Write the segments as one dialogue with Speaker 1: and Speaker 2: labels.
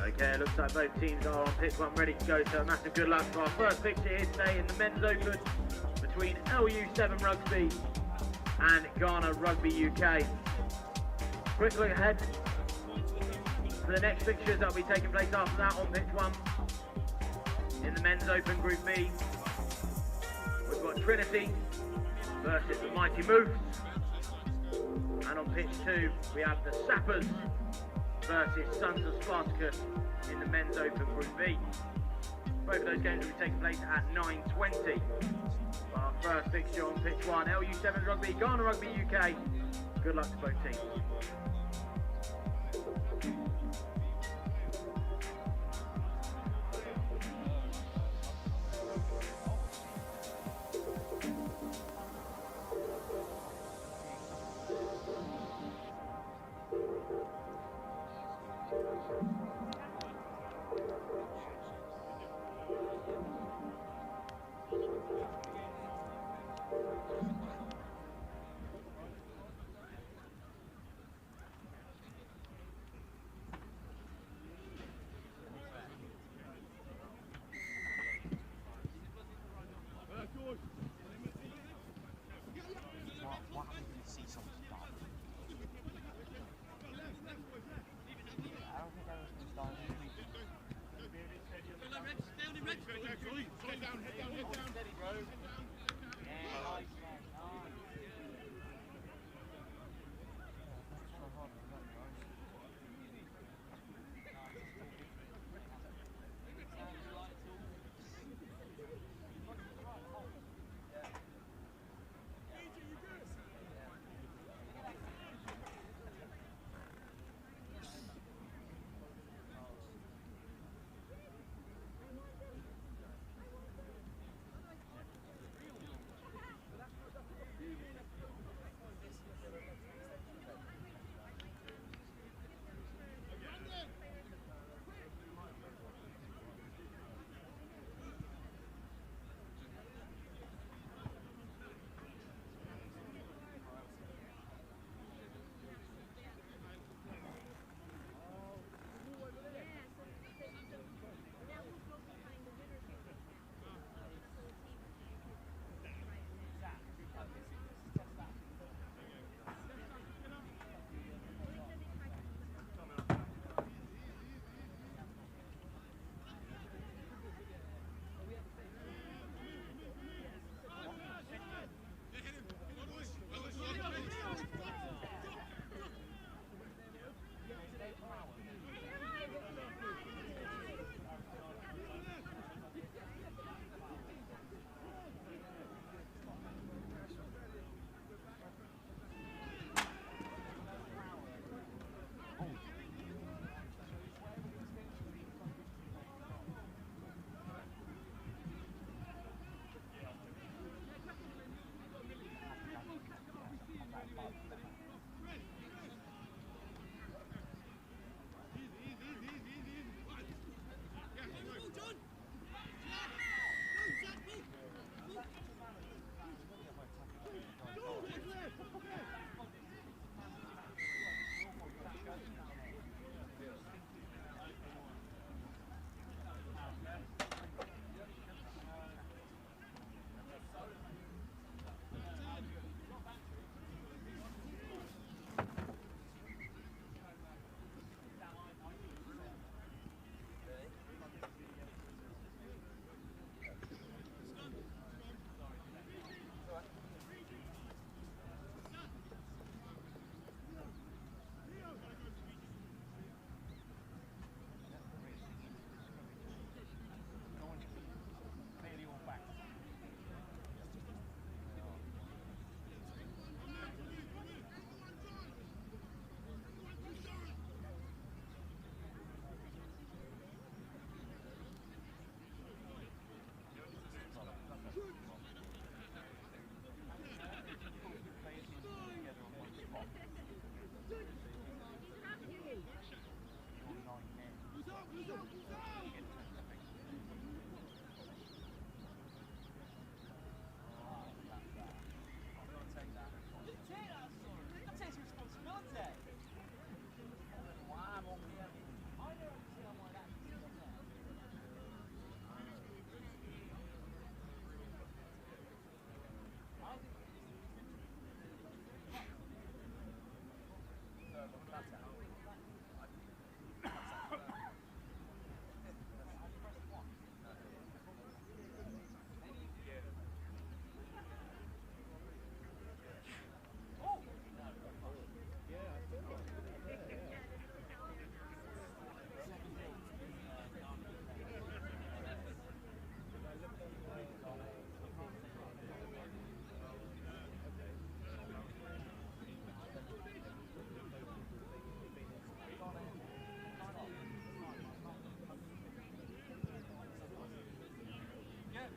Speaker 1: Okay, it looks like both teams are on pitch one, ready to go, so massive good luck for our first fixture here today in the men's open between LU7 Rugby and Ghana Rugby UK. Quick look ahead for the next fixtures that will be taking place after that on pitch one. In the men's open Group B, we've got Trinity versus the mighty Moufs. And on pitch two, we have the Sappers versus Sons of Spartacus in the men's open Group B. Both of those games will be taking place at 9:20. For our first fixture on pitch one, LU7 Rugby, Ghana Rugby UK. Good luck to both teams.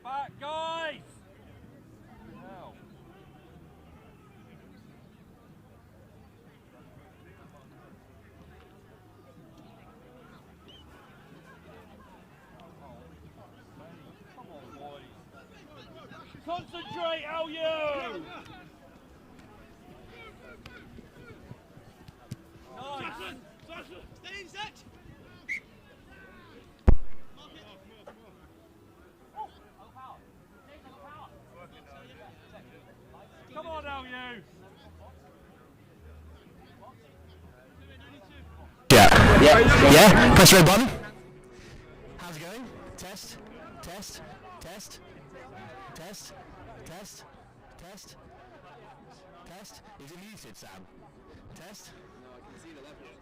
Speaker 2: Back, guys! Hell. Come on, boys. Concentrate, LU! Nice.
Speaker 3: Stay in set.
Speaker 2: Come on, LU!
Speaker 4: Yeah, press the red button. How's it going? Test, test, test, test, test, test, test. Is it muted, Sam? Test?
Speaker 5: No, I can see the levels.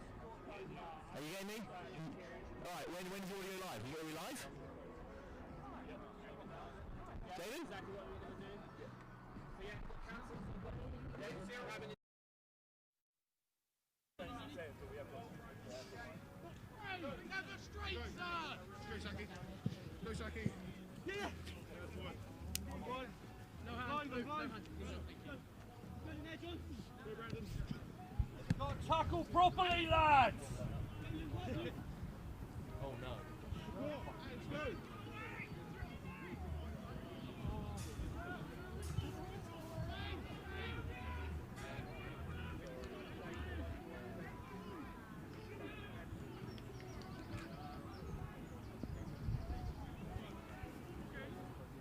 Speaker 4: Are you getting me? Alright, when is the audio live? You got me live? David?
Speaker 2: Got to tackle properly, lads! Oh no.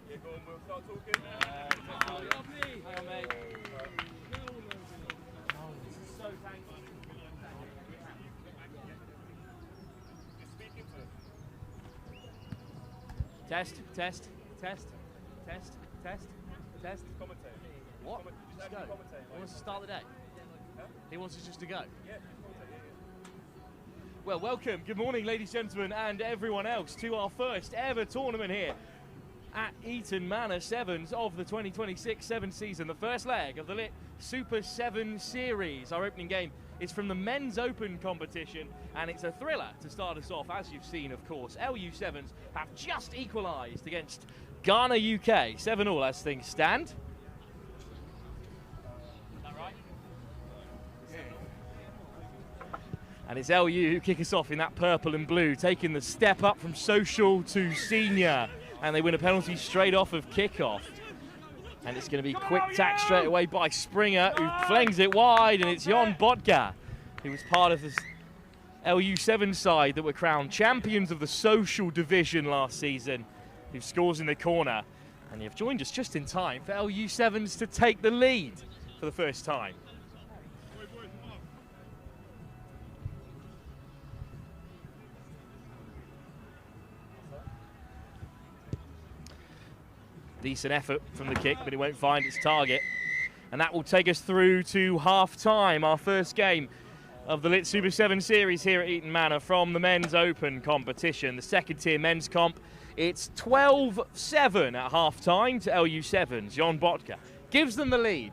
Speaker 5: Yeah, go on, we'll start talking.
Speaker 2: Lovely. Hang on, mate. Oh, this is so thankful.
Speaker 5: You're speaking to us.
Speaker 2: Test, test, test, test, test, test.
Speaker 5: Commentate.
Speaker 2: What?
Speaker 5: Just
Speaker 2: Let's
Speaker 5: have
Speaker 2: go.
Speaker 5: you commentate,
Speaker 2: He wants to start the day.
Speaker 5: Huh?
Speaker 2: He wants us just to go.
Speaker 5: Yeah, commentate, yeah.
Speaker 2: Well, welcome. Good morning, ladies, gentlemen, and everyone else to our first ever tournament here at Eton Manor Sevens of the 2026 Sevens season. The first leg of the Lit Super 7 Series. Our opening game is from the Men's Open competition, and it's a thriller to start us off. As you've seen, of course, LU Sevens have just equalised against Ghana UK. 7-all as things stand. And it's LU who kick us off in that purple and blue, taking the step up from social to senior. And they win a penalty straight off of kickoff. And it's going to be quick tack straight away by Springer, who flings it wide, and it's Jon Bodka, who was part of this LU7 side that were crowned champions of the social division last season, who scores in the corner. And you've joined us just in time for LU7s to take the lead for the first time. Decent effort from the kick, but it won't find its target. And that will take us through to half-time, our first game of the Lit Super 7 Series here at Eton Manor from the Men's Open competition. The second-tier men's comp, it's 12-7 at half-time to LU7's. Jon Bodka gives them the lead.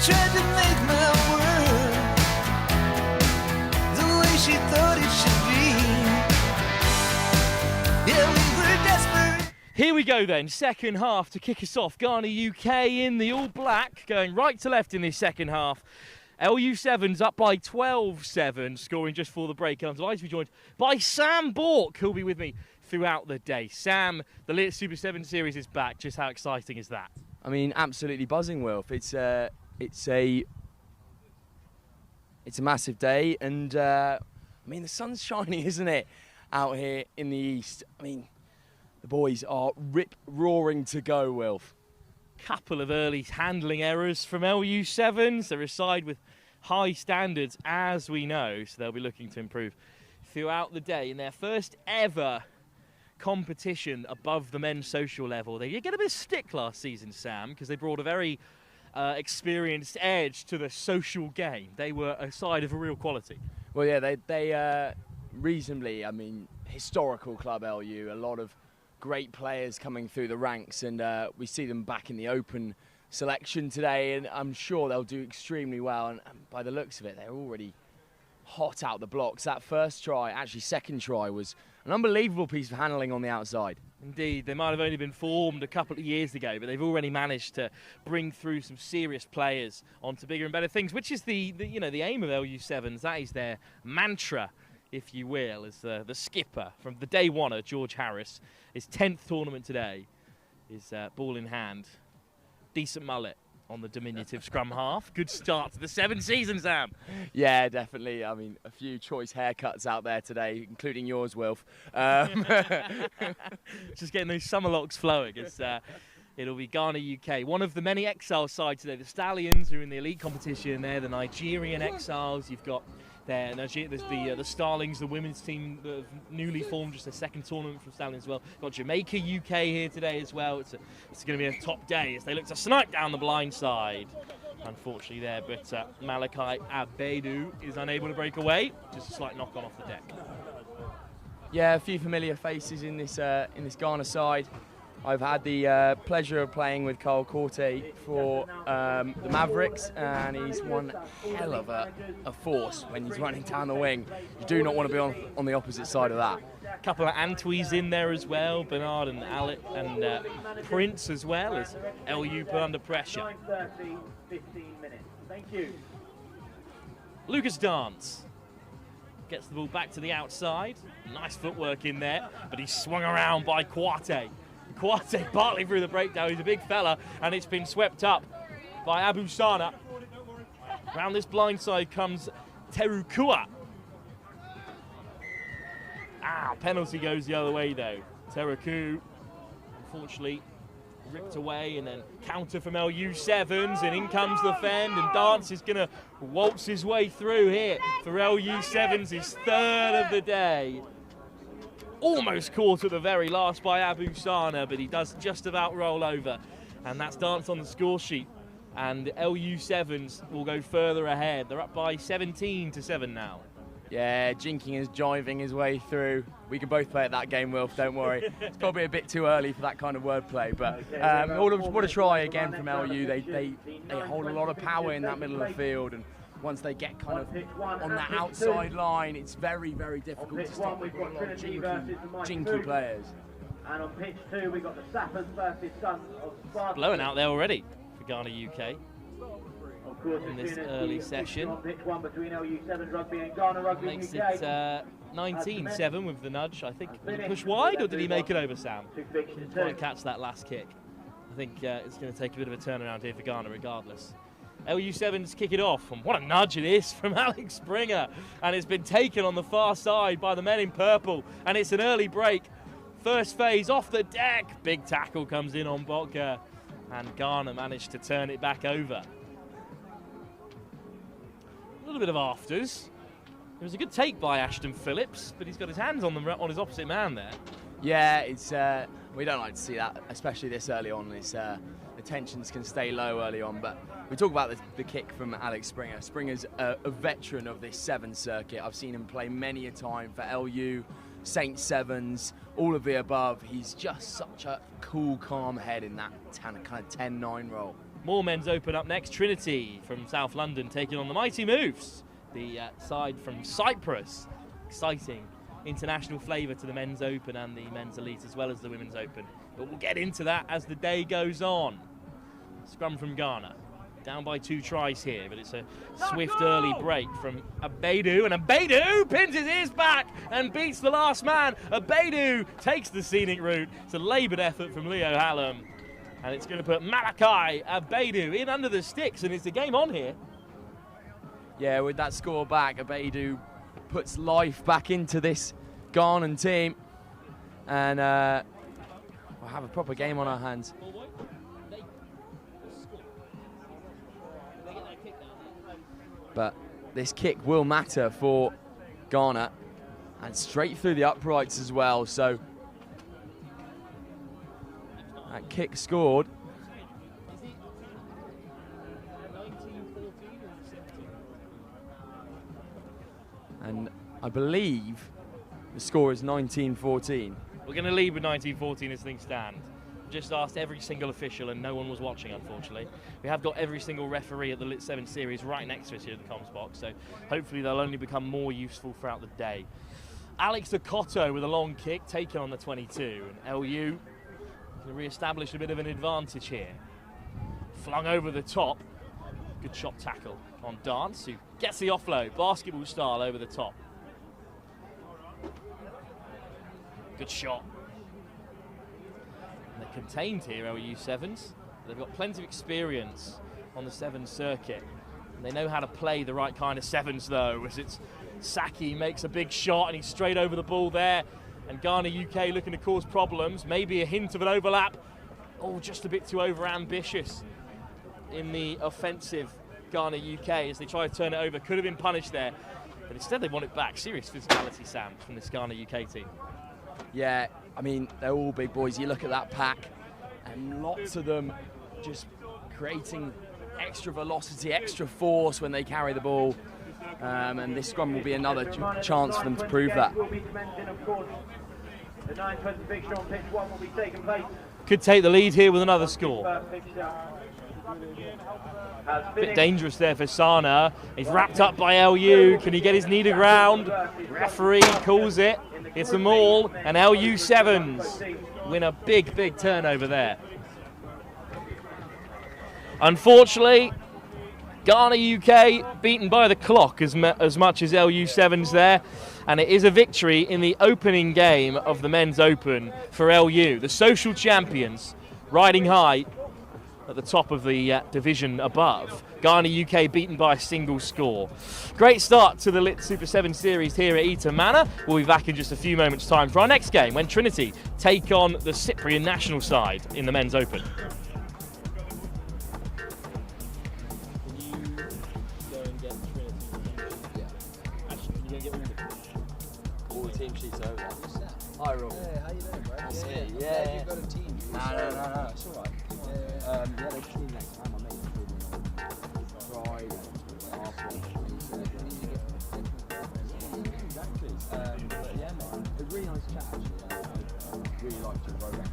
Speaker 3: tried to make my world the way she thought it should be. Yeah, we were desperate.
Speaker 2: Here we go then, second half to kick us off. Ghana UK in the all black, going right to left in this second half. LU Sevens up by 12-7, scoring just for the break. And I'm delighted to be joined by Sam Bork, who'll be with me throughout the day. Sam, the Lit Super 7 series is back. Just how exciting is that?
Speaker 6: I mean, absolutely buzzing, Wilf. It's a massive day, and I mean, the sun's shining, isn't it, out here in the east? I mean, the boys are rip-roaring to go, Wilf.
Speaker 2: Couple of early handling errors from LU Sevens. They're a side with high standards, as we know, so they'll be looking to improve throughout the day. In their first ever competition above the men's social level, they get a bit of stick last season, Sam, because they brought a very experienced edge to the social game. They were a side of a real quality.
Speaker 6: Well, yeah, they reasonably, I mean, historical club LU, a lot of great players coming through the ranks, and we see them back in the open selection today, and I'm sure they'll do extremely well, and by the looks of it, they're already hot out the blocks. That first try, actually second try, was an unbelievable piece of handling on the outside.
Speaker 2: Indeed, they might have only been formed a couple of years ago, but they've already managed to bring through some serious players onto bigger and better things, which is the aim of LU Sevens. That is their mantra, if you will, as the skipper from the day one, George Harris. His 10th tournament today is ball in hand. Decent mullet on the diminutive scrum half. Good start to the 7 season, Sam.
Speaker 6: Yeah, definitely. I mean, a few choice haircuts out there today, including yours, Wilf.
Speaker 2: Just getting those summer locks flowing. It'll be Ghana UK. One of the many exile sides today. The Stallions are in the elite competition. They're the Nigerian exiles. You've got there's the Starlings, the women's team that have newly formed, just their second tournament from Stallions as well. Got Jamaica UK here today as well. It's going to be a top day as they look to snipe down the blind side. Unfortunately there, but Malachi Abedu is unable to break away. Just a slight knock on off the deck.
Speaker 6: Yeah, a few familiar faces in this Ghana side. I've had the pleasure of playing with Carl Corte for the Mavericks, and he's one hell of a force when he's running down the wing. You do not want to be on the opposite side of that.
Speaker 2: A couple of Antwees in there as well, Bernard and Alec and Prince as well, as LU put under pressure.
Speaker 1: 15 minutes. Thank you.
Speaker 2: Lucas Dance gets the ball back to the outside. Nice footwork in there, but he's swung around by Kwate. Kwate partly through the breakdown. He's a big fella, and it's been swept up by Abu Sana. Round this blind side comes Terukua. Penalty goes the other way though. Teruku, unfortunately, ripped away, and then counter from LU Sevens, and in comes the fend, and Dance is going to waltz his way through here for LU Sevens, his third of the day. Almost caught at the very last by Abu Sana, but he does just about roll over, and that's Dance on the score sheet, and LU Sevens will go further ahead. They're up by 17-7 now.
Speaker 6: Yeah, Jinking is jiving his way through. We can both play at that game, Wilf, don't worry. It's probably a bit too early for that kind of wordplay, but what a try again from LU. They hold a lot of power in that middle of the field, and once they get kind of on that outside line, it's very, very difficult to stop. We've got a lot of jinky players.
Speaker 1: And on pitch 2, we've got the Sappers versus Sons of Spartacus.
Speaker 2: Blowing out there already for Ghana UK.
Speaker 1: Of course,
Speaker 2: in this early session.
Speaker 1: On pitch 1 between LU 7 Rugby and Ghana Rugby
Speaker 2: Makes
Speaker 1: UK.
Speaker 2: it 19-7 with the nudge, I think. Did he push wide, or did he make it over, Sam? Didn't quite catch that last kick. I think it's going to take a bit of a turnaround here for Ghana regardless. LU Sevens kick it off, and what a nudge it is from Alex Springer, and it's been taken on the far side by the men in purple, and it's an early break. First phase off the deck, big tackle comes in on Botka, and Ghana managed to turn it back over. A little bit of afters. It was a good take by Ashton Phillips, but he's got his hands on his opposite man there.
Speaker 6: Yeah, it's we don't like to see that, especially this early on. The tensions can stay low early on, but we talk about the kick from Alex Springer. Springer's a veteran of this Sevens circuit. I've seen him play many a time for LU, Saint Sevens, all of the above. He's just such a cool, calm head in that kind of 10-9 role.
Speaker 2: More men's open up next. Trinity from South London taking on the mighty Moufs, the side from Cyprus. Exciting international flavour to the men's open and the men's elite as well as the women's open. But we'll get into that as the day goes on. Scrum from Ghana. Down by 2 tries here, but it's a swift early break from Abedu, and Abedu pins his ears back and beats the last man. Abedu takes the scenic route. It's a laboured effort from Leo Hallam, and it's going to put Malachi Abedu in under the sticks, and it's the game on here.
Speaker 6: Yeah, with that score back, Abedu puts life back into this Ghanan team, and we'll have a proper game on our hands. But this kick will matter for Ghana, and straight through the uprights as well. So that kick scored. And I believe the score is 19-14.
Speaker 2: We're going to lead with 19-14 as things stand. Just asked every single official and no one was watching, unfortunately. We have got every single referee at the Lit 7 series right next to us here at the comms box, so hopefully they'll only become more useful throughout the day. Alex Akota with a long kick taken on the 22, and LU can re-establish a bit of an advantage here. Flung over the top. Good shot tackle on Dance, who gets the offload, basketball style over the top. Good shot. And they're contained here, LU Sevens. They've got plenty of experience on the Sevens circuit. And they know how to play the right kind of Sevens, though, as it's Saki makes a big shot and he's straight over the ball there. And Ghana UK looking to cause problems. Maybe a hint of an overlap. Oh, just a bit too over-ambitious in the offensive Ghana UK as they try to turn it over. Could have been punished there. But instead they want it back. Serious physicality, Sam, from this Ghana UK team.
Speaker 6: Yeah, I mean, they're all big boys. You look at that pack, and lots of them just creating extra velocity, extra force when they carry the ball. And this scrum will be another chance for them to prove that.
Speaker 2: Could take the lead here with another score. Bit dangerous there for Sana. He's wrapped up by LU. Can he get his knee to ground? Referee calls it. It's a maul, and LU Sevens win a big, big turnover there. Unfortunately, Ghana UK beaten by the clock as much as LU Sevens there, and it is a victory in the opening game of the Men's Open for LU. The social champions riding high at the top of the division above. Ghana UK beaten by a single score. Great start to the Lit Super 7 series here at Eton Manor. We'll be back in just a few moments' time for our next game when Trinity take on the Cyprian national side in the Men's Open.
Speaker 6: All the team sheets over there. Hi, Rob.
Speaker 7: Hey, how you doing, bro?
Speaker 6: Nice to meet you.
Speaker 7: Yeah,
Speaker 6: Yeah.
Speaker 7: you've got a team.
Speaker 6: No, it's all right.
Speaker 7: Yeah, let's see next time. I mate Friday. Exactly. But yeah, man, a really nice chat actually. I really liked your program.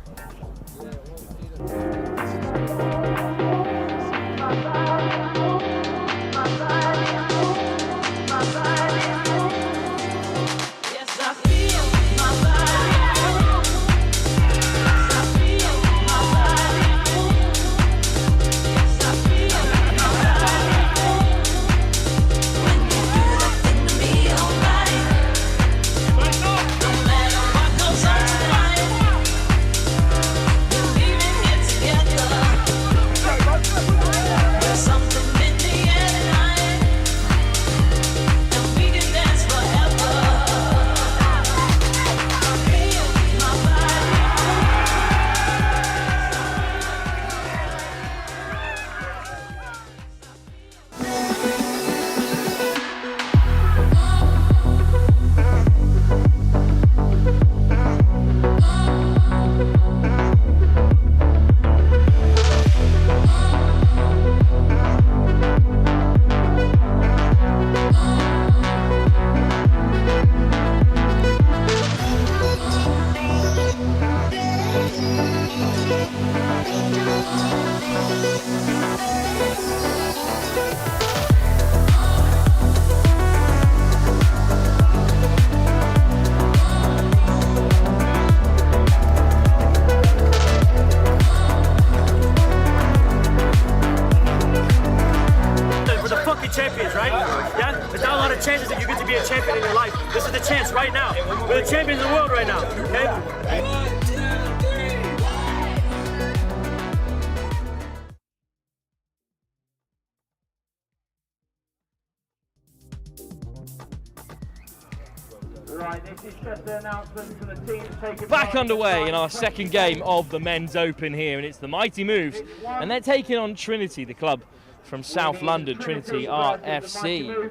Speaker 1: Right, this is just an announcement for the team taking
Speaker 2: Back
Speaker 1: part
Speaker 2: underway in our
Speaker 1: 20
Speaker 2: second game of the Men's Open here, and it's the Mighty Moufs, and they're taking on Trinity, the club from South London, Trinity RFC.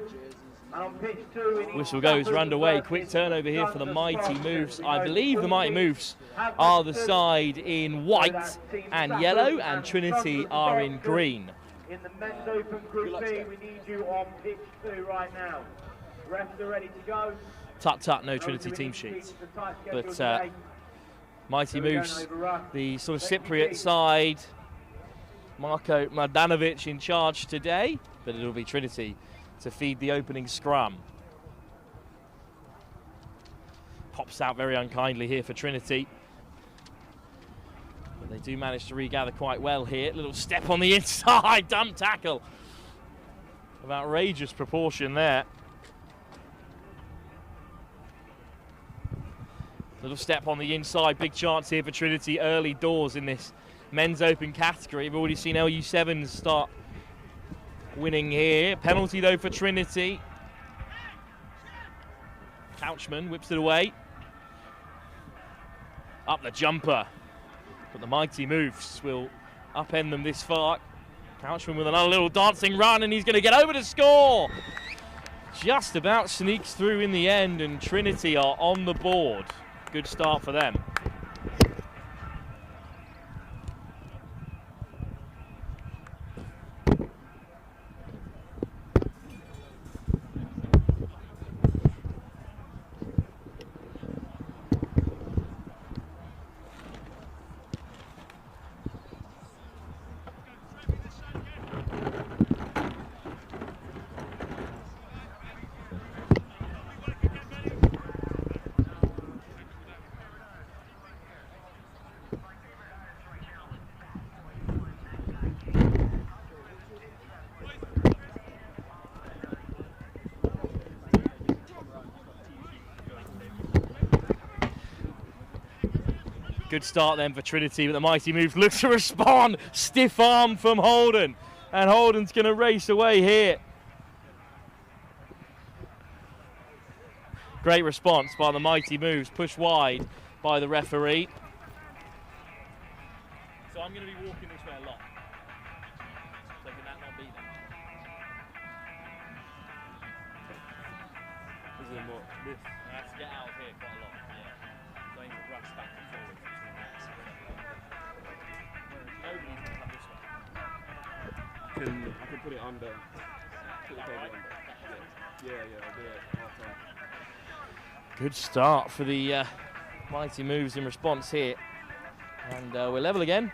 Speaker 2: Whistle goes, we're underway. Quick turnover here for the Mighty Moufs. I believe the Mighty Moufs are the side in white and yellow, and Trinity are in green.
Speaker 1: In the Men's Open Group B, we need you on pitch 2 right now. Refs are ready to go.
Speaker 2: Tut, no Trinity team sheets. But Mighty Moufs, the sort of Cypriot side, Marko Mladenovic in charge today, but it'll be Trinity to feed the opening scrum. Pops out very unkindly here for Trinity. But they do manage to regather quite well here. Little step on the inside, dumb tackle. Of outrageous proportion there. Little step on the inside, big chance here for Trinity early doors in this Men's Open category. We've already seen LU Sevens start winning here. Penalty though for Trinity. Couchman whips it away. Up the jumper. But the Mighty Moufs will upend them this far. Couchman with another little dancing run, and he's going to get over to score. Just about sneaks through in the end, and Trinity are on the board. Good start for them. Good start then for Trinity, but the Mighty Moufs look to respond. Stiff arm from Holden, and Holden's going to race away here. Great response by the Mighty Moufs, pushed wide by the referee. So I'm going to be walking this way a lot. So can that not be there? This is more. This. I have to get out of here quite a lot. Yeah. So I need to rush back and forward. Nobody's going to come this way.
Speaker 5: I can put it under. Put the baby under. Yeah, I'll do it half time.
Speaker 2: Good start for the Mighty Moufs in response here. And we're level again.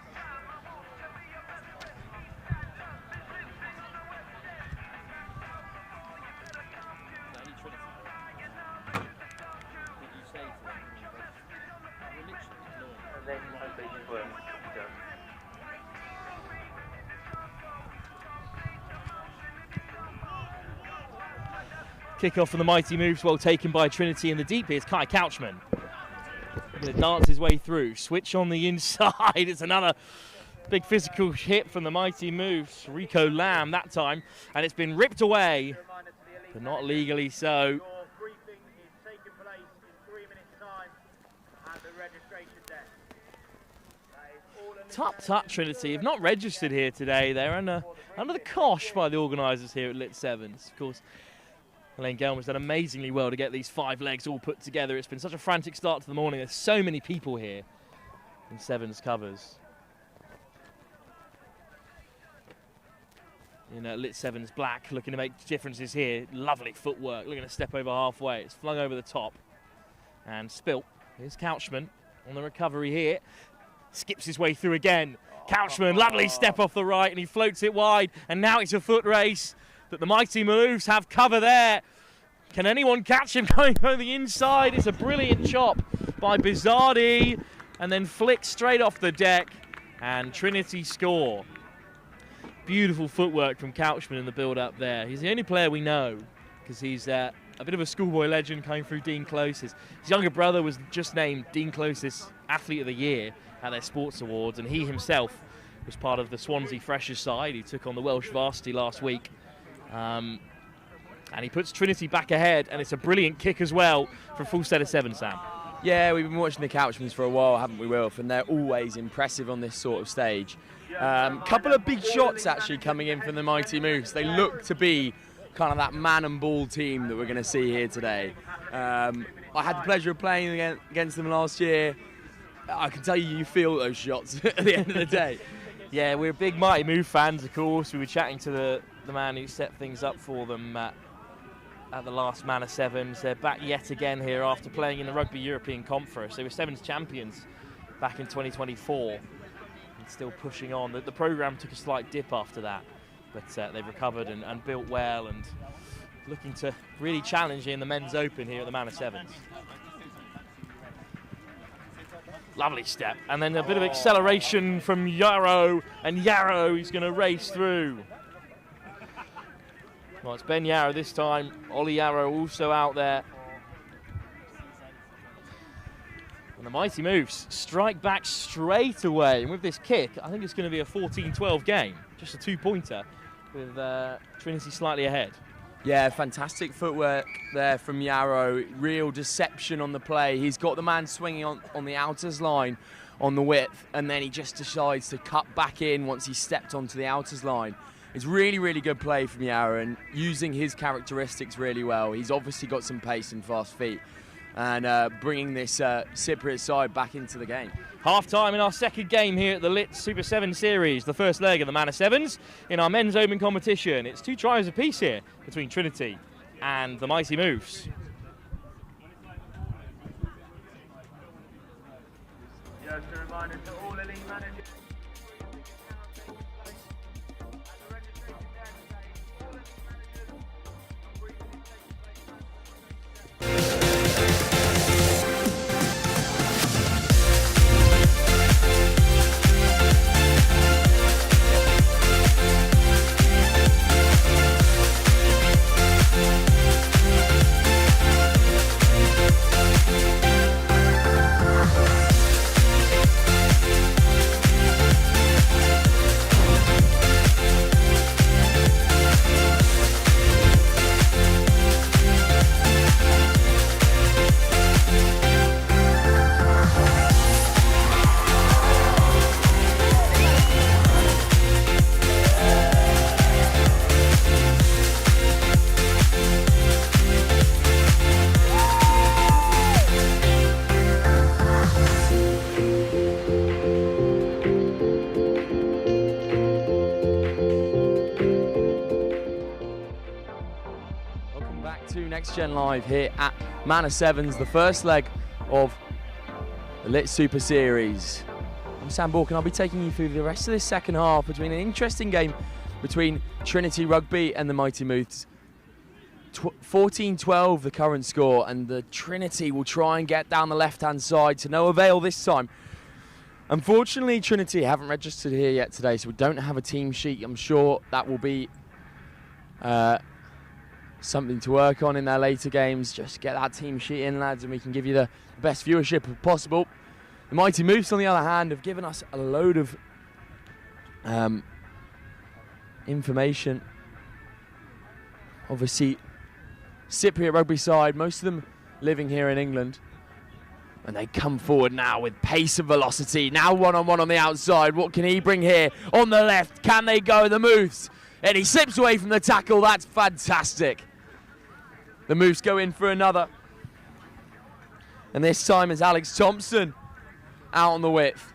Speaker 2: Kick-off for the Mighty Moufs, well taken by Trinity in the deep. Here's Kai Couchman. Going to dance his way through. Switch on the inside. It's another big physical hit from the Mighty Moufs. Rico Lamb that time. And it's been ripped away, but not legally so. Tut Trinity have not registered here today. They're under the cosh by the organisers here at Lit Sevens. Of course, Elaine Gelman's done amazingly well to get these 5 legs all put together. It's been such a frantic start to the morning. There's so many people here in Sevens covers. Lit Sevens black, looking to make differences here. Lovely footwork, looking to step over halfway. It's flung over the top and spilt. Here's Couchman on the recovery here. Skips his way through again. Couchman, lovely step off the right, and he floats it wide. And now it's a foot race. That the Mighty Moufs have cover there. Can anyone catch him going on the inside? It's a brilliant chop by Bizzardi, and then flick straight off the deck, and Trinity score. Beautiful footwork from Couchman in the build-up there. He's the only player we know, because he's a bit of a schoolboy legend coming through Dean Close's. His younger brother was just named Dean Close's Athlete of the Year at their sports awards, and he himself was part of the Swansea Freshers side. He took on the Welsh varsity last week. And he puts Trinity back ahead, and it's a brilliant kick as well from Fullsend of 7, Sam.
Speaker 6: Yeah, we've been watching the Couchmans for a while, haven't we, Wilf? And they're always impressive on this sort of stage. Couple of big shots actually coming in from the mighty Moufs. They look to be kind of that man and ball team that we're going to see here today. I had the pleasure of playing against them last year. I can tell you feel those shots at the end of the day.
Speaker 2: Yeah, we're big Mighty Mouf fans, of course. We were chatting to the man who set things up for them at the last Manor Sevens. They're back yet again here after playing in the Rugby European Conference. They were Sevens champions back in 2024 and still pushing on. The programme took a slight dip after that, but they've recovered and built well and looking to really challenge in the Men's Open here at the Manor Sevens. Lovely step, and then a bit of acceleration from Yarrow, and Yarrow is going to race through. Well, it's Ben Yarrow this time. Ollie Yarrow also out there. And the mighty Moufs strike back straight away. And with this kick, I think it's going to be a 14-12 game. Just a 2-pointer with Trinity slightly ahead.
Speaker 6: Yeah, fantastic footwork there from Yarrow. Real deception on the play. He's got the man swinging on the outers line on the width, and then he just decides to cut back in once he stepped onto the outers line. It's really, really good play from Yarrow and using his characteristics really well. He's obviously got some pace and fast feet and bringing this Cypriot side back into the game.
Speaker 2: Half-time in our second game here at the Lit Super 7 Series, the first leg of the Manor Sevens in our Men's Open competition. It's 2 tries apiece here between Trinity and the mighty Moufs.
Speaker 1: Just a reminder to all elite managers.
Speaker 6: Next Gen Live here at Manor Sevens, the first leg of the Lit Super Series. I'm Sam Bork and I'll be taking you through the rest of this second half between an interesting game between Trinity Rugby and the mighty Moufs. 14-12 the current score, and the Trinity will try and get down the left-hand side to no avail this time. Unfortunately, Trinity haven't registered here yet today, so we don't have a team sheet. I'm sure that will be something to work on in their later games. Just get that team sheet in, lads, and we can give you the best viewership possible. The mighty Moufs, on the other hand, have given us a load of information. Obviously, Cypriot rugby side, most of them living here in England. And they come forward now with pace and velocity. Now one-on-one on the outside. What can he bring here? On the left, can they go? The Moufs. And he slips away from the tackle. That's fantastic. The Moufs go in for another. And this time is Alex Thompson out on the width.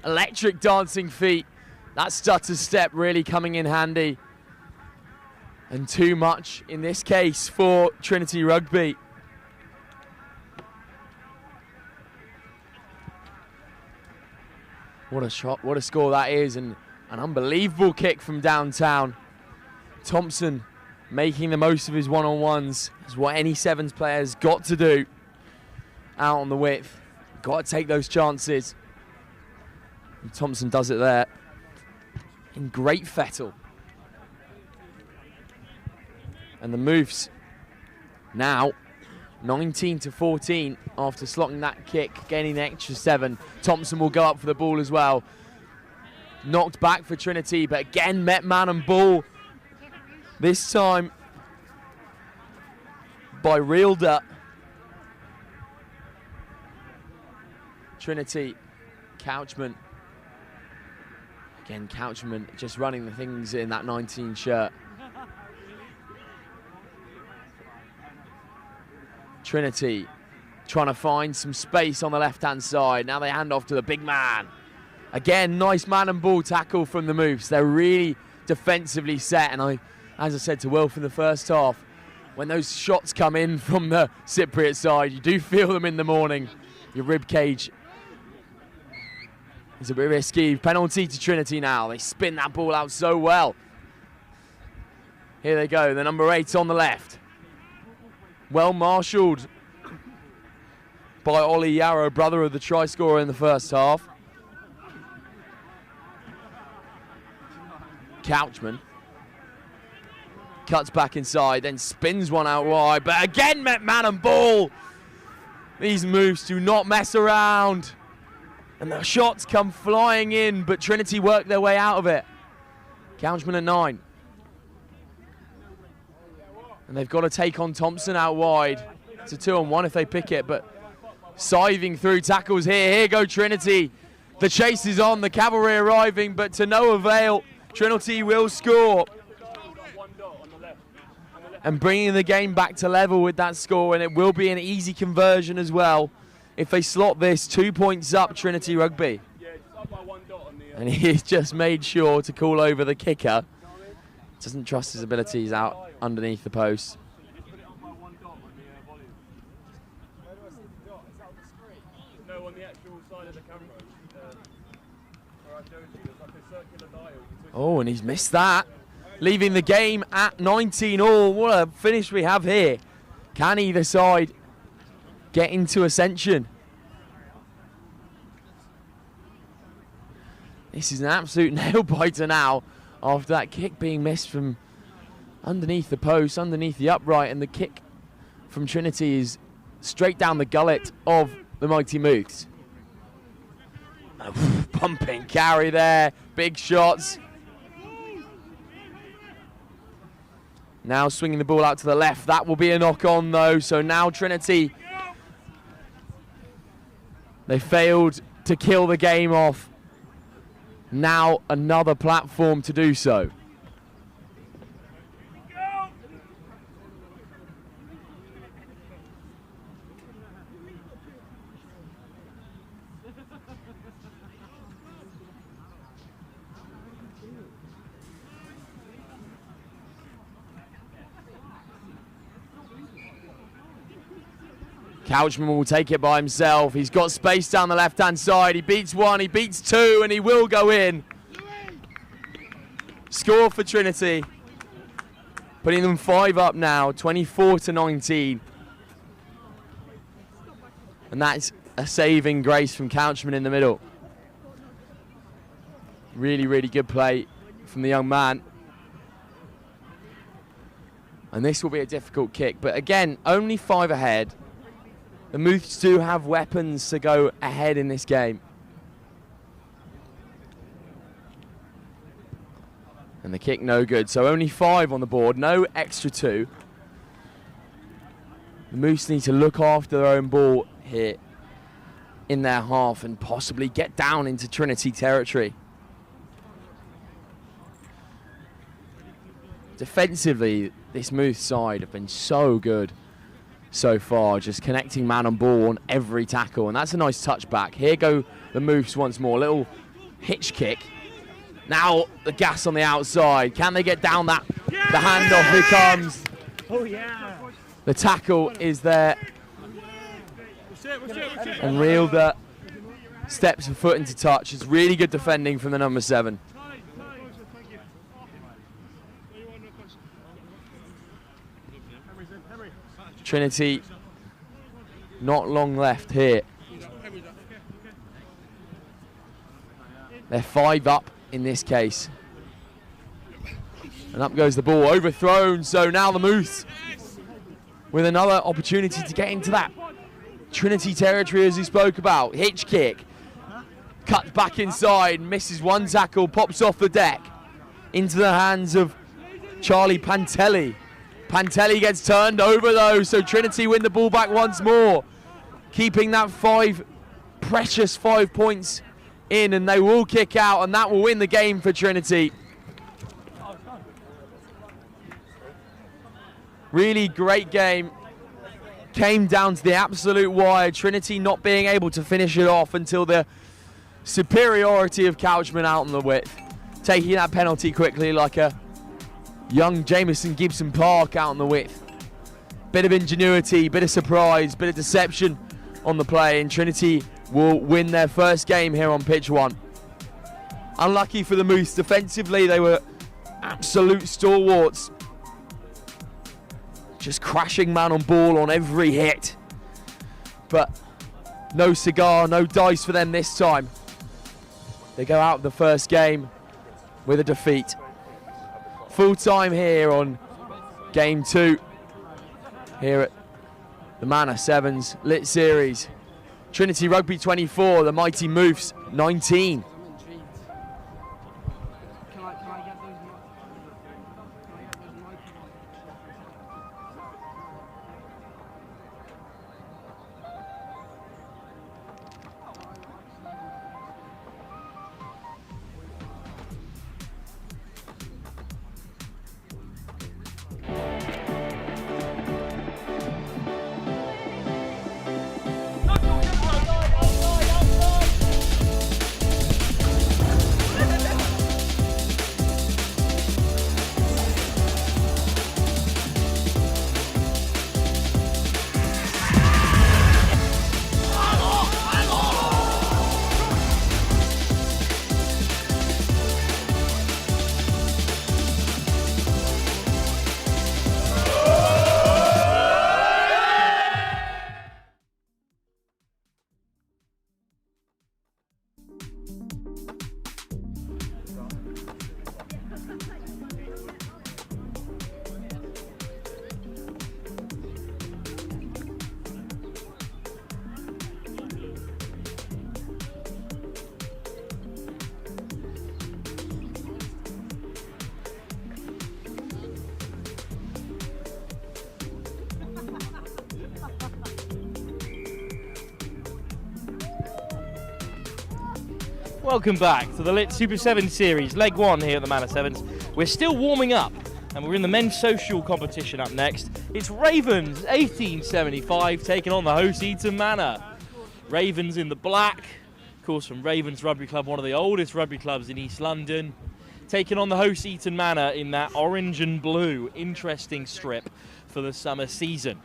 Speaker 6: Electric dancing feet. That stutter step really coming in handy. And too much in this case for Trinity Rugby. What a shot, what a score that is, and an unbelievable kick from downtown. Thompson making the most of his one-on-ones. That's what any Sevens player's got to do. Out on the width, got to take those chances. And Thompson does it there. In great fettle. And the Moufs now 19-14 after slotting that kick, gaining the extra 7. Thompson will go up for the ball as well. Knocked back for Trinity, but again met man and ball. This time by Reelder. Trinity, Couchman. Again, Couchman just running the things in that 19 shirt. Trinity trying to find some space on the left-hand side. Now they hand off to the big man. Again, nice man and ball tackle from the Moufs. They're really defensively set, and as I said to Wilf in the first half, when those shots come in from the Cypriot side, you do feel them in the morning. Your rib cage is a bit risky. Penalty to Trinity now. They spin that ball out so well. Here they go, the number 8 on the left. Well marshalled by Ollie Yarrow, brother of the try scorer in the first half. Couchman cuts back inside, then spins one out wide, but again met man and ball. These Moufs do not mess around. And the shots come flying in, but Trinity work their way out of it. Couchman at 9. And they've got to take on Thompson out wide. It's a 2-on-1 if they pick it, but scything through tackles here. Here go Trinity. The chase is on, the cavalry arriving, but to no avail. Trinity will score. And bringing the game back to level with that score, and it will be an easy conversion as well. If they slot this, 2 points up, Trinity Rugby. And he's just made sure to call over the kicker. Doesn't trust his abilities out underneath the post. Oh, and he's missed that. Leaving the game at 19 all. What a finish we have here. Can either side get into Ascension? This is an absolute nail-biter now after that kick being missed from underneath the post, underneath the upright, and the kick from Trinity is straight down the gullet of the mighty Moufs. Pumping carry there, big shots. Now swinging the ball out to the left. That will be a knock-on though, so now Trinity, they failed to kill the game off. Now another platform to do so. Couchman will take it by himself. He's got space down the left-hand side. He beats one, he beats two, and he will go in. Score for Trinity. Putting them 5 up now, 24-19. And that's a saving grace from Couchman in the middle. Really, really good play from the young man. And this will be a difficult kick. But again, only 5 ahead. The Moufs do have weapons to go ahead in this game. And the kick no good, so only 5 on the board, no extra 2. The Moufs need to look after their own ball here in their half and possibly get down into Trinity territory. Defensively, this Moufs side have been so good so far, just connecting man and ball on every tackle, and that's a nice touchback. Here go the Moufs once more, little hitch kick. Now the gas on the outside. Can they get down that? Yeah! The handoff, here comes. Oh yeah. The tackle is there. And Reelder steps a foot into touch. It's really good defending from the number 7. Trinity, not long left here. They're 5 up in this case. And up goes the ball, overthrown. So now the Moufs with another opportunity to get into that Trinity territory as he spoke about. Hitch kick, cut back inside, misses one tackle, pops off the deck into the hands of Charlie Pantelli. Pantelli gets turned over though, so Trinity win the ball back once more, keeping that precious 5 points in, and they will kick out, and that will win the game for Trinity. Really great game. Came down to the absolute wire. Trinity not being able to finish it off until the superiority of Couchman out on the width. Taking that penalty quickly like a young Jameson Gibson Park out on the width. Bit of ingenuity, bit of surprise, bit of deception on the play, and Trinity will win their first game here on pitch 1. Unlucky for the Moufs. Defensively, they were absolute stalwarts. Just crashing man on ball on every hit. But no cigar, no dice for them this time. They go out the first game with a defeat. Full time here on game 2 here at the Manor Sevens Lit Series. Trinity Rugby 24, the mighty Moufs 19.
Speaker 2: Welcome back to the Lit Super 7 Series, leg 1 here at the Manor Sevens. We're still warming up, and we're in the men's social competition up next. It's Ravens 1875 taking on the host Eton Manor. Ravens in the black, of course from Ravens Rugby Club, one of the oldest rugby clubs in East London. Taking on the host Eton Manor in that orange and blue. Interesting strip for the summer season.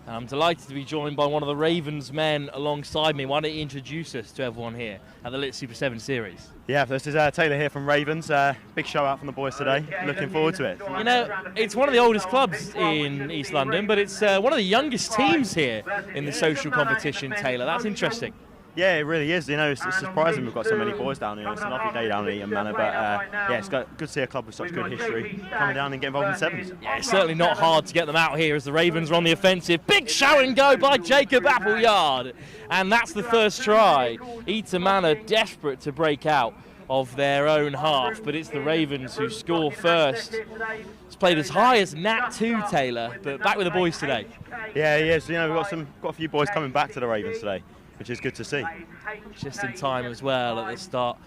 Speaker 2: I'm delighted to be joined by one of the Ravens men alongside me. Why don't you introduce us to everyone here at the Lit Super 7 Series?
Speaker 8: Yeah, this is Taylor here from Ravens. Big show out from the boys today. Looking forward to it.
Speaker 2: You know, it's one of the oldest clubs in East London, but it's one of the youngest teams here in the social competition, Taylor. That's interesting.
Speaker 8: Yeah, it really is. You know, it's surprising we've got so many boys down here. It's a lovely day down at Eton Manor, but yeah, it's good to see a club with such good history coming down and get involved in sevens.
Speaker 2: Yeah, it's certainly not hard to get them out here as the Ravens are on the offensive. Big show and go by Jacob Appleyard, and that's the first try. Eton Manor desperate to break out of their own half, but it's the Ravens who score first. It's played as high as Nat 2, Taylor, but back with the boys today.
Speaker 8: Yeah, he is. You know, we've got a few boys coming back to the Ravens today, which is good to see.
Speaker 2: Just in time as well at the start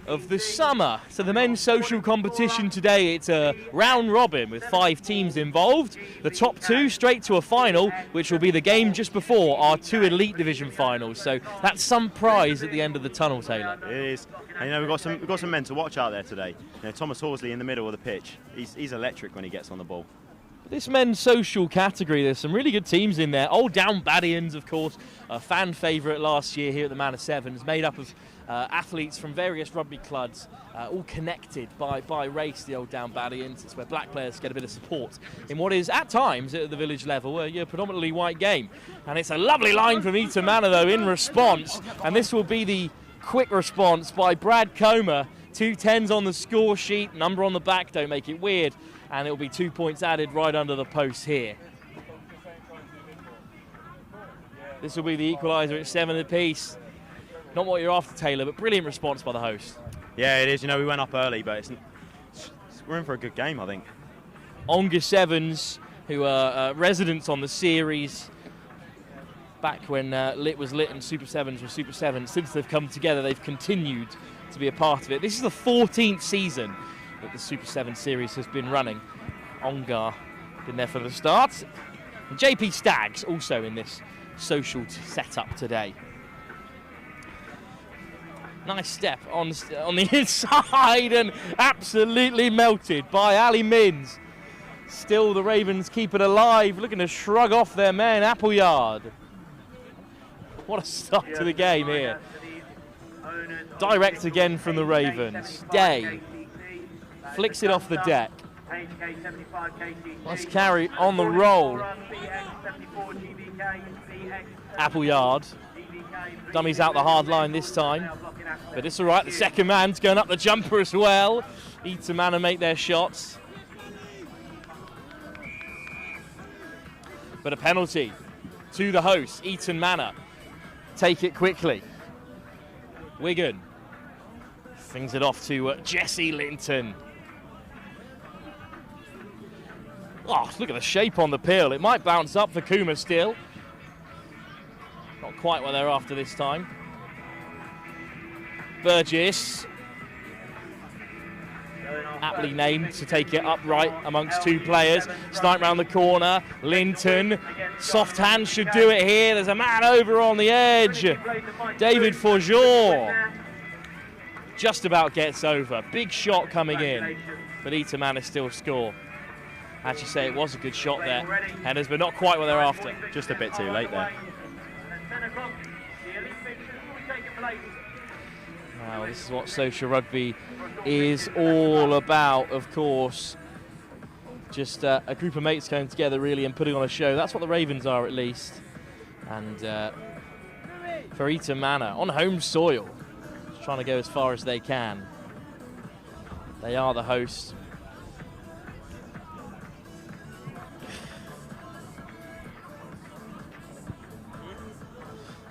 Speaker 2: of the summer. So the men's social competition today, it's a round robin with 5 teams involved. The top 2 straight to a final, which will be the game just before our 2 Elite Division finals. So that's some prize at the end of the tunnel, Taylor.
Speaker 8: It is. And, you know, we've got some men to watch out there today. You know, Thomas Horsley in the middle of the pitch. He's electric when he gets on the ball.
Speaker 2: This men's social category, there's some really good teams in there. Old Down Baddians, of course, a fan favourite last year here at the Manor Sevens, made up of athletes from various rugby clubs, all connected by race, the Old Down Baddians. It's where black players get a bit of support in what is, at times, at the village level, a predominantly white game. And it's a lovely line from Eton Manor, though, in response. And this will be the quick response by Brad Comer. 2 10s on the score sheet, number on the back, don't make it weird. And it will be 2 points added right under the post here. This will be the equaliser at 7 apiece. Not what you're after, Taylor, but brilliant response by the host.
Speaker 8: Yeah, it is. You know, we went up early, but we're in for a good game, I think.
Speaker 2: Onga Sevens, who are residents on the series, back when Lit was Lit and Super Sevens was Super Sevens. Since they've come together, they've continued to be a part of it. This is the 14th season that the Super 7 series has been running. Ongar been there for the start. And JP Stags also in this social setup today. Nice step on the inside and absolutely melted by Ali Mins. Still the Ravens keep it alive, looking to shrug off their man Appleyard. What a start to the game here. Direct again from the Ravens. Day flicks it off the deck. Nice carry on the roll. Appleyard dummies out the hard line this time, but it's all right. The second man's going up the jumper as well. Eton Manor make their shots, but a penalty to the host. Eton Manor take it quickly. Wigan flings it off to Jesse Linton. Oh, look at the shape on the peel. It might bounce up for Akuma still. Not quite what they're after this time. Burgess, aptly named to take it upright amongst two players. Snipe round the corner. Linton, soft hand should do it here. There's a man over on the edge. David Forgeot just about gets over. Big shot coming in, but Eton Manor still score. As you say, it was a good shot there, headers, but not quite what they're after.
Speaker 8: Just a bit too late there.
Speaker 2: Now, this is what social rugby is all about, of course. Just a group of mates coming together, really, and putting on a show. That's what the Ravens are, at least. And for Eton Manor, on home soil, just trying to go as far as they can. They are the hosts.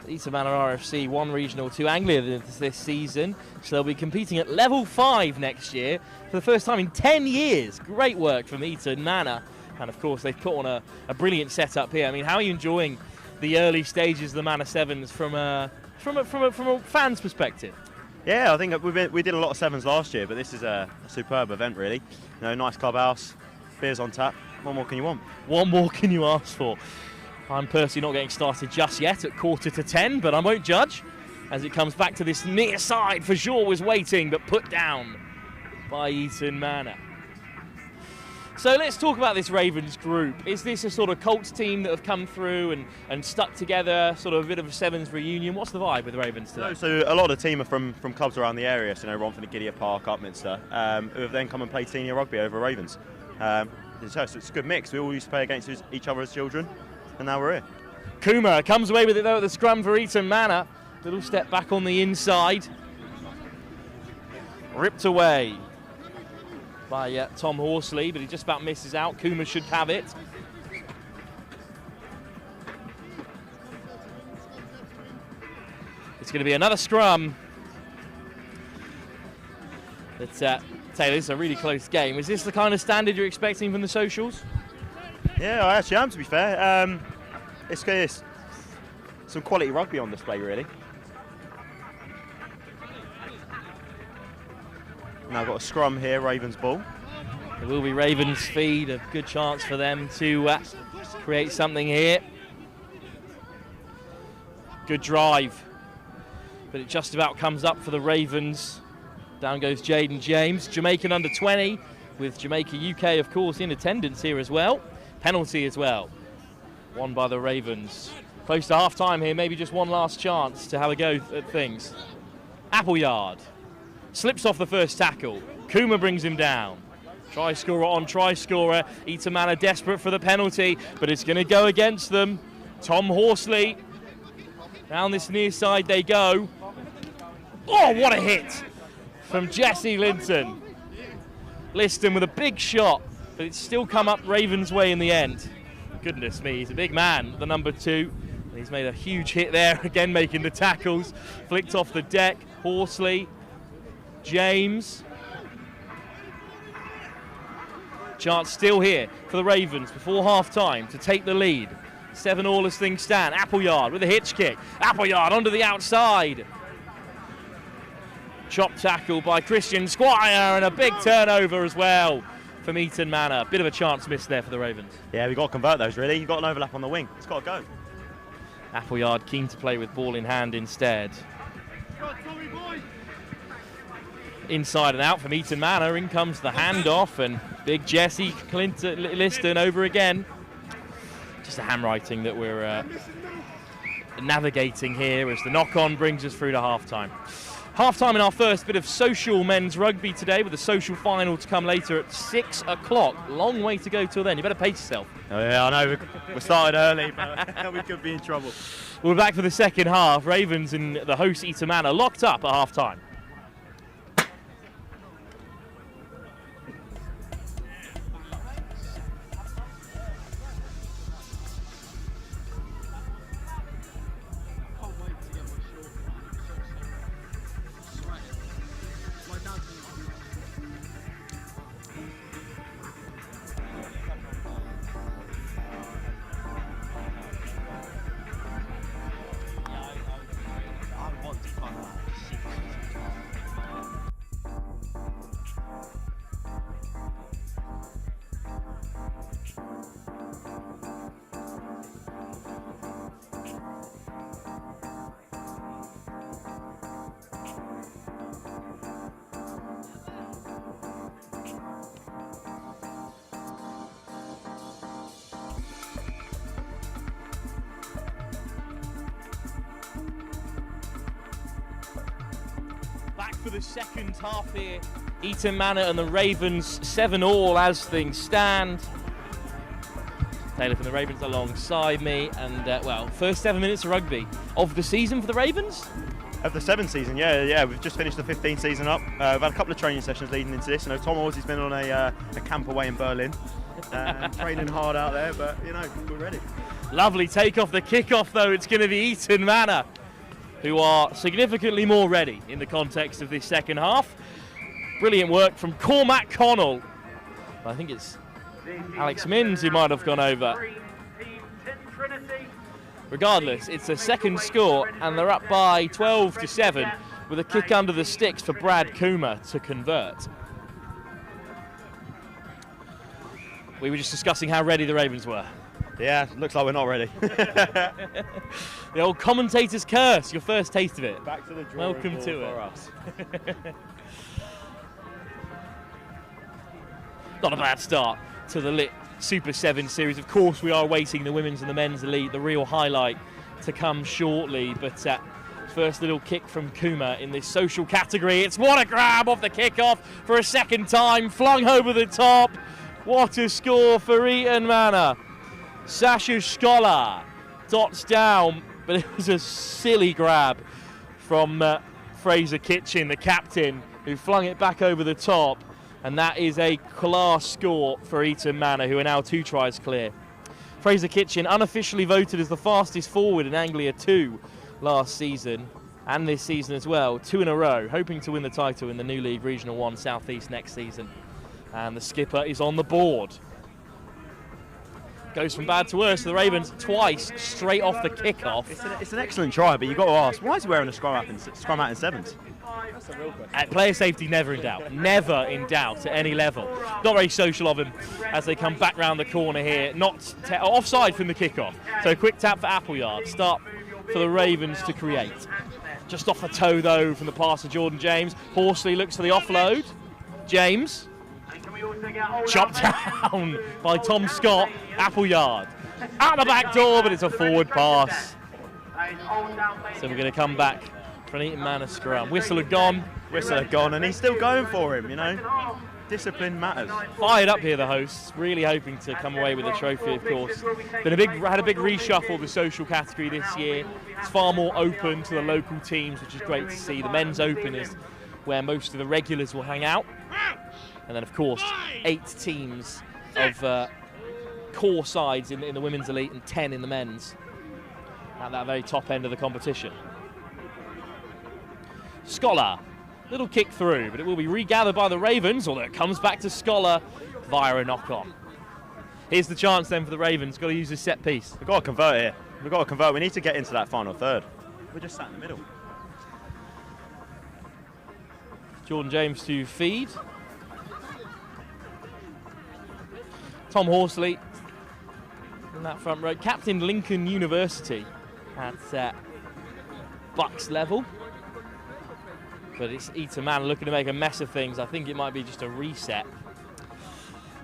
Speaker 2: Eton Manor RFC, 1 regional, 2 Anglia this season, so they'll be competing at level 5 next year for the first time in 10 years. Great work from Eton Manor, and of course they've put on a brilliant setup here. I mean, how are you enjoying the early stages of the Manor Sevens from a fan's perspective?
Speaker 8: Yeah, I think we did a lot of Sevens last year, but this is a superb event, really. You know, nice clubhouse, beers on tap. What more can you want? What more can you ask for? I'm personally not getting started just yet at 9:45, but I won't judge as it comes back to this near side. Forgeot was waiting, but put down by Eton Manor. So let's talk about this Ravens group. Is this a sort of Colts team that have come through and stuck together, sort of a bit of a Sevens reunion? What's the vibe with the Ravens today? So a lot of the team are from clubs around the area, so Romford and Gideon Park, Upminster, who have then come and played senior rugby over Ravens. So it's a good mix. We all used to play against each other as children, and now we're here.
Speaker 2: Akuma comes away with it though at the scrum for Eton Manor. Little step back on the inside. Ripped away by Tom Horsley, but he just about misses out. Akuma should have it. It's going to be another scrum. But Taylor, this is a really close game. Is this the kind of standard you're expecting from the socials?
Speaker 8: Yeah, I actually am, to be fair. It's some quality rugby on display, really. Now got a scrum here, Ravens ball.
Speaker 2: It will be Ravens feed, a good chance for them to create something here. Good drive, but it just about comes up for the Ravens. Down goes Jaden James, Jamaican under 20, with Jamaica UK, of course, in attendance here as well. Penalty as well, won by the Ravens. Close to half-time here, maybe just one last chance to have a go at things. Appleyard slips off the first tackle. Akuma brings him down. Try scorer on try scorer. Eton Manor desperate for the penalty, but it's going to go against them. Tom Horsley. Down this near side they go. Oh, what a hit from Jesse Linton. Liston with a big shot, but it's still come up Ravens' way in the end. Goodness me, he's a big man, the number 2. And he's made a huge hit there, again making the tackles. Flicked off the deck. Horsley James. Chance still here for the Ravens before half-time to take the lead. 7-all as things stand. Appleyard with a hitch kick. Appleyard onto the outside. Chop tackle by Christian Squire and a big turnover as well from Eton Manor. Bit of a chance missed there for the Ravens.
Speaker 8: Yeah, we've got to convert those really. You've got an overlap on the wing. It's got to go.
Speaker 2: Appleyard keen to play with ball in hand instead. Inside and out from Eton Manor. In comes the handoff and big Jesse Liston over again. Just a handwriting that we're navigating here as the knock-on brings us through to half-time. Half-time in our first bit of social men's rugby today, with the social final to come later at 6 o'clock. Long way to go till then. You better pace yourself.
Speaker 8: Oh, yeah, I know. We started early, but we could be in trouble.
Speaker 2: We're back for the second half. Ravens and the host Eton Manor locked up at half-time. For the second half here, Eton Manor and the Ravens 7-all as things stand. Taylor from the Ravens alongside me, and well, first 7 minutes of rugby of the season for the Ravens.
Speaker 8: Of the 7th season, yeah. We've just finished the 15th season up. We've had a couple of training sessions leading into this. I know Tom Orsey's been on a camp away in Berlin, training hard out there, but you know, we're ready. Lovely
Speaker 2: take off the kick-off though. It's going to be Eton Manor, who are significantly more ready in the context of this second half. Brilliant work from Cormac Connell. I think it's Alex Minns who might have gone over. Regardless, it's a second score and they're up by 12-7 with a kick under the sticks for Brad Akuma to convert. We were just discussing how ready the Ravens were.
Speaker 8: Yeah, looks like we're not ready.
Speaker 2: The old commentator's curse, your first taste of it.
Speaker 8: Back to the drawing
Speaker 2: Welcome
Speaker 8: board
Speaker 2: to
Speaker 8: for
Speaker 2: it.
Speaker 8: us.
Speaker 2: Not a bad start to the lit Super 7 series. Of course, we are awaiting the women's and the men's elite, the real highlight to come shortly. But first little kick from Kuma in this social category. It's what a grab off the kickoff for a second time, flung over the top. What a score for Eton Manor. Sasha Scholar dots down, but it was a silly grab from Fraser Kitchen, the captain, who flung it back over the top. And that is a class score for Eton Manor, who are now 2 tries clear. Fraser Kitchen unofficially voted as the fastest forward in Anglia 2 last season, and this season as well, 2 in a row, hoping to win the title in the new league Regional 1 South East next season. And the skipper is on the board. Goes from bad to worse for the Ravens twice straight off the kickoff.
Speaker 8: It's an excellent try, but you've got to ask, why is he wearing a scrum hat in 7s?
Speaker 5: That's a real question.
Speaker 2: Player safety never in doubt. Never in doubt at any level. Not very social of him as they come back round the corner here. Not offside from the kickoff. So quick tap for Appleyard. Start for the Ravens to create. Just off the toe though from the pass to Jordan James. Horsley looks for the offload. James. Chopped down by Tom Scott. Appleyard. Out the back door, but it's a forward pass. So we're going to come back for an Eton Manor scrum. Whistle had gone.
Speaker 8: And he's still going for him, you know. Discipline matters.
Speaker 2: Fired up here, the hosts, really hoping to come away with a trophy, of course. Had a big reshuffle of the social category this year. It's far more open to the local teams, which is great to see. The men's open is where most of the regulars will hang out. And then, of course, 8 teams of core sides in the women's elite and 10 in the men's at that very top end of the competition. Scholar Little kick through, but it will be regathered by the Ravens, although it comes back to Scholar via a knock-on. Here's the chance then for the Ravens. Got to use this set piece.
Speaker 8: We've got to convert here. We've got to convert. We need to get into that final third. We're just sat in the middle.
Speaker 2: Jordan James to feed. Tom Horsley in that front row. Captain Lincoln University at Bucks level. But it's Eton Manor looking to make a mess of things. I think it might be just a reset.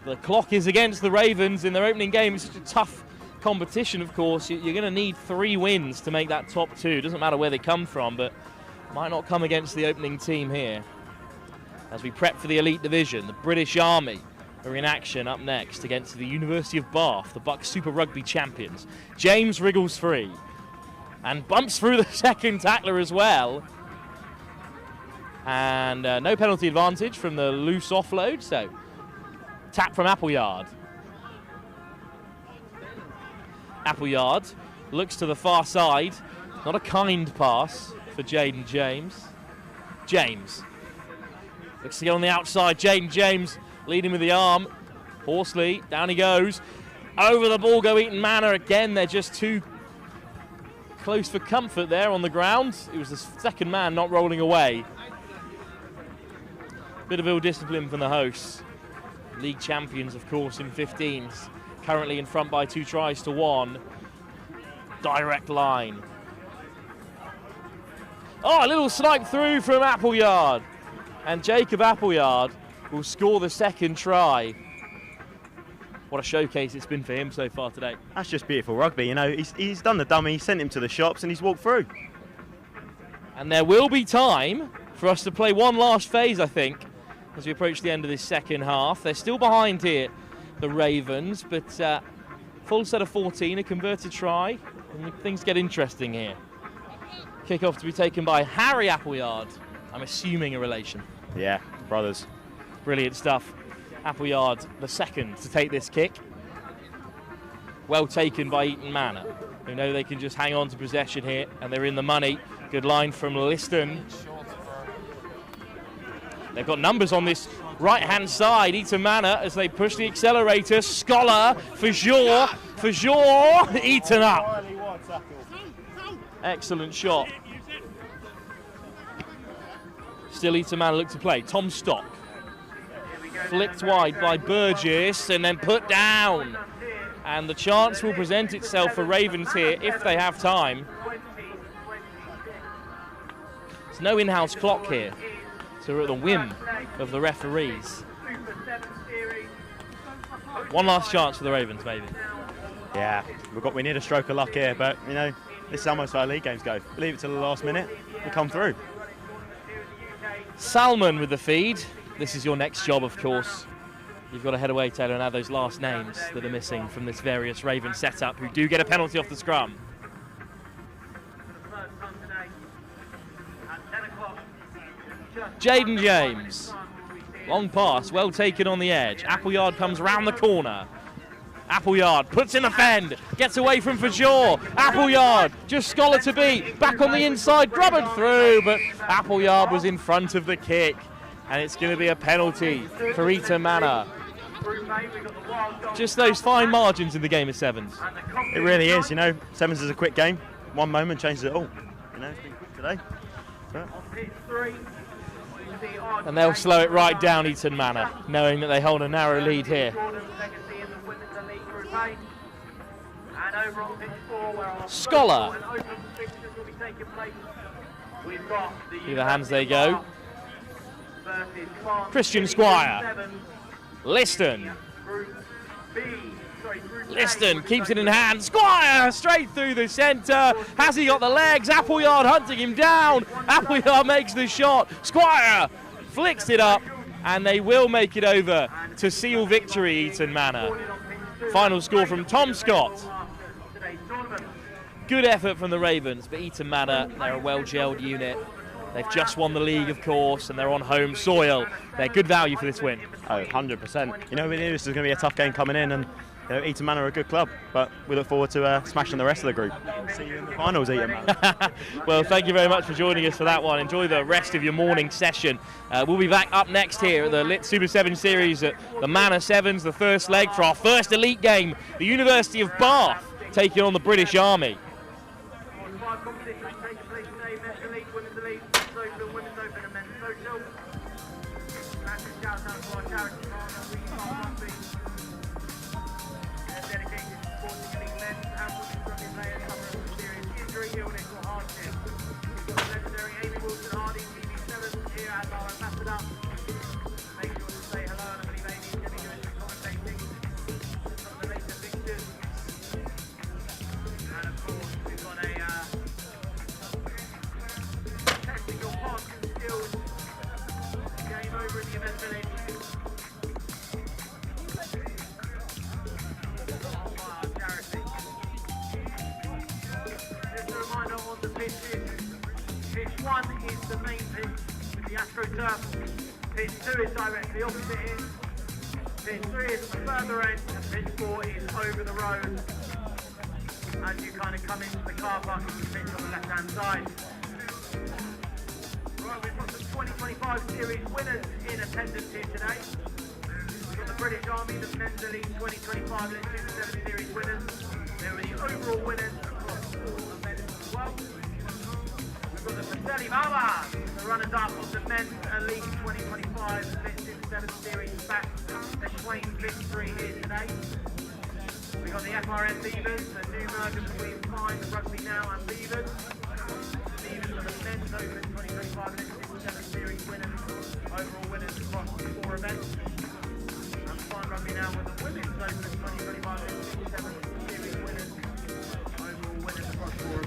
Speaker 2: The clock is against the Ravens in their opening game. It's such a tough competition, of course. You're going to need 3 wins to make that top 2. Doesn't matter where they come from, but might not come against the opening team here. As we prep for the Elite Division, the British Army are in action up next against the University of Bath, the Bucks Super Rugby champions. James wriggles free and bumps through the second tackler as well. And no penalty advantage from the loose offload, so tap from Appleyard. Appleyard looks to the far side. Not a kind pass for Jaden James. James looks to get on the outside. Jaden James leading with the arm. Horsley, down he goes. Over the ball go Eton Manor. Again, they're just too close for comfort there on the ground. It was the second man not rolling away. Bit of ill discipline from the hosts. League champions, of course, in 15s. Currently in front by 2 tries to 1. Direct line. Oh, a little snipe through from Appleyard. And Jacob Appleyard will score the second try. What a showcase it's been for him so far today.
Speaker 8: That's just beautiful rugby, you know. He's done the dummy, sent him to the shops, and he's walked through.
Speaker 2: And there will be time for us to play one last phase, I think, as we approach the end of this second half. They're still behind here, the Ravens, but full set of 14, a converted try, and things get interesting here. Kick-off to be taken by Harry Appleyard. I'm assuming a relation.
Speaker 8: Yeah, brothers.
Speaker 2: Brilliant stuff. Appleyard, the second to take this kick. Well taken by Eton Manor, who know they can just hang on to possession here, and they're in the money. Good line from Liston. They've got numbers on this right-hand side. Eton Manor as they push the accelerator. Scholar for Jaw. Eton up. Excellent shot. Still Eton Manor look to play. Tom Stock. Flicked wide by Burgess and then put down. And the chance will present itself for Ravens here if they have time. There's no in-house clock here, so we're at the whim of the referees. One last chance for the Ravens, maybe.
Speaker 8: Yeah, we need a stroke of luck here, but you know, this is almost how league games go. Leave it till the last minute, we'll come through.
Speaker 2: Salmon with the feed. This is your next job, of course. You've got to head away, Taylor, and add those last names that are missing from this various Raven setup, who do get a penalty off the scrum. Jaden James. Long pass, well taken on the edge. Appleyard comes round the corner. Appleyard puts in the fend, gets away from Fajaw. Appleyard, just Scholar to beat. Back on the inside, grubbered through, but Appleyard was in front of the kick. And it's going to be a penalty for Eton Manor. Just those fine margins in the game of sevens.
Speaker 8: It really is, you know. Sevens is a quick game. One moment changes it all. You know, it's been quick today. But
Speaker 2: And they'll slow it right down, Eton Manor, knowing that they hold a narrow lead here. Scholar. Through the hands they go. Christian Squire. Liston. Liston keeps it in hand. Squire straight through the centre. Has he got the legs? Appleyard hunting him down. Appleyard makes the shot. Squire flicks it up, and they will make it over to seal victory, Eton Manor. Final score from Tom Scott. Good effort from the Ravens, but Eton Manor, they're a well-gelled unit. They've just won the league, of course, and they're on home soil. They're good value for this win.
Speaker 8: Oh, 100%. You know, we knew this was going to be a tough game coming in, and Eton Manor are a good club, but we look forward to smashing the rest of the group. See you in the finals, Eton Manor.
Speaker 2: Well, thank you very much for joining us for that one. Enjoy the rest of your morning session. We'll be back up next here at the Lit Super 7 Series at the Manor Sevens, the first leg for our first elite game, the University of Bath taking on the British Army.
Speaker 1: Pitch 2 is directly opposite it. Pitch 3 is at the further end, and pitch 4 is over the road as you kind of come into the car park of the pitch on the left hand side. Right, we've got the 2025 series winners in attendance here today. We've got the British Army, the Men's Elite 2025 Lit Super 7 series winners. They were the overall winners across all events as well. We've got the Preseli Beavers, the runners-up of the Men's Elite 2025 Lit Super 7 Series back at Swain victory here today. We've got the FRN Beavers, a new merger between Fines, Rugby Now and Beavers. The Beavers are the Men's Open 2025 Lit Super 7 Series winners, overall winners across 4 events. And Fine Rugby Now were the Women's Open 2025 Lit Super 7 Series winners.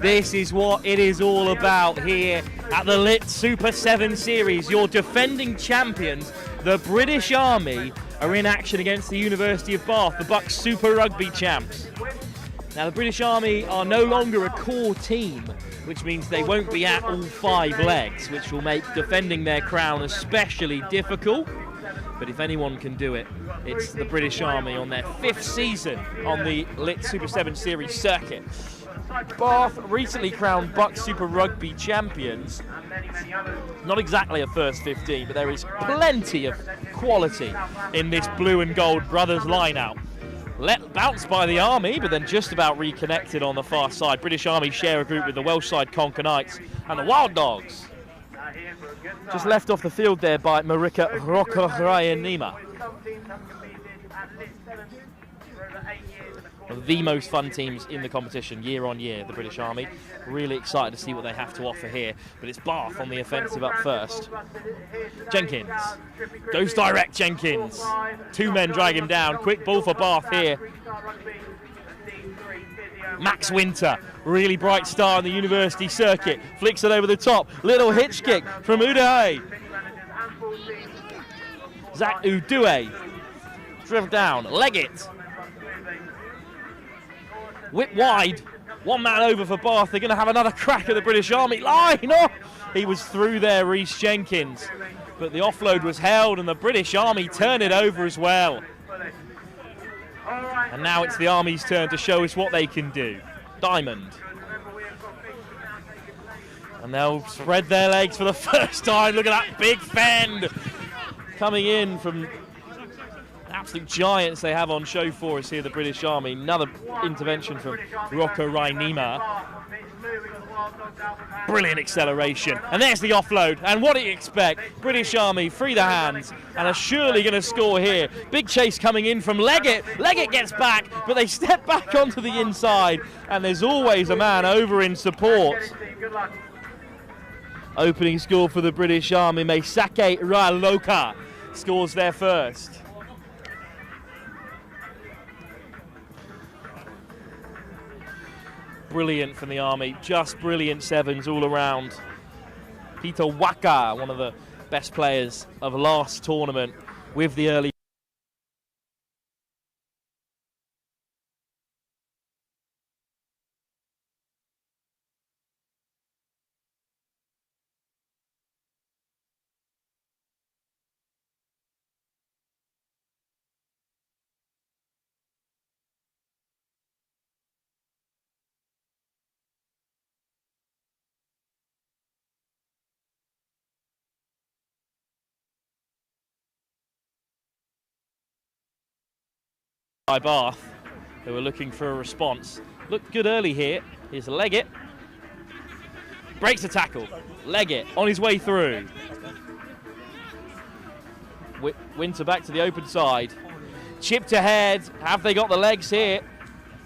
Speaker 2: This is what it is all about here at the Lit Super 7 Series. Your defending champions, the British Army, are in action against the University of Bath, the Bucks Super Rugby champs. Now, the British Army are no longer a core team, which means they won't be at all 5 legs, which will make defending their crown especially difficult. But if anyone can do it, it's the British Army on their 5th season on the Lit Super 7 Series circuit. Bath recently crowned Bucks Super Rugby champions. Not exactly a first 15, but there is plenty of quality in this blue and gold brothers lineup. Bounced by the Army, but then just about reconnected on the far side. British Army share a group with the Welsh side Conker Knights and the Wild Dogs. Just left off the field there by Marika Rokorayanima. The most fun teams in the competition year on year, the British Army. Really excited to see what they have to offer here, but it's Bath on the offensive up first. Jenkins goes direct. Jenkins, 2 men drag him down. Quick ball for Bath here. Max Winter, really bright star on the university circuit, flicks it over the top. Little hitch kick from Uday. Zach Uday driven down, leg it. Whip wide, 1 man over for Bath. They're going to have another crack at the British Army line. Oh, he was through there, Rhys Jenkins. But the offload was held and the British Army turn it over as well. And now it's the Army's turn to show us what they can do. Diamond. And they'll spread their legs for the first time. Look at that big fend coming in from absolute giants they have on show for us here, the British Army. Another intervention from Rocco Rainima. Brilliant acceleration. And there's the offload. And what do you expect? British Army free the hands and are surely going to score here. Big chase coming in from Leggett. Leggett gets back, but they step back onto the inside. And there's always a man over in support. Opening score for the British Army. Meisake Raloka scores there first. Brilliant from the Army, just brilliant sevens all around. Peter Waka, one of the best players of last tournament with the early by Bath, who were looking for a response. Looked good early here. Here's Leggett. Breaks the tackle. Leggett on his way through. Winter back to the open side. Chipped ahead. Have they got the legs here?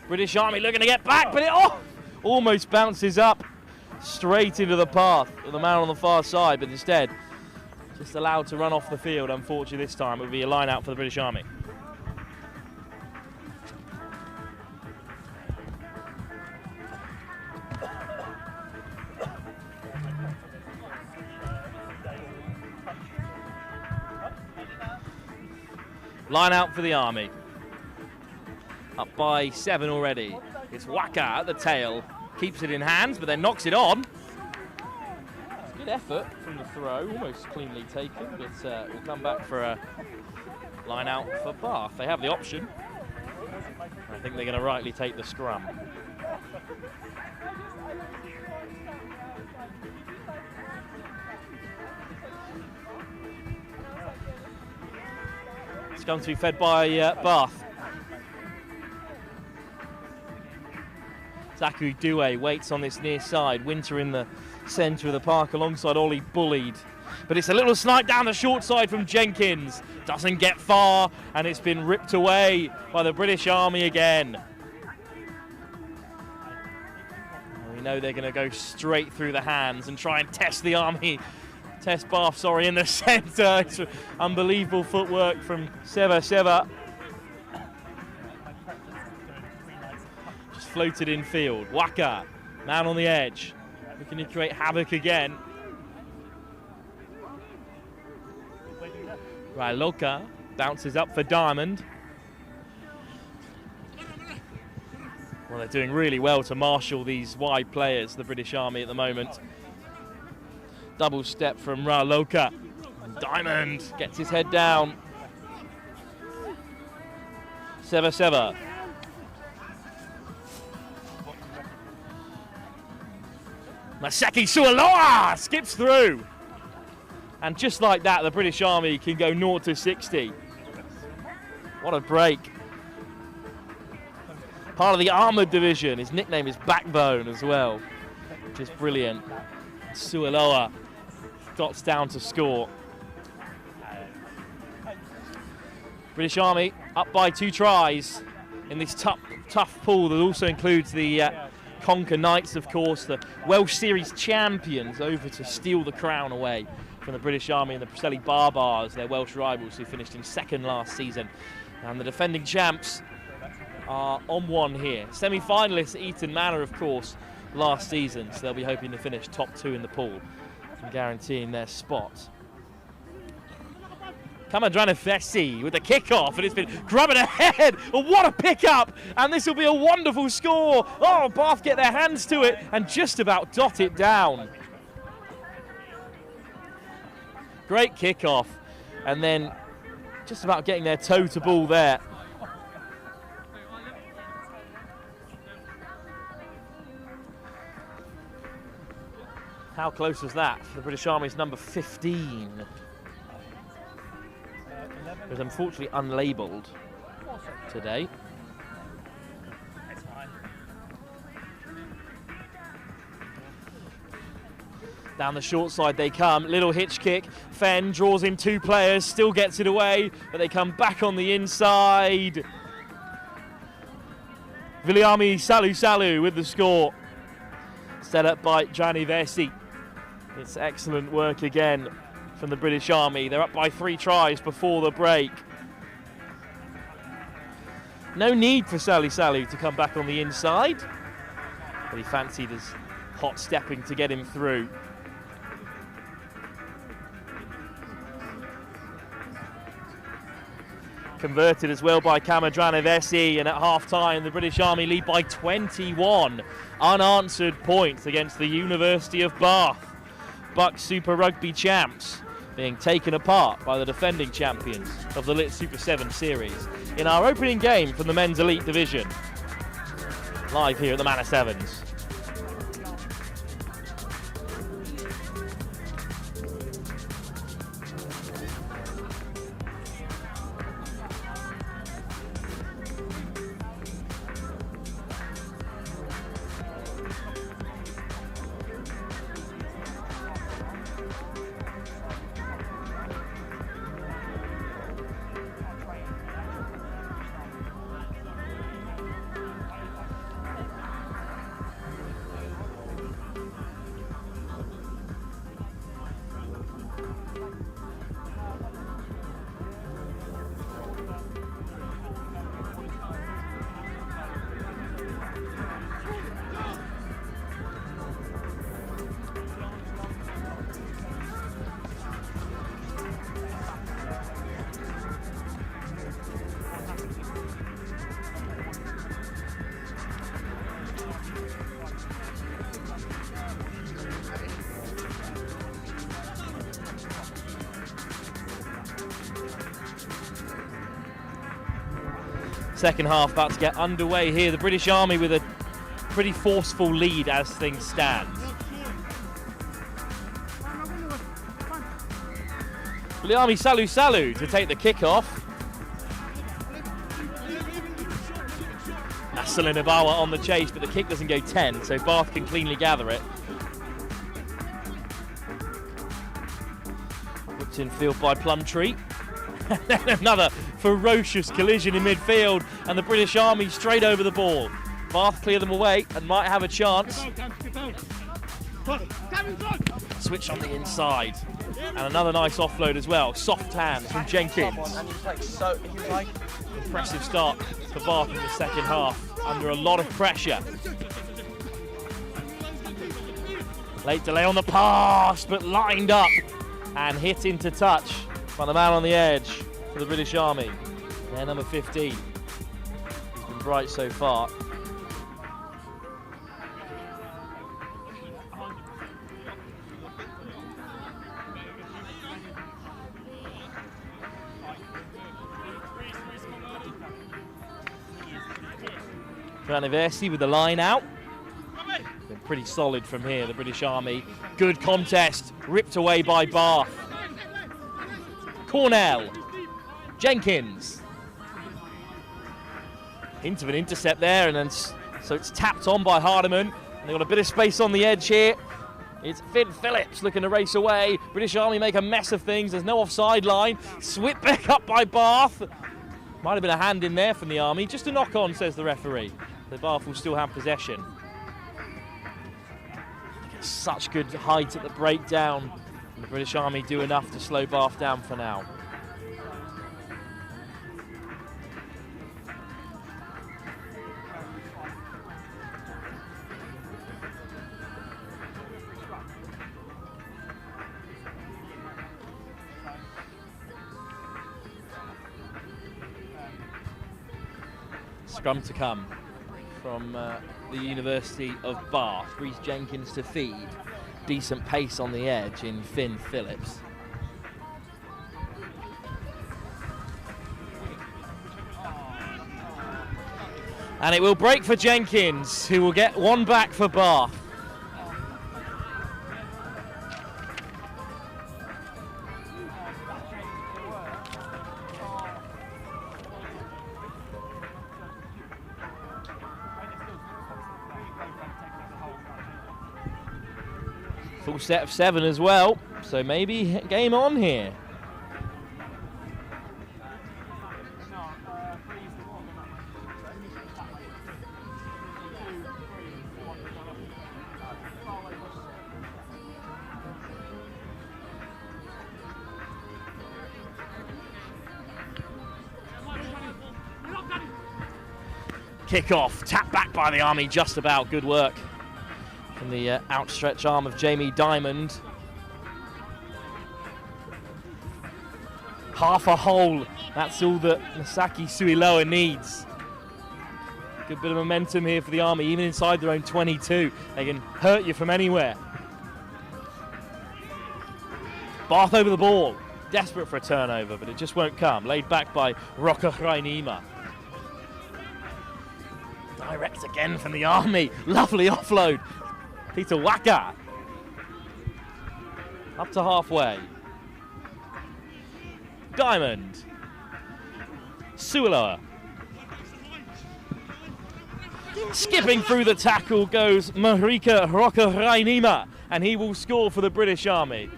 Speaker 2: British Army looking to get back, but it almost bounces up straight into the path of the man on the far side, but instead just allowed to run off the field. Unfortunately this time it would be a line out for the British Army. Line out for the Army. Up by 7 already. It's Waka at the tail. Keeps it in hands, but then knocks it on. Good effort from the throw. Almost cleanly taken, but we'll come back for a line out for Bath. They have the option. I think they're going to rightly take the scrum. It's going to be fed by Bath. Zachary Douay waits on this near side. Winter in the centre of the park alongside Ollie Bullied. But it's a little snipe down the short side from Jenkins. Doesn't get far, and it's been ripped away by the British Army again. We know they're going to go straight through the hands and try and test the Army. Test Bath, in the centre. It's unbelievable footwork from Seva. Just floated in field. Waka, man on the edge. Looking to create havoc again. Railoka bounces up for Diamond. Well, they're doing really well to marshal these wide players, the British Army at the moment. Double step from Railoka. Diamond gets his head down. Seva. Maseki Sualoa skips through. And just like that, the British Army can go 0 to 60. What a break. Part of the Armoured Division. His nickname is Backbone as well, which is brilliant. Sualoa dots down to score. British Army up by 2 tries in this tough pool that also includes the Conquer Knights, of course, the Welsh Series champions, over to steal the crown away from the British Army, and the Preseli Barbars, their Welsh rivals, who finished in 2nd last season. And the defending champs are on 1 here. Semi-finalists Eton Manor, of course, last season, so they'll be hoping to finish top 2 in the pool and guaranteeing their spot. Kamandranefesi with the kick-off, and it's been grabbing ahead. Oh, what a pick-up! And this will be a wonderful score. Oh, Bath get their hands to it and just about dot it down. Great kick-off, and then just about getting their toe to ball there. How close was that for the British Army's number 15? It was unfortunately unlabelled today. Down the short side they come, little hitch kick. Fenn draws in 2 players, still gets it away, but they come back on the inside. Viliami Salu with the score. Set up by Gianni Versi. It's excellent work again from the British Army. They're up by 3 tries before the break. No need for Salu to come back on the inside, but he fancied his hot stepping to get him through. Converted as well by Kamandranefesi, and at half-time the British Army lead by 21 unanswered points against the University of Bath. Bucks Super Rugby champs being taken apart by the defending champions of the Lit Super 7 series in our opening game from the Men's Elite Division. Live here at the Manor Sevens. Second half about to get underway here. The British Army with a pretty forceful lead as things stand. The Army salut to take the kick-off. Nassel and Ibawa on the chase, but the kick doesn't go 10, so Bath can cleanly gather it. Put in field by Plumtree. And then another ferocious collision in midfield, and the British Army straight over the ball. Bath clear them away and might have a chance. Switch on the inside. And another nice offload as well. Soft hands from Jenkins.
Speaker 6: And he was like
Speaker 2: Impressive start for Bath in the second half, under a lot of pressure. Late delay on the pass, but lined up and hit into touch by the man on the edge for the British Army. Their number 15. He's been bright so far. Graniversi with the line out. Been pretty solid from here, the British Army. Good contest, ripped away by Bath. Cornell, Jenkins. Hint of an intercept there, and then so it's tapped on by Hardiman. And they've got a bit of space on the edge here. It's Finn Phillips looking to race away. British Army make a mess of things. There's no offside line. Swept back up by Bath. Might have been a hand in there from the Army. Just a knock on, says the referee. The Bath will still have possession. Such good height at the breakdown. And the British Army do enough to slow Bath down for now. Scrum to come from the University of Bath. Rhys Jenkins to feed. Decent pace on the edge in Finn Phillips. And it will break for Jenkins, who will get one back for Bath. Full set of 7 as well, so maybe game on here. Kick off, tap back by the Army, just about. Good work from the outstretched arm of Jamie Diamond. Half a hole, that's all that Masaki Suiloa needs. Good bit of momentum here for the Army, even inside their own 22. They can hurt you from anywhere. Bath over the ball, desperate for a turnover, but it just won't come. Laid back by Roka Rainima. Direct again from the Army, lovely offload. Peter Waka. Up to halfway. Diamond. Suiloa. Skipping through the tackle goes Marika Roka Rainima, and he will score for the British Army.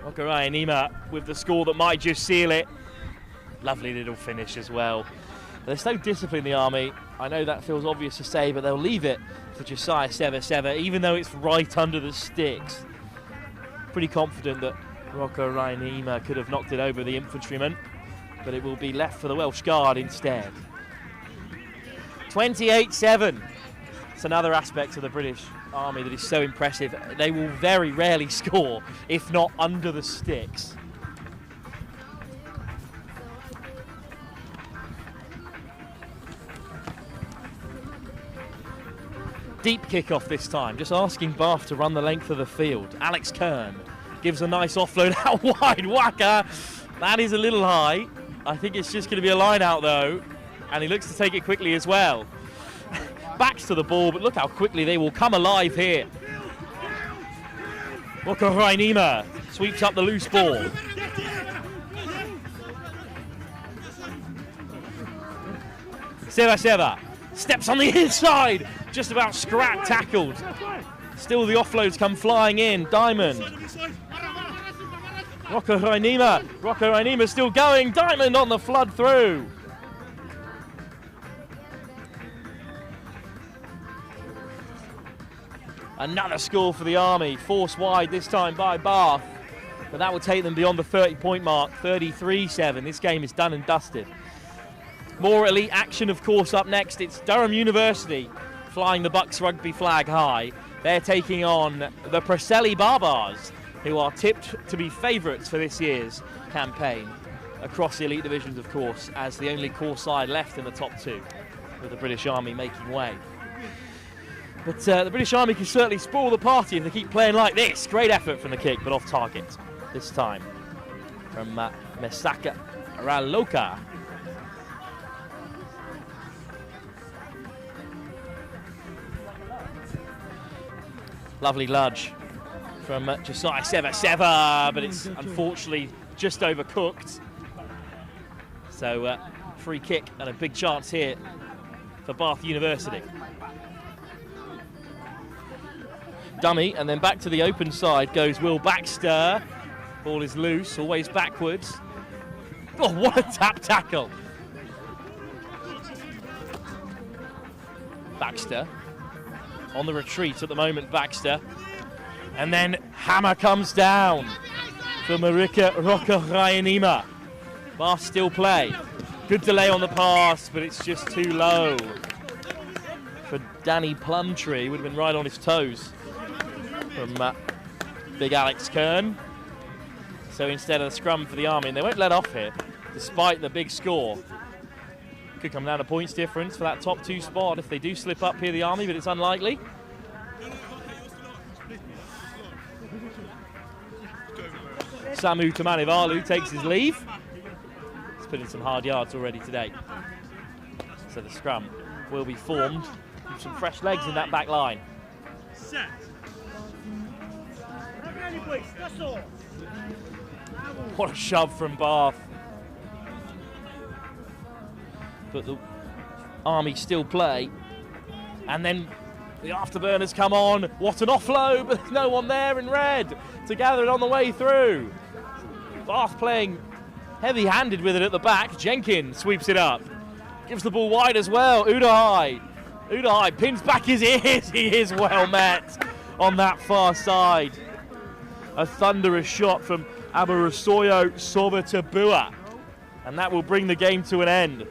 Speaker 2: Roka Rainima with the score that might just seal it. Lovely little finish as well. There's no discipline in the Army. I know that feels obvious to say, but they'll leave it for Josiah Seva, even though it's right under the sticks. Pretty confident that Rocco Rainima could have knocked it over the infantryman, but it will be left for the Welsh Guard instead. 28-7. It's another aspect of the British Army that is so impressive. They will very rarely score, if not under the sticks. Deep kickoff this time, just asking Bath to run the length of the field. Alex Kern gives a nice offload out wide. Waka, that is a little high. I think it's just going to be a line out though, and he looks to take it quickly as well. Backs to the ball, but look how quickly they will come alive here. Rainima sweeps up the loose ball. Seva steps on the inside, just about scrap tackled. Still the offloads come flying in. Diamond. Rainima still going. Diamond on the flood through. Another score for the Army, forced wide this time by Bath, but that will take them beyond the 30-point mark, 33-7. This game is done and dusted. More elite action, of course, up next. It's Durham University flying the Bucks rugby flag high. They're taking on the Preseli Barbars, who are tipped to be favourites for this year's campaign across the elite divisions, of course, as the only core side left in the top two, with the British Army making way. But the British Army can certainly spoil the party if they keep playing like this. Great effort from the kick, but off target this time from Mesaka Raloka. Lovely ludge from Josiah Seva, but it's unfortunately just overcooked. So free kick and a big chance here for Bath University. Dummy, and then back to the open side goes Will Baxter. Ball is loose, always backwards. Oh, what a tap tackle. Baxter on the retreat at the moment, Baxter. And then hammer comes down for Marika Rainima. Bath still play. Good delay on the pass, but it's just too low for Danny Plumtree. Would have been right on his toes from big Alex Kern. So instead of the scrum for the Army, and they won't let off here, despite the big score. Could come down to points difference for that top two spot if they do slip up here, the Army, but it's unlikely. Samu Tamanivalu takes his leave. He's put in some hard yards already today. So the scrum will be formed with some fresh legs in that back line.
Speaker 9: Set.
Speaker 2: What a shove from Bath. But the Army still play. And then the afterburners come on. What an offload, but there's no one there in red to gather it on the way through. Bath playing heavy-handed with it at the back. Jenkins sweeps it up. Gives the ball wide as well. Udahai pins back his ears. He is well met on that far side. A thunderous shot from Abarasoyo Sovatabua. And that will bring the game to an end.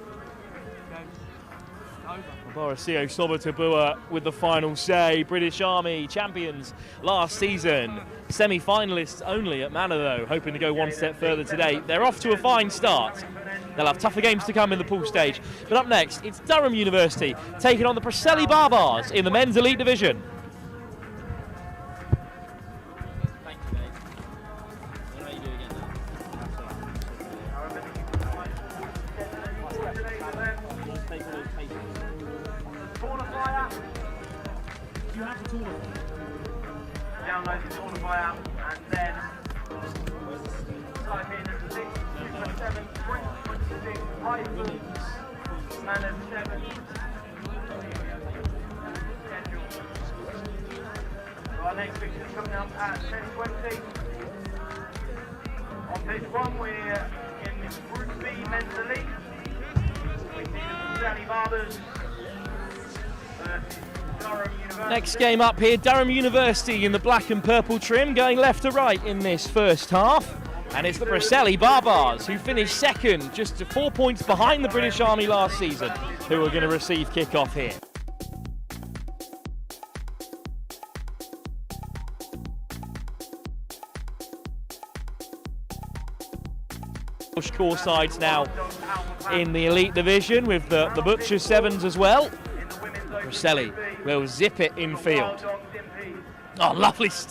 Speaker 2: Abarasoyo Sovatabua with the final say. British Army champions last season. Semi-finalists only at Manor though, hoping to go one step further today. They're off to a fine start. They'll have tougher games to come in the pool stage. But up next, it's Durham University taking on the Preseli Barbars in the men's elite division.
Speaker 1: Download the qualifier app and then type in 627 2026 Manor 7 schedule. So our next fixture is coming up at 10:20. On page 1 we're in Group B men's elite. We see the Preseli Barbars versus Durham University.
Speaker 2: Next game up here, Durham University in the black and purple trim, going left to right in this first half. And it's the Preseli Barbars who finished second, just 4 points behind the British Army last season, who are going to receive kick-off here. Core sides now in the elite division with the Butcher Sevens as well. Preseli will zip it infield. Oh, lovely stuff.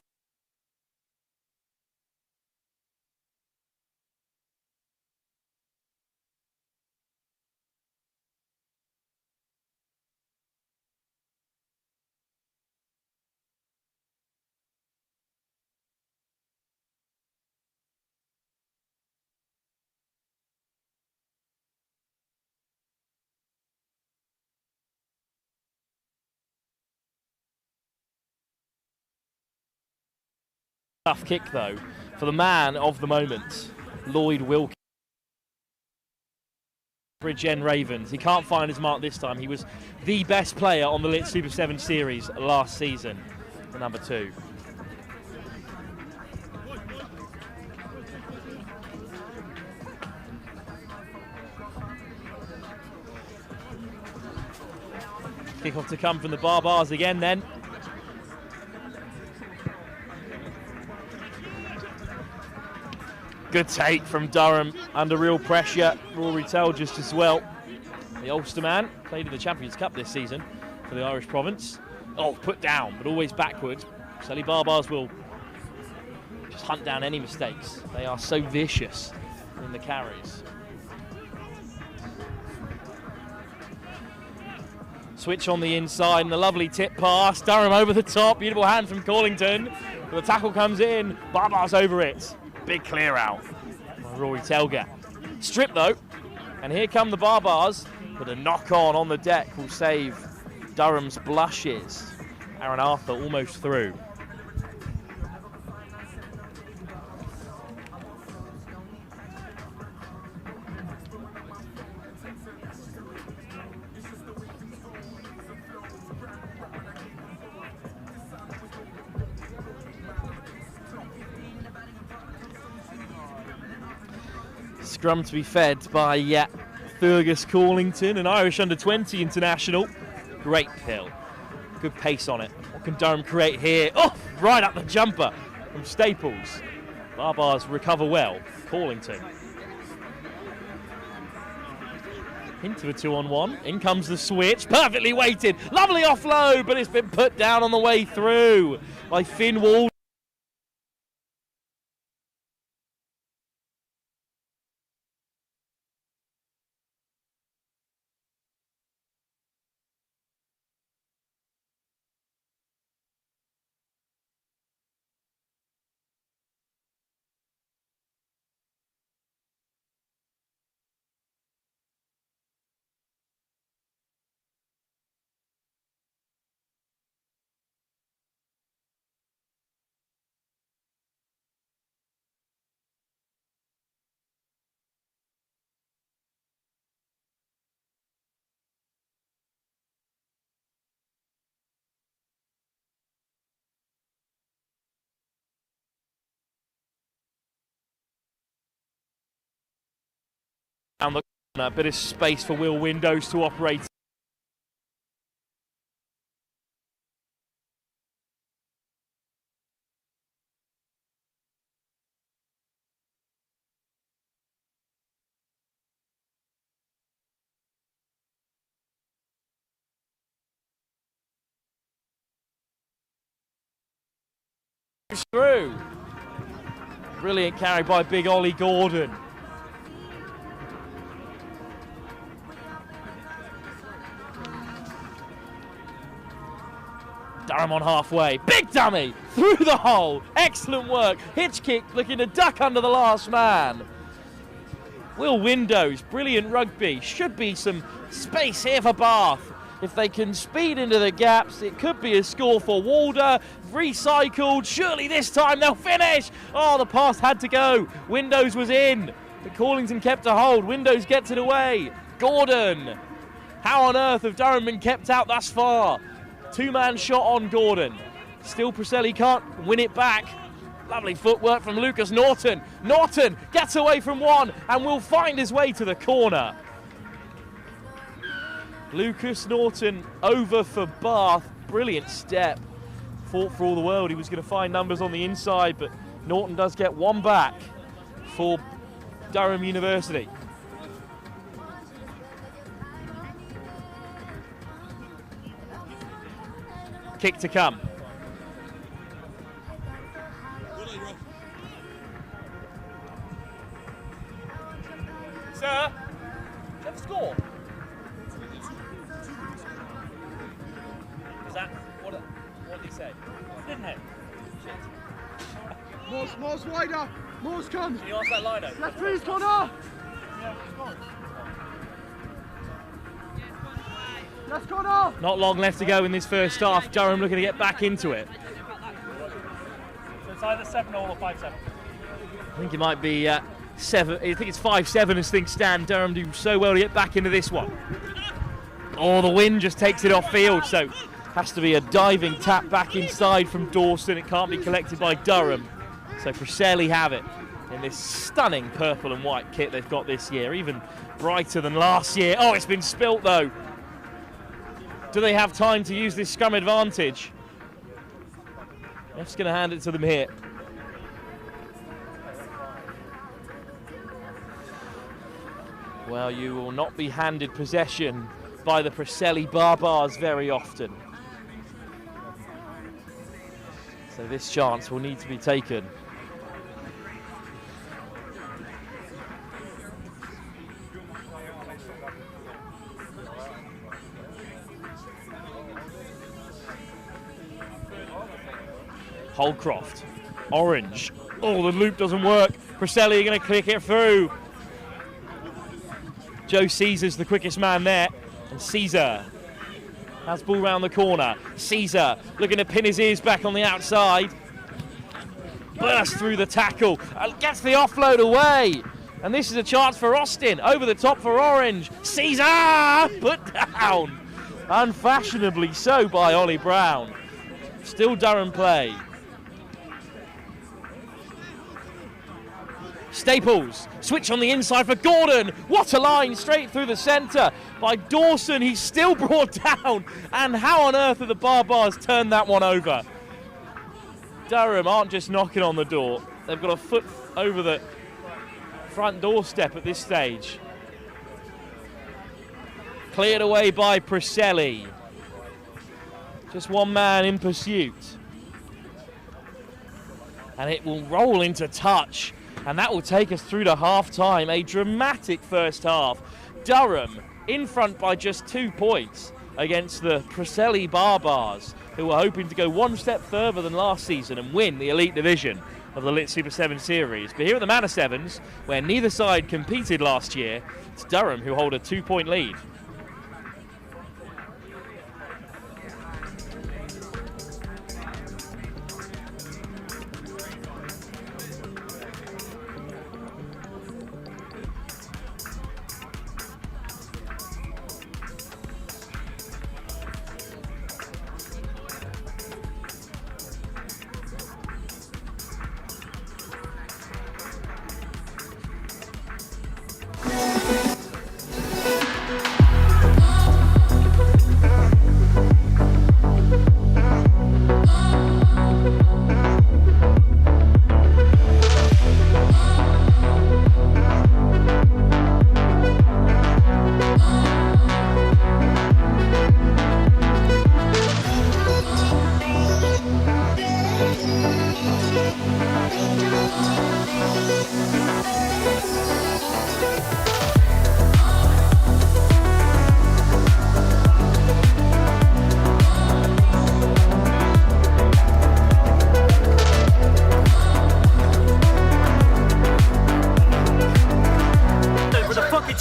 Speaker 2: Tough kick though for the man of the moment, Lloyd Wilkins. Bridge End Ravens. He can't find his mark this time. He was the best player on the Lit Super 7 series last season, the number 2. Kick-off to come from the Barbars again then. Good take from Durham under real pressure. Rory Tell just as well. The Ulster man played in the Champions Cup this season for the Irish province. Oh, put down, but always backward. Preseli Barbars will just hunt down any mistakes. They are so vicious in the carries. Switch on the inside and a lovely tip pass. Durham over the top. Beautiful hand from Corlington. The tackle comes in. Barbars over it. Big clear out. Rory Telga. Strip though. And here come the Barbars. But a knock on the deck will save Durham's blushes. Aaron Arthur almost through. Scrum to be fed by Fergus Corlington, an Irish under-20 international. Great pill. Good pace on it. What can Durham create here? Oh, right up the jumper from Staples. Barbars recover well. Corlington. Into a 2-on-1. In comes the switch. Perfectly weighted. Lovely offload, but it's been put down on the way through by Finn Wall. Down the corner, a bit of space for Will Windows to operate. Through. Brilliant carry by big Ollie Gordon. Durham on halfway. Big dummy through the hole. Excellent work. Hitch kick looking to duck under the last man. Will Windows, brilliant rugby. Should be some space here for Bath. If they can speed into the gaps, it could be a score for Walder. Recycled. Surely this time they'll finish. Oh, the pass had to go. Windows was in. But Corlington kept a hold. Windows gets it away. Gordon. How on earth have Durham been kept out thus far? Two-man shot on Gordon. Still Preseli can't win it back. Lovely footwork from Lucas Norton. Norton gets away from one and will find his way to the corner. Lucas Norton over for Bath. Brilliant step. Thought for all the world he was going to find numbers on the inside, but Norton does get one back for Durham University. Kick to come. Sir, let's score. Is that what did he say? Didn't he? Shit.
Speaker 5: Moore's wider. Moore's come.
Speaker 2: Can you ask that lino?
Speaker 5: Left freeze corner. Left corner.
Speaker 2: Not long left to go in this first half. Durham looking to get back into it.
Speaker 9: It's either 7-all or 5-7.
Speaker 2: I think it might be 7. I think it's 5-7 as things stand. Durham do so well to get back into this one. Oh, the wind just takes it off field, so has to be a diving tap back inside from Dawson. It can't be collected by Durham. So Preseli have it in this stunning purple and white kit they've got this year, even brighter than last year. Oh, it's been spilt though. Do they have time to use this scrum advantage? Ref's going to hand it to them here. Well, you will not be handed possession by the Preseli Barbars very often. So this chance will need to be taken. Holcroft, orange. Oh, the loop doesn't work. Preseli are going to click it through. Joe Caesar's the quickest man there. And Caesar has ball round the corner. Caesar looking to pin his ears back on the outside. Bursts through the tackle. Gets the offload away. And this is a chance for Austin. Over the top for Orange. Caesar put down. Unfashionably so by Ollie Brown. Still Durham play. Staples, switch on the inside for Gordon. What a line straight through the centre by Dawson. He's still brought down. And how on earth have the Barbars turned that one over? Durham aren't just knocking on the door. They've got a foot over the front doorstep at this stage. Cleared away by Preseli. Just one man in pursuit. And it will roll into touch. And that will take us through to half-time. A dramatic first half. Durham in front by just 2 points against the Preseli Barbars, who were hoping to go one step further than last season and win the elite division of the Lit Super 7 series. But here at the Manor Sevens, where neither side competed last year, it's Durham who hold a 2-point lead.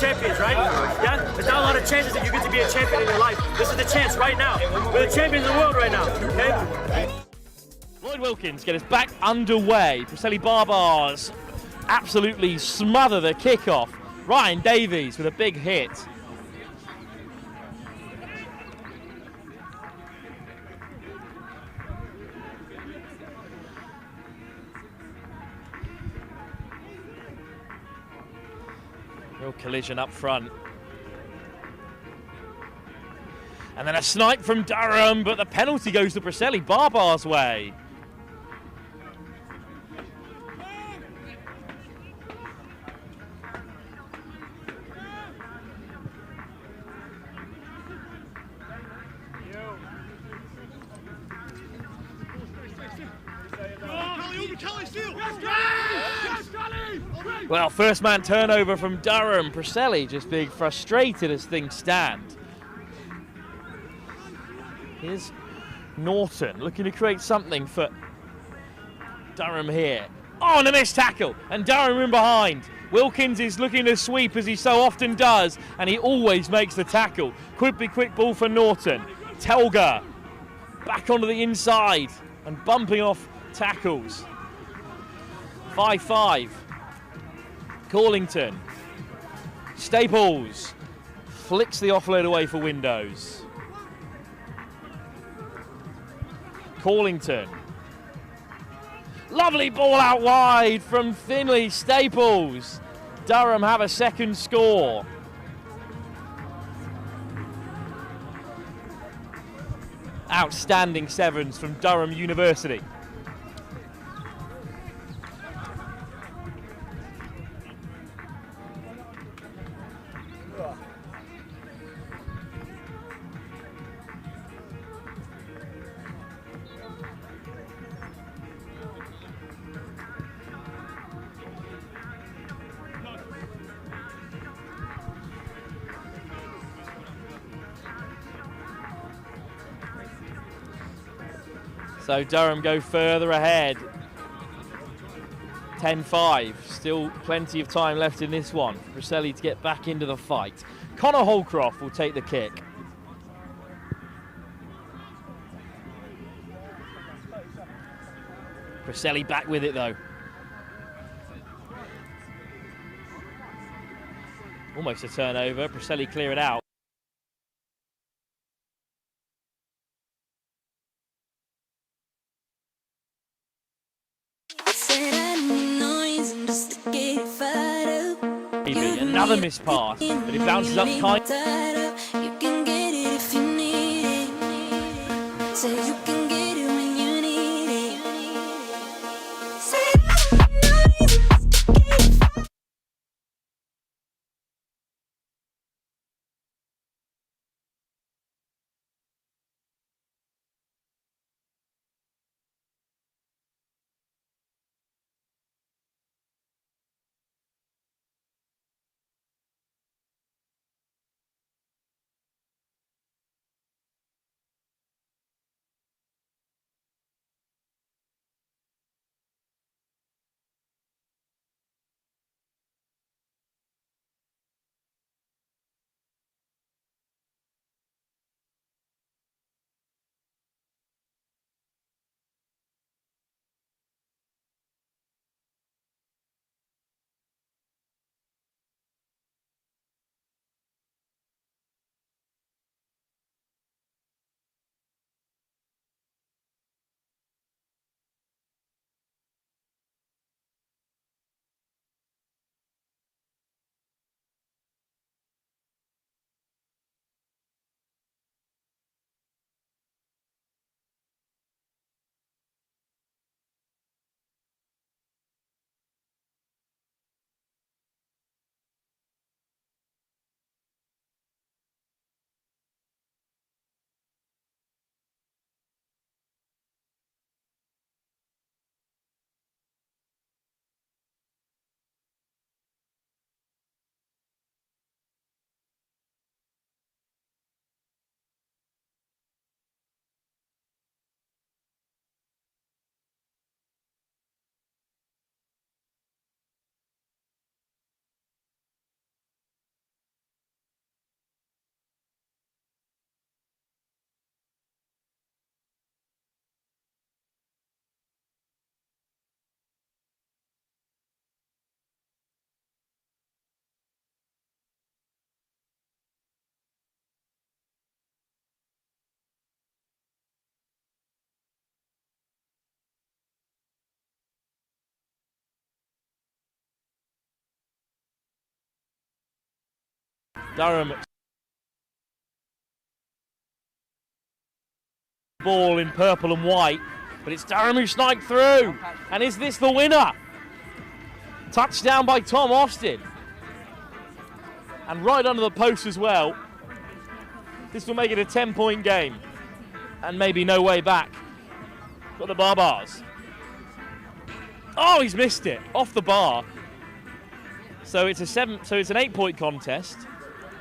Speaker 10: champions, right? Yeah? There's not a lot of chances that you get to be a champion in your life. This is the chance right now. We're the champions of the world right now, okay?
Speaker 2: Lloyd Wilkins get us back underway. Preseli Barbars absolutely smother the kickoff. Ryan Davies with a big hit. Real collision up front. And then a snipe from Durham, but the penalty goes to Preseli Barbars' way. Well, first man turnover from Durham. Preseli just being frustrated as things stand. Here's Norton looking to create something for Durham here. Oh, and a missed tackle, and Durham in behind. Wilkins is looking to sweep as he so often does, and he always makes the tackle. Could be quick ball for Norton. Telga back onto the inside and bumping off tackles. 5-5. Corlington. Staples flicks the offload away for Windows. Corlington. Lovely ball out wide from Finley. Staples. Durham have a second score. Outstanding sevens from Durham University. So Durham go further ahead. 10-5. Still plenty of time left in this one for Preseli to get back into the fight. Connor Holcroft will take the kick. Preseli back with it though. Almost a turnover. Preseli clear it out. Another missed pass, but it bounces up kind.
Speaker 3: You can get it if you need it. Say you can get it when you need it.
Speaker 2: Durham. Ball in purple and white, but it's Durham who sniped through. And is this the winner? Touchdown by Tom Austin. And right under the post as well. This will make it a 10-point game. And maybe no way back for the Barbars. Oh, he's missed it off the bar. So it's an 8-point contest.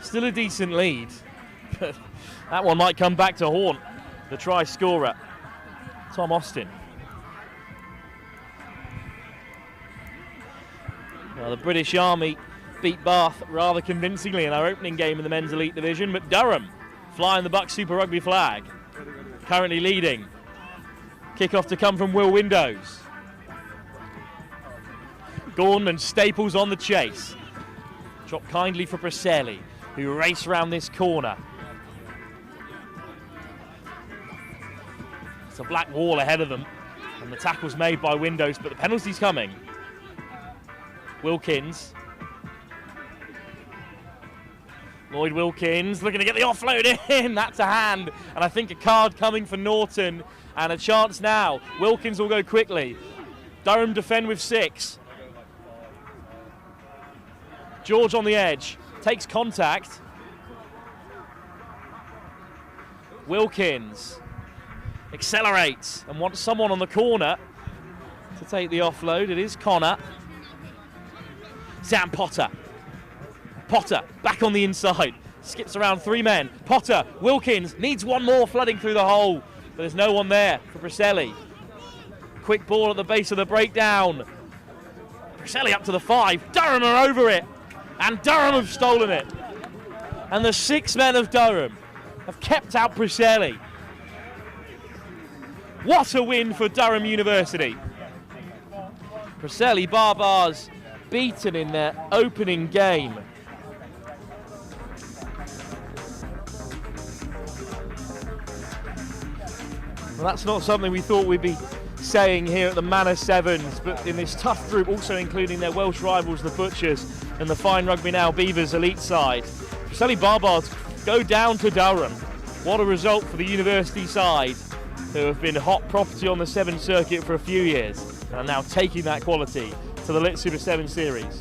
Speaker 2: Still a decent lead. But that one might come back to haunt the try scorer, Tom Austin. Well, the British Army beat Bath rather convincingly in our opening game in the men's elite division, but Durham flying the Buck Super Rugby flag, currently leading. Kick-off to come from Will Windows. Gordon and Staples on the chase. Drop kindly for Preseli, who race around this corner. It's a black wall ahead of them, and the tackle's made by Windows, but the penalty's coming. Wilkins. Lloyd Wilkins looking to get the offload in. That's a hand, and I think a card coming for Norton, and a chance now. Wilkins will go quickly. Durham defend with 6. George on the edge, takes contact. Wilkins accelerates and wants someone on the corner to take the offload. It is Connor. Sam Potter. Potter back on the inside, skips around 3 men. Potter, Wilkins needs one more, flooding through the hole, but there's no one there for Preseli. Quick ball at the base of the breakdown. Preseli up to the 5. Durham are over it, and Durham have stolen it. And the 6 men of Durham have kept out Preseli. What a win for Durham University. Preseli Barbars beaten in their opening game. Well, that's not something we thought we'd be saying here at the Manor Sevens, but in this tough group, also including their Welsh rivals, the Butchers, and the Fine Rugby Now Beavers elite side. Preseli Barbars go down to Durham. What a result for the university side, who have been hot property on the Sevens circuit for a few years, and are now taking that quality to the Lit Super 7 series.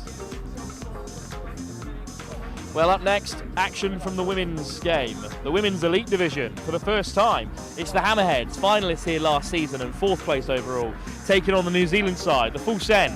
Speaker 2: Well, up next, action from the women's game. The women's elite division. For the first time, it's the Hammerheads, finalists here last season and 4th place overall, taking on the New Zealand side, the Fullsend.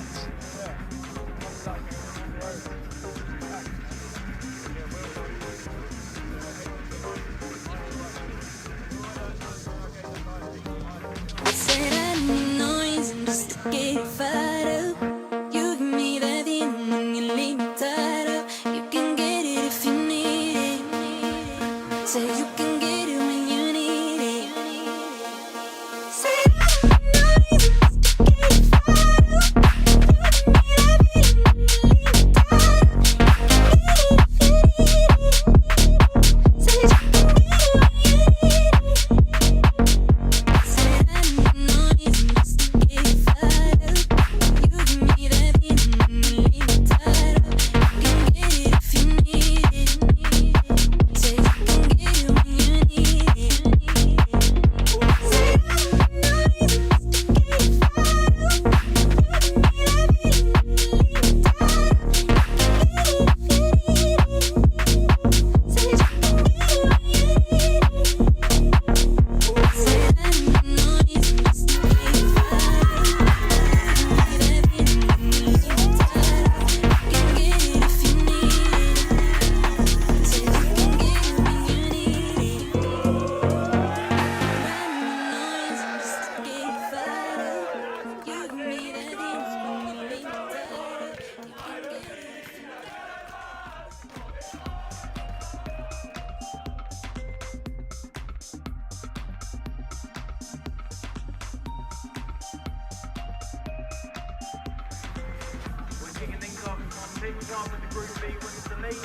Speaker 1: Kicking off with the Group B wins the lead.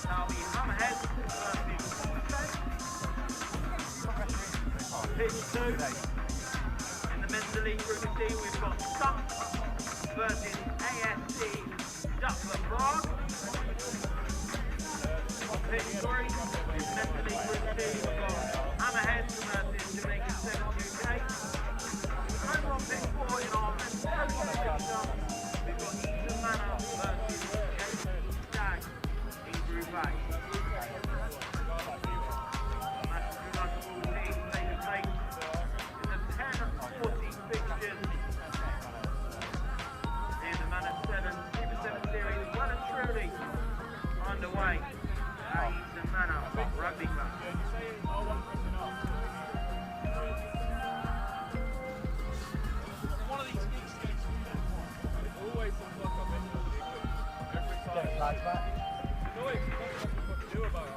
Speaker 1: Now the Hammerheads versus Pitch 2. In the men's elite Group C, we've got Stump versus ASC Duckler Prague. Pitch 3. In the men's elite Group C, we've got Hammerheads versus Jamaica 7 UK. Over on pitch 4 in our men's social section, we've got Eton Manor versus Stag in Group A. Underway at Eton Manor Rugby Club.
Speaker 5: One of these needs to be always some luck on this every time. Get flags back. No, it's not what to do about it.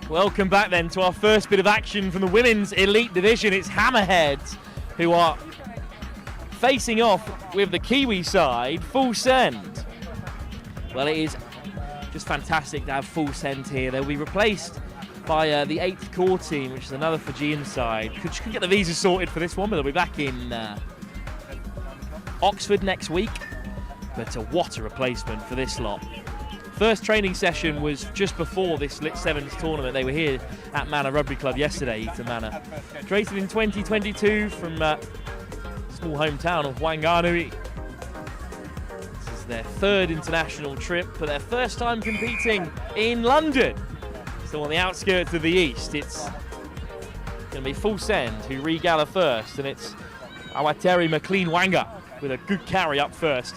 Speaker 2: Welcome back then to our first bit of action from the Women's Elite Division. It's Hammerheads who are facing off with the Kiwi side, Fullsend. Well, it is just fantastic to have Fullsend here. They'll be replaced by the 8th core team, which is another Fijian side. Could get the visas sorted for this one, but they'll be back in Oxford next week. But what a replacement for this lot. First training session was just before this Lit Sevens tournament. They were here at Manor Rugby Club yesterday, Eton Manor. Created in 2022 from small hometown of Wanganui. This is their 3rd international trip, but their first time competing in London. So on the outskirts of the east, it's going to be Fullsend who regala first, and it's Awateri McLean Wanga with a good carry up first.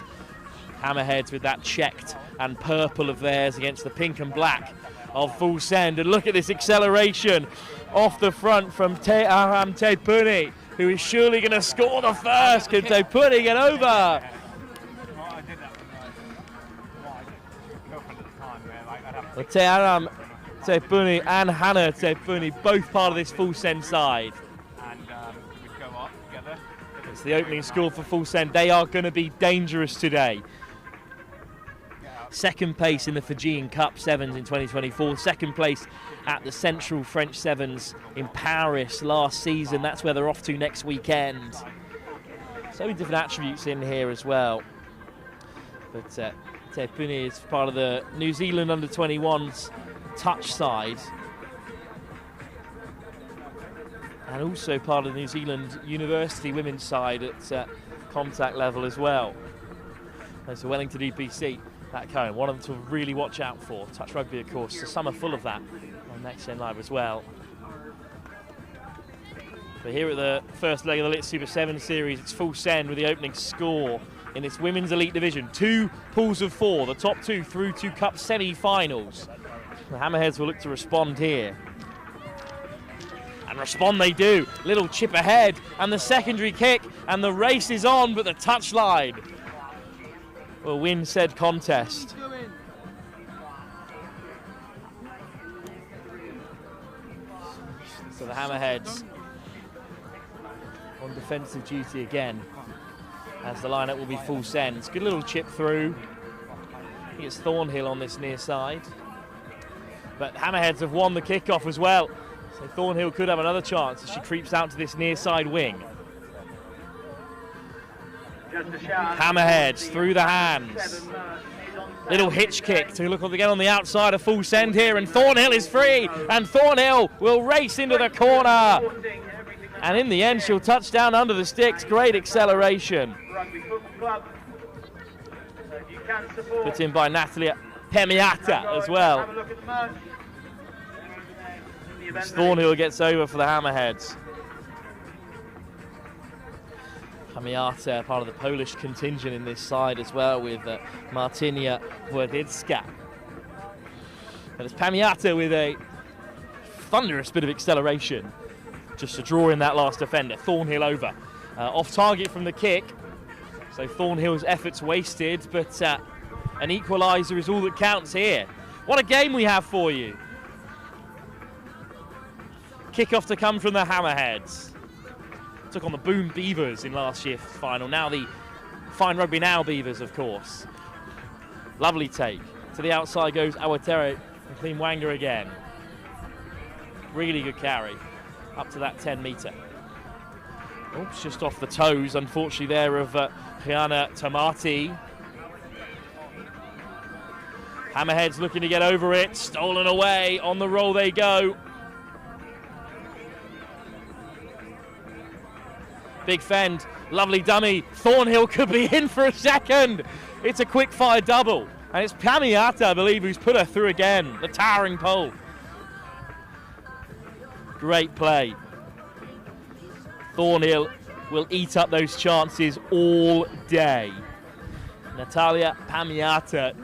Speaker 2: Hammerheads with that checked and purple of theirs against the pink and black of Fullsend. And look at this acceleration off the front from Te Aram Te Puni, who is surely going to score the first. Can Te Puni get over? Well, Te Aram Te Puni and Hannah Te Puni, both part of this Fullsend side. It's the opening score for Fullsend. They are going to be dangerous today. Second place in the Fijian Cup Sevens in 2024. Second place at the Central French Sevens in Paris last season. That's where they're off to next weekend. So many different attributes in here as well. But Te Puni is part of the New Zealand under-21s touch side. And also part of the New Zealand University women's side at contact level as well. There's the Wellington EPC back home. One of them to really watch out for. Touch Rugby, of course. The summer full of that on Next Gen Live as well. But here at the first leg of the Lit Super 7 series, it's Fullsend with the opening score in this Women's Elite Division. 2 pools of 4, the top 2 through to Cup semi-finals. The Hammerheads will look to respond here. And respond they do. Little chip ahead and the secondary kick, and the race is on, but the touchline will win said contest. So the Hammerheads on defensive duty again, as the lineup will be Fullsend. Good little chip through. I think it's Thornhill on this near side. But Hammerheads have won the kickoff as well. So Thornhill could have another chance as she creeps out to this near side wing. Hammerheads through the hands. Little hitch kick to look again on the outside of Fullsend here, and Thornhill is free, and Thornhill will race into the corner. And in the end, she'll touch down under the sticks. Great acceleration. Put in by Natalia Pemiata as well. Thornhill gets over for the Hammerheads. Pamiata, part of the Polish contingent in this side as well, with Martynia Wodicka. And it's Pamiata with a thunderous bit of acceleration, just to draw in that last defender. Thornhill over. Off target from the kick, so Thornhill's efforts wasted, but an equaliser is all that counts here. What a game we have for you. Kick-off to come from the Hammerheads. Took on the Boom Beavers in last year's final. Now the Fine Rugby Now Beavers, of course. Lovely take. To the outside goes Awateri McLean Wanga again. Really good carry. Up to that 10 metre. Oops, just off the toes, unfortunately, there of Rihanna Tamati. Hammerheads looking to get over it. Stolen away. On the roll they go. Big fend, lovely dummy. Thornhill could be in for a second. It's a quick fire double. And it's Pamiata, I believe, who's put her through again. The towering pole. Great play. Thornhill will eat up those chances all day. Natalia Pamiata,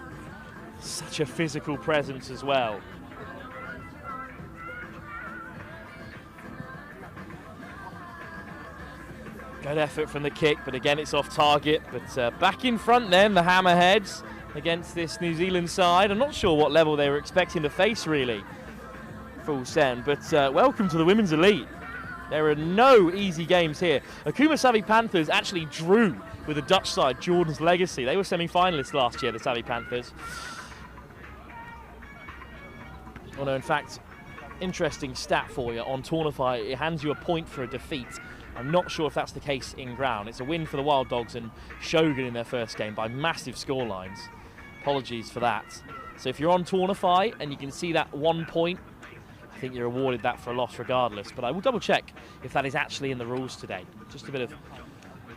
Speaker 2: such a physical presence as well. Good effort from the kick, but again it's off target. But back in front then, the Hammerheads against this New Zealand side. I'm not sure what level they were expecting to face, really. Fullsend. But welcome to the Women's Elite. There are no easy games here. Akuma Savvy Panthers actually drew with the Dutch side, Jordan's Legacy. They were semi-finalists last year, the Savvy Panthers. Oh no, in fact, interesting stat for you on Tournify, it hands you a point for a defeat. I'm not sure if that's the case in ground. It's a win for the Wild Dogs and Shogun in their first game by massive scorelines. Apologies for that. So if you're on Tournify and you can see that 1 point, I think you're awarded that for a loss regardless. But I will double check if that is actually in the rules today. Just a bit of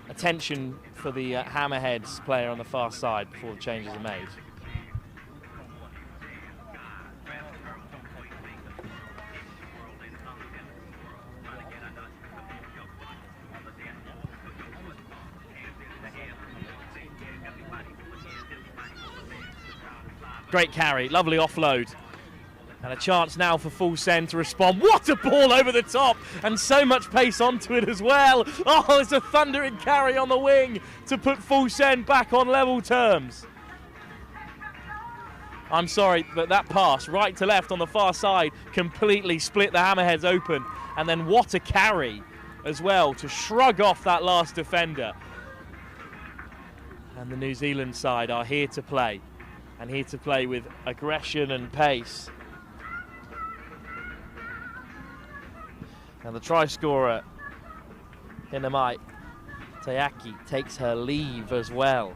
Speaker 2: attention for the Hammerheads player on the far side before the changes are made. Great carry, lovely offload. And a chance now for Fullsend to respond. What a ball over the top! And so much pace onto it as well. Oh, it's a thundering carry on the wing to put Fullsend back on level terms. I'm sorry, but that pass right to left on the far side completely split the Hammerheads open. And then what a carry as well to shrug off that last defender. And the New Zealand side are here to play. And here to play with aggression and pace. And the try scorer, Hinamai Tayaki, takes her leave as well.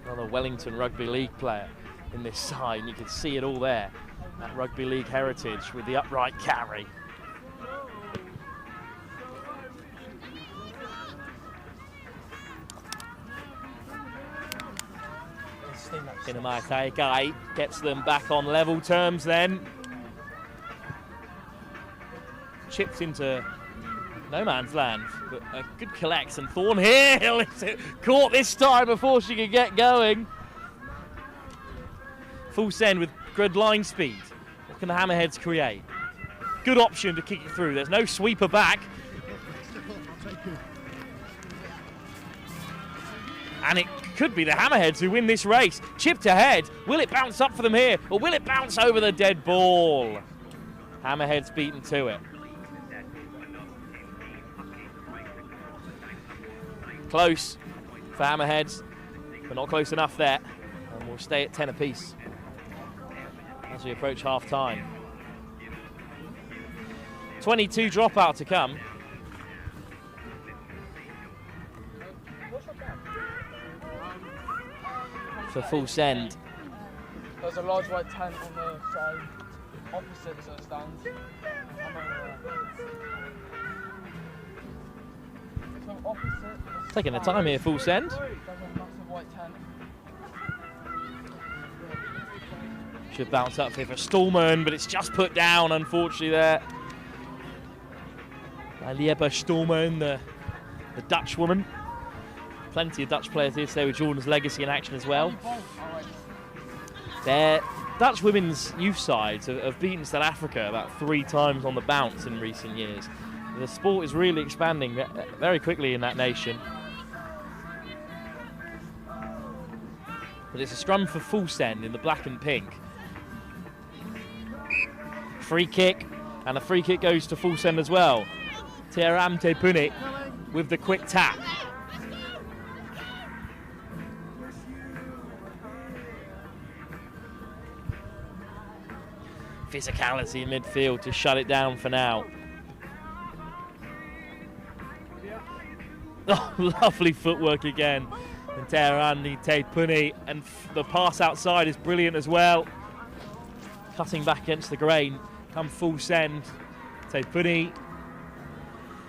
Speaker 2: Another Wellington Rugby League player in this side, and you can see it all there. That Rugby League heritage with the upright carry. Hinamai Tayaki gets them back on level terms then. Chipped into no man's land, but a good collect, and Thornhill caught this time before she could get going. Fullsend with good line speed. What can the Hammerheads create? Good option to kick it through. There's no sweeper back. And it could be the Hammerheads who win this race. Chipped ahead. Will it bounce up for them here, or will it bounce over the dead ball? Hammerheads beaten to it. Close for Hammerheads, but not close enough there. And we'll stay at 10 apiece as we approach half time. 22 dropout to come. For Fullsend.
Speaker 7: There's a large white tent on the side opposite the stands. So opposite.
Speaker 2: Taking the time here, Fullsend.
Speaker 7: There's a massive white tent.
Speaker 2: Should bounce up here for Stallman, but it's just put down, unfortunately, there. Lieba Stallman, the Dutch woman. Plenty of Dutch players here today with Jordan's Legacy in action as well. Their Dutch women's youth sides have beaten South Africa about 3 times on the bounce in recent years. The sport is really expanding very quickly in that nation. But it's a scrum for Fullsend in the black and pink. Free kick, and the free kick goes to Fullsend as well. Tearam Tepuni with the quick tap. Physicality in midfield to shut it down for now. Oh, lovely footwork again. And Tearani Tepuni, and the pass outside is brilliant as well. Cutting back against the grain. Come Fullsend. Tepuni.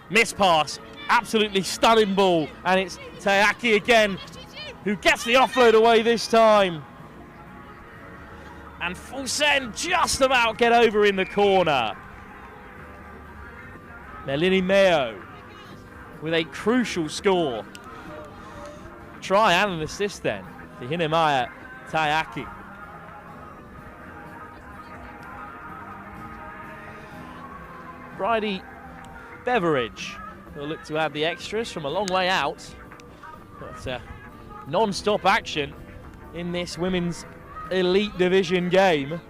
Speaker 2: Miss pass. Absolutely stunning ball. And it's Tayaki again who gets the offload away this time. And Fullsend just about get over in the corner. Melini Mayo with a crucial score. Try and an assist then for Hinamaya Tayaki. Bridie Beveridge will look to add the extras from a long way out. But non-stop action in this women's Elite Division game.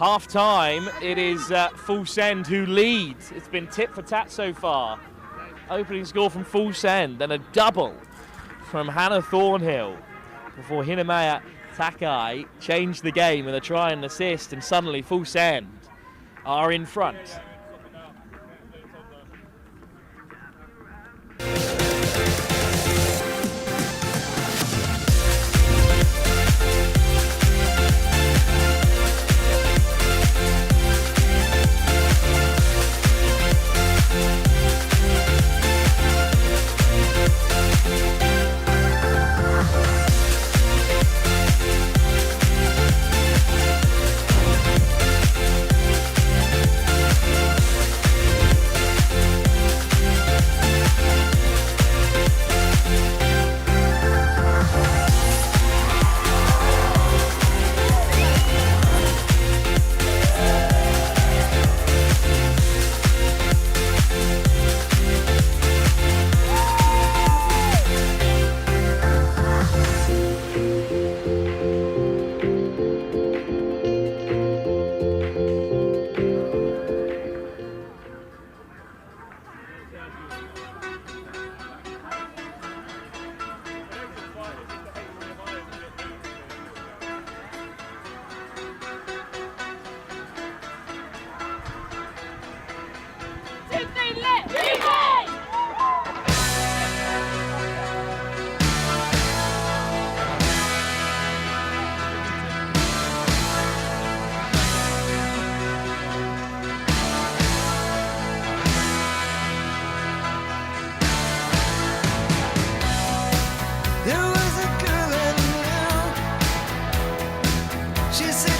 Speaker 2: Half time, it is Fullsend who leads. It's been tit for tat so far. Opening score from Fullsend, and a double from Hannah Thornhill before Hinamaya Takai changed the game with a try and assist, and suddenly Fullsend are in front.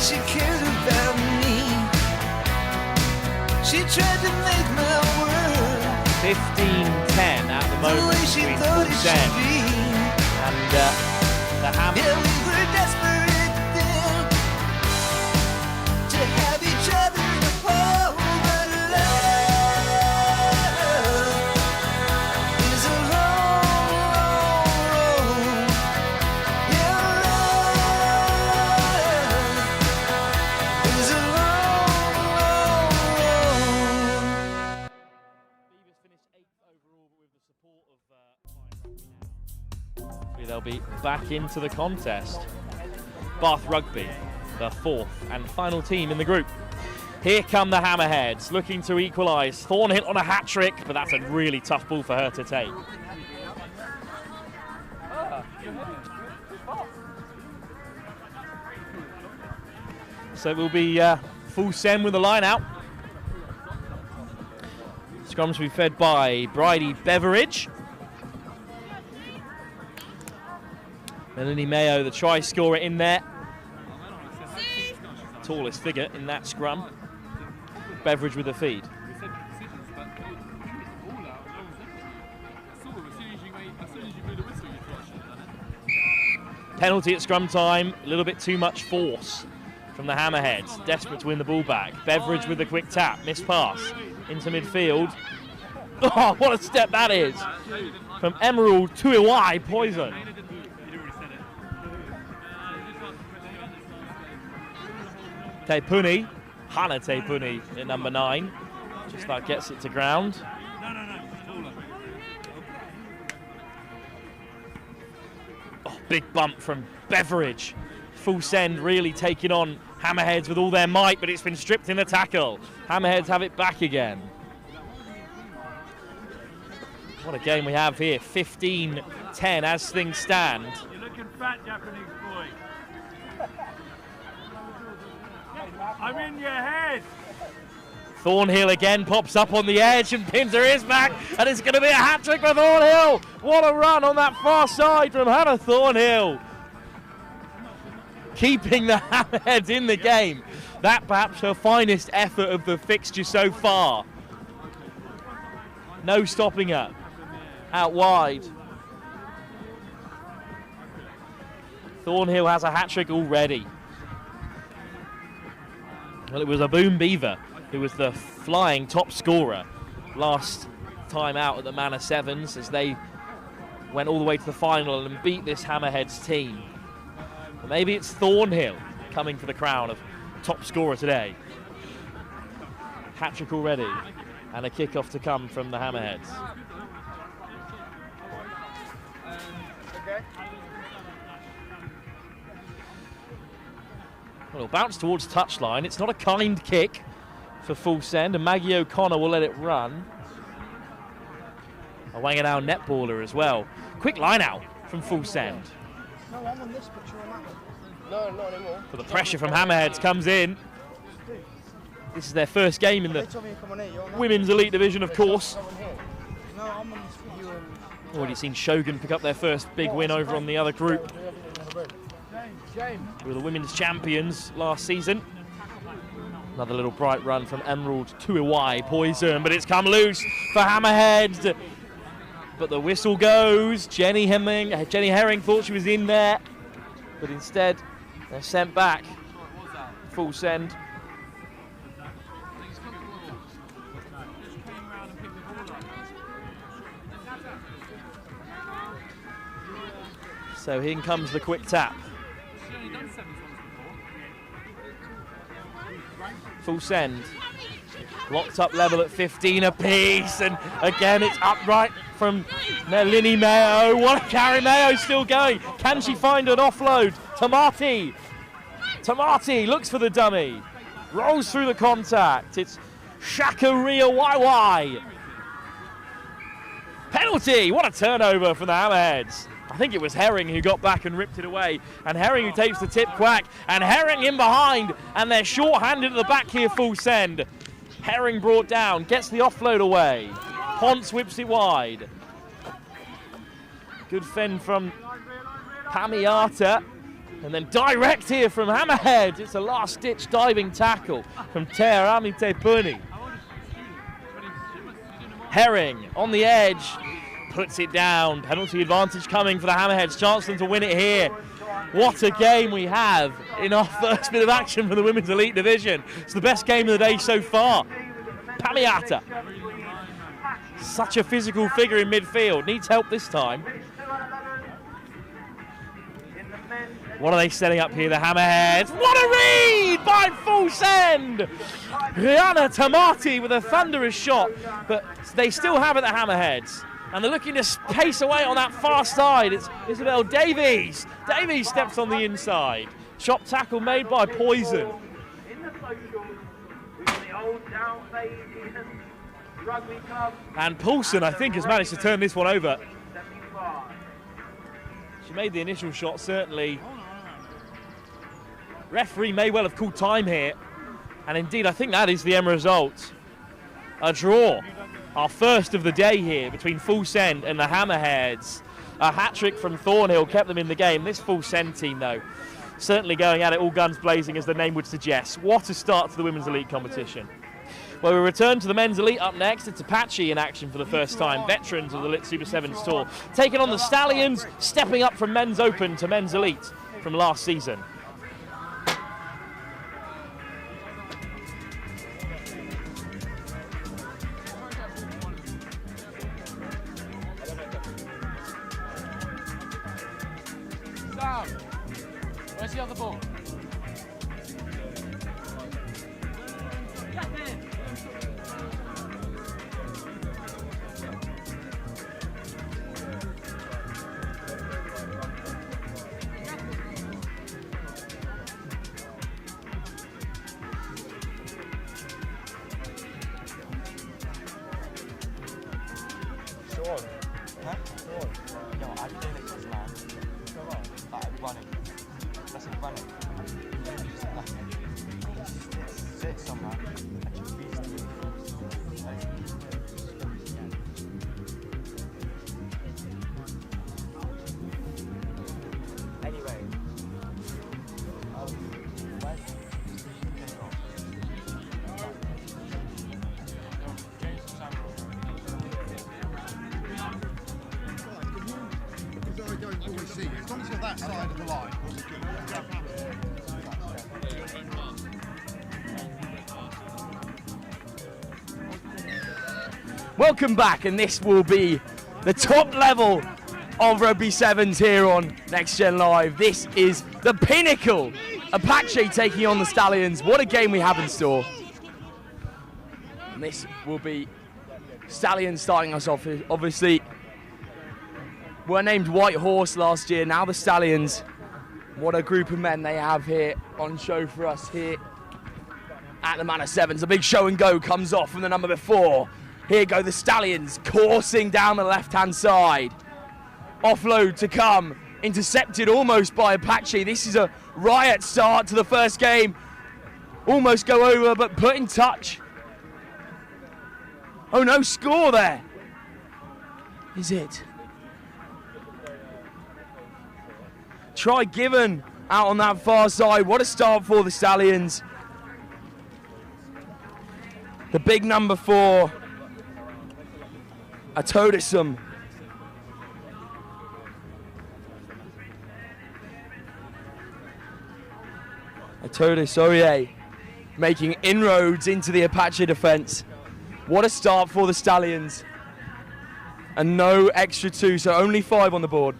Speaker 9: She cared about me. She tried to make my world
Speaker 2: 15-10 at the moment between Fullsend and the Hammerheads.
Speaker 9: Yeah, we were desperate then to have each other to hold, but love is a long, long road. Yeah, love is a long, long road.
Speaker 2: Beavers finished 8th overall, but with the support of Fine Rugby now, they'll be back into the contest. Bath Rugby, the 4th and final team in the group. Here come the Hammerheads, looking to equalise. Thornhill on a hat-trick, but that's a really tough ball for her to take. So it will be Fullsend with the line out. Scrums will be fed by Bridie Beveridge. Melanie Mayo, the try scorer, in there. Tallest figure in that scrum. Beveridge with the feed. Penalty at scrum time, a little bit too much force from the Hammerheads. Desperate to win the ball back. Beveridge with the quick tap, missed pass into midfield. Oh, what a step that is from Emerald Tuiwai Poison. Tepuni, Hannah Tepuni at number 9. Just about gets it to ground. Oh, big bump from Beveridge. Fullsend really taking on Hammerheads with all their might, but it's been stripped in the tackle. Hammerheads have it back again. What a game we have here, 15-10 as things stand.
Speaker 5: You're looking fat, Japanese boy. I'm in your head.
Speaker 2: Thornhill again pops up on the edge and pins her ears back, and it's going to be a hat-trick for Thornhill. What a run on that far side from Hannah Thornhill. Keeping the Hammerheads in the game. That perhaps her finest effort of the fixture so far. No stopping her. Out wide. Thornhill has a hat-trick already. Well, it was a Boom Beaver who was the flying top scorer last time out at the Manor Sevens, as they went all the way to the final and beat this Hammerheads team. But maybe it's Thornhill coming for the crown of top scorer today. Hat-trick already, and a kick-off to come from the Hammerheads. Well, bounce towards touchline. It's not a kind kick for Fullsend, and Maggie O'Connor will let it run. A Wanganao netballer as well. Quick line out from Fullsend.
Speaker 11: No, I'm on this picture on that one. No, not anymore.
Speaker 2: But the pressure from Hammerheads comes in. This is their first game in the Women's Elite Division, of course.
Speaker 11: No, I'm on this video.
Speaker 2: Already seen Shogun pick up their first big win over on the other group. We were the women's champions last season. Another little bright run from Emerald to Iwai Poison, but it's come loose for Hammerheads. But the whistle goes. Jenny Herring thought she was in there, but instead they're sent back. Fullsend. So in comes the quick tap. Fullsend. Locked up level at 15 apiece, and again it's upright from Melanie Mayo. What a carry, Mayo still going. Can she find an offload? Tamati looks for the dummy. Rolls through the contact. It's Shakaria YY. Penalty! What a turnover from the Hammerheads. I think it was Herring who got back and ripped it away. And Herring who takes the tip quack. And Herring in behind. And they're short-handed at the back here, Fullsend. Herring brought down, gets the offload away. Ponce whips it wide. Good fend from Pamiata. And then direct here from Hammerhead. It's a last-ditch diving tackle from Tearami Tepuni. Herring on the edge. Puts it down. Penalty advantage coming for the Hammerheads. Chance them to win it here. What a game we have in our first bit of action for the Women's Elite Division. It's the best game of the day so far. Pamiata. Such a physical figure in midfield. Needs help this time. What are they setting up here, the Hammerheads? What a read by Fullsend! Rihanna Tamati with a thunderous shot, but they still have it, the Hammerheads. And they're looking to pace away on that far side. It's Isabel Davies. Davies steps on the inside. Chop tackle made by Poison. And Poulsen, I think, has managed to turn this one over. She made the initial shot, certainly. Referee may well have called time here. And indeed, I think that is the end result. A draw. Our first of the day here between Fullsend and the Hammerheads. A hat-trick from Thornhill kept them in the game. This Fullsend team, though, certainly going at it all guns blazing, as the name would suggest. What a start to the Women's Elite competition. Well, we return to the Men's Elite up next. It's Apache in action for the first time. Veterans of the Lit Super 7s Tour. Taking on the Stallions, stepping up from Men's Open to Men's Elite from last season.
Speaker 5: Where's the other ball?
Speaker 7: Sean. Huh? Sean. Yo, I did it just now. Come on. Like, running. That's it, running. Just nothing. Just sit somewhere and just be still. Anyway.
Speaker 12: As long as you're that side of the line.
Speaker 6: Welcome back, and this will be the top level of Rugby Sevens here on Next Gen Live. This is the pinnacle Apache taking on the Stallions. What a game we have in store. And this will be Stallions starting us off. Obviously, were named White Horse last year. Now the Stallions. What a group of men they have here on show for us here at the Manor Sevens. A big show and go comes off from the number before. Here go the Stallions coursing down the left-hand side. Offload to come. Intercepted almost by Apache. This is a riot start to the first game. Almost go over, but put in touch. Oh no, score there. Is it? Try given out on that far side. What a start for the Stallions. The big number 4, Atodisum. Oye making inroads into the Apache defense. What a start for the Stallions. And no extra 2, so only 5 on the board.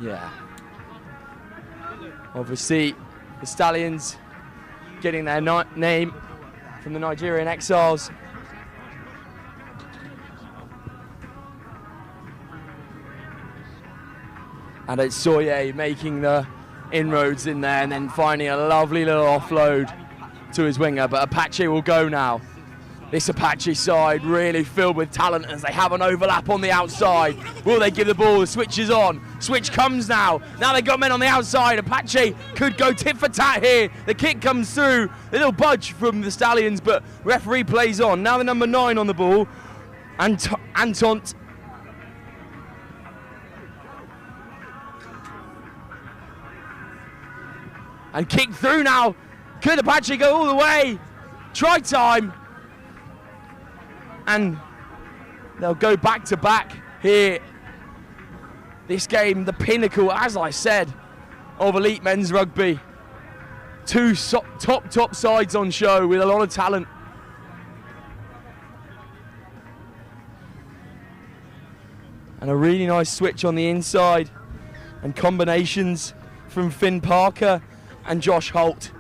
Speaker 6: Yeah. Obviously, the Stallions getting their name from the Nigerian Exiles. And it's Soye making the inroads in there and then finding a lovely little offload to his winger. But Apache will go now. This Apache side really filled with talent as they have an overlap on the outside. Will they give the ball? The switch is on. Switch comes now. Now they've got men on the outside. Apache could go tit for tat here. The kick comes through. A little budge from the Stallions, but referee plays on. Now the number 9 on the ball. Antont. And kick through now. Could Apache go all the way? Try time. And they'll go back to back here. This game, the pinnacle, as I said, of elite men's rugby. 2 top sides on show with a lot of talent. And a really nice switch on the inside. And combinations from Finn Parker and Josh Holt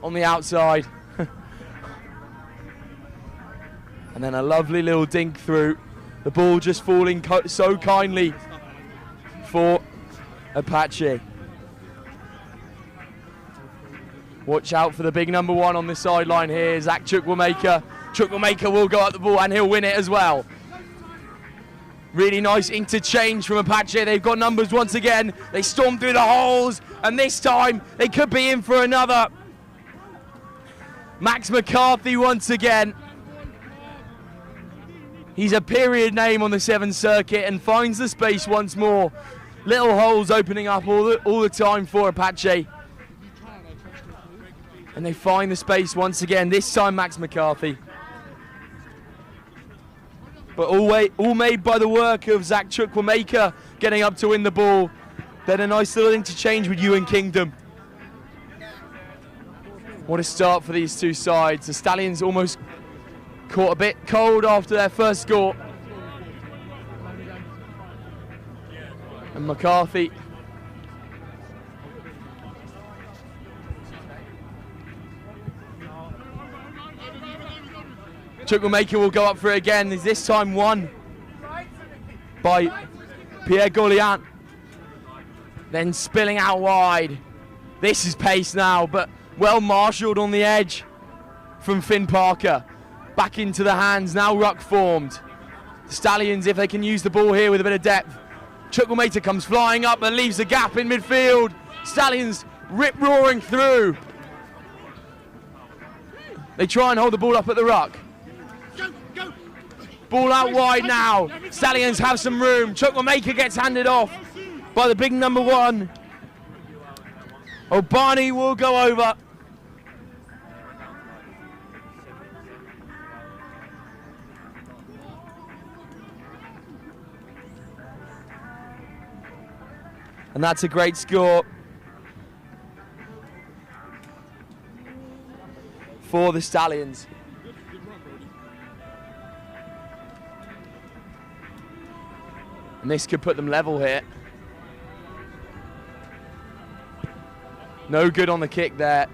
Speaker 6: on the outside. And then a lovely little dink through. The ball just falling so kindly for Apache. Watch out for the big number 1 on the sideline here, Zach Chukwuemeka. Chukwuemeka will go up the ball and he'll win it as well. Really nice interchange from Apache. They've got numbers once again. They storm through the holes, and this time they could be in for another. Max McCarthy once again. He's a period name on the 7 circuit and finds the space once more. Little holes opening up all the time for Apache. And they find the space once again, this time Max McCarthy. But all made by the work of Zach Chukwuemeka getting up to win the ball. Then a nice little interchange with Ewan Kingdom. What a start for these 2 sides. The Stallions almost caught a bit cold after their first score. And McCarthy. Chukwuemeka will go up for it again. This time won by Pierre Gauliant. Then spilling out wide. This is pace now, but well marshalled on the edge from Finn Parker. Back into the hands, now ruck formed. The Stallions, if they can use the ball here with a bit of depth. Chukwuemeka comes flying up and leaves a gap in midfield. Stallions rip-roaring through. They try and hold the ball up at the ruck. Ball out wide now. Stallions have some room. Chukwuemeka gets handed off by the big number 1. Obani will go over. And that's a great score. for the Stallions. And this could put them level here. No good on the kick there.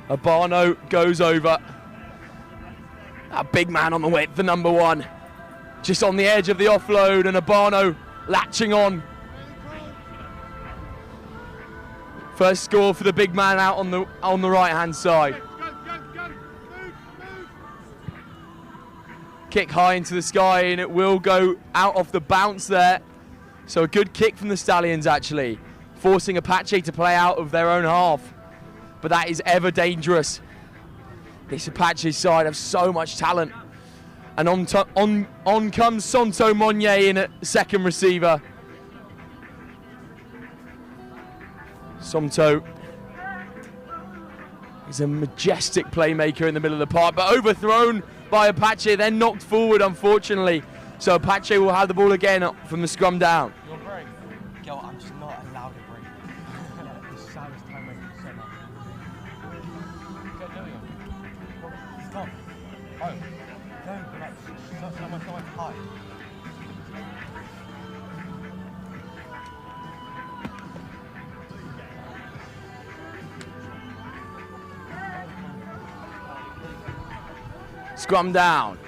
Speaker 6: Abano goes over. A big man on the width, the number 1. Just on the edge of the offload, and Abano latching on. First score for the big man out on the right-hand side. Kick high into the sky, and it will go out off the bounce there. So a good kick from the Stallions, actually, forcing Apache to play out of their own half. But that is ever dangerous. This Apache side have so much talent. And on comes Santo Monnier in at second receiver. Santo is a majestic playmaker in the middle of the park, but overthrown by Apache, then knocked forward, unfortunately. So Apache will have the ball again from the scrum down.
Speaker 7: Your break. Yo, I'm just not allowed to break. It's the saddest time I've ever said that. Get Lillian. He's gone. Oh. Don't relax. Someone's high.
Speaker 6: Scrum down.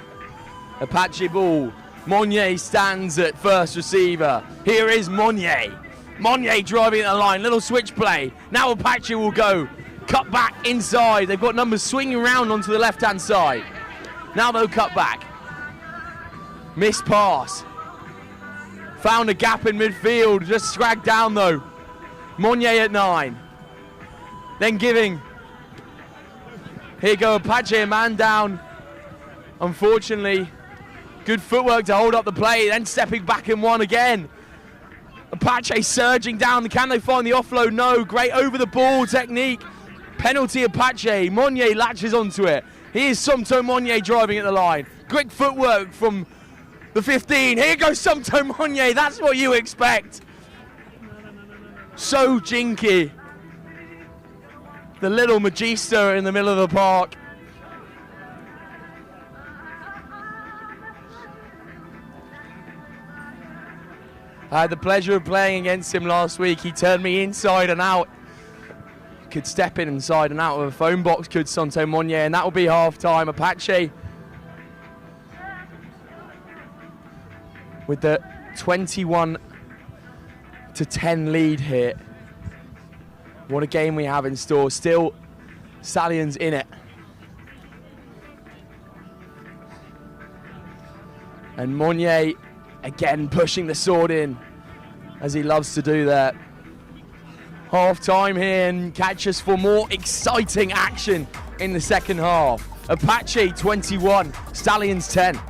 Speaker 6: Apache ball. Monnier stands at first receiver. Here is Monnier. Monnier driving at the line. Little switch play. Now Apache will go. Cut back inside. They've got numbers swinging around onto the left-hand side. Now they'll cut back. Missed pass. Found a gap in midfield. Just dragged down though. Monnier at 9. Then giving. Here go Apache, a man down. Unfortunately, good footwork to hold up the play, then stepping back in one again. Apache surging down. Can they find the offload? No. Great over the ball technique. Penalty Apache. Monnier latches onto it. Here's Santo Monnier driving at the line. Great footwork from the 15. Here goes Santo Monnier. That's what you expect. So jinky. The little Magister in the middle of the park. I had the pleasure of playing against him last week. He turned me inside and out. Could step in inside and out of a phone box, could Santo Monnier, and that will be half-time. Apache with the 21-10 lead here. What a game we have in store. Still Stallions in it. And Monnier again pushing the sword in, as he loves to do that. Half time here, and catch us for more exciting action in the second half. Apache 21, Stallions 10.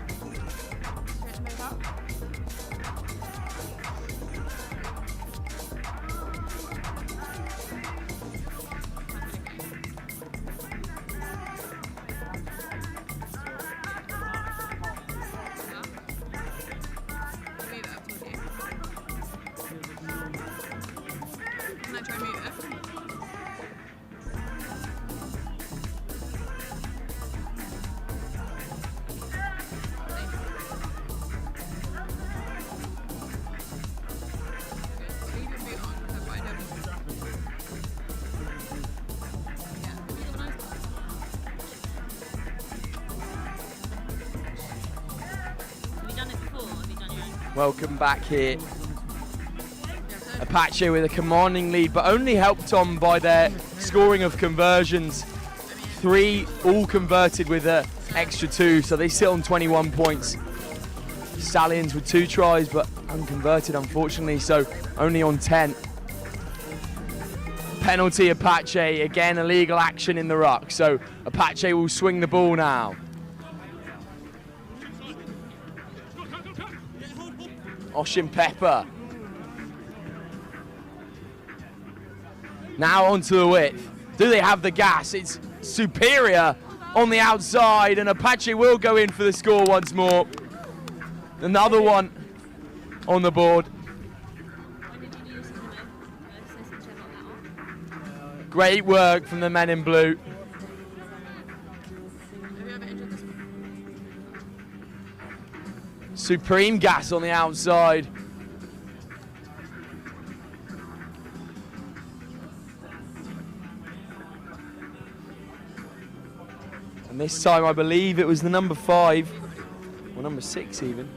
Speaker 6: Welcome back here. Apache with a commanding lead, but only helped on by their scoring of conversions. 3 all converted with an extra 2, so they sit on 21 points. Stallions with 2 tries, but unconverted, unfortunately, so only on 10. Penalty Apache, again illegal action in the ruck, so Apache will swing the ball now. Oshin Pepper. Now onto the width. Do they have the gas? It's superior on the outside, and Apache will go in for the score once more. Another one on the board. Great work from the men in blue. Supreme gas on the outside. And this time I believe it was the number 5, or number 6 even.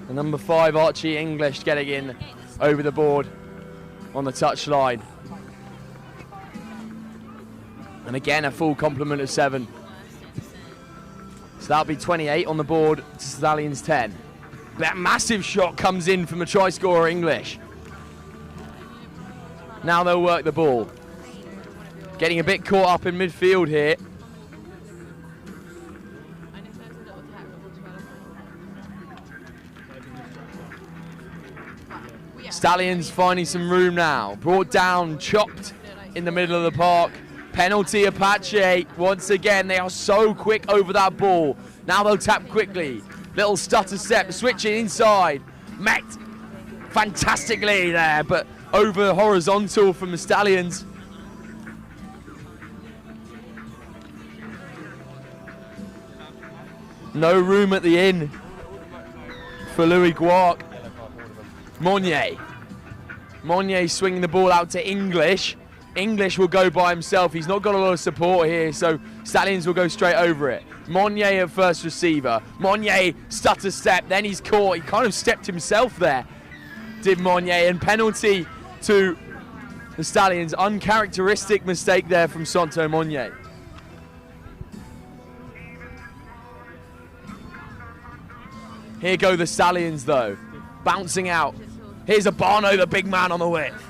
Speaker 6: The number 5, Archie English, getting in over the board on the touchline. And again, a full complement of 7. So that'll be 28 on the board to Stallions 10. That massive shot comes in from the try scorer English. Now they'll work the ball. Getting a bit caught up in midfield here. Stallions finding some room now. Brought down, chopped in the middle of the park. Penalty Apache. Once again, they are so quick over that ball. Now they'll tap quickly. Little stutter step, switching inside. Met fantastically there, but over horizontal from the Stallions. No room at the inn for Louis Guarc. Monnier swinging the ball out to English. English will go by himself. He's not got a lot of support here, so Stallions will go straight over it. Monnier at first receiver. Monnier stutter step, then he's caught. He kind of stepped himself there, did Monnier, and penalty to the Stallions. Uncharacteristic mistake there from Santo Monnier. Here go the Stallions though, bouncing out. Here's Abano, the big man on the width.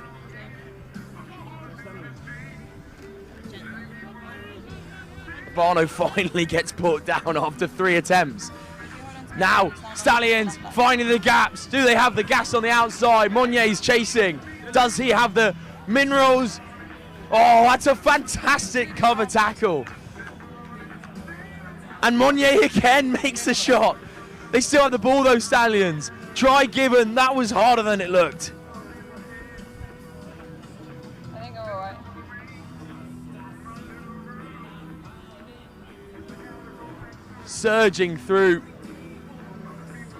Speaker 6: Abano finally gets put down after 3 attempts. Now, Stallions finding the gaps. Do they have the gas on the outside? Monnier's chasing. Does he have the minerals? Oh, that's a fantastic cover tackle. And Monnier again makes the shot. They still have the ball, those Stallions. Try given, that was harder than it looked.
Speaker 13: I think I'm alright.
Speaker 6: Surging through.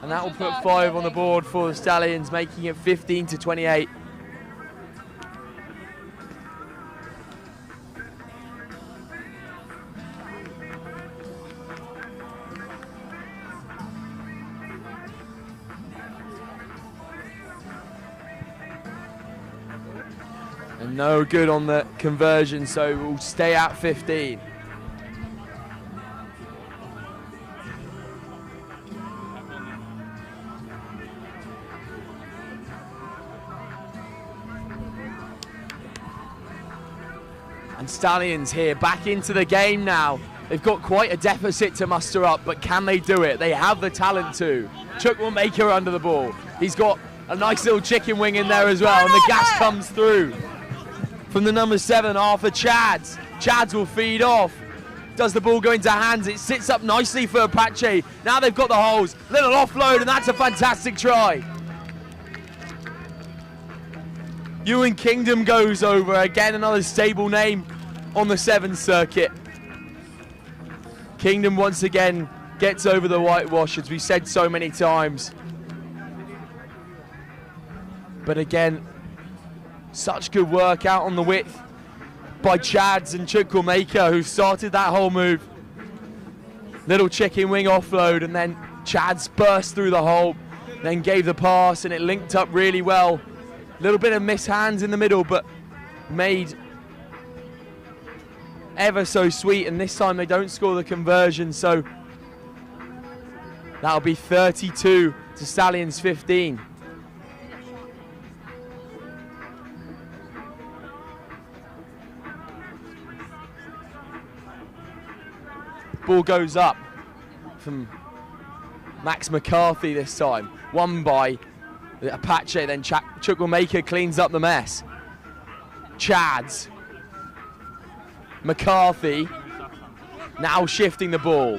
Speaker 6: And that will put 5 on the board for the Stallions, making it 15-28. And no good on the conversion, so we'll stay at 15. And Stallions here back into the game now. They've got quite a deficit to muster up, but can they do it? They have the talent to. Chuck will make her under the ball. He's got a nice little chicken wing in there as well, and the gas comes through from the number 7, Arthur Chads. Chads will feed off. Does the ball go into hands? It sits up nicely for Apache. Now they've got the holes. Little offload, and that's a fantastic try. Ewan Kingdom goes over. Again, another stable name on the 7 circuit. Kingdom once again gets over the whitewash, as we said so many times. But again, such good work out on the width by Chads and Chukwuemeka, who started that whole move. Little chicken wing offload, and then Chads burst through the hole, then gave the pass, and it linked up really well. Little bit of mishands in the middle, but made ever so sweet, and this time they don't score the conversion, so that'll be 32 to Stallions 15. Ball goes up from Max McCarthy this time, won by Apache, then Chukwuemeka cleans up the mess. Chads. McCarthy now shifting the ball.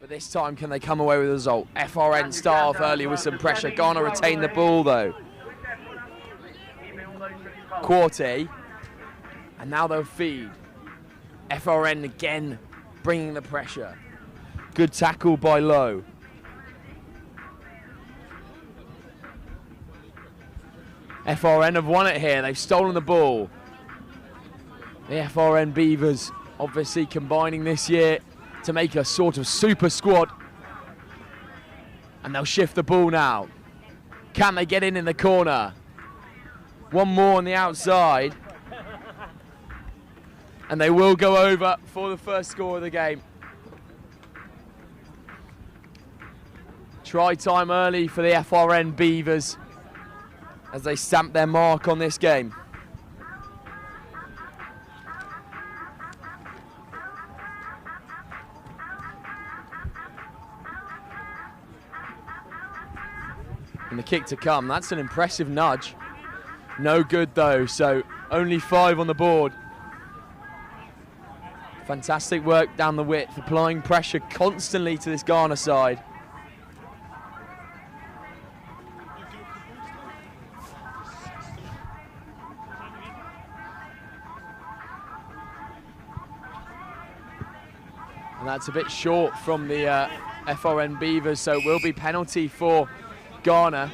Speaker 6: But this time, can they come away with a result? FRN start off early with some pressure. Ghana retain the ball though. Quarty, and now they'll feed. FRN again bringing the pressure. Good tackle by Lowe. FRN have won it here. They've stolen the ball. The FRN Beavers obviously combining this year to make a sort of super squad. And they'll shift the ball now. Can they get in the corner? One more on the outside. And they will go over for the first score of the game. Try time early for the FRN Beavers as they stamp their mark on this game. And the kick to come. That's an impressive nudge. No good though, so only 5 on the board. Fantastic work down the width, applying pressure constantly to this Ghana side. And that's a bit short from the FRN Beavers, so it will be penalty for Ghana.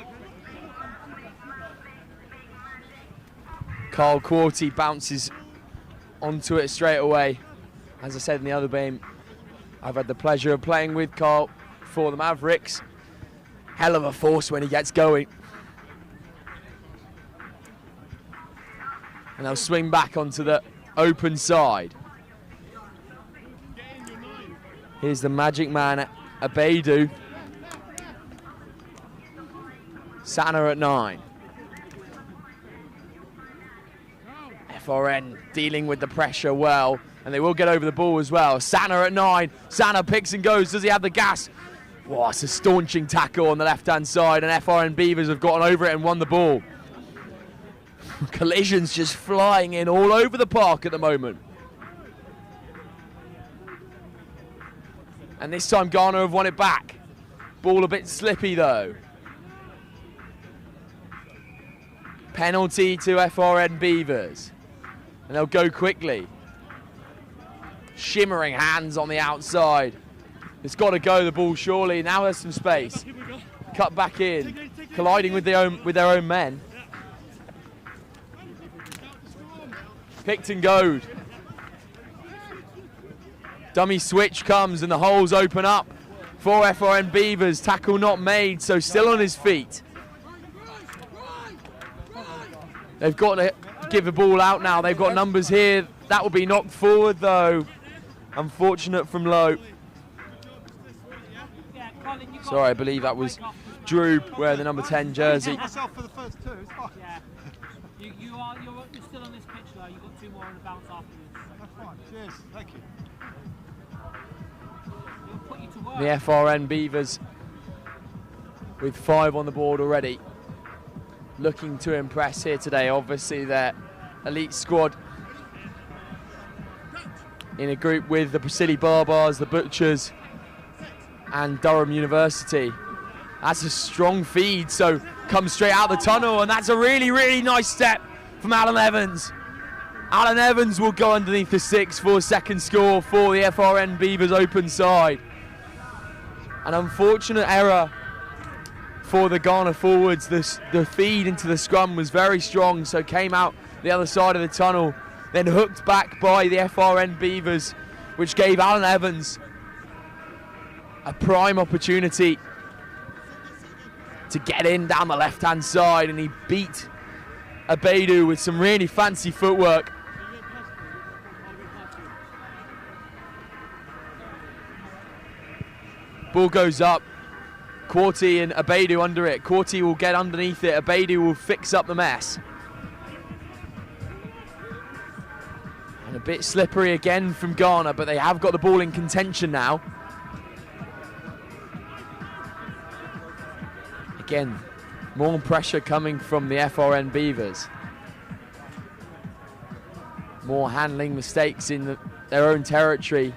Speaker 6: Carl Quarty bounces onto it straight away. As I said in the other game, I've had the pleasure of playing with Carl for the Mavericks. Hell of a force when he gets going. And they'll swing back onto the open side. Here's the magic man, Abedu. Sana at 9. FRN dealing with the pressure well, and they will get over the ball as well. Sana at 9. Sana picks and goes. Does he have the gas? Wow, it's a staunching tackle on the left-hand side, and FRN Beavers have gotten over it and won the ball. Collisions just flying in all over the park at the moment. And this time Ghana have won it back. Ball a bit slippy though. Penalty to FRN Beavers. And they'll go quickly. Shimmering hands on the outside. It's got to go, the ball surely. Now there's some space. Cut back in. Colliding with their own men. Picked and goed. Dummy switch comes and the holes open up for FRN Beavers. Tackle not made, so still on his feet. They've got to give the ball out now. They've got numbers here. That will be knocked forward though. Unfortunate from low. Sorry, I believe that was Drew wearing the number 10 jersey.
Speaker 5: Myself for the first 2. It's fine.
Speaker 14: Yeah. You're still on this pitch though. You've got 2 more on the bounce afterwards.
Speaker 5: That's fine. Cheers. Thank you.
Speaker 6: The FRN Beavers with 5 on the board already. Looking to impress here today. Obviously their elite squad in a group with the Preseli Barbars, the Butchers and Durham University. That's a strong feed, so comes straight out the tunnel, and that's a really, really nice step from Alan Evans. Alan Evans will go underneath the 6 for a second score for the FRN Beavers open side. An unfortunate error for the Ghana forwards. The feed into the scrum was very strong, so came out the other side of the tunnel, then hooked back by the FRN Beavers, which gave Alan Evans a prime opportunity to get in down the left-hand side, and he beat Abedu with some really fancy footwork. Ball goes up. Quarty and Abedu under it. Quarty will get underneath it. Abedu will fix up the mess. And a bit slippery again from Ghana, but they have got the ball in contention now. Again, more pressure coming from the FRN Beavers. More handling mistakes in their own territory.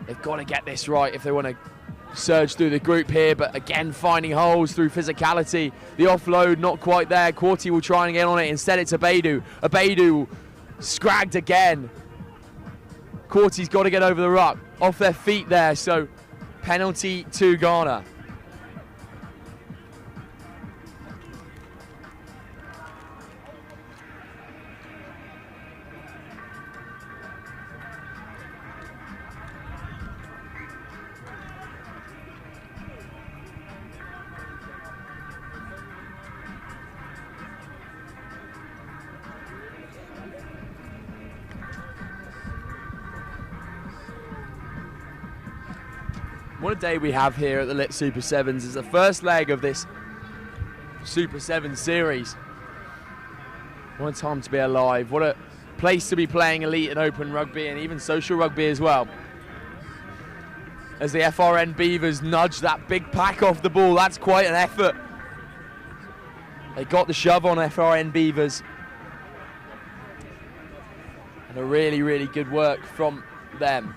Speaker 6: They've got to get this right if they want to surge through the group here, but again finding holes through physicality. The offload not quite there. Quarty will try and get on it. Instead it's Abedu. Abedu scragged again. Quarty's got to get over the ruck. Off their feet there, so penalty to Ghana. What a day we have here at the Lit Super Sevens. It's the first leg of this Super Sevens series. What a time to be alive. What a place to be playing elite and open rugby, and even social rugby as well. As the FRN Beavers nudge that big pack off the ball, that's quite an effort They got the shove on FRN Beavers. And a really, really good work from them.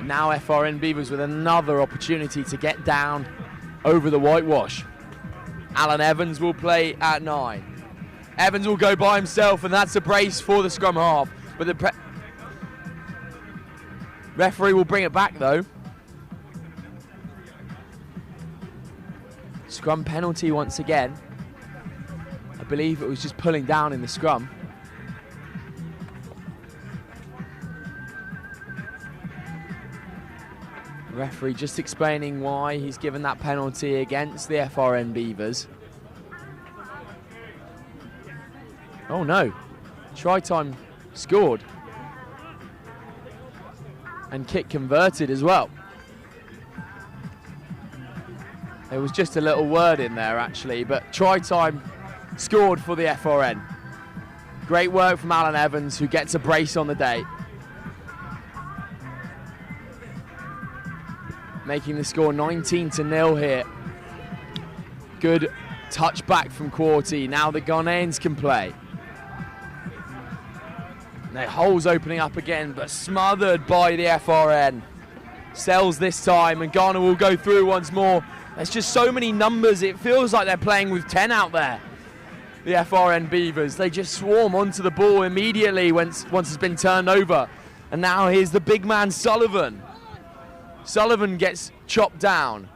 Speaker 6: Now FRN Beavers with another opportunity to get down over the whitewash. Alan Evans will play at 9. Evans will go by himself, and that's a brace for the scrum half. But the referee will bring it back though. Scrum penalty once again. I believe it was just pulling down in the scrum. Referee just explaining why he's given that penalty against the FRN Beavers. Oh no, try time scored. And kick converted as well. There was just a little word in there actually, but try time scored for the FRN. Great work from Alan Evans, who gets a brace on the day. Making the score 19-0 here. Good touch back from Quarty. Now the Ghanaians can play. Their holes opening up again, but smothered by the FRN. Sells this time, and Ghana will go through once more. There's just so many numbers. It feels like they're playing with 10 out there. The FRN Beavers. They just swarm onto the ball immediately once it's been turned over. And now here's the big man Sullivan. Sullivan gets chopped down.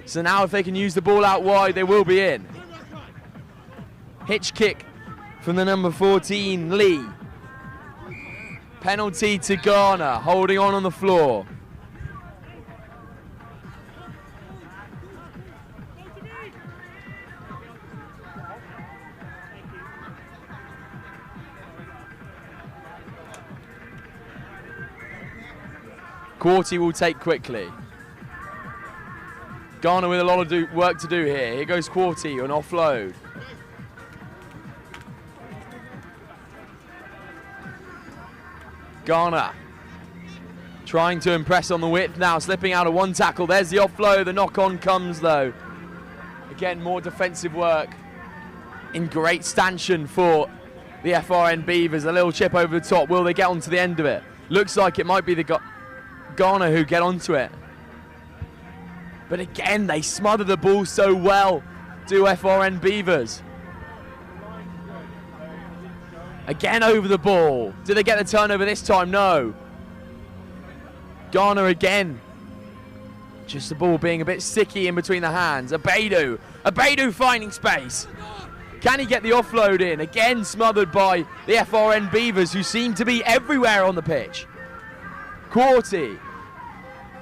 Speaker 6: So now if they can use the ball out wide, they will be in. Hitch kick from the number 14, Lee. Penalty to Ghana, holding on the floor. Quarty will take quickly. Ghana with a lot of work to do here. Here goes Quarty on offload. Ghana trying to impress on the width now, slipping out of one tackle. There's the offload. The knock-on comes though. Again, more defensive work in great stanchion for the FRN Beavers. A little chip over the top. Will they get onto the end of it? Looks like it might be the Ghana who get onto it. But again, they smother the ball so well, do FRN Beavers. Again over the ball. Do they get the turnover this time? No. Ghana again. Just the ball being a bit sticky in between the hands. Abedu finding space. Can he get the offload in? Again smothered by the FRN Beavers, who seem to be everywhere on the pitch. Quarty.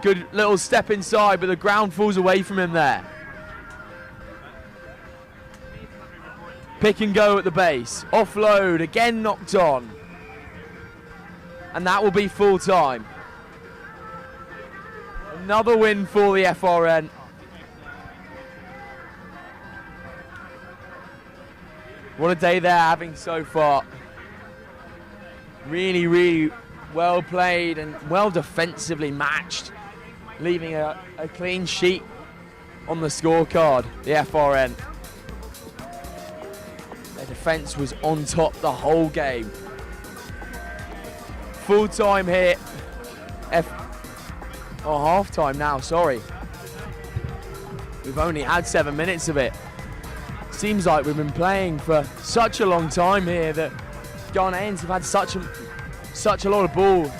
Speaker 6: Good little step inside, but the ground falls away from him there. Pick and go at the base. Offload, again knocked on. And that will be full time. Another win for the FRN. What a day they're having so far. Really, really well played and well defensively matched. Leaving a clean sheet on the scorecard, the FRN. Their defence was on top the whole game. Full time here. Half time now, sorry. We've only had 7 minutes of it. Seems like we've been playing for such a long time here that Ghanaians have had such a lot of ball,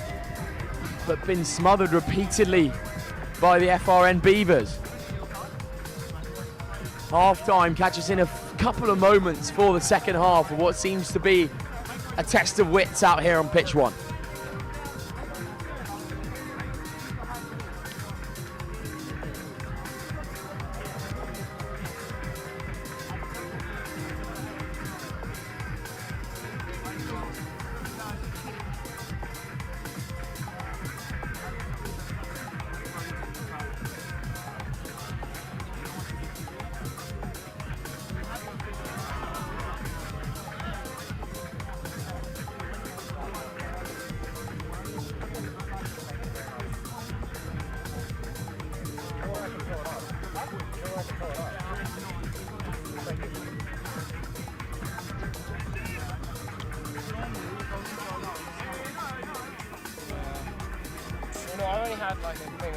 Speaker 6: but been smothered repeatedly by the FRN Beavers. Half time catches in a couple of moments for the second half of what seems to be a test of wits out here on pitch one.
Speaker 11: sideline thing.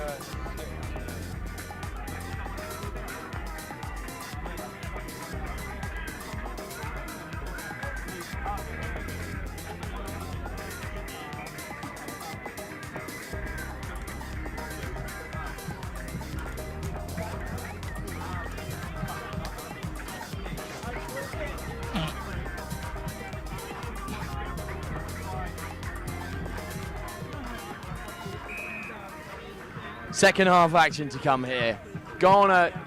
Speaker 6: Second half action to come here. Ghana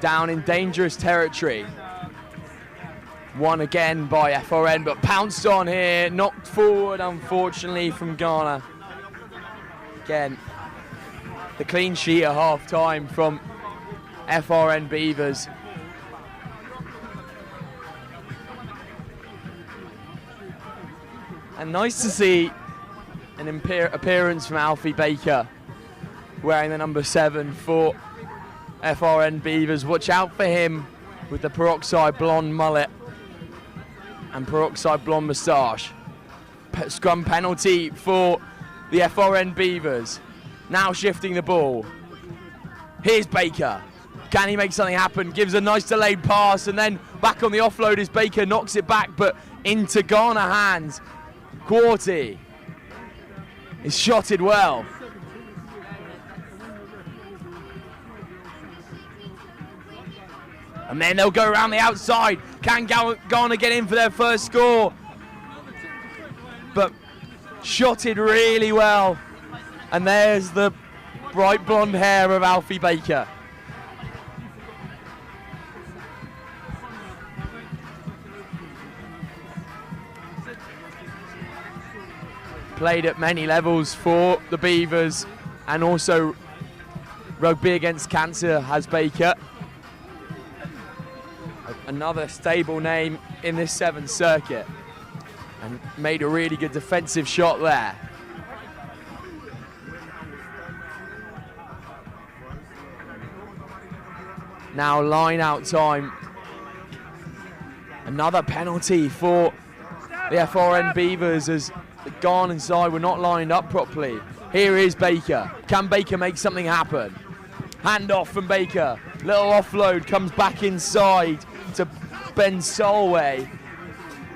Speaker 6: down in dangerous territory. Won again by FRN, but pounced on here. Knocked forward, unfortunately, from Ghana. Again, the clean sheet at half time from FRN Beavers. And nice to see an appearance from Alfie Baker, wearing the number 7 for FRN Beavers. Watch out for him with the peroxide blonde mullet and peroxide blonde moustache. Scrum penalty for the FRN Beavers. Now shifting the ball. Here's Baker. Can he make something happen? Gives a nice delayed pass, and then back on the offload as Baker knocks it back, but into Ghana hands. Quarty is shotted well. And then they'll go around the outside. Can Ghana get in for their first score? But shotted really well. And there's the bright blonde hair of Alfie Baker. Played at many levels for the Beavers, and also Rugby Against Cancer has Baker. Another stable name in this 7 circuit, and made a really good defensive shot there. Now line out time. Another penalty for the FRN Beavers as the Ghanan side were not lined up properly. Here is Baker. Can Baker make something happen? Hand off from Baker. Little offload comes back inside to Ben Solway.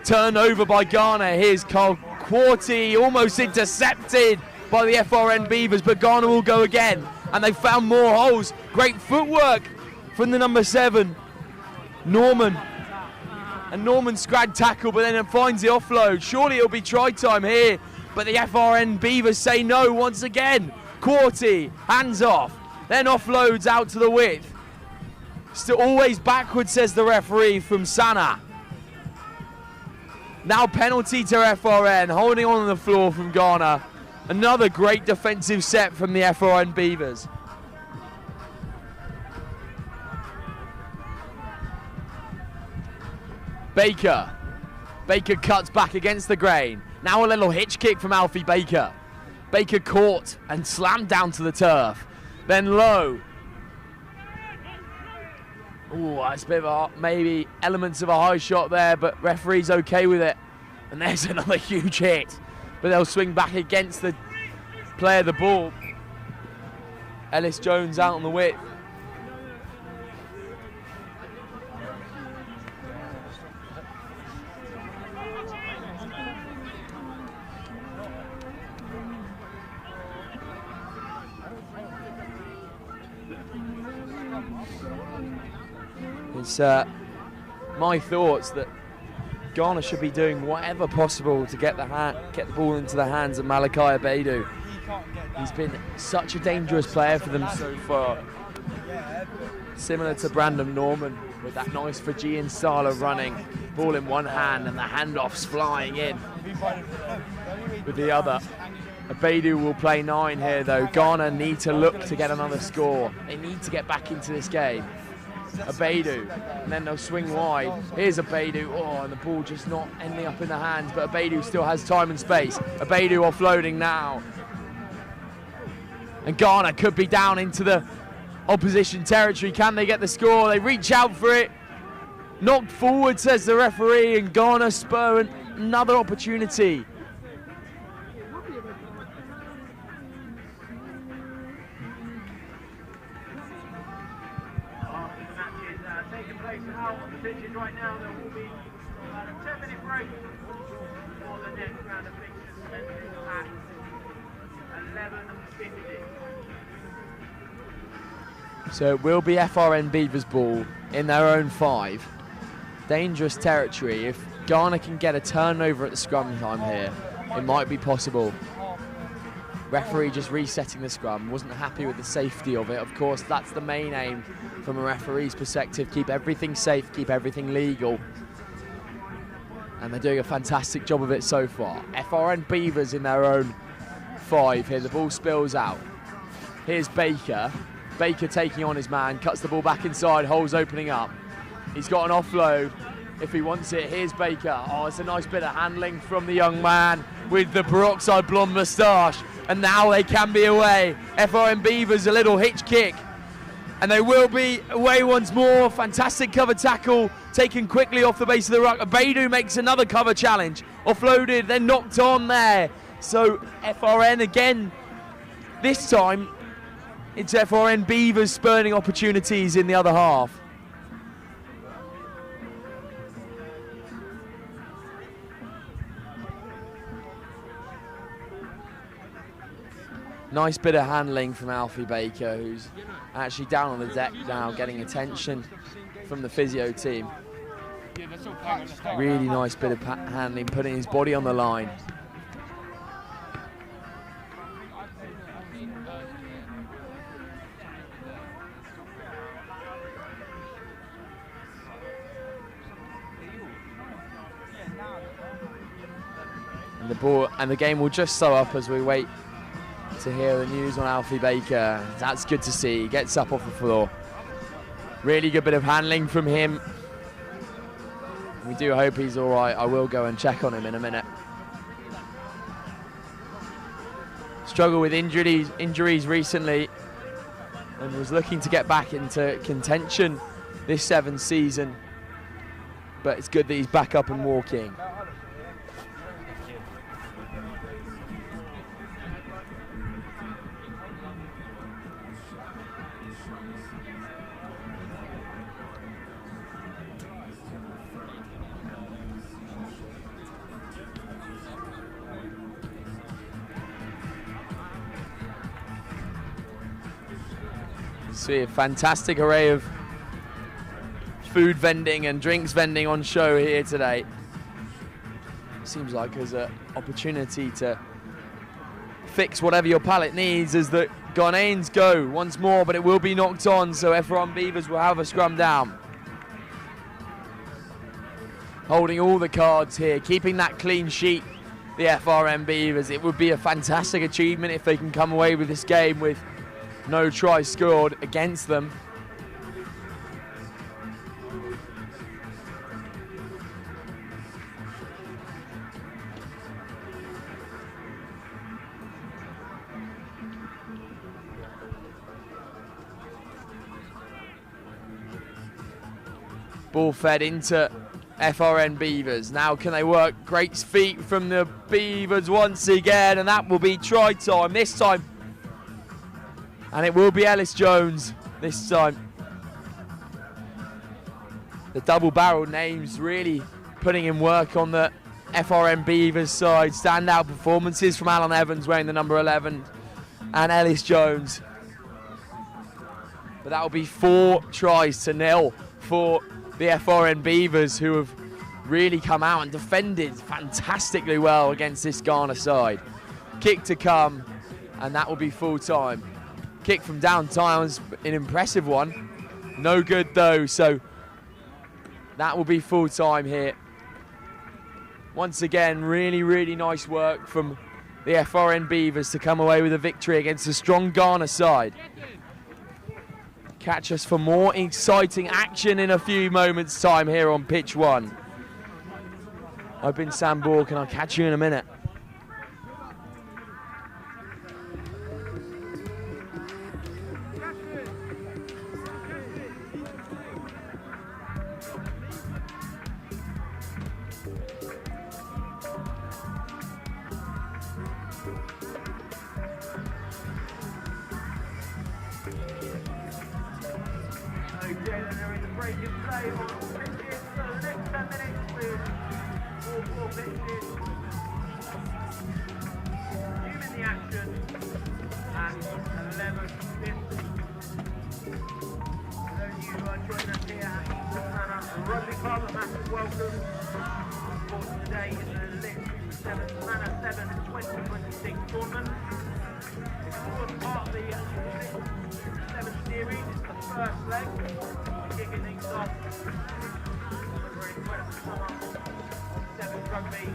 Speaker 6: Turned over by Ghana. Here's Carl Quarty, almost intercepted by the FRN Beavers, but Ghana will go again. And they found more holes. Great footwork from the number 7, Norman. And Norman scrag tackle, but then it finds the offload. Surely it'll be try time here, but the FRN Beavers say no once again. Quarty, hands off, then offloads out to the width. Still always backwards, says the referee from Sana. Now penalty to FRN, holding on the floor from Ghana. Another great defensive set from the FRN Beavers. Baker. Baker cuts back against the grain. Now a little hitch kick from Alfie Baker. Baker caught and slammed down to the turf. Then low. Ooh, that's a bit of maybe elements of a high shot there, but referee's okay with it. And there's another huge hit. But they'll swing back against the player of the ball. Ellis Jones out on the width. It's my thoughts that Ghana should be doing whatever possible to get the ball into the hands of Malachi Abedu. He's been such a dangerous player for them so far. Similar to Brandon Norman, with that nice Fijian style of running. Ball in one hand and the handoffs flying in with the other. Abedu will play 9 here though. Ghana need to look to get another score. They need to get back into this game. Abedu, and then they'll swing wide. Here's Abedu, and the ball just not ending up in the hands, but Abedu still has time and space. Abedu offloading now. And Ghana could be down into the opposition territory. Can they get the score? They reach out for it. Knocked forward, says the referee, and Ghana spur another opportunity.
Speaker 1: break for the next round of fixtures commencing at 11:50.
Speaker 6: So it will be FRN Beavers ball in their own 5. Dangerous territory. If Ghana can get a turnover at the scrum time here, it might be possible. Referee just resetting the scrum, wasn't happy with the safety of it. Of course, that's the main aim from a referee's perspective, keep everything safe, keep everything legal. And they're doing a fantastic job of it so far. FRN Beavers in their own 5 here, the ball spills out. Here's Baker. Baker taking on his man, cuts the ball back inside, holes opening up. He's got an offload if he wants it. Here's Baker. Oh, it's a nice bit of handling from the young man with the peroxide blonde moustache. And now they can be away. FRN Beavers, a little hitch kick. And they will be away once more. Fantastic cover tackle, taken quickly off the base of the ruck. Abedu makes another cover challenge. Offloaded, then knocked on there. So FRN again, this time, it's FRN Beavers spurning opportunities in the other half. Nice bit of handling from Alfie Baker, who's actually down on the deck now, getting attention from the physio team. Really nice bit of handling, putting his body on the line. And the ball and the game will just slow up as we wait to hear the news on Alfie Baker. That's good to see. He gets up off the floor. Really good bit of handling from him. We do hope he's all right. I will go and check on him in a minute. Struggled with injuries recently and was looking to get back into contention this Sevens season. But it's good that he's back up and walking. See a fantastic array of food vending and drinks vending on show here today. Seems like there's an opportunity to fix whatever your palate needs as the Ghanaians go once more, but it will be knocked on, so FRN Beavers will have a scrum down. Holding all the cards here, keeping that clean sheet, the FRN Beavers. It would be a fantastic achievement if they can come away with this game with no try scored against them. Ball fed into FRN Beavers. Now can they work? Great feet from the Beavers once again, and that will be try time this time. And it will be Ellis Jones this time. The double-barreled names really putting in work on the FRN Beavers side. Standout performances from Alan Evans wearing the number 11 and Ellis Jones. But that will be 4 tries to 0 for the FRN Beavers, who have really come out and defended fantastically well against this Ghana side. Kick to come, and that will be full time. Kick from downtown was an impressive one. No good though, so that will be full time here. Once again, really, really nice work from the FRN Beavers to come away with a victory against a strong Ghana side. Catch us for more exciting action in a few moments' time here on pitch 1. I've been Sam Bork and I'll catch you in a minute.
Speaker 1: fixes. Resuming the action at 11:50. For those of you who are joining us here at Eton Manor Rugby Club, a massive welcome. Of course, today is the list Sevens Manor 7 2026 tournament. It's of course part of the 7 series. It's the first leg. We're kicking things off. We're incredible summer on Sevens Rugby.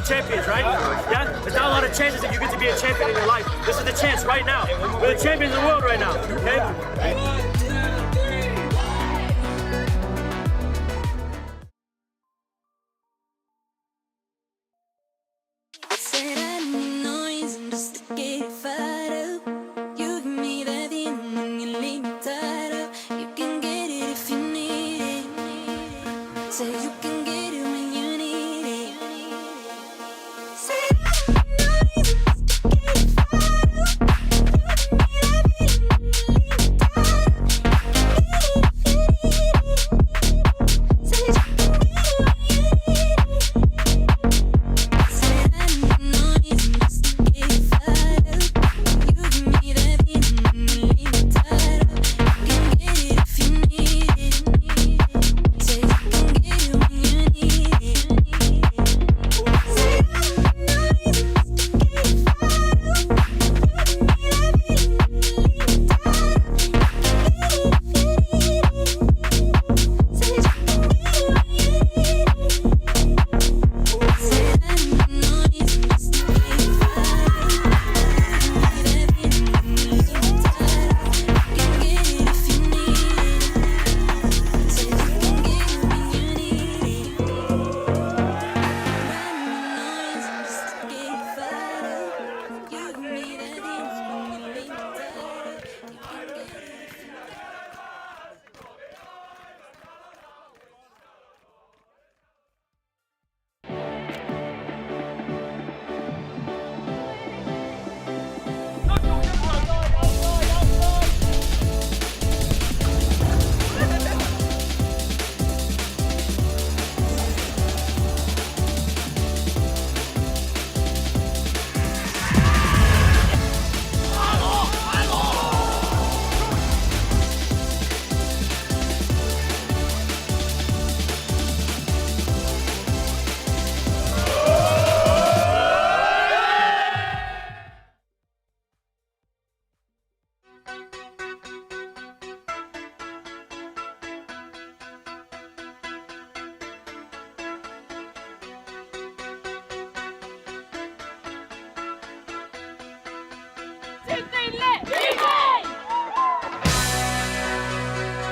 Speaker 10: Champions, right? Yeah? There's not a lot of chances that you get to be a champion in your life. This is the chance right now. We're the champions of the world right now, okay?
Speaker 3: Said I need noise and just to get it fired up. You give me that feeling when you leave me tied up. You can get it if you need it. Say you can get it when you need it. Said I need noise and just to get it fired up. You give me that feeling when you leave me tied up. You can get it if you need it. Say you can get it when you need it. Said I need noise and just to get it fired up. You give me that feeling when you leave me tied up. You can get it if you need it. Say you can get it when you need it. Said I need noise and just to get it fired up. You give me that feeling when you leave me tied up. You can get it if you need it. Say you can get it when you need it. Said I need noise and just to get it fired up. You give me that feeling when you leave me tied up. You can get it if you need it. Say you can get it when you need it. I need noise and just to get it fired up. You give me that feeling when you leave me tied up. You can get it if you need it.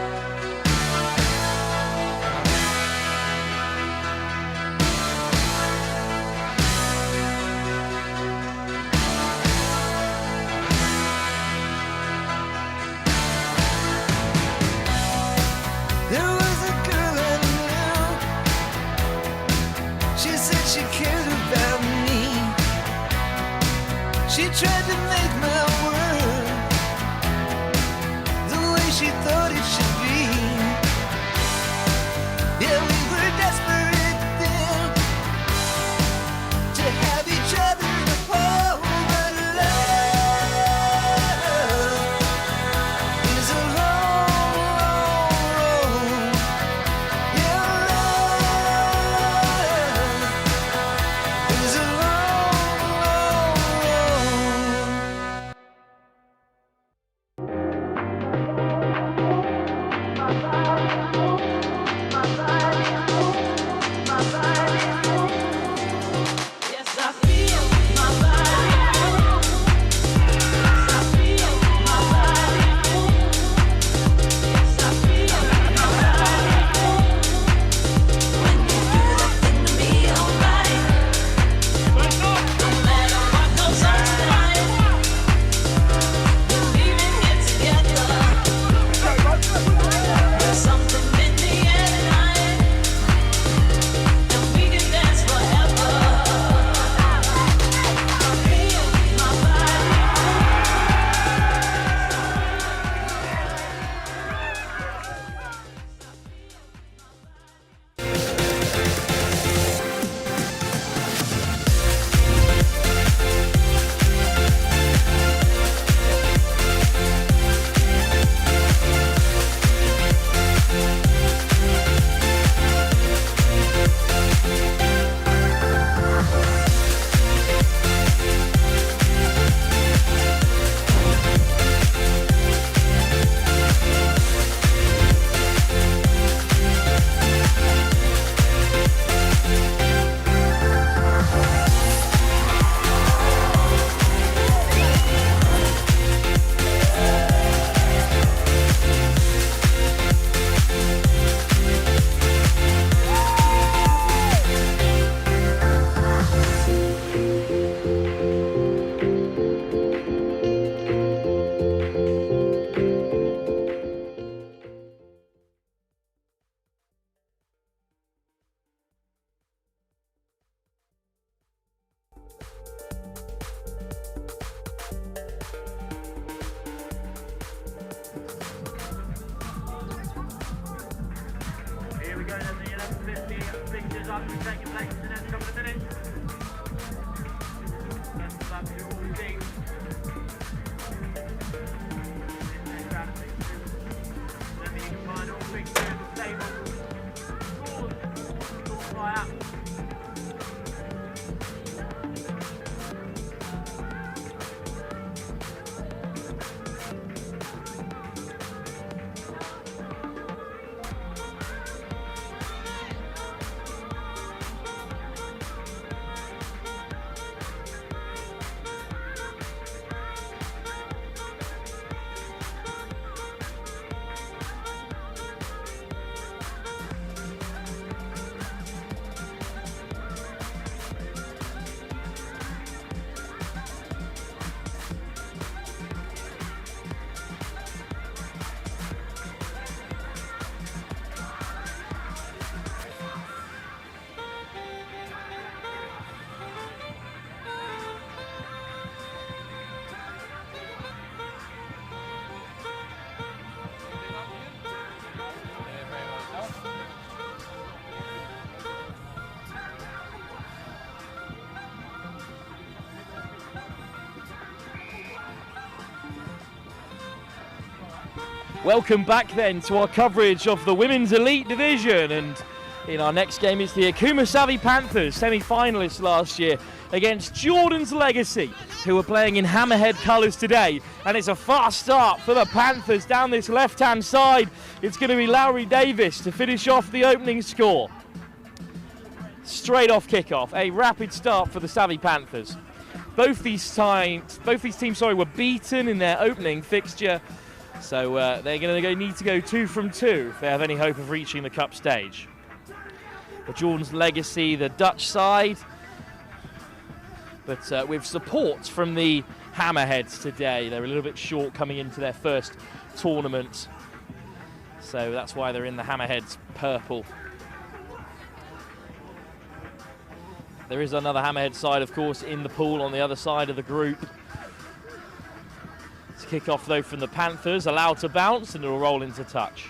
Speaker 9: There was a girl I knew. She said she cared about me. She tried to make my world the way she thought it should be. Yeah, we were desperate then to have each other to hold, but love is a long, long road. Yeah, love is a long, long road.
Speaker 2: Welcome back then to our coverage of the Women's Elite Division, and in our next game it's the Akuma Panthers, semi-finalists last year, against Jordan's Legacy, who are playing in Hammerhead colours today. And it's a fast start for the Panthers down this left-hand side. It's going to be Lowry Davis to finish off the opening score. Straight off kickoff, a rapid start for the Savvy Panthers. Both these teams were beaten in their opening fixture, so they're going to need to go 2 from 2 if they have any hope of reaching the cup stage. The Jordan's Legacy, the Dutch side, but with support from the Hammerheads today. They're a little bit short coming into their first tournament, so that's why they're in the Hammerheads purple. There is another Hammerhead side, of course, in the pool on the other side of the group. It's kick off though from the Panthers, allowed to bounce, and it'll roll into touch.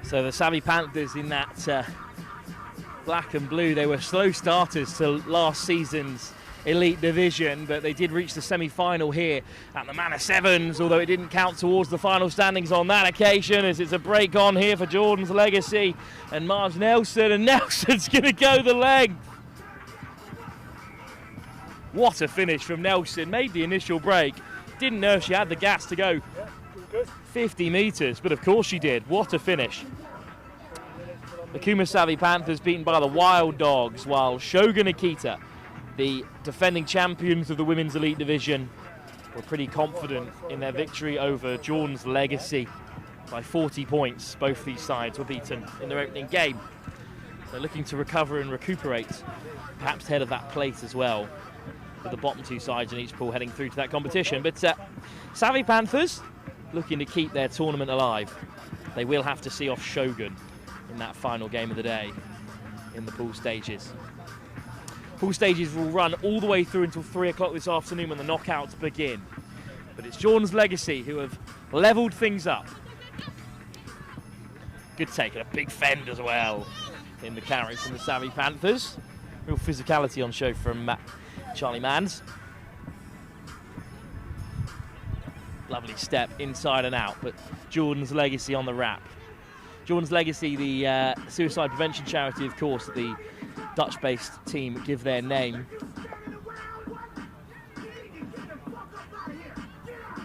Speaker 2: So the Savvy Panthers in that black and blue, they were slow starters to last season's Elite Division, but they did reach the semi-final here at the Manor Sevens, although it didn't count towards the final standings on that occasion, as it's a break on here for Jordan's Legacy and Marge Nelson, and Nelson's going to go the length. What a finish from Nelson. Made the initial break, didn't know if she had the gas to go 50 metres, but of course she did. What a finish. The Akuma Savvy Panthers beaten by the Wild Dogs, while Shogun Akita, the defending champions of the Women's Elite Division, were pretty confident in their victory over Jordan's Legacy by 40 points. Both these sides were beaten in their opening game. They're looking to recover and recuperate, perhaps ahead of that plate as well, with the bottom 2 sides in each pool heading through to that competition. But Savvy Panthers looking to keep their tournament alive. They will have to see off Shogun in that final game of the day in the pool stages. Pool stages will run all the way through until 3 o'clock this afternoon when the knockouts begin. But it's Jordan's Legacy who have levelled things up. Good take and a big fend as well in the carry from the Savvy Panthers. Real physicality on show from Charlie Manns. Lovely step inside and out, but Jordan's Legacy on the wrap. Jordan's Legacy, the suicide prevention charity, of course, that the Dutch-based team give their name.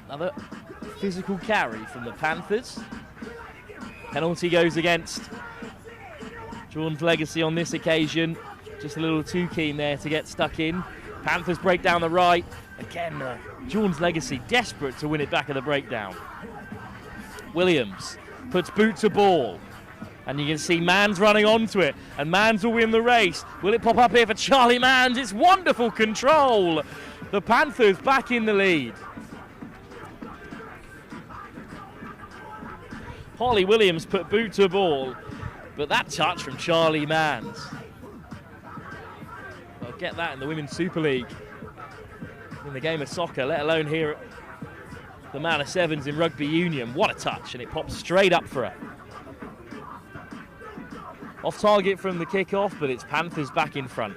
Speaker 2: Another physical carry from the Panthers. Penalty goes against Jordan's Legacy on this occasion. Just a little too keen there to get stuck in. Panthers break down the right. Again, Jordan's Legacy desperate to win it back at the breakdown. Williams puts boot to ball. And you can see Manns running onto it. And Manns will win the race. Will it pop up here for Charlie Manns? It's wonderful control. The Panthers back in the lead. Holly Williams put boot to ball. But that touch from Charlie Manns. Well, get that in the Women's Super League. In the game of soccer, let alone here at the Manor Sevens in Rugby Union. What a touch, and it pops straight up for her. Off target from the kickoff, but it's Panthers back in front.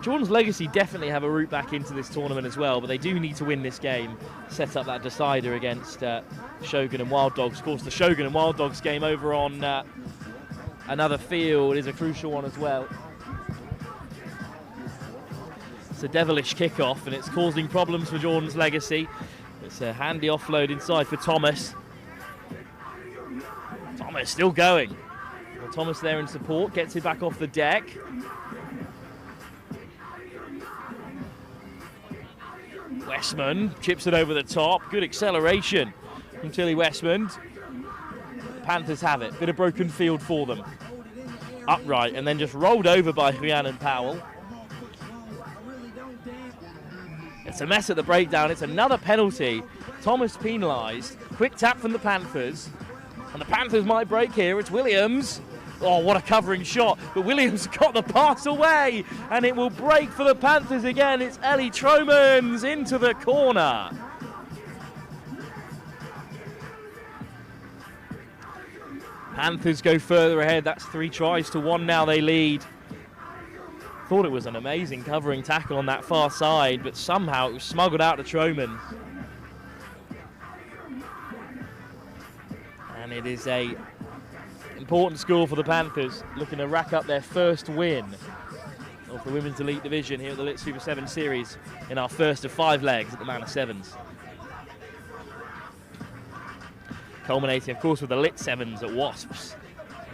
Speaker 2: Jordan's Legacy definitely have a route back into this tournament as well, but they do need to win this game, set up that decider against Shogun and Wild Dogs. Of course, the Shogun and Wild Dogs game over on another field is a crucial one as well. It's a devilish kickoff, and it's causing problems for Jordan's Legacy. It's a handy offload inside for Thomas. Thomas still going. Well, Thomas there in support, gets it back off the deck. Westman chips it over the top. Good acceleration from Tilly Westman. Panthers have it. Bit of broken field for them. Upright and then just rolled over by Rhiannon Powell. It's a mess at the breakdown. It's another penalty. Thomas penalised. Quick tap from the Panthers. And the Panthers might break here. It's Williams. Oh, what a covering shot. But Williams got the pass away, and it will break for the Panthers again. It's Ellie Tromans into the corner. Panthers go further ahead. That's 3 tries to 1 now they lead. Thought it was an amazing covering tackle on that far side, but somehow it was smuggled out to Troman. And it is a important score for the Panthers, looking to rack up their first win of the Women's Elite Division here at the Lit Super 7 Series in our first of 5 legs at the Manor Sevens. Culminating, of course, with the Lit Sevens at Wasps.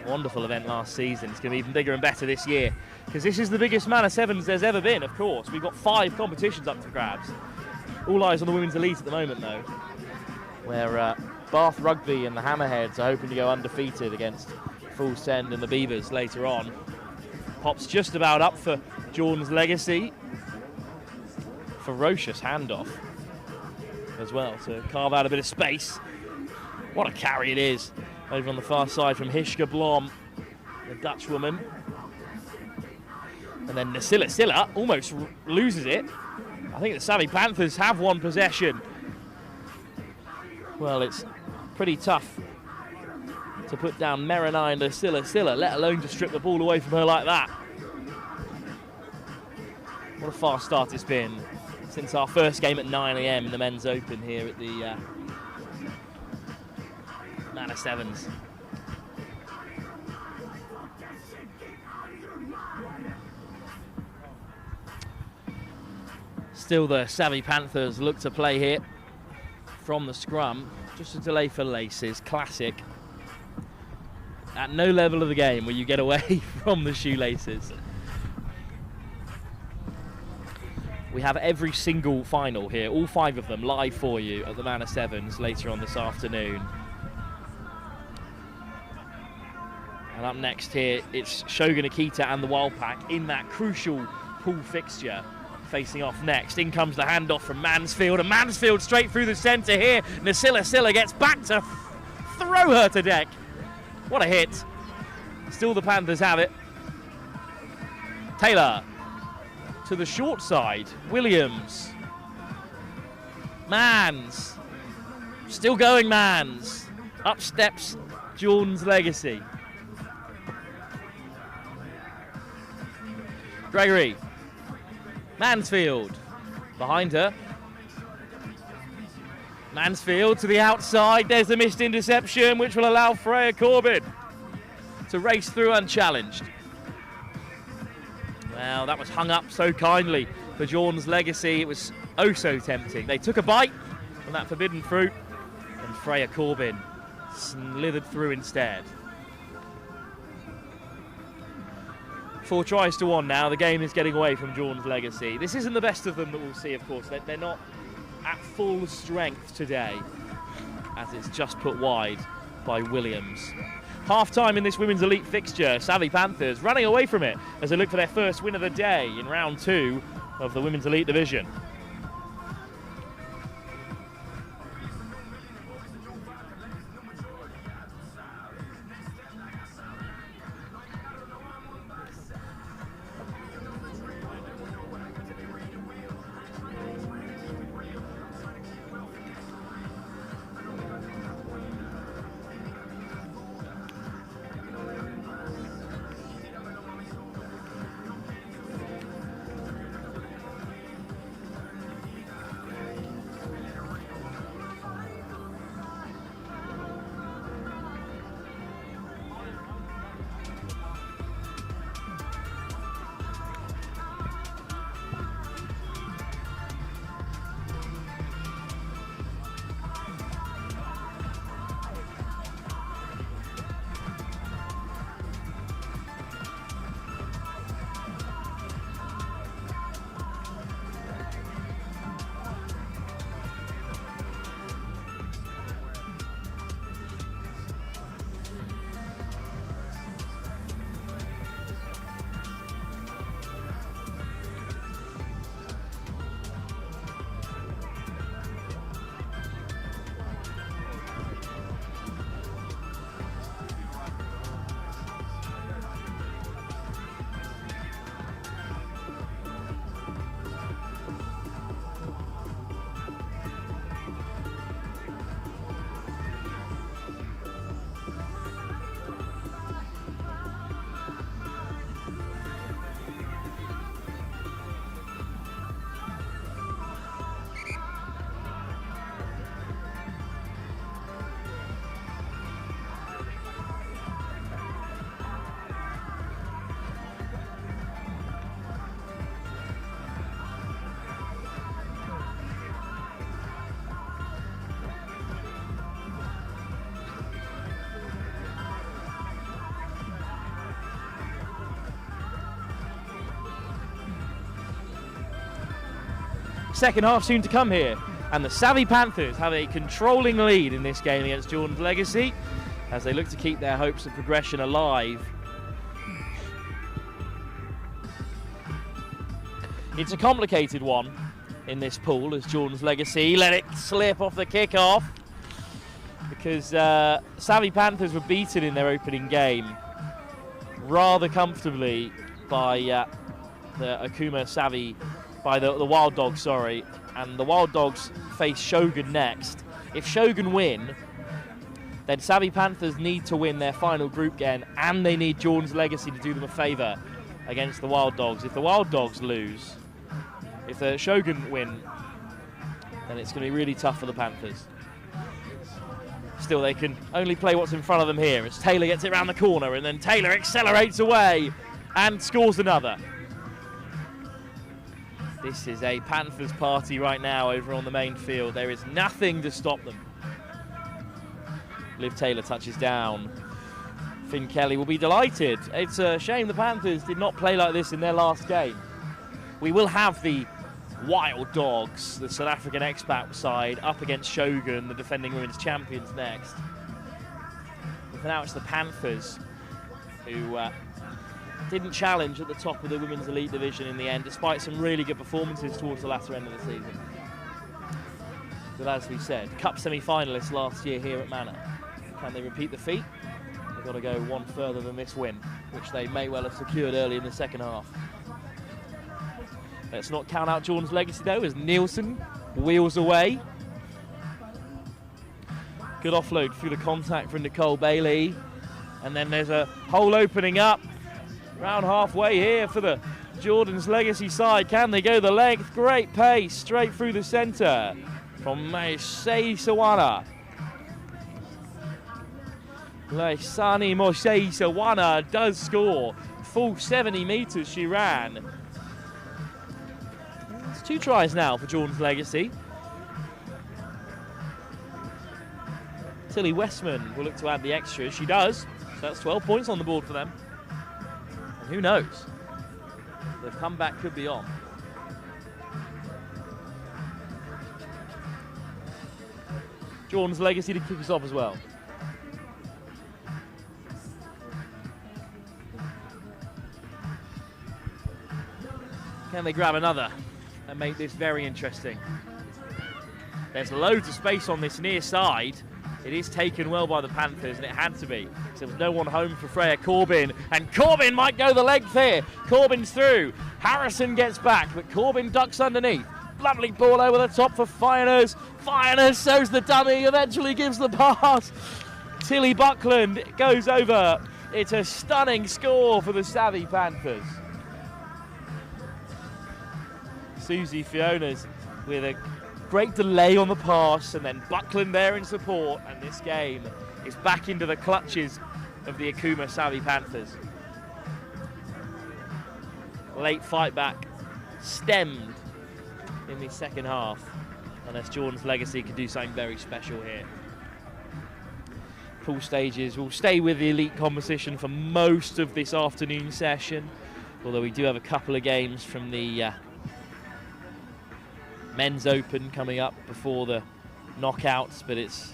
Speaker 2: Wonderful event last season. It's going to be even bigger and better this year, because this is the biggest Manor Sevens there's ever been, of course. We've got 5 competitions up for grabs. All eyes on the Women's Elite at the moment, though, where Bath Rugby and the Hammerheads are hoping to go undefeated against Fullsend and the Beavers later on. Pop's just about up for Jordan's Legacy. Ferocious handoff as well to carve out a bit of space. What a carry it is over on the far side from Hishka Blom, the Dutch woman. And then Nasilla almost loses it. I think the Savvy Panthers have won possession. Well, it's pretty tough to put down Merenai and Nasilla, let alone to strip the ball away from her like that. What a fast start it's been since our first game at 9 AM in the Men's Open here at the Manor Sevens. Still the Savvy Panthers look to play here from the scrum. Just a delay for laces, classic. At no level of the game will you get away from the shoelaces. We have every single final here, all 5 of them live for you at the Manor Sevens later on this afternoon. And up next here, it's Shogun, Akita and the Wildpack in that crucial pool fixture. Facing off next. In comes the handoff from Mansfield, and Mansfield straight through the centre here. Nasilla gets back to throw her to deck. What a hit. Still the Panthers have it. Taylor to the short side. Williams. Mans. Still going Mans. Up steps Jordan's Legacy. Gregory. Mansfield behind her. Mansfield to the outside. There's the missed interception, which will allow Freya Corbin to race through unchallenged. Well, that was hung up so kindly for Jordan's Legacy. It was oh so tempting. They took a bite from that forbidden fruit, and Freya Corbin slithered through instead. 4 tries to 1 now. The game is getting away from Jordan's Legacy. This isn't the best of them that we'll see, of course. They're not at full strength today, as it's just put wide by Williams. Half-time in this Women's Elite fixture. Savvy Panthers running away from it as they look for their first win of the day in round 2 of the Women's Elite Division. second half soon to come here. And the Savvy Panthers have a controlling lead in this game against Jordan's Legacy as they look to keep their hopes of progression alive. It's a complicated one in this pool as Jordan's Legacy let it slip off the kick-off because Savvy Panthers were beaten in their opening game rather comfortably by the Akuma Savvy, by the Wild Dogs, sorry, and the Wild Dogs face Shogun next. If Shogun win, then Savvy Panthers need to win their final group game, and they need Jordan's Legacy to do them a favour against the Wild Dogs. If the Wild Dogs lose, if the Shogun win, then it's going to be really tough for the Panthers. Still, they can only play what's in front of them here as Taylor gets it around the corner, and then Taylor accelerates away and scores another. This is a Panthers party right now over on the main field. There is nothing to stop them. Liv Taylor touches down. Finn Kelly will be delighted. It's a shame the Panthers did not play like this in their last game. We will have the Wild Dogs, the South African expat side, up against Shogun, the defending women's champions, next. But for now it's the Panthers who didn't challenge at the top of the women's elite division in the end, despite some really good performances towards the latter end of the season. But as we said, Cup semi-finalists last year here at Manor. Can they repeat the feat? They've got to go one further than this win, which they may well have secured early in the second half. Let's not count out Jordan's Legacy though, as Nielsen wheels away. Good offload through the contact from Nicole Bailey. And then there's a hole opening up around halfway here for the Jordan's Legacy side. Can they go the length? Great pace straight through the centre from Mosei Sawana. Leisani Mosei Sawana does score. Full 70 metres she ran. It's 2 tries now for Jordan's Legacy. Tilly Westman will look to add the extras. She does. So that's 12 points on the board for them. And who knows? The comeback could be on. Jordan's Legacy to kick us off as well. Can they grab another and make this very interesting? There's loads of space on this near side. It is taken well by the Panthers, and it had to be. So there was no one home for Freya Corbin, and Corbin might go the length here. Corbin's through. Harrison gets back, but Corbin ducks underneath. Lovely ball over the top for Fioners. Fioners shows the dummy, eventually gives the pass. Tilly Buckland goes over. It's a stunning score for the Savvy Panthers. Susie Fionas with a great delay on the pass, and then Buckland there in support, and this game is back into the clutches of the Akuma Savvy Panthers. Late fight back stemmed in the second half, unless Jordan's Legacy could do something very special here. Pool stages will stay with the elite competition for most of this afternoon session, although we do have a couple of games from the Men's Open coming up before the knockouts, but it's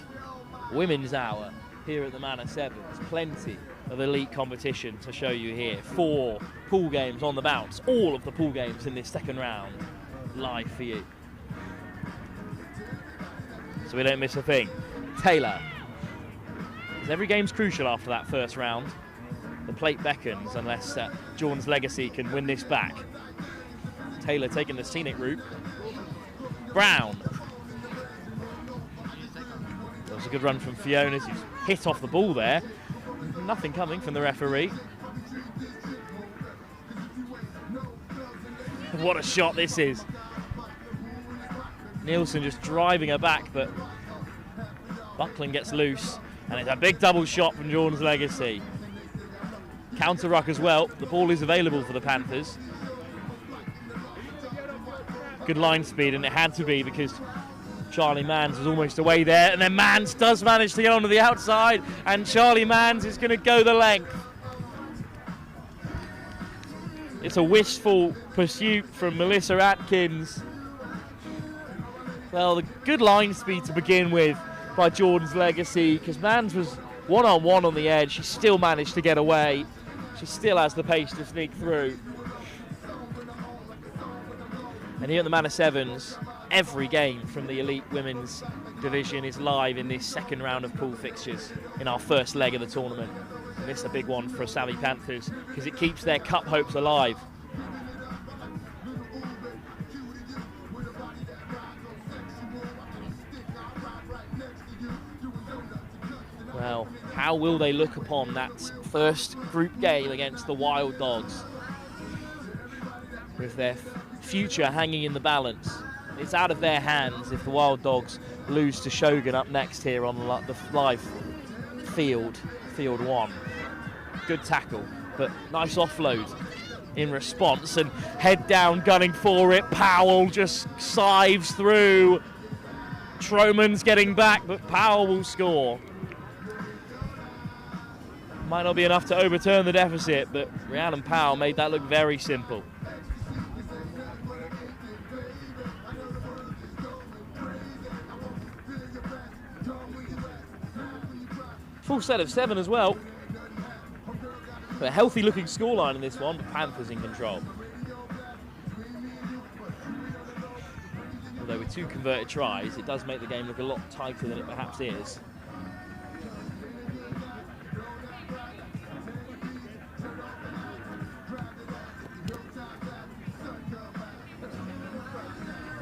Speaker 2: women's hour here at the Manor Sevens. Plenty of elite competition to show you here. 4 pool games on the bounce. All of the pool games in this second round live for you, so we don't miss a thing. Taylor. Every game's crucial after that first round. The plate beckons unless Jordan's Legacy can win this back. Taylor taking the scenic route. Brown. That was a good run from Fionas, who's hit off the ball there. Nothing coming from the referee. What a shot this is. Nielsen just driving her back, but Buckland gets loose, and it's a big double shot from Jordan's Legacy. Counter ruck as well. The ball is available for the Panthers. Good line speed, and it had to be because Charlie Manns was almost away there, and then Manns does manage to get onto the outside, and Charlie Manns is going to go the length. It's a wistful pursuit from Melissa Atkins. Well, the good line speed to begin with by Jordan's Legacy, because Mans was one-on-one on the edge. She still managed to get away. She still has the pace to sneak through. And here at the Manor Sevens, every game from the Elite Women's Division is live in this second round of pool fixtures in our first leg of the tournament. And this is a big one for Savvy Panthers because it keeps their cup hopes alive. Well, how will they look upon that first group game against the Wild Dogs? With their future hanging in the balance. It's out of their hands if the Wild Dogs lose to Shogun up next here on the live field 1. Good tackle, but nice offload in response, and head down gunning for it. Powell just scythes through. Troman's getting back, but Powell will score. Might not be enough to overturn the deficit, but Rhiannon Powell made that look very simple. Full set of 7 as well. A healthy looking scoreline in this one, but Panthers in control. Although with 2 converted tries, it does make the game look a lot tighter than it perhaps is.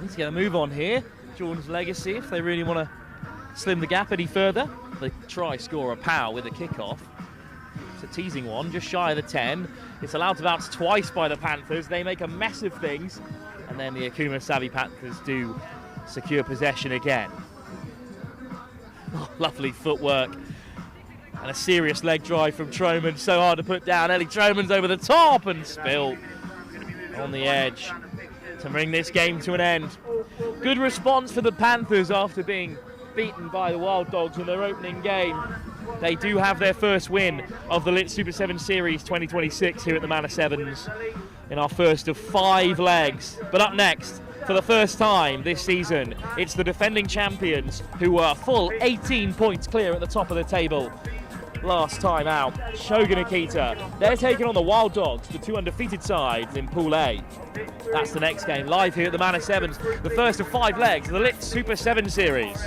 Speaker 2: Need to get a move on here. Jordan's Legacy, if they really want to slim the gap any further. They try score a Powell with a kickoff. It's a teasing one, just shy of the 10. It's allowed to bounce twice by the Panthers. They make a mess of things. And then the Akuma Savvy Panthers do secure possession again. Oh, lovely footwork. And a serious leg drive from Troman. So hard to put down. Ellie Troman's over the top and spilt on the edge to bring this game to an end. Good response for the Panthers after being beaten by the Wild Dogs in their opening game. They do have their first win of the Lit Super 7 Series 2026 here at the Manor Sevens in our first of 5 legs. But up next, for the first time this season, it's the defending champions who were a full 18 points clear at the top of the table last time out. Shogun Akita, they're taking on the Wild Dogs, the 2 undefeated sides in Pool A. That's the next game, live here at the Manor Sevens, the first of 5 legs of the Lit Super 7 Series.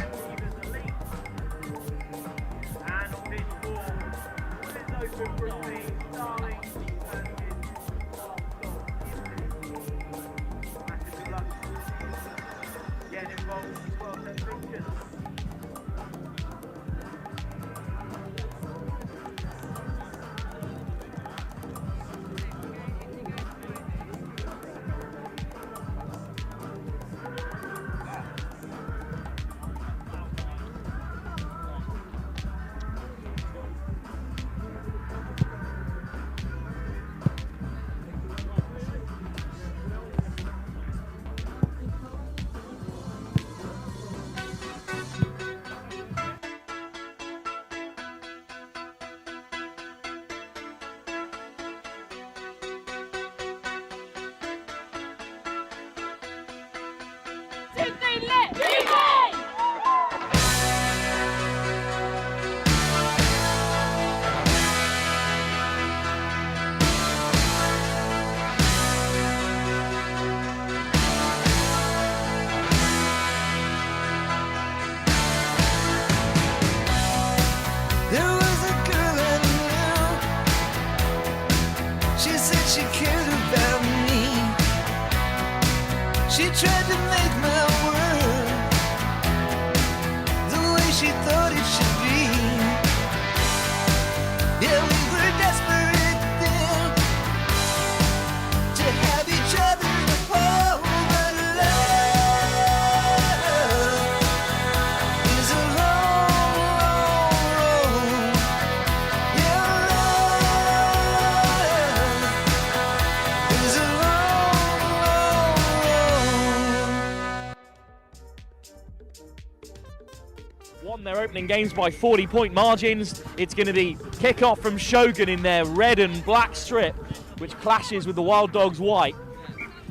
Speaker 2: Their opening games by 40-point margins. It's going to be kickoff from Shogun in their red and black strip, which clashes with the Wild Dogs white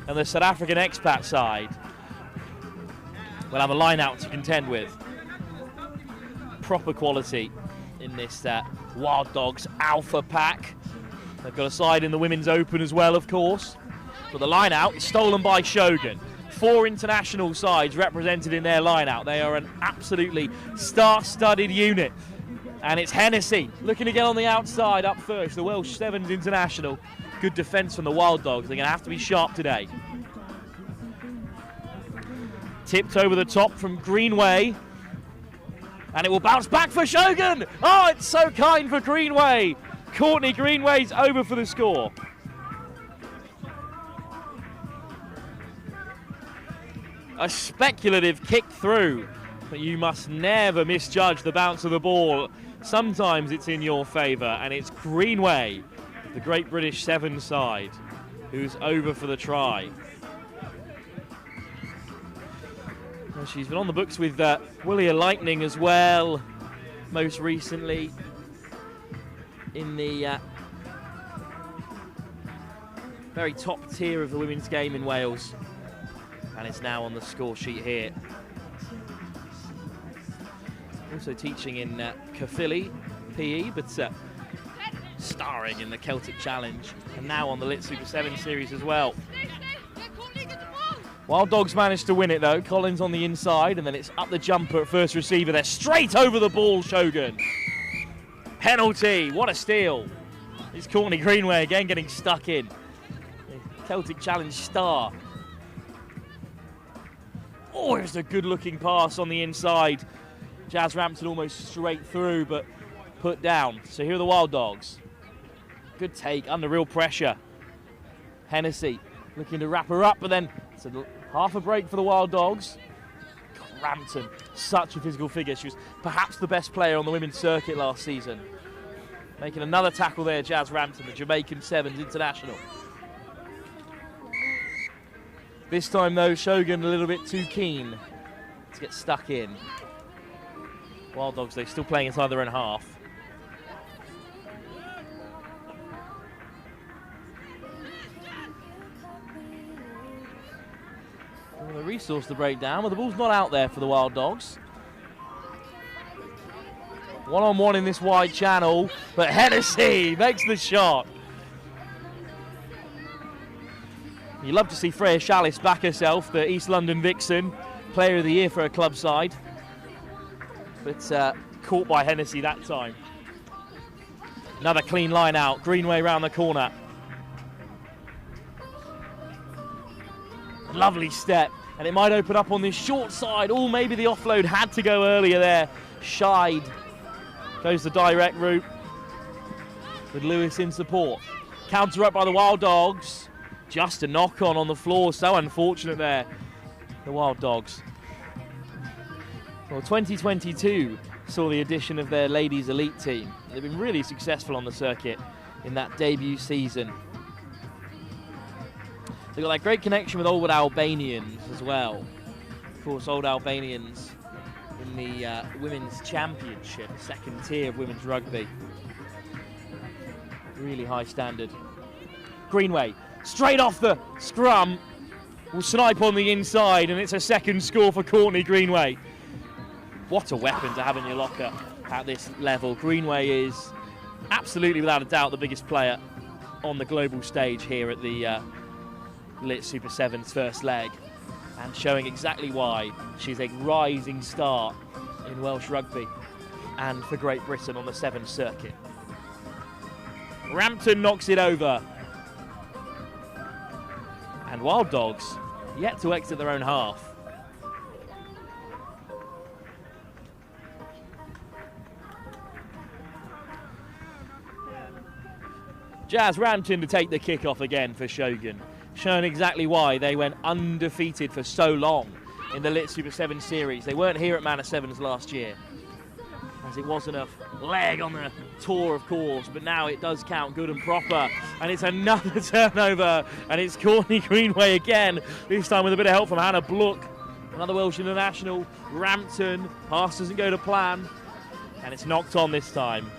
Speaker 2: and the South African expat side. will have a line out to contend with. Proper quality in this Wild Dogs Alpha pack. They've got a side in the Women's Open as well, of course. But the line out is stolen by Shogun. 4 international sides represented in their line out. They are an absolutely star-studded unit. And it's Hennessy looking to get on the outside up first. The Welsh Sevens international. Good defence from the Wild Dogs. They're going to have to be sharp today. Tipped over the top from Greenway. And it will bounce back for Shogun. Oh, it's so kind for Greenway. Courtney Greenway's over for the score. A speculative kick through, but you must never misjudge the bounce of the ball. Sometimes it's in your favour, and it's Greenway, the Great British Sevens side, who's over for the try. Well, she's been on the books with Willia Lightning as well, most recently in the very top tier of the women's game in Wales. And it's now on the score sheet here. Also teaching in Caerphilly PE, but starring in the Celtic Challenge, and now on the Lit Super 7 series as well. Wild Dogs managed to win it though. Collins on the inside, and then it's up the jumper at first receiver. They're straight over the ball, Shogun. Penalty, what a steal. It's Courtney Greenway again getting stuck in. The Celtic Challenge star. Oh, it was a good-looking pass on the inside. Jazz Rampton almost straight through, but put down. So here are the Wild Dogs. Good take, under real pressure. Hennessy looking to wrap her up, but then it's half a break for the Wild Dogs. Rampton, such a physical figure. She was perhaps the best player on the women's circuit last season. Making another tackle there, Jazz Rampton, the Jamaican Sevens international. This time, though, Shogun a little bit too keen to get stuck in. Wild Dogs, they're still playing inside their own half. Well, they resource the breakdown, but the ball's not out there for the Wild Dogs. One-on-one in this wide channel, but Hennessy makes the shot. You love to see Freya Shallis back herself, the East London Vixen, Player of the Year for her club side. But caught by Hennessy that time. Another clean line out, Greenway round the corner. Lovely step, and it might open up on this short side. Oh, maybe the offload had to go earlier there. Shied. Goes the direct route with Lewis in support. Counter up by the Wild Dogs. Just a knock on the floor, so unfortunate there, the Wild Dogs. Well, 2022 saw the addition of their ladies elite team. They've been really successful on the circuit in that debut season. They've got that great connection with Old Albanians as well. Of course, Old Albanians in the Women's Championship, second tier of women's rugby. Really high standard. Greenway. Straight off the scrum, will snipe on the inside, and it's a second score for Courtney Greenway. What a weapon to have in your locker at this level. Greenway is absolutely, without a doubt, the biggest player on the global stage here at the Lit Super 7's first leg, and showing exactly why she's a rising star in Welsh rugby and for Great Britain on the Sevens circuit. Rampton knocks it over. And Wild Dogs yet to exit their own half. Jazz Rampton to take the kick-off again for Shogun, showing exactly why they went undefeated for so long in the Lit Super 7 series. They weren't here at Manor Sevens last year, as it wasn't a leg on the tour, of course, but now it does count good and proper, and it's another turnover, and it's Courtney Greenway again, this time with a bit of help from Hannah Blook, another Welsh international. Rampton, pass doesn't go to plan, and it's knocked on this time.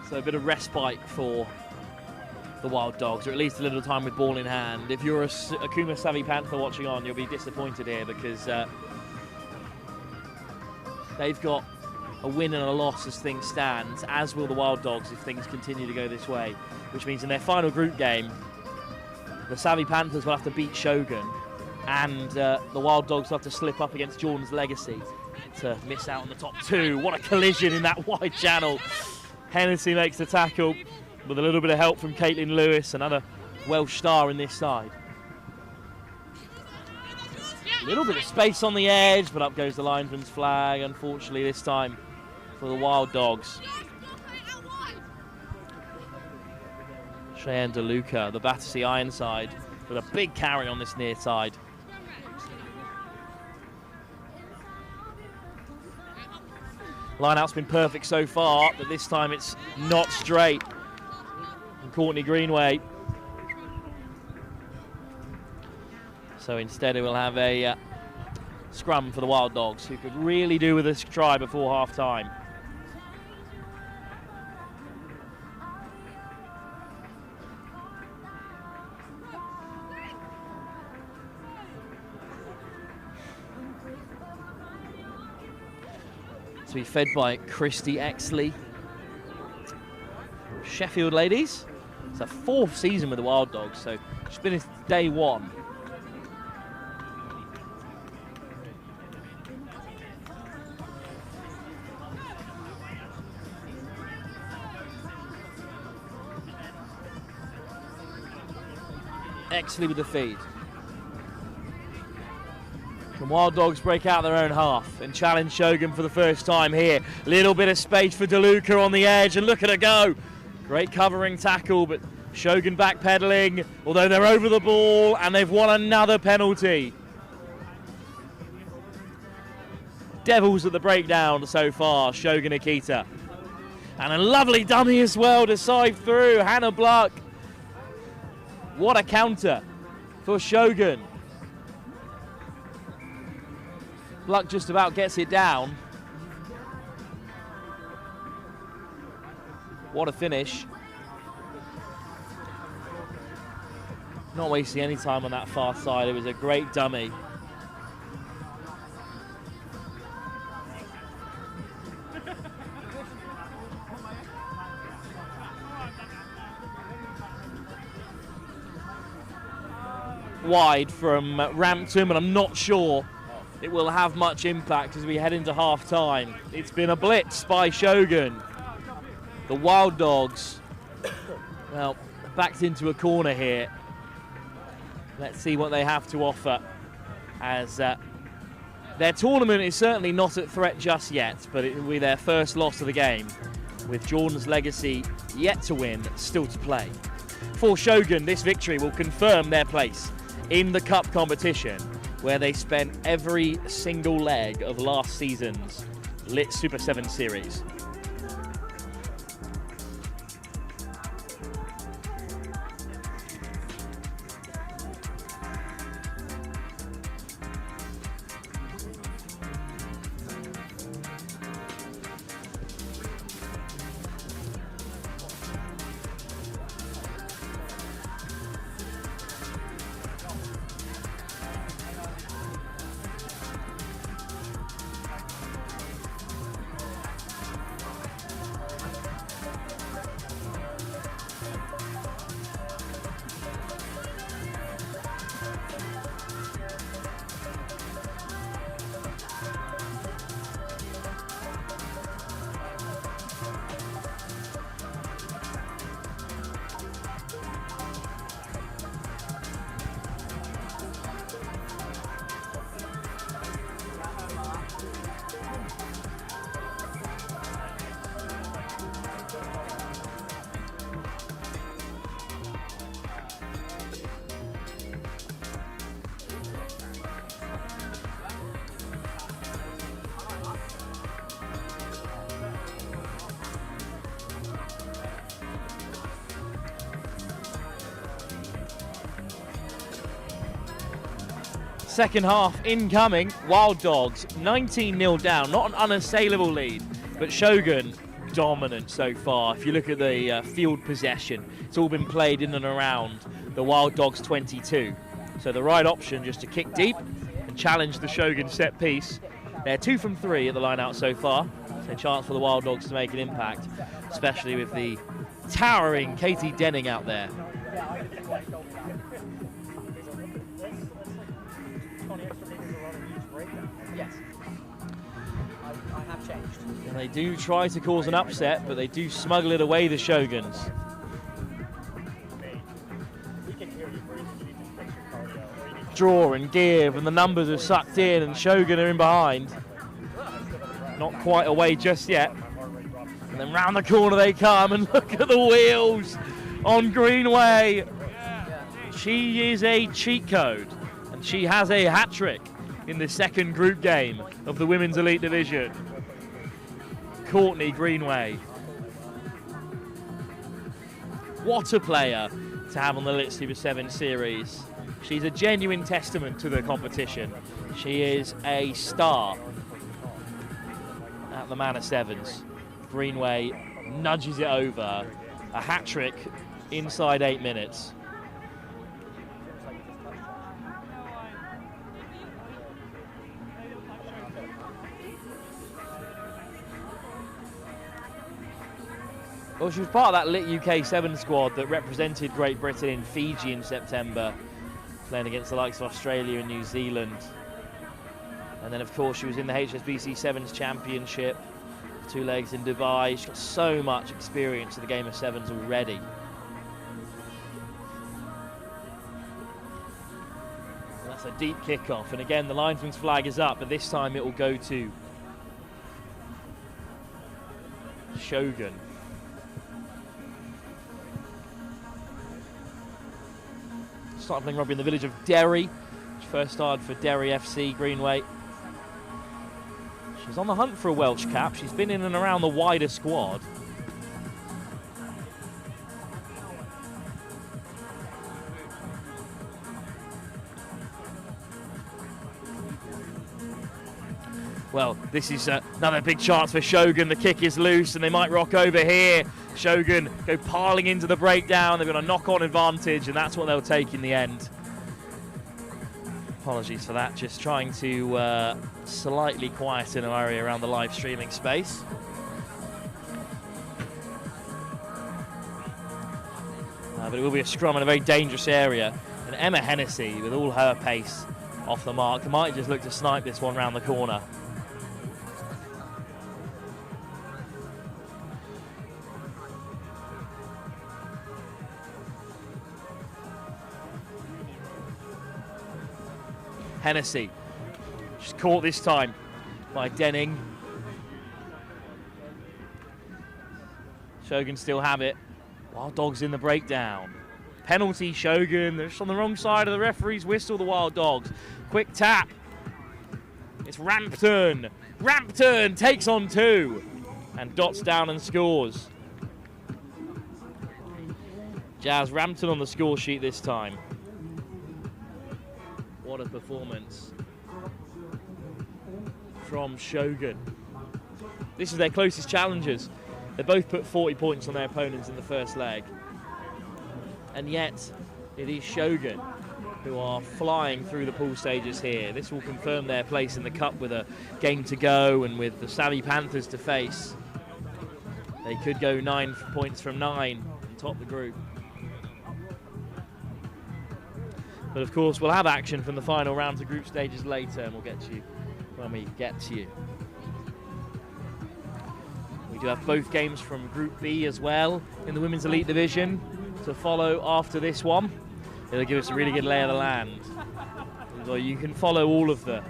Speaker 2: So a bit of respite for the Wild Dogs, or at least a little time with ball in hand. If you're a Akuma savvy Panther watching on, you'll be disappointed here because they've got a win and a loss as things stand, as will the Wild Dogs if things continue to go this way, which means in their final group game, the savvy Panthers will have to beat Shogun, and the Wild Dogs will have to slip up against Jordan's Legacy to miss out on the top two. What a collision in that wide channel. Hennessy makes the tackle with a little bit of help from Caitlin Lewis, another Welsh star in this side. A little bit of space on the edge, but up goes the linesman's flag, unfortunately this time for the Wild Dogs. Cheyenne DeLuca, the Battersea Ironside, with a big carry on this near side. Line-out's been perfect so far, but this time it's not straight. And Courtney Greenway. So instead it will have a scrum for the Wild Dogs, who could really do with a try before half-time. To be fed by Christy Exley. Sheffield ladies. It's her 4th season with the Wild Dogs, so she's been in day 1. Exley with the feed. Can Wild Dogs break out their own half and challenge Shogun for the first time here? Little bit of space for DeLuca on the edge, and look at her go. Great covering tackle, but Shogun backpedaling, although they're over the ball and they've won another penalty. Devils at the breakdown so far, Shogun Akita. And a lovely dummy as well to side through, Hannah Bluck. What a counter for Shogun. Bluck just about gets it down. What a finish. Not wasting any time on that far side. It was a great dummy. Wide from Rampton, and I'm not sure it will have much impact as we head into half-time. It's been a blitz by Shogun. The Wild Dogs, well, backed into a corner here. Let's see what they have to offer, as their tournament is certainly not at threat just yet, but it will be their first loss of the game, with Jordan's Legacy yet to win, still to play. For Shogun, this victory will confirm their place in the cup competition, where they spent every single leg of last season's Lit Super 7 series. Second half incoming. Wild Dogs 19-0 down. Not an unassailable lead, but Shogun dominant so far. If you look at the field possession, it's all been played in and around the Wild Dogs 22. So the right option just to kick deep and challenge the Shogun set piece. They're 2 from 3 at the line out so far. So a chance for the Wild Dogs to make an impact, especially with the towering Katie Denning out there.
Speaker 7: Yes. I have changed.
Speaker 2: And they do try to cause an upset, but they do smuggle it away, the Shoguns. Draw and give, and the numbers are sucked in, and Shogun are in behind. Not quite away just yet. And then round the corner they come, and look at the wheels on Greenway. She is a cheat code, and she has a hat-trick in the second group game of the Women's Elite Division. Courtney Greenway. What a player to have on the Lit Super 7 series. She's a genuine testament to the competition. She is a star at the Manor Sevens. Greenway nudges it over. A hat-trick inside 8 minutes. Well, she was part of that Lit UK 7 squad that represented Great Britain in Fiji in September, playing against the likes of Australia and New Zealand. And then, of course, she was in the HSBC Sevens Championship, 2 legs in Dubai. She's got so much experience in the game of sevens already. And that's a deep kickoff. And again, the linesman's flag is up, but this time it will go to Shogun. Started playing rugby in the village of Derry. She first started for Derry FC, Greenway. She's on the hunt for a Welsh cap. She's been in and around the wider squad. Well, this is another big chance for Shogun. The kick is loose and they might rock over here. Shogun go piling into the breakdown. They've got a knock-on advantage, and that's what they'll take in the end. Apologies for that. Just trying to slightly quieten an area around the live streaming space. But it will be a scrum in a very dangerous area. And Emma Hennessy, with all her pace off the mark, might just look to snipe this one round the corner. Hennessy, she's caught this time by Denning. Shogun still have it. Wild Dogs in the breakdown. Penalty Shogun, they're just on the wrong side of the referee's whistle, the Wild Dogs. Quick tap. It's Rampton. Rampton takes on 2 and dots down and scores. Jazz Rampton on the score sheet this time. What a performance from Shogun. This is their closest challengers. They both put 40 points on their opponents in the first leg. And yet, it is Shogun who are flying through the pool stages here. This will confirm their place in the cup with a game to go and with the savvy Panthers to face. They could go 9 points from 9 and top the group. But of course, we'll have action from the final rounds of group stages later, and we'll get to you when we get to you. We do have both games from Group B as well in the Women's Elite Division to follow after this one. It'll give us a really good lay of the land. So you can follow all of the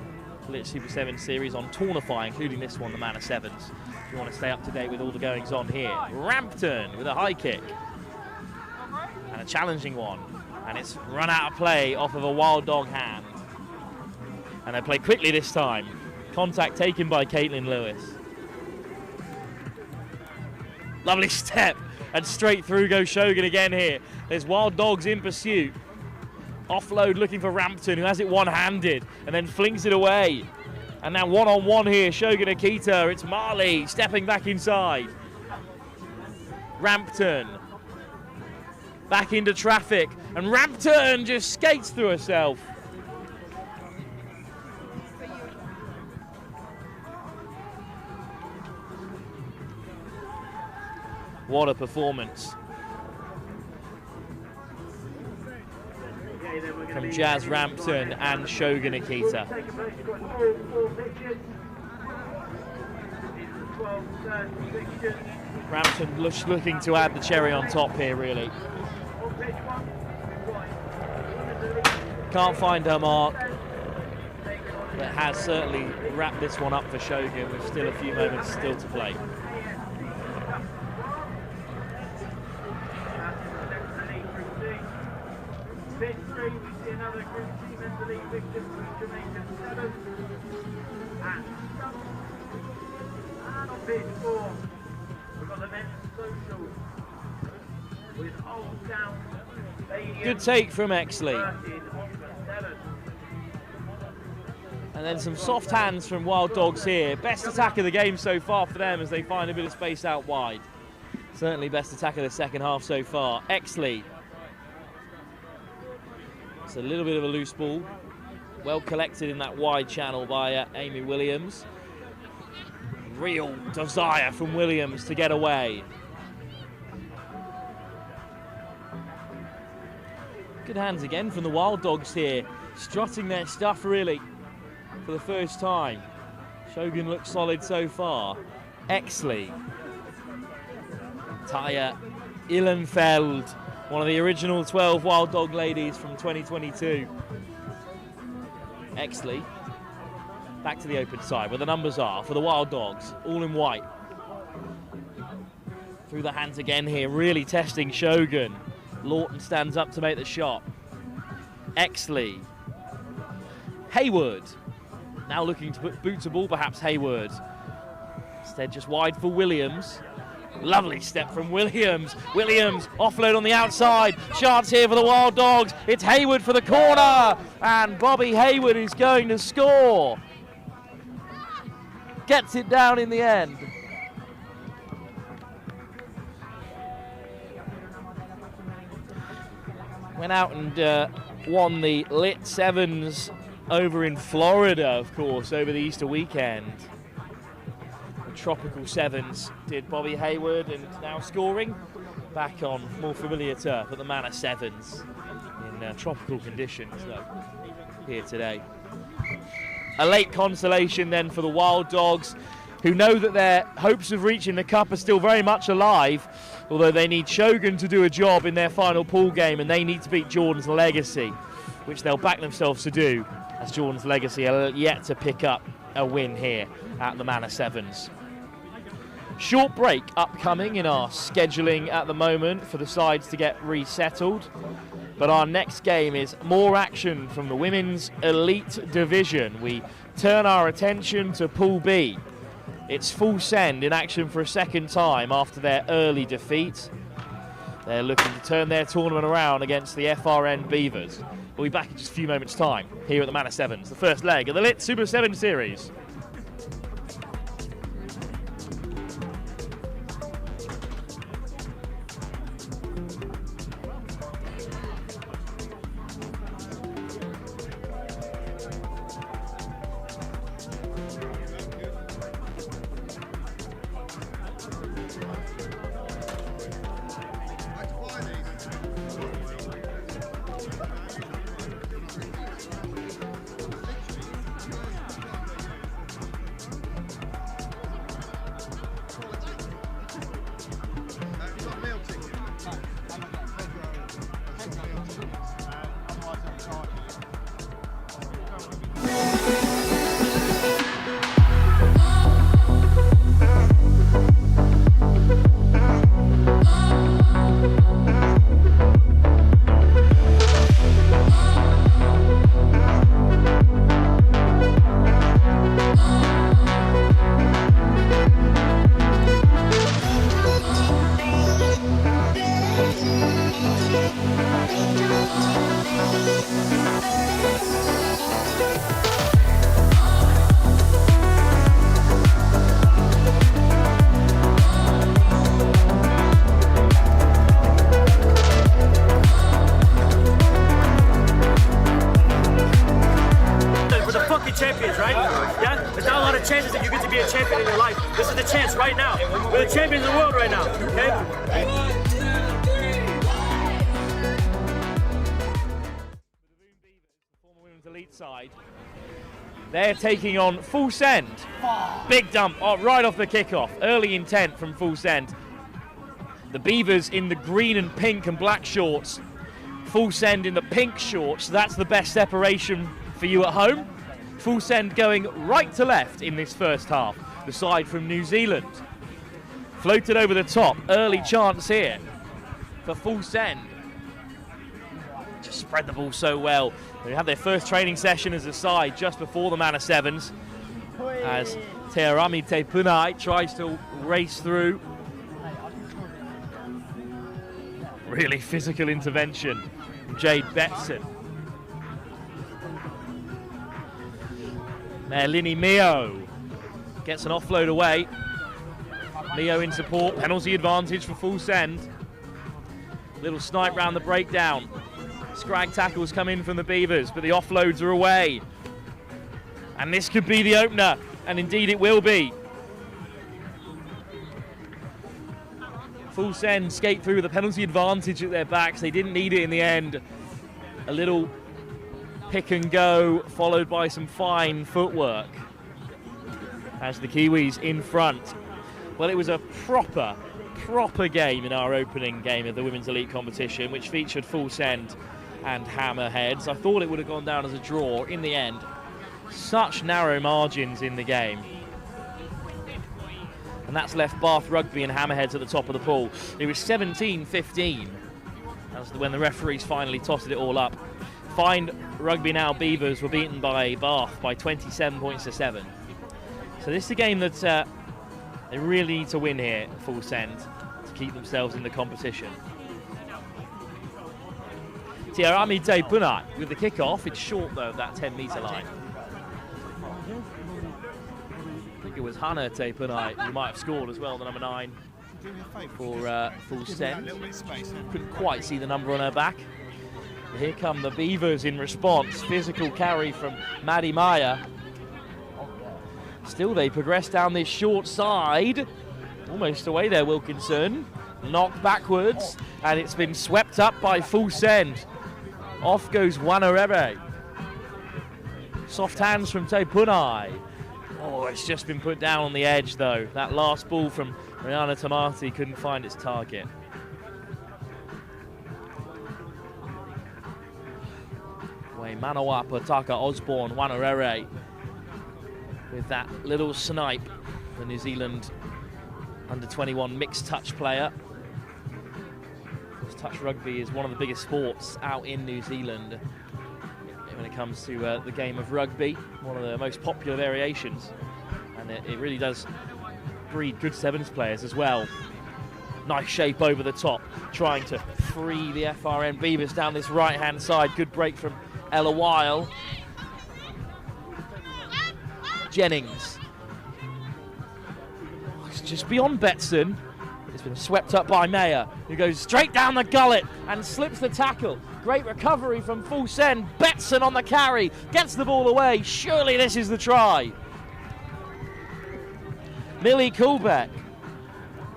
Speaker 2: Lit Super 7 series on Tornify, including this one, the Manor Sevens, if you want to stay up to date with all the goings on here. Rampton with a high kick. And a challenging one. And it's run out of play off of a Wild Dog hand. And they play quickly this time. Contact taken by Caitlin Lewis. Lovely step. And straight through goes Shogun again here. There's Wild Dogs in pursuit. Offload looking for Rampton, who has it one-handed and then flings it away. And now one-on-one here, Shogun Akita. It's Marley stepping back inside. Rampton back into traffic, and Rampton just skates through herself. What a performance from Jazz Rampton and Shogun Akita. Rampton looking to add the cherry on top here, really. Can't find her mark, but has certainly wrapped this one up for Shogun with still a few moments still to play.
Speaker 1: Victory, we see another Group C Men's Elite victim from Jamaican 7 at Stump. And on pitch 4, we've got the men's social with Old Town Stadium.
Speaker 2: Good take from Exley. And then some soft hands from Wild Dogs here. Best attack of the game so far for them as they find a bit of space out wide. Certainly best attack of the second half so far. Exley. It's a little bit of a loose ball. Well collected in that wide channel by Amy Williams. Real desire from Williams to get away. Good hands again from the Wild Dogs here. Strutting their stuff really for the first time. Shogun looks solid so far. Exley. Taya Ihlenfeld, one of the original 12 Wild Dog ladies from 2022. Exley back to the open side where the numbers are for the Wild Dogs, all in white. Through the hands again here, really testing Shogun. Lawton stands up to make the shot. Exley. Hayward. Now looking to put boot to ball, perhaps Hayward. Instead just wide for Williams. Lovely step from Williams. Williams offload on the outside. Chance here for the Wild Dogs. It's Hayward for the corner. And Bobby Hayward is going to score. Gets it down in the end. Went out and won the Lit Sevens over in Florida, of course, over the Easter weekend. Tropical Sevens did Bobby Hayward, and now scoring back on more familiar turf at the Manor Sevens in tropical conditions though here today. A late consolation then for the Wild Dogs, who know that their hopes of reaching the cup are still very much alive, although they need Shogun to do a job in their final pool game, and they need to beat Jordan's Legacy, which they'll back themselves to do, as Jordan's Legacy are yet to pick up a win here at the Manor Sevens. Short break upcoming in our scheduling at the moment for the sides to get resettled. But our next game is more action from the Women's Elite Division. We turn our attention to Pool B. It's Fullsend in action for a second time after their early defeat. They're looking to turn their tournament around against the FRN Beavers. We'll be back in just a few moments' time here at the Manor Sevens, the first leg of the Lit Super 7 Series.
Speaker 10: Yeah? There's not a lot of chances that you get to be a champion in your life. This is the chance right now. We're the champions of the world right now, okay?
Speaker 2: Elite side. They're taking on Fullsend. Big dump right off the kickoff. Early intent from Fullsend. The Beavers in the green and pink and black shorts. Fullsend in the pink shorts. That's the best separation for you at home. Fullsend going right to left in this first half. The side from New Zealand. Floated over the top. Early chance here for Fullsend. Just spread the ball so well. They had their first training session as a side just before the Manor Sevens, as Tearami Tepunai tries to race through. Really physical intervention from Jade Betson. There, Linny Mio gets an offload away. Mio in support, penalty advantage for Fullsend. Little snipe round the breakdown. Scrag tackles come in from the Beavers, but the offloads are away. And this could be the opener, and indeed it will be. Fullsend skate through with a penalty advantage at their backs. They didn't need it in the end. A little pick and go, followed by some fine footwork as the Kiwis in front. Well, it was a proper game in our opening game of the Women's Elite competition, which featured Fullsend and Hammerheads. I thought it would have gone down as a draw. In the end, such narrow margins in the game. And that's left Bath Rugby and Hammerheads at the top of the pool. It was 17-15. That's when the referees finally totted it all up. Fine Rugby Now Beavers were beaten by Bath by 27 points to 7. So this is a game that they really need to win here, Fullsend, to keep themselves in the competition. Tearami Tepunai with the kick-off. It's short, though, of that 10-metre line. I think it was Hannah Tepunai who might have scored as well, the number 9 for Fullsend. Couldn't quite see the number on her back. But here come the Beavers in response. Physical carry from Maddie Meyer. Still, they progress down this short side. Almost away there, Wilkinson. Knocked backwards, and it's been swept up by Fullsend. Off goes Wanarebe. Soft hands from Tepunai. Oh, it's just been put down on the edge, though. That last ball from Rihanna Tamati couldn't find its target. Way Manawa Pataka Osborne, Wanarebe. With that little snipe, the New Zealand under-21 mixed touch player. Touch rugby is one of the biggest sports out in New Zealand when it comes to the game of rugby, one of the most popular variations, and it really does breed good sevens players as well. Nice shape over the top, trying to free the FRN Beavers down this right-hand side. Good break from Ella Weil. Jennings. It's just beyond Betson. It's been swept up by Mayer, who goes straight down the gullet and slips the tackle. Great recovery from Fullsend. Betson on the carry, gets the ball away. Surely this is the try. Millie Kuhlbeck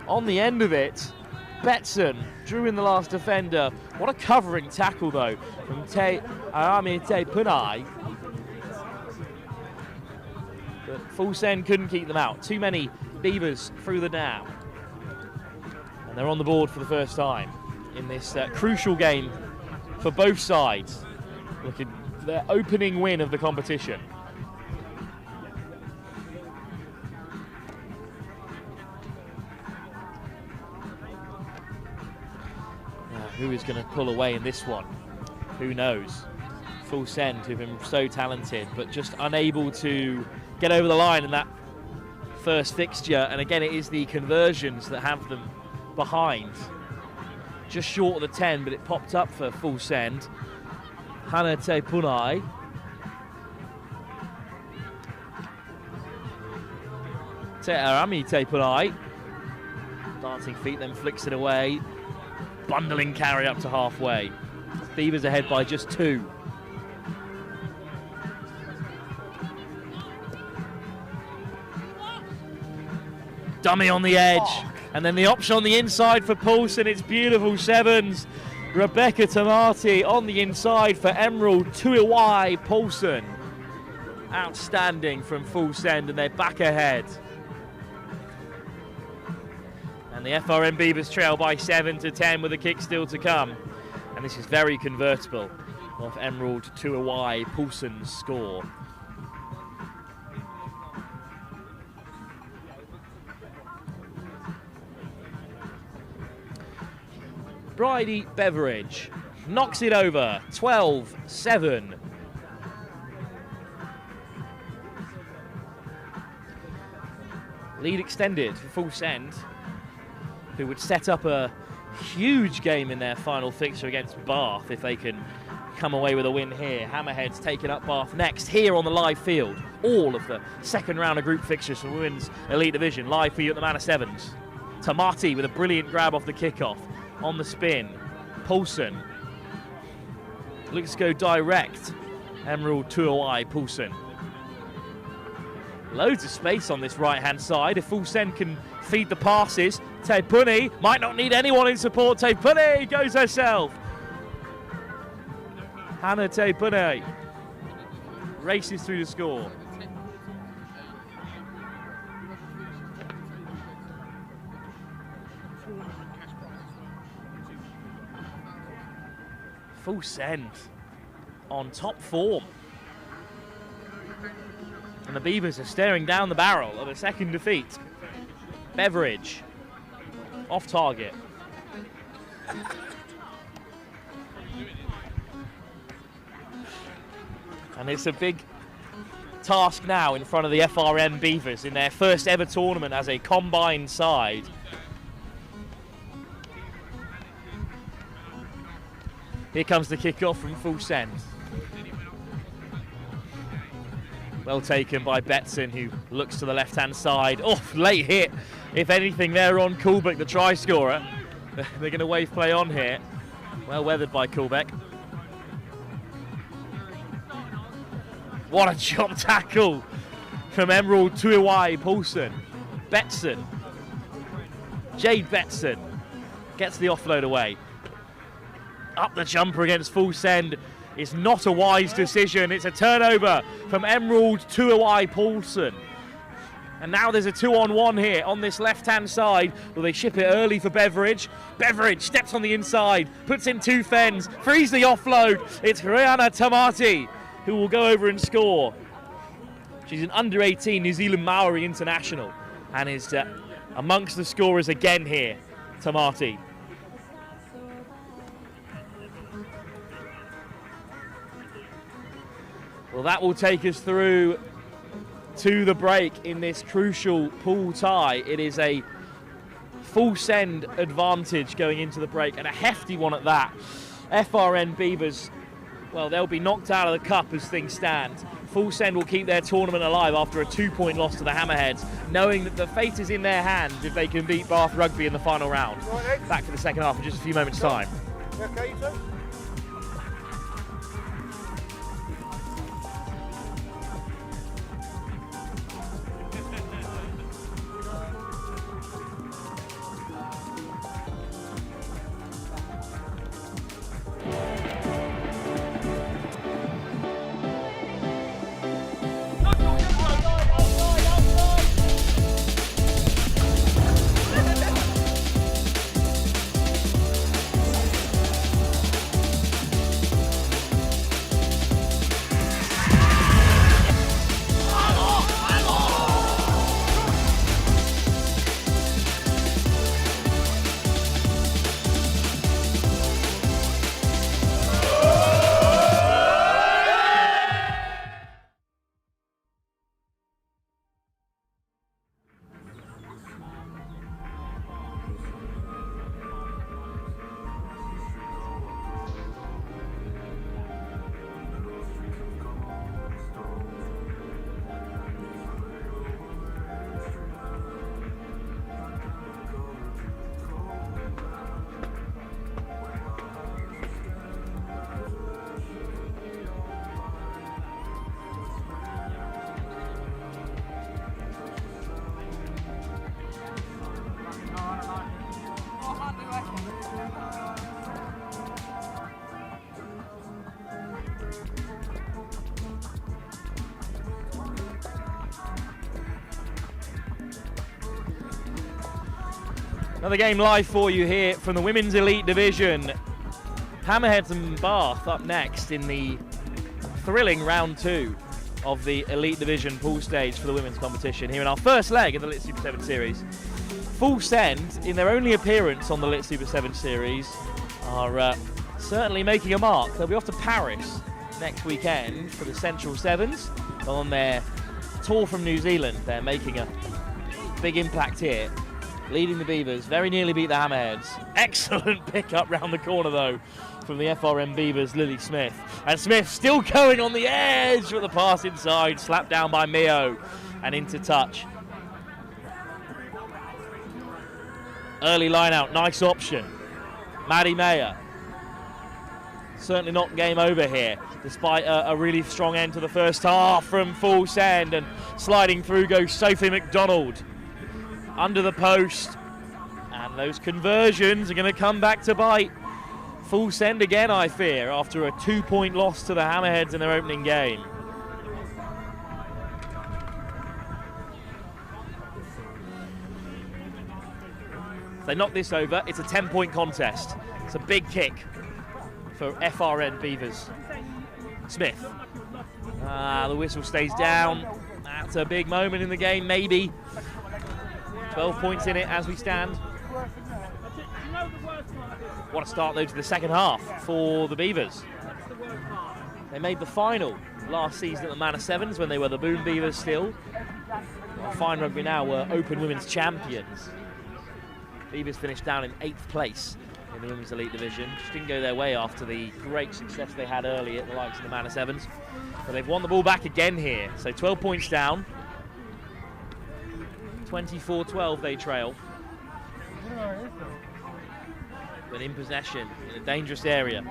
Speaker 2: on the end of it. Betson drew in the last defender. What a covering tackle, though, from Tearami Tepunai. But Fullsend couldn't keep them out. Too many Beavers through the dam. And they're on the board for the first time in this crucial game for both sides. Looking for their opening win of the competition. Now, who is going to pull away in this one? Who knows? Fullsend, who've been so talented, but just unable to get over the line in that first fixture. And again, it is the conversions that have them behind. Just short of the 10, but it popped up for Fullsend. Hannah Tepunai. Tearami Tepunai. Dancing feet, then flicks it away. Bundling carry up to halfway. Beavers ahead by just 2. Dummy on the edge. And then the option on the inside for Poulsen. It's beautiful, Sevens. Rebecca Tamati on the inside for Emerald Tuiwai Poulsen. Outstanding from Fullsend, and they're back ahead. And the FRN Beavers trail by 7-10 with a kick still to come. And this is very convertible off Emerald Tuiwai Poulsen's score. Bridie Beveridge knocks it over, 12-7. Lead extended for Fullsend, who would set up a huge game in their final fixture against Bath if they can come away with a win here. Hammerheads taking up Bath next here on the live field. All of the second round of group fixtures for Women's Elite Division live for you at the Manor Sevens. Tamati with a brilliant grab off the kickoff. On the spin, Poulsen looks to go direct. Emerald Tuiwai Poulsen. Loads of space on this right-hand side. If Fullsend can feed the passes, Teipuni might not need anyone in support. Teipuni goes herself. Hannah Teipuni races through the score. Fullsend on top form. And the Beavers are staring down the barrel of a second defeat. Beveridge off target. And it's a big task now in front of the FRN Beavers in their first ever tournament as a combined side. Here comes the kick-off from Fullsend. Well taken by Betson, who looks to the left-hand side. Oh, late hit. If anything, they're on Kuhlbeck, the try scorer. They're going to wave play on here. Well weathered by Kuhlbeck. What a jump tackle from Emerald Tuiwai Poulsen. Betson. Jade Betson gets the offload away. Up the jumper against Fullsend is not a wise decision. It's a turnover from Emerald Tuiwai Poulsen. And now there's a 2-on-1 here on this left-hand side. Will they ship it early for Beveridge? Beveridge steps on the inside, puts in 2 fens, frees the offload. It's Rihanna Tamati who will go over and score. She's an under-18 New Zealand Maori international and is amongst the scorers again here, Tamati. Well, that will take us through to the break in this crucial pool tie. It is a Fullsend advantage going into the break, and a hefty one at that. FRN Beavers, well, they'll be knocked out of the cup as things stand. Fullsend will keep their tournament alive after a 2-point loss to the Hammerheads, knowing that the fate is in their hands if they can beat Bath Rugby in the final round. Back for the second half in just a few moments' time.
Speaker 11: Okay, you two?
Speaker 2: Another game live for you here from the Women's Elite Division. Hammerheads and Bath up next in the thrilling round 2 of the Elite Division pool stage for the women's competition here in our first leg of the Lit Super 7 Series. Fullsend, in their only appearance on the Lit Super 7 Series, are certainly making a mark. They'll be off to Paris next weekend for the Central Sevens. On their tour from New Zealand, they're making a big impact here, leading the Beavers, very nearly beat the Hammerheads. Excellent pick-up round the corner, though, from the FRM Beavers, Lily Smith. And Smith still going on the edge with the pass inside, slapped down by Mio and into touch. Early line out, nice option. Maddie Mayer. Certainly not game over here, despite a really strong end to the first half from Fullsend, and sliding through goes Sophie McDonald. Under the post, and those conversions are going to come back to bite. Fullsend again, I fear, after a 2-point loss to the Hammerheads in their opening game. If they knock this over, it's a 10-point contest. It's a big kick for FRN Beavers. Smith. The whistle stays down. That's a big moment in the game, maybe. 12 points in it as we stand. What a start, though, to the second half for the Beavers. They made the final last season at the Manor Sevens when they were the Boom Beavers still. Fine Rugby now were Open Women's champions. Beavers finished down in 8th place in the Women's Elite Division. Just didn't go their way after the great success they had early at the likes of the Manor Sevens. But they've won the ball back again here. So 12 points down. 24-12 they trail. But in possession, in a dangerous area.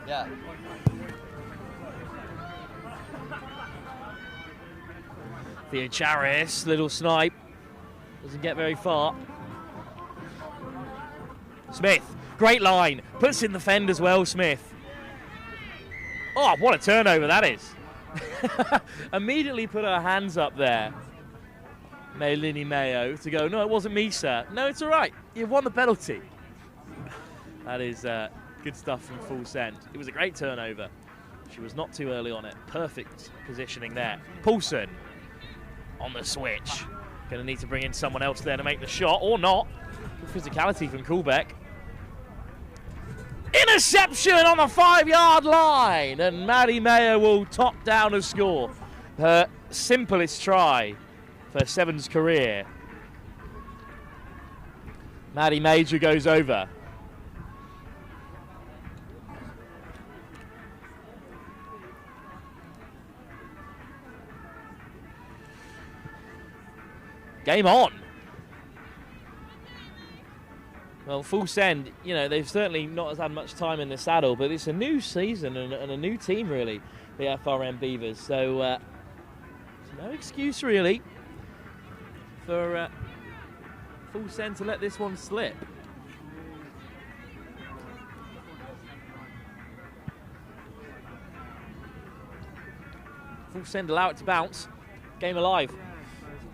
Speaker 7: Yeah.
Speaker 2: Theo Charis, little snipe, doesn't get very far. Smith, great line, puts in the fend as well, Smith. Oh, what a turnover that is. Immediately put her hands up there, Maylini Mayo, to go, no, it wasn't me, sir. No, it's all right, you've won the penalty. That is good stuff from Fullsend. It was a great turnover. She was not too early on it. Perfect positioning there. Poulsen on the switch. Going to need to bring in someone else there to make the shot, or not. Good physicality from Kuhlbeck. Interception on the 5-yard line, and Maddie Mayer will top down a score. Her simplest try for Sevens' career. Maddie Major goes over. Game on. Well, Fullsend, you know, they've certainly not had much time in the saddle, but it's a new season and a new team, really, the FRM Beavers. So, no excuse, really, for Fullsend to let this one slip. Fullsend allow it to bounce. Game alive.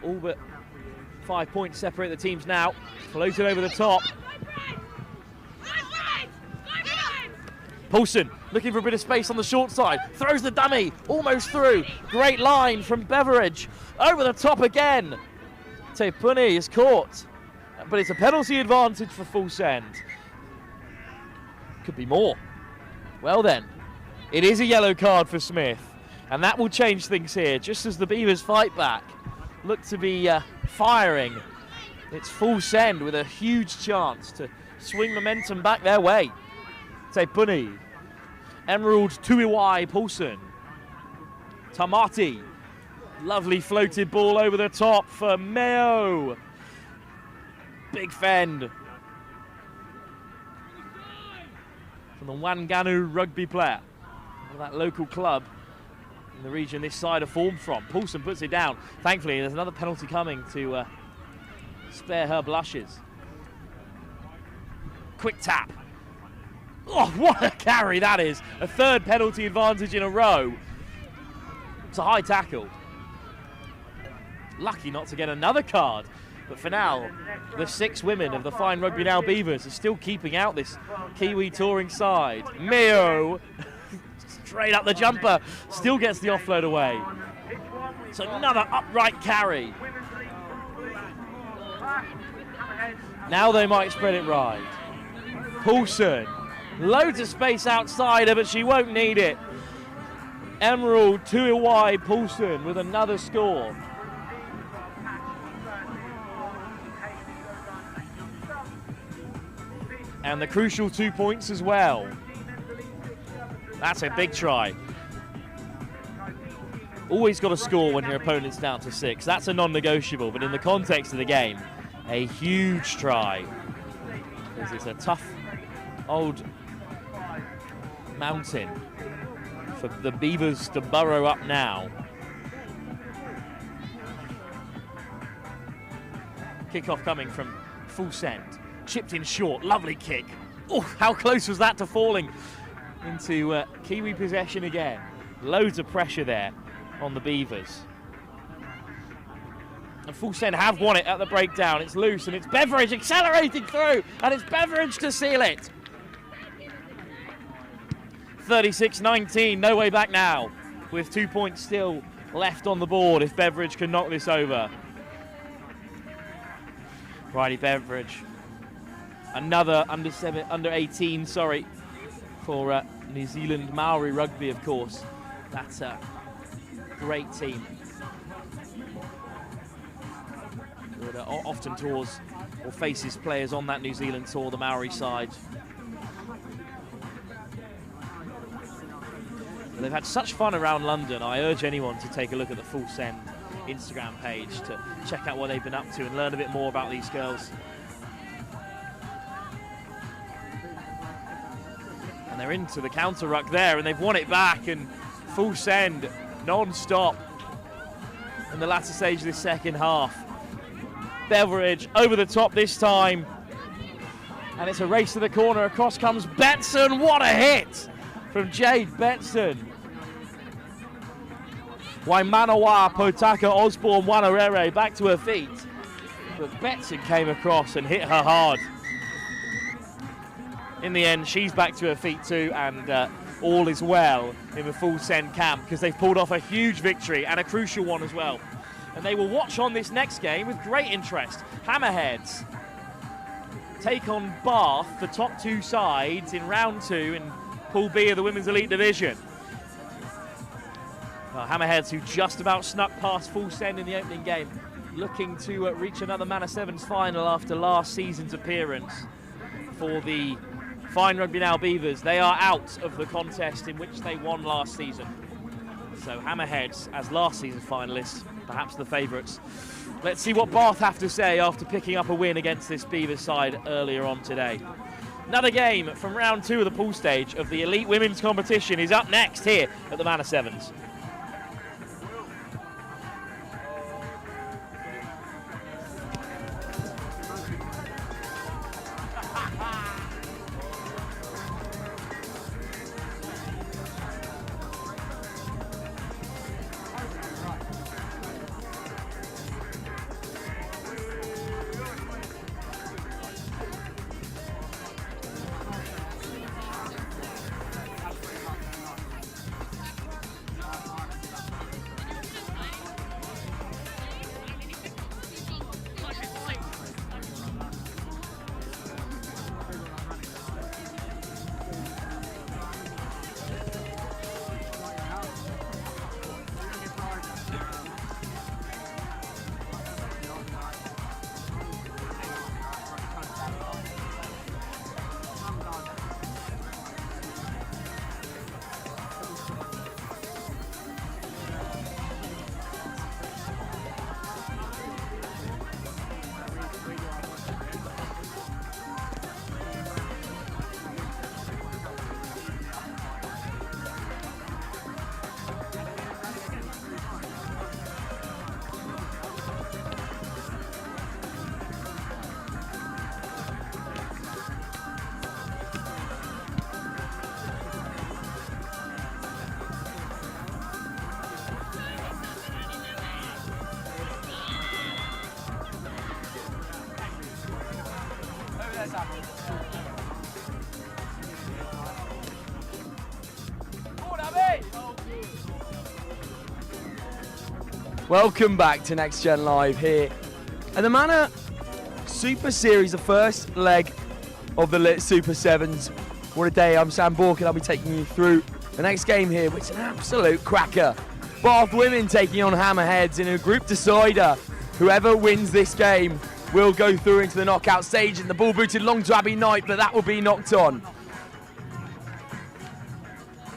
Speaker 2: All but 5 points separate the teams now. Floated over the top. Poulsen looking for a bit of space on the short side. Throws the dummy. Almost through. Great line from Beveridge. Over the top again. Tepuni is caught. But it's a penalty advantage for Fullsend. Could be more. Well then, it is a yellow card for Smith. And that will change things here, just as the Beavers fight back. Look to be firing. It's Fullsend with a huge chance to swing momentum back their way. Tepuni, Emerald Tuiwai Poulsen, Tamati, lovely floated ball over the top for Mayo. Big fend from the Wanganu rugby player, that local club in the region this side of form from. Poulsen puts it down. Thankfully, there's another penalty coming to spare her blushes. Quick tap. Oh, what a carry that is. A third penalty advantage in a row. It's a high tackle. Lucky not to get another card. But for now, the 6 women of the fine Rugby Now Beavers are still keeping out this Kiwi touring side. Mio, straight up the jumper, still gets the offload away. It's another upright carry. Now they might spread it right. Fullsend, loads of space outside her, but she won't need it. Emerald, 2 wide, Fullsend with another score. And the crucial 2 points as well. That's a big try. Always got to score when your opponent's down to 6. That's a non-negotiable, but in the context of the game, a huge try. Because it's a tough old mountain for the Beavers to burrow up now. Kickoff coming from Fullsend. Chipped in short, lovely kick. Oh, how close was that to falling into Kiwi possession again. Loads of pressure there on the Beavers. And Fullsend have won it at the breakdown. It's loose and it's Beveridge accelerating through, and it's Beveridge to seal it. 36-19, no way back now, with 2 points still left on the board if Beveridge can knock this over. Righty Beveridge. Another under 18, sorry, for New Zealand Maori Rugby, of course. That's a great team. That often tours or faces players on that New Zealand tour, the Maori side. They've had such fun around London. I urge anyone to take a look at the Fullsend Instagram page to check out what they've been up to and learn a bit more about these girls. And they're into the counter ruck there, and they've won it back, and Fullsend non-stop in the latter stage of this second half. Beveridge over the top this time, and it's a race to the corner. Across comes Betson. What a hit from Jade Betson. Waimanawa Potaka Osborne Wanarere back to her feet, but Betson came across and hit her hard. In the end, she's back to her feet too, and all is well in the Fullsend camp because they've pulled off a huge victory and a crucial one as well. And they will watch on this next game with great interest. Hammerheads take on Bath, the top 2 sides in round 2 in Pool B of the Women's Elite Division. Well, Hammerheads, who just about snuck past Fullsend in the opening game, looking to reach another Manor Sevens final after last season's appearance for the fine Rugby Now Beavers. They are out of the contest in which they won last season. So Hammerheads, as last season's finalists, perhaps the favourites. Let's see what Bath have to say after picking up a win against this Beavers side earlier on today. Another game from round 2 of the pool stage of the Elite Women's competition is up next here at the Manor Sevens.
Speaker 6: Welcome back to Next Gen Live here at the Manor Super Series, the first leg of the Lit Super Sevens. What a day. I'm Sam Bork and I'll be taking you through the next game here, which is an absolute cracker. Bath Women taking on Hammerheads in a group decider. Whoever wins this game will go through into the knockout stage, and the ball booted long to Abby Knight, but that will be knocked on.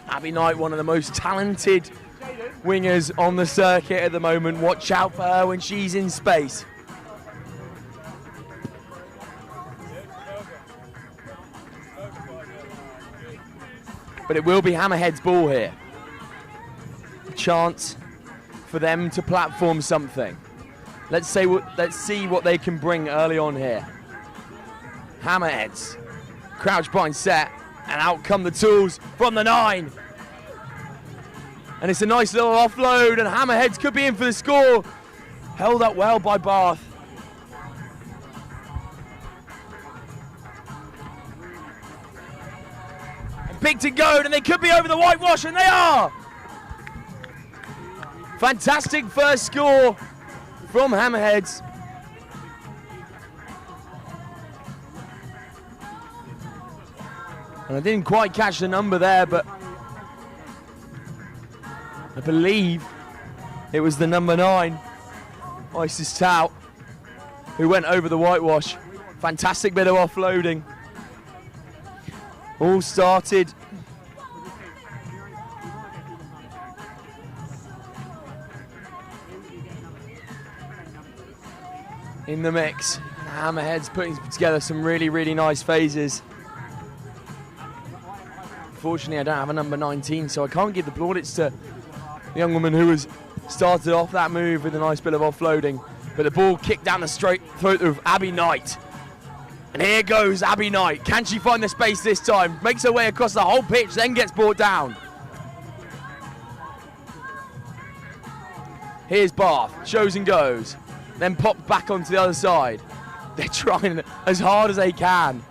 Speaker 6: Abby Knight, one of the most talented wingers on the circuit at the moment. Watch out for her when she's in space. But it will be Hammerhead's ball here. A chance for them to platform something. Let's see what they can bring early on here. Hammerheads, crouch bind set, and out come the tools from the 9. And it's a nice little offload, and Hammerheads could be in for the score. Held up well by Bath. And picked and go, and they could be over the whitewash, and they are! Fantastic first score from Hammerheads. And I didn't quite catch the number there, but I believe it was the number 9, Isis Tout, who went over the whitewash. Fantastic bit of offloading. All started in the mix. Hammerheads putting together some really, really nice phases. Fortunately, I don't have a number 19, so I can't give the plaudits to the young woman who has started off that move with a nice bit of offloading. But the ball kicked down the straight throat of Abby Knight. And here goes Abby Knight. Can she find the space this time? Makes her way across the whole pitch, then gets brought down. Here's Bath, shows and goes. Then popped back onto the other side. They're trying as hard as they can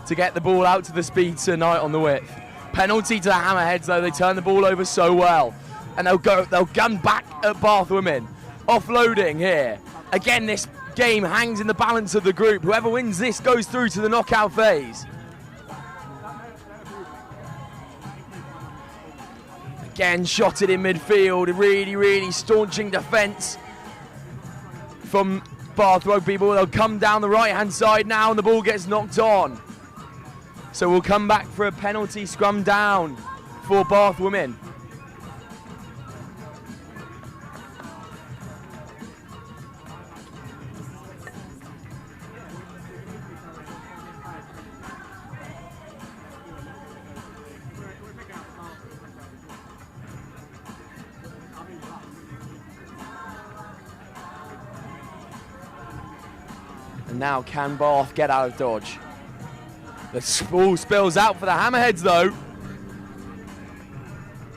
Speaker 6: to get the ball out to the speedster Knight on the width. Penalty to the Hammerheads though, they turn the ball over so well. And they'll gun back at Bath Women. Offloading here. Again, this game hangs in the balance of the group. Whoever wins this goes through to the knockout phase. Again, shotted in midfield. A really, really staunching defence from Bath Rugby. Ball. They'll come down the right-hand side now, and the ball gets knocked on. So we'll come back for a penalty scrum down for Bath Women. And now can Bath get out of dodge? The ball spills out for the Hammerheads though.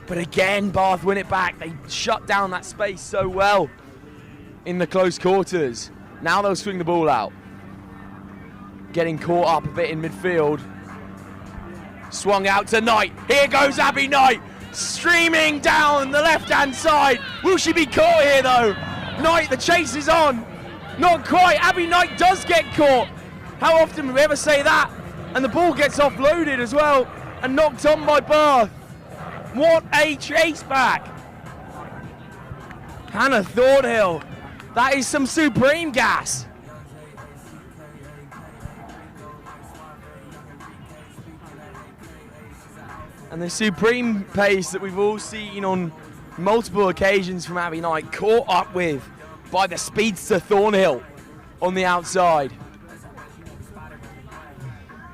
Speaker 6: But again, Bath win it back. They shut down that space so well in the close quarters. Now they'll swing the ball out. Getting caught up a bit in midfield. Swung out to Knight. Here goes Abby Knight. Streaming down the left-hand side. Will she be caught here though? Knight, the chase is on. Not quite. Abby Knight does get caught. How often do we ever say that? And the ball gets offloaded as well and knocked on by Bath. What a chase back. Hannah Thornhill. That is some supreme gas. And the supreme pace that we've all seen on multiple occasions from Abby Knight caught up with by the speedster Thornhill on the outside.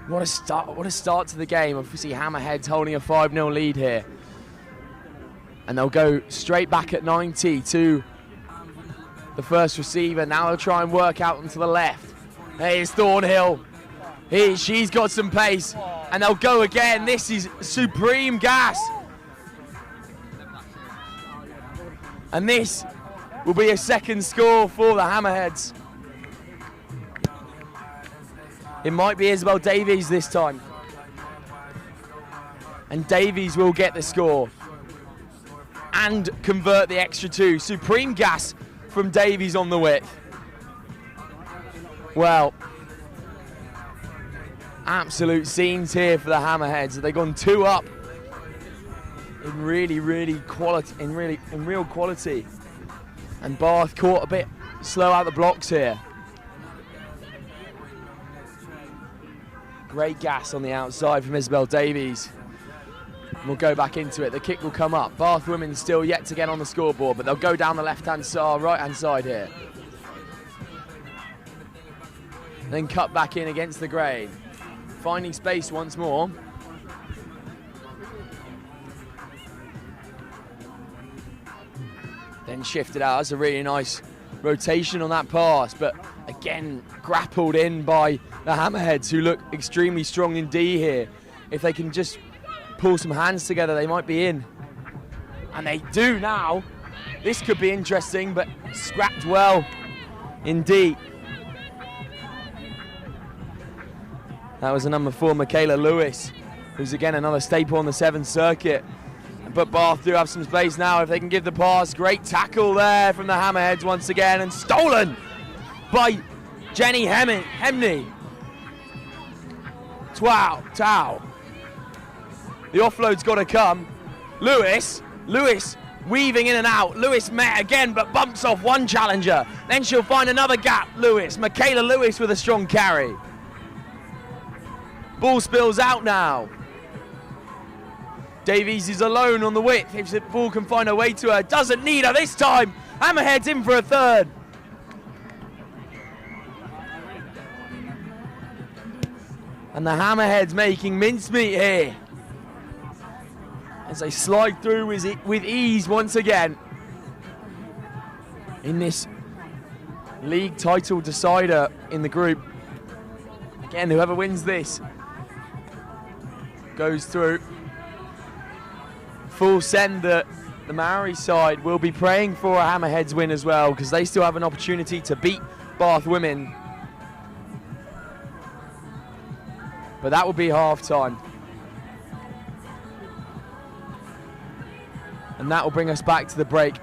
Speaker 6: What a start to the game. Obviously Hammerheads holding a 5-0 lead here. And they'll go straight back at 90 to the first receiver. Now they'll try and work out onto the left. Here's Thornhill. She's got some pace. And they'll go again. This is supreme gas. And this will be a second score for the Hammerheads. It might be Isabel Davies this time. And Davies will get the score and convert the extra 2. Supreme gas from Davies on the width. Well, absolute scenes here for the Hammerheads. They've gone 2 up in real quality. And Bath caught a bit slow out the blocks here. Great gas on the outside from Isabel Davies. And we'll go back into it. The kick will come up. Bath women still yet to get on the scoreboard, but they'll go down the left-hand side, right-hand side here. Then cut back in against the grain. Finding space once more. Then shifted out. That's a really nice rotation on that pass, but again grappled in by the Hammerheads, who look extremely strong in D here. If they can just pull some hands together, they might be in. And they do now. This could be interesting, but scrapped well in D. That was the number 4, Michaela Lewis, who's again another staple on the 7th circuit. But Bath do have some space now if they can give the pass. Great tackle there from the Hammerheads once again, and stolen by Jenny Hemney. Tao. The offload's got to come. Lewis weaving in and out. Lewis met again, but bumps off one challenger. Then she'll find another gap. Michaela Lewis with a strong carry. Ball spills out now. Davies is alone on the width. If the ball can find her way to her, doesn't need her this time. Hammerheads in for a third. And the Hammerheads making mincemeat here as they slide through with ease once again in this league title decider in the group. Again, whoever wins this goes through. Fullsend, the Maori side, will be praying for a Hammerheads win as well, because they still have an opportunity to beat Bath women. But that will be half time. And that will bring us back to the break.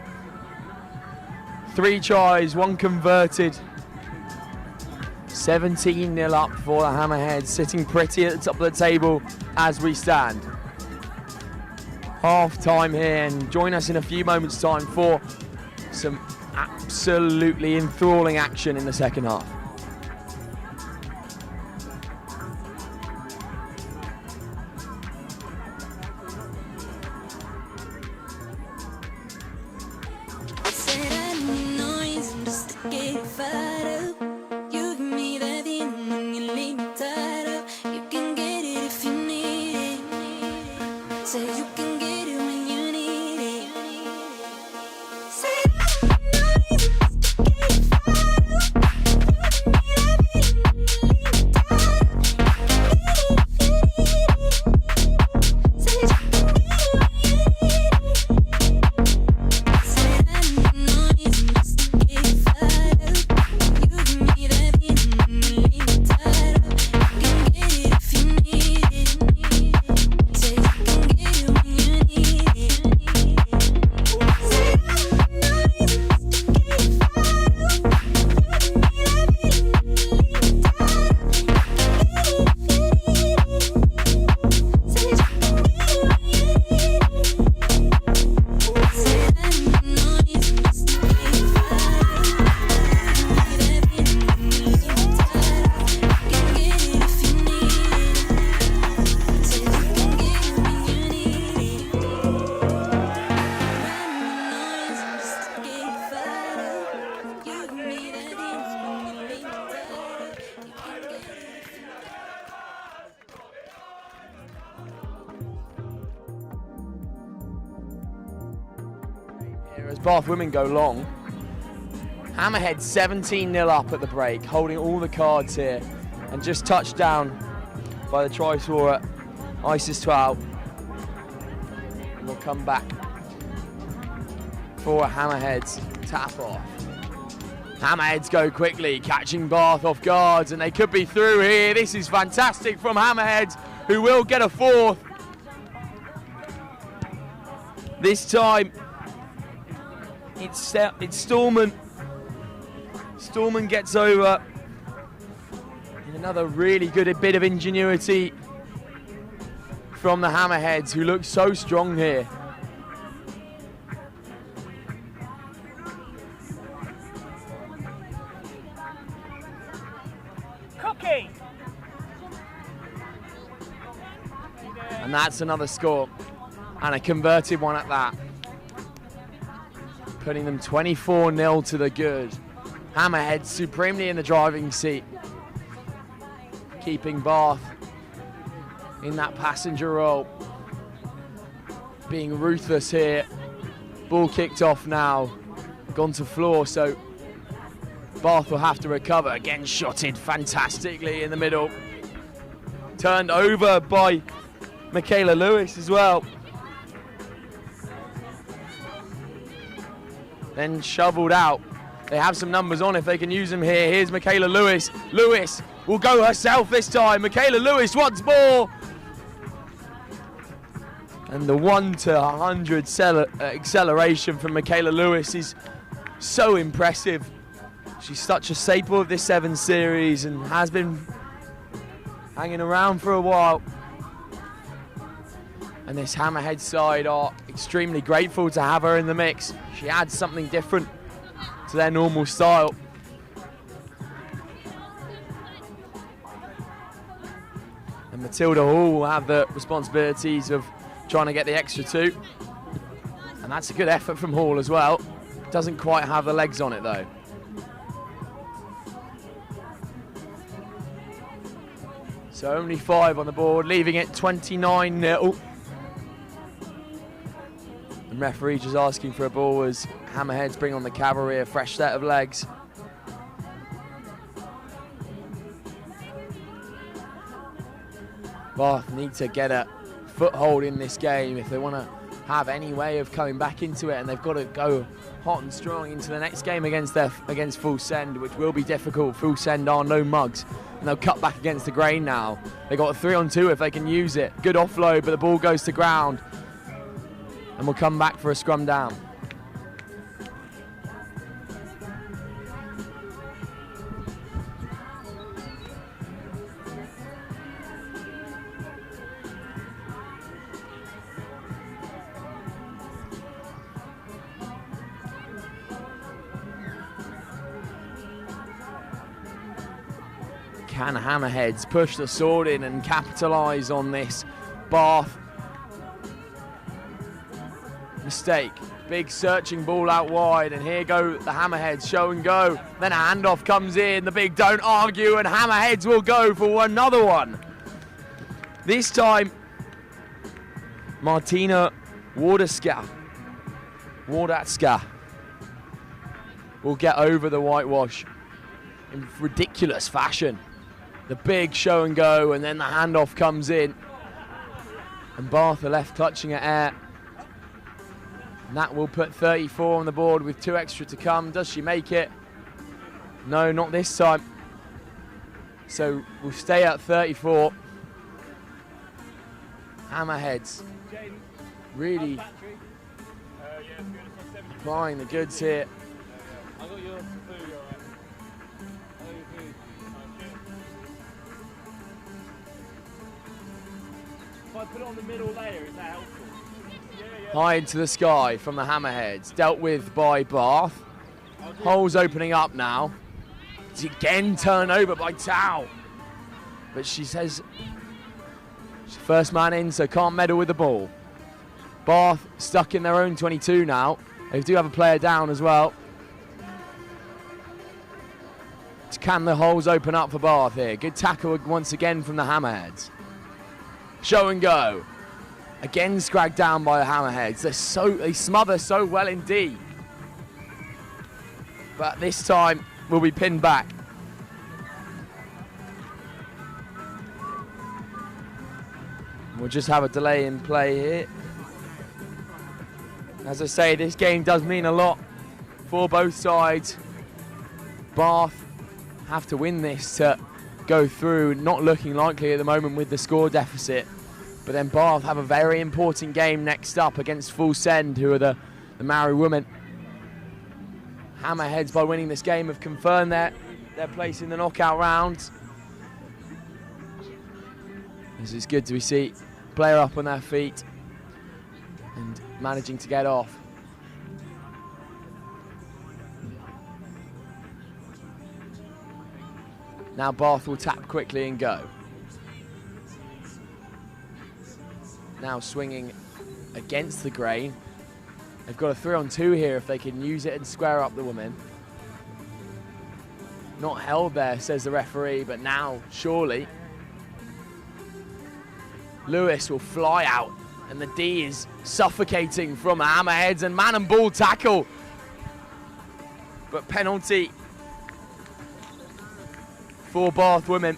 Speaker 6: 3 tries, 1 converted. 17-0 up for the Hammerheads, sitting pretty at the top of the table as we stand. Half time here, and join us in a few moments' time for some absolutely enthralling action in the second half. As Bath women go long, Hammerhead 17-0 up at the break, holding all the cards here, and just touched down by the try scorer Isis 12. And we'll come back for a Hammerheads tap off. Hammerheads go quickly, catching Bath off guards, and they could be through here. This is fantastic from Hammerheads, who will get a 4th. This time, it's Stallman Stallman gets over. And another really good bit of ingenuity from the Hammerheads, who look so strong here.
Speaker 14: Cookie!
Speaker 6: And that's another score. And a converted one at that. Putting them 24-0 to the good. Hammerheads supremely in the driving seat. Keeping Bath in that passenger role. Being ruthless here. Ball kicked off now. Gone to floor, so Bath will have to recover. Again, shotted fantastically in the middle. Turned over by Michaela Lewis as well. Then shoveled out. They have some numbers on if they can use them here. Here's Michaela Lewis. Lewis will go herself this time. Michaela Lewis once more. And the 1 to 100 acceleration from Michaela Lewis is so impressive. She's such a staple of this Sevens series and has been hanging around for a while. And this Hammerhead side are extremely grateful to have her in the mix. She adds something different to their normal style. And Matilda Hall will have the responsibilities of trying to get the extra 2. And that's a good effort from Hall as well. Doesn't quite have the legs on it though. So only 5 on the board, leaving it 29-0. The referee just asking for a ball as Hammerheads bring on the cavalry, a fresh set of legs. Bath need to get a foothold in this game if they want to have any way of coming back into it, and they've got to go hot and strong into the next game against Fullsend, which will be difficult. Fullsend are no mugs, and they'll cut back against the grain now. They got a 3-on-2 if they can use it. Good offload, but the ball goes to ground. And we'll come back for a scrum down. Can Hammerheads push the sword in and capitalise on this Bath mistake? Big searching ball out wide, and here go the Hammerheads, show and go. Then a handoff comes in, the big don't argue, and Hammerheads will go for another one. This time, Martina Wardacka will get over the whitewash in ridiculous fashion. The big show and go, and then the handoff comes in. And Bath are left clutching at air. And that will put 34 on the board with 2 extra to come. Does she make it? No, not this time. So we'll stay at 34. Hammerheads really applying the goods here.
Speaker 5: I got your food, alright. I got your food.
Speaker 2: If I put it on the middle layer, is that helpful?
Speaker 6: High into the sky from the Hammerheads, dealt with by Bath. Holes opening up now. It's again turned over by Tao. But she says she's the first man in, so can't meddle with the ball. Bath stuck in their own 22 now. They do have a player down as well. Can the holes open up for Bath here? Good tackle once again from the Hammerheads. Show and go. Again scragged down by the Hammerheads. They smother so well indeed. But this time will be pinned back. We'll just have a delay in play here. As I say, this game does mean a lot for both sides. Bath have to win this to go through, not looking likely at the moment with the score deficit. But then Bath have a very important game next up against Fullsend, who are the Maori women. Hammerheads, by winning this game, have confirmed their place in the knockout rounds. This is good to see player up on their feet and managing to get off. Now Bath will tap quickly and go. Now swinging against the grain. They've got a 3-on-2 here if they can use it and square up the women. Not held there, says the referee, but now, surely. Lewis will fly out, and the D is suffocating from the Hammerheads, and man and ball tackle. But penalty for Bath women.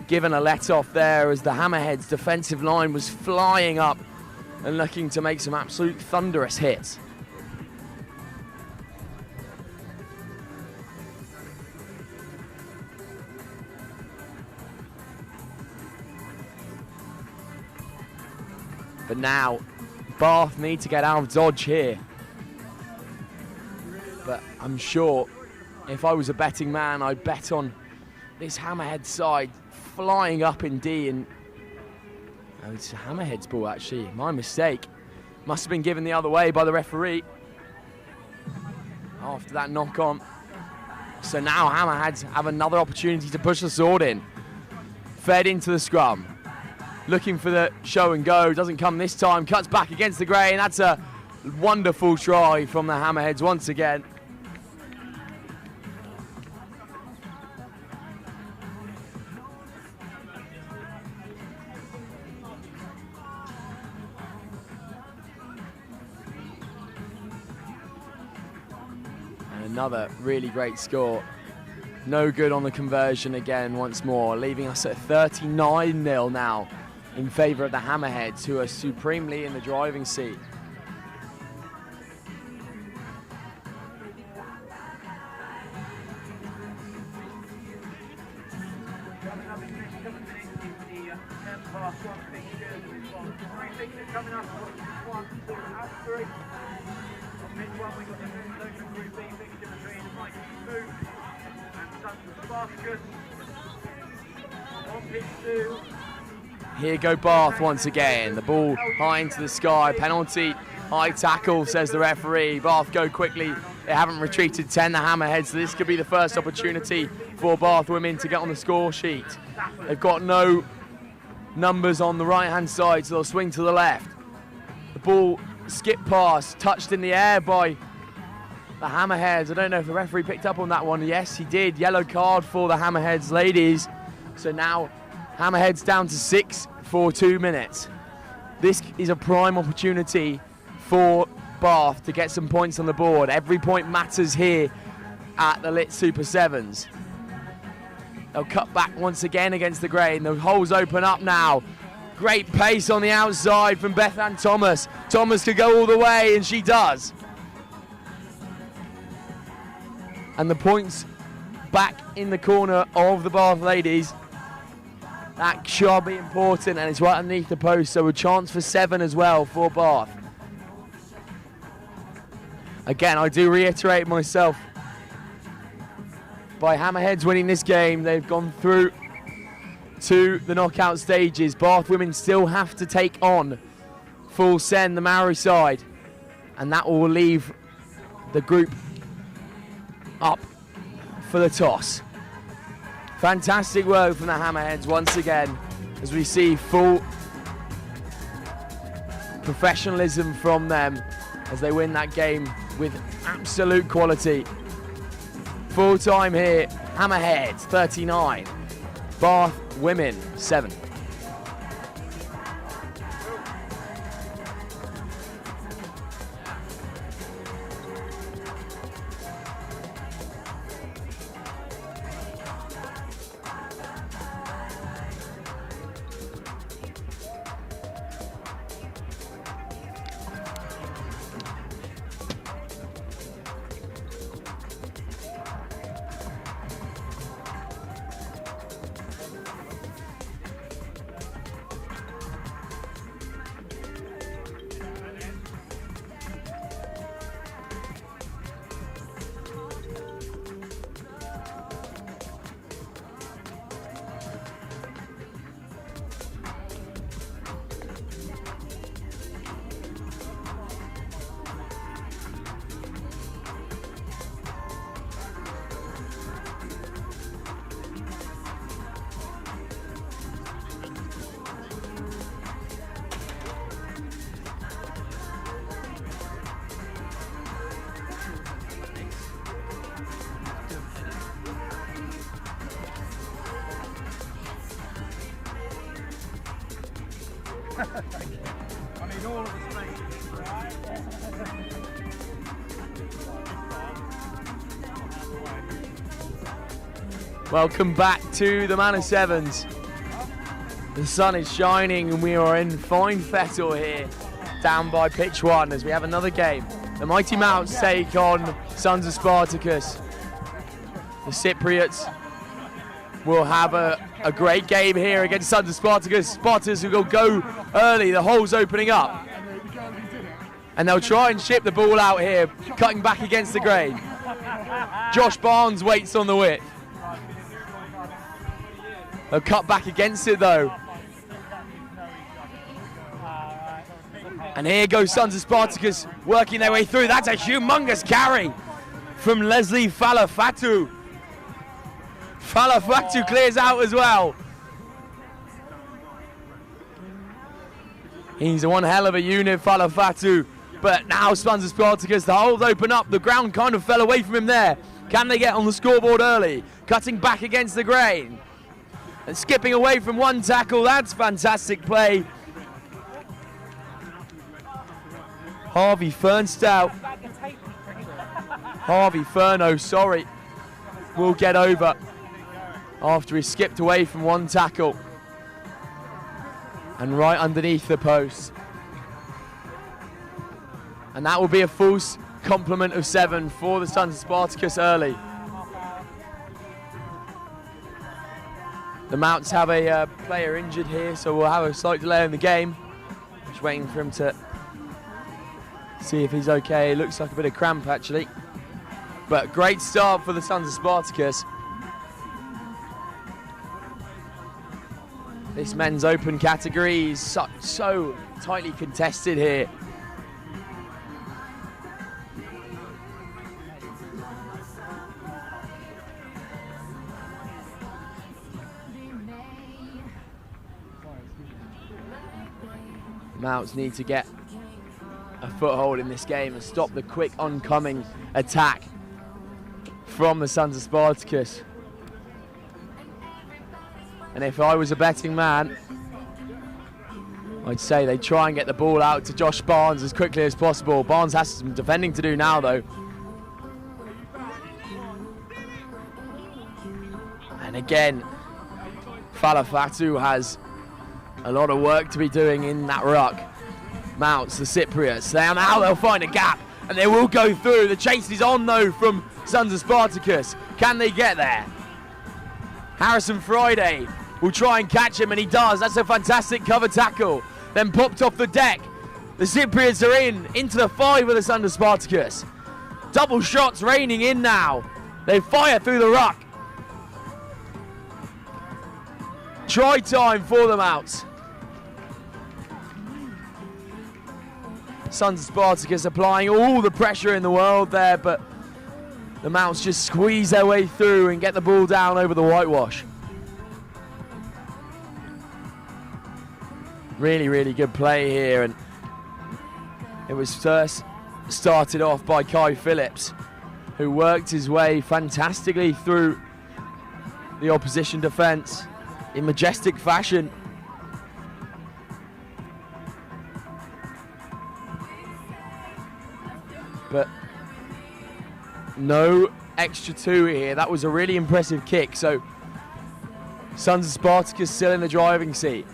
Speaker 6: Given a let-off there as the Hammerheads' defensive line was flying up and looking to make some absolute thunderous hits. But now, Bath need to get out of dodge here. But I'm sure if I was a betting man, I'd bet on this Hammerhead side flying up in D. And oh, it's Hammerhead's ball, actually. My mistake. Must have been given the other way by the referee after that knock on. So now Hammerheads have another opportunity to push the sword in. Fed into the scrum. Looking for the show and go, doesn't come this time, cuts back against the grey, and that's a wonderful try from the Hammerheads once again. And another really great score. No good on the conversion again once more, leaving us at 39-0 now in favour of the Hammerheads, who are supremely in the driving seat. Here go Bath once again. The ball high into the sky. Penalty, high tackle, says the referee. Bath go quickly. They haven't retreated 10, the Hammerheads, so this could be the first opportunity for Bath women to get on the score sheet. They've got no numbers on the right-hand side, so they'll swing to the left. The ball skip pass, touched in the air by the Hammerheads. I don't know if the referee picked up on that one. Yes, he did. Yellow card for the Hammerheads ladies. So now Hammerheads down to 6 for 2 minutes. This is a prime opportunity for Bath to get some points on the board. Every point matters here at the Lit Super Sevens. They'll cut back once again against the grain. The holes open up now. Great pace on the outside from Bethan Thomas. Thomas could go all the way, and she does. And the points back in the corner of the Bath ladies. That should be important, and it's right underneath the post, so a chance for 7 as well for Bath. Again, I do reiterate myself, by Hammerheads winning this game, they've gone through to the knockout stages. Bath women still have to take on Fullsend, the Maori side, and that will leave the group up for the toss. Fantastic work from the Hammerheads once again, as we see full professionalism from them as they win that game with absolute quality. Full time here, Hammerheads 39, Bath women 7.
Speaker 5: I mean, all of the
Speaker 6: Welcome back to the Manor Sevens. The sun is shining and we are in fine fettle here, down by pitch 1 as we have another game. The Mighty Mounts take on Sons of Spartacus. The Cypriots will have a great game here against Sons of Spartacus. Spartacus will go early, the hole's opening up. And they'll try and ship the ball out here, cutting back against the grain. Josh Barnes waits on the width. They'll cut back against it though. And here goes Sons of Spartacus working their way through. That's a humongous carry from Leslie Falafatu. Falafatu clears out as well. He's one hell of a unit, Falafatu. But now Sons of Spartacus, the holes open up. The ground kind of fell away from him there. Can they get on the scoreboard early? Cutting back against the grain. And skipping away from one tackle. That's fantastic play. Harvey Fernstout. Harvey Furno, sorry, will get over after he skipped away from one tackle. And right underneath the post. And that will be a false complement of 7 for the Sons of Spartacus early. The Mounts have a player injured here, so we'll have a slight delay in the game. Just waiting for him to see if he's okay. Looks like a bit of cramp actually. But great start for the Sons of Spartacus. This men's open category is so tightly contested here. Mounts need to get a foothold in this game and stop the quick oncoming attack from the Sons of Spartacus. And if I was a betting man, I'd say they try and get the ball out to Josh Barnes as quickly as possible. Barnes has some defending to do now though. And again, Falafatu has a lot of work to be doing in that ruck. Mounts, the Cypriots, now they'll find a gap and they will go through. The chase is on though from Sons of Spartacus. Can they get there? Harrison Friday will try and catch him and he does. That's a fantastic cover tackle. Then popped off the deck. The Cypriots are into the 5 of the Sons of Spartacus. Double shots raining in now. They fire through the ruck. Try time for the Mounts. Sons of Spartacus applying all the pressure in the world there, but the Mounts just squeeze their way through and get the ball down over the whitewash. Really, really good play here, and it was first started off by Kai Phillips, who worked his way fantastically through the opposition defence in majestic fashion. But no extra 2 here. That was a really impressive kick. So Sons of Spartacus still in the driving seat.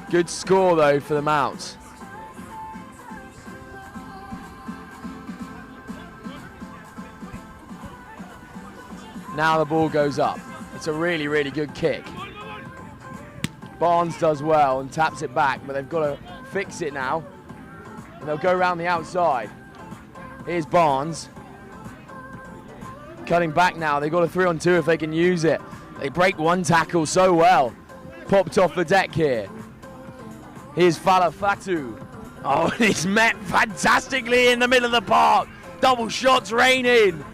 Speaker 6: Good score though for the Mounts. Now the ball goes up. It's a really, really good kick. Barnes does well and taps it back, but they've got to fix it now. And they'll go around the outside. Here's Barnes. Cutting back now. They've got a 3-on-2 if they can use it. They break one tackle so well. Popped off the deck here. Here's Falafatu. Oh, he's met fantastically in the middle of the park. Double shots raining.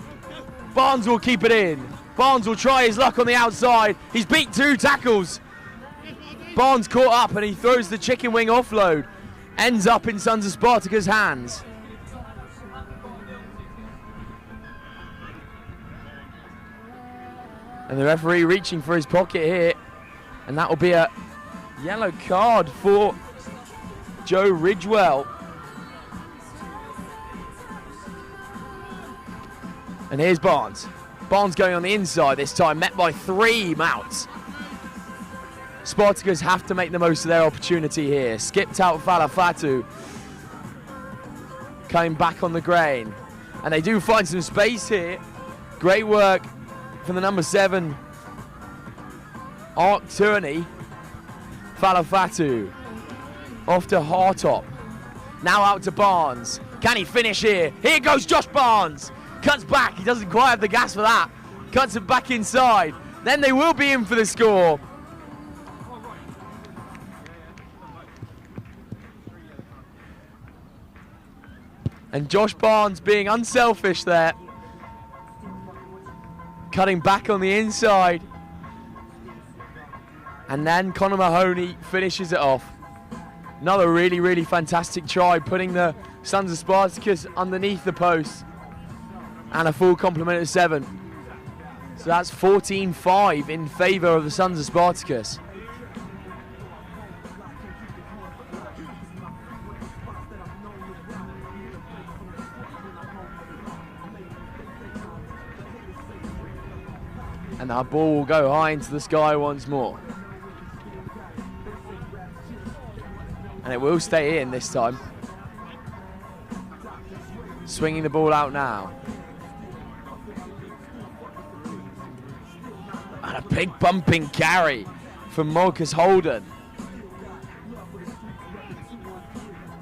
Speaker 6: Barnes will keep it in. Barnes will try his luck on the outside. He's beat 2 tackles. Barnes caught up and he throws the chicken wing offload. Ends up in Sons of Spartacus' hands. And the referee reaching for his pocket here. And that will be a yellow card for Joe Ridgewell. And here's Barnes. Barnes going on the inside this time, met by 3 Mounts. Spartacus have to make the most of their opportunity here. Skipped out Falafatu. Coming back on the grain. And they do find some space here. Great work from the number 7, Ark Turney. Falafatu. Off to Hartop. Now out to Barnes. Can he finish here? Here goes Josh Barnes. Cuts back. He doesn't quite have the gas for that. Cuts it back inside. Then they will be in for the score. And Josh Barnes being unselfish there. Cutting back on the inside. And then Connor Mahoney finishes it off. Another really, really fantastic try, putting the Sons of Spartacus underneath the post. And a full complement of 7. So that's 14-5 in favour of the Sons of Spartacus. And that ball will go high into the sky once more. And it will stay in this time. Swinging the ball out now. And a big bumping carry from Marcus Holden.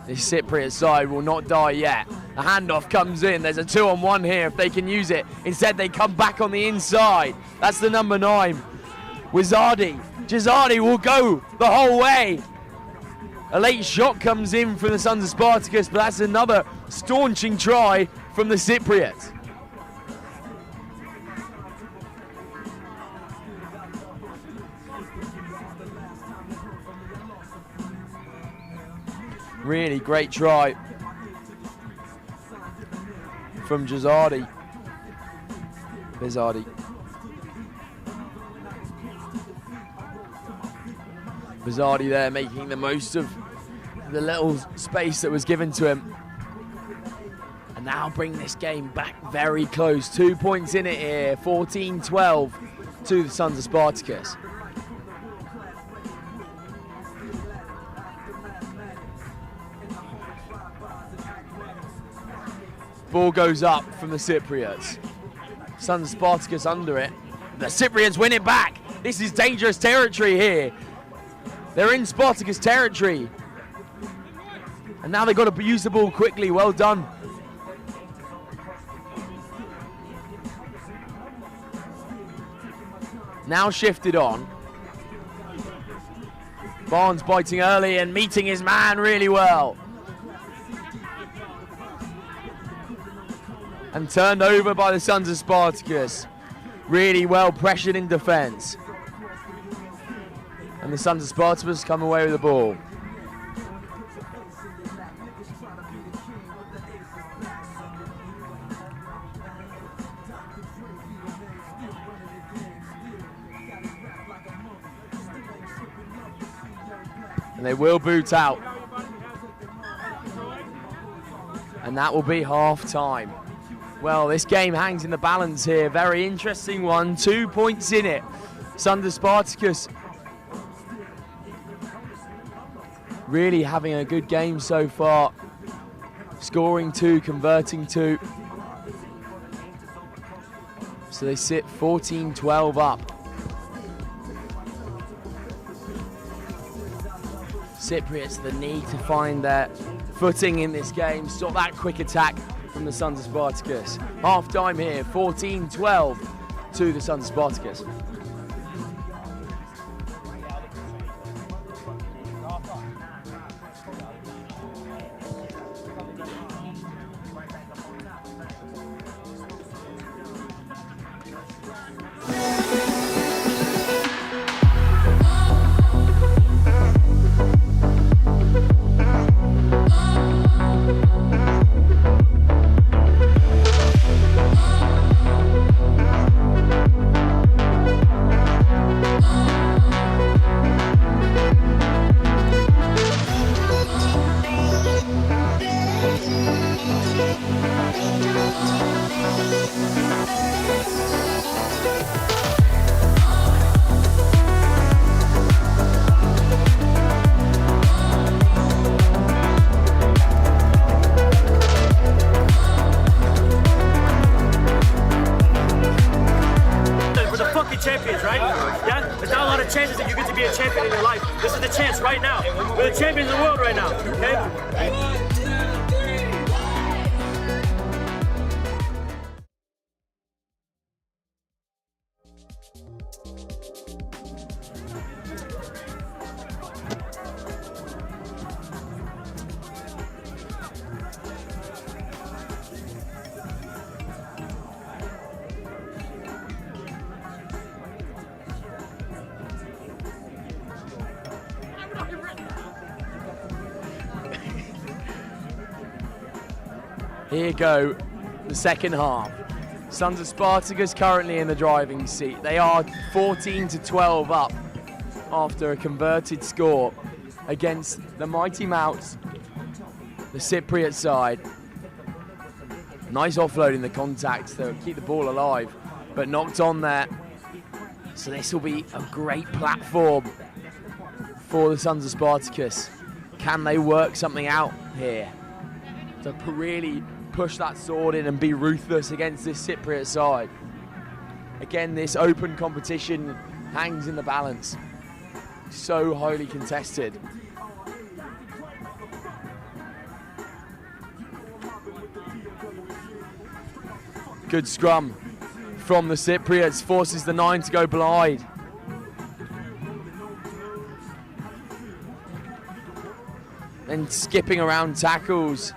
Speaker 6: This Cypriot side will not die yet. The handoff comes in. There's a 2-on-1 here if they can use it. Instead, they come back on the inside. That's the number 9. Wizardi. Gisardi will go the whole way. A late shot comes in from the Sons of Spartacus, but that's another staunching try from the Cypriots. Really great try from Gisardi. Bizardi. Bizardi there making the most of the little space that was given to him. And now bring this game back very close. 2 points in it here, 14-12 to the Sons of Spartacus. Ball goes up from the Cypriots. Sons of Spartacus under it. The Cypriots win it back. This is dangerous territory here. They're in Spartacus territory. And now they've got to use the ball quickly. Well done. Now shifted on. Barnes biting early and meeting his man really well. And turned over by the Sons of Spartacus. Really well pressured in defence. And the Sons of Spartacus come away with the ball. And they will boot out. And that will be half time. Well, this game hangs in the balance here. Very interesting one. 2 points in it. Sons of Spartacus really having a good game so far. Scoring 2, converting 2. So they sit 14-12 up. Cypriots the need to find their footing in this game. Stop that quick attack from the Sons of Spartacus. Half time here, 14-12 to the Sons of Spartacus.
Speaker 10: Yeah? There's not a lot of chances that you get to be a champion in your life. This is the chance right now. We're the champions of the world right now, okay?
Speaker 6: Here you go, the second half. Sons of Spartacus currently in the driving seat. They are 14-12 up after a converted score against the mighty Moufs, the Cypriot side. Nice offloading the contacts to keep the ball alive, but knocked on there. So this will be a great platform for the Sons of Spartacus. Can they work something out here to really push that sword in and be ruthless against this Cypriot side? Again, this open competition hangs in the balance. So highly contested. Good scrum from the Cypriots, forces the 9 to go blind. Then skipping around tackles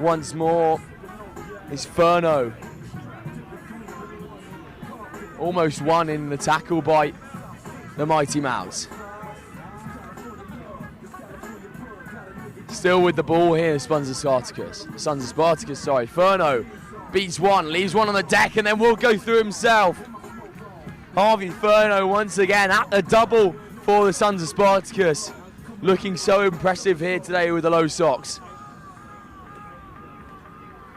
Speaker 6: once more is Furno. Almost won in the tackle by the mighty Moufs. Still with the ball here, Sons of Spartacus. Sorry. Furno beats one, leaves one on the deck, and then will go through himself. Harvey Furno once again at the double for the Sons of Spartacus. Looking so impressive here today with the low socks.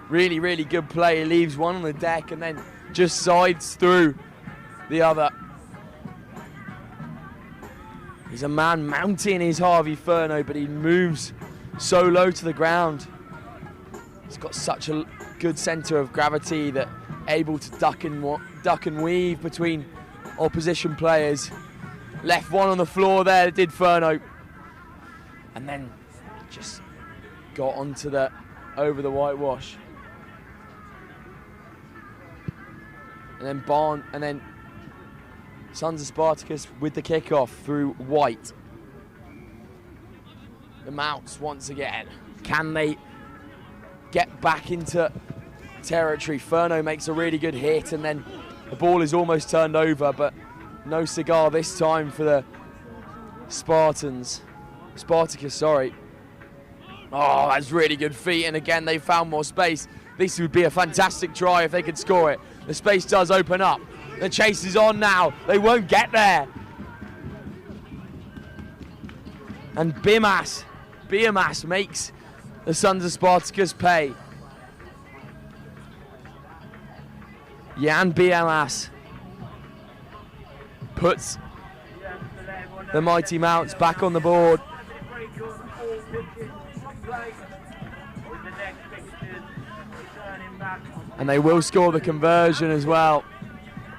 Speaker 6: Really, really good play. He leaves one on the deck and then just sides through the other. He's a man mounting his Harvey Furno, but he moves so low to the ground. He's got such a good centre of gravity that able to duck and weave between opposition players. Left one on the floor there, did Furno. And then just got onto the over the whitewash. And then Sons of Spartacus with the kickoff through White. The Moufs once again. Can they get back into territory? Furno makes a really good hit and then the ball is almost turned over, but no cigar this time for the Spartacus, sorry. Oh, that's really good feet, and again they found more space. This would be a fantastic try if they could score it. The space does open up. The chase is on now. They won't get there. And Biamas makes the Sons of Spartacus pay. Jan Biamas puts the mighty Moufs back on the board. And they will score the conversion as well.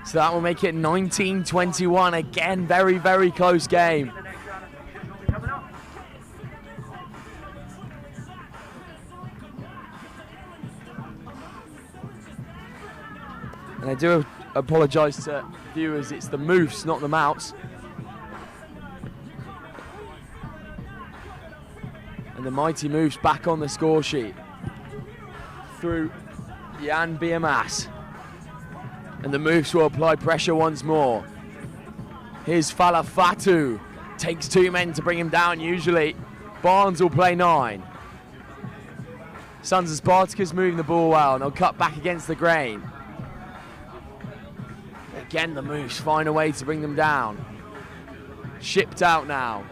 Speaker 6: So that will make it 19-21. Again, very, very close game. And I do apologise to viewers, it's the Moufs, not the Moufs. And the mighty Moufs back on the score sheet through Jan Biamas. And the Moufs will apply pressure once more. Here's Falafatu. Takes 2 men to bring him down usually. Barnes will play 9. Sons of Spartacus moving the ball well, and they'll cut back against the grain. Again, the Moufs find a way to bring them down. Shipped out now.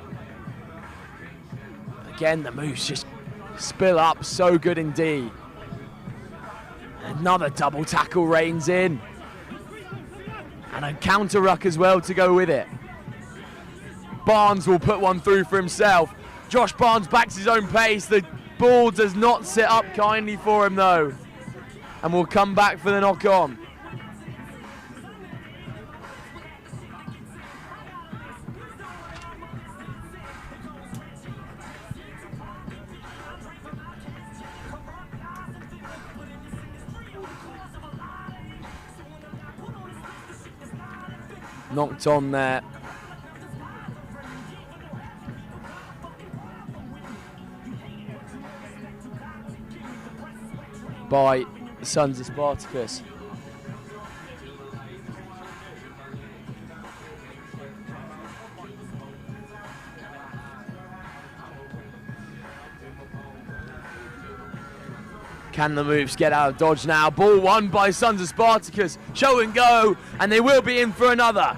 Speaker 6: Again, the Moufs just spill up, so good indeed. Another double tackle reigns in. And a counter ruck as well to go with it. Barnes will put one through for himself. Josh Barnes backs his own pace. The ball does not sit up kindly for him though. And will come back for the knock on. knocked on there. By the Sons of Spartacus. Can the Moufs get out of dodge now? Ball won by Sons of Spartacus. Show and go, and they will be in for another.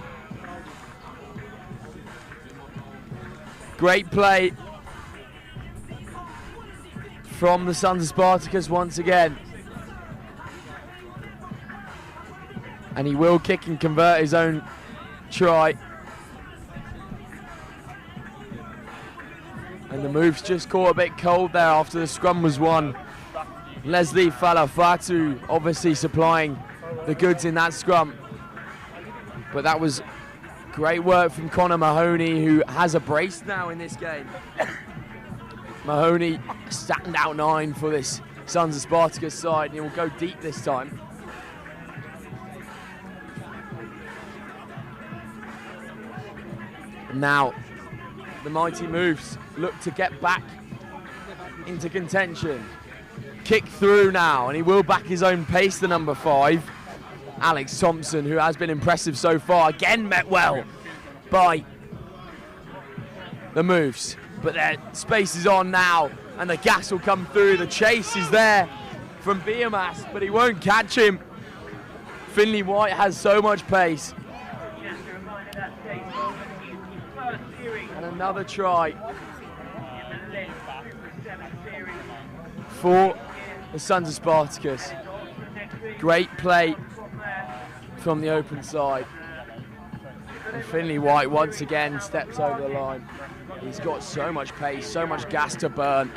Speaker 6: Great play from the Sons of Spartacus once again. And he will kick and convert his own try. And the Moufs just caught a bit cold there after the scrum was won. Leslie Falafatu obviously supplying the goods in that scrum. But that was great work from Connor Mahoney, who has a brace now in this game. Mahoney, standout 9 for this Sons of Spartacus side, and he will go deep this time. And now, the mighty Moufs look to get back into contention. Kick through now, and he will back his own pace, the number 5. Alex Thompson, who has been impressive so far, again met well by the Moufs. But their space is on now, and the gas will come through. The chase is there from Biomass, but he won't catch him. Finley White has so much pace. And another try for the Sons of Spartacus. Great play from the open side. And Finley White once again steps over the line. He's got so much pace, so much gas to burn.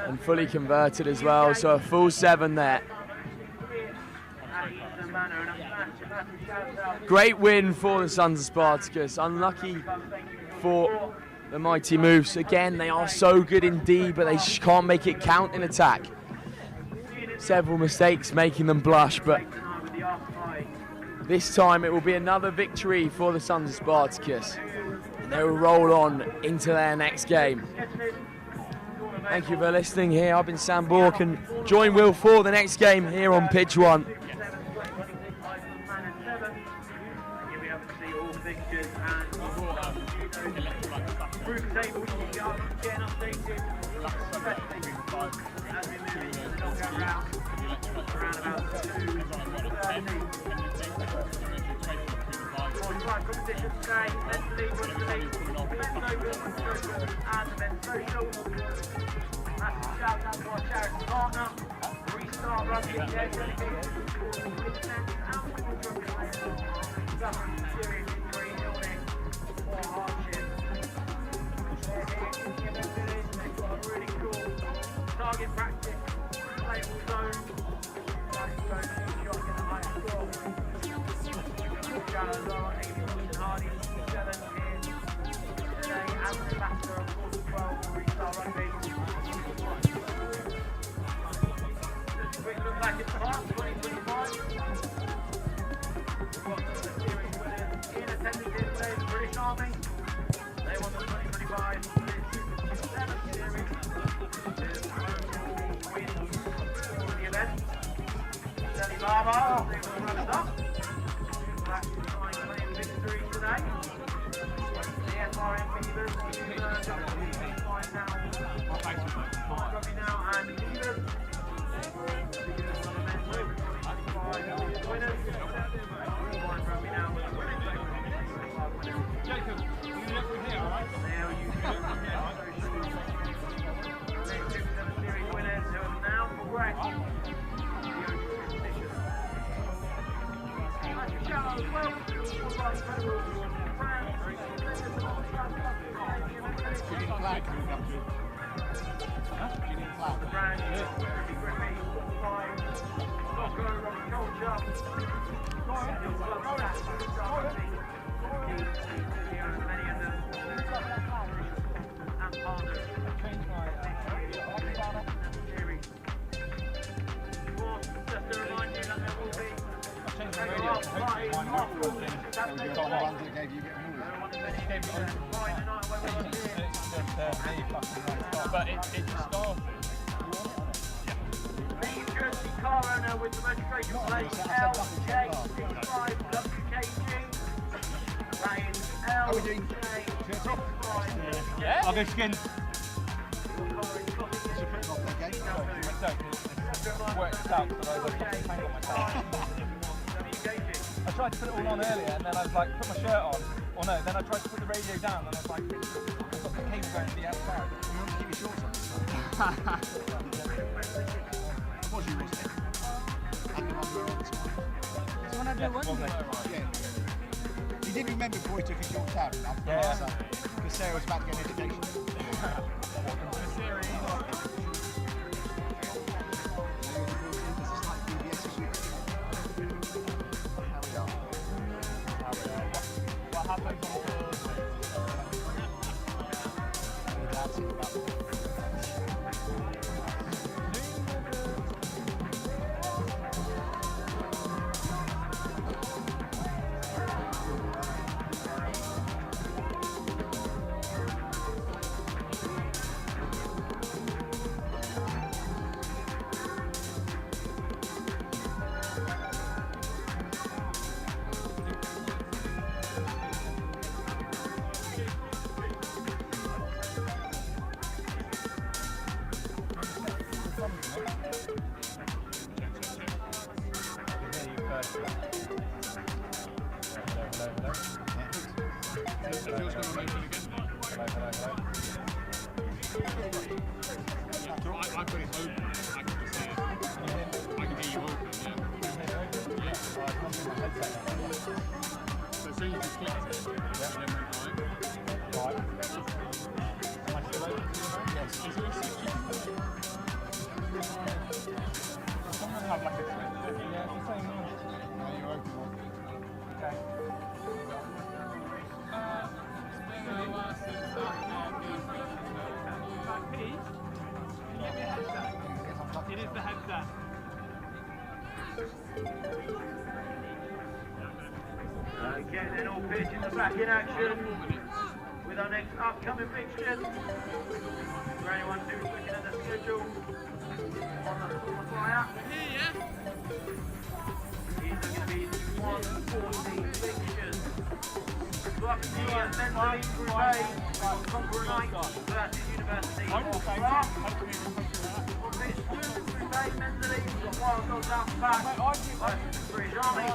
Speaker 6: And fully converted as well, so a full 7 there. Great win for the Sons of Spartacus. Unlucky for the mighty Moufs. Again, they are so good indeed, but they can't make it count in attack. Several mistakes making them blush, but this time it will be another victory for the Sons of Spartacus. And they will roll on into their next game. Thank you for listening here. I've been Sam Bork, and join Will for the next game here on Pitch 1.
Speaker 1: Competition today, mentally, and then social. Massive shout out to our charity partner, Restart Rugby, suffering serious injury, illness, or hardship. They're here in the village, they've got a really cool target practice, playable zone, starting to go to the shot, get the highest score. Shallows are 80 and Hardy, 7 here today, as an ambassador of course as well for Restart Rugby. Just a quick look back at the class, 2025. We've got the series winners in attendance here today, the British Army. They won the 2025 7th series. There's a win for the event. Sally Barber, they will run us up. That's the time victory today. The FRM Beavers, find now. Rugby now and Beavers. Winners. Rugby now with the winners.
Speaker 14: Jacob, you can look from here, alright?
Speaker 1: Now you can look from here. The series winners who have now progressed to the open competition. Shout as well to all our incredible brands. The brand Rugby Grippy, Five, Soccer, Rock Culture, Steel Club Stats, Rugby, and many others, and partners. Series. Of course, just to remind you that there will be
Speaker 12: gave you a bit of noise.
Speaker 5: But it just started.
Speaker 1: The Jersey car owner with the registration plate LJ65WKG. That is LJ65.
Speaker 5: Yeah. I'll go skin. Worked out because I was like, tangle myself. I tried to put it all on earlier and then I was like, put my shirt on. Or no, then I tried to put the radio down and I was like, I've got the cable going to the outside.
Speaker 12: You want to keep your shorts on this time? Was you, wasn't it? And the underwear on this one.
Speaker 14: So when I do one,
Speaker 12: Yeah. He didn't remember before he took his shorts out. Because Sarah was about to get an education.
Speaker 5: What happens on
Speaker 14: it is the headset.
Speaker 1: Okay, then all pitches are back in action with our next upcoming fixtures. For anyone who's looking at the schedule on the flyer, these are going to be 114 fixtures. Rugby men's league Group A, Conqueror Knight versus University of Bath. Pitch 2, Group A men's league, we've got Wild Dogs out the back versus the British Army.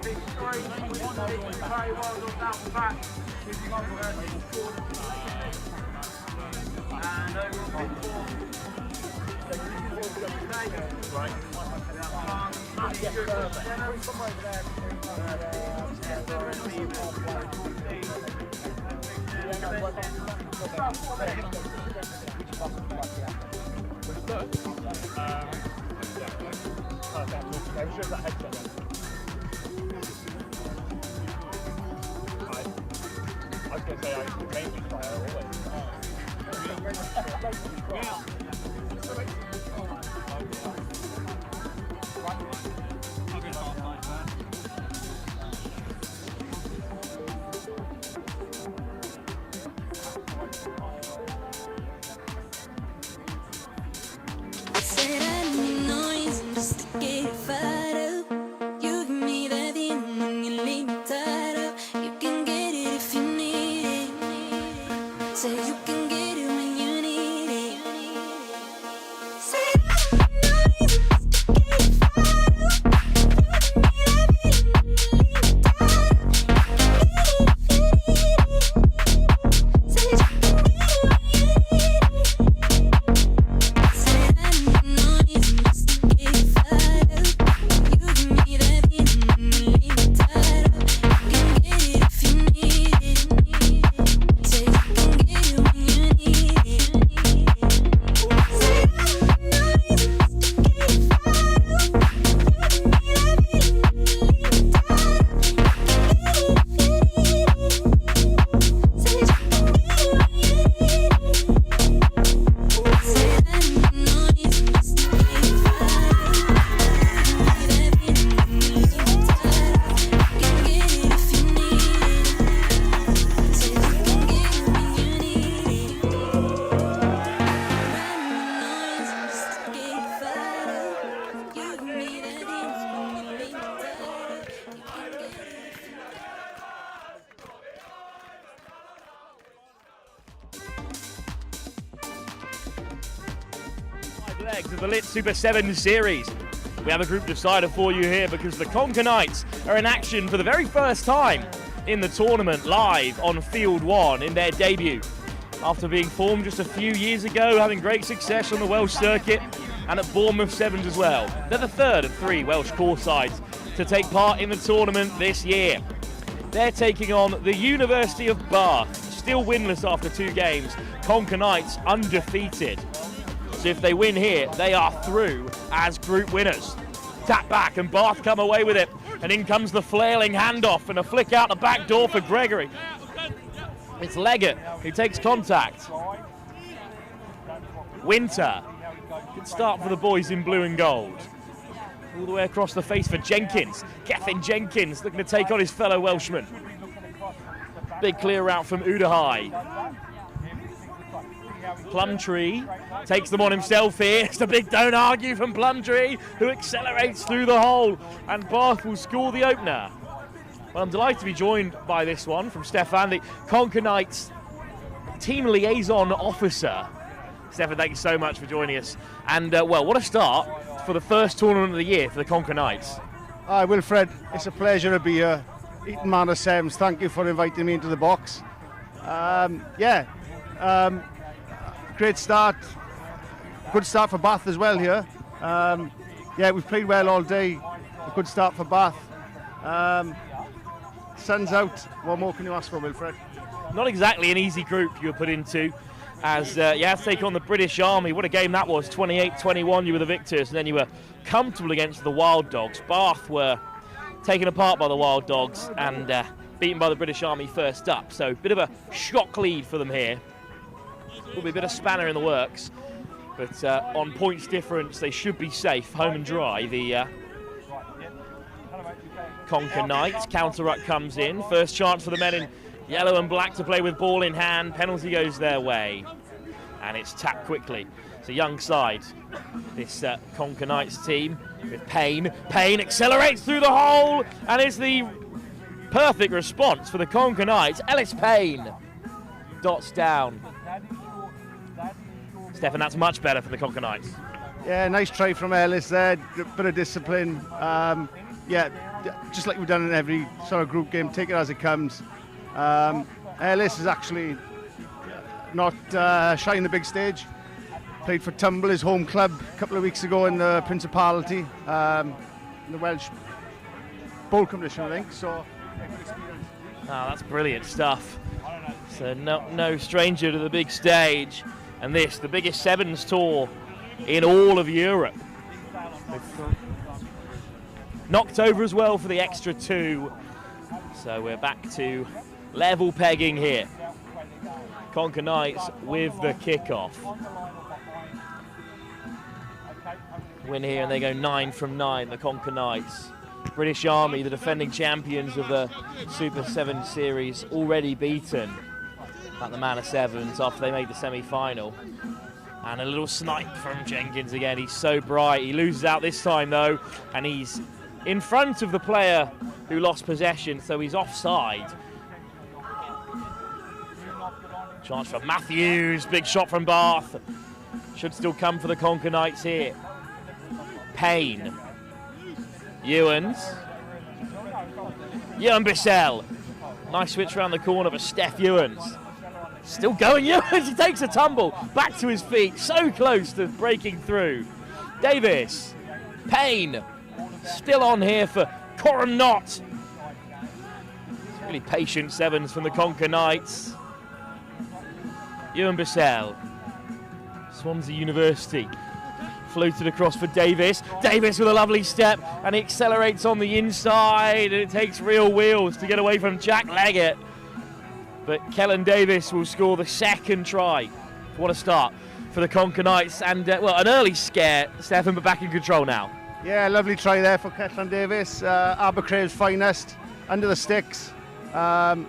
Speaker 1: Pitch 3, Group A, Wild Dogs out the back versus Gordon. And over on pitch 4, right.
Speaker 5: I was going to say I mainly try always.
Speaker 3: Said I need noise just to get it fired up. You give me that feeling when you leave me tied up. You can get it if you need it. Say you can get it when you need it. Said I need noise just to get it fired up. You give me that feeling when you leave me tied up. You can get it if you need it. Said you can get it when you need it. Said I need noise just to get it fired up. You give me that feeling when you leave me tied up. You can get it if you need it. Say you can get it when you
Speaker 2: legs of the Lit Super 7 series. We have a group decider for you here because the Conker Knights are in action for the very first time in the tournament live on Field 1 in their debut. After being formed just a few years ago, having great success on the Welsh circuit and at Bournemouth Sevens as well. They're the third of 3 Welsh core sides to take part in the tournament this year. They're taking on the University of Bath, still winless after 2 games. Conker Knights undefeated. So if they win here, they are through as group winners. Tap back and Bath come away with it. And in comes the flailing handoff and a flick out the back door for Gregory. It's Leggett who takes contact. Winter. Good start for the boys in blue and gold. All the way across the face for Jenkins. Gethin Jenkins looking to take on his fellow Welshman. Big clear out from Udahai. Plumtree takes them on himself here. It's the big don't argue from Plumtree, who accelerates through the hole, and Bath will score the opener. Well, I'm delighted to be joined by this one from Stefan, the Conker Knights team liaison officer. Stefan, thank you so much for joining us. And well, what a start for the first tournament of the year for the Conker Knights.
Speaker 12: Hi, Wilfred. It's a pleasure to be here. Eton Manor SEVENS, thank you for inviting me into the box. Great start. Good start for Bath as well here. We've played well all day. A good start for Bath. Sun's out. What more can you ask for, Wilfred?
Speaker 2: Not exactly an easy group you were put into, as you had to take on the British Army. What a game that was. 28-21, you were the victors, and then you were comfortable against the Wild Dogs. Bath were taken apart by the Wild Dogs and beaten by the British Army first up. So a bit of a shock lead for them here. Will be a bit of spanner in the works, but on points difference they should be safe, home and dry. The Conker Knights counter-ruck comes in. First chance for the men in yellow and black to play with ball in hand. Penalty goes their way, and it's tapped quickly. It's a young side, this Conker Knights team with Payne. Payne accelerates through the hole, and it's the perfect response for the Conker Knights. Ellis Payne dots down. Stefan, that's much better for the Conker Knights.
Speaker 12: Yeah, nice try from Ellis there. Bit of discipline. Just like we've done in every sort of group game, take it as it comes. Ellis is actually not shy in the big stage. Played for Tumble, his home club, a couple of weeks ago in the Principality, in the Welsh bowl competition, I think. So, good experience.
Speaker 2: That's brilliant stuff. So no stranger to the big stage. And this, the biggest Sevens tour in all of Europe. Knocked over as well for the extra 2. So we're back to level pegging here. Conker Knights with the kickoff. Win here and they go 9 from 9, the Conker Knights. British Army, the defending champions of the Super 7 series, already beaten at the Manor Sevens after they made the semi-final. And a little snipe from Jenkins again. He's so bright. He loses out this time though, and he's in front of the player who lost possession, so he's offside. Chance for Matthews. Big shot from Bath. Should still come for the Conker Knights here. Payne. Ewans. Ewan Bissell. Nice switch around the corner for Steph Ewans. Still going, Ewans, he takes a tumble, back to his feet, so close to breaking through. Davis, Payne, still on here for Coram Knott. It's really patient Sevens from the Conker Knights. Ewan Bissell, Swansea University, floated across for Davis. Davis with a lovely step, and he accelerates on the inside, and it takes real wheels to get away from Jack Leggett. But Kellen Davis will score the second try. What a start for the Conker Knights. And, well, an early scare, Stefan, but back in control now.
Speaker 12: Yeah, lovely try there for Kellen Davis. Abercrave's finest, under the sticks. And,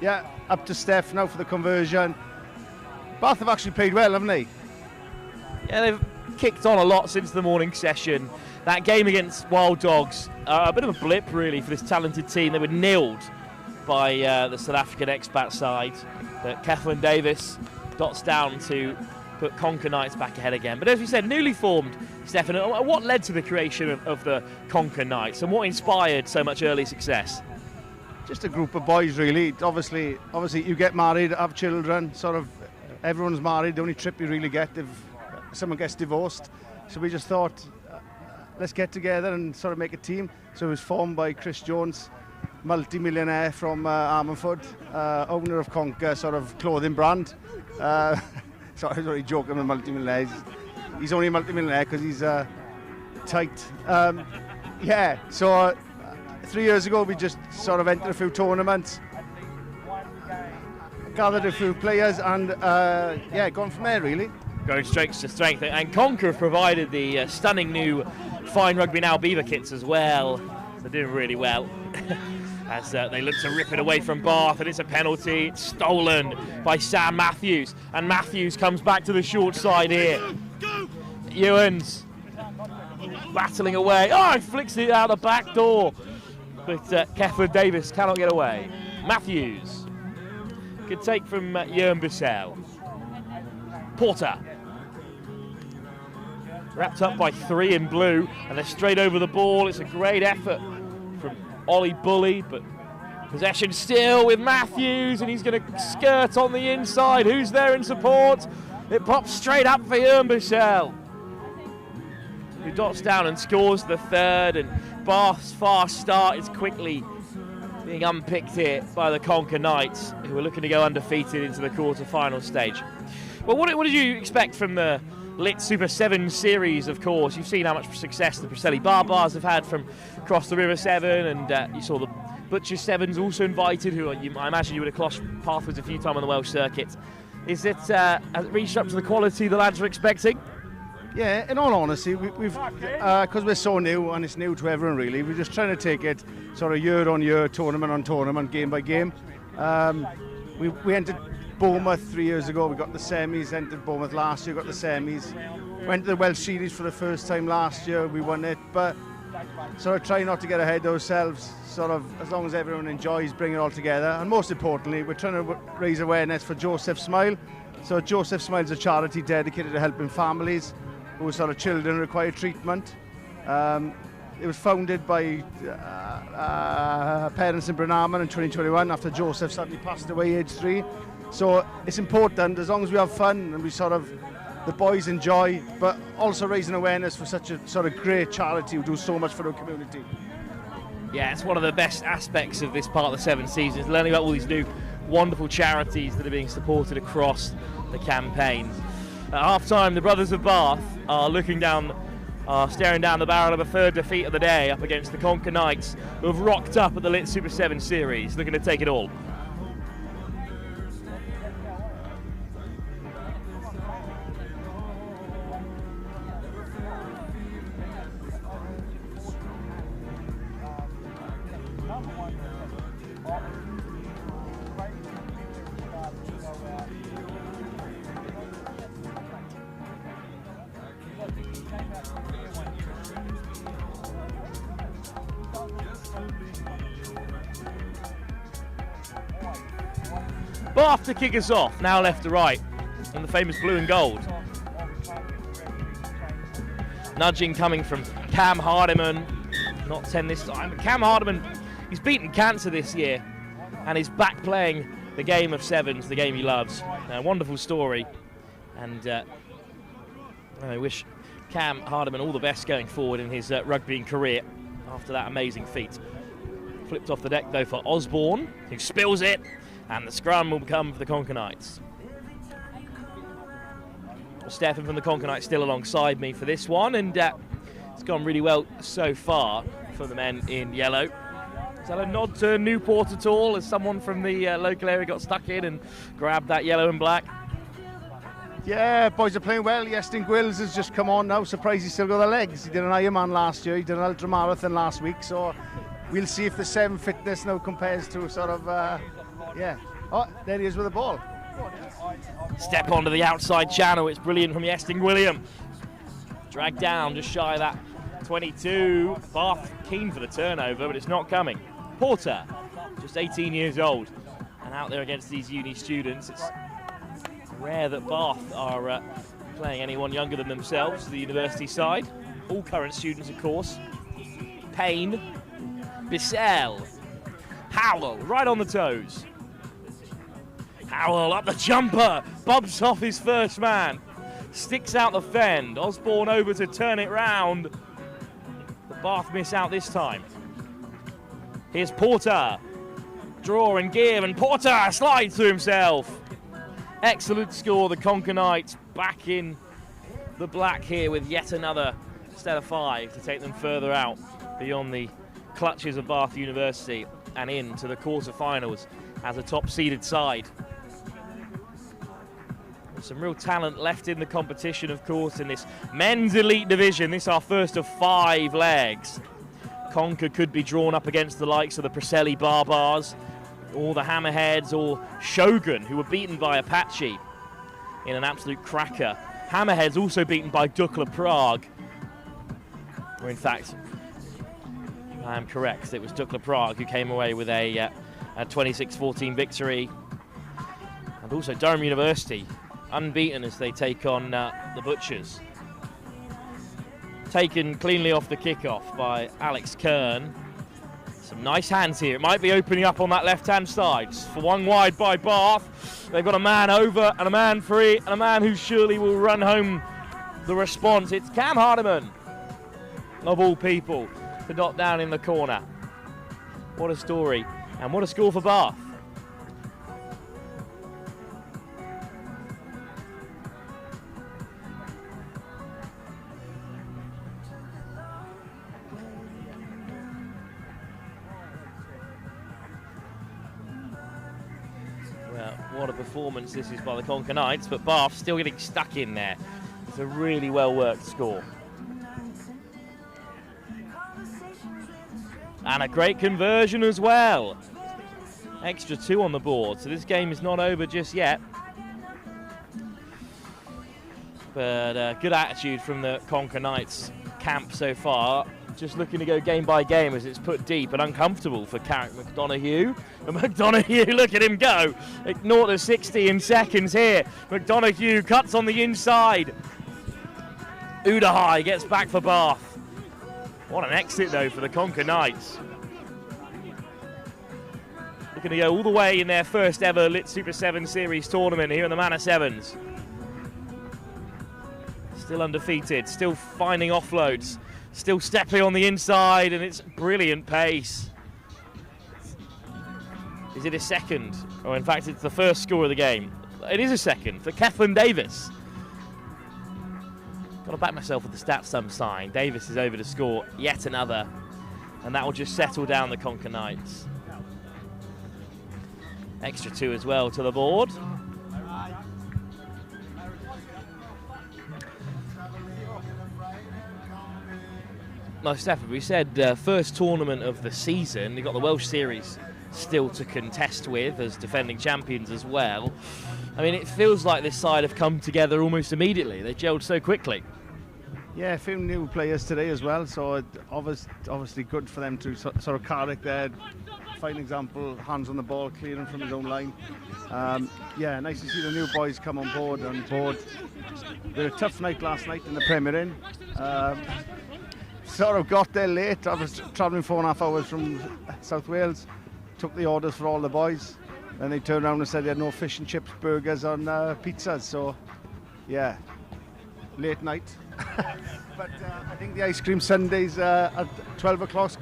Speaker 12: yeah, up to Steph now for the conversion. Bath have actually played well, haven't they?
Speaker 2: Yeah, they've kicked on a lot since the morning session. That game against Wild Dogs, a bit of a blip, really, for this talented team. They were nilled by the South African expat side. But Kathleen Davis dots down to put Conker Knights back ahead again. But as we said, newly formed, Stefan, what led to the creation of the Conker Knights and what inspired so much early success?
Speaker 12: Just a group of boys, really. Obviously, you get married, have children, sort of everyone's married. The only trip you really get if someone gets divorced. So we just thought, let's get together and sort of make a team. So it was formed by Chris Jones, multi-millionaire from Armandford, owner of Conker, sort of clothing brand. So I was already joking with multi-millionaire. He's only a multi-millionaire because he's tight. Yeah, so 3 years ago we just sort of entered a few tournaments, gathered a few players, and yeah, gone from there really.
Speaker 2: Going strength to strength, and Conker have provided the stunning new Fine Rugby Now Beaver kits as well. They're doing really well. As they look to rip it away from Bath, and it's a penalty. It's stolen by Sam Matthews, and Matthews comes back to the short side here. Ewans battling away. Oh, he flicks it out the back door, but Keffer Davis cannot get away. Matthews, good take from Ewan Bissell. Porter, wrapped up by 3 in blue, and they're straight over the ball. It's a great effort from Ollie Bully, but possession still with Matthews, and he's going to skirt on the inside. Who's there in support? It pops straight up for Ewan Bissell, who dots down and scores the third, and Bath's fast start is quickly being unpicked here by the Conker Knights, who are looking to go undefeated into the quarter-final stage. Well, what did you expect from the Lit Super 7 series, of course? You've seen how much success the Preseli Barbars have had from across the River Severn, and you saw the Butcher Sevens also invited, who I imagine you would have crossed paths with a few times on the Welsh circuit. Has it reached up to the quality the lads were expecting?
Speaker 12: Yeah, in all honesty, we've because we're so new, and it's new to everyone really, we're just trying to take it sort of year on year, tournament on tournament, game by game. We entered Bournemouth 3 years ago, we got the semis, entered Bournemouth last year, got the semis. Went to the Welsh Series for the first time last year, we won it, but sort of try not to get ahead of ourselves, sort of as long as everyone enjoys, bring it all together. And most importantly, we're trying to raise awareness for Joseph Smile. So Joseph Smile is a charity dedicated to helping families whose sort of children require treatment. It was founded by parents in Brynhaman in 2021 after Joseph sadly passed away aged 3. So it's important, as long as we have fun and we sort of, the boys enjoy, but also raising awareness for such a sort of great charity who do so much for our community.
Speaker 2: Yeah, it's one of the best aspects of this part of the 7 seasons, learning about all these new wonderful charities that are being supported across the campaign. At half-time, the Brothers of Bath are staring down the barrel of a third defeat of the day up against the Conker Knights, who have rocked up at the Lit Super 7 series, looking to take it all. Bath to kick us off, now left to right, in the famous blue and gold. Nudging coming from Cam Hardiman, not 10 this time, but Cam Hardiman, he's beaten cancer this year, and is back playing the game of sevens, the game he loves. A wonderful story, and I wish Cam Hardiman all the best going forward in his rugbying career after that amazing feat. Flipped off the deck though for Osborne, who spills it, and the scrum will come for the Conker Knights. Well, Stefan from the Conker Knights still alongside me for this one, and it's gone really well so far for the men in yellow. Is that a nod to Newport at all, as someone from the local area got stuck in and grabbed that yellow and black?
Speaker 12: Yeah, boys are playing well. Iestyn Gwills has just come on now. Surprised he's still got the legs. He did an Ironman last year, he did an ultra marathon last week, so we'll see if the 7 fitness now compares to sort of, yeah. Oh, there he is with the ball.
Speaker 2: Step onto the outside channel, it's brilliant from Iestyn William. Dragged down, just shy of that 22. Bath keen for the turnover, but it's not coming. Porter, just 18 years old, and out there against these uni students. It's Rare that Bath are playing anyone younger than themselves, the university side. All current students, of course. Payne, Bissell, Howell, right on the toes. Howell up the jumper, bumps off his first man, sticks out the fend. Osborne over to turn it round. The Bath miss out this time. Here's Porter, draw and give, and Porter slides to himself. Excellent score, the Conker Knights back in the black here with yet another set of 5 to take them further out beyond the clutches of Bath University and into the quarter-finals as a top-seeded side. There's some real talent left in the competition, of course, in this men's elite division. This is our first of 5 legs. Conker could be drawn up against the likes of the Preseli Barbars, or the Hammerheads, or Shogun, who were beaten by Apache in an absolute cracker. Hammerheads also beaten by Dukla Prague. Or in fact, I am correct, it was Dukla Prague who came away with a 26-14 victory. And also Durham University, unbeaten as they take on the Butchers. Taken cleanly off the kickoff by Alex Kern. Some nice hands here. It might be opening up on that left-hand side. For one wide by Bath. They've got a man over and a man free and a man who surely will run home the response. It's Cam Hardiman, of all people, to dot down in the corner. What a story, and what a score for Bath. What a performance this is by the Conker Knights, but Bath still getting stuck in there. It's a really well-worked score. And a great conversion as well. Extra 2 on the board, so this game is not over just yet. But good attitude from the Conker Knights camp so far. Just looking to go game by game as it's put deep and uncomfortable for Carrick McDonoghue. And McDonoghue, look at him go. 0 to 60 in seconds here. McDonoghue cuts on the inside. Udahai gets back for Bath. What an exit though for the Conker Knights. Looking to go all the way in their first ever Lit Super 7 Series tournament here in the Manor Sevens. Still undefeated, still finding offloads. Still stepping on the inside, and it's brilliant pace. Is it a second? Or in fact, it's the first score of the game. It is a second for Kathleen Davis. Got to back myself with the stats some sign. Davis is over to score yet another, and that will just settle down the Conker Knights. Extra 2 as well to the board. Most definitely. We said first tournament of the season. You've got the Welsh Series still to contest with as defending champions as well. I mean, it feels like this side have come together almost immediately. They gelled so quickly.
Speaker 12: Yeah, a few new players today as well, so obviously good for them to sort of Carrick there. Fine example, hands on the ball, clearing from his own line. Yeah, nice to see the new boys come on board. They had a tough night last night in the Premier Inn. Sort of got there late. I was travelling 4.5 hours from South Wales, took the orders for all the boys, then they turned around and said they had no fish and chips, burgers and pizzas, so yeah, late night. But I think the ice cream sundaes at 12 o'clock,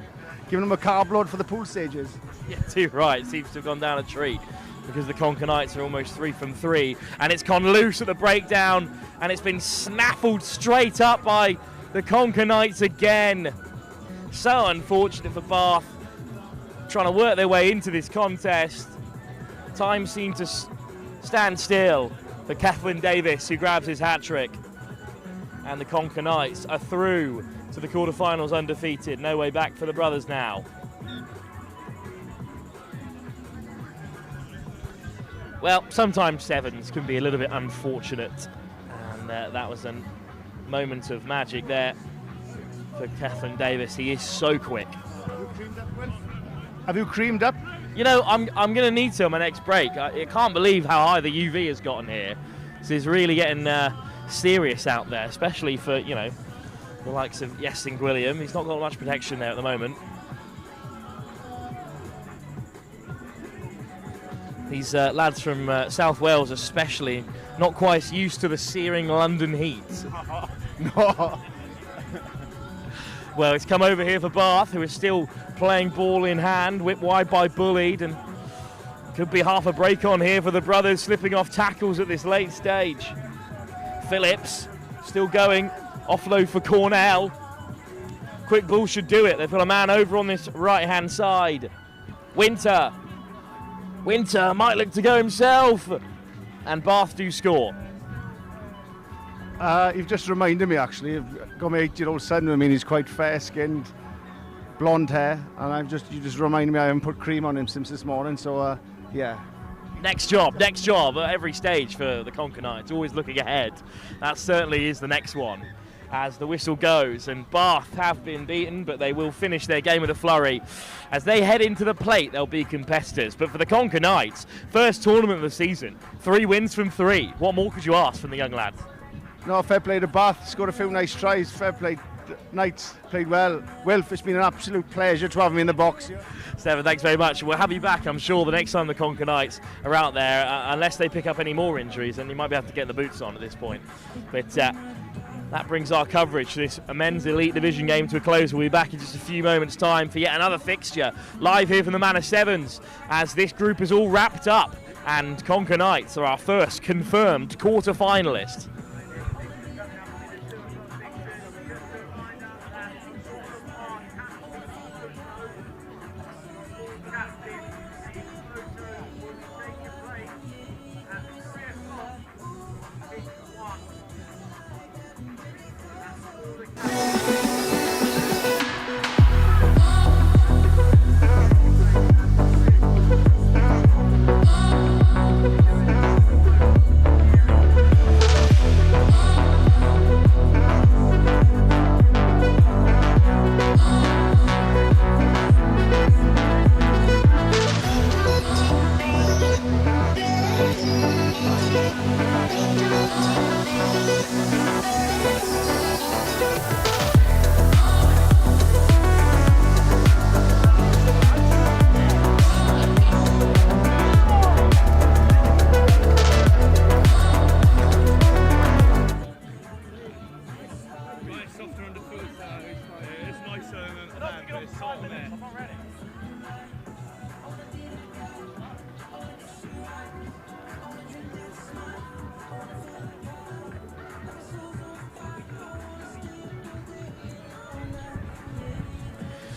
Speaker 12: giving them a carb load for the pool stages.
Speaker 2: Yeah, too right. It seems to have gone down a treat because the Conker Knights are almost 3 from 3, and it's gone loose at the breakdown, and it's been snaffled straight up by the Conker Knights again. So unfortunate for Bath, trying to work their way into this contest. Time seemed to stand still for Kathleen Davis, who grabs his hat-trick. And the Conker Knights are through to the quarterfinals undefeated. No way back for the brothers now. Well, sometimes sevens can be a little bit unfortunate, and that was a moment of magic there for Kathleen Davis. He is so quick.
Speaker 12: Have you creamed up?
Speaker 2: You know, I'm going to need to on my next break. I can't believe how high the UV has gotten here. This is really getting serious out there, especially for, you know, the likes of Yesing William. He's not got much protection there at the moment. These lads from South Wales especially, not quite used to the searing London heat.
Speaker 12: No.
Speaker 2: Well, it's come over here for Bath, who is still playing ball in hand, whipped wide by Bullied, and could be half a break on here for the brothers, slipping off tackles at this late stage. Phillips still going, offload for Cornell. Quick ball should do it. They've got a man over on this right-hand side. Winter might look to go himself, and Bath do score.
Speaker 12: You've just reminded me, actually. I've got my 8-year-old son. I mean, he's quite fair-skinned, blonde hair, and you just reminded me I haven't put cream on him since this morning. So, yeah.
Speaker 2: Next job at every stage for the Conker Knights. Always looking ahead. That certainly is the next one as the whistle goes. And Bath have been beaten, but they will finish their game with a flurry. As they head into the plate, they'll be competitors. But for the Conker Knights, first tournament of the season, 3 wins from 3. What more could you ask from the young lads?
Speaker 12: No, fair play to Bath. Scored a few nice tries. Fair play. Knights played well. Wilf, it's been an absolute pleasure to have him in the box.
Speaker 2: Seven, thanks very much. We'll have you back, I'm sure, the next time the Conker Knights are out there, unless they pick up any more injuries, and you might be able to get the boots on at this point. But that brings our coverage to this men's elite division game to a close. We'll be back in just a few moments' time for yet another fixture live here from the Manor Sevens, as this group is all wrapped up, and Conker Knights are our first confirmed quarter-finalist.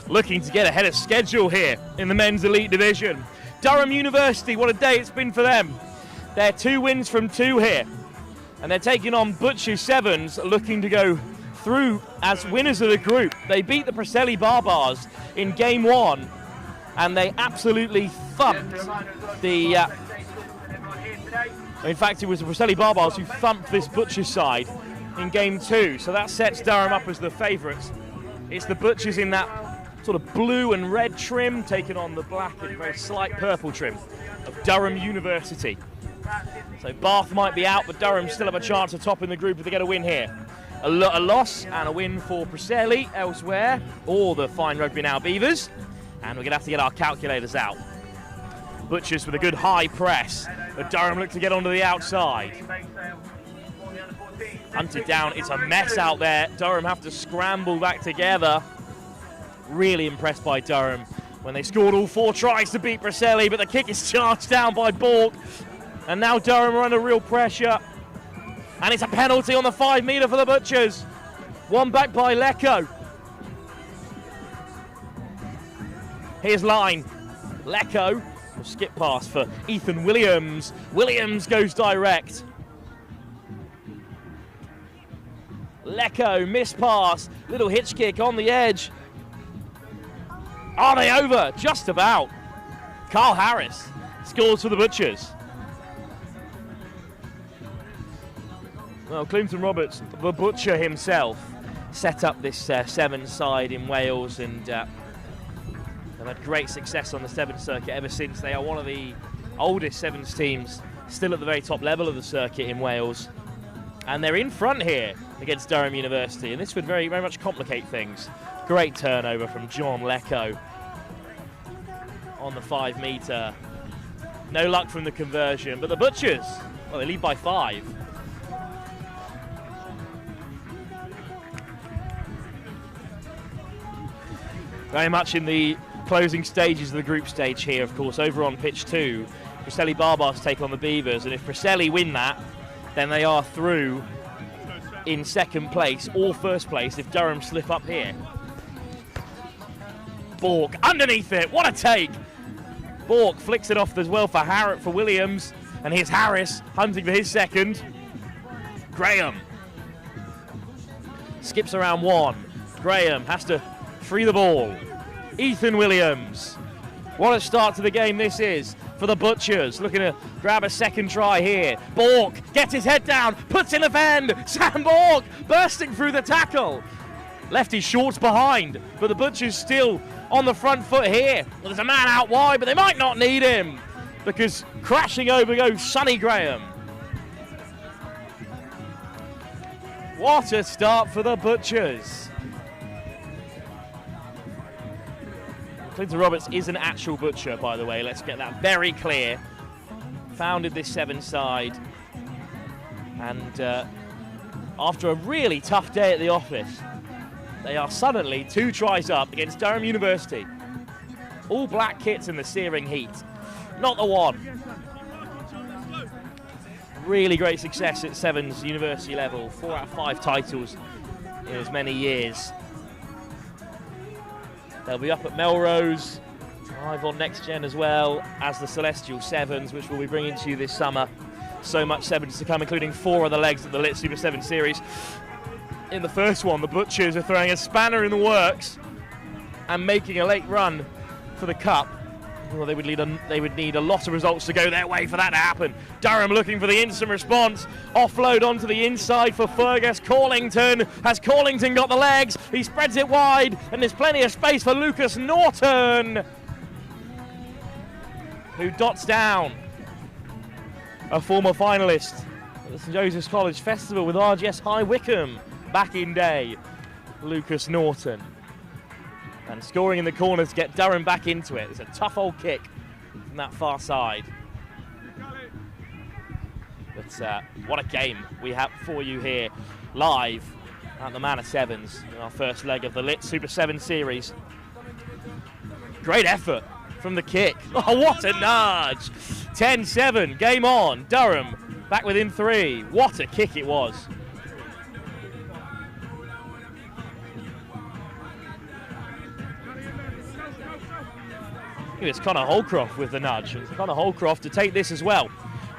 Speaker 2: Looking to get ahead of schedule here in the men's elite division. Durham University, what a day it's been for them. They're 2 wins from 2 here, and they're taking on Butcher Sevens, looking to go through as winners of the group. They beat the Preseli Barbars in game 1, and they absolutely thumped the in fact, it was the Preseli Barbars who thumped this Butchers side in game 2, so that sets Durham up as the favourites. It's the Butchers in that sort of blue and red trim, taking on the black and very slight purple trim of Durham University. So Bath might be out, but Durham still have a chance of topping the group if they get a win here. A loss and a win for Preseli elsewhere, or the Fine Rugby Now Beavers. And we're going to have to get our calculators out. Butchers with a good high press, but Durham look to get onto the outside. Hunted down, it's a mess out there. Durham have to scramble back together. Really impressed by Durham when they scored all 4 tries to beat Preseli, but the kick is charged down by Bork. And now Durham are under real pressure. And it's a penalty on the 5 metre for the Butchers. One back by Lecco. Here's Line. Lecco will skip pass for Ethan Williams. Williams goes direct. Lecco, miss pass. Little hitch kick on the edge. Are they over? Just about. Carl Harris scores for the Butchers. Well, Clinton Roberts, the Butcher himself, set up this Sevens side in Wales, and they've had great success on the Sevens circuit ever since. They are one of the oldest Sevens teams still at the very top level of the circuit in Wales. And they're in front here against Durham University, and this would very, very much complicate things. Great turnover from John Lecco on the 5 metre. No luck from the conversion, but the Butchers, well, they lead by 5. Very much in the closing stages of the group stage here, of course, over on pitch 2. Preseli Barbars take on the Beavers, and if Preseli win that, then they are through in second place or first place if Durham slip up here. Bork underneath it, what a take! Bork flicks it off as well for Williams, and here's Harris hunting for his second. Graham skips around 1. Graham has to free the ball. Ethan Williams. What a start to the game this is for the Butchers. Looking to grab a second try here. Bork gets his head down, puts in the fend. Sam Bork bursting through the tackle. Left his shorts behind, but the Butchers still on the front foot here. Well, there's a man out wide, but they might not need him because crashing over goes Sonny Graham. What a start for the Butchers. Clinton Roberts is an actual butcher, by the way. Let's get that very clear. Founded this Sevens side. And after a really tough day at the office, they are suddenly 2 tries up against Durham University. All black kits in the searing heat. Not the one. Really great success at Sevens university level. 4 out of 5 titles in as many years. They'll be up at Melrose, live on Next Gen as well as the Celestial Sevens, which we'll be bringing to you this summer. So much Sevens to come, including 4 of the legs of the Lit Super 7 series. In the first one, the Butchers are throwing a spanner in the works and making a late run for the Cup. Well, they would need a lot of results to go their way for that to happen. Durham looking for the instant response. Offload onto the inside for Fergus Corlington. Has Corlington got the legs? He spreads it wide, and there's plenty of space for Lucas Norton, who dots down a former finalist at the St Joseph's College Festival with RGS High Wycombe back in day, Lucas Norton. And scoring in the corner to get Durham back into it. It's a tough old kick from that far side. But what a game we have for you here live at the Manor Sevens in our first leg of the Lit Super 7 series. Great effort from the kick. Oh, what a nudge! 10-7, game on. Durham back within 3. What a kick it was. It's Connor Holcroft with the nudge, and Connor Holcroft to take this as well.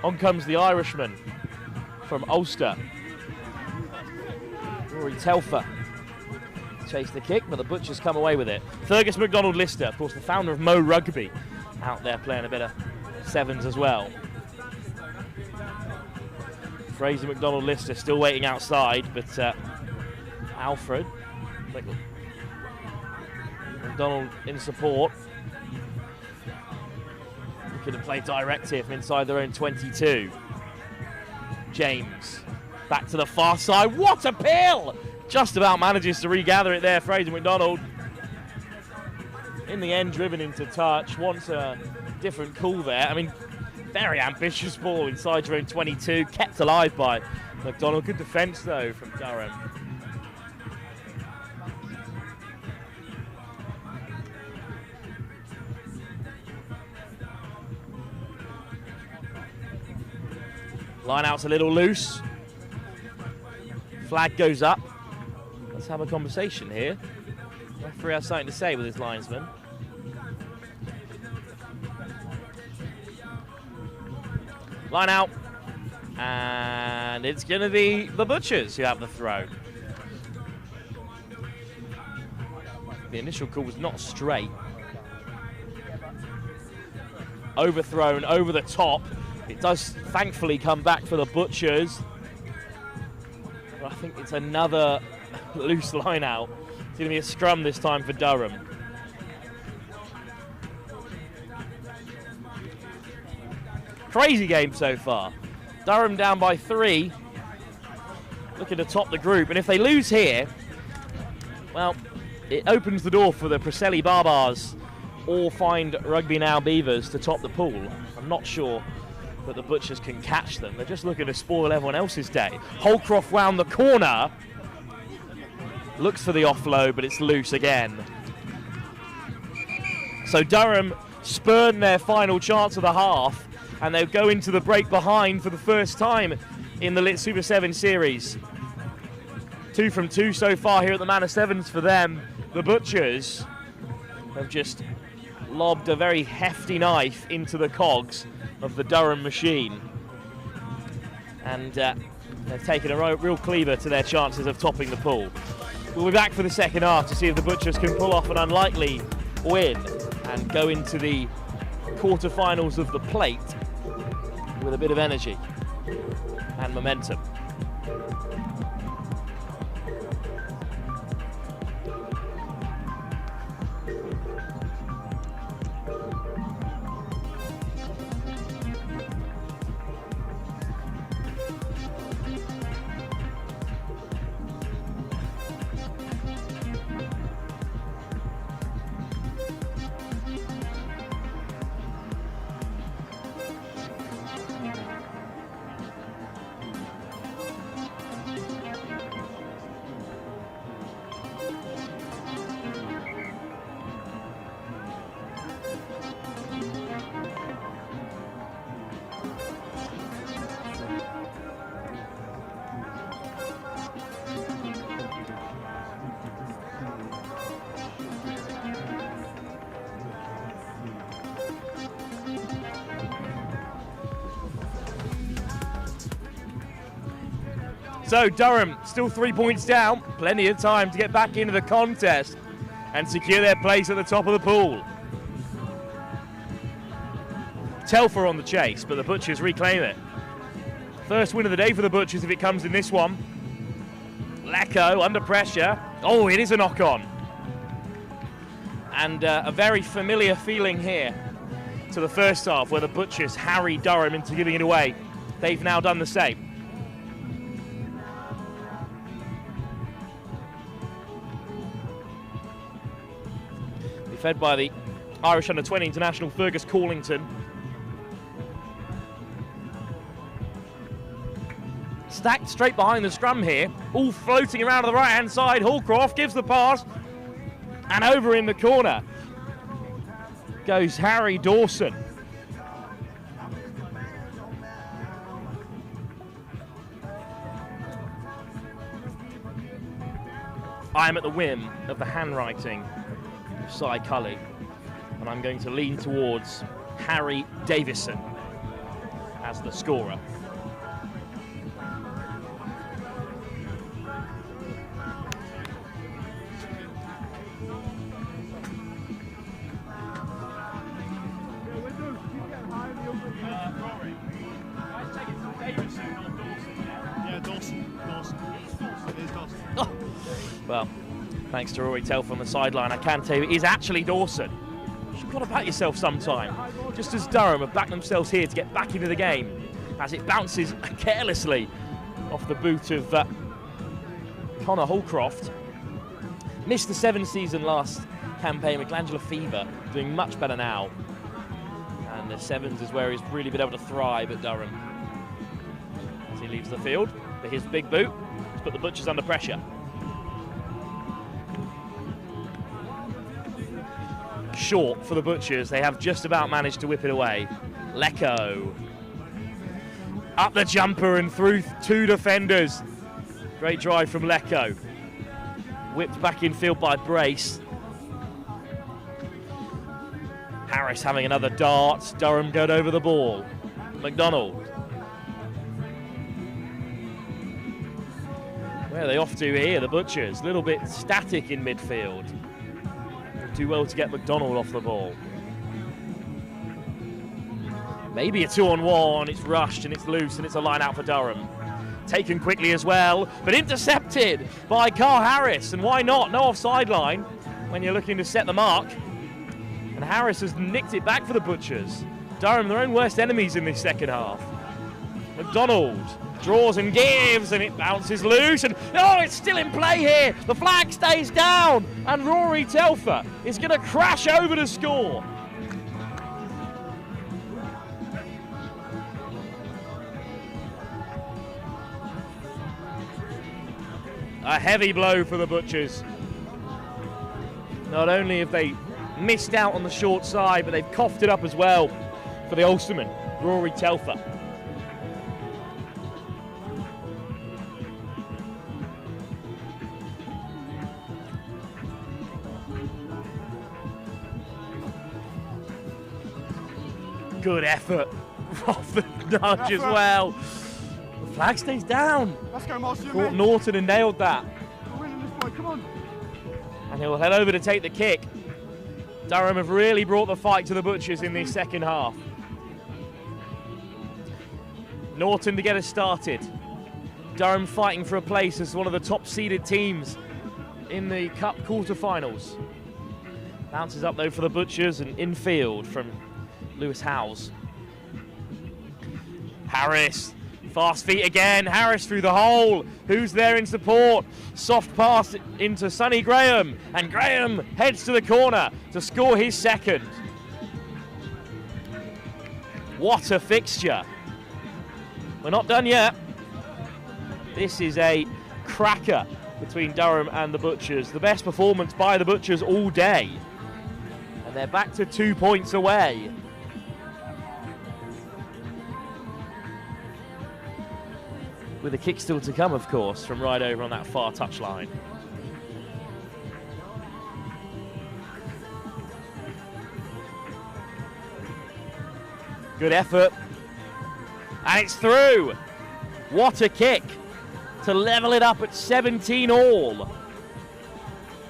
Speaker 2: On comes the Irishman from Ulster. Rory Telfer chased the kick, but the Butchers come away with it. Fergus MacDonald Lister, of course, the founder of Mo Rugby, out there playing a bit of Sevens as well. Fraser MacDonald Lister still waiting outside, but Alfred MacDonald in support. Could have played direct here from inside their own 22. James back to the far side. What a peel! Just about manages to regather it there, Fraser MacDonald. In the end, driven into touch. Wants a different call there. I mean, very ambitious ball inside your own 22. Kept alive by MacDonald. Good defence, though, from Durham. Line out's a little loose. Flag goes up. Let's have a conversation here. Referee has something to say with his linesman. Line out. And it's going to be the Butchers who have the throw. The initial call was not straight. Overthrown over the top. It does thankfully come back for the Butchers. But I think it's another loose line out. It's going to be a scrum this time for Durham. crazy game so far. Durham down by 3, looking to top the group, and if they lose here, well, it opens the door for the Preseli Barbars or Find Rugby Now Beavers to top the pool. I'm not sure that the Butchers can catch them. They're just looking to spoil everyone else's day. Holcroft round the corner, looks for the offload, but it's loose again. So Durham spurn their final chance of the half, and they'll go into the break behind for the first time in the Lit Super 7 series. 2 from 2 so far here at the Manor Sevens for them. The Butchers have just lobbed a very hefty knife into the cogs of the Durham machine. And they've taken a real cleaver to their chances of topping the pool. We'll be back for the second half to see if the Butchers can pull off an unlikely win and go into the quarterfinals of the plate with a bit of energy and momentum. So Durham still 3 points down, plenty of time to get back into the contest and secure their place at the top of the pool. Telfer on the chase, but the Butchers reclaim it. First win of the day for the Butchers if it comes in this one. Lecco under pressure. Oh, it is a knock-on. And a very familiar feeling here to the first half where the Butchers harry Durham into giving it away. They've now done the same. Fed by the Irish under-20 international Fergus Corlington. Stacked straight behind the scrum here, all floating around to the right-hand side. Holcroft gives the pass, and over in the corner goes Harry Dawson. I am at the whim of the handwriting Cy Cully, and I'm going to lean towards Harry Davison as the scorer.
Speaker 15: Yeah, Dawson. It is Dawson.
Speaker 2: Oh. Well, thanks to Rory Telfer on the sideline, I can tell you it is actually Dawson. You've got to back yourself sometime. Just as Durham have backed themselves here to get back into the game, as it bounces carelessly off the boot of Connor Holcroft. Missed the 7 season last campaign with glandular fever, doing much better now. And the Sevens is where he's really been able to thrive at Durham. As he leaves the field for his big boot, he's put the Butchers under pressure. Short for the Butchers, they have just about managed to whip it away. Lecco up the jumper and through 2 defenders. Great drive from Lecco. Whipped back in field by Brace. Harris having another dart. Durham going over the ball. McDonald. Where are they off to here, the Butchers? A little bit static in midfield. Do well to get McDonald off the ball. Maybe a 2-on-1, it's rushed and it's loose and it's a line out for Durham. Taken quickly as well, but intercepted by Carl Harris, and why not? No offside line when you're looking to set the mark. And Harris has nicked it back for the Butchers. Durham, their own worst enemies in this second half. McDonald draws and gives, and it bounces loose, and oh, it's still in play here. The flag stays down, and Rory Telfer is going to crash over to score. A heavy blow for the Butchers. Not only have they missed out on the short side, but they've coughed it up as well for the Ulsterman, Rory Telfer. Good effort off the nudge as well. The flag stays down.
Speaker 15: Let's go, Marcy.
Speaker 2: Caught Norton and nailed that.
Speaker 15: We're winning this boy, come on.
Speaker 2: And he'll head over to take the kick. Durham have really brought the fight to the Butchers in this second half. Norton to get us started. Durham fighting for a place as one of the top seeded teams in the Cup quarterfinals. Bounces up though for the Butchers and infield from Lewis Howes. Harris, fast feet again. Harris through the hole. Who's there in support? Soft pass into Sonny Graham, and Graham heads to the corner to score his second. What a fixture. We're not done yet. This is a cracker between Durham and the Butchers. The best performance by the Butchers all day. And they're back to 2 points away. With a kick still to come, of course, from right over on that far touchline. Good effort. And it's through. What a kick to level it up at 17 all.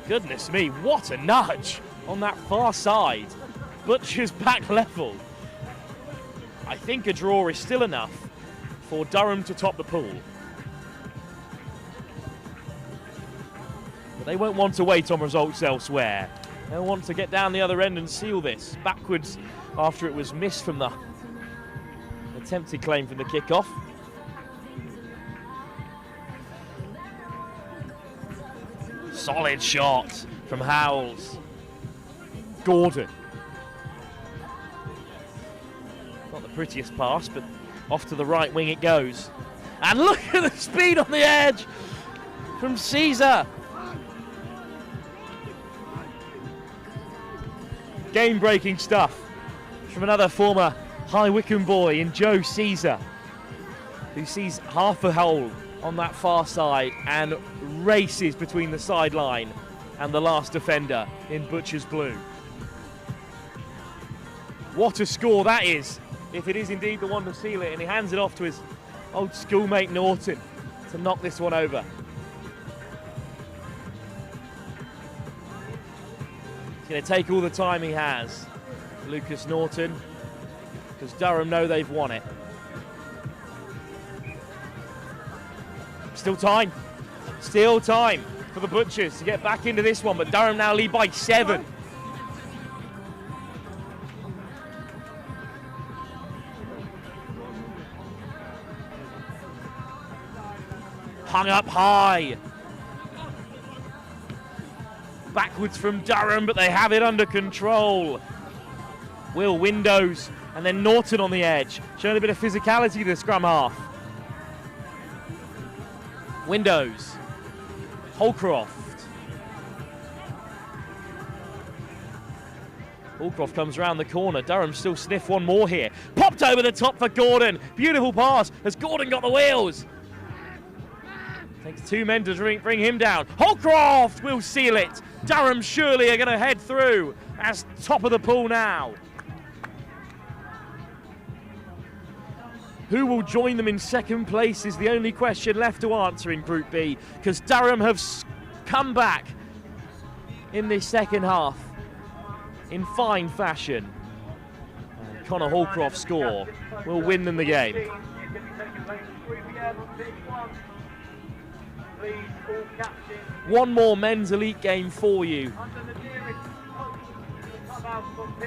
Speaker 2: Goodness me, what a nudge on that far side. Butchers back level. I think a draw is still enough for Durham to top the pool. But they won't want to wait on results elsewhere. They'll want to get down the other end and seal this. Backwards after it was missed from the attempted claim from the kickoff. Solid shot from Howells. Gordon. Not the prettiest pass, but off to the right wing it goes. And look at the speed on the edge from Caesar. Game-breaking stuff from another former High Wycombe boy in Joe Caesar, who sees half a hole on that far side and races between the sideline and the last defender in Butcher's blue. What a score that is, if it is indeed the one to seal it, and he hands it off to his old schoolmate Norton to knock this one over. He's going to take all the time he has, Lucas Norton, because Durham know they've won it. Still time for the Butchers to get back into this one, but Durham now lead by 7. Hung up high. Backwards from Durham, but they have it under control. Will Windows and then Norton on the edge, showing a bit of physicality to the scrum half. Windows, Holcroft. Holcroft comes around the corner. Durham still sniff one more here. Popped over the top for Gordon. Beautiful pass. Has Gordon got the wheels? Takes 2 men to bring him down. Holcroft will seal it. Durham surely are going to head through as top of the pool now. Who will join them in second place is the only question left to answer in Group B, because Durham have come back in this second half in fine fashion. And Connor Holcroft's score will win them the game. One more men's elite game for you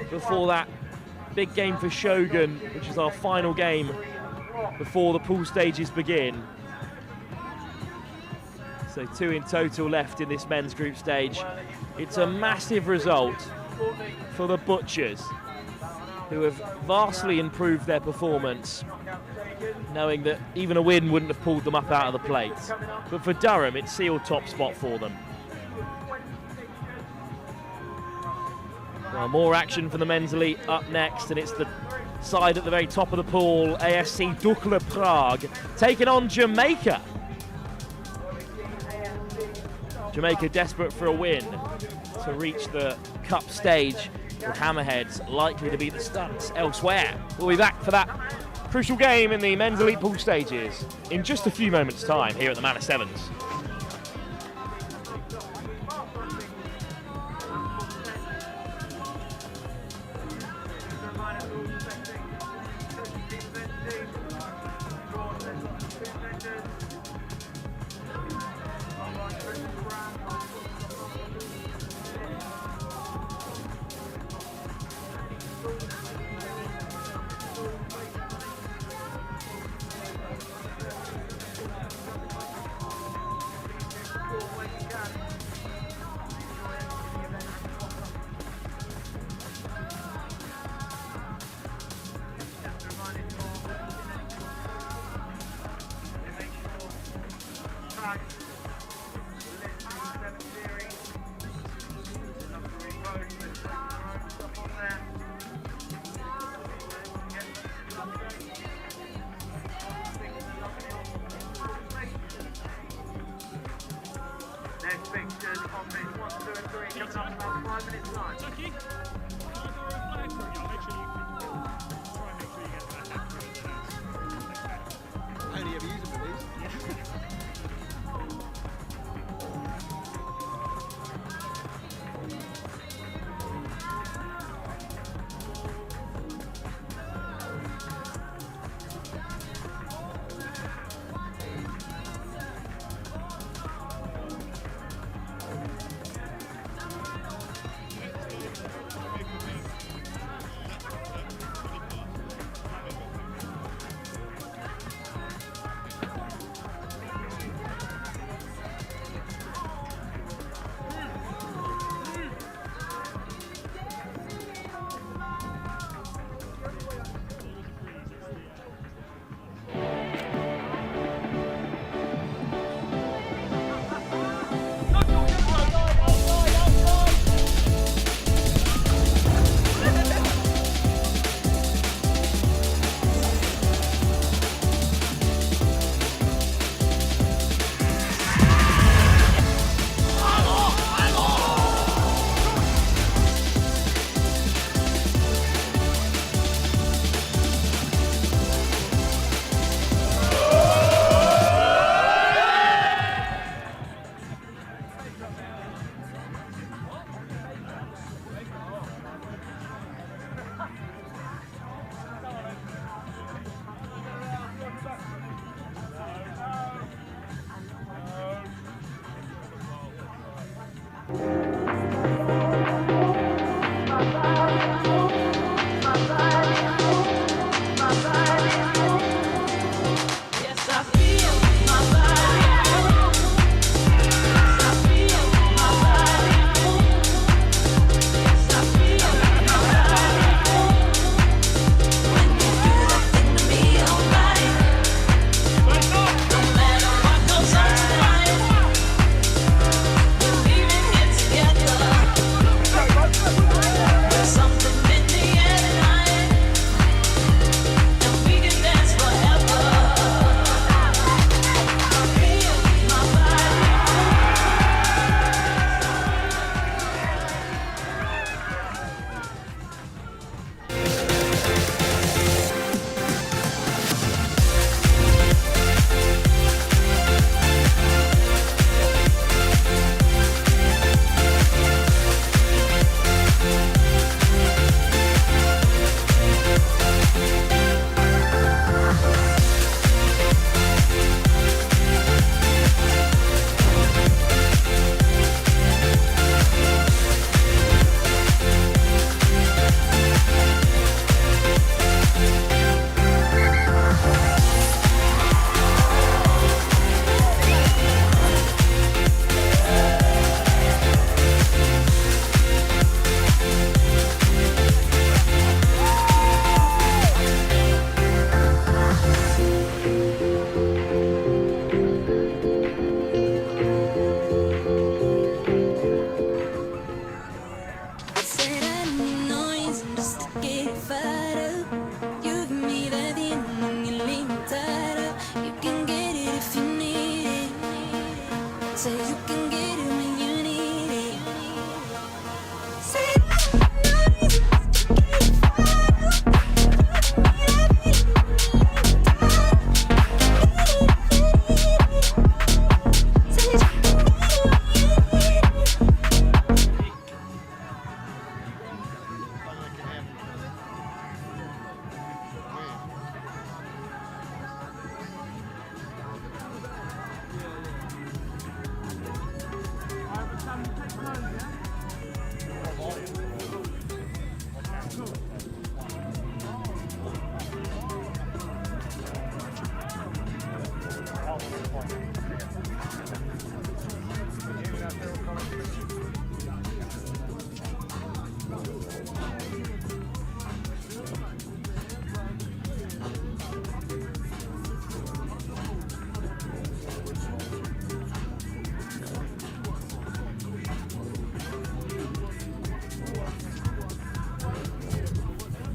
Speaker 2: before that Big game for Shogun, which is our final game before the pool stages begin. So 2 in total left in this men's group stage. It's a massive result for the Butchers, who have vastly improved their performance, knowing that even a win wouldn't have pulled them up out of the plate. But for Durham, it's sealed top spot for them. Well, more action for the men's elite up next, and it's the side at the very top of the pool, ASC Dukla Prague, taking on Jamaica. Jamaica desperate for a win to reach the cup stage, with Hammerheads likely to be the stunts elsewhere. We'll be back for that crucial game in the men's elite pool stages in just a few moments' time here at the Manor Sevens.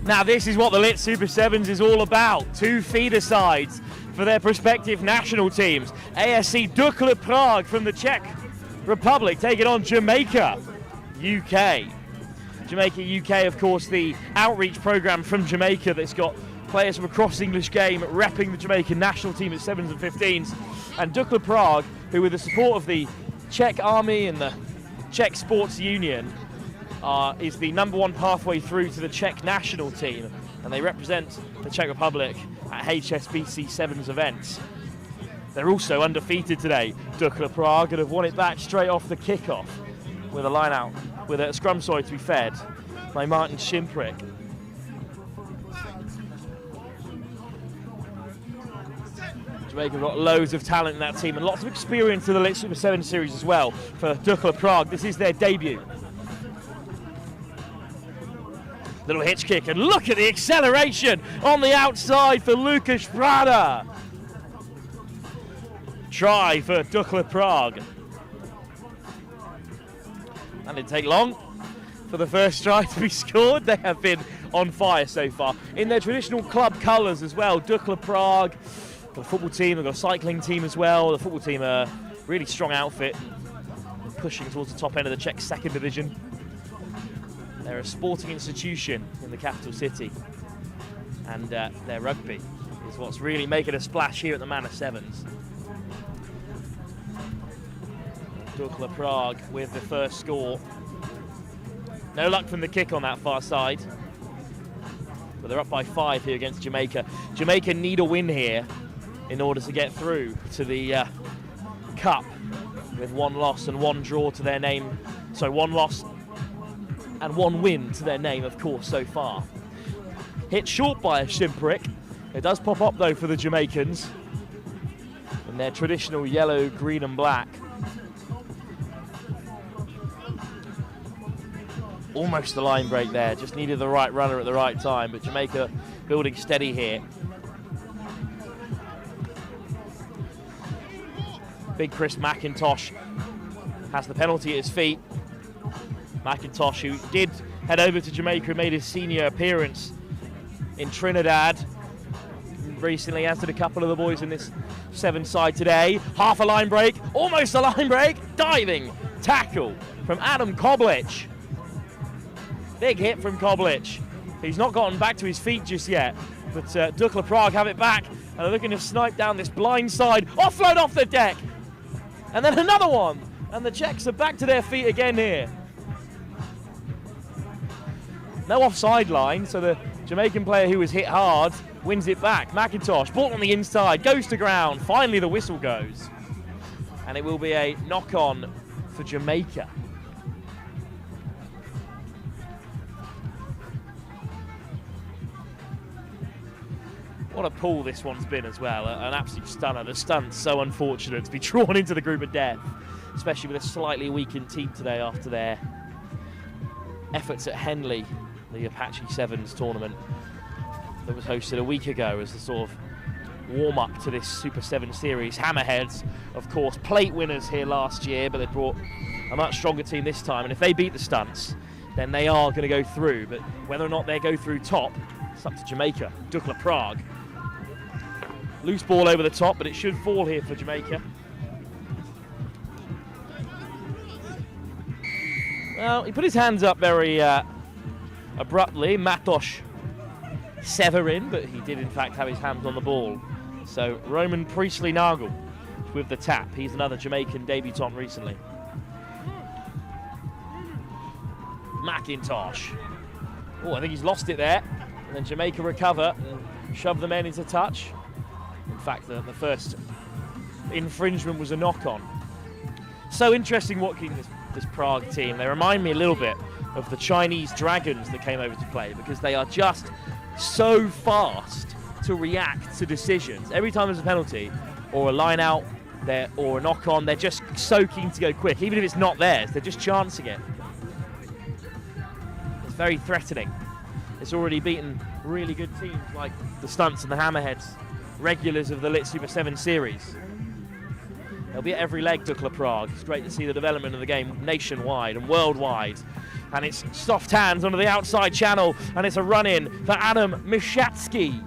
Speaker 2: Now this is what the Lit Super Sevens is all about. 2 feeder sides for their prospective national teams. ASC Dukla Prague from the Czech Republic taking on Jamaica, UK. Jamaica, UK, of course, the outreach program from Jamaica that's got players from across the English game repping the Jamaican national team at 7s and 15s. And Dukla Prague, who with the support of the Czech Army and the Czech Sports Union, is the #1 pathway through to the Czech national team, and they represent the Czech Republic at HSBC Sevens events. They're also undefeated today, Dukla Prague, and have won it back straight off the kickoff with a line out, with a scrum side to be fed by Martin Shimprick. Jamaica have got loads of talent in that team and lots of experience in the Lit Super 7 series as well for Dukla Prague. This is their debut. Little hitch kick, and look at the acceleration on the outside for Lukas Prada. Try for Dukla Prague. And didn't take long for the first try to be scored. They have been on fire so far. In their traditional club colours as well, Dukla Prague, the football team, they've got a cycling team as well. The football team are a really strong outfit, pushing towards the top end of the Czech 2nd division. They're a sporting institution in the capital city, and their rugby is what's really making a splash here at the Manor Sevens. Dukla Prague with the first score. No luck from the kick on that far side, but they're up by 5 here against Jamaica. Jamaica need a win here in order to get through to the Cup, with 1 loss and 1 draw to their name. So 1 loss and 1 win to their name, of course, so far. Hit short by a Shimprick. It does pop up, though, for the Jamaicans in their traditional yellow, green and black. Almost a line break there, just needed the right runner at the right time, but Jamaica building steady here. Big Chris McIntosh has the penalty at his feet. McIntosh, who did head over to Jamaica, made his senior appearance in Trinidad recently, as did a couple of the boys in this 7 side today. Half a line break, almost a line break, diving tackle from Adam Koblich. Big hit from Koblich. He's not gotten back to his feet just yet, but Dukla Prague have it back and are looking to snipe down this blind side. Offload off the deck, and then another one, and the Czechs are back to their feet again here. No offside line, so the Jamaican player who was hit hard wins it back. McIntosh, ball on the inside, goes to ground. Finally the whistle goes. And it will be a knock-on for Jamaica. What a pull this one's been as well. An absolute stunner. The stunt's so unfortunate to be drawn into the group of death, especially with a slightly weakened team today after their efforts at Henley, the Apache Sevens tournament that was hosted a week ago as the sort of warm-up to this Super 7 series. Hammerheads, of course, plate winners here last year, but they brought a much stronger team this time, and if they beat the Stunts, then they are going to go through, but whether or not they go through top, it's up to Jamaica. Dukla Prague. Loose ball over the top, but it should fall here for Jamaica. Well, he put his hands up very abruptly, Matos Severin, but he did in fact have his hands on the ball. So Roman Priestley-Nagel with the tap. He's another Jamaican debutant recently. McIntosh. Oh, I think he's lost it there. And then Jamaica recover and shove the men into touch. In fact, the first infringement was a knock-on. So interesting watching this Prague team. They remind me a little bit of the Chinese Dragons that came over to play, because they are just so fast to react to decisions. Every time there's a penalty or a line out or a knock-on. They're just so keen to go quick. Even if it's not theirs, they're just chancing it. It's very threatening. It's already beaten really good teams like the Stunts and the Hammerheads, regulars of the Lit Super 7 series. They'll be at every leg, Dukla Prague. It's great to see the development of the game nationwide and worldwide. And it's soft hands onto the outside channel, and it's a run-in for Adam Mishatsky.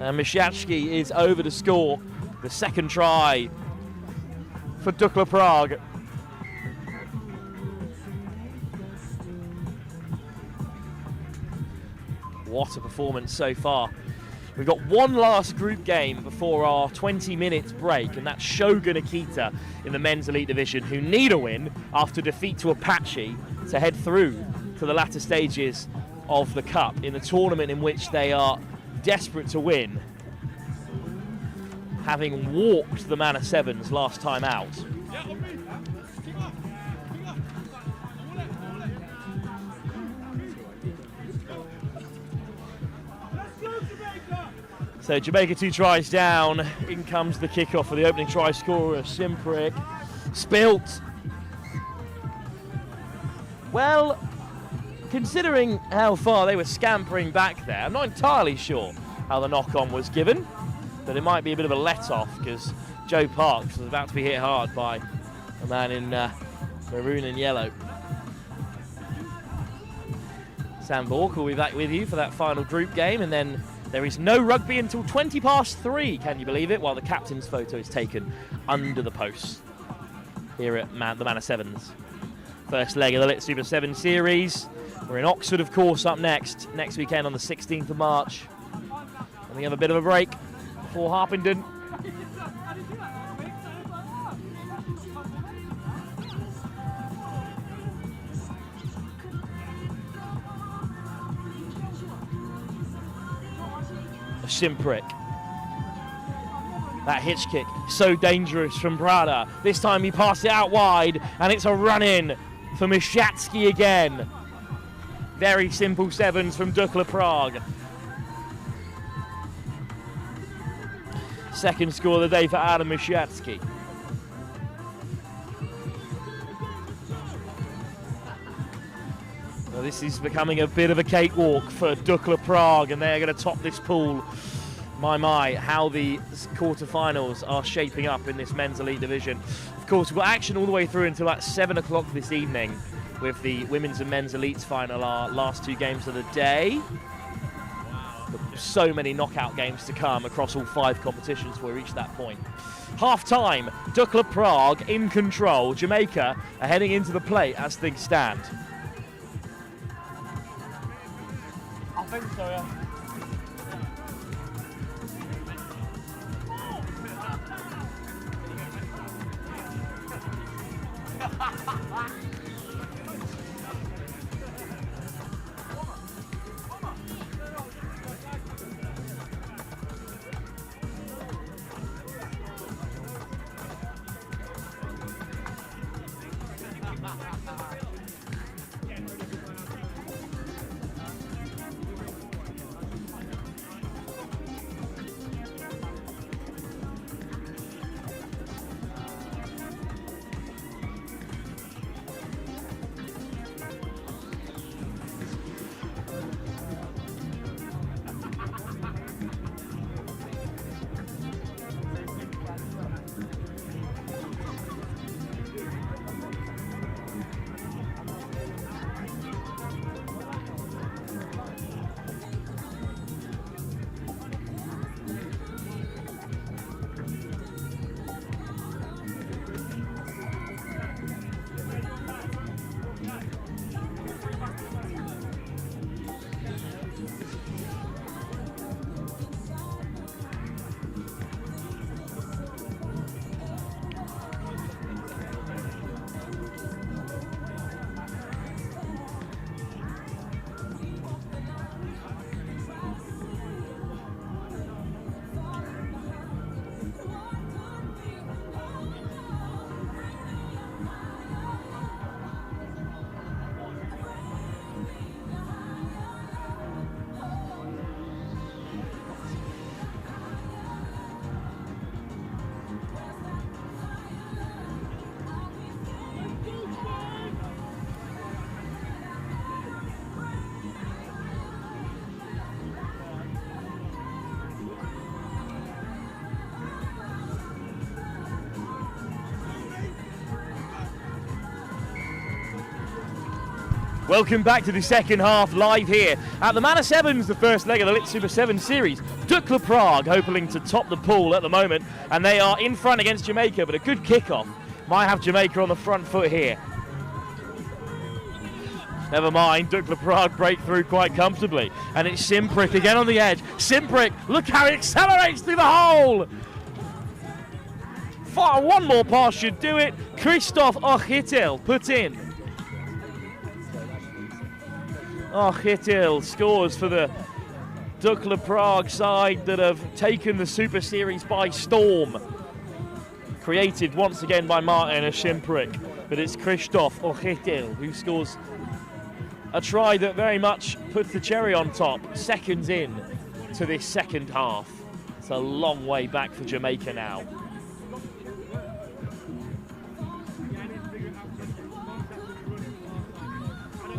Speaker 2: And Mishatsky is over to score the second try for Dukla Prague. What a performance so far. We've got one last group game before our 20-minute break, and that's Shogun Akita in the men's elite division, who need a win after defeat to Apache to head through to the latter stages of the Cup in the tournament in which they are desperate to win, having walked the Manor Sevens last time out. So Jamaica 2 tries down. In comes the kickoff for the opening try scorer, Simprick. Spilt. Well, considering how far they were scampering back there, I'm not entirely sure how the knock-on was given, but it might be a bit of a let-off because Joe Parks was about to be hit hard by a man in maroon and yellow. Sam Bork will be back with you for that final group game, and then there is no rugby until 3:20, can you believe it, while the captain's photo is taken under the posts here at the Manor Sevens. First leg of the Lit Super 7 series. We're in Oxford, of course, up next weekend on the 16th of March. And we have a bit of a break before Harpenden. Simprick. That hitch kick, so dangerous from Prada. This time he passed it out wide, and it's a run-in for Mishatsky again. Very simple sevens from Dukla Prague. Second score of the day for Adam Mishatsky. Well, this is becoming a bit of a cakewalk for Dukla Prague, and they're going to top this pool. My, how the quarterfinals are shaping up in this men's elite division. Of course, we've got action all the way through until about 7 o'clock this evening with the women's and men's elites final, our last two games of the day. So many knockout games to come across all 5 competitions before we reach that point. Half-time, Dukla Prague in control. Jamaica are heading into the plate as things stand.
Speaker 5: I think so, yeah.
Speaker 2: Welcome back to the second half, live here at the Manor Sevens, the first leg of the Lit Super 7 series. Dukla Prague hoping to top the pool at the moment, and they are in front against Jamaica, but a good kickoff might have Jamaica on the front foot here. Never mind, Dukla Prague break through quite comfortably, and it's Simprick again on the edge. Simprick, look how he accelerates through the hole! One more pass should do it. Christoph Ochitil put in. Ochitil scores for the Dukla Prague side that have taken the Super Series by storm. Created once again by Martin Simprick, but it's Christoph Ochitil who scores a try that very much puts the cherry on top. Seconds in to this second half. It's a long way back for Jamaica now.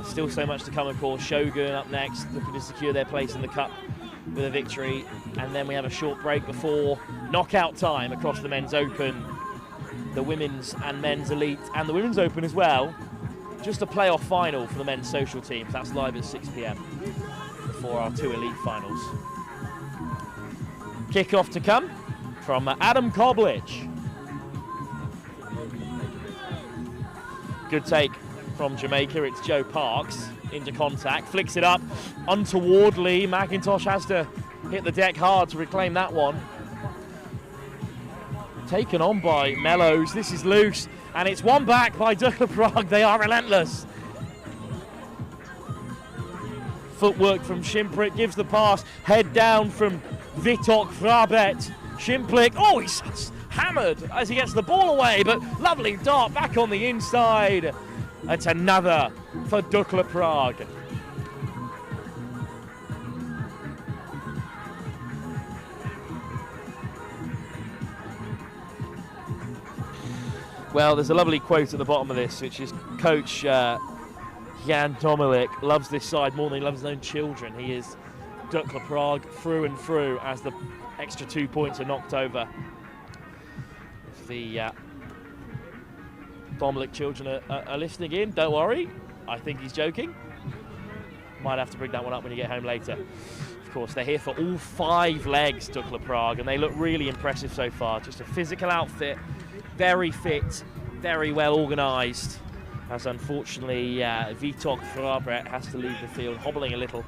Speaker 2: Still so much to come, of course. Shogun up next, looking to secure their place in the cup with a victory. And then we have a short break before knockout time across the Men's Open, the Women's and Men's Elite, and the Women's Open as well. Just a playoff final for the men's social teams. That's live at 6 p.m. before our 2 elite finals. Kick-off to come from Adam Koblich. Good take from Jamaica. It's Joe Parks into contact, flicks it up untowardly. McIntosh has to hit the deck hard to reclaim that one. Taken on by Mellows. This is loose, and it's one back by Dukla Prague. They are relentless. Footwork from Simprick gives the pass. Head down from Vitok Frabet. Simprick, oh, he's hammered as he gets the ball away, but lovely dart back on the inside. It's another for Dukla Prague. Well, there's a lovely quote at the bottom of this, which is Coach Jan Tomilik loves this side more than he loves his own children. He is Dukla Prague through and through as the extra 2 points are knocked over. If the Tomilik children are listening in, don't worry. I think he's joking. Might have to bring that one up when you get home later. Of course, they're here for all 5 legs, Dukla Prague, and they look really impressive so far. Just a physical outfit, very fit, very well organised, as unfortunately Vitok Frabret has to leave the field, hobbling a little.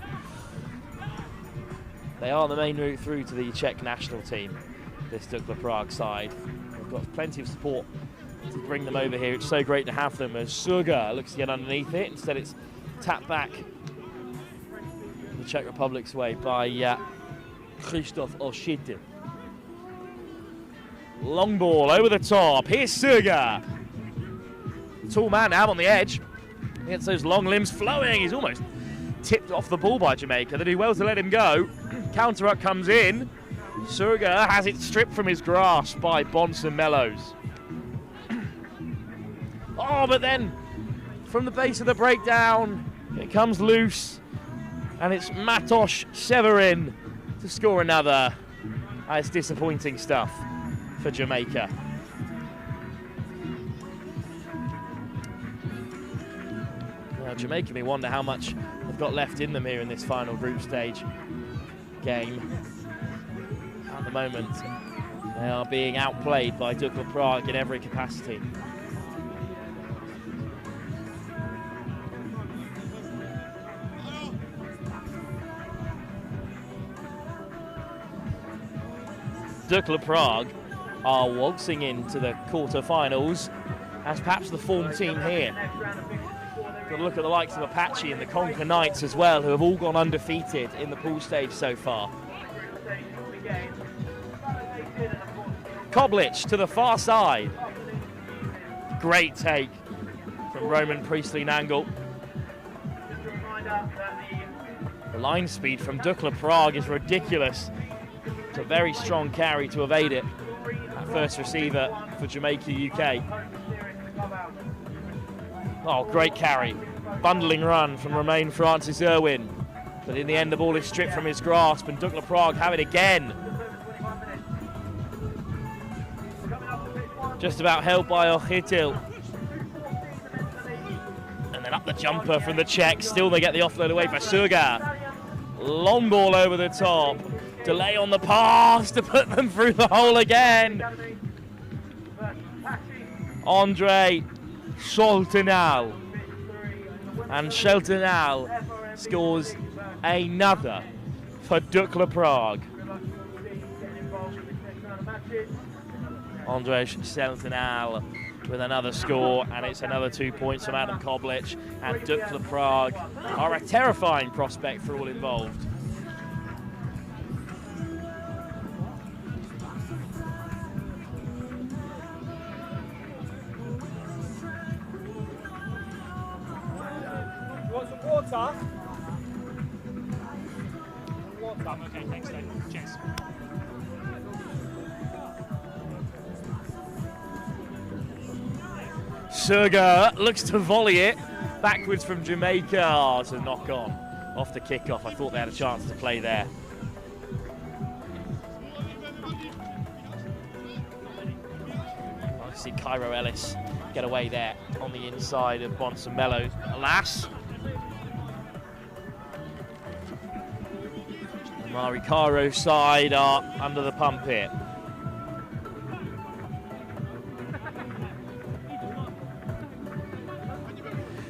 Speaker 2: They are the main route through to the Czech national team, this Dukla Prague side. They've got plenty of support to bring them over here. It's so great to have them as Suga looks to get underneath it. Instead it's tapped back the Czech Republic's way by Christoph Ochitil. Long ball over the top. Here's Suga. Tall man out on the edge. He gets those long limbs flowing. He's almost tipped off the ball by Jamaica. They do well to let him go. Counter up comes in. Suga has it stripped from his grasp by Bonson Mellows. Oh, but then from the base of the breakdown, it comes loose, and it's Matos Severin to score another. It's disappointing stuff for Jamaica. Now, Jamaica may wonder how much they've got left in them here in this final group stage game. At the moment, they are being outplayed by Dukla Prague in every capacity. Dukla Prague are waltzing into the quarter-finals as perhaps the form team here. Got to look at the likes of Apache and the Conquer Knights as well, who have all gone undefeated in the pool stage so far. Koblich to the far side. Great take from Roman Priestley-Nangle. The line speed from Dukla Prague is ridiculous. It's a very strong carry to evade it. That first receiver for Jamaica UK. Oh, great carry. Bundling run from Romain Francis Irwin. But in the end, the ball is stripped from his grasp, and Dukla Prague have it again. Just about held by Ochitil. And Set up the jumper from the Czech. Still they get the offload away for Suga. Long ball over the top. Delay on the pass to put them through the hole again. Andre Scholtenal. And Scholtenal scores another for Dukla Prague. Andre Scholtenal with another score, and it's another 2 points from Adam Koblic, and Dukla Prague are a terrifying prospect for all involved.
Speaker 5: You want some water? Water. Okay, thanks, Dave. Cheers.
Speaker 2: Suga looks to volley it backwards from Jamaica. Oh, it's a knock on off the kickoff. I thought they had a chance to play there. I see Cairo Ellis get away there on the inside of Bonsamello. Alas, Mari Cairo side are under the pump here.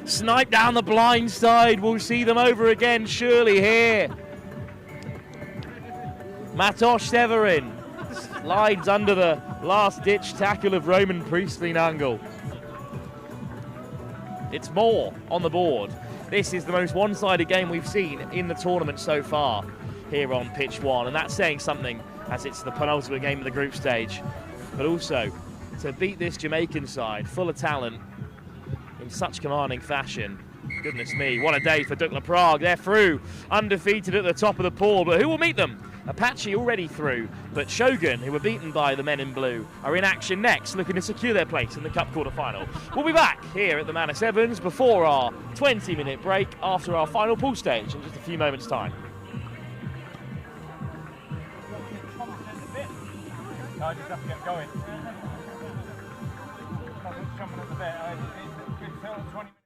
Speaker 2: Snipe down the blind side. We'll see them over again surely here. Matos Severin slides under the last-ditch tackle of Roman Priestley Nangle. It's more on the board. This is the most one-sided game we've seen in the tournament so far here on pitch one, and that's saying something as it's the penultimate game of the group stage. But also, to beat this Jamaican side, full of talent, in such commanding fashion. Goodness me, what a day for Dukla Prague. They're through, undefeated at the top of the pool, but who will meet them? Apache already through, but Shogun, who were beaten by the men in blue, are in action next, looking to secure their place in the Cup quarter-final. We'll be back here at the Manor Sevens before our 20-minute break after our final pool stage in just a few moments' time.
Speaker 5: No, I just have to get going. I'm just jumping at the bit. It's 20 minutes.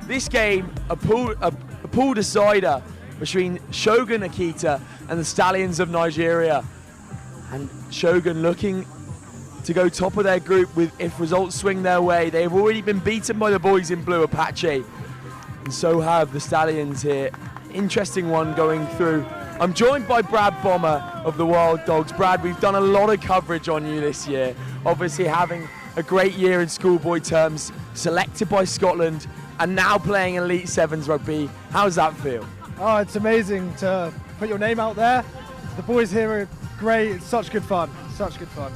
Speaker 6: This game, a pool decider between Shogun Akita and the Stallions of Nigeria. And Shogun looking to go top of their group with if results swing their way. They've already been beaten by the boys in blue, Apache. And so have the Stallions here interesting one going through. I'm joined by Brad Bomber of the Wild Dogs. Brad, we've done a lot of coverage on you this year. Obviously having a great year in schoolboy terms, selected by Scotland, and now playing Elite Sevens rugby. How does that feel?
Speaker 16: Oh, it's amazing to put your name out there. The boys here are great. It's such good fun. Such good fun.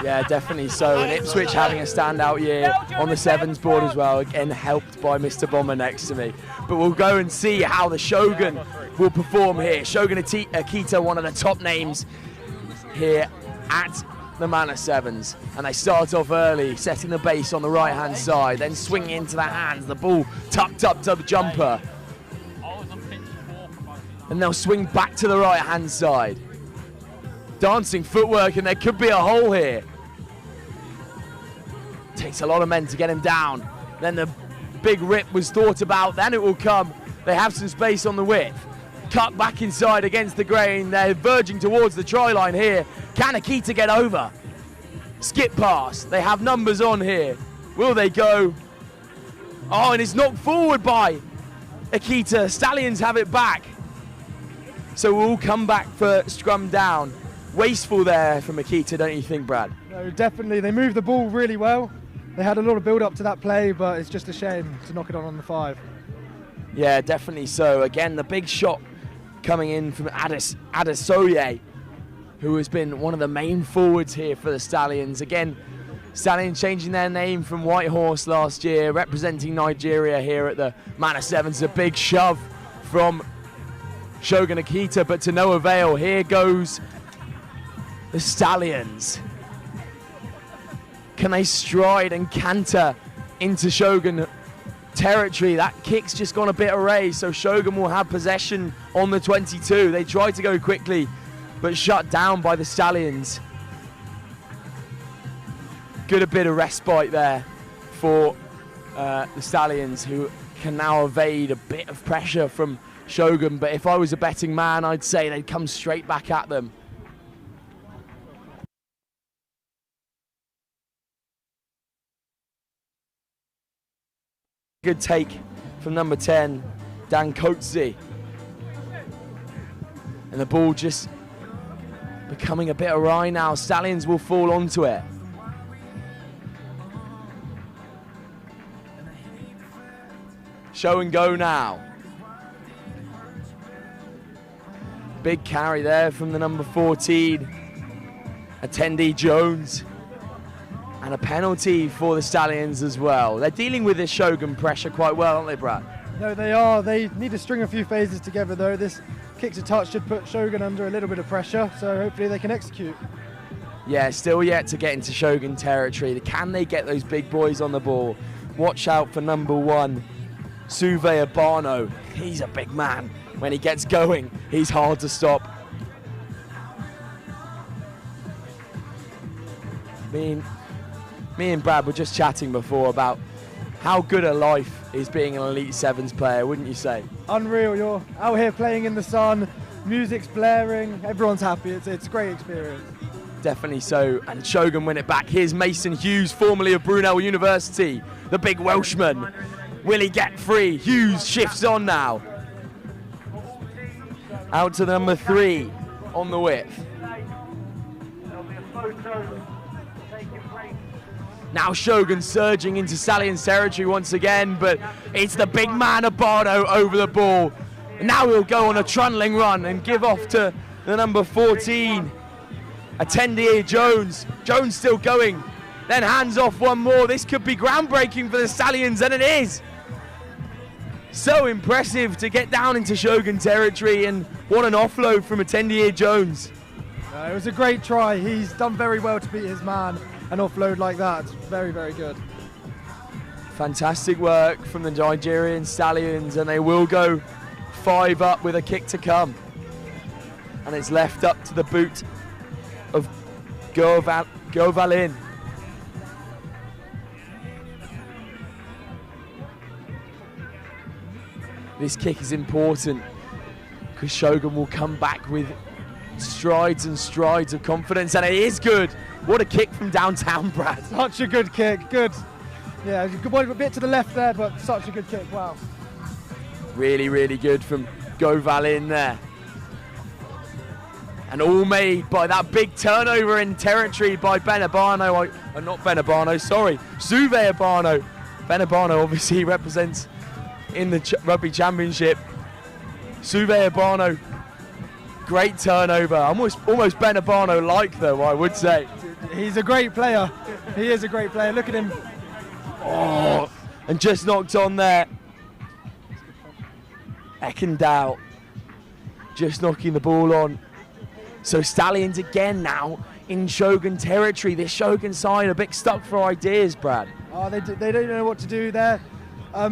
Speaker 6: Yeah, definitely so. And Ipswich having a standout year on the Sevens board as well, again helped by Mr. Bomber next to me. But we'll go and see how the Shogun will perform here. Shogun Akita, one of the top names here at the Manor Sevens. And they start off early, setting the base on the right-hand side, then swinging into the hands, the ball tucked up to the jumper. And they'll swing back to the right-hand side. Dancing footwork, and there could be a hole here. Takes a lot of men to get him down. Then the big rip was thought about, then it will come. They have some space on the width. Cut back inside against the grain. They're verging towards the try line here. Can Akita get over? Skip pass. They have numbers on here. Will they go? Oh, and it's knocked forward by Akita. Stallions have it back. So we'll come back for scrum down. Wasteful there from Akita, don't you think, Brad?
Speaker 16: No, definitely. They moved the ball really well. They had a lot of build-up to that play, but it's just a shame to knock it on the 5.
Speaker 6: Yeah, definitely so. Again, the big shot coming in from Adesoye, who has been one of the main forwards here for the Stallions. Again, Stallions changing their name from Whitehorse last year, representing Nigeria here at the Manor Sevens. A big shove from Shogun Akita, but to no avail. Here goes the Stallions. Can they stride and canter into Shogun territory? That kick's just gone a bit away, so Shogun will have possession on the 22. They tried to go quickly, but shut down by the Stallions. Good a bit of respite there for the Stallions, who can now evade a bit of pressure from Shogun, but if I was a betting man, I'd say they'd come straight back at them. Good take from number 10, Dan Coatsy. And the ball just becoming a bit awry now. Stallions will fall onto it. Show and go now. Big carry there from the number 14, Attendee Jones. And a penalty for the Stallions as well. They're dealing with this Shogun pressure quite well, aren't they, Brad?
Speaker 16: No, they are. They need to string a few phases together, though. This kick to touch should put Shogun under a little bit of pressure, so hopefully they can execute.
Speaker 6: Yeah, still yet to get into Shogun territory. Can they get those big boys on the ball? Watch out for number 1, Suve Abano. He's a big man. When he gets going, he's hard to stop. Me and Brad were just chatting before about how good a life is being an Elite Sevens player, wouldn't you say?
Speaker 16: Unreal. You're out here playing in the sun, music's blaring, everyone's happy. It's a great experience.
Speaker 6: Definitely so. And Shogun win it back. Here's Mason Hughes, formerly of Brunel University, the big Welshman. Will he get free? Hughes shifts on now. Out to number 3 on the width. Now Shogun surging into Stallions territory once again, but it's the big man Abano over the ball. And now he'll go on a trundling run and give off to the number 14, Attendee Jones. Jones still going, then hands off one more. This could be groundbreaking for the Stallions, and it is. So impressive to get down into Shogun territory, and what an offload from Attendee Jones.
Speaker 16: It was a great try. He's done very well to beat his man and offload like that. Very, very good.
Speaker 6: Fantastic work from the Nigerian Stallions, and they will go 5 up with a kick to come. And it's left up to the boot of Govalin. This kick is important because Shogun will come back with strides and strides of confidence, and it is good. What a kick from downtown, Brad.
Speaker 16: Such a good kick, good. Yeah, good one, a bit to the left there, but such a good kick, wow.
Speaker 6: Really, really good from Govalin there. And all made by that big turnover in territory by Benabano. Not Benabano, sorry, Suve Abano. Benabano obviously represents in the Rugby Championship. Suve Abano, great turnover. Almost Benabano-like though, I would say.
Speaker 16: He's a great player. He is a great player. Look at him.
Speaker 6: Oh, and just knocked on there. Ekendal just knocking the ball on. So Stallions again now in Shogun territory. This Shogun side a bit stuck for ideas, Brad.
Speaker 16: Oh, they don't know what to do there.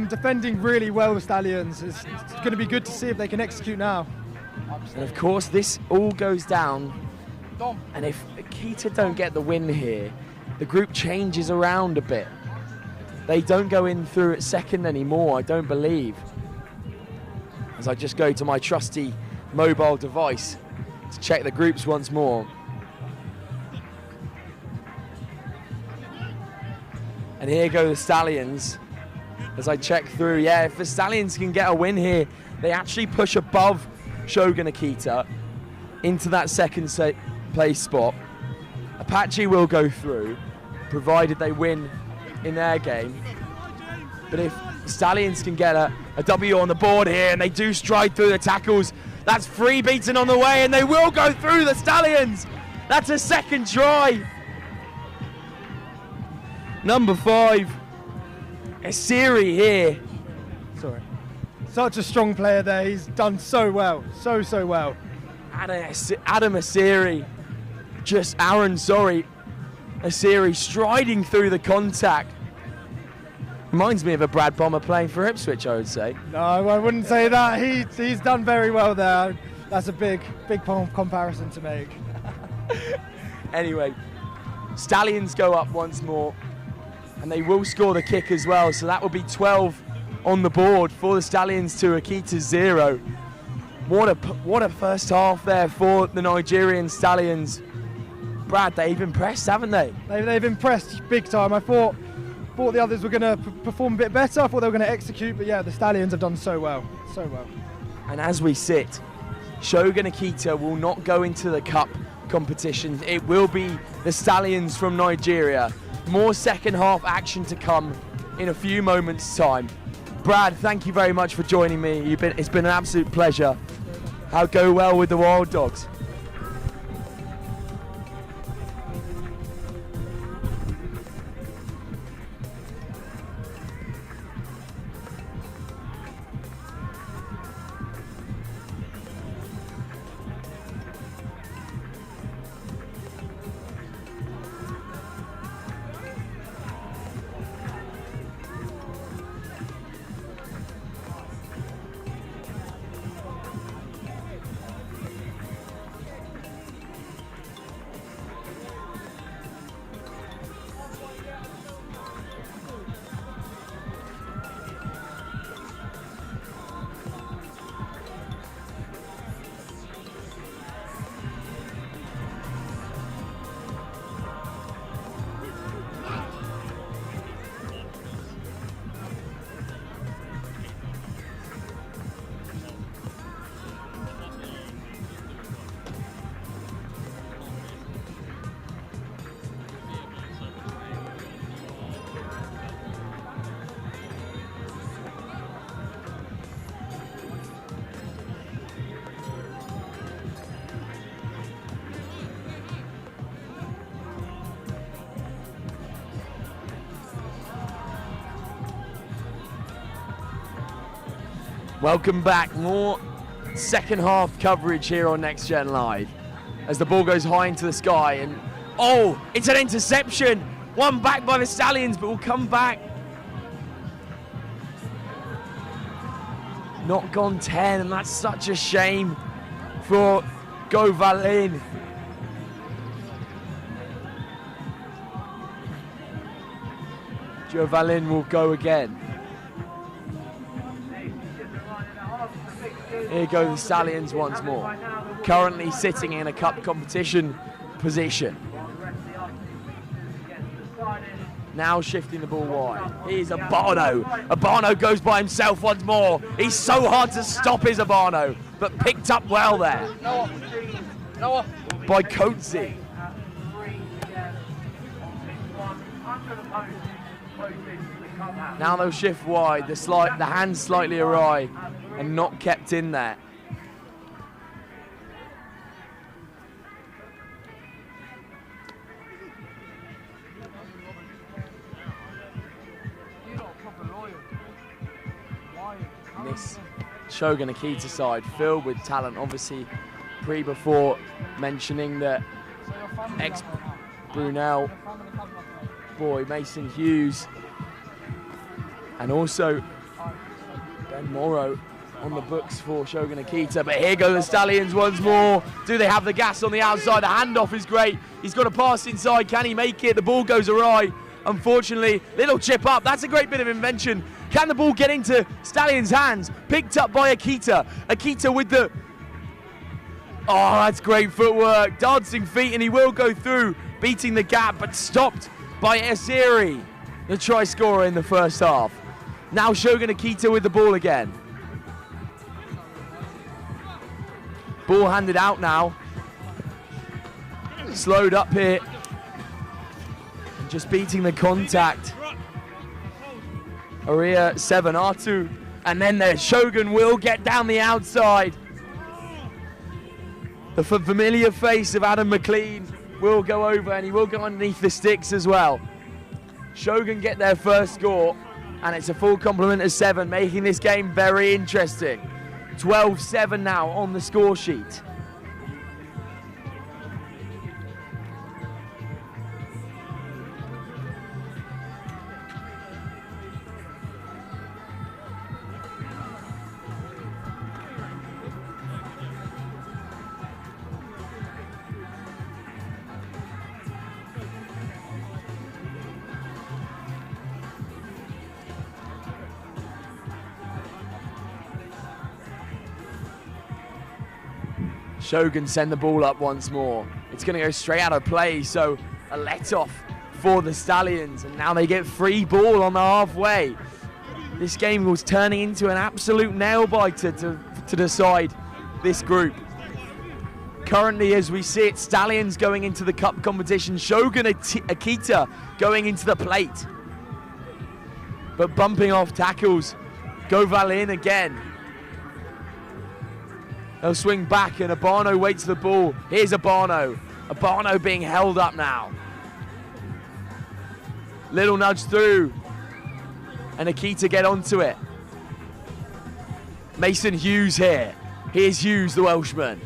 Speaker 16: Defending really well with Stallions. It's going to be good to see if they can execute now.
Speaker 6: And of course this all goes down. And if Akita don't get the win here, the group changes around a bit. They don't go in through at second anymore, I don't believe. As I just go to my trusty mobile device to check the groups once more. And here go the Stallions. As I check through, yeah, if the Stallions can get a win here, they actually push above Shogun Akita into that second place spot. Apache will go through, provided they win in their game. But if Stallions can get a W on the board here and they do stride through the tackles, that's 3 beaten on the way and they will go through the Stallions. That's a second try. Number 5, Asiri here.
Speaker 16: Sorry. Such a strong player there. He's done so well. So well.
Speaker 6: Adam Asiri. Asiri striding through the contact. Reminds me of a Brad Bomber playing for Ipswich, I would say.
Speaker 16: No, I wouldn't say that. He's done very well there. That's a big comparison to make.
Speaker 6: Anyway, Stallions go up once more, and they will score the kick as well. So that will be 12 on the board for the Stallions to Akita's 0. What a first half there for the Nigerian Stallions. Brad, they've impressed, haven't they?
Speaker 16: They've impressed big time. I thought the others were going to perform a bit better. I thought they were going to execute, but yeah, the Stallions have done so well.
Speaker 6: And as we sit, Shogun Akita will not go into the cup competition. It will be the Stallions from Nigeria. More second half action to come in a few moments' time. Brad, thank you very much for joining me. It's been an absolute pleasure. How go well with the Wild Dogs? Welcome back. More second half coverage here on Next Gen Live as the ball goes high into the sky and oh, it's an interception. One back by the Stallions, but will come back. Not gone 10, and that's such a shame for Go Valin. Joe Valin will go again. Here go the Stallions once more. Currently sitting in a cup competition position. Now shifting the ball wide. Here's Abano. Abano goes by himself once more. He's so hard to stop, is Abano, but picked up well there by Coatsy. Now they'll shift wide. The hand's slightly awry and not kept in there. This Shogun Akita side filled with talent. Obviously, before mentioning that ex-Brunel boy Mason Hughes and also Ben Morrow on the books for Shogun Akita. But here go the Stallions once more. Do they have the gas on the outside? The handoff is great. He's got a pass inside. Can he make it? The ball goes awry. Unfortunately, little chip up. That's a great bit of invention. Can the ball get into Stallions' hands? Picked up by Akita. Akita with the... Oh, that's great footwork. Dancing feet, and he will go through, beating the gap, but stopped by Asiri, the try scorer in the first half. Now Shogun Akita with the ball again. Ball handed out now. Slowed up here. Just beating the contact. Aria 7, R2, and then the Shogun will get down the outside. The familiar face of Adam McLean will go over, and he will go underneath the sticks as well. Shogun get their first score, and it's a full complement of 7, making this game very interesting. 12-7 now on the score sheet. Shogun send the ball up once more. It's going to go straight out of play, so a let-off for the Stallions, and now they get free ball on the halfway. This game was turning into an absolute nail-biter to decide this group. Currently, as we see it, Stallions going into the cup competition, Shogun Akita going into the plate. But bumping off tackles, Goval in again. They'll swing back, and Abano waits the ball. Here's Abano. Abano being held up now. Little nudge through, and Akita get onto it. Mason Hughes here. Here's Hughes, the Welshman.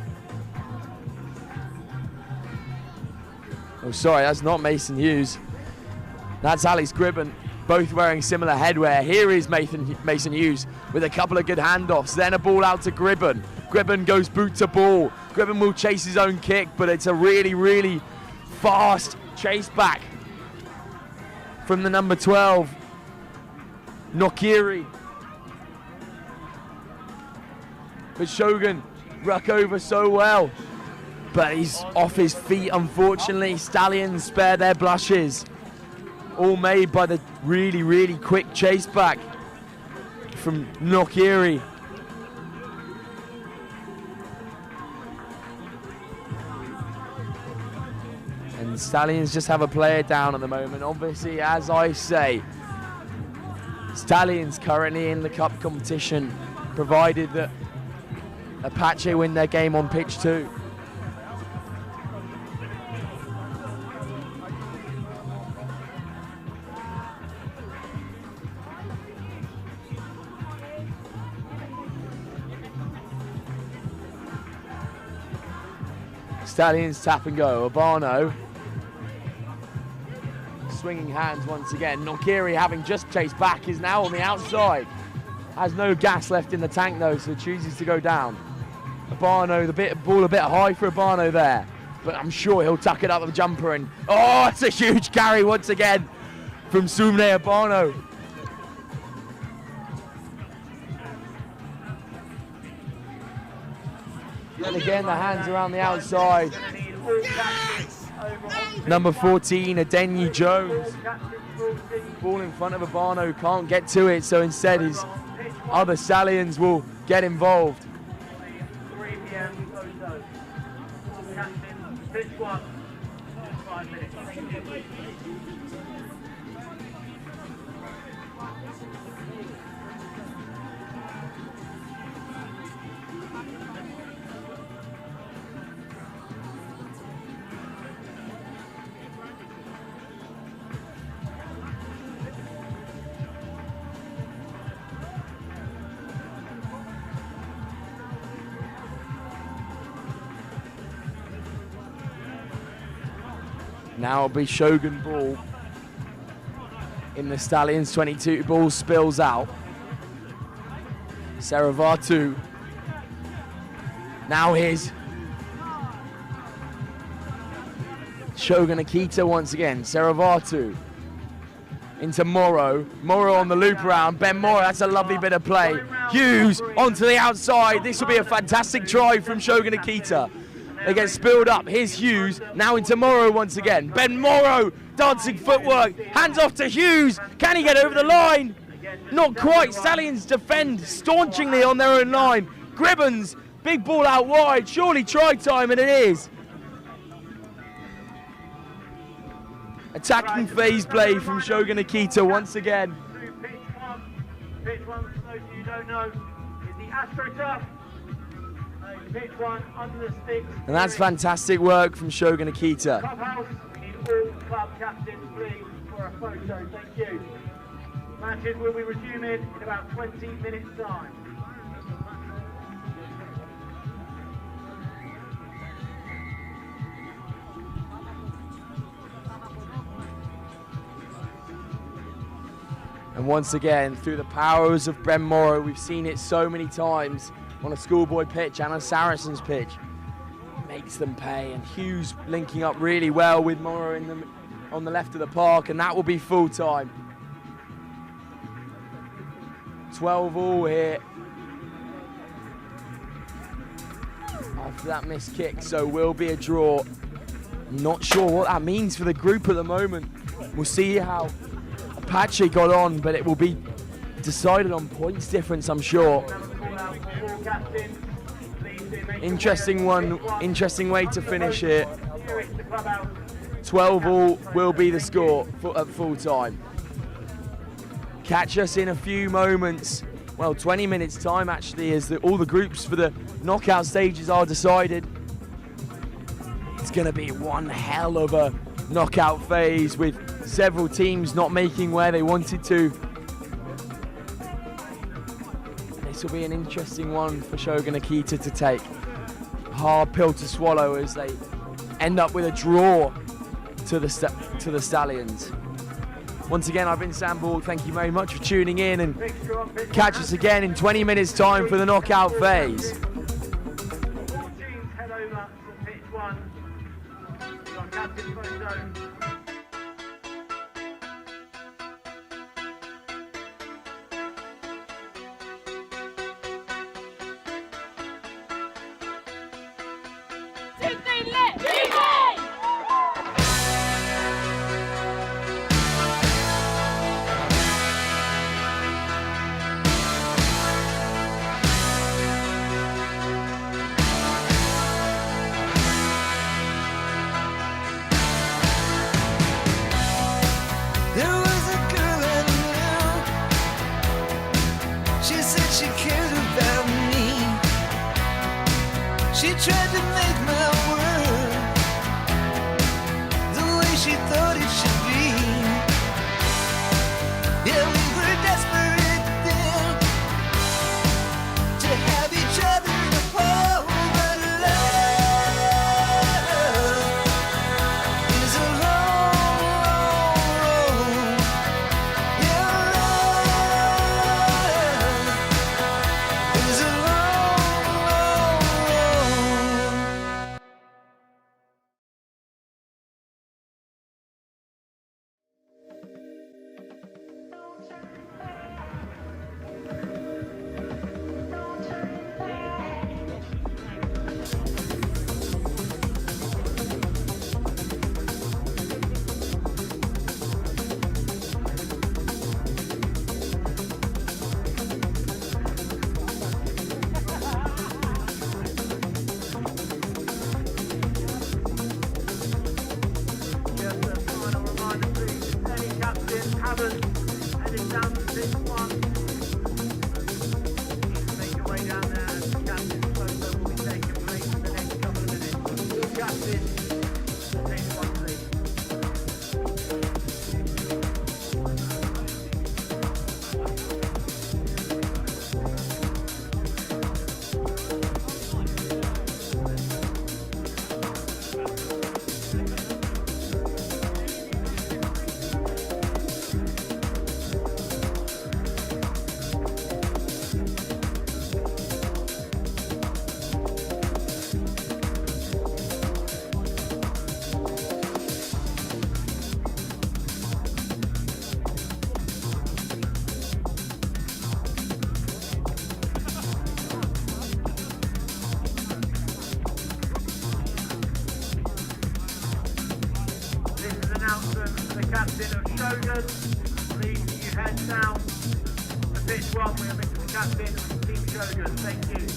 Speaker 6: Oh, sorry, that's not Mason Hughes. That's Alex Gribben, both wearing similar headwear. Here is Mason Hughes with a couple of good handoffs. Then a ball out to Gribben. Gribben goes boot to ball. Gribben will chase his own kick, but it's a really, really fast chase back from the number 12, Nokiri. But Shogun ruck over so well, but he's off his feet, unfortunately. Stallions spare their blushes. All made by the really, really quick chase back from Nokiri. And Stallions just have a player down at the moment. Obviously, as I say, Stallions currently in the cup competition, provided that Apache win their game on pitch 2. Stallions tap and go. Abano swinging hands once again. Nokiri, having just chased back, is now on the outside. Has no gas left in the tank though, so chooses to go down. Abano, the ball a bit high for Abano there, but I'm sure he'll tuck it up with the jumper, and oh, it's a huge carry once again from Sumne Abano. And again, the hands around the outside. Number 14, Adenyi Jones. Ball in front of Urbano, can't get to it, so instead his other Stallions will get involved.
Speaker 1: 3 p.m. photo. Captain, pitch 1. 5 minutes.
Speaker 6: Now it'll be Shogun ball in the Stallions 22. Ball spills out. Saravatu. Now here's Shogun Akita once again. Saravatu into Morrow. Morrow on the loop around. Ben Morrow, that's a lovely bit of play. Hughes onto the outside. This will be a fantastic drive from Shogun Akita. They get spilled up. Here's Hughes, now into Morrow once again. Ben Morrow, dancing footwork, hands off to Hughes. Can he get over the line? Not quite. Stallions defend staunchingly on their own line. Gribbons, big ball out wide. Surely try time, and it is. Attacking phase play from Shogun Akita once again.
Speaker 1: Pitch 1, for those of you who don't know, is the AstroTurf. Pitch 1 under the sticks.
Speaker 6: And that's fantastic work from Shogun Akita.
Speaker 1: Clubhouse, we need all club captains, please, for a photo. Thank you. Matches will be resuming in about 20 minutes' time.
Speaker 6: And once again, through the powers of Ben Morrow, we've seen it so many times on a schoolboy pitch and a Saracens pitch. Makes them pay, and Hughes linking up really well with Morrow on the left of the park, and that will be full time. 12 all here after that missed kick, so will be a draw. Not sure what that means for the group at the moment. We'll see how Apache got on, but it will be decided on points difference, I'm sure. Interesting one, interesting way to finish here. 12 all will be the score at full time. Catch us in a few moments, well 20 minutes time actually, as all the groups for the knockout stages are decided. It's going to be one hell of a knockout phase with several teams not making where they wanted to. This will be an interesting one for Shogun Akita to take. Hard pill to swallow as they end up with a draw to the Stallions. Once again, I've been Sam Ball. Thank you very much for tuning in, and catch us again in 20 minutes time for the knockout phase.
Speaker 1: All teams head over to pitch 1. We've got captain photo.
Speaker 9: There was a girl I knew. She said she cared about me. She tried to make my world the way she thought it should be. Yeah, we were desperate then to have each other in a home, but love is a long, long road. Yeah, love is a long, long road.
Speaker 1: the captain of Shogun. Please, can you head down to pitch 1? We are missing the captain of Team Shogun. Thank you.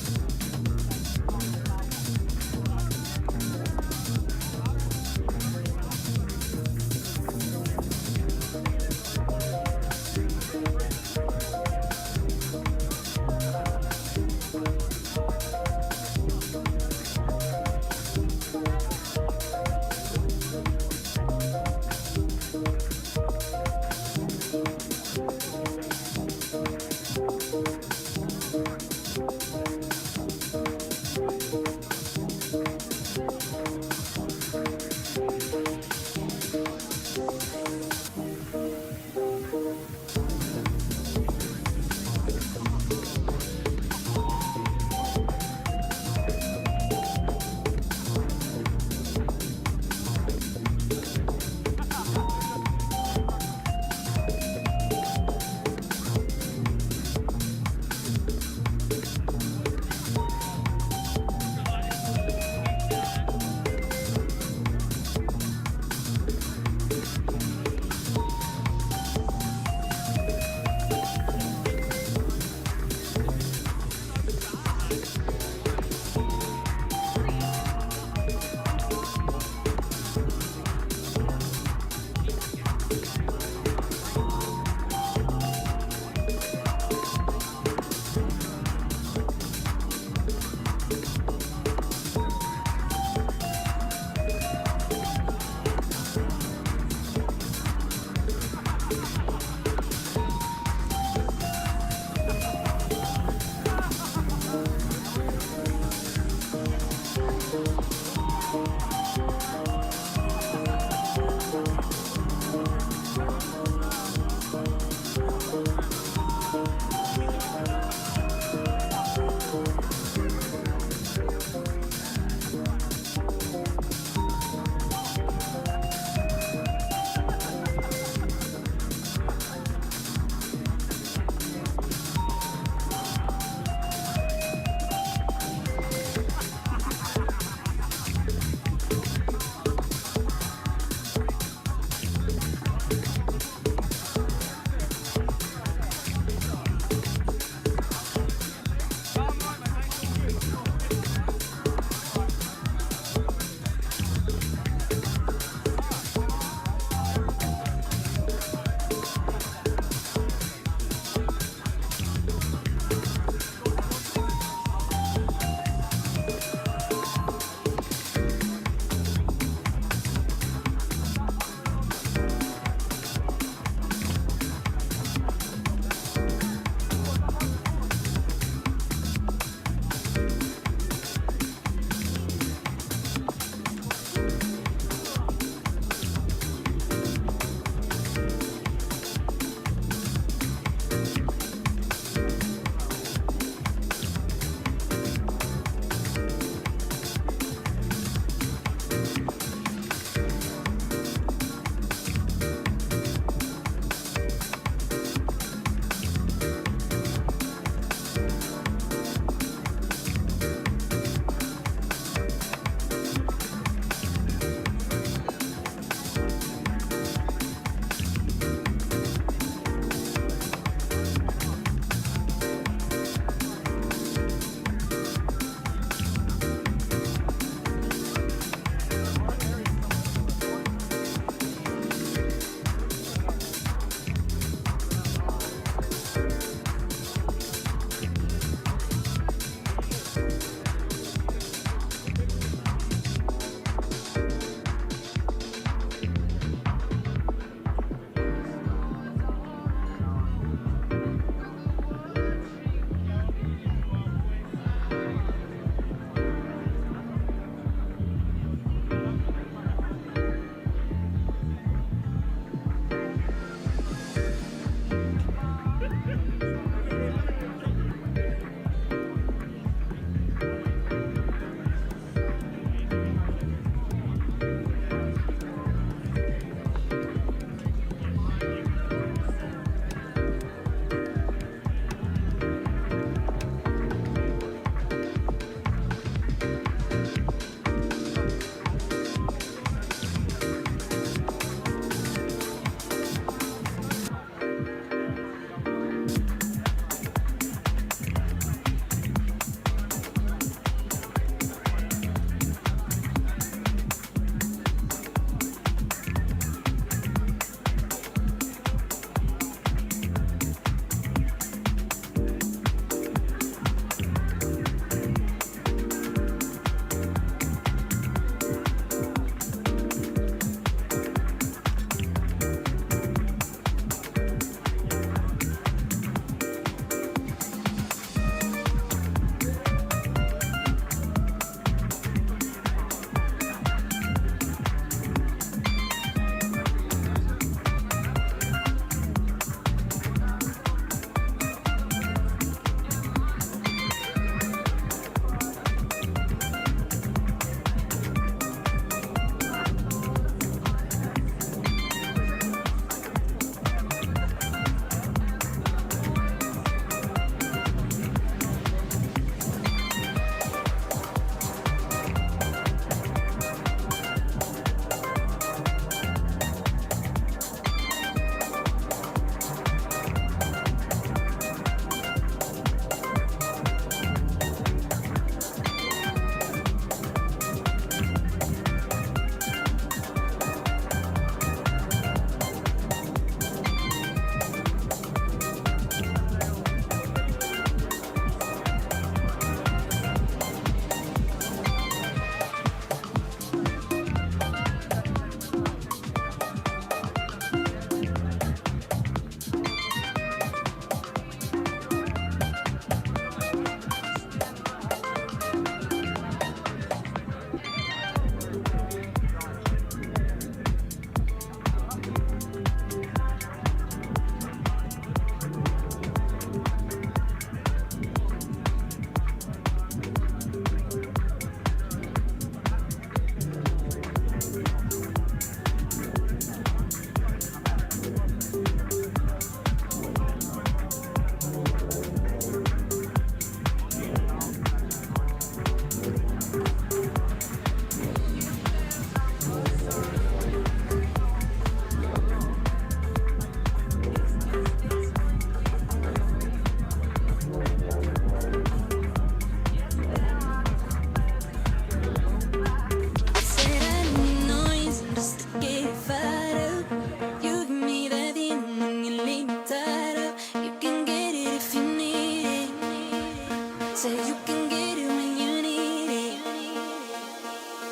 Speaker 3: get fired up. You give me that feeling when you lay me tied up. You can get it if you need it. Say you can get it when you need it.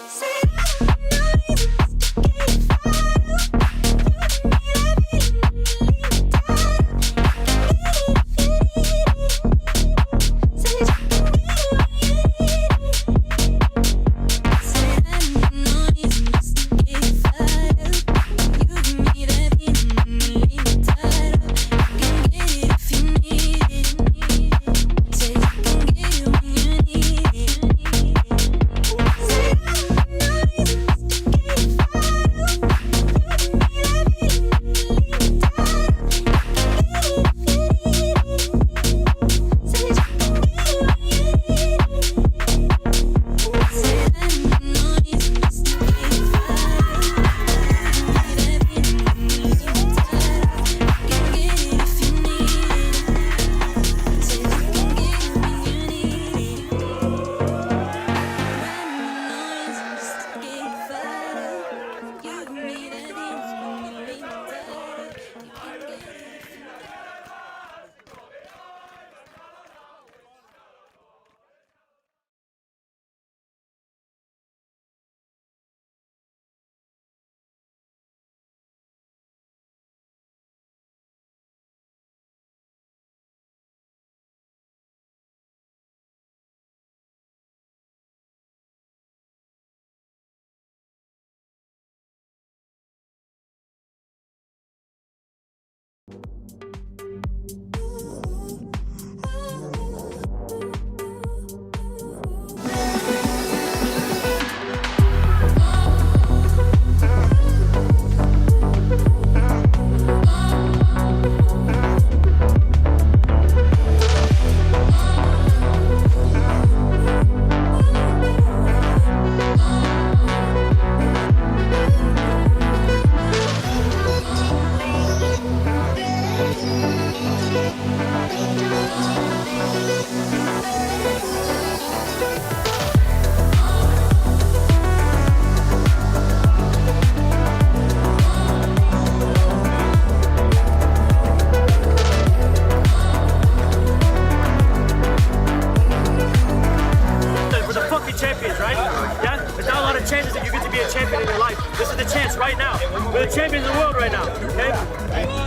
Speaker 3: Say
Speaker 10: champions, right? Yeah? There's not a lot of chances that you get to be a champion in your life. This is the chance right now. We're the champions of the world right now, okay?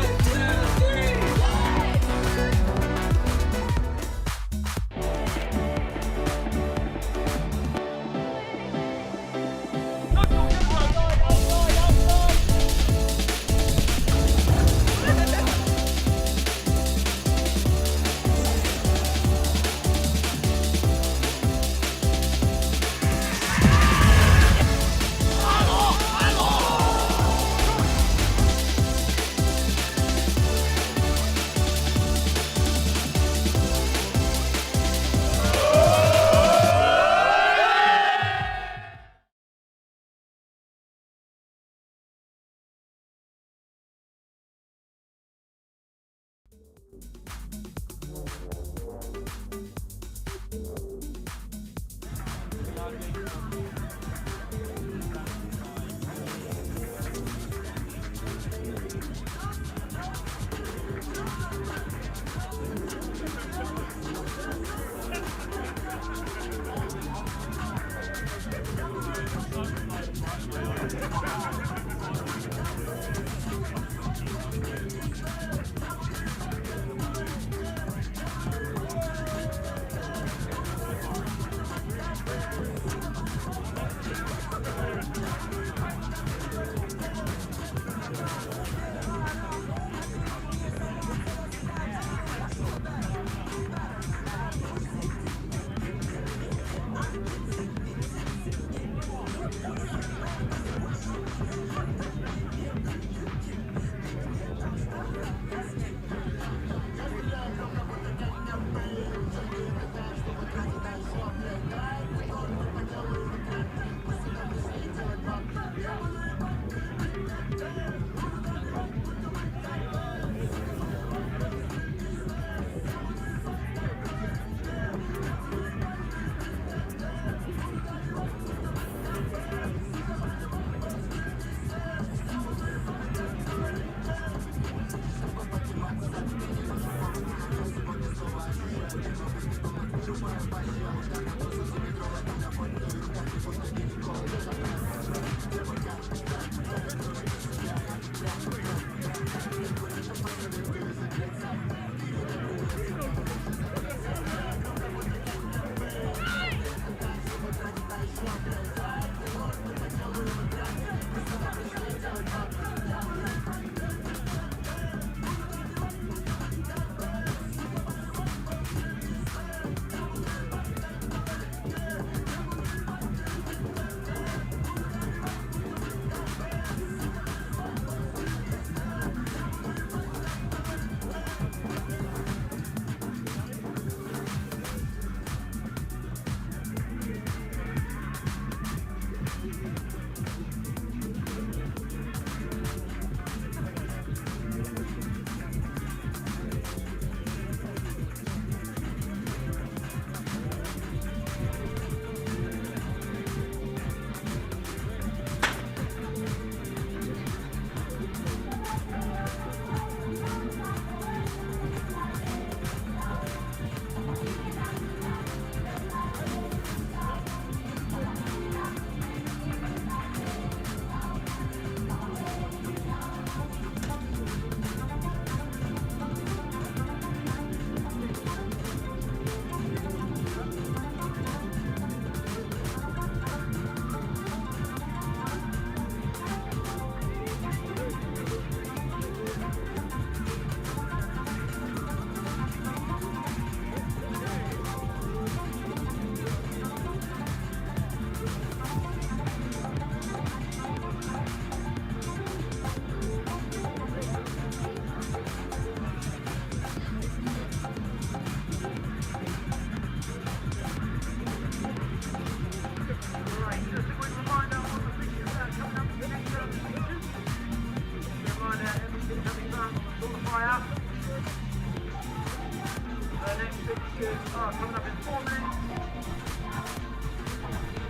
Speaker 1: bar coming up in 4 minutes.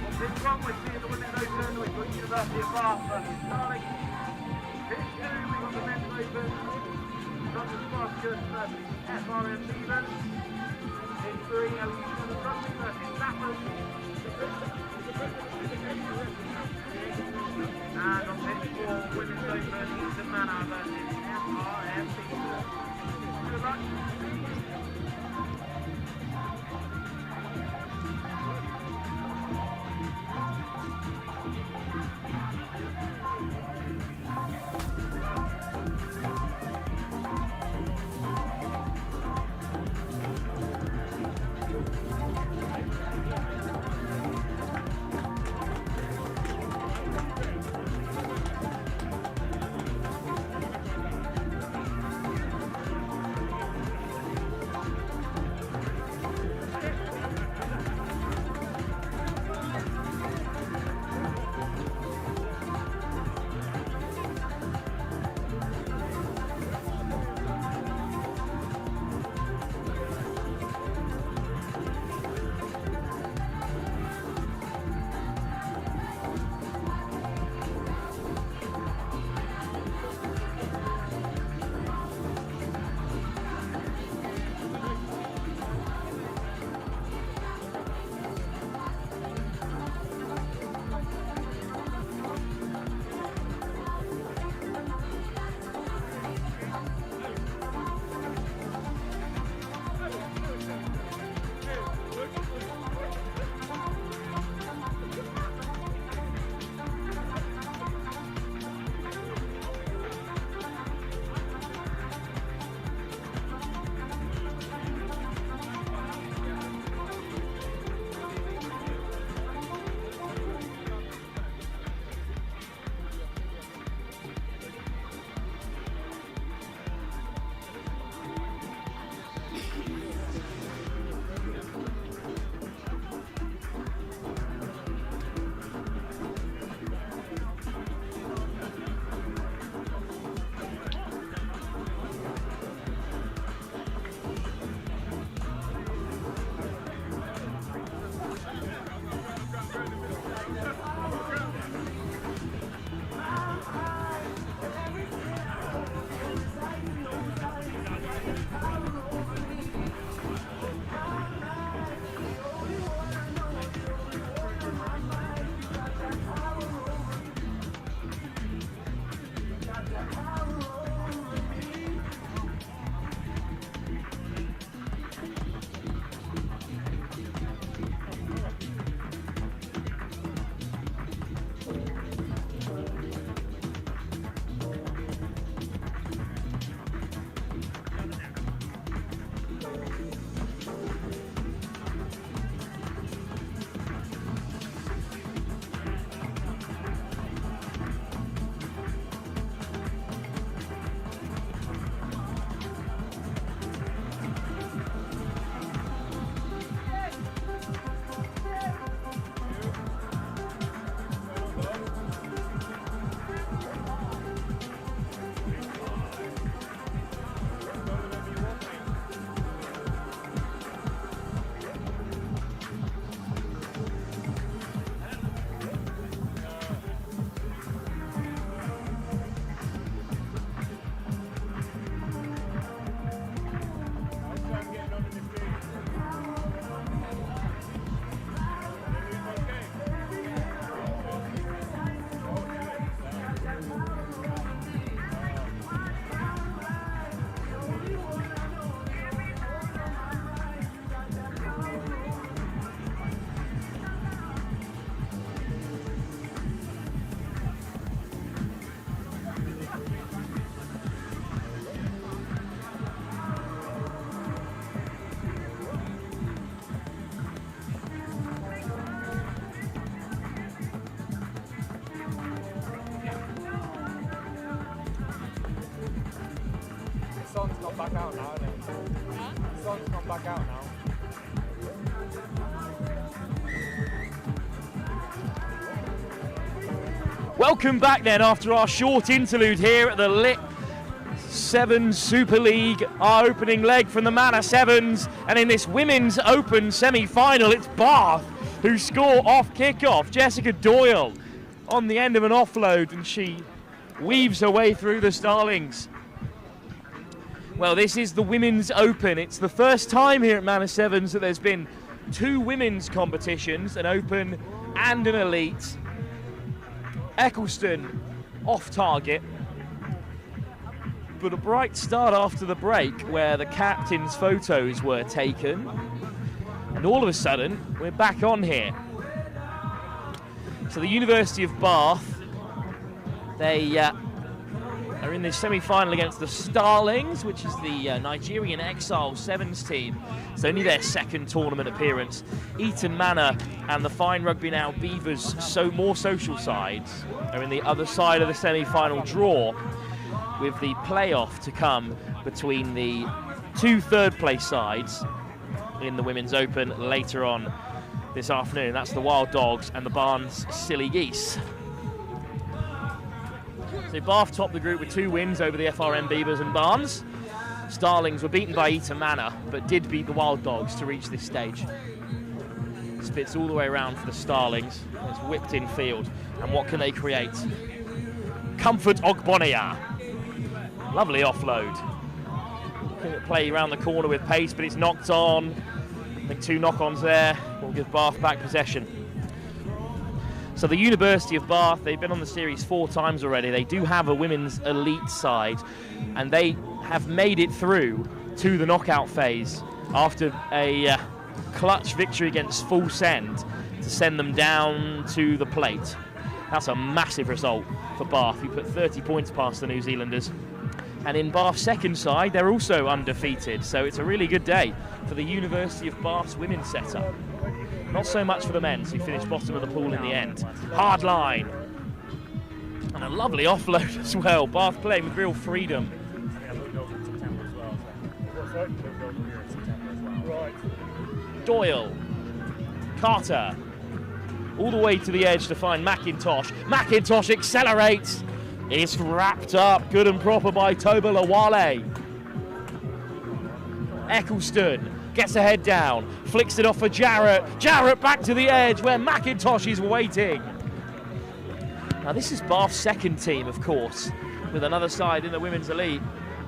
Speaker 1: On pitch 1, we're seeing the women's open. We've got University of Bath versus Stallions. Pitch 2, we've got the men's open. Spartacus versus FRM Beavers. Pitch 3, LU7 Rugby versus Sappers. And on pitch 4, women's open, Eton Manor versus RFC. Good luck.
Speaker 5: back out now, isn't it? The sun's come back out now.
Speaker 2: Welcome back then after our short interlude here at the lit Sevens Super League, our opening leg from the Manor Sevens, and in this Women's Open semi-final, it's Bath who score off kick-off. Jessica Doyle on the end of an offload, and she weaves her way through the Starlings. Well, this is the Women's Open. It's the first time here at Manor Sevens that there's been 2 women's competitions, an Open and an Elite. Eccleston off target, but a bright start after the break where the captain's photos were taken, and all of a sudden we're back on here. So the University of Bath, they are in this semi-final against the Starlings, which is the Nigerian Exile Sevens team. It's only their second tournament appearance. Eton Manor and the Fine Rugby Now Beavers, more social sides, are in the other side of the semi-final draw, with the playoff to come between the 2 third-place sides in the Women's Open later on this afternoon. That's the Wild Dogs and the Barnes Silly Geese. So Bath topped the group with 2 wins over the FRM Beavers and Barnes. Starlings were beaten by Eton Manor, but did beat the Wild Dogs to reach this stage. Spits all the way around for the Starlings. It's whipped in field. And what can they create? Comfort Ogbonia. Lovely offload. Play around the corner with pace, but it's knocked on. I think 2 knock-ons there will give Bath back possession. So the University of Bath, they've been on the series 4 times already. They do have a women's elite side, and they have made it through to the knockout phase after a clutch victory against Fullsend to send them down to the plate. That's a massive result for Bath, who put 30 points past the New Zealanders. And in Bath's second side, they're also undefeated. So it's a really good day for the University of Bath's women's setup. Not so much for the men's, who finished bottom of the pool in the end. Hard line. And a lovely offload as well. Bath playing with real freedom. Doyle. Carter. All the way to the edge to find McIntosh. McIntosh accelerates. It's wrapped up, good and proper by Toba Lawale. Eccleston gets a head down, flicks it off for Jarrett. Jarrett back to the edge where McIntosh is waiting. Now this is Bath's second team, of course, with another side in the Women's Elite,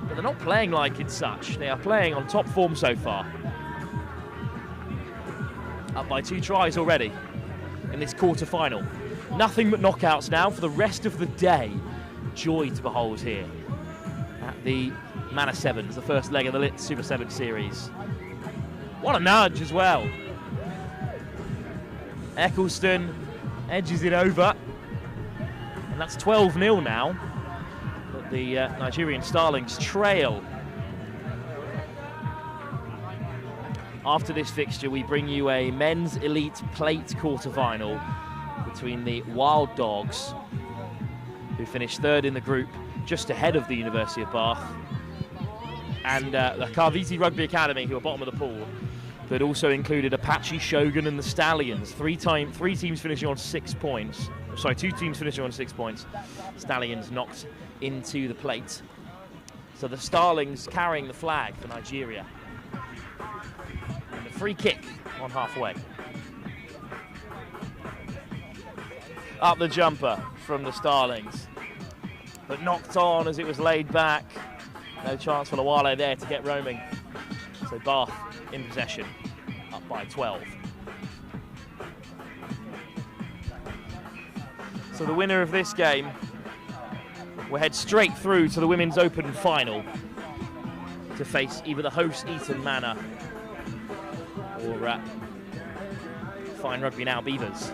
Speaker 2: but they're not playing like it's such. They are playing on top form so far. Up by 2 tries already in this quarter-final. Nothing but knockouts now for the rest of the day. Joy to behold here at the Manor Sevens, the first leg of the Lit Super 7 series. What a nudge as well. Eccleston edges it over, and that's 12-0 now. But the Nigerian Starlings trail. After this fixture, we bring you a men's elite plate quarter-final between the Wild Dogs, who finished 3rd in the group, just ahead of the University of Bath, and the Carviti Rugby Academy, who are bottom of the pool, but also included Apache, Shogun and the Stallions. 3 teams finishing on 6 points. Sorry, 2 teams finishing on 6 points. Stallions knocked into the plate. So the Starlings carrying the flag for Nigeria. And the free kick on halfway. Up the jumper from the Starlings, but knocked on as it was laid back. No chance for Lawale there to get roaming. So Bath in possession, up by 12. So the winner of this game will head straight through to the Women's Open final to face either the host Eton Manor or Fine Rugby Now Beavers,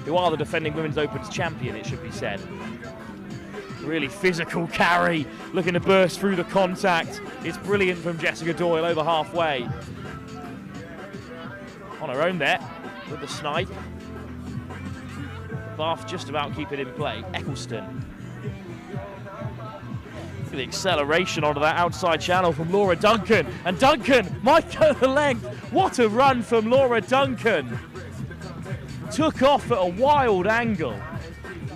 Speaker 2: who are the defending Women's Open's champion, it should be said. Really physical carry, looking to burst through the contact. It's brilliant from Jessica Doyle over halfway. On her own there, with the snipe. Bath just about keep it in play. Eccleston. Look at the acceleration onto that outside channel from Laura Duncan. And Duncan might go the length. What a run from Laura Duncan. Took off at a wild angle.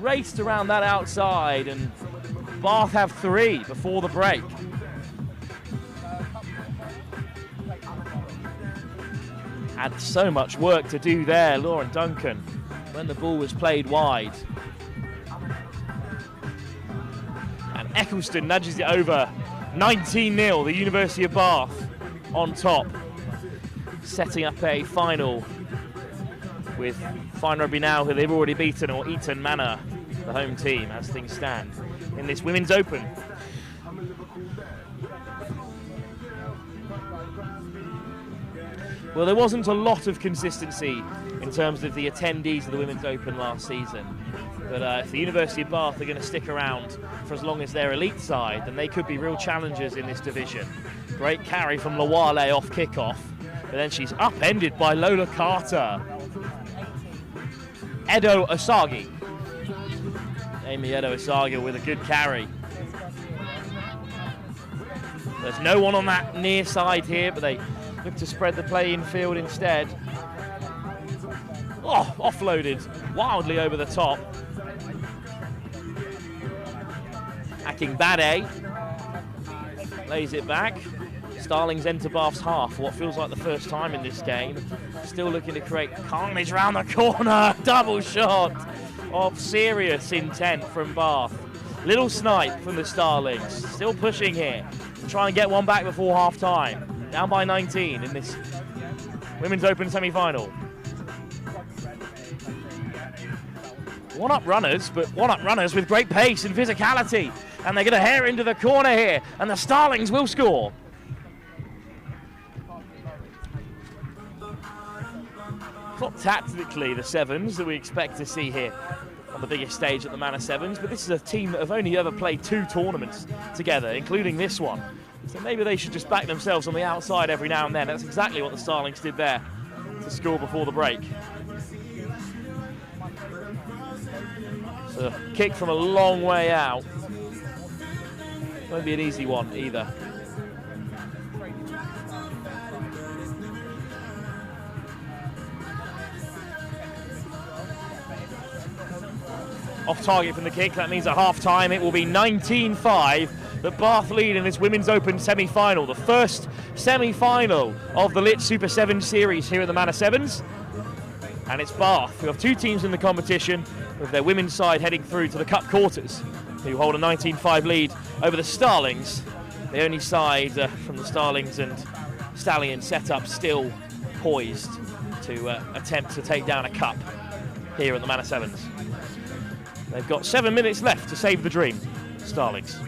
Speaker 2: raced around that outside, and Bath have 3 before the break. Had so much work to do there, Lauren Duncan, when the ball was played wide. And Eccleston nudges it over. 19-0, the University of Bath on top, setting up a final with Fine Rugby now, who they've already beaten, or Eton Manor, the home team, as things stand in this Women's Open. Well, there wasn't a lot of consistency in terms of the attendees of the Women's Open last season. But if the University of Bath are going to stick around for as long as their elite side, then they could be real challengers in this division. Great carry from Lawale off kickoff, but then she's upended by Lola Carter. Edo Osagi. Amy Edo Osagi with a good carry. There's no one on that near side here, but they look to spread the play infield instead. Oh, offloaded wildly over the top. Aking Bade lays it back. Starlings enter Bath's half for what feels like the first time in this game. Still looking to create carnage round the corner. Double shot of serious intent from Bath. Little snipe from the Starlings. Still pushing here to try and get one back before half time. Down by 19 in this Women's Open semi-final. One-up runners, but one-up runners with great pace and physicality. And they're going to hair into the corner here, and the Starlings will score. Not tactically the Sevens that we expect to see here on the biggest stage at the Manor Sevens, but this is a team that have only ever played 2 tournaments together, including this one. So maybe they should just back themselves on the outside every now and then. That's exactly what the Starlings did there to score before the break. So kick from a long way out. Won't be an easy one either. Off target from the kick, that means at half time it will be 19-5. The Bath lead in this Women's Open semi-final, the first semi-final of the Lit Super 7 series here at the Manor Sevens. And it's Bath, who have 2 teams in the competition, with their women's side heading through to the Cup quarters, who hold a 19-5 lead over the Starlings, the only side from the Starlings and Stallions set up still poised to attempt to take down a cup here at the Manor Sevens. They've got 7 minutes left to save the dream, Starlings.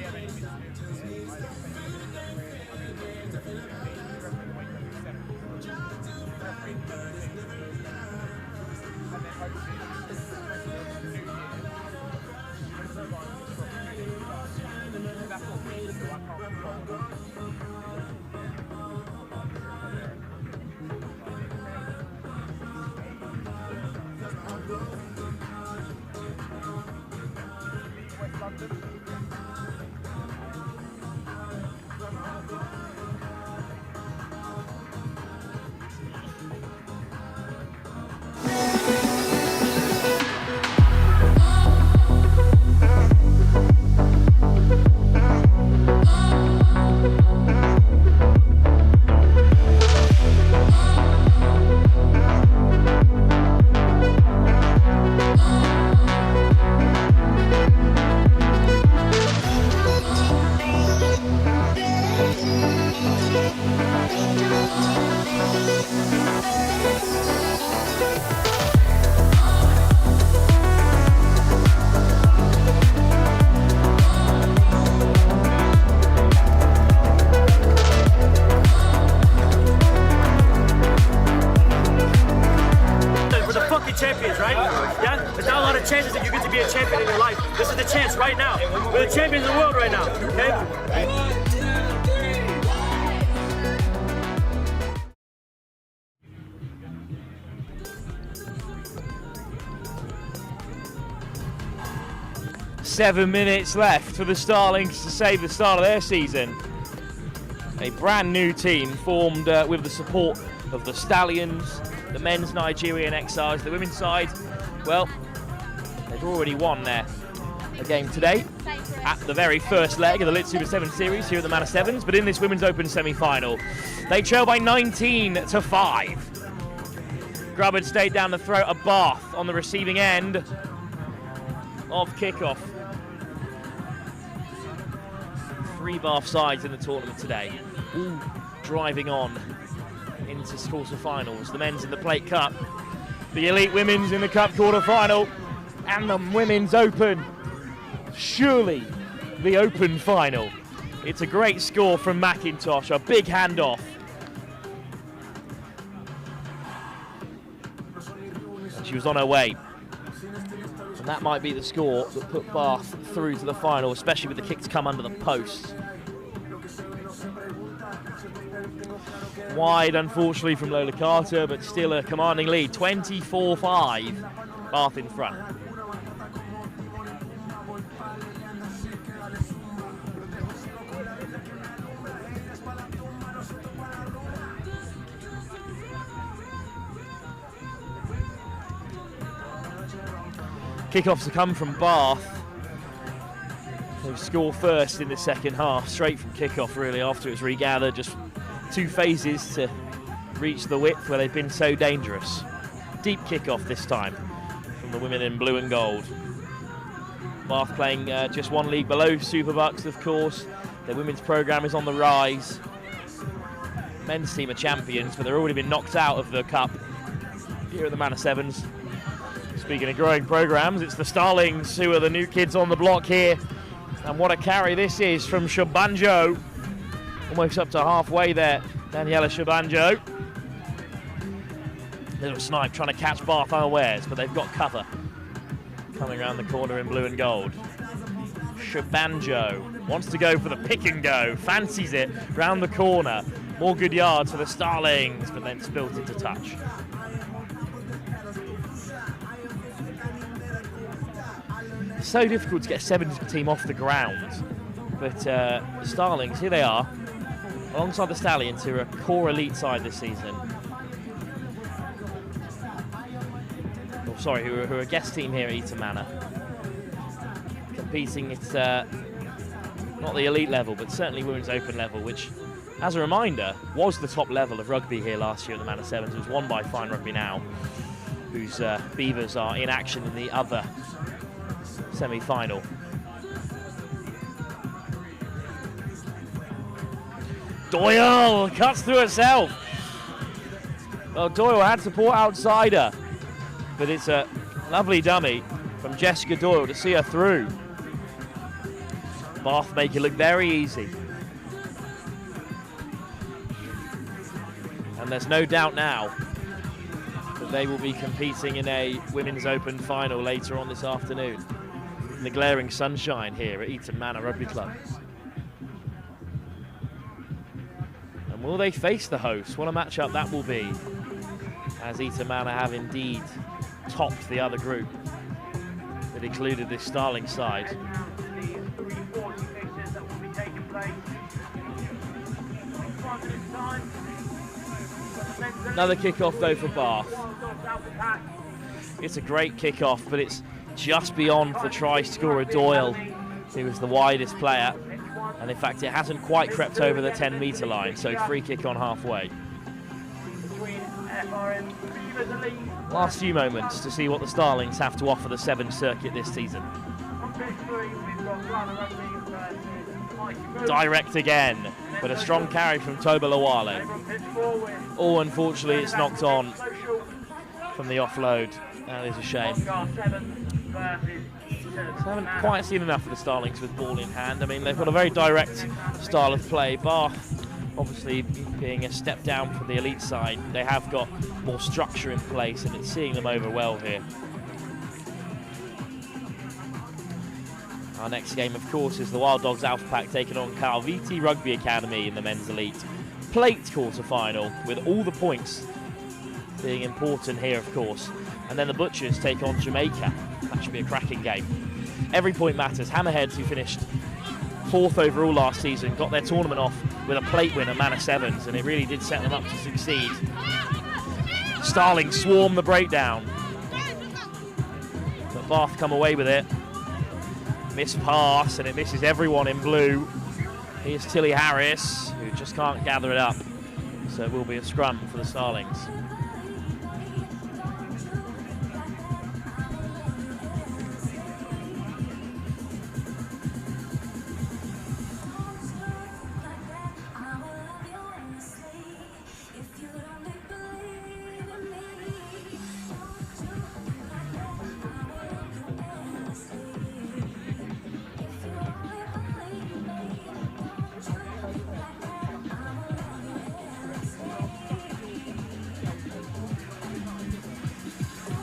Speaker 10: Champions, right? Yeah? There's not a lot of chances that you get to be a champion in your life. This is the chance right now. We're the champions of the world right now, okay?
Speaker 2: 7 minutes left for the Starlings to save the start of their season. A brand new team formed with the support of the Stallions, the men's Nigerian Exiles. The women's side, well, They've already won a game today at the very first leg of the Lit Super 7 series here at the Manor Sevens, but in this Women's Open semi-final, they trail by 19-5. Grubbard stayed down the throat of Bath on the receiving end of kickoff. 3 Bath sides in the tournament today, all driving on into quarter-finals. The men's in the Plate Cup, the elite women's in the Cup quarter-final, and the Women's Open. Surely the Open final. It's a great score from McIntosh, a big handoff. And she was on her way. And that might be the score that put Bath through to the final, especially with the kick to come under the post. Wide, unfortunately, from Lola Carter, but still a commanding lead. 24-5, Bath in front. Kickoffs to come from Bath. They score first in the second half, straight from kickoff really, after it's regathered. Just 2 phases to reach the width where they've been so dangerous. Deep kickoff this time from the women in blue and gold. Bath playing just 1 league below Superbucks, of course. Their women's programme is on the rise. Men's team are champions, but they've already been knocked out of the cup here at the Manor Sevens. Speaking of growing programmes, it's the Stallions who are the new kids on the block here. And what a carry this is from Shabanjo. Almost up to halfway there, Daniela Shabanjo. Little snipe trying to catch Bath unawares, but they've got cover. Coming around the corner in blue and gold. Shabanjo wants to go for the pick and go, fancies it round the corner. More good yards for the Starlings, but then spilt into touch. So difficult to get a Sevens team off the ground, but Starlings, here they are, alongside the Stallions, who are a core elite side this season. Oh, sorry, who are a guest team here at Eton Manor. Competing at not the elite level, but certainly Women's Open level, which, as a reminder, was the top level of rugby here last year at the Manor Sevens. It was won by Fine Rugby Now, whose Beavers are in action in the other semi-final. Doyle cuts through herself. Well, Doyle had support outside her, but it's a lovely dummy from Jessica Doyle to see her through. Bath make it look very easy. And there's no doubt now that they will be competing in a Women's Open final later on this afternoon. In the glaring sunshine here at Eton Manor Rugby Club. And will they face the hosts? What a matchup that will be, as Eton Manor have indeed topped the other group that included this Starling side. Another kick-off though for Bath. It's a great kick-off, but it's just beyond the try scorer Doyle, who was the widest player, and in fact it hasn't quite crept over the 10-metre line, so free kick on halfway. Last few moments to see what the Starlings have to offer the Sevens circuit this season. Direct again, but a strong carry from Toba Lawale. Oh, unfortunately it's knocked on from the offload. That is a shame. So I haven't quite seen enough of the Starlings with ball in hand. I mean, they've got a very direct style of play. Bath, obviously being a step down from the elite side, they have got more structure in place, and it's seeing them over well here. Our next game, of course, is the Wild Dogs Alpha Pack taking on Calviti Rugby Academy in the men's elite plate quarter-final, with all the points being important here, of course. And then the Butchers take on Jamaica. That should be a cracking game. Every point matters. Hammerheads, who finished 4th overall last season, got their tournament off with a plate win at Manor Sevens, and it really did set them up to succeed. Starling swarm the breakdown. But but Bath come away with it. Missed pass, and it misses everyone in blue. Here's Tilly Harris, who just can't gather it up. So it will be a scrum for the Starlings.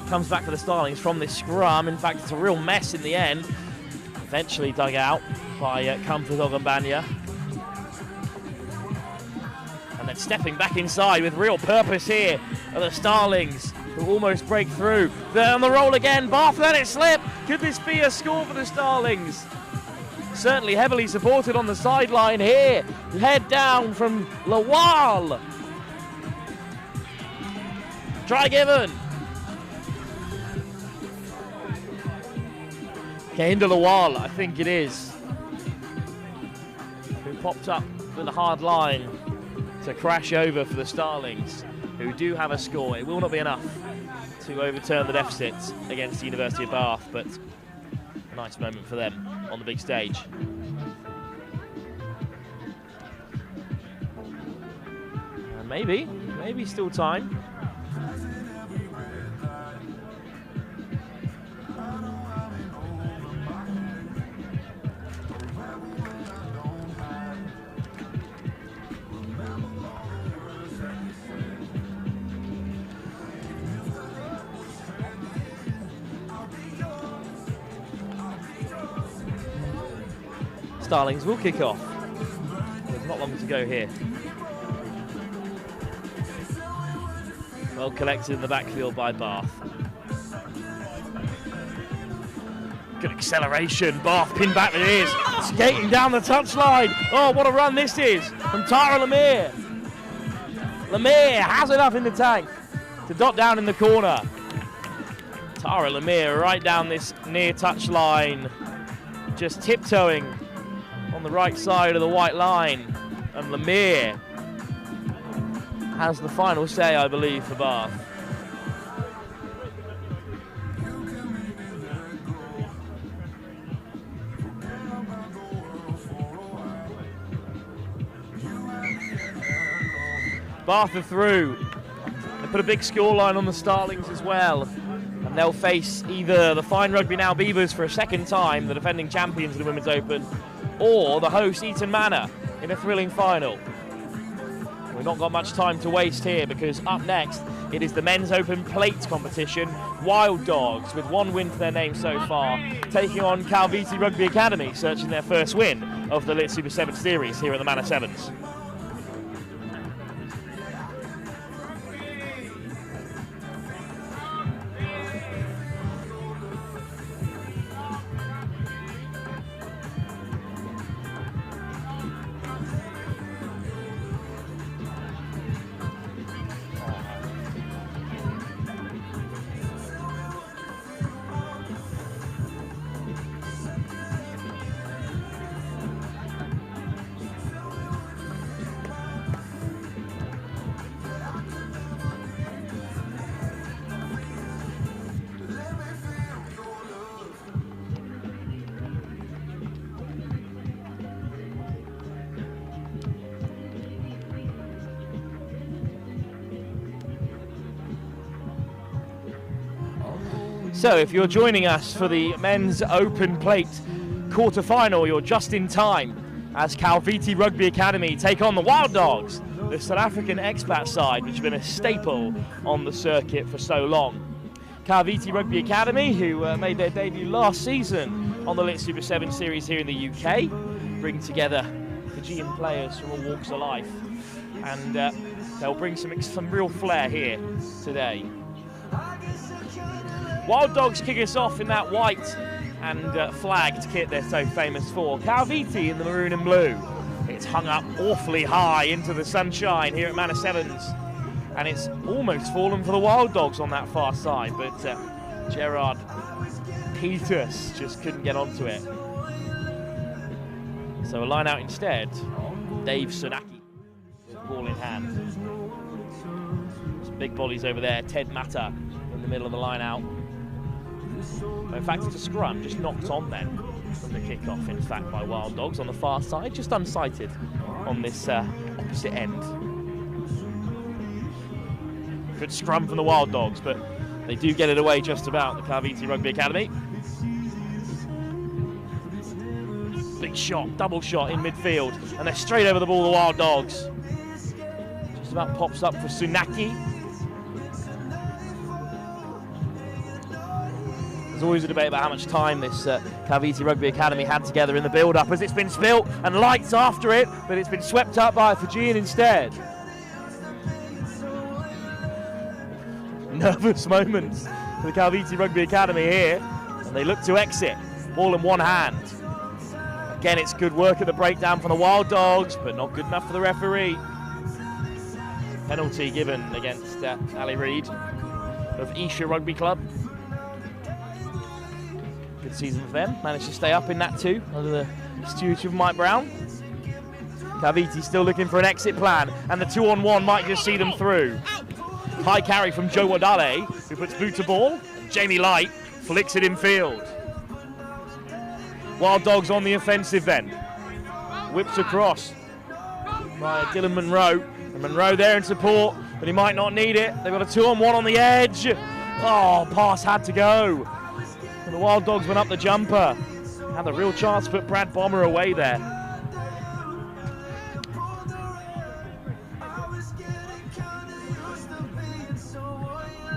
Speaker 2: Comes back for the Starlings from this scrum. In fact, it's a real mess in the end. Eventually dug out by Comfort Ogunbanya. And then stepping back inside with real purpose here are the Starlings, who almost break through. They're on the roll again. Bath let it slip. Could this be a score for the Starlings? Certainly heavily supported on the sideline here. Head down from Lawal. Try given. Kahinda Lawal, I think it is, who popped up with a hard line to crash over for the Starlings, who do have a score. It will not be enough to overturn the deficit against the University of Bath, but a nice moment for them on the big stage. And maybe still time. Starlings will kick off. There's not long to go here. Well collected in the backfield by Bath. Good acceleration. Bath pinned back with his. Skating down the touchline. Oh, what a run this is from Tara Lemire. Lemire has enough in the tank to dot down in the corner. Tara Lemire right down this near touchline, just tiptoeing on the right side of the white line, and Lemire has the final say, I believe, for Bath. Bath are through. They put a big scoreline on the Starlings as well, and they'll face either the Fine Rugby Now Beavers for a second time, the defending champions of the Women's Open, or the host Eton Manor in a thrilling final. We've not got much time to waste here, because up next it is the Men's Open Plate competition. Wild Dogs, with one win to their name so far, taking on Calviti Rugby Academy, searching their first win of the Lit Super 7 series here at the Manor Sevens. So if you're joining us for the Men's Open Plate quarter-final, you're just in time as Calviti Rugby Academy take on the Wild Dogs, the South African expat side, which has been a staple on the circuit for so long. Calviti Rugby Academy, who made their debut last season on the Lit Super 7 series here in the UK, bring together Fijian players from all walks of life, and they'll bring some real flair here today. Wild Dogs kick us off in that white and flagged kit they're so famous for. Calviti in the maroon and blue. It's hung up awfully high into the sunshine here at Manor Sevens, and it's almost fallen for the Wild Dogs on that far side, but Gerard Akitas just couldn't get onto it. So a line out instead, Dave Sunaki with ball in hand. Some big bodies over there, Ted Matter in the middle of the line out. But in fact, it's a scrum, just knocked on then from the kickoff, in fact, by Wild Dogs on the far side, just unsighted on this opposite end. Good scrum from the Wild Dogs, but they do get it away just about, the Calviti Rugby Academy. Big shot, double shot in midfield, and they're straight over the ball, the Wild Dogs. Just about pops up for Sunaki. There's always a debate about how much time this Calviti Rugby Academy had together in the build-up, as it's been spilt and lights after it, but it's been swept up by a Fijian instead. Nervous moments for the Calviti Rugby Academy here, and they look to exit, ball in one hand. Again, it's good work at the breakdown from the Wild Dogs, but not good enough for the referee. Penalty given against Ali Reid of Isha Rugby Club. Good season for them, managed to stay up in that too, under the stewardship of Mike Brown. Calviti still looking for an exit plan, and the 2-on-1 might just see them through. High carry from Joe Wadale, who puts boot to ball. Jamie Light flicks it in field. Wild Dogs on the offensive then. Whips across by Dylan Monroe. And Monroe there in support, but he might not need it. They've got a 2-on-1 on the edge. Oh, pass had to go. And the Wild Dogs went up the jumper. Had the real chance to put Brad Bomber away there.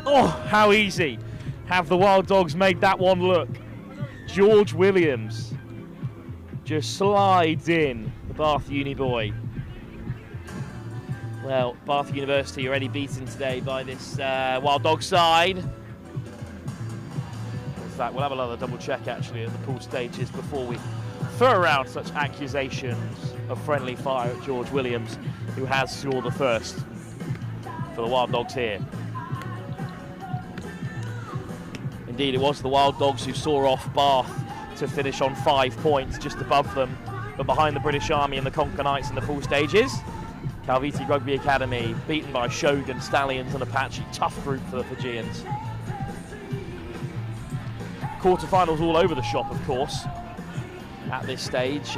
Speaker 2: Oh, how easy have the Wild Dogs made that one look. George Williams just slides in, the Bath Uni boy. Well, Bath University already beaten today by this Wild Dog side. In fact, we'll have another double check actually at the pool stages before we throw around such accusations of friendly fire at George Williams, who has scored the first for the Wild Dogs here. Indeed, it was the Wild Dogs who saw off Bath to finish on 5 points, just above them, but behind the British Army and the Conker Knights in the pool stages. Calviti Rugby Academy beaten by Shogun, Stallions and Apache. Tough group for the Fijians. Quarterfinals all over the shop, of course, at this stage.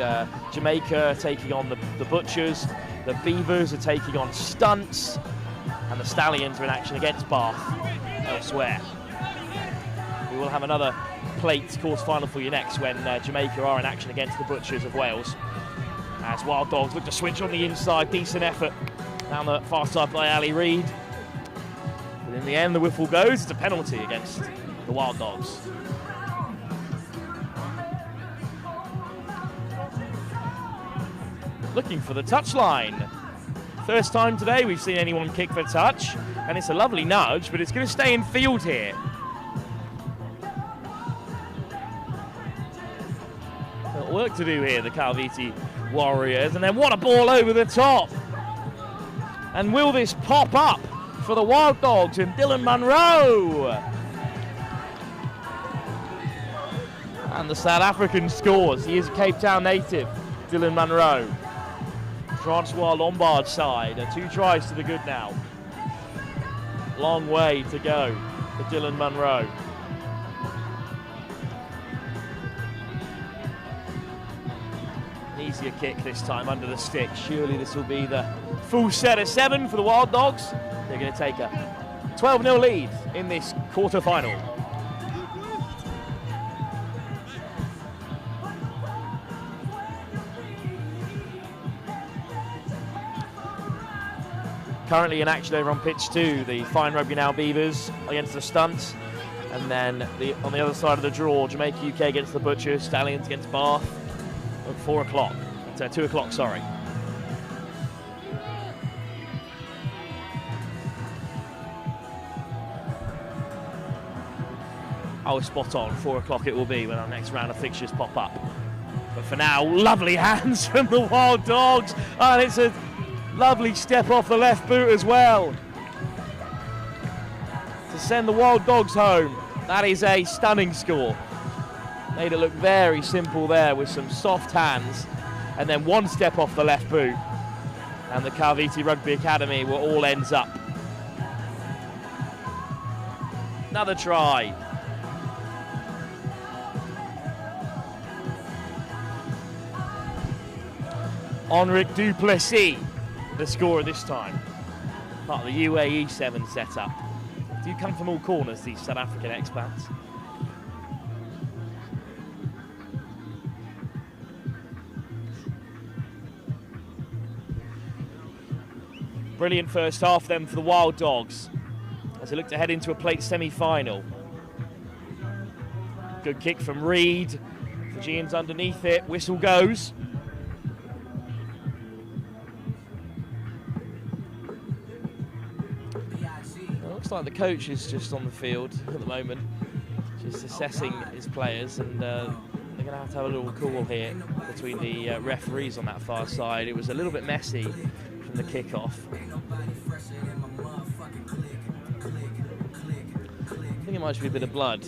Speaker 2: Jamaica taking on the Butchers, the Beavers are taking on Stunts, and the Stallions are in action against Bath elsewhere. We will have another plate quarter-final for you next when Jamaica are in action against the Butchers of Wales. As Wild Dogs look to switch on the inside, decent effort down the far side by Ali Reid. But in the end, the whiffle goes. It's a penalty against the Wild Dogs. Looking for the touchline. First time today we've seen anyone kick for touch, and it's a lovely nudge, but it's going to stay in field here. Work to do here, the Calviti Warriors, and then what a ball over the top. And will this pop up for the Wild Dogs and Dylan Monroe? And the South African scores. He is a Cape Town native, Dylan Monroe. Francois Lombard side, 2 tries to the good now. Long way to go for Dylan Monroe. Easier kick this time under the stick. Surely this will be the full set of 7 for the Wild Dogs. They're going to take a 12-0 lead in this quarter-final. Currently in action over on pitch 2, the Fine Rugby Now Beavers against the Stunts. And then on the other side of the draw, Jamaica UK against the Butchers, Stallions against Bath. At 4 o'clock, 2 o'clock, sorry. I was spot on, 4 o'clock it will be when our next round of fixtures pop up. But for now, lovely hands from the Wild Dogs, and it's a lovely step off the left boot as well to send the Wild Dogs home. That is a stunning score Made it look very simple there with some soft hands and then one step off the left boot. And the Calviti Rugby Academy were all ends up. Another try. Henrik Duplessis, the scorer this time. Part of the UAE 7 setup. Do come from all corners, these South African expats. Brilliant first half then for the Wild Dogs as they look to head into a plate semi-final. Good kick from Reed. Fijians underneath it. Whistle goes. It looks like the coach is just on the field at the moment, just assessing his players, and they're going to have a little call here between the referees on that far side. It was a little bit messy from the kick-off. I think it might be a bit of blood.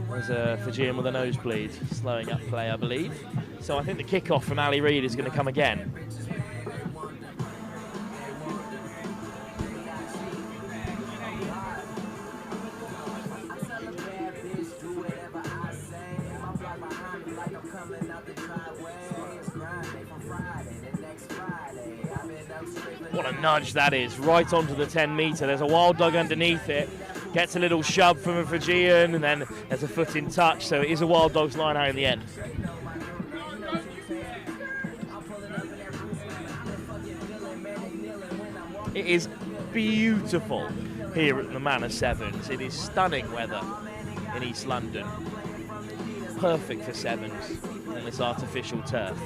Speaker 2: There's a Fijian with a nosebleed, slowing up play, I believe. So I think the kick-off from Ali Reid is going to come again. What a nudge that is, right onto the 10 metre. There's a Wild Dog underneath it. Gets a little shove from a Fijian, and then there's a foot in touch, so it is a Wild Dogs line out in the end. It is beautiful here at the Manor Sevens. It is stunning weather in East London. Perfect for Sevens on this artificial turf.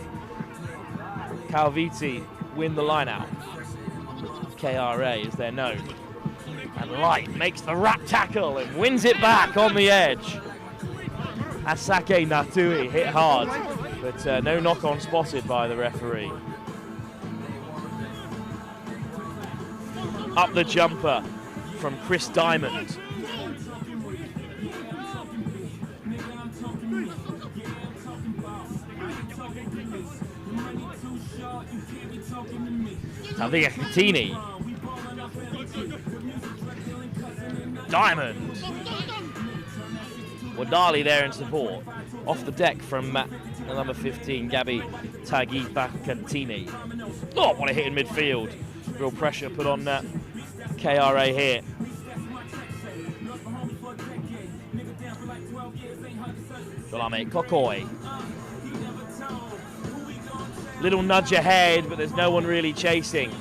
Speaker 2: Calviti win the line out. KRA, as they're known. And Light makes the wrap tackle and wins it back on the edge. Asake Natui hit hard, but no knock-on spotted by the referee. Up the jumper from Chris Diamond. Tavia Catini. Diamond. Wadali there in support. Off the deck from number 15, Gabi Tagibakatini. Oh, what a hit in midfield. Real pressure put on KRA here. Jolame Kokoi. Little nudge ahead, but there's no one really chasing.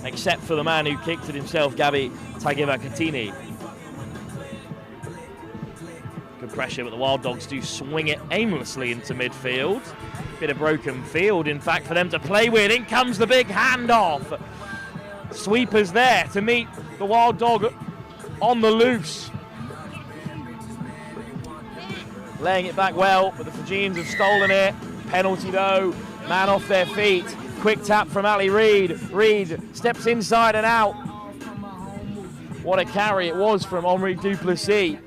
Speaker 2: Except for the man who kicked it himself, Gabi Tagibakatini. Good pressure, but the Wild Dogs do swing it aimlessly into midfield. Bit of broken field, in fact, for them to play with. In comes the big handoff. Sweepers there to meet the Wild Dog on the loose. Laying it back well, but the Fijians have stolen it. Penalty though, man off their feet. Quick tap from Ali Reid. Reid steps inside and out. What a carry it was from Henrik Duplessis.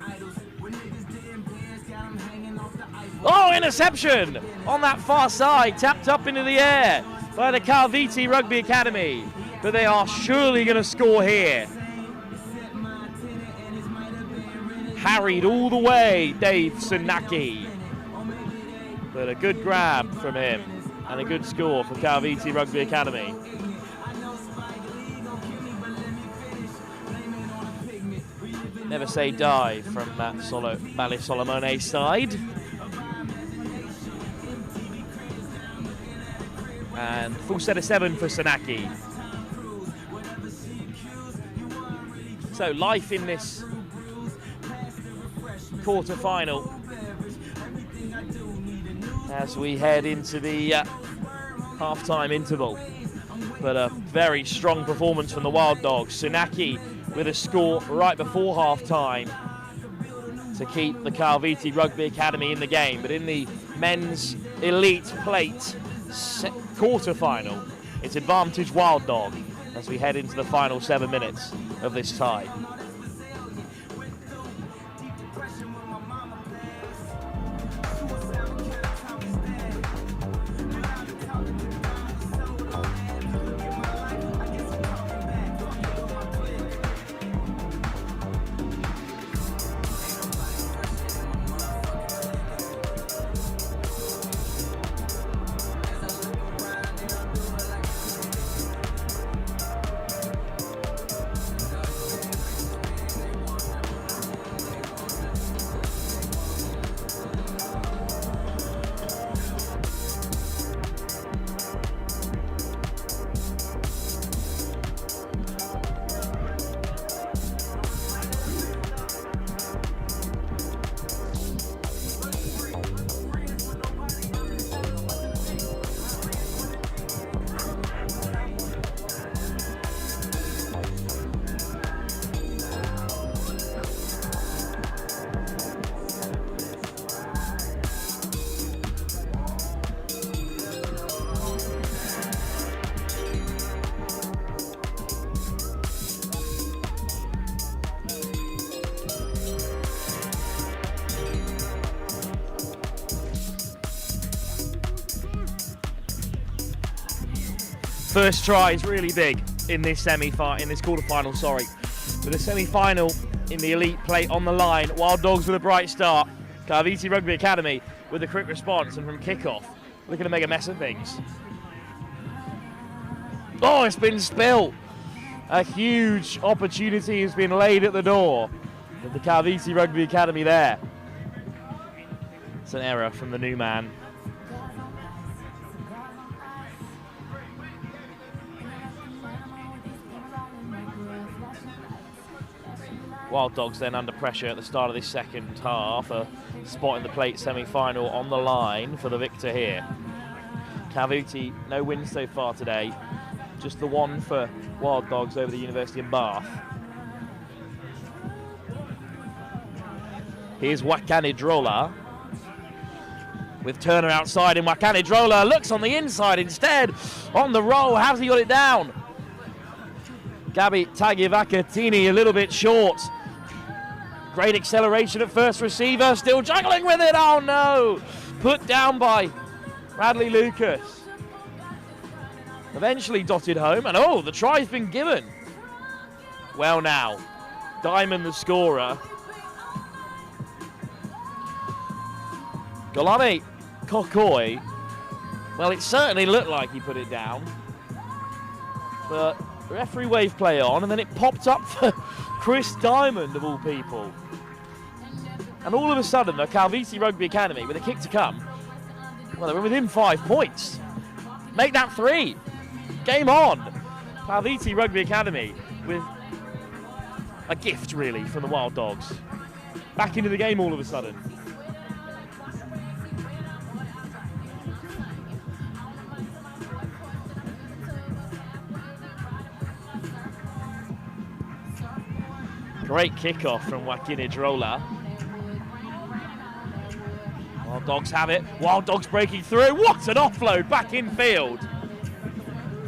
Speaker 2: Oh, interception on that far side, tapped up into the air by the Calviti Rugby Academy. But they are surely going to score here. Harried all the way, Dave Sunaki. But a good grab from him and a good score for Calviti Rugby Academy. Never say die from Bali Solomone's side. And full set of 7 for Sanaki. So life in this quarter-final as we head into the half-time interval. But a very strong performance from the Wild Dogs. Sunaki with a score right before half-time to keep the Calviti Rugby Academy in the game. But in the men's elite plate quarter-final, it's advantage Wild Dog as we head into the final 7 minutes of this tie. First try is really big in this quarter-final, sorry. With a semi-final in the elite plate on the line, Wild Dogs with a bright start. Carviti Rugby Academy with a quick response, and from kickoff, looking to make a mess of things. Oh, it's been spilt. A huge opportunity has been laid at the door of the Carviti Rugby Academy there. It's an error from the new man. Wild Dogs then under pressure at the start of this second half. A spot in the plate semi-final on the line for the victor here. Carviti, no wins so far today. Just the one for Wild Dogs over the University of Bath. Here's Wakanidrola with Turner outside, and Wakanidrola looks on the inside instead. On the roll, how's he got it down? Gabi Tagivakatini a little bit short. Great acceleration at first receiver, still juggling with it, oh no! Put down by Bradley Lucas. Eventually dotted home, and oh, the try's been given. Well now, Diamond the scorer. Golami Kokoi, well, it certainly looked like he put it down. But the referee waved play on, and then it popped up for Chris Diamond, of all people. And all of a sudden, the Carviti Rugby Academy, with a kick to come, well, they were within 5 points. Make that 3. Game on. Carviti Rugby Academy with a gift, really, from the Wild Dogs. Back into the game all of a sudden. Great kickoff from Wakinidrola. Wild Dogs have it. Wild Dogs breaking through. What an offload back in field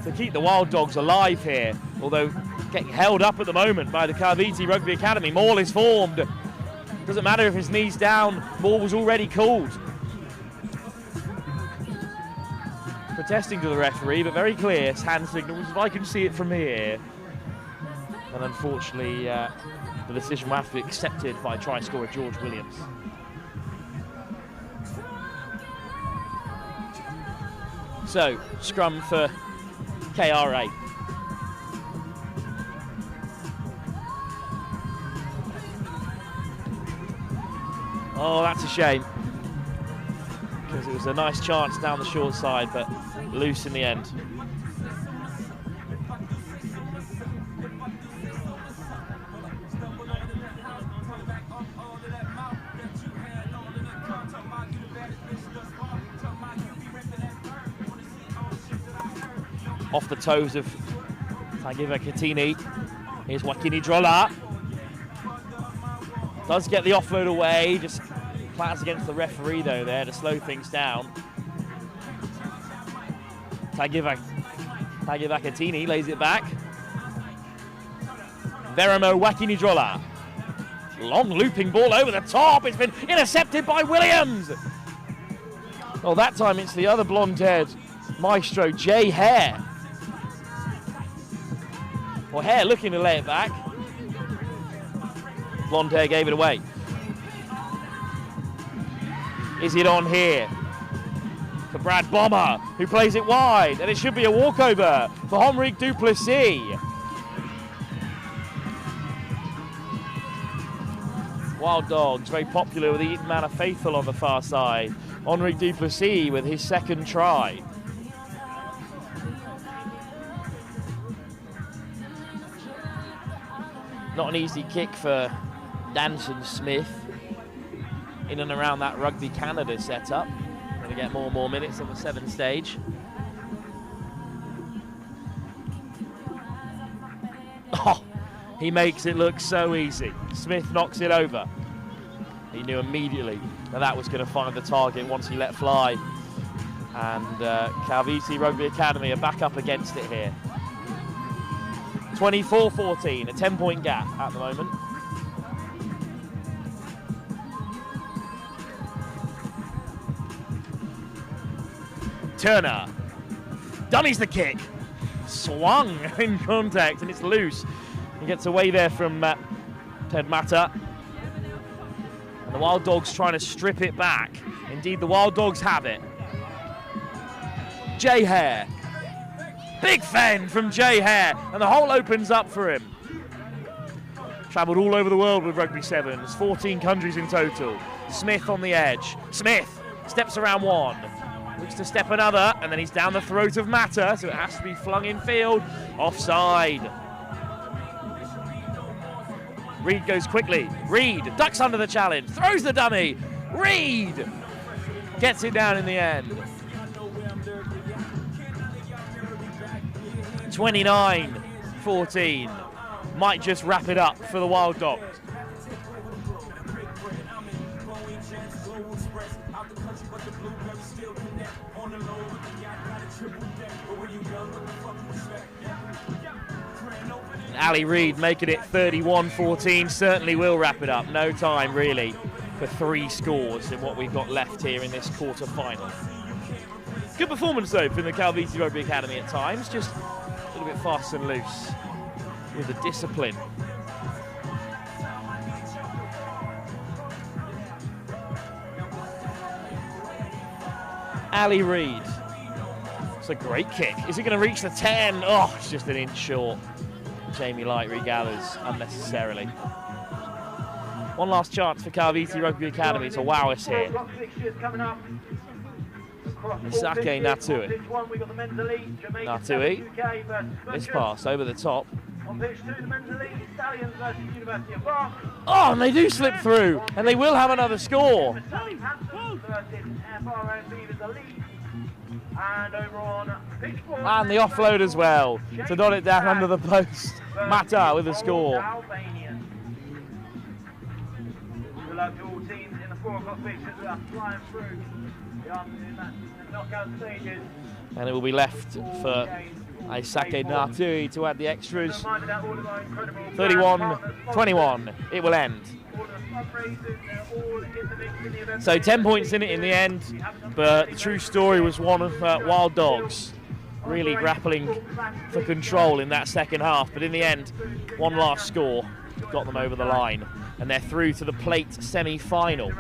Speaker 2: to keep the Wild Dogs alive here. Although getting held up at the moment by the Carviti Rugby Academy. Maul is formed. Doesn't matter if his knee's down. Maul was already called. Protesting to the referee, but very clear. Hand signals, if I can see it from here. And unfortunately, the decision will have to be accepted by try scorer George Williams. So, scrum for KRA. Oh, that's a shame. Because it was a nice chance down the short side, but loose in the end. Off the toes of Tagiva Katini. Here's Wakinidrola. Does get the offload away, just plans against the referee though there to slow things down. Tagiva Katini lays it back. Veramo Wakinidrola. Long looping ball over the top. It's been intercepted by Williams. Well, that time it's the other blonde-haired maestro, Jay Hare. Well, Hare looking to lay it back. Blonde hair gave it away. Is it on here for Brad Bomber, who plays it wide, and it should be a walkover for Henrique Duplessis. Wild Dogs, very popular with the Eton Manor faithful on the far side. Henrique Duplessis with his second try. Not an easy kick for Danson Smith in and around that Rugby Canada setup. Going to get more and more minutes on the 7 stage. Oh, he makes it look so easy. Smith knocks it over. He knew immediately that was going to find the target once he let fly. And Carviti Rugby Academy are back up against it here. 24-14, a 10-point gap at the moment. Turner dummies the kick. swung in contact, and it's loose. He gets away there from Ted Mata. And the Wild Dogs trying to strip it back. Indeed, the Wild Dogs have it. Jay Hare. Big fend from Jay Hare, and the hole opens up for him. Travelled all over the world with Rugby Sevens, 14 countries in total. Smith on the edge. Smith steps around one. Looks to step another, and then he's down the throat of Mata, so it has to be flung in field. Offside. Reed goes quickly. Reed ducks under the challenge, throws the dummy. Reed gets it down in the end. 29-14. Might just wrap it up for the Wild Dogs. Ali Reed making it 31-14, certainly will wrap it up. No time really for 3 scores in what we've got left here in this quarter-final. Good performance though from the Calviti Rugby Academy at times, just a little bit fast and loose with the discipline. Ali Reed. It's a great kick. Is it going to reach the 10? Oh, it's just an inch short. Jamie Light regathers unnecessarily. One last chance for Calviti Rugby Academy to wow us here. Isake Natui. Natui. This pass over the top. Oh, and they do slip through, and they will have another score. And the offload as well to dot it down under the post. Mata with the score. And it will be left for Isake Natui to add the extras. 31-21, it will end. So 10 points in it in the end, but the true story was one of Wild Dogs really grappling for control in that second half, but in the end, one last score got them over the line, and they're through to the plate semi-final.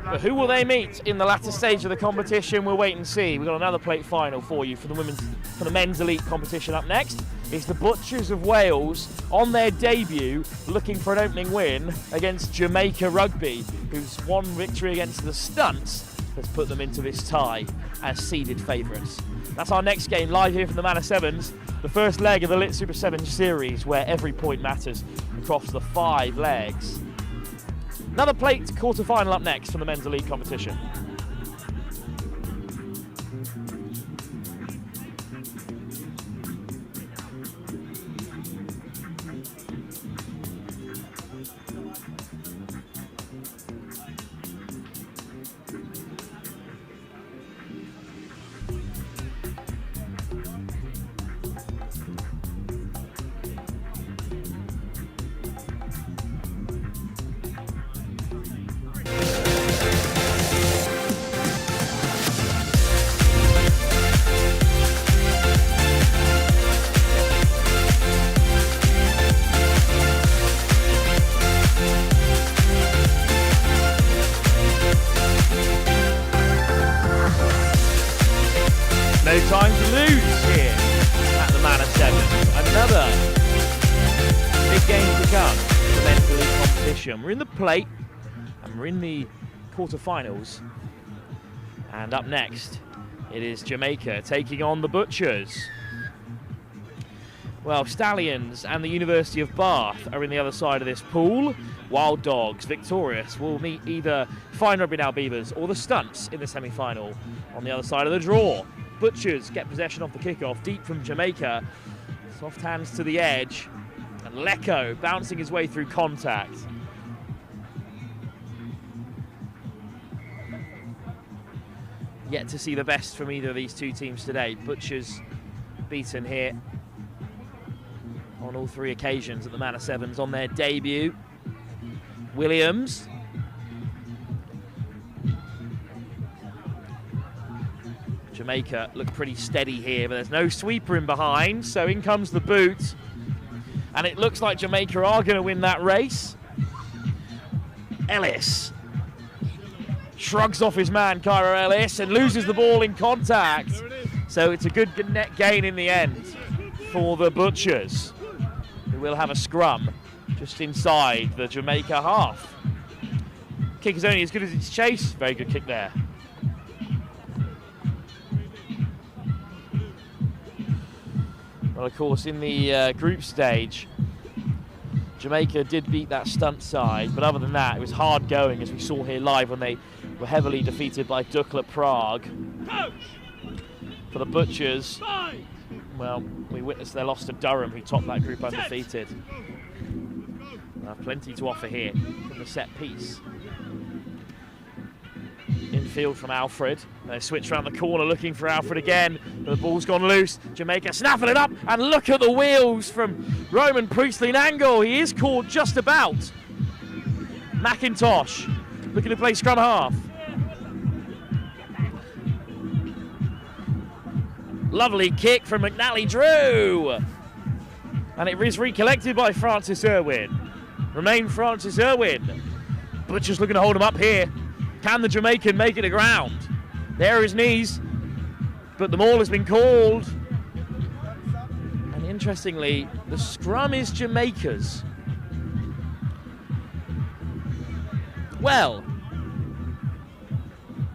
Speaker 2: But who will they meet in the latter stage of the competition? We'll wait and see. We've got another plate final for you for the men's elite competition. Up next is the Butchers of Wales on their debut, looking for an opening win against Jamaica Rugby, whose one victory against the Stunts has put them into this tie as seeded favourites. That's our next game, live here from the Manor Sevens, the first leg of the Lit Super 7 series, where every point matters across the 5 legs. Another plate quarter-final up next from the men's elite competition. No time to lose here at the Manor Sevens. Another big game to come for the men's elite competition. We're in the plate and we're in the quarterfinals. And up next, it is Jamaica taking on the Butchers. Well, Stallions and the University of Bath are in the other side of this pool. Wild Dogs, victorious, will meet either Fine Rugby Now Beavers or the Stunts in the semi-final on the other side of the draw. Butchers get possession of the kickoff deep from Jamaica. Soft hands to the edge. And Lecco bouncing his way through contact. Yet to see the best from either of these two teams today. Butchers beaten here on all 3 occasions at the Manor Sevens on their debut. Williams. Jamaica look pretty steady here, but there's no sweeper in behind, so in comes the boot. And it looks like Jamaica are going to win that race. Ellis shrugs off his man, Cairo Ellis, and loses the ball in contact. So it's a good net gain in the end for the Butchers, who will have a scrum just inside the Jamaica half. Kick is only as good as its chase. Very good kick there. Well, of course, in the group stage, Jamaica did beat that stunt side, but other than that, it was hard going, as we saw here live when they were heavily defeated by Dukla Prague. For the Butchers, well, we witnessed their loss to Durham, who topped that group undefeated. They have plenty to offer here from the set piece. Infield from Alfred. They switch around the corner looking for Alfred again. The ball's gone loose. Jamaica snaffling it up, and look at the wheels from Roman Priestley Nangle. He is caught just about. McIntosh looking to play scrum half. Lovely kick from McNally Drew. And it is recollected by Francis Irwin. Remain Francis Irwin. Butcher's looking to hold him up here. Can the Jamaican make it to ground? There are his knees, but the maul has been called. And interestingly, the scrum is Jamaica's. Well,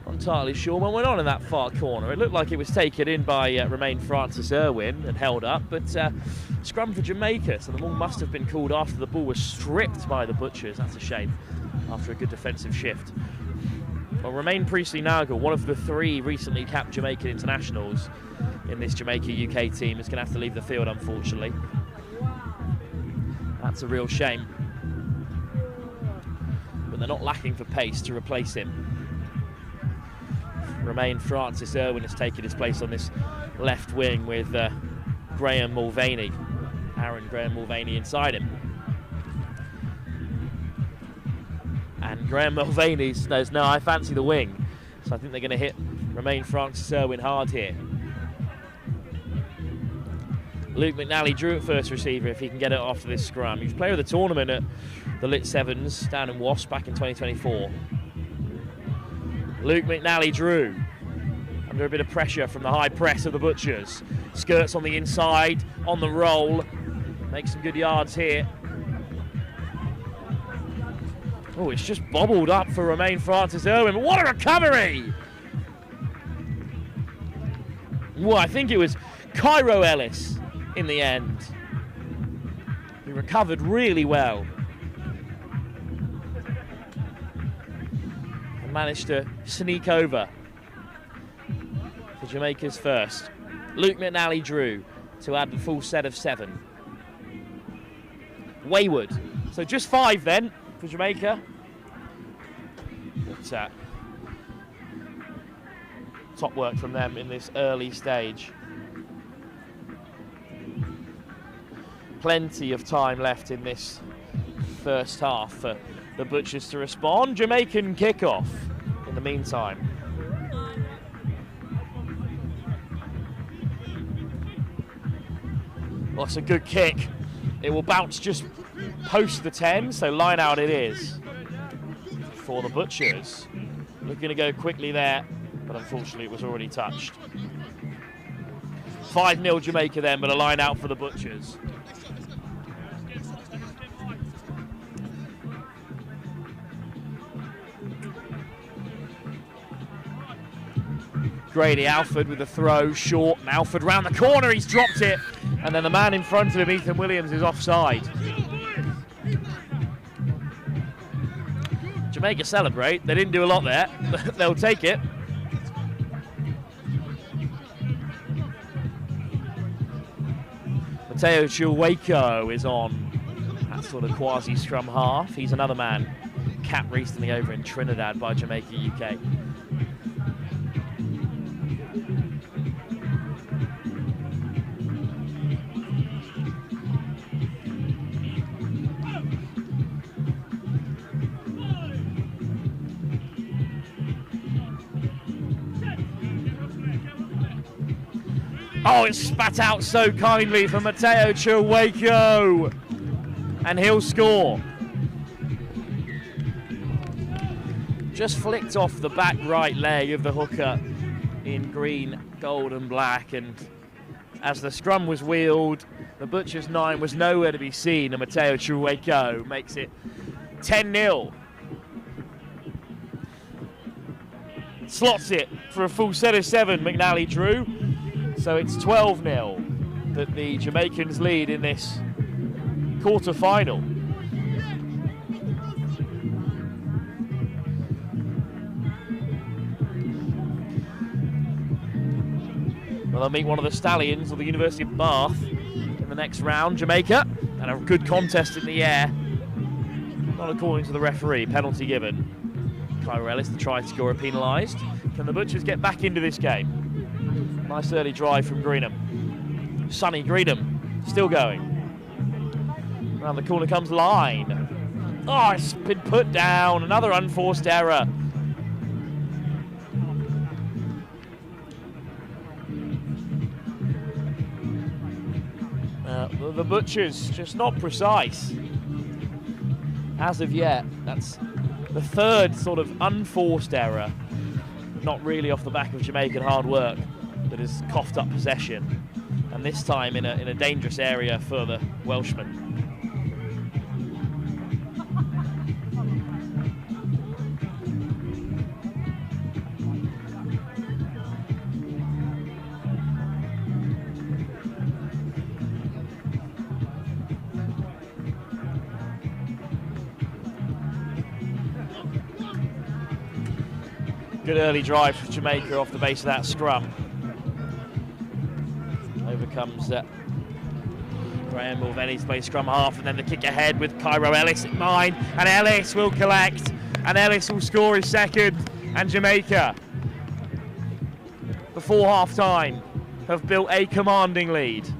Speaker 2: not entirely sure what went on in that far corner. It looked like it was taken in by Remain Francis Irwin and held up, but scrum for Jamaica, so the maul must have been called after the ball was stripped by the Butchers. That's a shame, after a good defensive shift. Well, Romain Priestley Nagel, one of the 3 recently capped Jamaican internationals in this Jamaica-UK team, is going to have to leave the field, unfortunately. That's a real shame. But they're not lacking for pace to replace him. Romain Francis Irwin has taken his place on this left wing with Graham Mulvaney. Aaron Graham Mulvaney inside him. And Graham Mulvaney says, no, I fancy the wing. So I think they're going to hit Romain Francis Irwin hard here. Luke McNally Drew at first receiver if he can get it after this scrum. He was player of the tournament at the Lit Sevens down in Wasp back in 2024. Luke McNally Drew under a bit of pressure from the high press of the Butchers. Skirts on the inside, on the roll. Makes some good yards here. Oh, it's just bobbled up for Romain Francis Irwin. But what a recovery! Well, I think it was Cairo Ellis in the end. He recovered really well. And managed to sneak over for Jamaica's first. Luke McNally Drew to add the full set of 7. Wayward. So just 5 then for Jamaica. But, top work from them in this early stage. Plenty of time left in this first half for the Butchers to respond. Jamaican kickoff in the meantime. Well, it's a good kick. It will bounce just post the 10, so line out it is for the Butchers. Looking to go quickly there, but unfortunately it was already touched. 5-0 Jamaica then, but a line out for the Butchers. Grady Alford with the throw, short, and Alford round the corner, he's dropped it, and then the man in front of him, Ethan Williams, is offside. Jamaica celebrate, they didn't do a lot there, but they'll take it. Mateo Chihuaco is on that sort of quasi-scrum half. He's another man capped recently over in Trinidad by Jamaica UK. Oh, it's spat out so kindly for Mateo Chiwako. And he'll score. Just flicked off the back right leg of the hooker in green, gold and black. And as the scrum was wheeled, the Butchers 9 was nowhere to be seen. And Mateo Chiwako makes it 10-0. Slots it for a full set of 7, McNally Drew. So it's 12-0 that the Jamaicans lead in this quarter-final. Well, they'll meet one of the Stallions of the University of Bath in the next round, Jamaica, and a good contest in the air. Not according to the referee, penalty given. Cairo Ellis, the try scorer, penalised. Can the Butchers get back into this game? Nice early drive from Greenham. Sonny Greenham, still going. Around the corner comes Line. Oh, it's been put down. Another unforced error. The Butchers just not precise. As of yet, that's the third sort of unforced error. Not really off the back of Jamaican hard work that has coughed up possession. And this time in a dangerous area for the Welshmen. Good early drive for Jamaica off the base of that scrum. Overcomes Graham Mulvaney's play scrum half, and then the kick ahead with Cairo Ellis in mind, and Ellis will collect, and Ellis will score his second, and Jamaica, before half time, have built a commanding lead.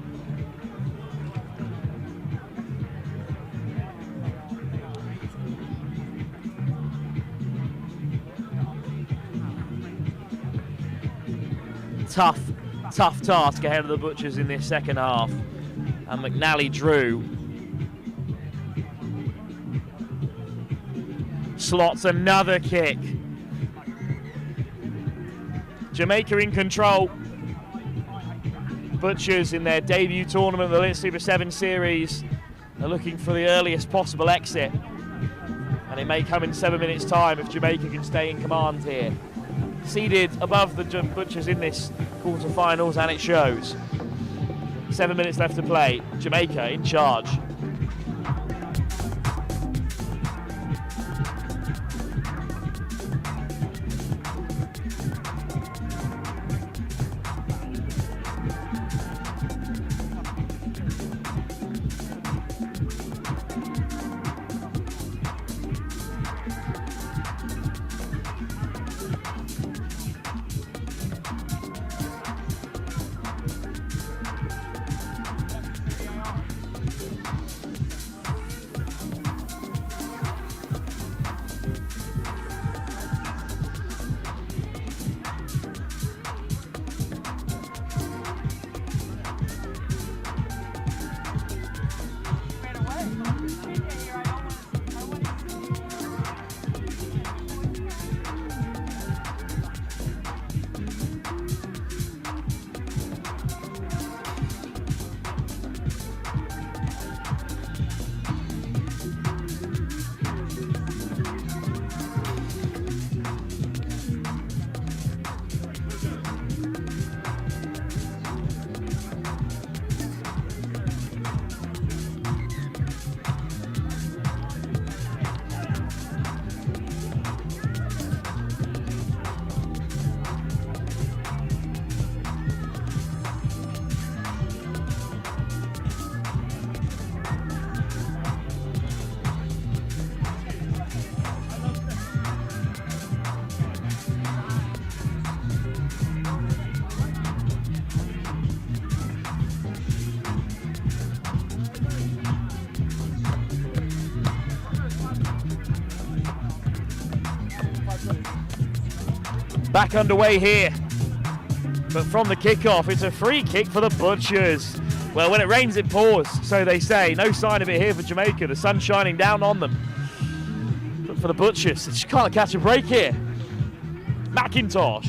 Speaker 2: Tough task ahead of the Butchers in this second half. And McNally Drew slots another kick. Jamaica in control. Butchers in their debut tournament of the Lit Super 7 Series are looking for the earliest possible exit. And it may come in 7 minutes' time if Jamaica can stay in command here. Seeded above the Butchers in this quarter-finals, and it shows. 7 minutes left to play. Jamaica in charge. Back underway here But from the kickoff, it's a free kick for the Butchers. Well, when it rains, it pours, so they say. No sign of it here for Jamaica. The sun's shining down on them. But for the Butchers, they just can't catch a break here. McIntosh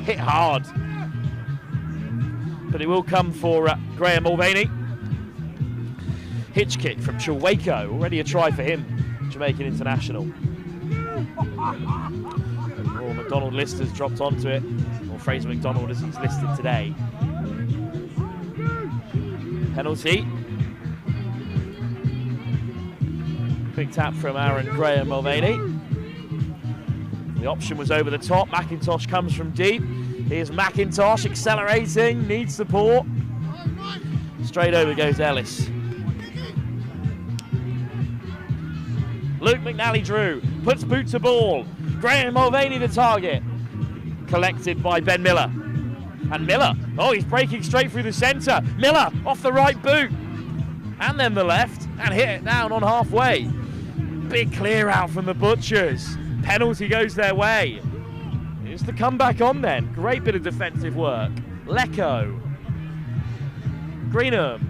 Speaker 2: hit hard. But it will come for Graham Mulvaney. Hitch kick from Chiwako. Already a try for him, Jamaican international. Oh, McDonald Lister's dropped onto it. Or Fraser McDonald as he's listed today. Penalty. Quick tap from Aaron Graham Mulvaney. The option was over the top. McIntosh comes from deep. Here's McIntosh accelerating, needs support. Straight over goes Ellis. Luke McNally-Drew puts boot to ball. Graham Mulvaney the target. Collected by Ben Miller. And Miller, oh, he's breaking straight through the centre. Miller off the right boot. And then the left, and hit it down on halfway. Big clear out from the Butchers. Penalty goes their way. It's the comeback on then. Great bit of defensive work. Lecco. Greenham.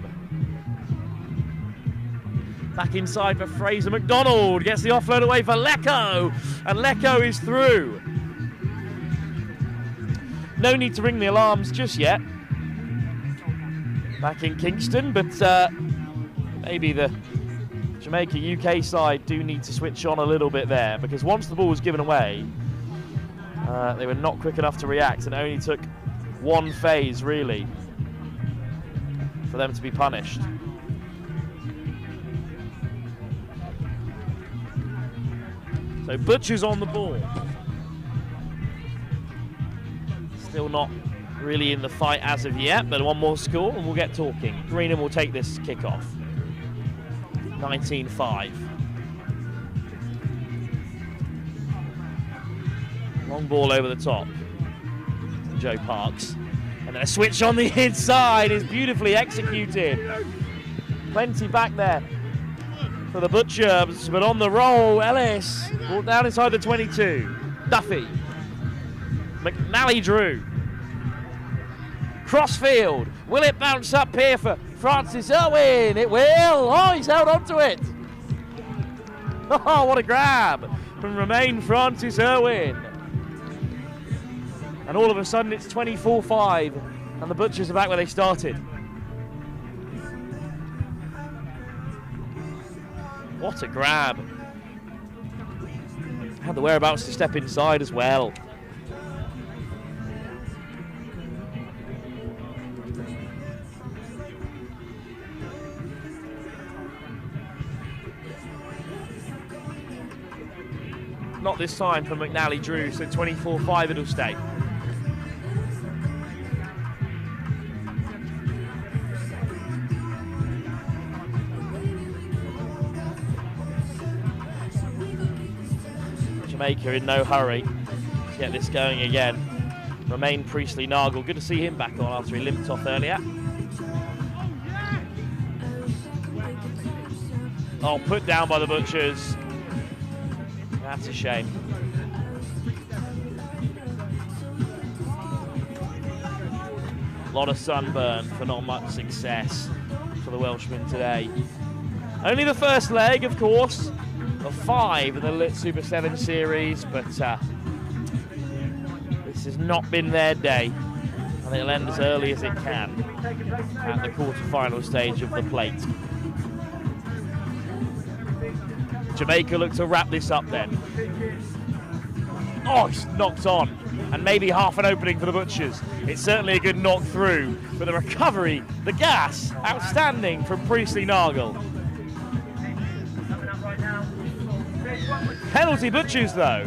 Speaker 2: Back inside for Fraser McDonald. Gets the offload away for Lecco. And Lecco is through. No need to ring the alarms just yet. Back in Kingston, but maybe the Jamaica UK side do need to switch on a little bit there, because once the ball was given away, they were not quick enough to react, and it only took one phase really for them to be punished. So Butchers on the ball. Still not really in the fight as of yet, but one more score and we'll get talking. Greenham will take this kickoff. 19-5. Long ball over the top. Joe Parks. And then a switch on the inside is beautifully executed. Plenty back there for the Butchers, but on the roll, Ellis. Ball down inside the 22. Duffy. McNally-Drew. Crossfield. Will it bounce up here for Francis Irwin? It will. Oh, he's held on to it. Oh, what a grab from Romain Francis Irwin. And all of a sudden it's 24-5 and the Butchers are back where they started. What a grab. Had the whereabouts to step inside as well. Not this time for McNally-Drew, so 24-5 it'll stay. Jamaica in no hurry to get this going again. Romain Priestley-Nargle, good to see him back on after he limped off earlier. Oh, put down by the Butchers. That's a shame. A lot of sunburn for not much success for the Welshmen today. Only the first leg, of course, of 5 in the Lit Super 7 series, but this has not been their day, and it'll end as early as it can at the quarter-final stage of the plate. Jamaica look to wrap this up then. Oh, it's knocked on, and maybe half an opening for the Butchers. It's certainly a good knock through, but the recovery, the gas, outstanding from Priestley-Nargle. Penalty Butchers though.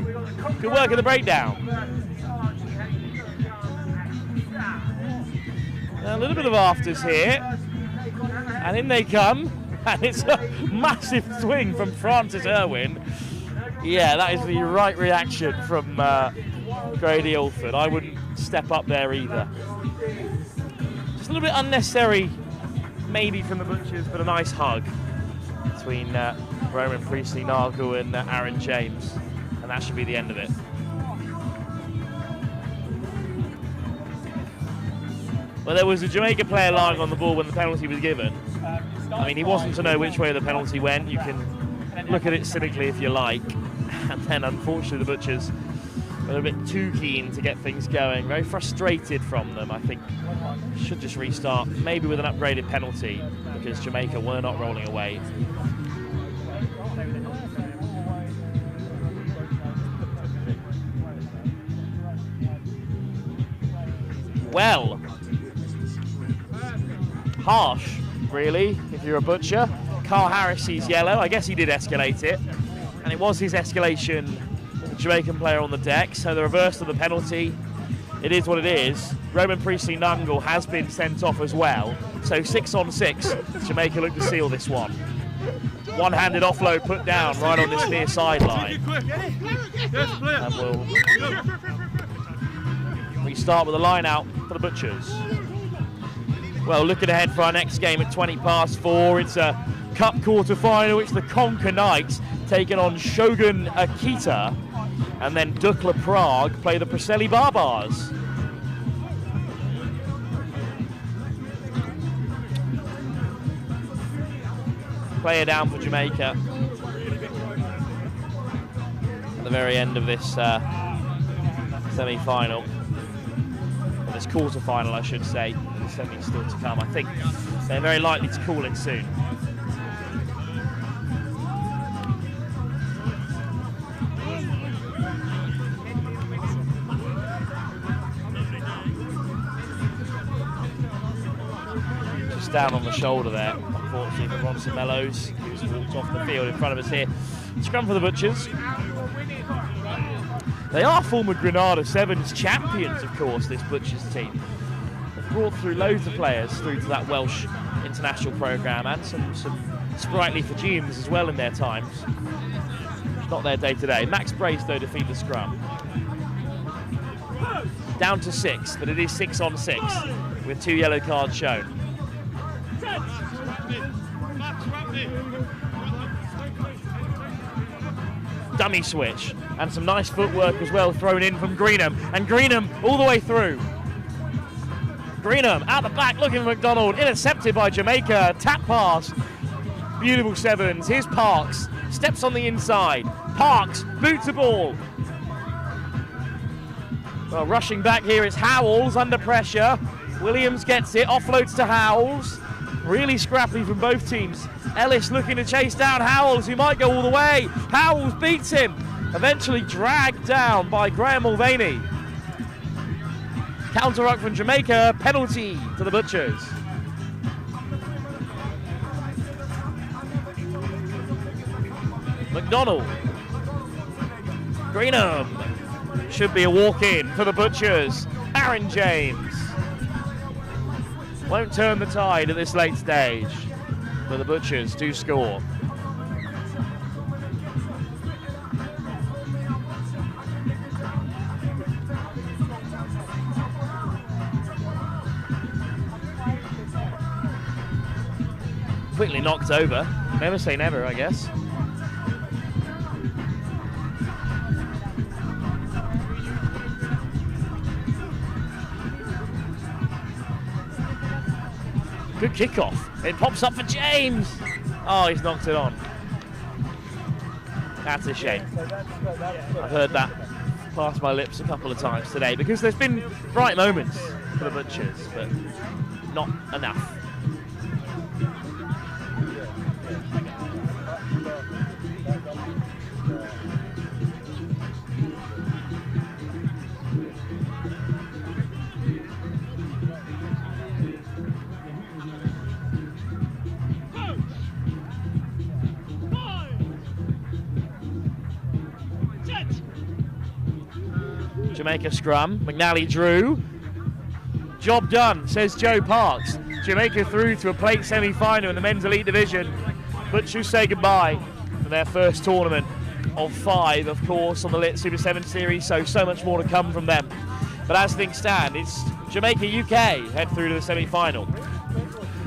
Speaker 2: Good work at the breakdown. A little bit of afters here, and in they come. And it's a massive swing from Francis Irwin. Yeah, that is the right reaction from Grady Alford. I wouldn't step up there either. Just a little bit unnecessary, maybe from the Butchers, but a nice hug between Roman Priestley-Nargle and Aaron James. And that should be the end of it. Well, there was a Jamaica player lying on the ball when the penalty was given. I mean, he wasn't to know which way the penalty went. You can look at it cynically if you like. And then, unfortunately, the Butchers were a bit too keen to get things going. Very frustrated from them. I think should just restart, maybe with an upgraded penalty, because Jamaica were not rolling away. Well, harsh, really, if you're a Butcher. Carl Harris sees yellow. I guess he did escalate it. And it was his escalation, the Jamaican player on the deck. So the reverse of the penalty, it is what it is. Roman Priestley Nungle has been sent off as well. So 6 on 6, Jamaica look to seal this one. One-handed offload put down right on this near sideline. And we'll restart with a line out for the Butchers. Well, looking ahead for our next game at 4:20. It's a cup quarter-final. It's the Conquer Knights taking on Shogun Akita. And then Dukla Prague play the Preseli Barbars. Player down for Jamaica at the very end of this semi-final. This quarter-final, I should say. The semi's still to come. I think they're very likely to call it soon. Just down on the shoulder there, unfortunately, for Ronson Mellows, who's walked off the field in front of us here. Scrum for the Butchers. They are former Granada Sevens champions, of course, this Butchers team. They've brought through loads of players through to that Welsh international programme, and some sprightly Fijians as well in their times. It's not their day today. Max Brace, though, defeat the scrum. Down to 6, but it is 6 on 6, with 2 yellow cards shown. Dummy switch, and some nice footwork as well thrown in from Greenham, and Greenham all the way through. Greenham out the back looking for McDonald, intercepted by Jamaica, tap pass. Beautiful Sevens. Here's Parks, steps on the inside. Parks boots the ball. Well, rushing back here is Howells under pressure. Williams gets it, offloads to Howells. Really scrappy from both teams. Ellis looking to chase down Howells, who might go all the way. Howells beats him, eventually dragged down by Graham Mulvaney. Counter ruck from Jamaica, penalty to the Butchers. McDonald. Greenham. Should be a walk-in for the Butchers. Aaron James. Won't turn the tide at this late stage, but the Butchers do score. Quickly knocked over. Never say never, I guess. Good kickoff. It pops up for James. Oh, he's knocked it on. That's a shame. I've heard that pass my lips a couple of times today, because there's been bright moments for the Butchers, but not enough. Jamaica scrum, McNally drew. Job done, says Joe Parks. Jamaica through to a plate semi-final in the men's elite division. Butchers say goodbye for their first tournament of 5, of course, on the Lit Super 7 series, so much more to come from them. But as things stand, it's Jamaica UK head through to the semi-final.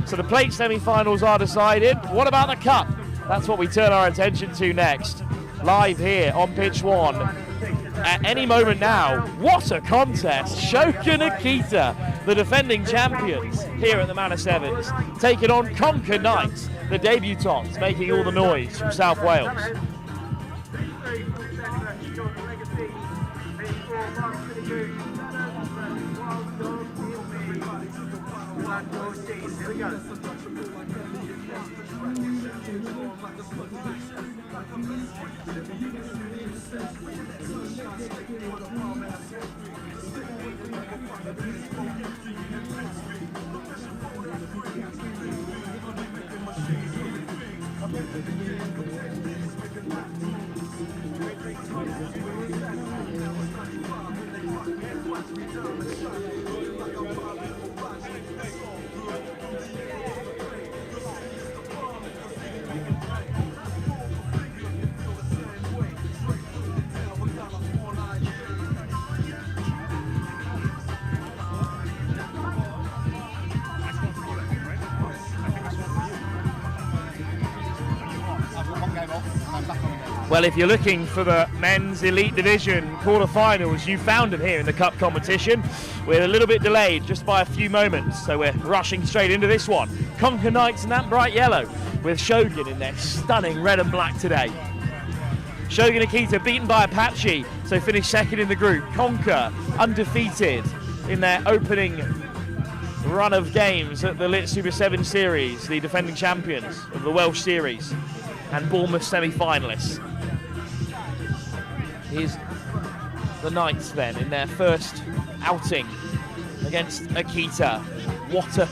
Speaker 2: So the plate semi-finals are decided. What about the cup? That's what we turn our attention to next. Live here on pitch 1. at any moment now. What a contest! Shogun Akita, the defending champions here at the Manor Sevens, taking on Conquer Knights, the debutants, making all the noise from South Wales.
Speaker 1: Here we go.
Speaker 2: Well, if you're looking for the men's elite division quarterfinals, you found them here in the cup competition. We're a little bit delayed just by a few moments, so we're rushing straight into this one. Conquer Knights in that bright yellow, with Shogun in their stunning red and black today. Shogun Akita beaten by Apache, so finished second in the group. Conquer undefeated in their opening run of games at the Lit Super 7 Series, the defending champions of the Welsh Series and Bournemouth semi-finalists. Here's the Knights then in their first outing against Akita. What a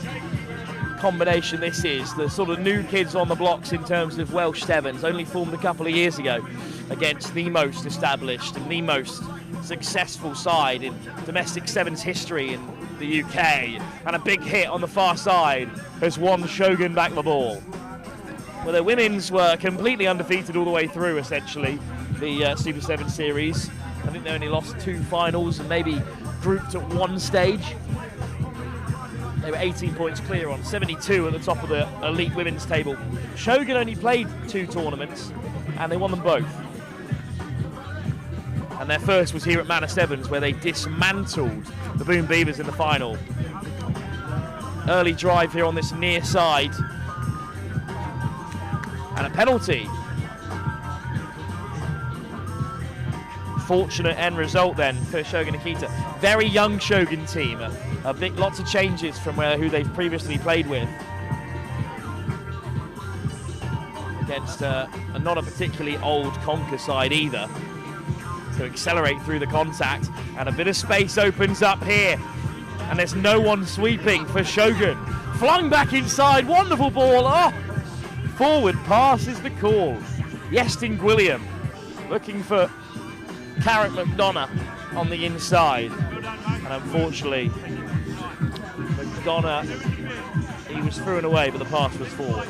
Speaker 2: combination this is. The sort of new kids on the blocks in terms of Welsh Sevens, only formed a couple of years ago, against the most established and the most successful side in domestic Sevens history in the UK. And a big hit on the far side has won Shogun back the ball. Well, their women's were completely undefeated all the way through, essentially, the Super 7 Series. I think they only lost 2 finals and maybe grouped at one stage. They were 18 points clear on 72 at the top of the elite women's table. Shogun only played 2 tournaments and they won them both. And their first was here at Manor Sevens, where they dismantled the Boom Beavers in the final. Early drive here on this near side. And a penalty. Fortunate end result then for Shogun Akita. Very young Shogun team. Lots of changes from who they've previously played with. Against not a particularly old Conquer side either. To accelerate through the contact. And a bit of space opens up here. And there's no one sweeping for Shogun. Flung back inside. Wonderful ball. Oh! Forward pass is the call. Yestin Gwilliam looking for Carrick McDonough on the inside. And unfortunately, McDonough, he was through and away, but the pass was forward.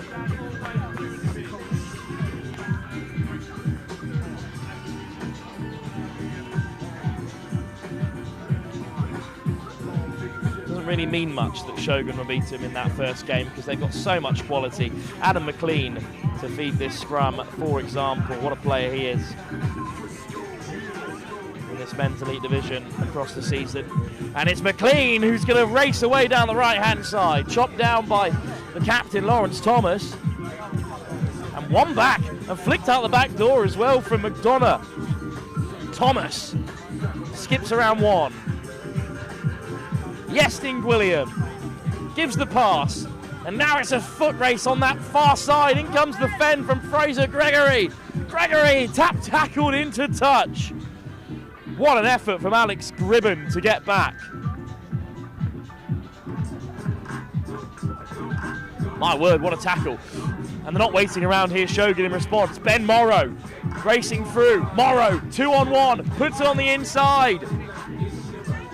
Speaker 2: Really mean much that Shogun will beat him in that first game because they've got so much quality. Adam McLean to feed this scrum, for example. What a player he is in this men's elite division across the season. And it's McLean who's going to race away down the right-hand side, chopped down by the captain, Lawrence Thomas. And one back and flicked out the back door as well from McDonough. Thomas skips around one. Yestin Gwilliam gives the pass, and now it's a foot race on that far side. In comes the fend from Fraser Gregory. Gregory tackled into touch. What an effort from Alex Gribben to get back. My word, what a tackle. And they're not waiting around here, Shogun in response. Ben Morrow racing through. Morrow, 2-on-1, puts it on the inside.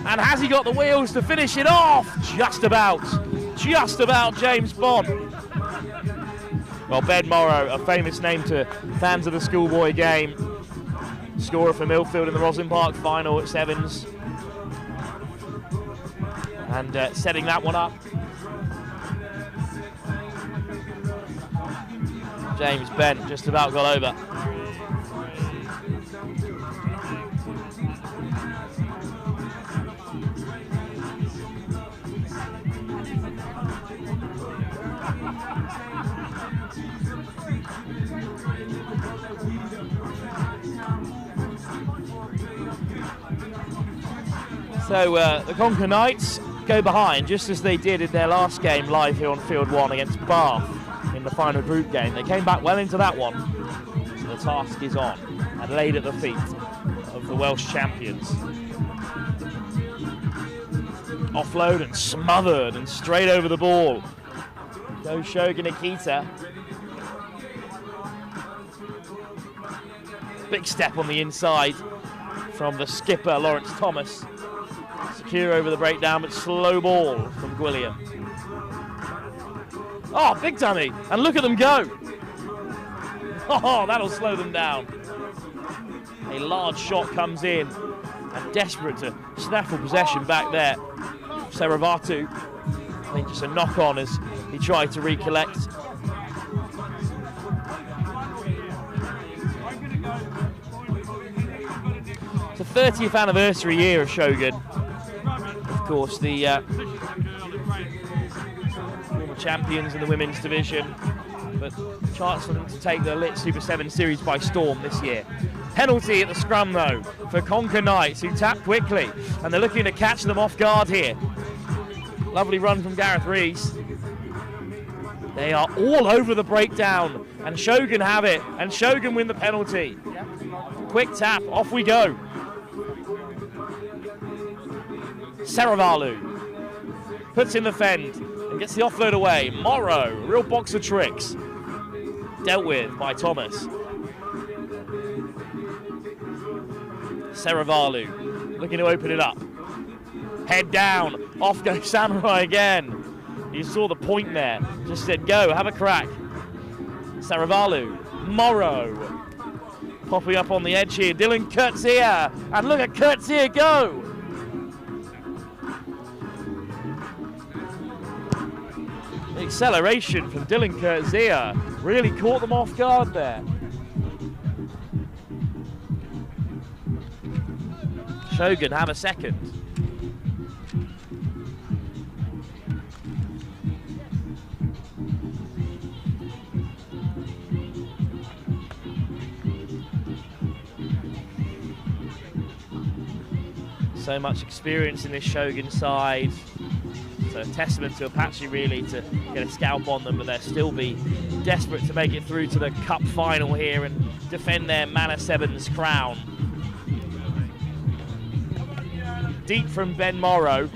Speaker 2: And has he got the wheels to finish it off? Just about James Bond. Well, Ben Morrow, a famous name to fans of the schoolboy game. Scorer for Millfield in the Roslyn Park final at Sevens. And setting that one up. James Ben just about got over. So the Conker Knights go behind just as they did in their last game live here on Field 1 against Bath in the final group game. They came back well into that one. So the task is on and laid at the feet of the Welsh champions. Offload and smothered and straight over the ball. Go Shogun Akita. Big step on the inside from the skipper, Lawrence Thomas. Secure over the breakdown, but slow ball from Gwilliam. Oh, big dummy, and look at them go. Oh, that'll slow them down. A large shot comes in, and desperate to snaffle possession back there. Seravatu, I think just a knock on as he tried to recollect. It's the 30th anniversary year of Shogun. Of course, the former champions in the women's division, but chance for them to take the Lit Super 7 series by storm this year. Penalty at the scrum though for Conker Knights, who tap quickly, and they're looking to catch them off guard here. Lovely run from Gareth Rees. They are all over the breakdown, and Shogun have it, and Shogun win the penalty. Quick tap, off we go. Saravalu puts in the fend and gets the offload away. Morrow, real box of tricks. Dealt with by Thomas. Saravalu looking to open it up. Head down, off goes Samurai again. You saw the point there, just said go, have a crack. Saravalu, Morrow, popping up on the edge here. Dylan Kurtzia, and look at Kurtzia go. The acceleration from Dylan Kurtzia really caught them off guard there. Shogun have a second. So much experience in this Shogun side. So a testament to Apache really to get a scalp on them, but they'll still be desperate to make it through to the cup final here and defend their Manor Sevens crown. Deep from Ben Morrow.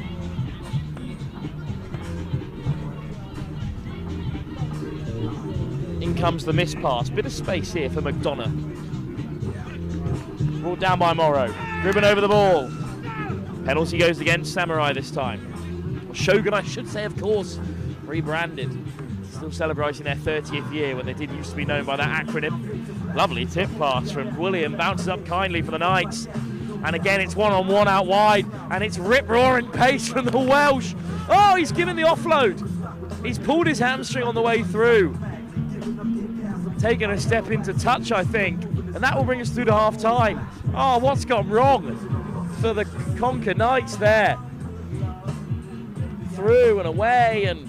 Speaker 2: In comes the miss pass. Bit of space here for McDonough. Brought down by Morrow. Driven over the ball. Penalty goes against Samurai this time. Shogun, I should say, of course, rebranded. Still celebrating their 30th year when they did used to be known by that acronym. Lovely tip pass from William. Bounces up kindly for the Knights. And again, it's one-on-one out wide. And it's rip-roaring pace from the Welsh. Oh, he's given the offload. He's pulled his hamstring on the way through. Taken a step into touch, I think. And that will bring us through to half-time. Oh, what's gone wrong for the Conker Knights there? Through and away and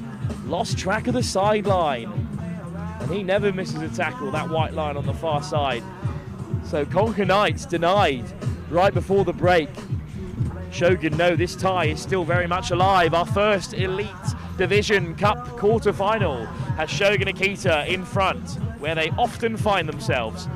Speaker 2: lost track of the sideline. And he never misses a tackle, that white line on the far side. So Conker Knights denied right before the break. Shogun know this tie is still very much alive. Our first Elite Division Cup quarter-final has Shogun Akita in front, where they often find themselves.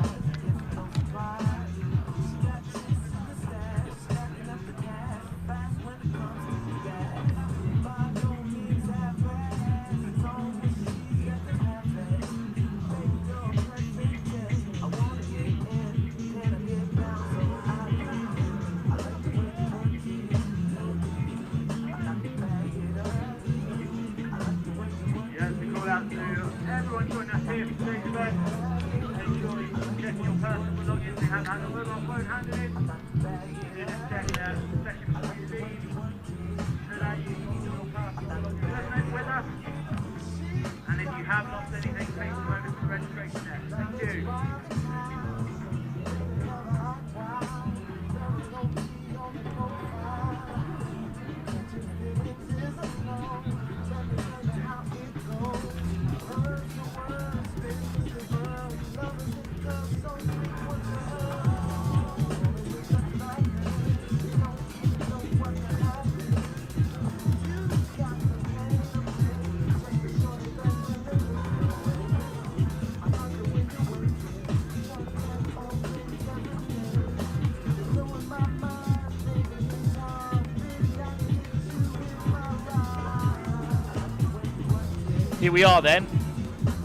Speaker 2: Here we are then.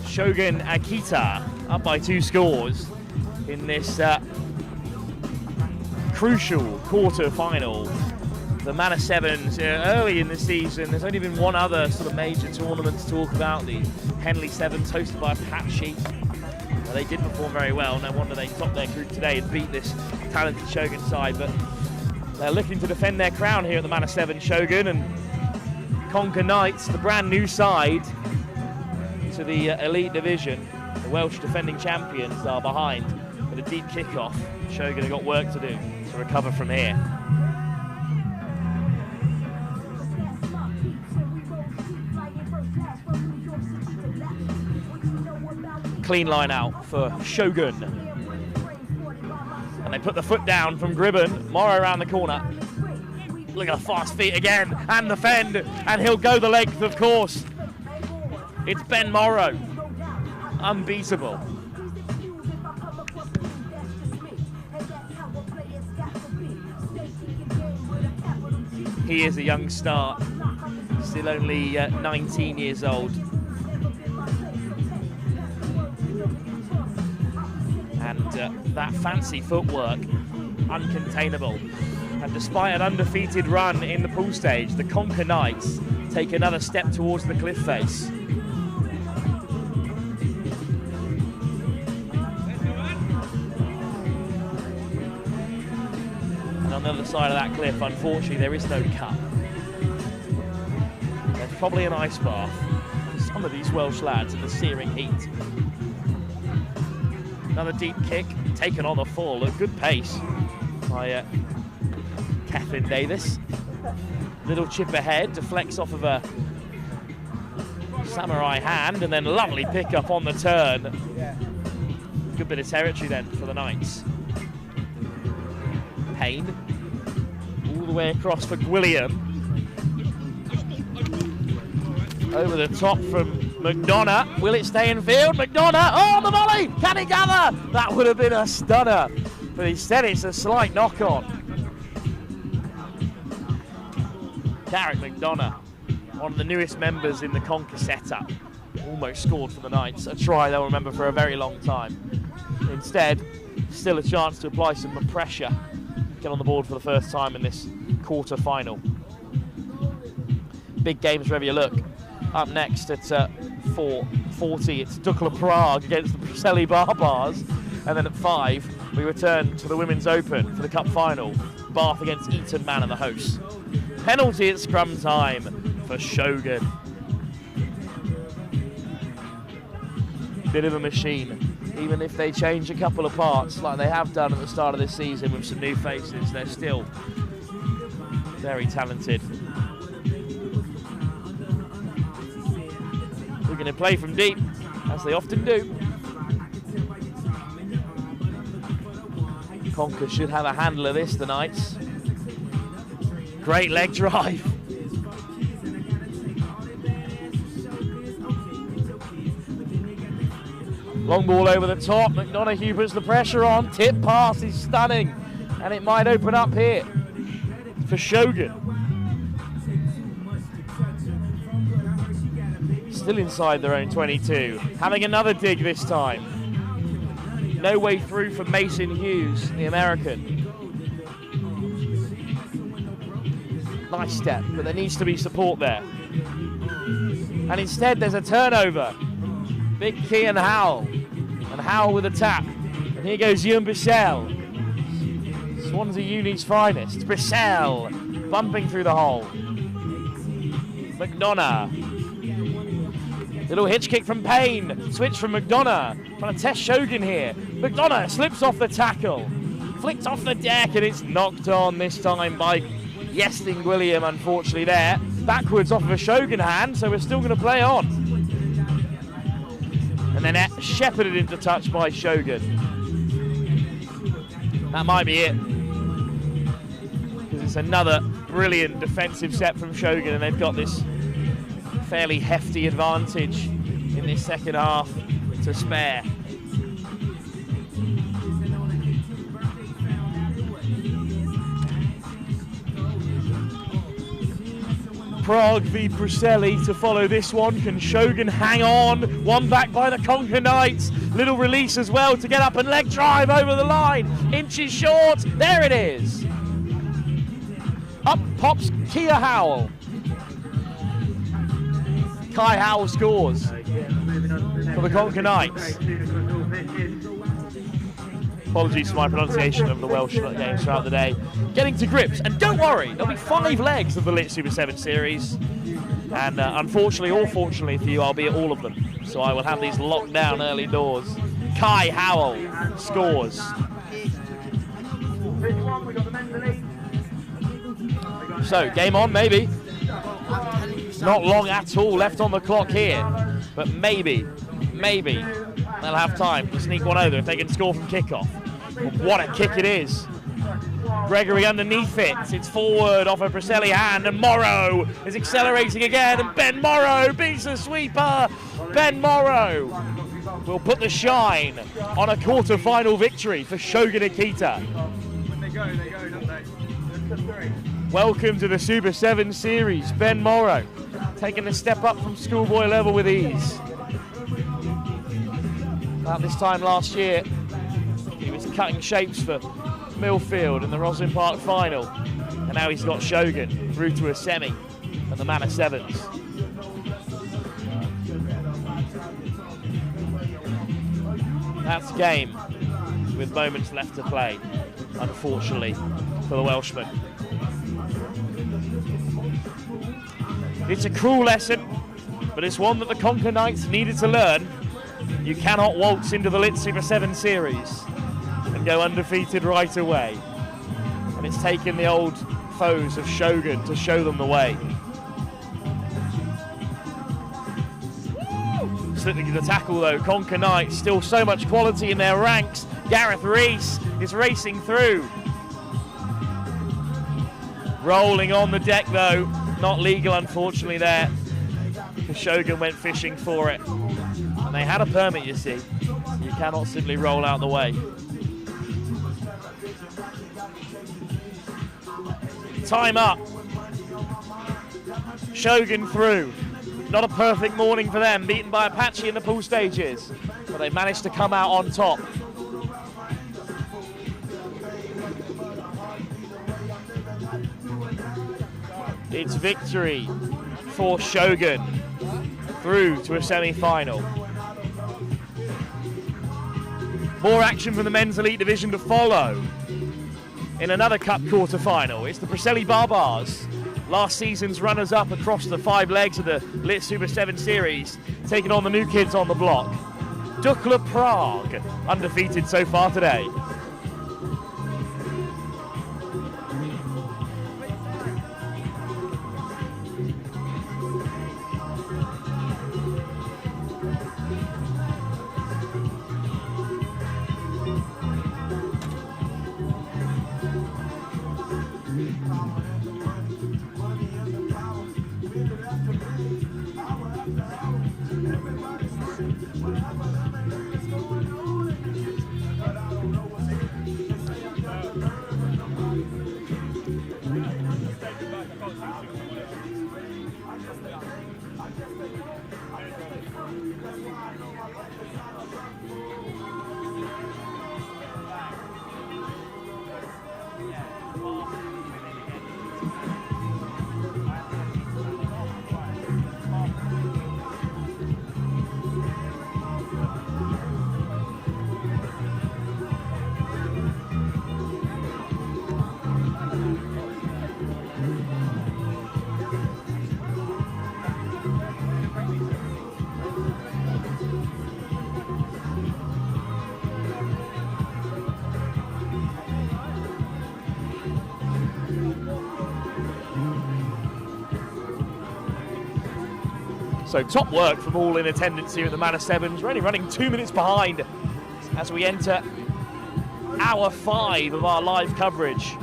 Speaker 2: Shogun Akita up by 2 scores in this crucial quarter-final. The Manor Sevens early in the season. There's only been one other sort of major tournament to talk about, the Henley Sevens hosted by Apache. They did perform very well. No wonder they topped their group today and beat this talented Shogun side. But they're looking to defend their crown here at the Manor 7 Shogun, and Conquer Knights, the brand new side to the elite division. The Welsh defending champions are behind with a deep kickoff. Shogun have got work to do to recover from here. Clean line out for Shogun. And they put the foot down from Gribben. Morrow around the corner. Look at the fast feet again, and the fend, and he'll go the length, of course. It's Ben Morrow. Unbeatable. He is a young star, still only 19 years old. And that fancy footwork, uncontainable. And despite an undefeated run in the pool stage, the Conquer Knights take another step towards the cliff face. And on the other side of that cliff, unfortunately, there is no cup. There's probably an ice bath for some of these Welsh lads in the searing heat. Another deep kick, taken on the full at good pace by Kathleen Davis. Little chip ahead, deflects off of a samurai hand, and then lovely pick up on the turn. Good bit of territory then for the Knights. Payne, all the way across for Gwilliam. Over the top from McDonough. Will it stay in field? McDonough, oh, the volley! Can he gather? That would have been a stunner. But instead it's a slight knock-on. Carrick McDonough, one of the newest members in the Conquer setup, almost scored for the Knights. A try they'll remember for a very long time. Instead, still a chance to apply some pressure. Get on the board for the first time in this quarter-final. Big games wherever you look. Up next at 4:40, it's Dukla Prague against the Preseli Barbars. And then at 5, we return to the Women's Open for the Cup Final. Bath against Eton Manor, the hosts. Penalty at scrum time for Shogun. Bit of a machine. Even if they change a couple of parts like they have done at the start of this season with some new faces, they're still very talented. We're going to play from deep, as they often do. Conquer should have a handle of this, the Knights. Great leg drive. Long ball over the top. McDonough puts the pressure on. Tip pass is stunning. And it might open up here for Shogun. Still inside their own 22. Having another dig this time. No way through for Mason Hughes, the American. Nice step, but there needs to be support there. And instead there's a turnover. Big Key and Howell. And Howell with a tap. And here goes Ewan Bissell. Swansea Uni's finest. Bissell bumping through the hole. McDonough. Little hitch kick from Payne. Switch from McDonough. Trying to test Shogun here. McDonough slips off the tackle. Flicked off the deck, and it's knocked on this time by Yesting William, unfortunately there. Backwards off of a Shogun hand, so we're still going to play on. And then shepherded into touch by Shogun. That might be it. Because it's another brilliant defensive set from Shogun, and they've got this fairly hefty advantage in this second half to spare. Prague v Preseli to follow this one. Can Shogun hang on? One back by the Conquer Knights. Little release as well to get up and leg drive over the line. Inches short. There it is. Up pops Kia Howell. Kai Howell scores for the Conquer Knights. Apologies for my pronunciation of the Welsh games throughout the day. Getting to grips, and don't worry, there'll be 5 legs of the Lit Super 7 series, and unfortunately or fortunately for you, I'll be at all of them. So I will have these locked down early doors. Kai Howell scores. So game on, maybe. Not long at all left on the clock here, but maybe they'll have time to sneak one over if they can score from kickoff. What a kick it is. Gregory underneath it. It's forward off a Preseli hand, and Morrow is accelerating again, and Ben Morrow beats the sweeper. Ben Morrow will put the shine on a quarter-final victory for Shogun Akita.
Speaker 1: They go, don't they?
Speaker 2: Welcome to the Super 7 series. Ben Morrow taking a step up from schoolboy level with ease. About this time last year, he was cutting shapes for Millfield in the Roslyn Park final, and now he's got Shogun through to a semi at the Manor Sevens. That's game with moments left to play, unfortunately for the Welshman. It's a cruel lesson, but it's one that the Conquer Knights needed to learn. You cannot waltz into the Lit Super 7 series and go undefeated right away. And it's taken the old foes of Shogun to show them the way. Slipping to the tackle though, Conquer Knights, still so much quality in their ranks. Gareth Rees is racing through. Rolling on the deck though, not legal unfortunately there. The Shogun went fishing for it. And they had a permit, you see. You cannot simply roll out the way. Time up. Shogun through. Not a perfect morning for them, beaten by Apache in the pool stages. But they managed to come out on top. It's victory for Shogun through to a semi-final. More action from the men's elite division to follow in another cup quarter-final. It's the Preseli Barbars, last season's runners-up across the 5 legs of the Lit Super 7 series, taking on the new kids on the block. Dukla Prague, undefeated so far today. So top work from all in attendance here at the Manor Sevens. We're only running 2 minutes behind as we enter hour 5 of our live coverage.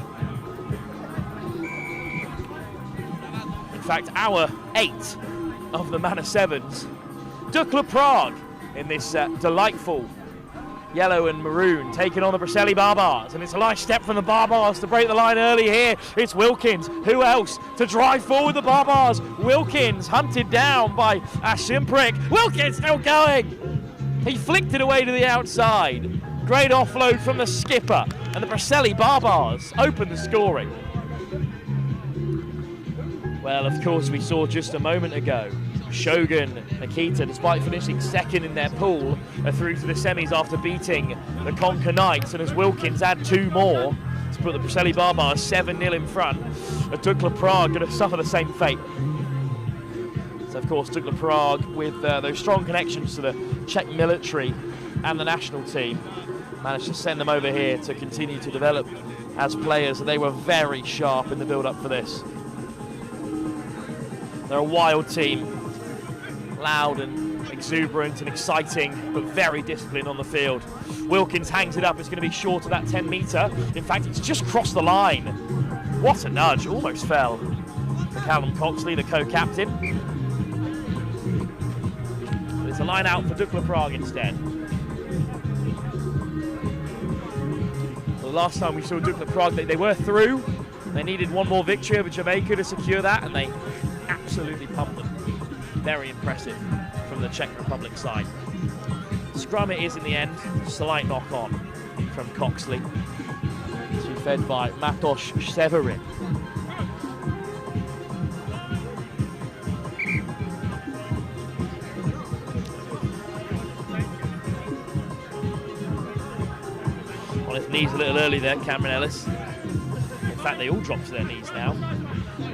Speaker 2: In fact, hour 8 of the Manor Sevens. Dukla Prague in this delightful Yellow and maroon taking on the Preseli Barbars, and it's a nice step from the Barbars to break the line early here. It's Wilkins. Who else to drive forward the Barbars? Wilkins hunted down by Ashimprick. Wilkins still going. He flicked it away to the outside. Great offload from the skipper, and the Preseli Barbars open the scoring. Well, of course, we saw just a moment ago, Shogun, Akita, despite finishing second in their pool, are through to the semis after beating the Conquer Knights, and as Wilkins add 2 more to put the Preseli Barbars 7-0 in front, Dukla Prague going to suffer the same fate. So, of course, Dukla Prague, with those strong connections to the Czech military and the national team, managed to send them over here to continue to develop as players. They were very sharp in the build-up for this. They're a wild team, loud and exuberant and exciting, but very disciplined on the field. Wilkins hangs it up. It's going to be short of that 10-metre. In fact, it's just crossed the line. What a nudge. Almost fell. Callum Coxley, the co-captain. But it's a line out for Dukla Prague instead. The last time we saw Dukla Prague, they were through. They needed one more victory over Jamaica to secure that, and they absolutely pumped them. Very impressive from the Czech Republic side. Scrum it is in the end. Slight knock on from Coxley. To fed by Matos Severin. On his knees a little early there, Cameron Ellis. In fact, they all dropped to their knees now.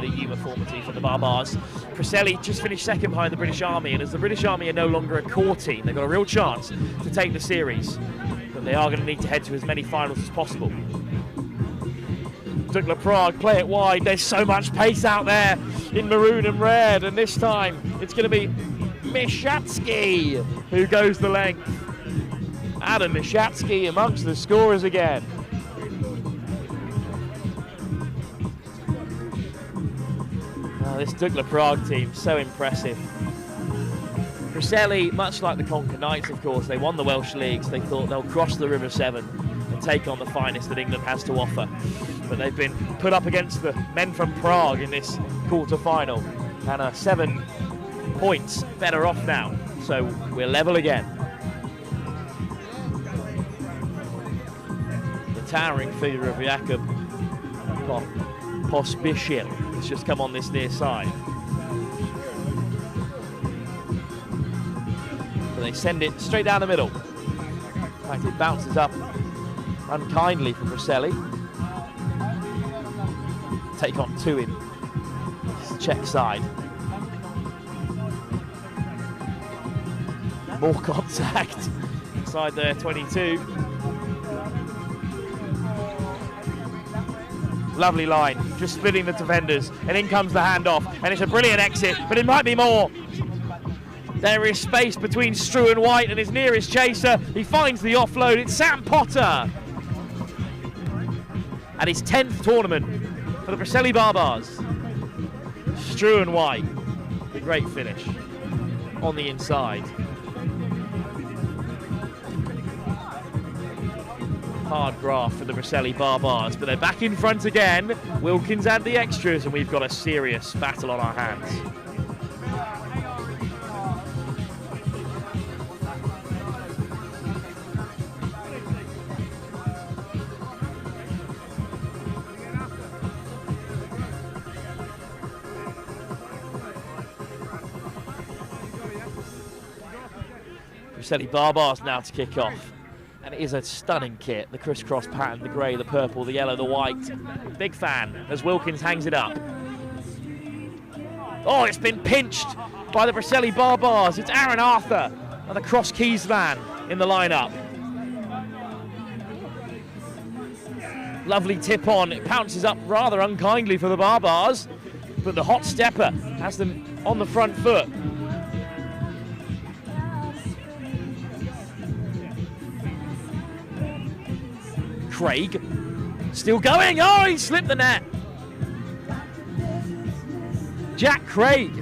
Speaker 2: The uniformity for the Barbars. Preseli just finished second behind the British Army, and as the British Army are no longer a core team, they've got a real chance to take the series, but they are going to need to head to as many finals as possible. Dukla Prague play it wide. There's so much pace out there in maroon and red, and this time it's going to be Mishatsky who goes the length. Adam Mishatsky amongst the scorers again. This Dukla Prague team, so impressive. Preseli, much like the Conquer Knights, of course, they won the Welsh Leagues. They thought they'll cross the River Severn and take on the finest that England has to offer. But they've been put up against the men from Prague in this quarter-final and are 7 points better off now. So we're level again. The towering figure of Jakub Pospisil has just come on this near side. So they send it straight down the middle. In fact, it bounces up unkindly from Preseli. Take on 2 in this Czech side. More contact inside their 22. Lovely line, just splitting the defenders, and in comes the handoff, and it's a brilliant exit, but it might be more. There is space between Struan White and his nearest chaser. He finds the offload. It's Sam Potter. And his 10th tournament for the Preseli Barbars. Struan White, a great finish on the inside. Hard graft for the Preseli Barbars, but they're back in front again. Wilkins and the extras, and we've got a serious battle on our hands. Preseli Barbars now to kick off. And it is a stunning kit. The crisscross pattern, the grey, the purple, the yellow, the white. Big fan as Wilkins hangs it up. Oh, it's been pinched by the Preseli Barbars. It's Aaron Arthur, the Cross Keys man in the lineup. Lovely tip on. It pounces up rather unkindly for the Barbars, but the hot stepper has them on the front foot. Craig, still going. Oh, he slipped the net. Jack Craig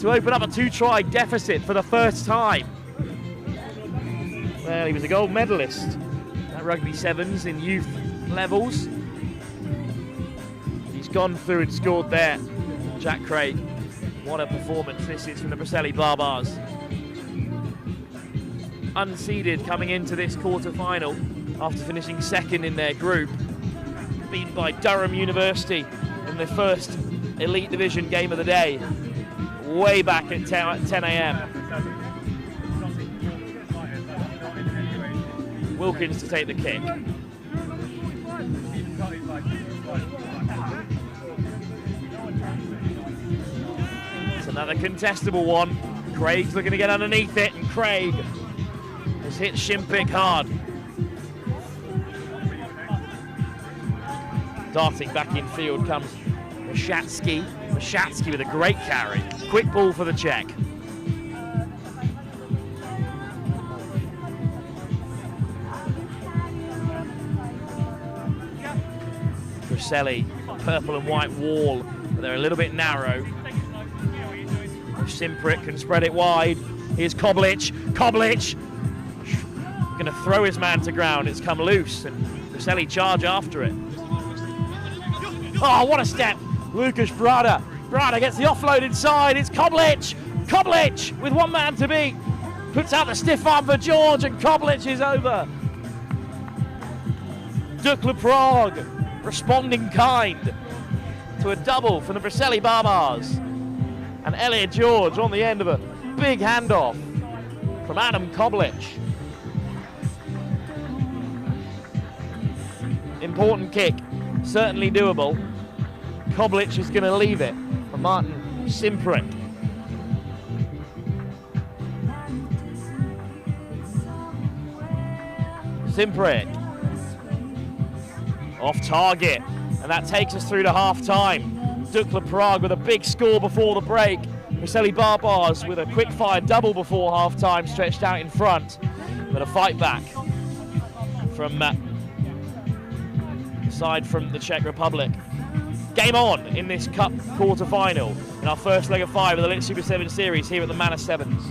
Speaker 2: to open up a 2-try deficit for the first time. Well, he was a gold medalist at Rugby Sevens in youth levels. He's gone through and scored there. Jack Craig. What a performance this is from the Preseli Barbars. Unseeded coming into this quarter-final after finishing second in their group. Beaten by Durham University in the first Elite Division game of the day. Way back at 10 a.m. Wilkins to take the kick. It's another contestable one. Craig's looking to get underneath it, and Craig has hit Shimpick hard. Darting back in field comes Mashatsky. Mashatsky with a great carry. Quick ball for the Czech. Preseli, purple and white wall, but they're a little bit narrow. Simprick can spread it wide. Here's Koblich. Koblich going to throw his man to ground. It's come loose, and Preseli charge after it. Oh, what a step! Lucas Brada. Brada gets the offload inside. It's Koblich. Koblich with one man to beat. Puts out the stiff arm for George, and Koblich is over. Dukla Prague responding kind to a double from the Preseli Barbars. And Elliot George on the end of a big handoff from Adam Koblich. Important kick, certainly doable. Koblich is going to leave it for Martin Simprick. Simprick off target, and that takes us through to half-time. Dukla Prague with a big score before the break. Preseli Barbars with a quick-fire double before half-time, stretched out in front. But a fight back from side from the Czech Republic. Game on in this Cup quarter-final in our first leg of 5 of the Elite Super 7 series here at the Manor Sevens.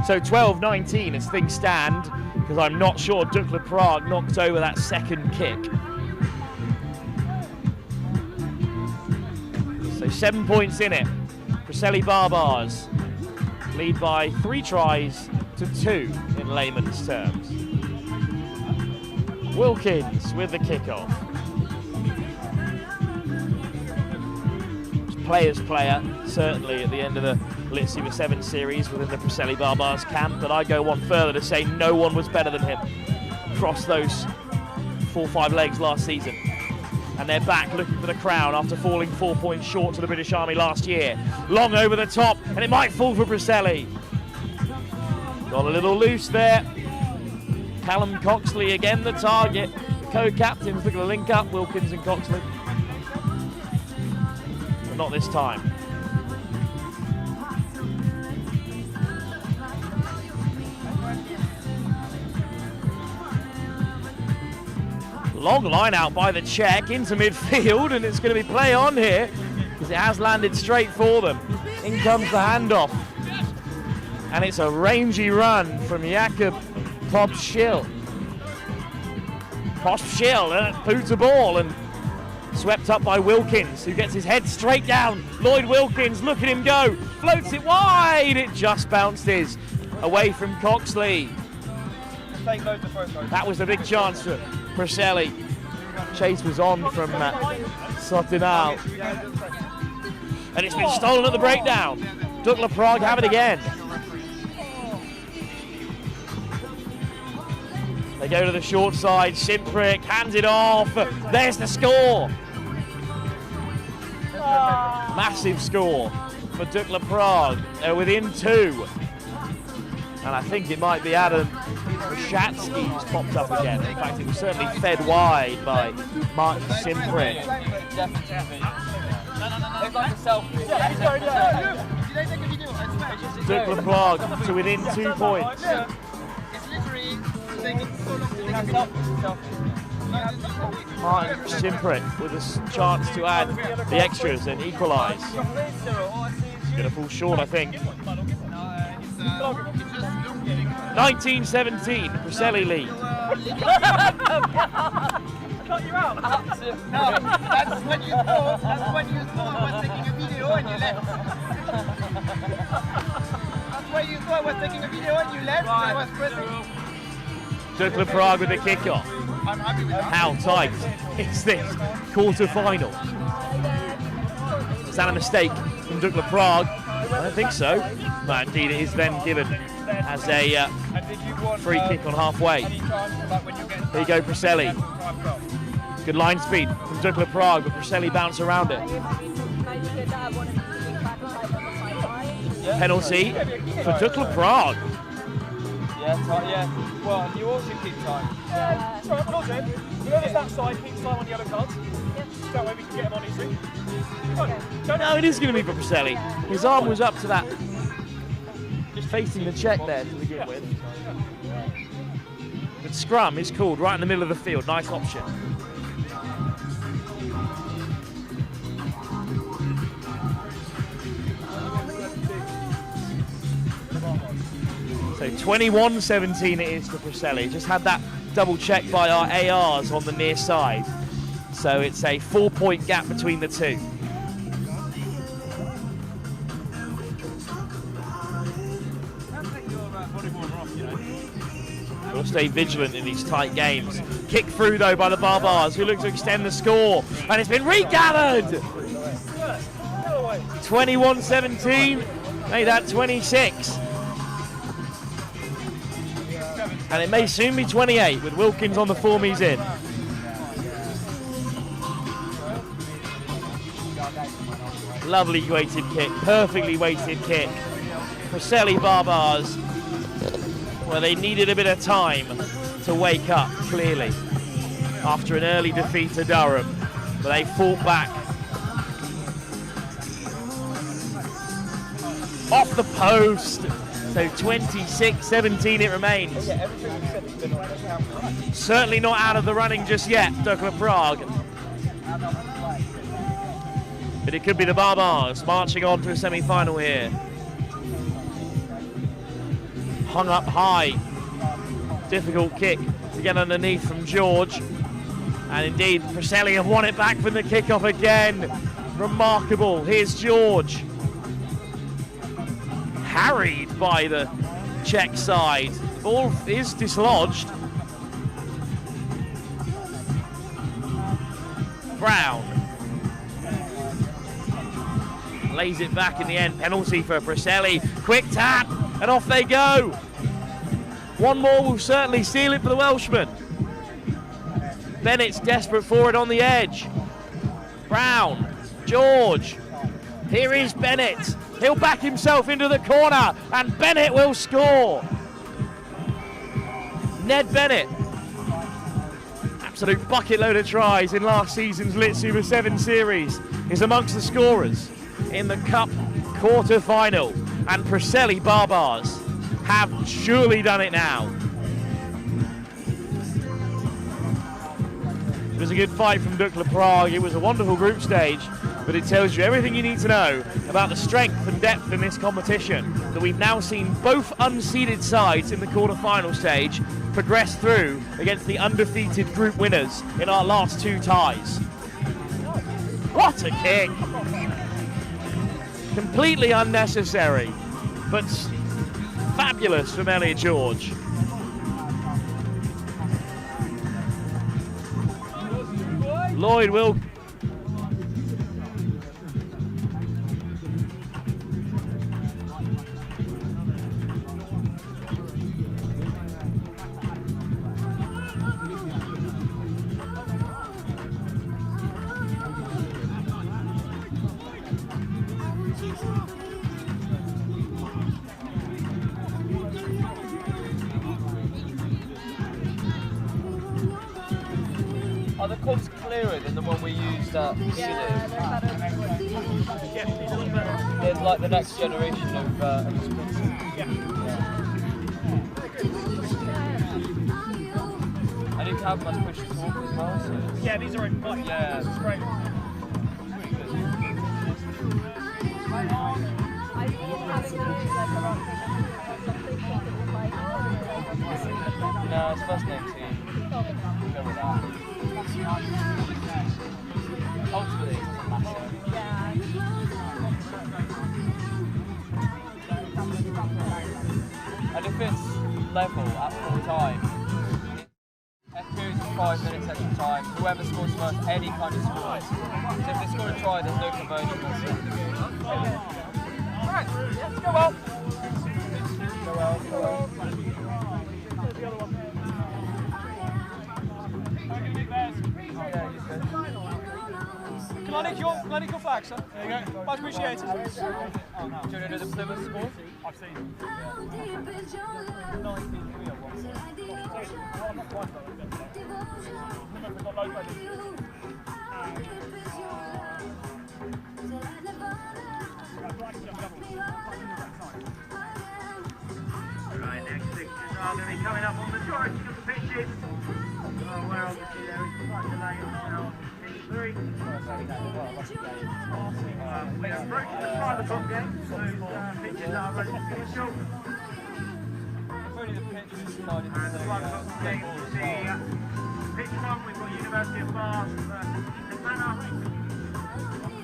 Speaker 2: So 12-19 as things stand, because I'm not sure Dukla Prague knocked over that second kick. So 7 points in it. Preseli Barbars lead by 3 tries to 2 in layman's terms. Wilkins with the kickoff. Player's player, certainly at the end of the Elite Super 7 series within the Preseli Barbars camp, but I go one further to say no one was better than him across those 4-5 legs last season. And they're back looking for the crown after falling 4 points short to the British Army last year. Long over the top, and it might fall for Preseli. Got a little loose there. Callum Coxley again the target. The co-captains looking to link up, Wilkins and Coxley. But not this time. Long line out by the Czech into midfield, and it's going to be play on here because it has landed straight for them. In comes the handoff, and it's a rangy run from Jakub Pospil. Pospil boots a ball and swept up by Wilkins, who gets his head straight down. Lloyd Wilkins, look at him go, floats it wide. It just bounces away from Coxley. That was a big chance for Preseli. Chase was on from Sotinal. And it's been stolen at the breakdown. Dukla Prague have it again. They go to the short side. Simpric hands it off. There's the score. Massive score for Dukla Prague. They're within 2. And I think it might be Adam Shatsky who's popped up again. In fact, it was certainly fed wide by Mark Simpric. Dukla Prague to within 2 points. Martin Simpric with a chance to add the extras and equalise. Going to fall short, I think. 19-17, Preseli lead.
Speaker 5: Cut you out.
Speaker 11: No, that's when you thought I was taking a video and you left. That's when you thought I was taking a video and you left. I was pressing.
Speaker 2: Dukla Prague with the kickoff.
Speaker 11: I'm happy with that.
Speaker 2: How tight is this quarter-final? Is that a mistake from Dukla Prague? I don't think so. But indeed it is then given as a free kick on halfway. Here you go, Preseli. Good line speed from Dukla Prague, but Preseli bounce around it. Penalty for Dukla Prague.
Speaker 5: Yeah. Well, you also keep time. Yeah, sorry, I'm not doing. Whoever's that side keeps time on the yellow cards. That way we can get him on easy.
Speaker 2: No, it is going to be for Preseli. His arm was up to that. Just facing the check there to begin with. But scrum is called right in the middle of the field. Nice option. So 21-17 it is for Preseli. Just had that double check by our ARs on the near side. So it's a 4-point gap between the two. We'll stay vigilant in these tight games. Kick through though by the Barbars, who look to extend the score. And it's been regathered! 21-17, made that 26. And it may soon be 28 with Wilkins on the form he's in. Lovely weighted kick, perfectly weighted kick. Preseli Barbars, where they needed a bit of time to wake up, clearly, after an early defeat to Durham. But they fought back. Off the post. So 26-17 it remains. Certainly not out of the running just yet, Dukla Prague. But it could be the Barbars marching on to a semi-final here. Hung up high. Difficult kick to get underneath from George. And indeed, Preseli have won it back from the kickoff again. Remarkable. Here's George. Harried by the Czech side. Ball is dislodged. Brown lays it back in the end. Penalty for Preseli. Quick tap, and off they go. One more will certainly seal it for the Welshman. Bennett's desperate for it on the edge. Brown, George. Here is Bennett. He'll back himself into the corner, and Bennett will score. Ned Bennett. Absolute bucket load of tries in last season's Lit Super 7 series. Is amongst the scorers in the Cup quarter-final. And Preseli Barbars have surely done it now. It was a good fight from Dukla Prague. It was a wonderful group stage, but it tells you everything you need to know about the strength and depth in this competition, that we've now seen both unseeded sides in the quarter-final stage progress through against the undefeated group winners in our last two ties. What a kick! Completely unnecessary, but fabulous from Elliot George. Lloyd will.
Speaker 6: Are the courts clearer than the one we used at
Speaker 13: Yeah, they're better.
Speaker 6: They're like the next generation of I think Cab must push the talk as well. So.
Speaker 5: Yeah, these are in like,
Speaker 6: yeah,
Speaker 5: it's great.
Speaker 6: No, it's first name team. We'll go with that. Ultimately, it doesn't matter. And if it's level at full time, periods of 5 minutes extra time, whoever scores first, any kind of scores. So if they score a try, there's no conversion. Alright, let's go well. Go well, go well.
Speaker 5: Can I nick your flag, sir? There you go. Much appreciated. Oh, no.
Speaker 6: Do you want to know the Plymouth score?
Speaker 5: I've seen it.
Speaker 1: Right, next fixtures are going to be coming up on the majority of the pitches. Where obviously there is quite a delay on P3. We're approaching the 5 o'clock game, so pitches are relatively short. And the 5 o'clock game will see pitch 1, we've got University of Bath versus Eton Manor.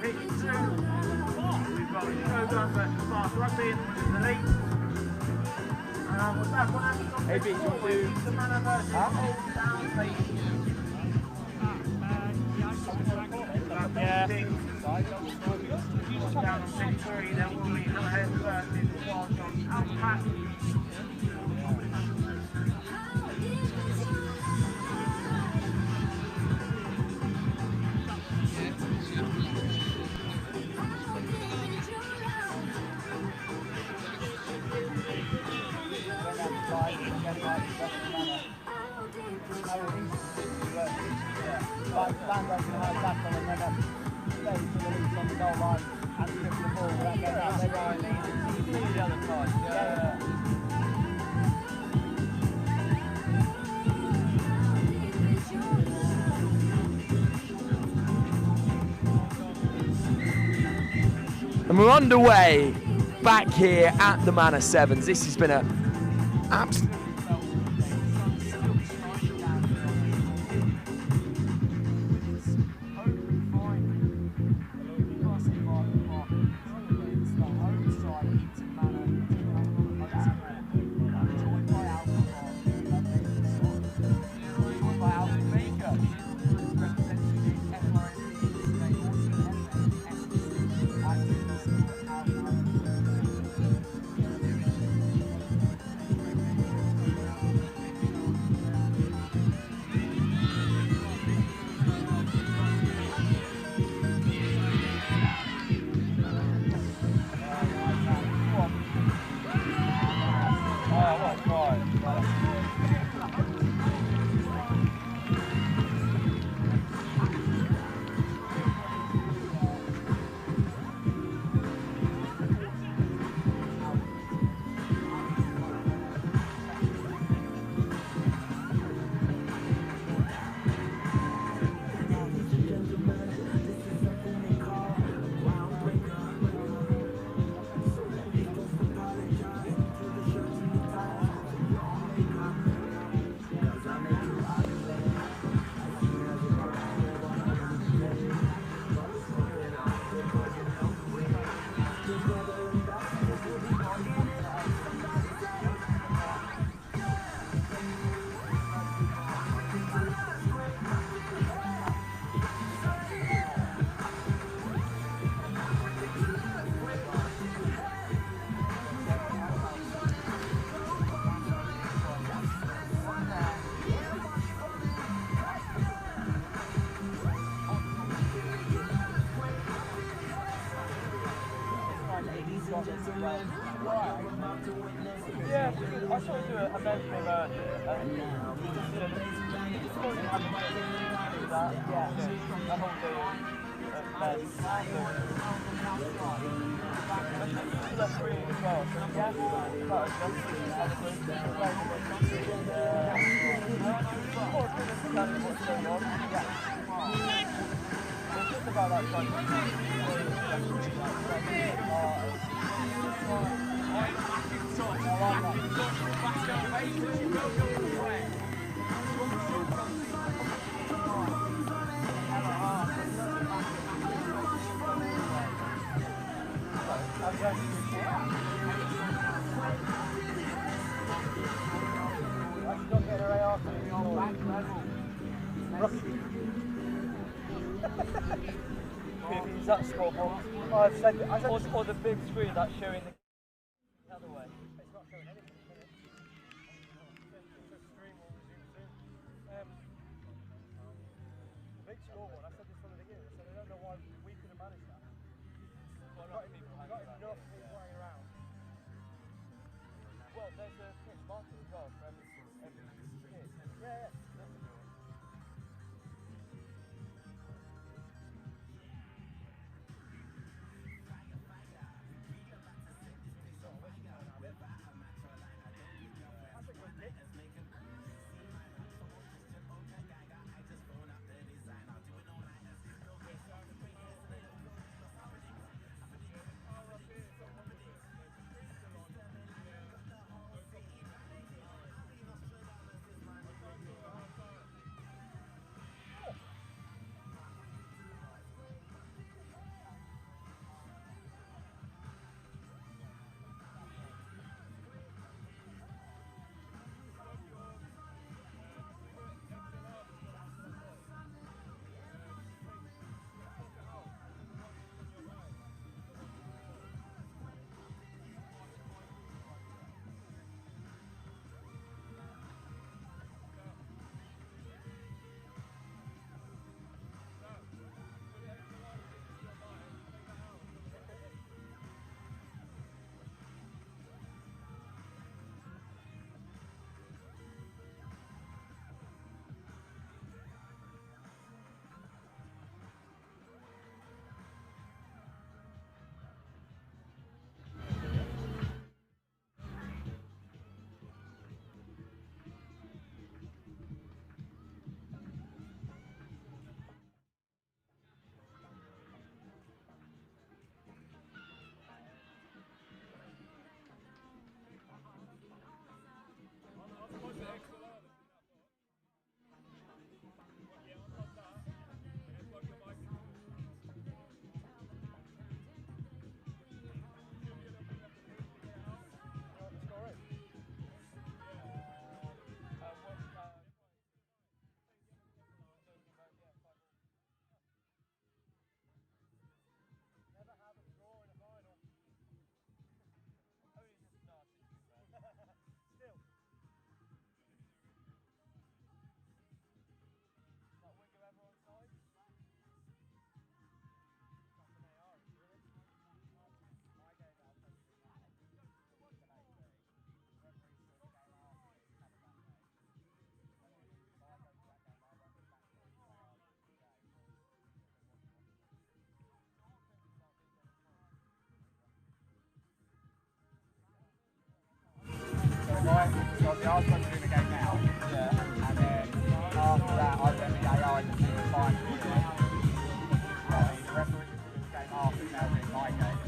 Speaker 1: Pitch 2, we've got Shogun versus Bath Rugby in the league. What's that one? Hey, Eton Manor versus Old Town Beavers. Yeah. Down on pitch 3, there will be Hammerheads versus Apache.
Speaker 6: And we're underway back here at the Manor Sevens. This has been a absolute.
Speaker 5: men's team and that whole deal. That's really as well. It's just about that time. Is that scoreboard? Or the big screen that's showing the other way. It's not showing anything, is it? The stream will resume soon. The big scoreboard, I said this from the beginning, so I don't know why we couldn't manage that. Well, got enough people playing around. Well, there's a pitch marker as well for every kid. Yeah.
Speaker 11: So the I was going to do the game now. Yeah. And then after that, I let the AI just do the final. The referee just do the game after, now doing my game.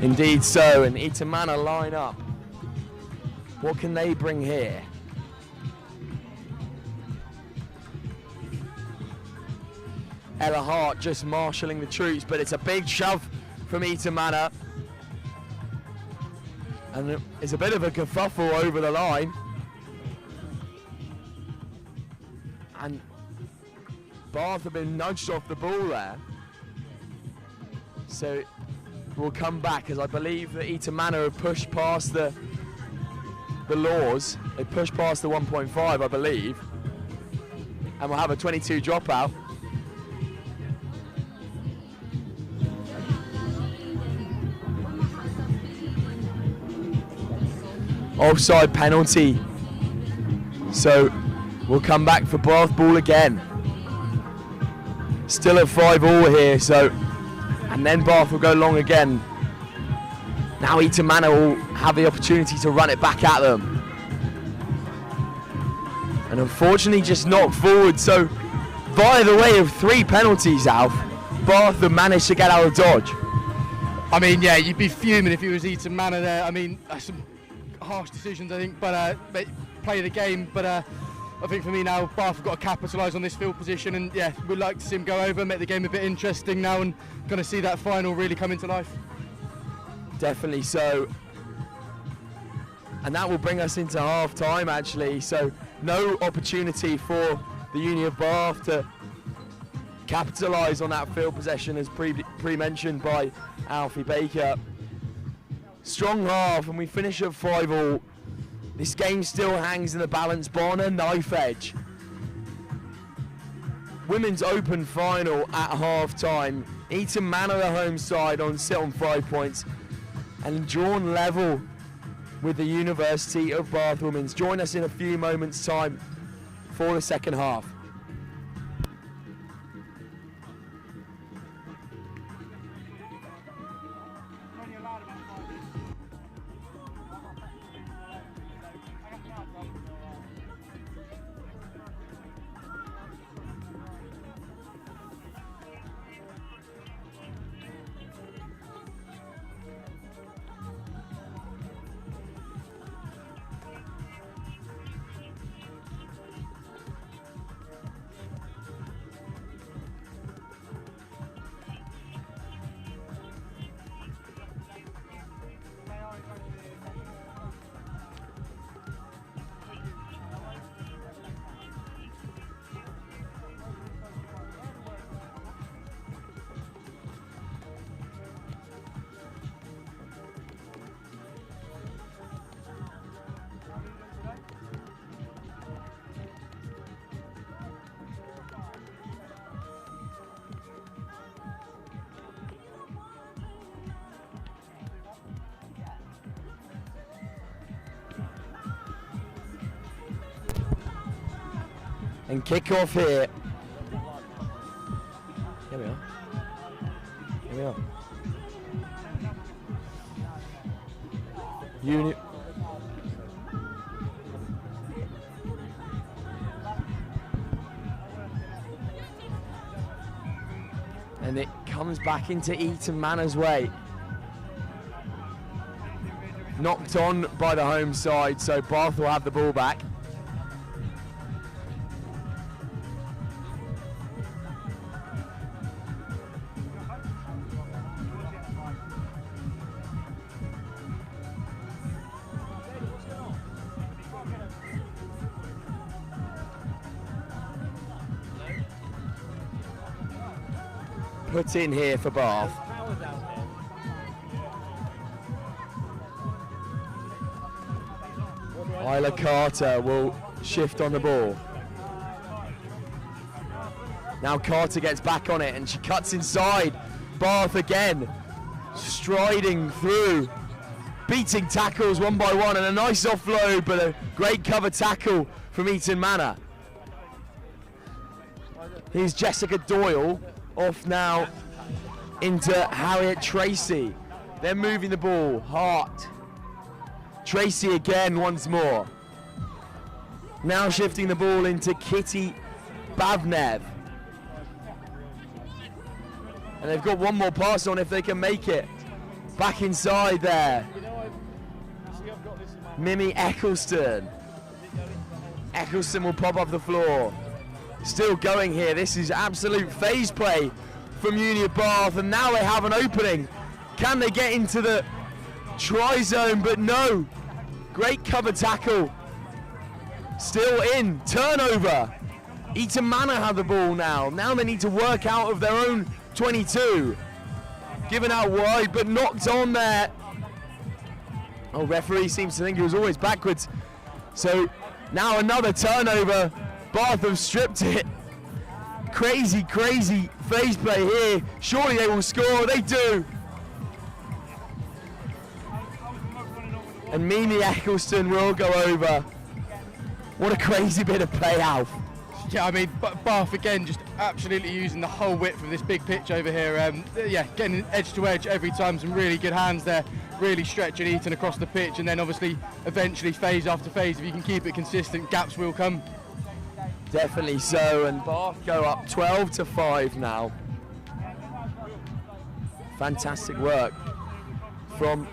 Speaker 6: Indeed so, and Eton Manor line up. What can they bring here? Ella Hart just marshalling the troops, but it's a big shove from Eton Manor. And it's a bit of a kerfuffle over the line. And Bath have been nudged off the ball there. So we'll come back, as I believe that Eton Manor have pushed past the the laws. They push past the 1.5, I believe, and we'll have a 22 dropout. Offside penalty. So we'll come back for Bath ball again. Still at 5-all here, so, and then Bath will go long again. Now Eton Manor will have the opportunity to run it back at them. And unfortunately just knocked forward, so via the way of 3 penalties, Alf, Bath have managed to get out of dodge.
Speaker 16: I mean, yeah, you'd be fuming if it was Eton Manor there. I mean, some harsh decisions, I think, but play the game. But I think for me now, Bath have got to capitalise on this field position, and yeah, we'd like to see him go over, make the game a bit interesting now, and going to see that final really come into life.
Speaker 6: Definitely so. And that will bring us into half time actually, so no opportunity for the Uni of Bath to capitalise on that field possession as pre-mentioned by Alfie Baker. Strong half, and we finish at 5-all. This game still hangs in the balance, bar a knife edge. Women's Open final at half time. Eton Manor, the home side, sit on 5 points and drawn level with the University of Bath Women's. Join us in a few moments' time for the second half. And kick off here. Here we are. Here we are. Unit. And it comes back into Eton Manor's way. Knocked on by the home side, so Bath will have the ball back. Put in here for Bath. Isla Carter will shift on the ball. Now Carter gets back on it and she cuts inside. Bath again, striding through, beating tackles one by one, and a nice offload, but a great cover tackle from Eton Manor. Here's Jessica Doyle off now into Harriet Tracy. They're moving the ball. Hart. Tracy again once more. Now shifting the ball into Kitty Bavnev. And they've got one more pass on if they can make it. Back inside there. Mimi Eccleston. Eccleston will pop off the floor. Still going here. This is absolute phase play from Uni of Bath, and now they have an opening. Can they get into the try zone? But no. Great cover tackle. Still in. Turnover. Eton Manor have the ball now. Now they need to work out of their own 22. Given out wide, but knocked on there Oh, referee seems to think he was always backwards. So now another turnover. Bath have stripped it. Crazy, crazy phase play here. Surely they will score. They do. And Mimi Eccleston will go over. What a crazy bit of play, Alf.
Speaker 16: Yeah, I mean, Bath again just absolutely using the whole width of this big pitch over here. Yeah, getting edge to edge every time. Some really good hands there, really stretching Eton across the pitch, and then obviously eventually phase after phase, if you can keep it consistent, gaps will come.
Speaker 6: Definitely so, and Bath go up 12-5 now. Fantastic work from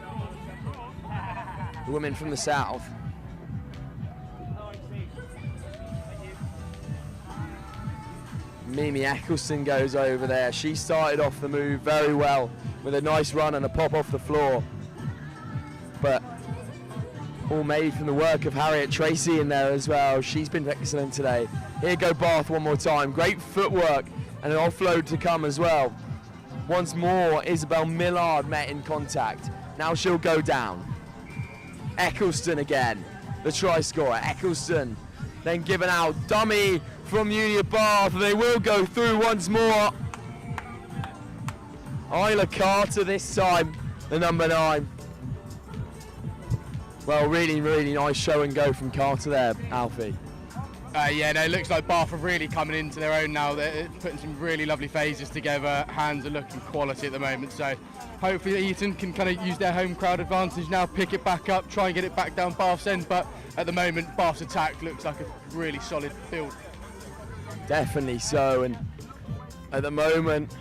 Speaker 6: the women from the south. Mimi Eccleston goes over there. She started off the move very well with a nice run and a pop off the floor. But all made from the work of Harriet Tracy in there as well. She's been excellent today. Here go Bath one more time. Great footwork and an offload to come as well. Once more, Isabel Millard met in contact. Now she'll go down. Eccleston again, the try scorer. Eccleston then given out. Dummy from Union Bath. They will go through once more. Isla Carter this time, the number 9. Well, really, really nice show and go from Carter there, Alfie.
Speaker 16: Yeah, no, it looks like Bath are really coming into their own now. They're putting some really lovely phases together. Hands are looking quality at the moment. So hopefully Eton can kind of use their home crowd advantage now, pick it back up, try and get it back down Bath's end. But at the moment, Bath's attack looks like a really solid build.
Speaker 6: Definitely so. And at the moment,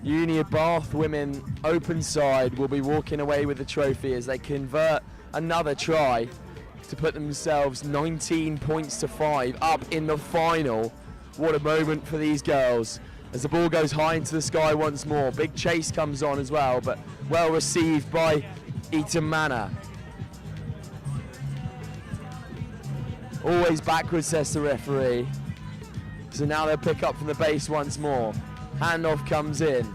Speaker 6: Union Bath women open side will be walking away with the trophy as they convert another try to put themselves 19 points to 5 up in the final. What a moment for these girls as the ball goes high into the sky once more. Big chase comes on as well, but well received by Eton Manor. Always backwards, says the referee. So now they'll pick up from the base once more. Handoff comes in.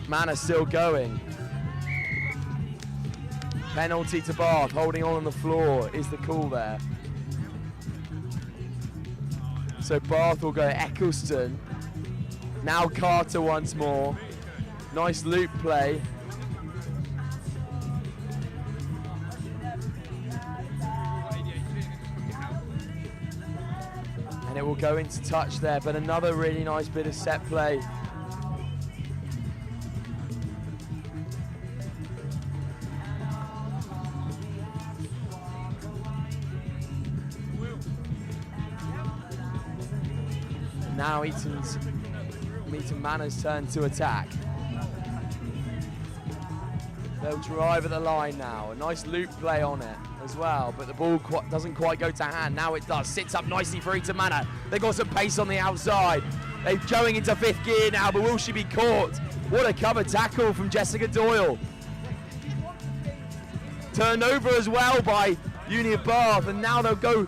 Speaker 6: Manor still going. Penalty to Bath, holding on the floor is the call there. So Bath will go Eccleston. Now Carter once more. Nice loop play. And it will go into touch there, but another really nice bit of set play. Now Eton Manor's turn to attack. They'll drive at the line now. A nice loop play on it as well, but the ball doesn't quite go to hand. Now it does. Sits up nicely for Eton Manor. They've got some pace on the outside. They're going into 5th gear now, but will she be caught? What a cover tackle from Jessica Doyle. Turned over as well by Union Bath, and now they'll go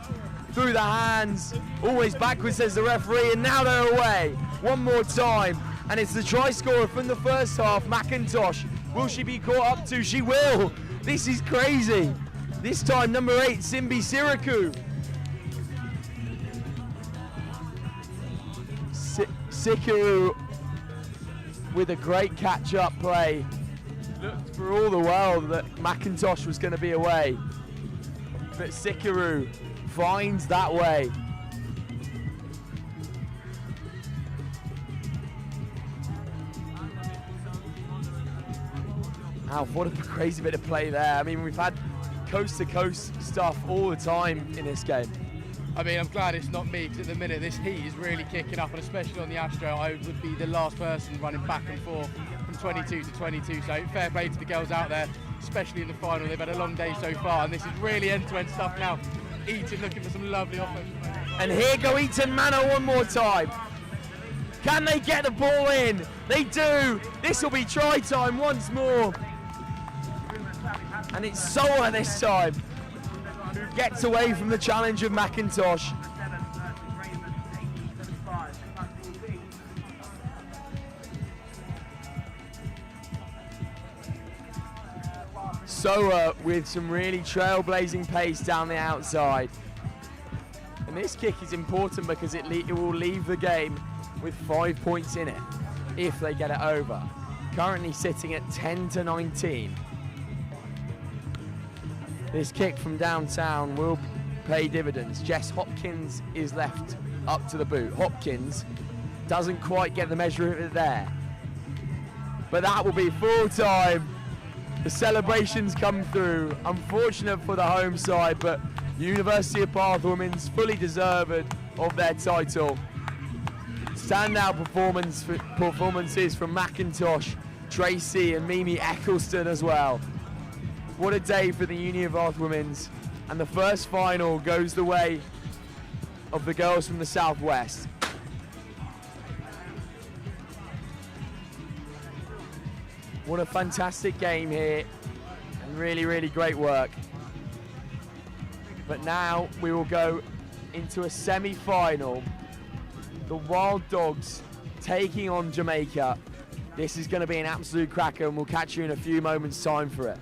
Speaker 6: through the hands, always backwards, says the referee, and now they're away. One more time, and it's the try scorer from the first half, McIntosh. Will she be caught up to? She will. This is crazy. This time, number 8, Simbi Siriku. Sikaru with a great catch-up play. Looked for all the world that McIntosh was going to be away, but Sikaru finds that way. Alf, what a crazy bit of play there. I mean, we've had coast-to-coast stuff all the time in this game.
Speaker 16: I mean, I'm glad it's not me, because at the minute this heat is really kicking up, and especially on the Astro, I would be the last person running back and forth from 22 to 22. So fair play to the girls out there, especially in the final. They've had a long day so far, and this is really end-to-end stuff now. Eton looking for some lovely offense.
Speaker 6: And here go Eton Manor one more time. Can they get the ball in? They do. This will be try time once more. And it's Soa this time who gets away from the challenge of McIntosh. Soa with some really trailblazing pace down the outside. And this kick is important because it will leave the game with 5 points in it if they get it over. Currently sitting at 10-19. This kick from downtown will pay dividends. Jess Hopkins is left up to the boot. Hopkins doesn't quite get the measure of it there. But that will be full time. The celebrations come through. Unfortunate for the home side, but University of Bath Women's fully deserved of their title. Standout performances from McIntosh, Tracy and Mimi Eccleston as well. What a day for the Uni of Bath Women's. And the first final goes the way of the girls from the Southwest. What a fantastic game here, and really, really great work. But now we will go into a semi-final. The Wild Dogs taking on Jamaica. This is going to be an absolute cracker, and we'll catch you in a few moments' time for it.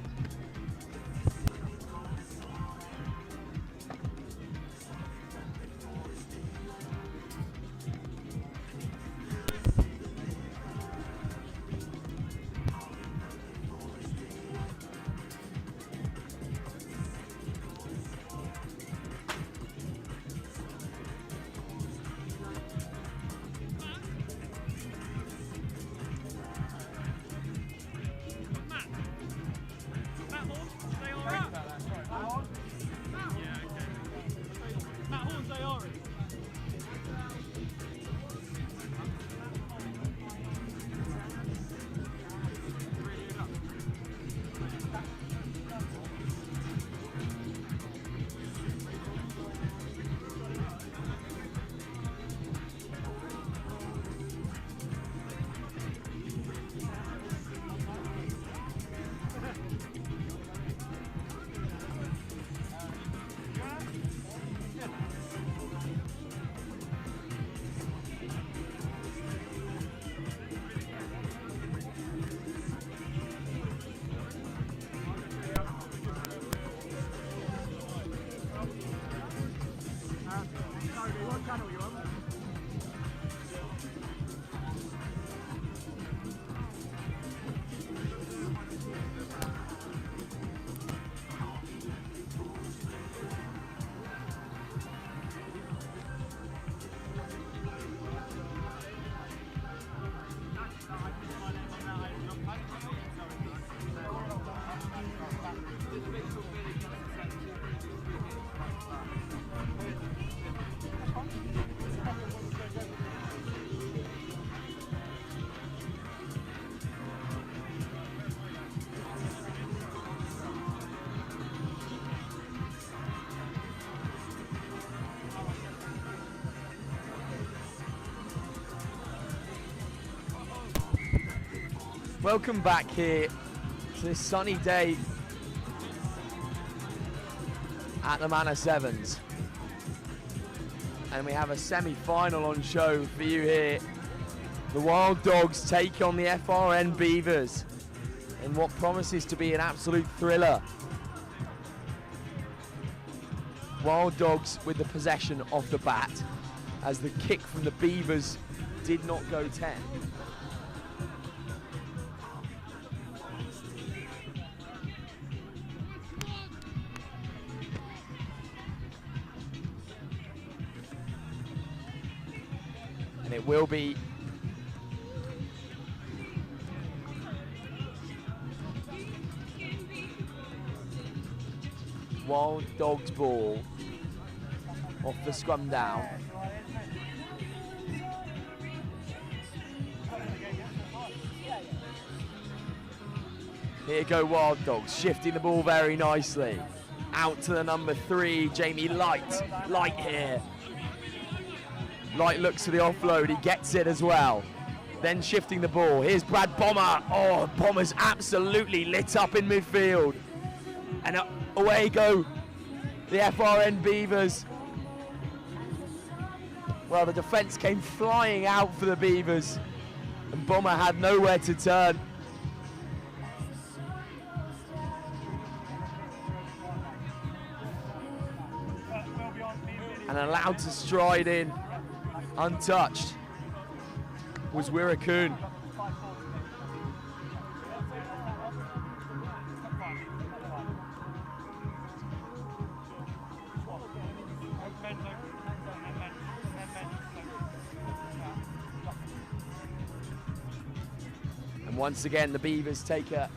Speaker 6: Welcome back here to this sunny day at the Manor Sevens. And we have a semi-final on show for you here. The Wild Dogs take on the FRN Beavers in what promises to be an absolute thriller. Wild Dogs with the possession of the bat, as the kick from the Beavers did not go 10. And it will be Wild Dogs ball off the scrum down. Here go Wild Dogs, shifting the ball very nicely. Out to the number 3, Jamie Light. Light here. Light looks to the offload, he gets it as well. Then shifting the ball, here's Brad Bomber. Oh, Bomber's absolutely lit up in midfield. And away go the FRN Beavers. Well, the defence came flying out for the Beavers, and Bomber had nowhere to turn. now to stride in, untouched, was Wirakun. And once again, the Beavers take a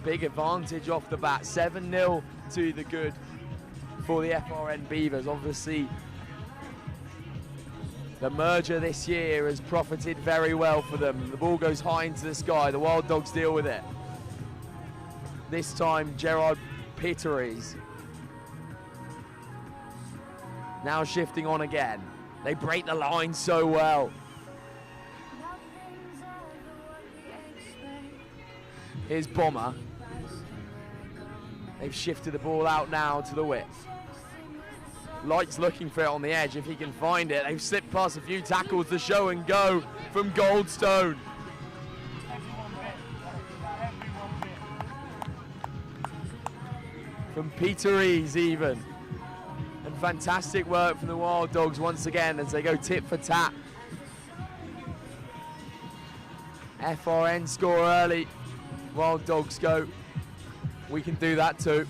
Speaker 6: big advantage off the bat. 7-0 to the good for the FRN Beavers. Obviously, the merger this year has profited very well for them. The ball goes high into the sky. The Wild Dogs deal with it. This time, Gerard Peteries now shifting on again. They break the line so well. Here's Bomber. They've shifted the ball out now to the width. Light's looking for it on the edge if he can find it. They've slipped past a few tackles. The show and go from Goldstone. From Peteries even. And fantastic work from the Wild Dogs once again as they go tit for tat. FRN score early. Wild Dogs go. We can do that too.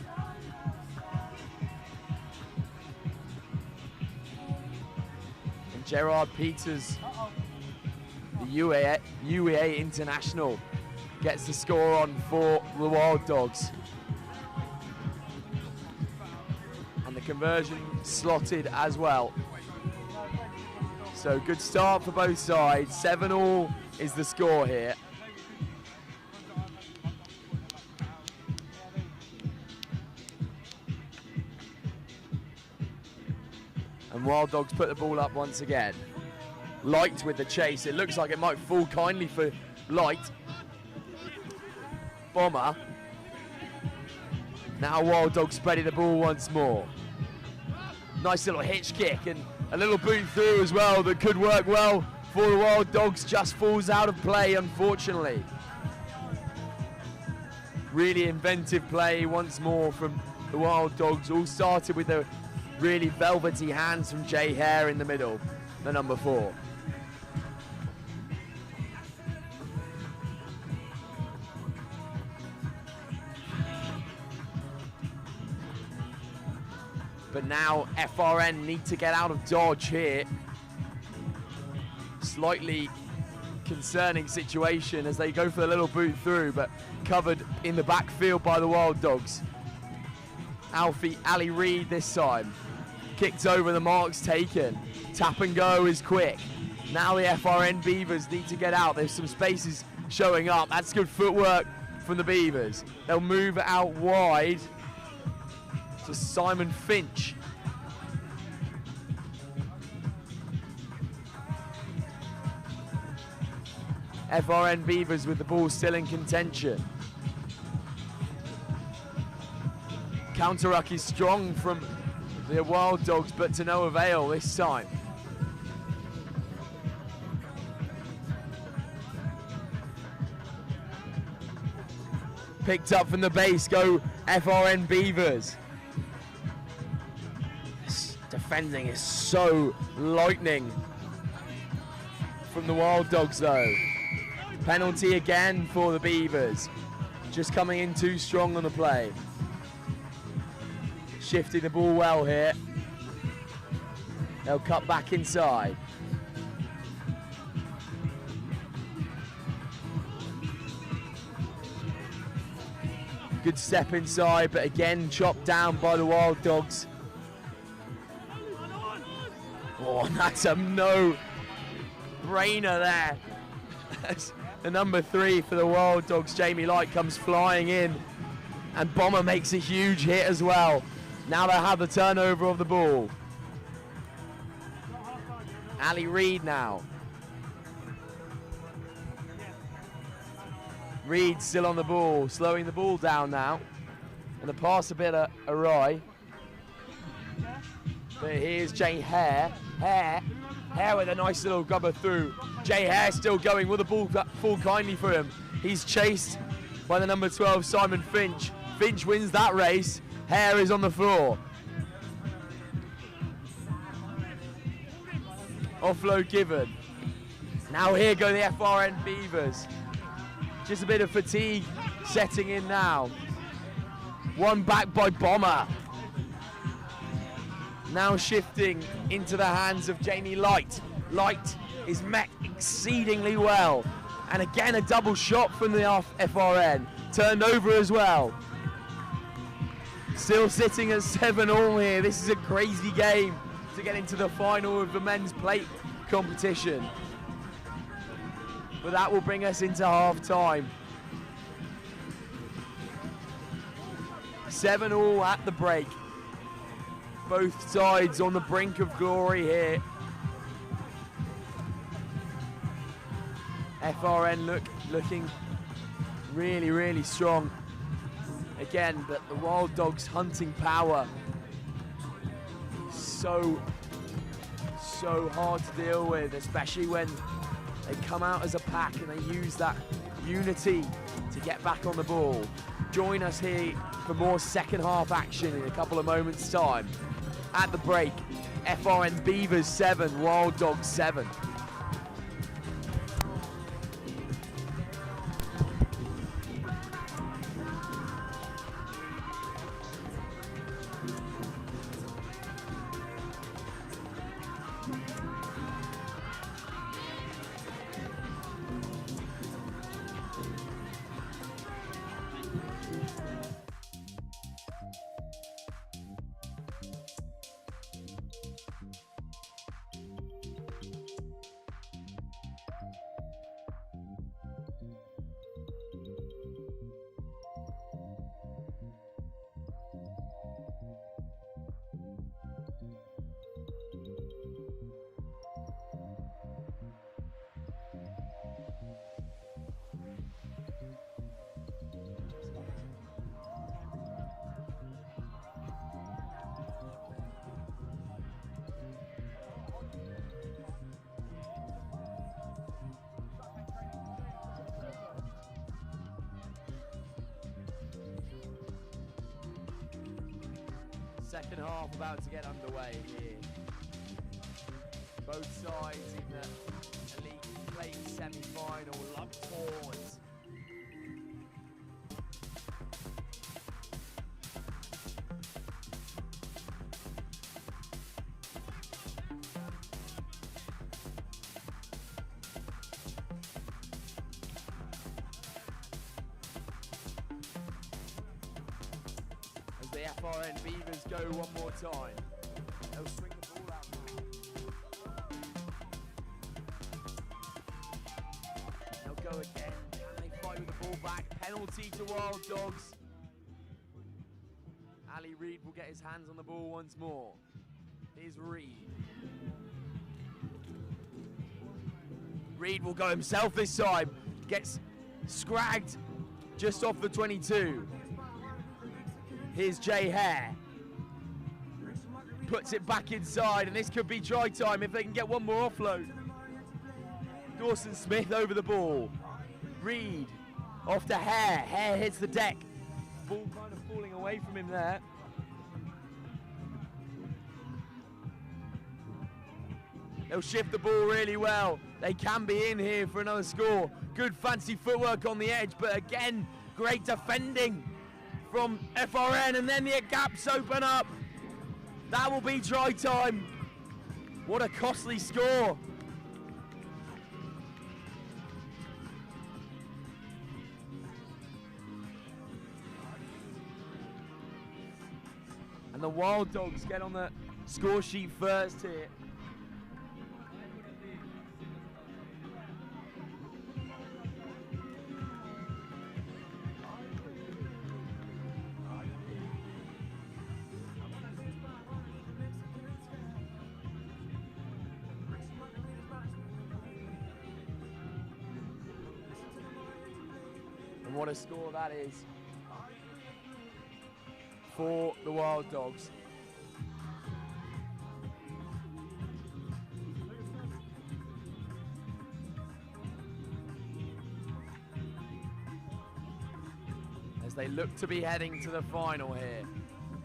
Speaker 6: And Gerard Peters, the UEA international, gets the score on for the Wild Dogs. And the conversion slotted as well. So good start for both sides. 7-all is the score here. And Wild Dogs put the ball up once again. Light with the chase. It looks like it might fall kindly for Light. Bomber. Now Wild Dogs spreading the ball once more. Nice little hitch kick and a little boot through as well that could work well for the Wild Dogs. Just falls out of play, unfortunately. Really inventive play once more from the Wild Dogs. All started with the really velvety hands from Jay Hare in the middle, the number 4. But now FRN need to get out of dodge here. Slightly concerning situation as they go for the little boot through, but covered in the backfield by the Wild Dogs. Ali Reid this time. Kicked over, the mark's taken. Tap and go is quick. Now the FRN Beavers need to get out. There's some spaces showing up. That's good footwork from the Beavers. They'll move out wide to Simon Finch. FRN Beavers with the ball still in contention. Counter-ruck is strong from the Wild Dogs, but to no avail this time. Picked up from the base, go FRN Beavers. This defending is so lightning from the Wild Dogs though. Penalty again for the Beavers. Just coming in too strong on the play. Shifting the ball well here. They'll cut back inside. Good step inside, but again chopped down by the Wild Dogs. Oh, that's a no-brainer there. That's the number 3 for the Wild Dogs. Jamie Light comes flying in, and Bomber makes a huge hit as well. Now they have the turnover of the ball. Ali Reid now. Reid still on the ball, slowing the ball down now. And the pass a bit awry. But here's Jay Hare. Hare with a nice little grubber through. Jay Hare still going. Will the ball fall kindly for him? He's chased by the number 12, Simon Finch. Finch wins that race. Hare is on the floor. Offload given. Now here go the FRN Beavers. Just a bit of fatigue setting in now. One back by Bomber. Now shifting into the hands of Jamie Light. Light is met exceedingly well. And again, a double shot from the FRN. Turned over as well. Still sitting at 7-all here. This is a crazy game to get into the final of the men's plate competition. But that will bring us into half time. 7-all at the break. Both sides on the brink of glory here. FRN looking really, really strong. Again, but the Wild Dogs' hunting power is so hard to deal with, especially when they come out as a pack and they use that unity to get back on the ball. Join us here for more second half action in a couple of moments' time. At the break, FRN Beavers 7, Wild Dogs 7. Second half about to get underway here. Both sides in the elite plate semi-final look towards. The FRN Beavers go one more time. They'll swing the ball out now. They'll go again. Can they fight with the ball back? Penalty to Wild Dogs. Ali Reid will get his hands on the ball once more. Here's Reid. Reid will go himself this time. Gets scragged just off the 22. Here's Jay Hare. Puts it back inside, and this could be try time if they can get one more offload. Dawson Smith over the ball. Reid off to Hare. Hare hits the deck. Ball kind of falling away from him there. They'll shift the ball really well. They can be in here for another score. Good fancy footwork on the edge, but again, great defending from FRN, and then the gaps open up. That will be try time. What a costly score. And the Wild Dogs get on the score sheet first here. What a score that is for the Wild Dogs. As they look to be heading to the final here.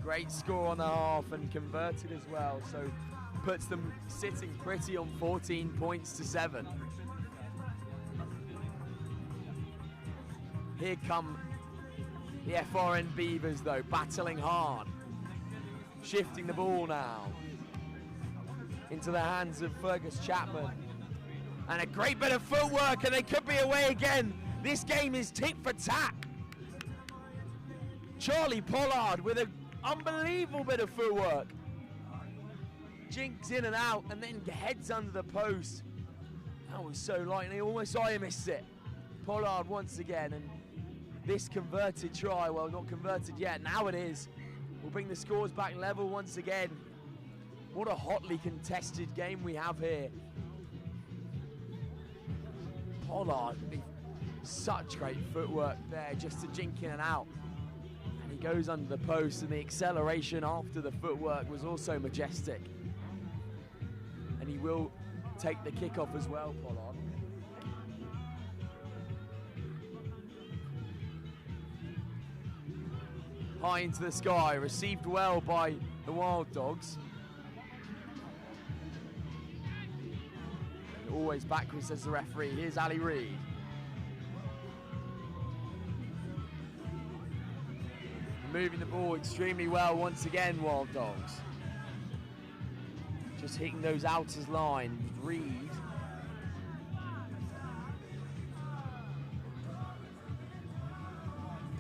Speaker 6: Great score on the half and converted as well. So puts them sitting pretty on 14 points to 7. Here come the FRN Beavers though, battling hard. Shifting the ball now into the hands of Fergus Chapman. And a great bit of footwork, and they could be away again. This game is tit for tat. Charlie Pollard with an unbelievable bit of footwork. Jinks in and out, and then heads under the post. That was so lightly, almost I missed it. Pollard once again, and this converted try, well, not converted yet, now it is. We'll bring the scores back level once again. What a hotly contested game we have here. Pollard, such great footwork there, just to jink in and out. And he goes under the post, and the acceleration after the footwork was also majestic. And he will take the kickoff as well, Pollard. High into the sky, received well by the Wild Dogs. Always backwards, says the referee. Here's Ali Reid. Moving the ball extremely well once again, Wild Dogs. Just hitting those outers line. Reid.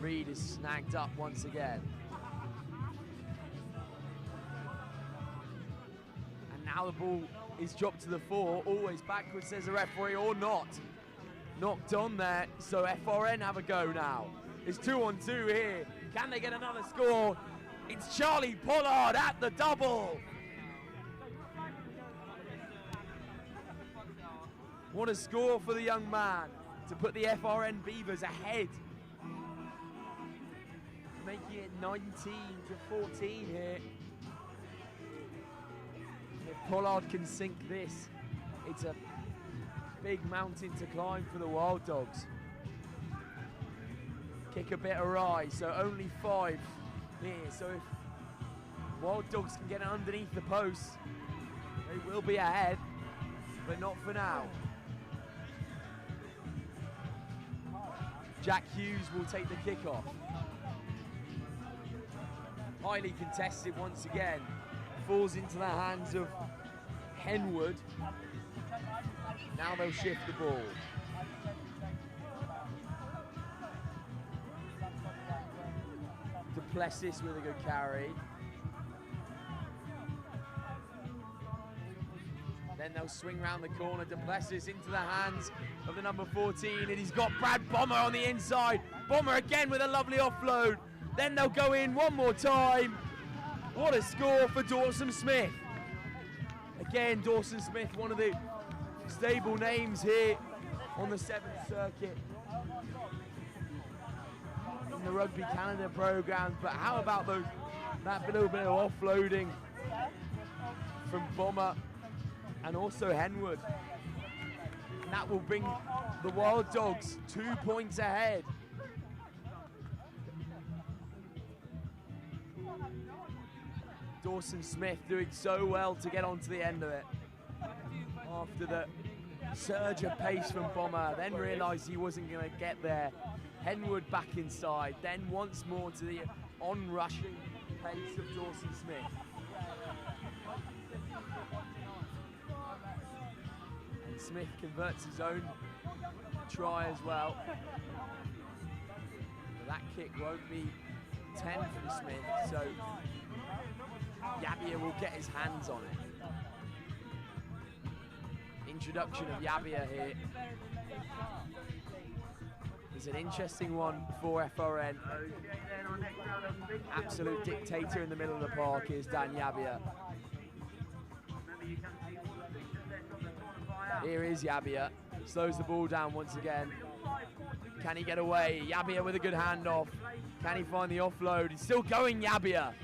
Speaker 6: Reid is snagged up once again. And now the ball is dropped to the 4, always backwards, says the referee, or not. Knocked on there, so FRN have a go now. It's 2-on-2 here. Can they get another score? It's Charlie Pollard at the double. What a score for the young man to put the FRN Beavers ahead. Making it 19-14 here. If Pollard can sink this, it's a big mountain to climb for the Wild Dogs. Kick a bit awry, so only 5 here. So if Wild Dogs can get it underneath the post, they will be ahead, but not for now. Jack Hughes will take the kickoff. Highly contested once again. Falls into the hands of Henwood. Now they'll shift the ball. Duplessis with a good carry. Then they'll swing round the corner. Duplessis into the hands of the number 14, and he's got Brad Bomber on the inside. Bomber again with a lovely offload. Then they'll go in one more time. What a score for Dawson Smith. Again, Dawson Smith, one of the stable names here on the 7th circuit in the Rugby Canada programs. But how about that little bit of offloading from Bomber and also Henwood? And that will bring the Wild Dogs 2 points ahead. Dawson Smith doing so well to get onto the end of it. After the surge of pace from Bomber, then realised he wasn't going to get there. Henwood back inside, then once more to the on-rushing pace of Dawson Smith. And Smith converts his own try as well. But that kick won't be 10 from Smith, so Yabia will get his hands on it. Introduction of Yabia here is an interesting one for FRN. Absolute dictator in the middle of the park is Dan Yabia. Here is Yabia, slows the ball down once again. Can he get away? Yabia with a good handoff. Can he find the offload? He's still going, Yabia.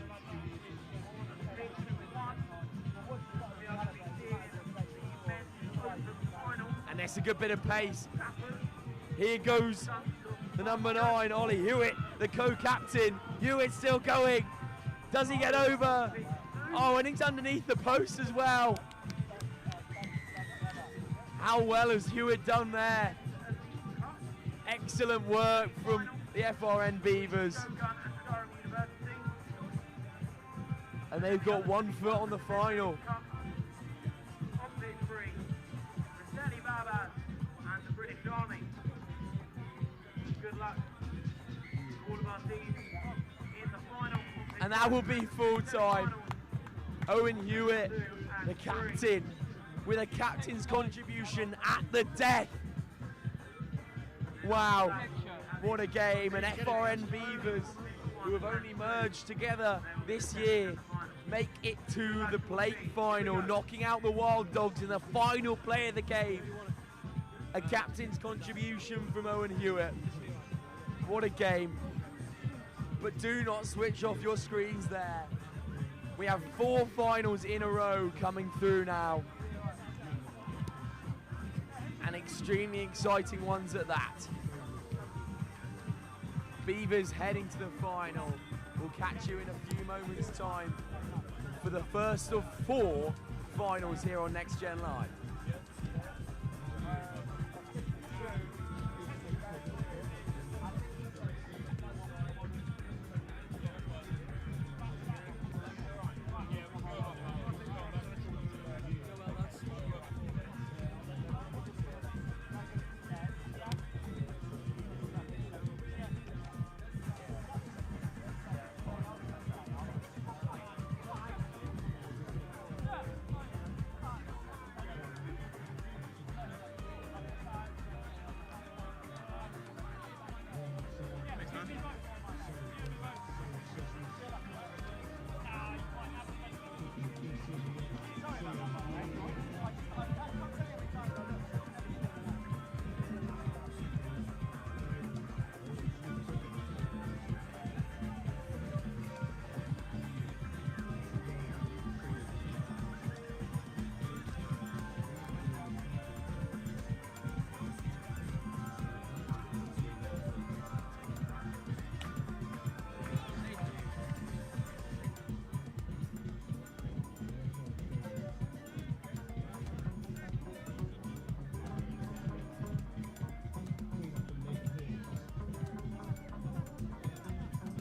Speaker 6: And that's a good bit of pace. Here goes the number 9, Ollie Hewitt, the co-captain. Hewitt still going. Does he get over? Oh, and it's underneath the post as well. How well has Hewitt done there? Excellent work from the FRN Beavers. And they've got 1 foot on the final.
Speaker 1: Preseli and the British Army. Good luck to all of our teams in the final.
Speaker 6: And that will be full time. Owen Hewitt, the captain, with a captain's contribution at the death. Wow, what a game. And FRN Beavers, who have only merged together this year, make it to the plate final, knocking out the Wild Dogs in the final play of the game. A captain's contribution from Owen Hewitt. What a game. But do not switch off your screens there. We have 4 finals in a row coming through now. And extremely exciting ones at that. Beavers heading to the final. We'll catch you in a few moments' time for the first of 4 finals here on Next Gen Live.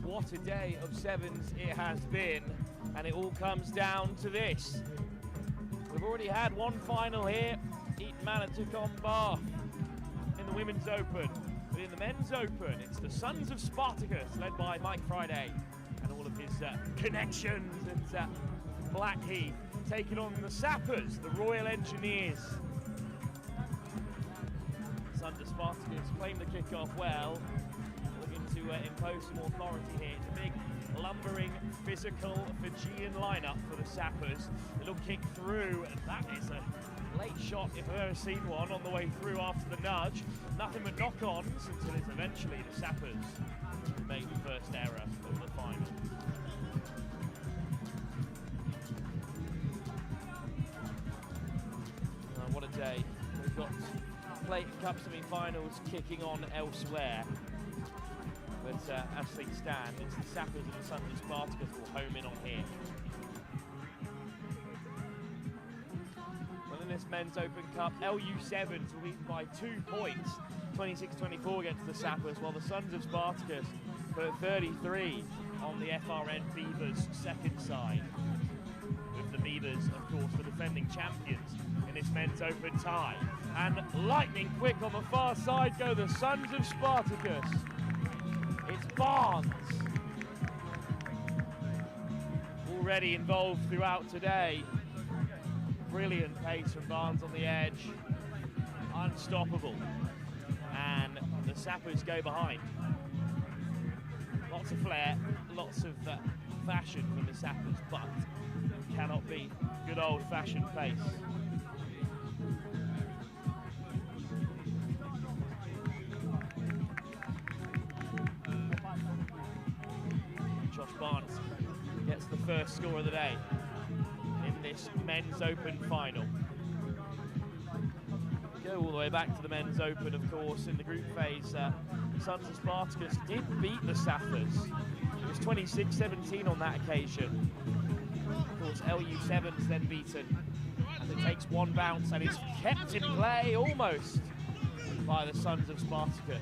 Speaker 2: What a day of sevens it has been, and it all comes down to this. We've already had 1 final here. Eton Manor took on Bath in the Women's Open. But in the Men's Open, it's the Sons of Spartacus, led by Mike Friday and all of his connections at Blackheath, taking on the Sappers, the Royal Engineers. Sons of Spartacus claim the kick-off well, looking to impose some authority here. It's a big, lumbering, physical Fijian lineup for the Sappers. Little kick through, and that is a late shot if I've ever seen one on the way through after the nudge. Nothing but knock-ons until it's eventually the Sappers who make the first error of the final. What a day. We've got Plate and Cup semi-finals kicking on elsewhere. But as things stand, it's the Sappers and the Sons of Spartacus will home in on here. Well, in this Men's Open Cup, LU Sevens will lead by 2 points, 26-24 against the Sappers, while the Sons of Spartacus put 33 on the FRN Beavers' second side. With the Beavers, of course, the defending champions in this Men's Open tie. And lightning quick on the far side go the Sons of Spartacus. It's Barnes, already involved throughout today. Brilliant pace from Barnes on the edge, unstoppable. And the Sappers go behind. Lots of flair, lots of fashion from the Sappers, but cannot beat good old-fashioned pace. Josh Barnes gets the first score of the day in this Men's Open final. Go all the way back to the Men's Open, of course, in the group phase. Sons of Spartacus did beat the Sappers. It was 26-17 on that occasion. course, LU7's then beaten as it takes one bounce and is kept in play almost by the Sons of Spartacus.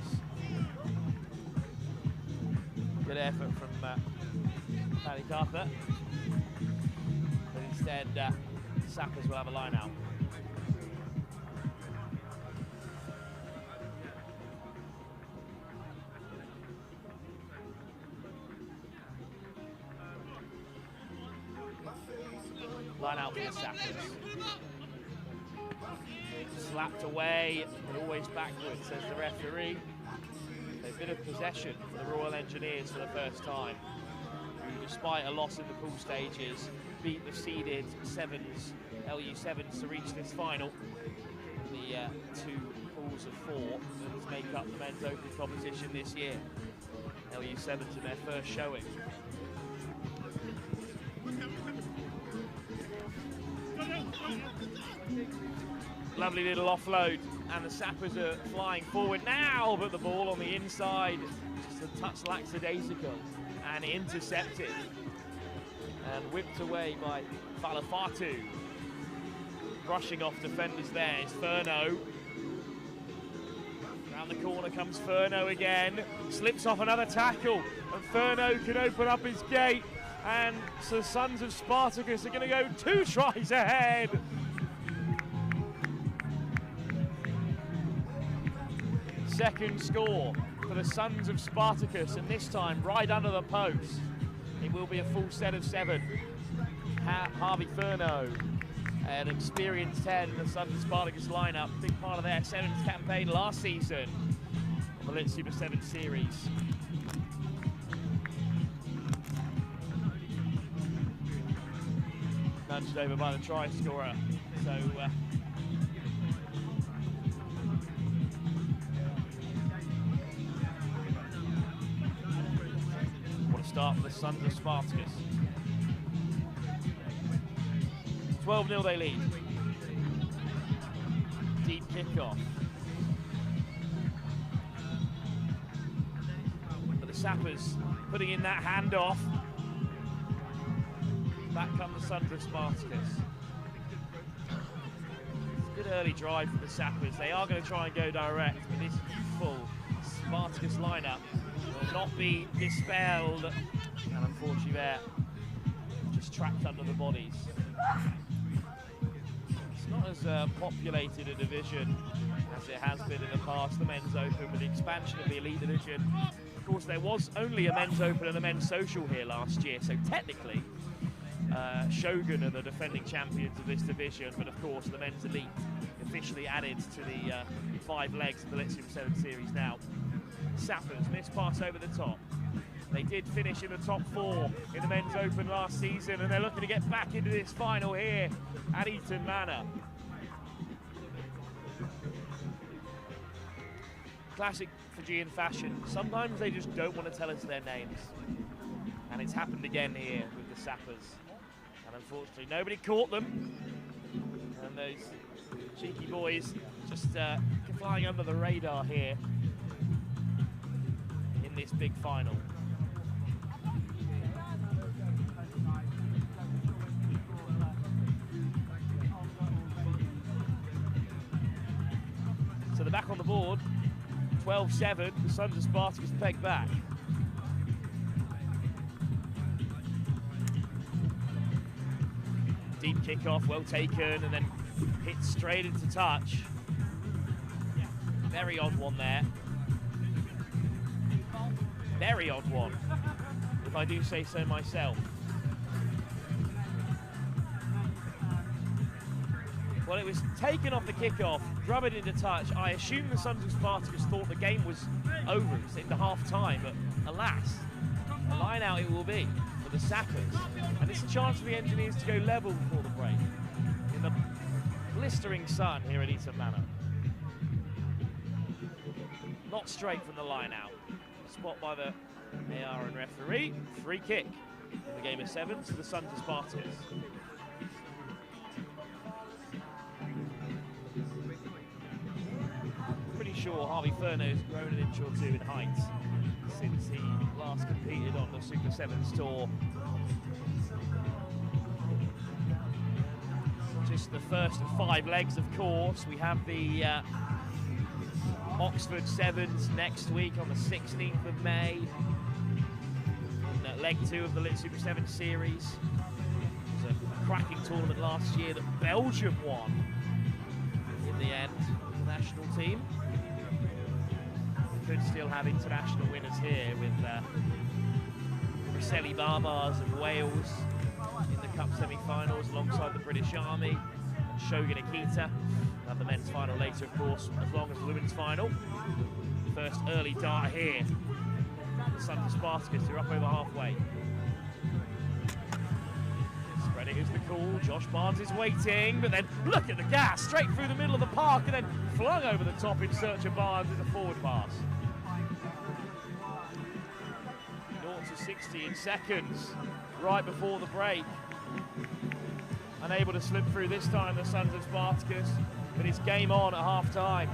Speaker 2: Good effort from Akita. But instead, Sappers will have a line out. Line out for the Sappers. Slapped away, but always backwards, says the referee. A bit of possession for the Royal Engineers for the first time, who, despite a loss in the pool stages, beat the seeded Sevens, LU7s, to reach this final. The two pools of four that make up the men's open competition this year. LU7s in their first showing. Lovely little offload, and the Sappers are flying forward now, but the ball on the inside, just a touch lackadaisical, and intercepted and whipped away by Falafatu. Brushing off defenders there is Furno. Around the corner comes Furno again, slips off another tackle, and Furno can open up his gate, and so the Sons of Spartacus are going to go 2 tries ahead. Second score for the Sons of Spartacus, and this time right under the post. It will be a full set of 7. Harvey Furno, an experienced 10 in the Sons of Spartacus lineup, big part of their Sevens campaign last season on the Lit Super 7 series. Nudged over by the try scorer, so start for the Sons of Spartacus. 12-0 they lead. Deep kickoff. But the Sappers putting in that handoff. Back come the Sons of Spartacus. Good early drive for the Sappers. They are going to try and go direct, but this full Spartacus lineup will not be dispelled, and unfortunately they're just trapped under the bodies. It's not as populated a division as it has been in the past, the men's open, with the expansion of the elite division. Of course, there was only a men's open and a men's social here last year, so technically Shogun are the defending champions of this division, but of course the men's elite officially added to the 5 legs of the Lit Super 7 series now. Sappers miss pass over the top. They did finish in the top 4 in the men's open last season, and they're looking to get back into this final here at Eton Manor. Classic Fijian fashion. Sometimes they just don't want to tell us their names. And it's happened again here with the Sappers. And unfortunately, nobody caught them. And those cheeky boys just flying under the radar here in this big final. So they're back on the board, 12-7, the Sons of Spartacus peg back. Deep kickoff, well taken, and then hit straight into touch. Very odd one there. Very odd one, if I do say so myself. Well, it was taken off the kickoff, drummed into touch. I assume the Sons of Spartacus thought the game was over, it's into half time, but alas, a line out it will be for the Sappers. And it's a chance for the Engineers to go level before the break in the blistering sun here at Eton Manor. Not straight from the line out. Spot by the AR and referee. Free kick in the game of 7 to the Sons of Spartacus. Pretty sure Harvey Furno's grown an inch or 2 in height since he last competed on the Super 7s tour. just the first of 5 legs, of course. We have the Oxford Sevens next week on the 16th of May. In leg 2 of the Lit Super 7 series. It was a cracking tournament last year that Belgium won in the end, the national team. We could still have international winners here with Preseli Barbars of Wales in the Cup semi-finals alongside the British Army and Shogun Akita. We'll have the men's final later, of course, as long as the women's final. First early dart here. The Sons of Spartacus, who are up over halfway. Spreading is the call. Josh Barnes is waiting, but then look at the gas, straight through the middle of the park and then flung over the top in search of Barnes as a forward pass. 0 to 60 in seconds, right before the break. Unable to slip through this time, the Sons of Spartacus, but it's game on at half time.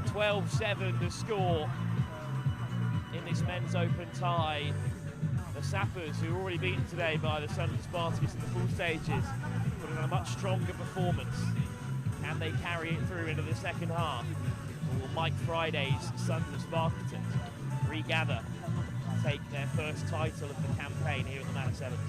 Speaker 2: 12-7 the score in this men's open tie. The Sappers, who were already beaten today by the Sons of Spartacus in the full stages, put in a much stronger performance. Can they carry it through into the second half? Or will Mike Friday's Sons of Spartacus regather, take their first title of the campaign here at the Manor Sevens?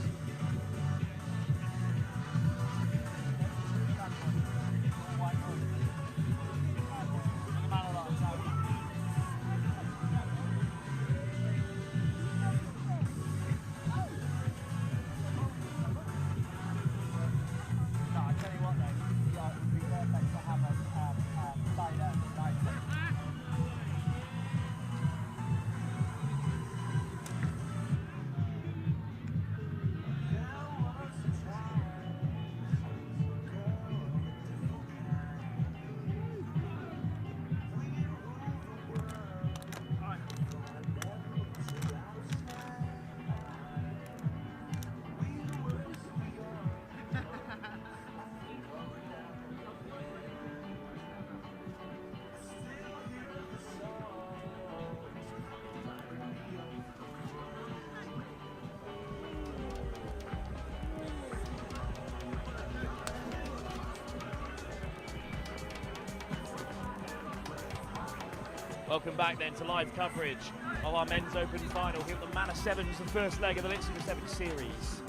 Speaker 2: Welcome back then to live coverage of our men's open final here at the Manor Sevens, the first leg of the Lit Super 7 series.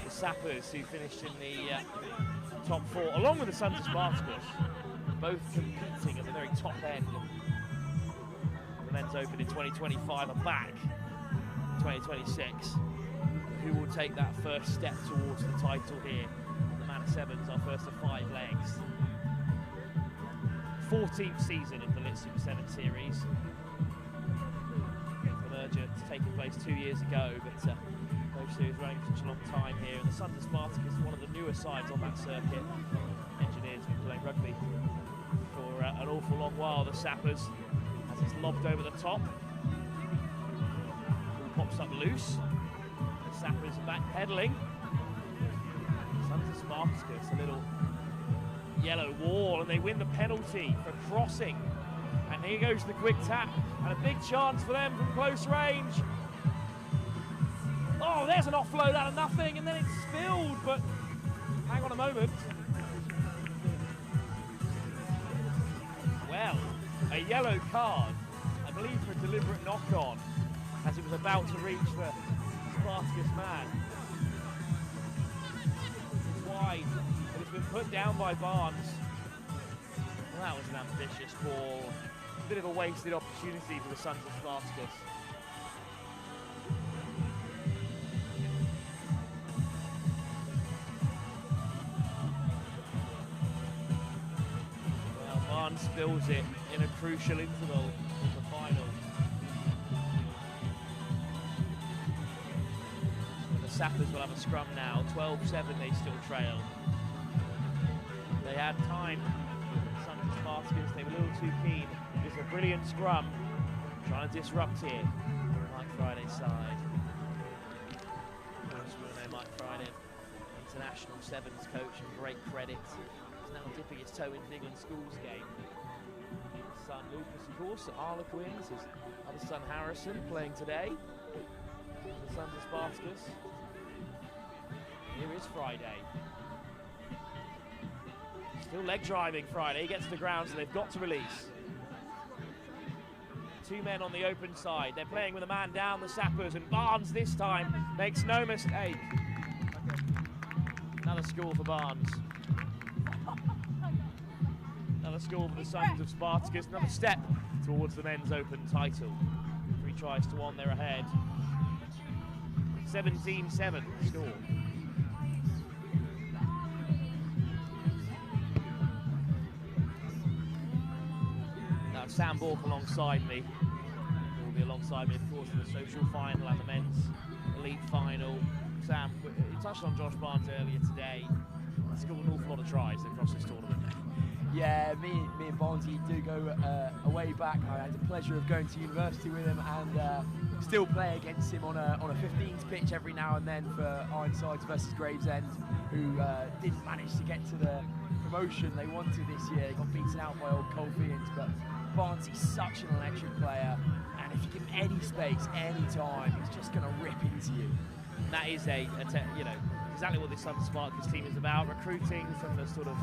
Speaker 2: The Sappers, who finished in the top 4, along with the Sons of Spartacus, both competing at the very top end. The men's open in 2025 are back in 2026. Who will take that first step towards the title here at the Manor Sevens, our first of 5 legs. 14th season of the Lit Super 7 series. The merger taking place 2 years ago, but those series running for such a long time here. And the Sons of Spartacus, one of the newer sides on that circuit. Engineers have been playing rugby for an awful long while. The Sappers, as it's lobbed over the top, ball pops up loose. The Sappers are back pedaling. Sons of Spartacus, a little yellow wall, and they win the penalty for crossing. And here goes the quick tap, and a big chance for them from close range. Oh, there's an offload out of nothing, and then it's spilled, but hang on a moment. Well, a yellow card, I believe for a deliberate knock-on, as it was about to reach the Spartacus man. It's wide. It's been put down by Barnes. Well, that was an ambitious ball. A bit of a wasted opportunity for the Sons of Spartacus. Well, Barnes spills it in a crucial interval in the final. And the Sappers will have a scrum now. 12-7 they still trail. They had time, Sons of Spartacus, they were a little too keen. It's a brilliant scrum, trying to disrupt here. Mike Friday's side. Of course, we all know Mike Friday, international sevens coach, and great credit. He's now dipping his toe into the England schools game. His son Lucas, of course, at Harlequins, his other son Harrison playing today. The Sons of Spartacus. Here is Friday. Still leg driving Friday. He gets to the ground, so they've got to release. 2 men on the open side. They're playing with a man down, the Sappers, and Barnes this time makes no mistake. Another score for Barnes. Another score for the Sons of Spartacus. Another step towards the men's open title. 3 tries to 1, they're ahead. 17-7 score. Now Sam Bork alongside me. He will be alongside me, of course, in the social final and the men's elite final. Sam, you touched on Josh Barnes earlier today. He scored an awful lot of tries across this tournament.
Speaker 6: Yeah, me and Barnesy do go way back. I had the pleasure of going to university with him and still play against him on a 15s pitch every now and then for Ironsides versus Gravesend, who didn't manage to get to the promotion they wanted this year. They got beaten out by Old Colfians, but Barnesy's such an electric player, and if you give him any space, any time, he's just going to rip into you.
Speaker 2: And that is exactly what this Sons of Spartacus team is about, recruiting from the sort of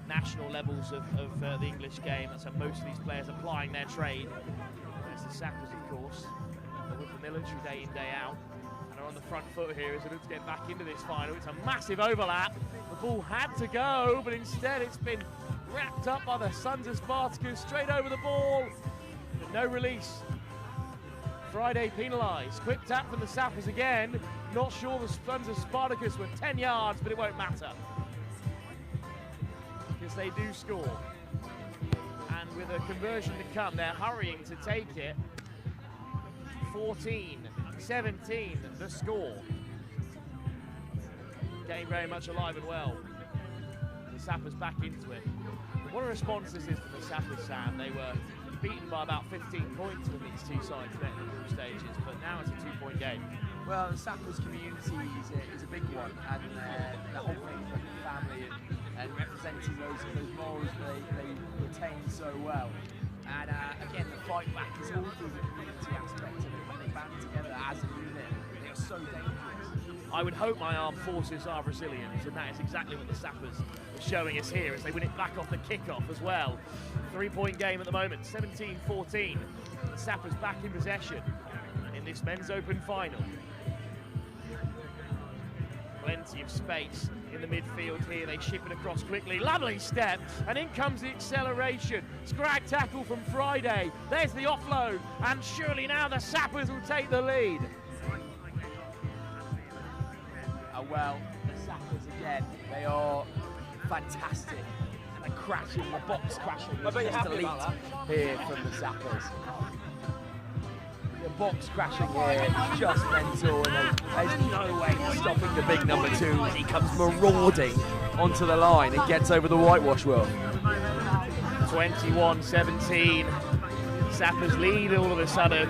Speaker 2: national levels of the English game. That's how most of these players applying their trade. There's the Sappers, of course, with the military day in, day out, and are on the front foot here as they look to get back into this final. It's a massive overlap. The ball had to go, but instead it's been wrapped up by the Sons of Spartacus, straight over the ball, but no release. Friday penalised. Quick tap from the Sappers again. Not sure the Sons of Spartacus were 10 yards, but it won't matter, because they do score. And with a conversion to come, they're hurrying to take it. 14-17, the score. Game very much alive and well. The Sappers back into it. What a response this is for the Sappers, Sam. They were beaten by about 15 points when these two sides met in the group stages, but now it's a 2-point game.
Speaker 6: Well, the Sappers community is a big one, and the whole thing for the family and representing those morals they retain so well. And again, the fight back is all through the community aspect of it. When they band together as a unit, they are so dangerous.
Speaker 2: I would hope my armed forces are Brazilians, and that is exactly what the Sappers are showing us here as they win it back off the kickoff as well. 3-point game at the moment, 17-14. The Sappers back in possession in this men's open final. Plenty of space in the midfield here. They ship it across quickly. Lovely step, and in comes the acceleration. Scrag tackle from Friday. There's the offload, and surely now the Sappers will take the lead.
Speaker 6: Well, the Sappers again, they are fantastic. And the crashing, the box crashing is just elite here from the Sappers. The box crashing here is just mental, and there's no way stopping the big number 2 as he comes marauding onto the line and gets over the whitewash wall.
Speaker 2: 21-17. Sappers lead all of a sudden.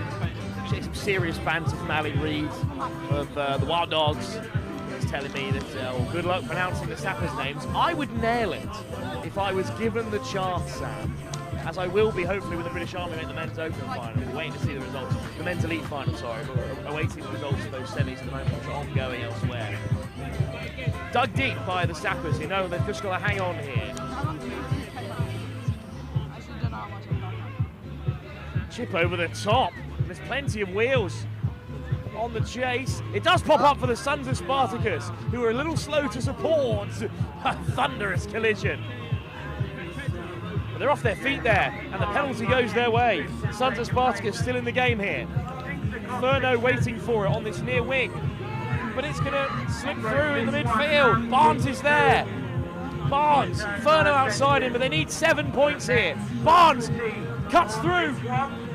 Speaker 2: Some serious banter from Ali Reid of the Wild Dogs. He's telling me that good luck pronouncing the Sappers' names. I would nail it if I was given the chance, Sam, as I will be hopefully with the British Army in the men's open final. We're waiting to see the results. The men's elite final, sorry, but we're awaiting the results of those semis at the moment, which are ongoing elsewhere. Dug deep by the Sappers, you know they've just got to hang on here. Chip over the top. There's plenty of wheels on the chase. It does pop up for the Sons of Spartacus, who are a little slow to support a thunderous collision. But they're off their feet there, and the penalty goes their way. Sons of Spartacus still in the game here. Furno waiting for it on this near wing, but it's going to slip through in the midfield. Barnes is there. Barnes, Furno outside him, but they need 7 points here. Barnes cuts through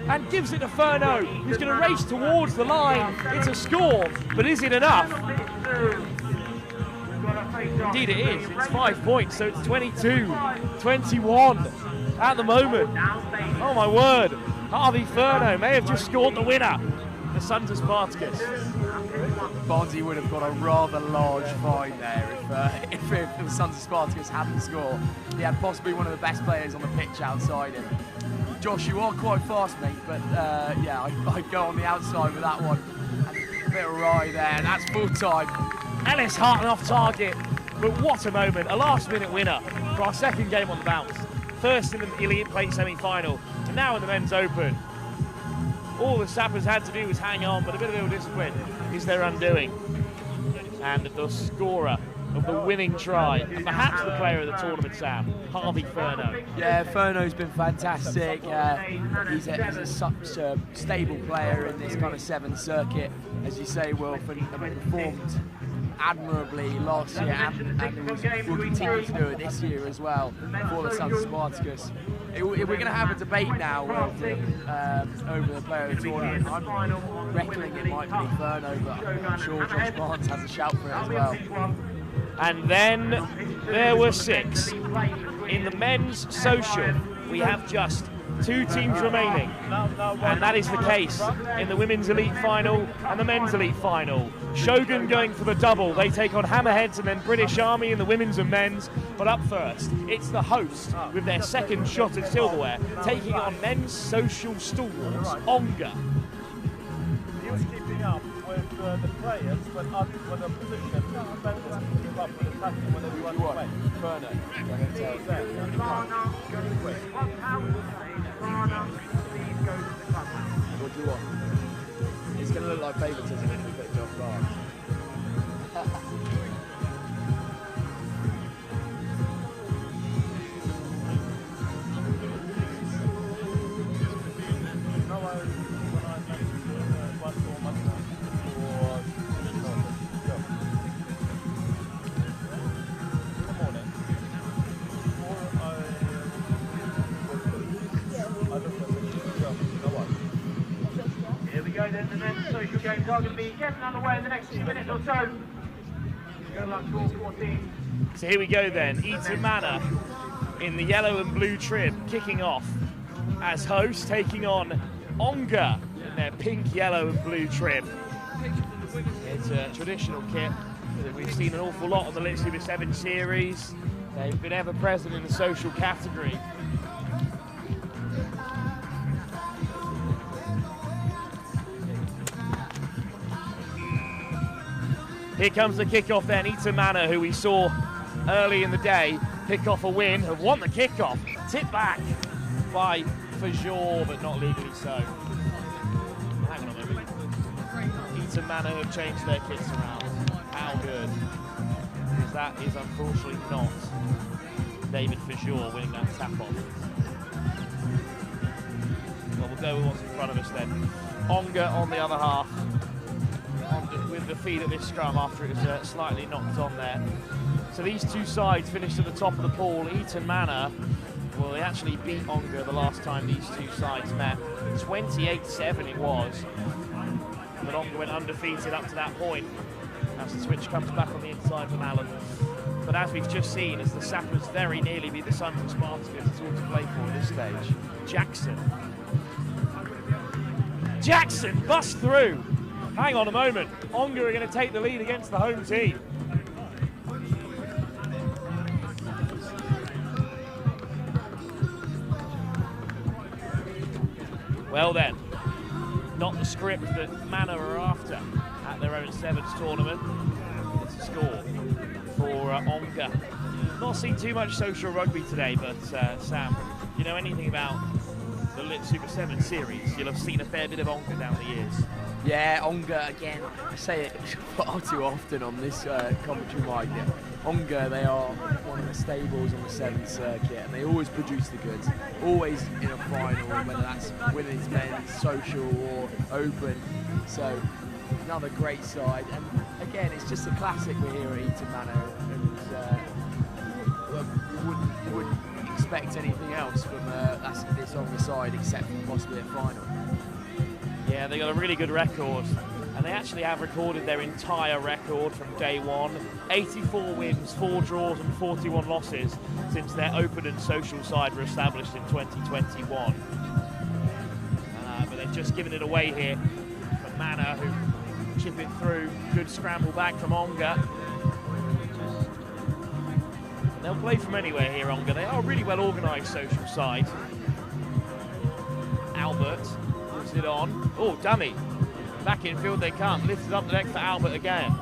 Speaker 2: and gives it to Furno, who's going to race towards the line. It's a score, but is it enough? Indeed it is. It's 5 points, so it's 22-21 at the moment. Oh my word. Harvey Furno may have just scored the winner. The Sons of Spartacus.
Speaker 6: Barnesy would have got a rather large fine there if the Sons of Spartacus hadn't scored. He had possibly one of the best players on the pitch outside him. Josh, you are quite fast, mate, but yeah, I'd go on the outside with that one. And a bit of rye there, and that's full time.
Speaker 2: Ellis Harton off target, but what a moment. A last-minute winner for our second game on the bounce. First in the Elite Plate semi-final, and now in the Men's Open. All the Sappers had to do was hang on, but a bit of ill discipline is their undoing. And the scorer of the winning try, and perhaps the player of the tournament, Sam, Harvey Furno.
Speaker 6: Yeah, Furno's been fantastic. He's such a stable player in this kind of Sevens circuit, as you say, Wilf, and performed admirably last year and will continue to do it this year as well for the Sons of Spartacus. We're going to have a debate now over the player of the tournament. I'm reckoning it might be Furno, but I'm sure Josh Barnes has a shout for it as well.
Speaker 2: And then there were 6. In the men's social, we have just 2 teams remaining, and that is the case in the women's elite final and the men's elite final. Shogun going for the double. They take on Hammerheads and then British Army in the women's and men's. But up first, it's the host with their second shot at silverware, taking on men's social stalwarts, Onga.
Speaker 5: He was keeping up with the players, but up with the position. Defenders keep up with attacking when they run away.
Speaker 6: Furno. What do you want? It's going to look like favouritism if we put Josh Barnes.
Speaker 1: The men's social games are going to be getting underway in the next few minutes or so. Good luck to all 14.
Speaker 2: So here we go then, Eton Manor in the yellow and blue trim, kicking off as host, taking on Onga in their pink, yellow and blue trim. It's a traditional kit that we've seen an awful lot on the Lit Super 7 series. They've been ever present in the social category. Here comes the kickoff then, Eton Manor, who we saw early in the day pick off a win, have won the kickoff, tipped back by Fajor, but not legally so. Hang on a minute. Eton Manor have changed their kits around. How good? Because that is unfortunately not David Fajor winning that tap-off. Well, we'll go with what's in front of us then. Onga on the other half, with the feed at this scrum after it was slightly knocked on there. So these two sides finished at the top of the pool. Eton Manor, well, they actually beat Onga the last time these two sides met. 28-7 it was. But Onga went undefeated up to that point as the switch comes back on the inside from Allen. But as we've just seen, as the Sappers very nearly beat the Sons of Spartacus, it's all to play for at this stage. Jackson busts through. Hang on a moment, Onga are going to take the lead against the home team. Well then, not the script that Manor are after at their own Sevens tournament. It's a score for Onga. Not seen too much social rugby today, but Sam, you know anything about the Lit Super 7 series? You'll have seen a fair bit of Onga down the years.
Speaker 6: Yeah, Onga, again, I say it far too often on this commentary mic. Yeah. Onga, they are one of the stables on the Sevens circuit, and they always produce the goods. Always in a final, whether that's women's, men's, social or open. So, another great side. And again, it's just a classic we're here at Eton Manor, and you wouldn't expect anything else from this Onga side except for possibly a final.
Speaker 2: Yeah, they got a really good record, and they actually have recorded their entire record from day one. 84 wins, 4 draws and 41 losses since their open and social side were established in 2021. But they've just given it away here from Manor, who chip it through. Good scramble back from Onga. And they'll play from anywhere here, Onga. They are a really well organised social side. Albert puts it on. Oh, dummy. Back in field they come. Lifted up the deck for Albert again.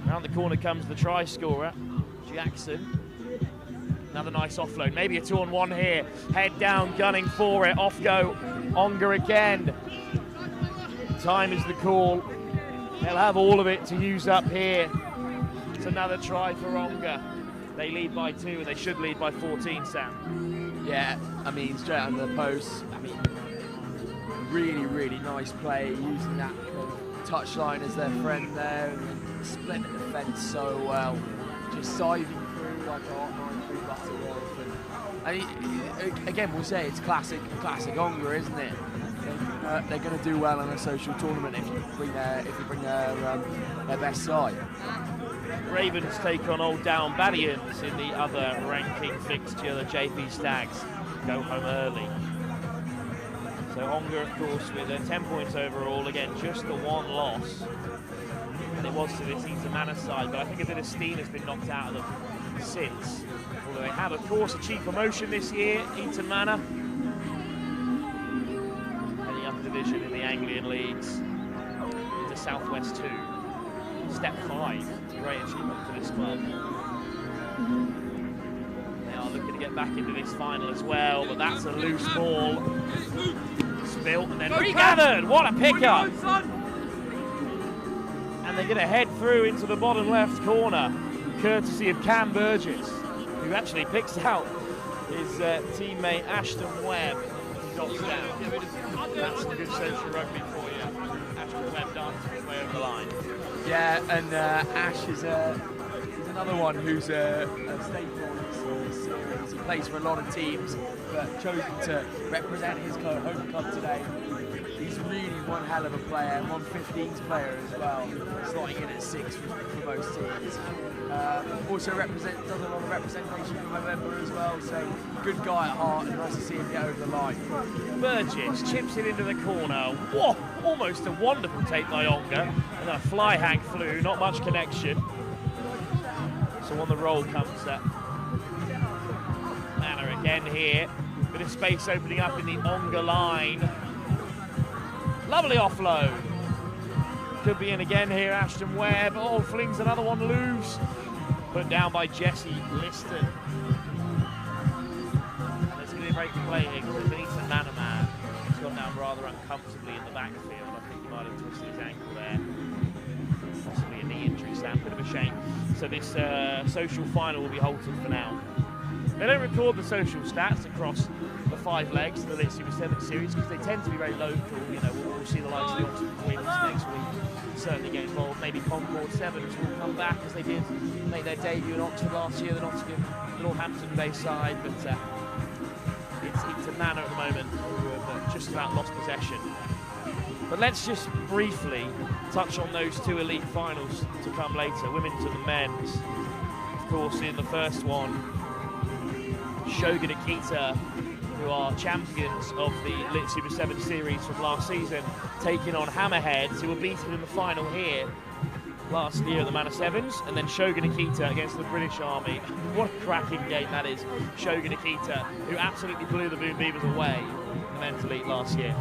Speaker 2: Around the corner comes the try scorer, Jackson. Another nice offload, maybe a 2-on-1 here. Head down, gunning for it, off go Onga again. Time is the call. They'll have all of it to use up here. It's another try for Onga. They lead by 2 and they should lead by 14, Sam.
Speaker 6: Yeah, I mean, straight under the post. I mean, really, really nice play, using that touchline as their friend there, and split the defence so well. Just siving through like a hot 9 through Butterworth. And again, we'll say it's classic Onga, isn't it? They're going to do well in a social tournament if you bring their best side.
Speaker 2: Ravens take on Old Down Baddians in the other ranking fixture. The JP Stags go home early. So Onga, of course, with 10 points overall. Again, just the 1 loss. And it was to this Eton Manor side, but I think a bit of steam has been knocked out of them since. Although they have, of course, achieved promotion this year, Eton Manor. Heading up a division in the Anglian leagues into Southwest 2. Step 5, great achievement for this club. They are looking to get back into this final as well, but that's a loose ball. Spilt and then regathered, what a pickup! And they're going to head through into the bottom left corner, courtesy of Cam Burgess, who actually picks out his teammate Ashton Webb, who drops down. That's some good social rugby for you. Ashton Webb dances his way over the line.
Speaker 6: Yeah, and Ash is another one who's a staple in this series. He plays for a lot of teams, but chosen to represent his home club today. He's really one hell of a player, 115's player as well, slotting in at 6 for most teams. Also does a lot of representation for November as well, so good guy at heart, and nice to see him get over the line.
Speaker 2: Burgess chips it into the corner. Whoa, almost a wonderful take by Onga, and a fly hang flew, not much connection. So on the roll comes Manor again here. Bit of space opening up in the Onga line. Lovely offload. Could be in again here, Ashton Webb. Oh, flings another one loose. Put down by Jesse Liston. There's going to be a break for play here because there's an Eton Manor man. He's gone down rather uncomfortably in the backfield. I think he might have twisted his ankle there. Possibly a knee injury, Sam. Bit of a shame. So this social final will be halted for now. They don't record the social stats across the 5 legs of the Lit Super 7 series because they tend to be very local. You know, we'll see the likes of the Oxford Twins next week certainly get involved. Maybe Concord Sevens will come back as they did make their debut in Oxford last year, the Northampton-based side. But it's Eton Manor at the moment who have just about lost possession. But let's just briefly touch on those 2 elite finals to come later, women's and the men's. Of course, in the first one, Shogun Akita, who are champions of the Lit Super 7 series from last season, taking on Hammerheads, who were beaten in the final here last year at the Manor Sevens, and then Shogun Akita against the British Army. What a cracking game that is. Shogun Akita, who absolutely blew the Boom Beavers away in the men's elite last year.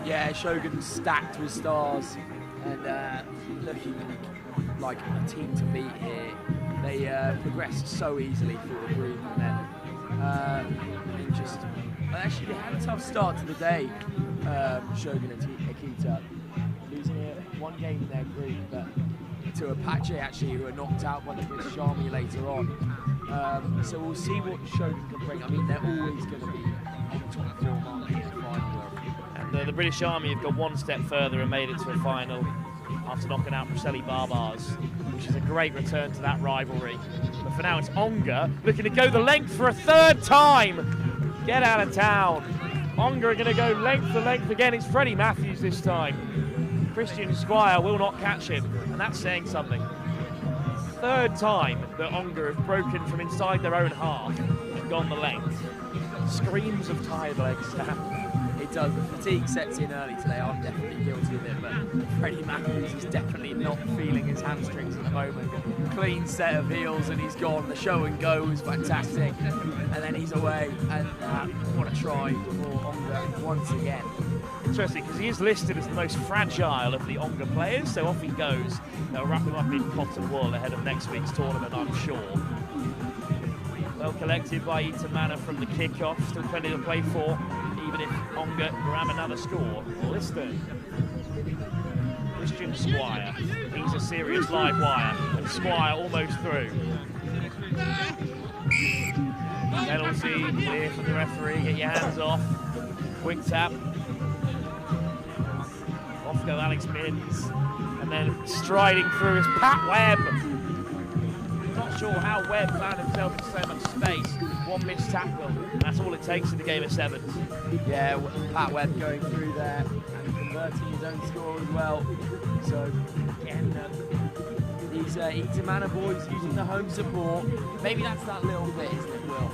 Speaker 6: Yeah, Shogun stacked with stars and looking like a team to beat here. They progressed so easily through the group, and then actually they had a tough start to the day, Shogun Akita, losing 1 game in their group, but to Apache actually, who are knocked out by the British Army later on. So we'll see what Shogun can bring. I mean, they're always going to be on the top 4 mark in the final.
Speaker 2: And the British Army have gone 1 step further and made it to a final after knocking out Preseli Barbars, which is a great return to that rivalry. But for now, it's Onga looking to go the length for a 3rd time. Get out of town. Onga are going to go length to length again. It's Freddie Matthews this time. Christian Squire will not catch him, and that's saying something. 3rd time that Onga have broken from inside their own half and gone the length. Screams of tired legs.
Speaker 6: does. The fatigue sets in early today. I'm definitely guilty of it, but Freddie Matthews is definitely not feeling his hamstrings at the moment. Clean set of heels and he's gone. The show and go was fantastic, and then he's away. And what a try for Onga once again.
Speaker 2: Interesting, because he is listed as the most fragile of the Onga players, so off he goes. They'll wrap him up in cotton wool ahead of next week's tournament, I'm sure. Well collected by Eton Manor from the kick-off, still plenty to play for, even if Onga grab another score. Liston. Christian Squire, he's a serious live wire, and Squire almost through. Penalty, clear from the referee, get your hands off. Quick tap. Off go Alex Minns, and then striding through is Pat Webb. Not sure how Webb found himself in so much space. One missed tackle, that's all it takes in the game of sevens.
Speaker 6: Yeah, Pat Webb going through there and converting his own score as well. So again, these Eton Manor boys using the home support. Maybe that's that little bit, isn't it, Will?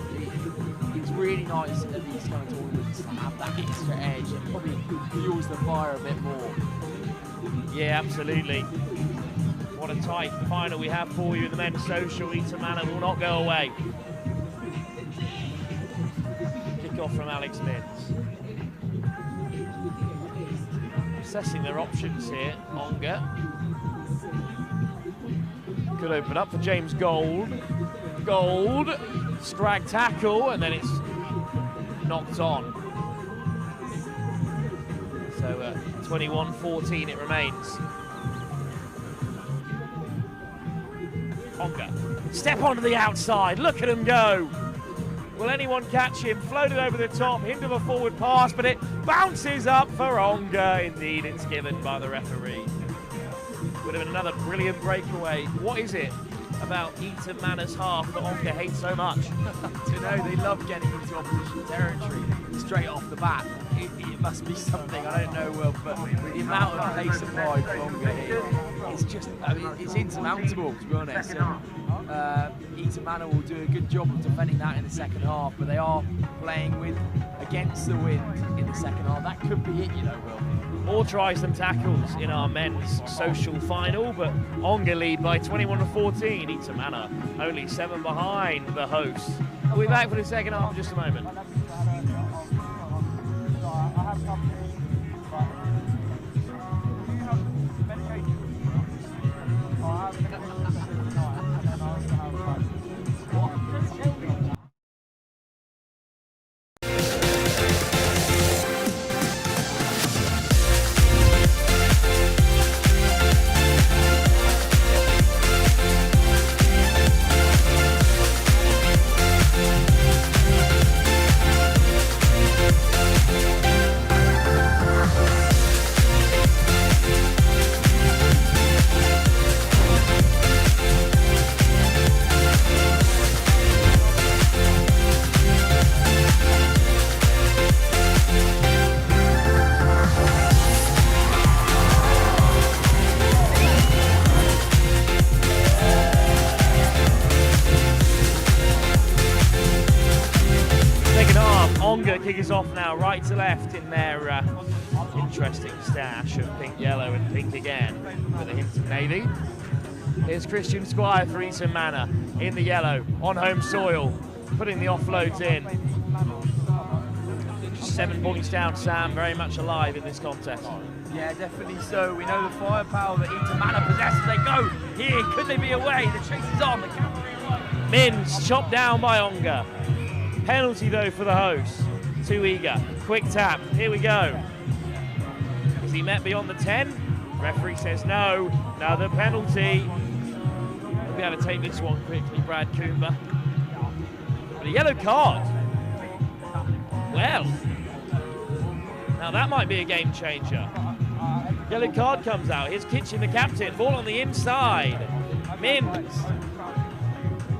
Speaker 6: It's really nice at these kind of tournaments to have that extra edge and probably fuels the fire a bit more.
Speaker 2: Yeah, absolutely. What a tight final we have for you in the men's social. Eton Manor will not go away. Kick off from Alex Minns. Assessing their options here. Onga. Could open up for James Gold. Gold. Scrag tackle, and then it's knocked on. So 21-14 it remains. Onga. Step onto the outside. Look at him go. Will anyone catch him? Floated over the top, into the forward pass, but it bounces up for Onga. Indeed, it's given by the referee. Would have been another brilliant breakaway. What is it about Eton Manor's half that Onga hates so much?
Speaker 6: You know, they love getting into opposition territory straight off the bat. It must be something, I don't know, Will, but the amount of pace applied for Onga here, it's just, I mean, it's insurmountable, to be honest. Eton Manor will do a good job of defending that in the second half, but they are playing against the wind in the second half. That could be it, you know, Will.
Speaker 2: More tries than tackles in our men's social final, but Onga lead by 21-14. Eton Manor only 7 behind the hosts. We'll be back for the second half in just a moment. Kick is off now, right to left in their interesting stash of pink, yellow and pink again with a hint of navy. Here's Christian Squire for Eton Manor in the yellow, on home soil, putting the offloads in. Just 7 points down, Sam, very much alive in this contest.
Speaker 6: Yeah, definitely so. We know the firepower that Eton Manor possesses. They go here, could they be away? The chase is on.
Speaker 2: Minns chopped down by Onga. Penalty though for the hosts. Too eager. Quick tap. Here we go. Is he met beyond the 10? Referee says no. Another penalty. We'll be able to take this one quickly, Brad Coomber. But a yellow card. Well. Now that might be a game changer. Yellow card comes out. Here's Kitchen, the captain. Ball on the inside. Minns.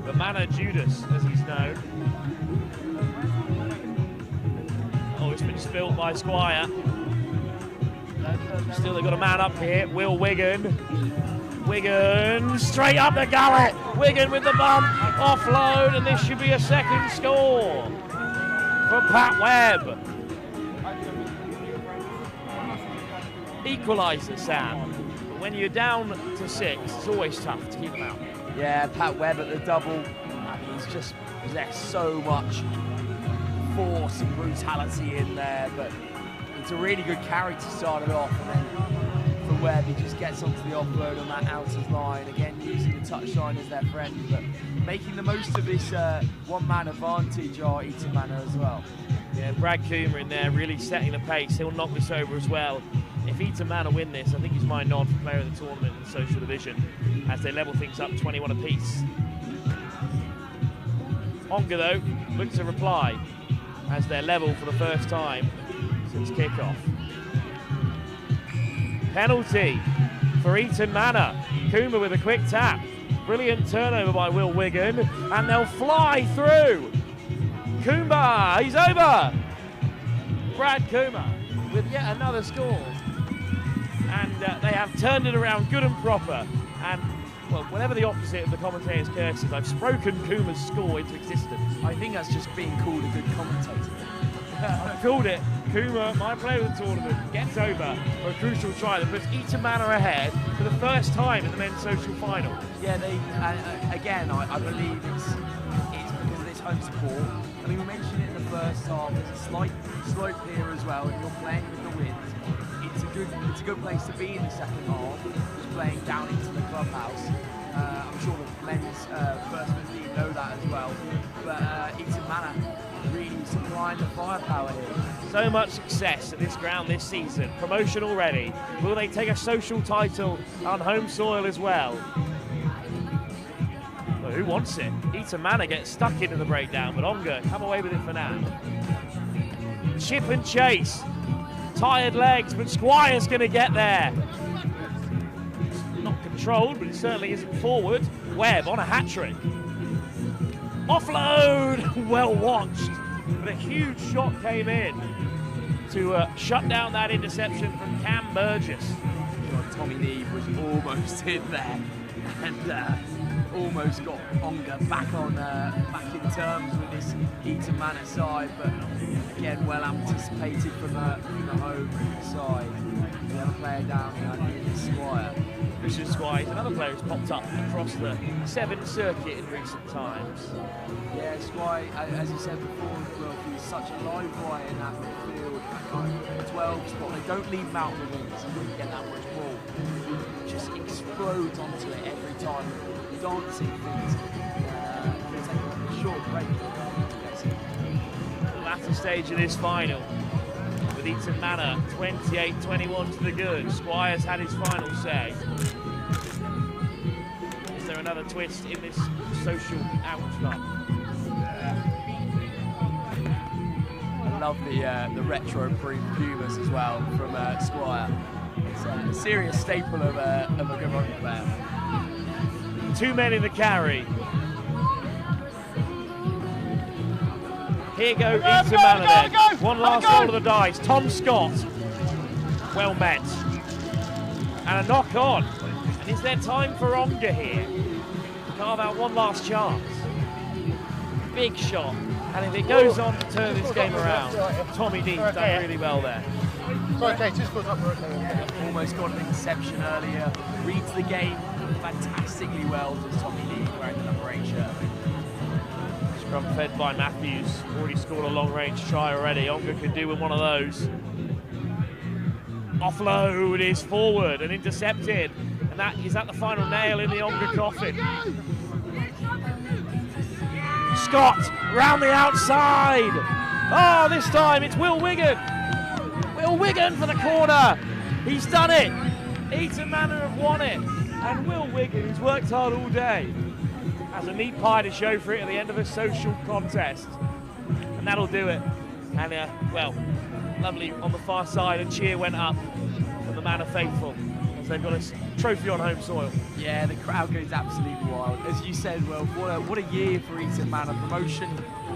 Speaker 2: The Manor Judas, as he's known. Oh, it's been spilled by Squire. Still, they've got a man up here. Will Wigan. Wigan straight up the gullet. Wigan with the bump. Offload, and this should be a second score from Pat Webb. equaliser, Sam. But when you're down to 6, it's always tough to keep them out.
Speaker 6: Yeah, Pat Webb at the double. I mean, he's just possessed so much force and brutality in there, but it's a really good carry to start it off, and then for Webb, he just gets onto the offload on that outer's line, again using the touchline as their friend, but making the most of this one-man advantage are Eton Manor as well.
Speaker 2: Yeah, Brad Kuma in there really setting the pace. He'll knock this over as well. If Eton Manor win this, I think he's my nod for player of the tournament in the social division as they level things up 21 apiece. Onga, though, looks to reply as they're level for the first time since kickoff. Penalty for Eton Manor. Kuma with a quick tap. Brilliant turnover by Will Wigan, and they'll fly through. Kuma, he's over. Brad Kuma with yet another score. And they have turned it around good and proper. And, well, whatever the opposite of the commentator's curses, I've spoken Kuma's score into existence.
Speaker 6: I think that's just being called a good commentator.
Speaker 2: I've called it. Kuma, my player of the tournament, gets over for a crucial try that puts Eton Manor ahead for the first time in the men's social final.
Speaker 6: Yeah, they again, I believe it's because of this home support. I mean, we mentioned it in the first half. There's a slight slope here as well, and you're playing with the wind. It's a good place to be in the second half, just playing down into the clubhouse. I'm sure the men's first 15 know that as well. But Eton Manor really supplying the firepower here.
Speaker 2: So much success at this ground this season. Promotion already. Will they take a social title on home soil as well? Well, who wants it? Eton Manor gets stuck into the breakdown, but Onga come away with it for now. Chip and chase. Tired legs, but Squire's going to get there. Not controlled, but it certainly isn't forward. Webb on a hat-trick. Offload! Well watched. But a huge shot came in to shut down that interception from Cam Burgess.
Speaker 6: Tommy Neve was almost in there and almost got Onga back in terms with this Eton Manor side, but again well anticipated from the home side. The other player down here, I think, is Squire.
Speaker 2: Richard Squire, another player who's popped up across the Sevens circuit in recent times.
Speaker 6: Yeah, Squire, as you said before, he's such a live wire in that midfield, that kind of 12 spot. They don't leave him out on the wings, he wouldn't get that much ball. He just explodes onto it every time, dancing things. He'll take a short break.
Speaker 2: The latter stage of this final, with Eton Manor 28-21 to the good. Squire's had his final say. Is there another twist in this social outcome?
Speaker 6: I love the retro Pumas as well from Squire. It's a serious staple of a good rugby player.
Speaker 2: 2 men in the carry. Here go Eton Manor then. One last roll of the dice. Tom Scott. Well met. And a knock on. And is there time for Onga here? Carve out one last chance. Big shot. And if it goes on to turn this game around, Tommy Dean's done really well there.
Speaker 6: Almost got an interception earlier. Reads the game fantastically well, does Tommy Dean wearing the number 8 shirt.
Speaker 2: Scrum fed by Matthews. Already scored a long-range try already. Onga could do with one of those. Offload is forward and intercepted. And is that the final nail in the Onga coffin? Scott round the outside. Oh, this time it's Will Wigan. Will Wigan for the corner. He's done it. Eton Manor have won it. And Will Wigan, who's worked hard all day, has a meat pie to show for it at the end of a social contest. And that'll do it. And, well, lovely on the far side, a cheer went up from the Manor faithful as they've got a trophy on home soil.
Speaker 6: Yeah, the crowd goes absolutely wild. As you said, well, what a year for Eton Manor. Promotion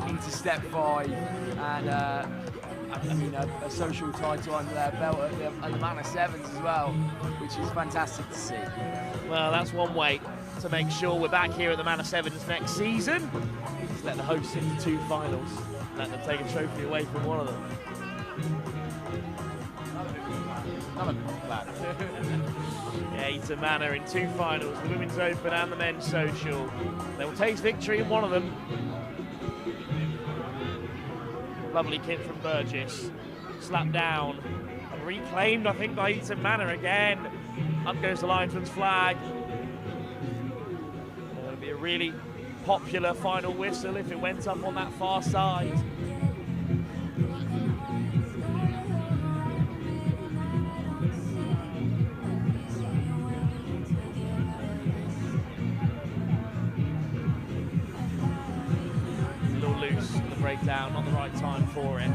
Speaker 6: into Step 5 and I mean, a social title under their belt at the Manor Sevens as well, which is fantastic to see.
Speaker 2: Well, that's one way to make sure we're back here at the Manor Sevens next season. Just let the hosts into 2 finals. Let them take a trophy away from one of them.
Speaker 6: None of it's planned.
Speaker 2: Yeah, Eton Manor in 2 finals, the Women's Open and the Men's Social. They will taste victory in one of them. Lovely kick from Burgess. Slapped down and reclaimed, I think, by Eton Manor again. Up goes the linesman's flag. It would be a really popular final whistle if it went up on that far side. A little loose in the breakdown, not the right time for it.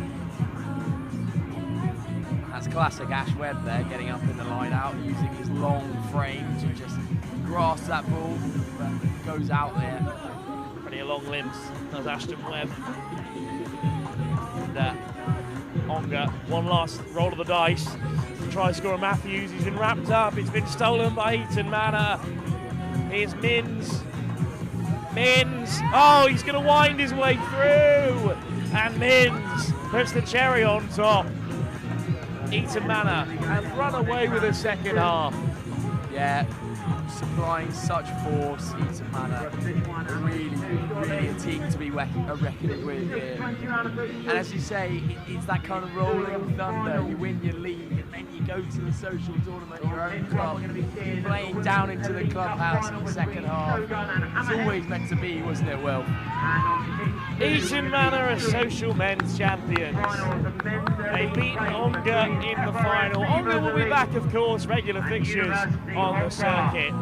Speaker 6: That's classic Ash Webb there, getting up in the line out, using his long frame to just grasp that ball, but goes out there.
Speaker 2: Pretty long limbs, does Ashton Webb. And Onga, one last roll of the dice. Try scorer Matthews, he's been wrapped up, it's been stolen by Eton Manor. Here's Mins. Mins, oh, he's going to wind his way through. And Mins puts the cherry on top. Eton Manor and run away with the second half.
Speaker 6: Yeah, supplying such force, Eton Manor. Really a team to be reckoned with here. And as you say, it's that kind of rolling thunder. You win your league and then you go to the social tournament, your own club, playing down into the clubhouse in the second half. It's always meant to be, wasn't it, Will?
Speaker 2: Eton Manor are social men's champions. They beat Onga in the final. Onga will be back, of course, regular fixtures on the circuit.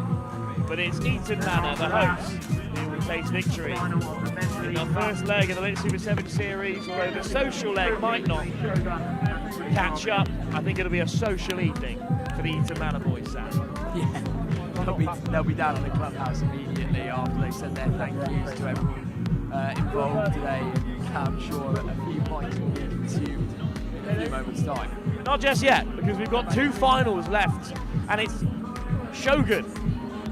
Speaker 2: But it's Eton Manor, the hosts, who will taste victory in the first leg of the Late Super 7 series, although the social leg might not catch up. I think it'll be a social evening for the Eton Manor boys, Sam.
Speaker 6: Yeah, they'll be down in the clubhouse immediately after they said their thank yous to everyone involved today. And I'm sure that a few points will be consumed in a few moments' time.
Speaker 2: Not just yet, because we've got 2 finals left, and it's Shogun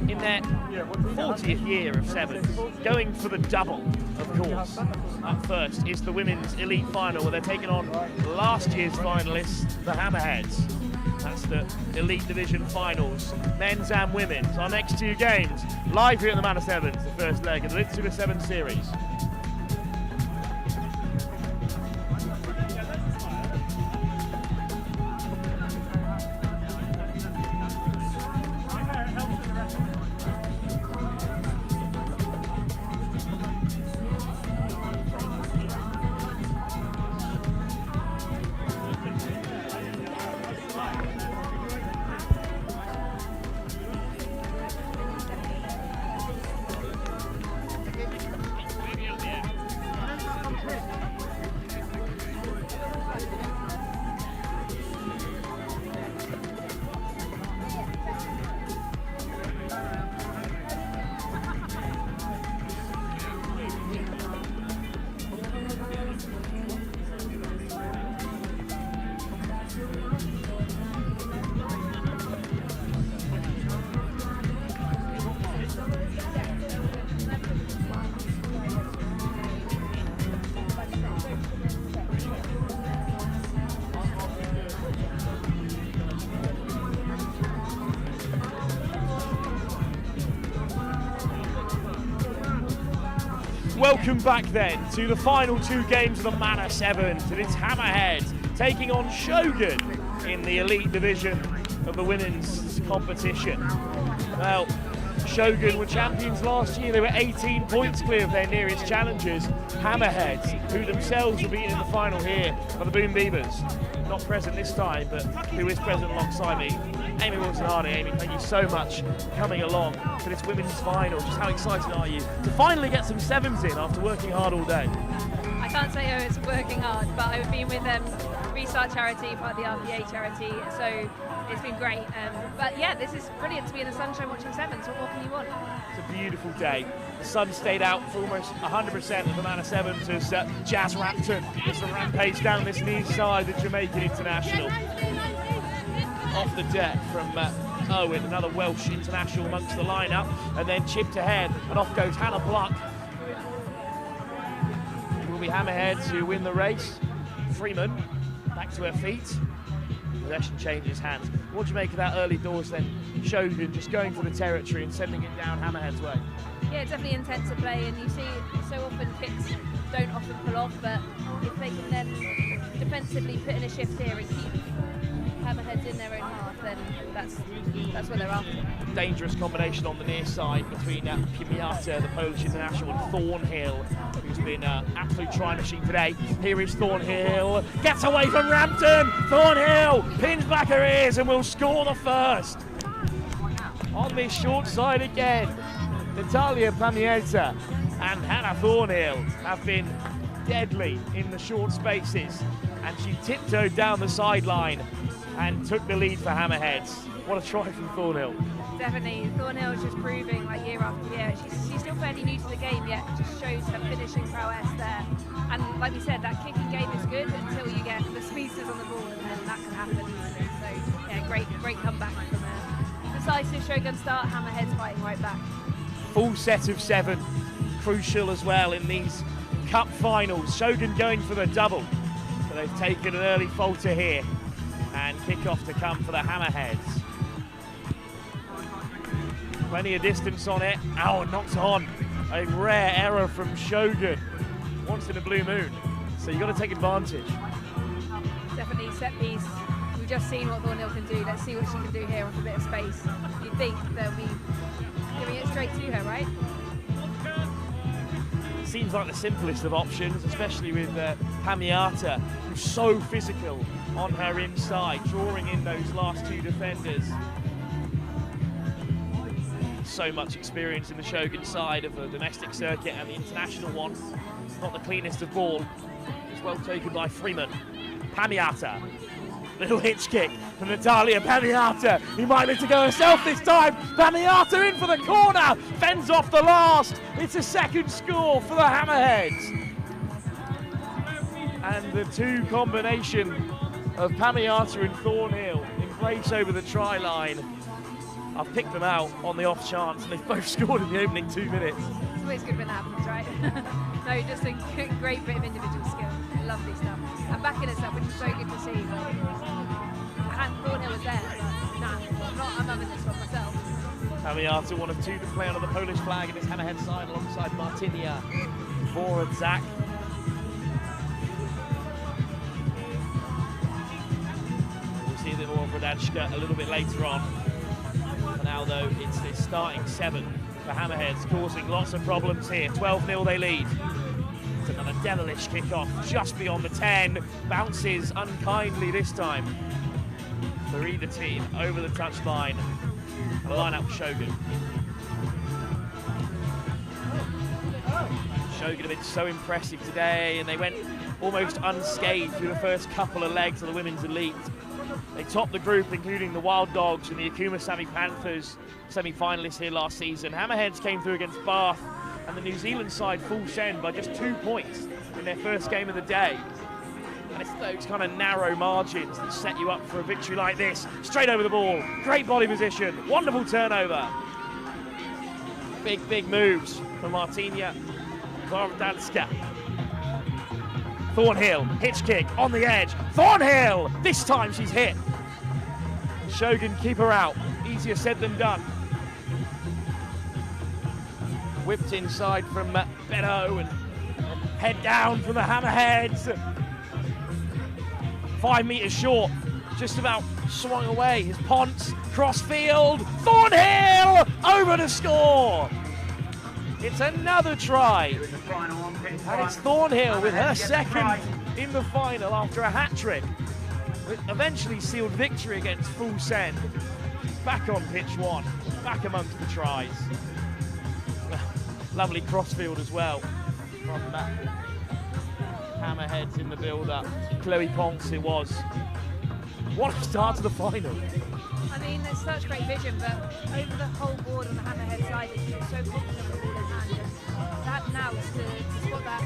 Speaker 2: in their 40th year of Sevens, going for the double, of course. Up first is the women's elite final, where they're taking on last year's finalists, the Hammerheads. That's the elite division finals, men's and women's. Our next 2 games, live here at the Manor Sevens, the first leg of the Elite Super 7 series. Welcome back then to the final 2 games of the Manor Sevens, and it's Hammerheads taking on Shogun in the elite division of the women's competition. Well, Shogun were champions last year. They were 18 points clear of their nearest challengers, Hammerheads, who themselves were beaten in the final here by the Boom Beavers. Not present this time, but who is present alongside me, Amy Wilson-Hardy. Amy, thank you so much for coming along for this women's final. Just how excited are you to finally get some sevens in after working hard all day?
Speaker 13: I can't say I was working hard, but I've been with Restart Charity, part of the RPA charity, so it's been great. But yeah, this is brilliant to be in the sunshine watching sevens. What more can you want?
Speaker 2: It's a beautiful day. The sun stayed out for almost 100% of the Manor Sevens as Jazz Rapton is the rampage down this near side of Jamaican International. Off the deck from Owen, another Welsh international amongst the lineup, and then chipped ahead, and off goes Hannah Pluck. It will be Hammerheads who win the race. Freeman back to her feet. Possession changes hands. What do you make of that early doors then? Shogun just going for the territory and sending it down Hammerheads' way.
Speaker 13: Yeah, definitely intent to play, and you see so often kicks don't often pull off, but if they can then defensively put in a shift here and keep Hammerheads in their own half, then that's what they're after.
Speaker 2: Dangerous combination on the near side between Pimiata, the Polish international, and Thornhill, who's been absolute try machine today. Here is Thornhill, gets away from Rampton. Thornhill pins back her ears and will score the first. On this short side again, Natalia Pimiata and Hannah Thornhill have been deadly in the short spaces, and she tiptoed down the sideline and took the lead for Hammerheads. What a try from Thornhill.
Speaker 13: Definitely, Thornhill is just proving like year after year. She's still fairly new to the game, yet just shows her finishing prowess there. And like we said, that kicking game is good until you get the speedsters on the ball, and then that can happen easily. So yeah, great comeback from her. Decisive Shogun start, Hammerheads fighting right back.
Speaker 2: Full set of 7, crucial as well in these cup finals. Shogun going for the double, but they've taken an early falter here, and kick-off to come for the Hammerheads. Plenty of distance on it. Oh, knocked on. A rare error from Shogun. Once in a blue moon. So you've got to take advantage.
Speaker 13: Definitely set piece. We've just seen what Thornhill can do. Let's see what she can do here with a bit of space. You'd think they'll be giving it straight to her, right?
Speaker 2: Seems like the simplest of options, especially with Pamiata, who's so physical on her inside, drawing in those last 2 defenders. So much experience in the Shogun side of the domestic circuit and the international one. Not the cleanest of ball. It's well taken by Freeman. Pamiata. Little hitch kick from Natalia Pamiata. He might need to go herself this time. Pamiata in for the corner. Fends off the last. It's a second score for the Hammerheads. And the 2 combination of Pamiata and Thornhill embrace over the try line. I've picked them out on the off chance, and they've both scored in the opening 2 minutes.
Speaker 13: It's always good when that happens, right? No, just a great bit of individual skill. Lovely stuff. And backing us up, which is so good to see. And Thornhill was there. I'm loving this one myself.
Speaker 2: Pamiata, one of 2 to play under the Polish flag in his Hammerhead side alongside Martinia Borazak. We'll see a bit more of Radanska a little bit later on. For now, though, it's the starting 7 for Hammerheads, causing lots of problems here. 12-0 they lead. It's another devilish kick-off just beyond the 10. Bounces unkindly this time for either team over the touchline. And a line-out for Shogun. Shogun have been so impressive today, and they went almost unscathed through the first couple of legs of the Women's Elite. They topped the group, including the Wild Dogs and the Akuma Panthers, semi-finalists here last season. Hammerheads came through against Bath and the New Zealand side Fullsend by just 2 points in their first game of the day. And it's those kind of narrow margins that set you up for a victory like this. Straight over the ball, great body position, wonderful turnover. Big moves from Martinia Vardanska. Thornhill, hitch kick on the edge. Thornhill! This time she's hit. Shogun keep her out. Easier said than done. Whipped inside from Benno and head down from the Hammerheads. 5 metres short, just about swung away. His Ponce, crossfield. Thornhill over to score. It's another try, and it's Thornhill with her second in the final after a hat-trick. It eventually sealed victory against Fullsend. She's back on pitch 1, back amongst the tries. Lovely crossfield as well from Hammerheads in the build-up. Chloe Ponce it was. What a start to the final.
Speaker 13: I mean, there's such great vision, but over the whole board on the Hammerhead side, it's just so confident with the ball in hand. And that now to spot that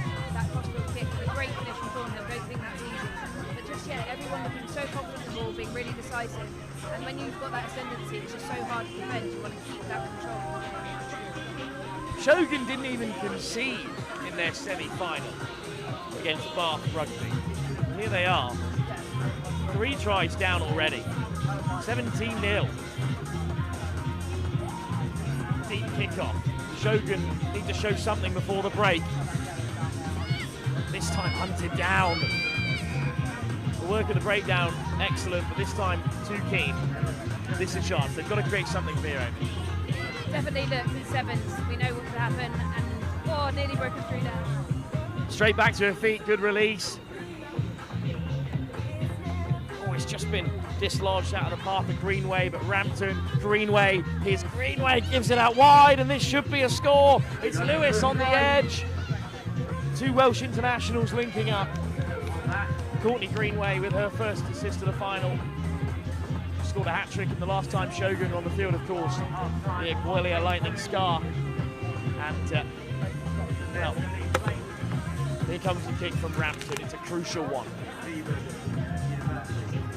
Speaker 13: crossfield kick, a great finish from Thornhill, don't think that's easy. But just yet, everyone looking so confident in the ball, being really decisive. And when you've got that ascendancy, it's just so hard to defend. You want to keep that control.
Speaker 2: Shogun didn't even concede in their semi-final against Bath Rugby. Here they are. 3 tries down already. 17-0. Deep kickoff. Shogun need to show something before the break. This time hunted down. The work of the breakdown, excellent, but this time too keen. This is a chance. They've got to create something for here, Amy.
Speaker 13: Definitely look, the Sevens, we know what could happen, and oh, nearly broken through now.
Speaker 2: Straight back to her feet, good release. Oh, it's just been dislodged out of the path of Greenway, but Rampton, Greenway, here's Greenway, gives it out wide, and this should be a score. It's Lewis on the edge. 2 Welsh internationals linking up. Courtney Greenway with her first assist of the final. Scored a hat-trick in the last time Shogun were on the field, of course. The Aguilia Lightning Scar. And, well, here comes the kick from Rampton. It's a crucial one.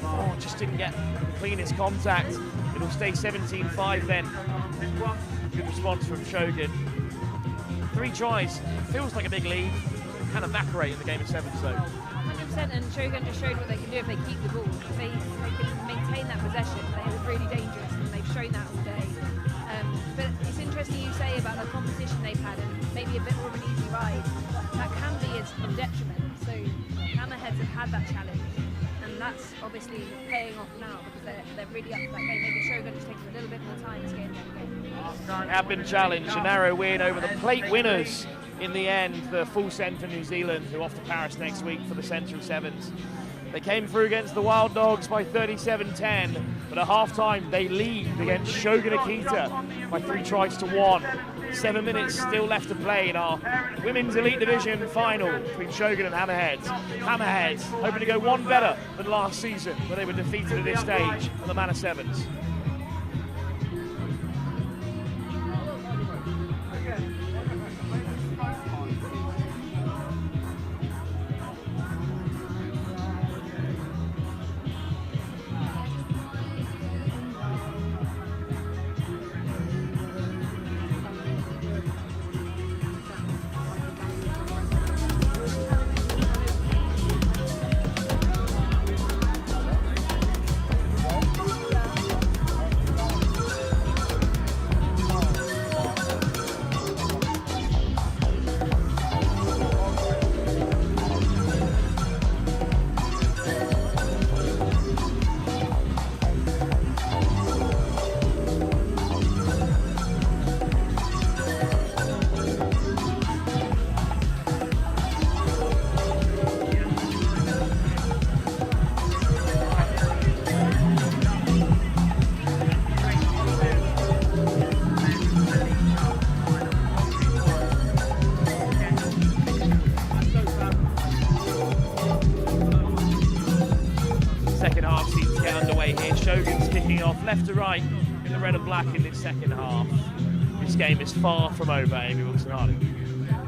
Speaker 2: Oh, just didn't get the cleanest contact. It'll stay 17-5 then. Good response from Shogun. 3 tries. Feels like a big lead. Can evaporate in the game of 7s though.
Speaker 13: 100%, and Shogun just showed what they can do if they keep the ball. If they can maintain that possession, they are really dangerous, and they've shown that all day. But it's interesting you say about the competition they've had, and maybe a bit more of an easy ride. That can be a detriment. So Hammerheads have had that challenge, and that's obviously paying off now because they're really up for that game. Maybe Shogun just takes a little bit more time to get in the game.
Speaker 2: Have been challenged. A narrow win over the plate winners in the end, the Fullsend for New Zealand, who are off to Paris next week for the Central Sevens. They came through against the Wild Dogs by 37-10, but at half-time they lead against Shogun Akita by 3 tries to 1. 7 minutes still left to play in our Women's Elite Division final between Shogun and Hammerheads. Hammerheads hoping to go one better than last season, where they were defeated at this stage on the Manor Sevens. Left to right in the red and black in this second half. This game is far from over, Amy Wilson-Hardy.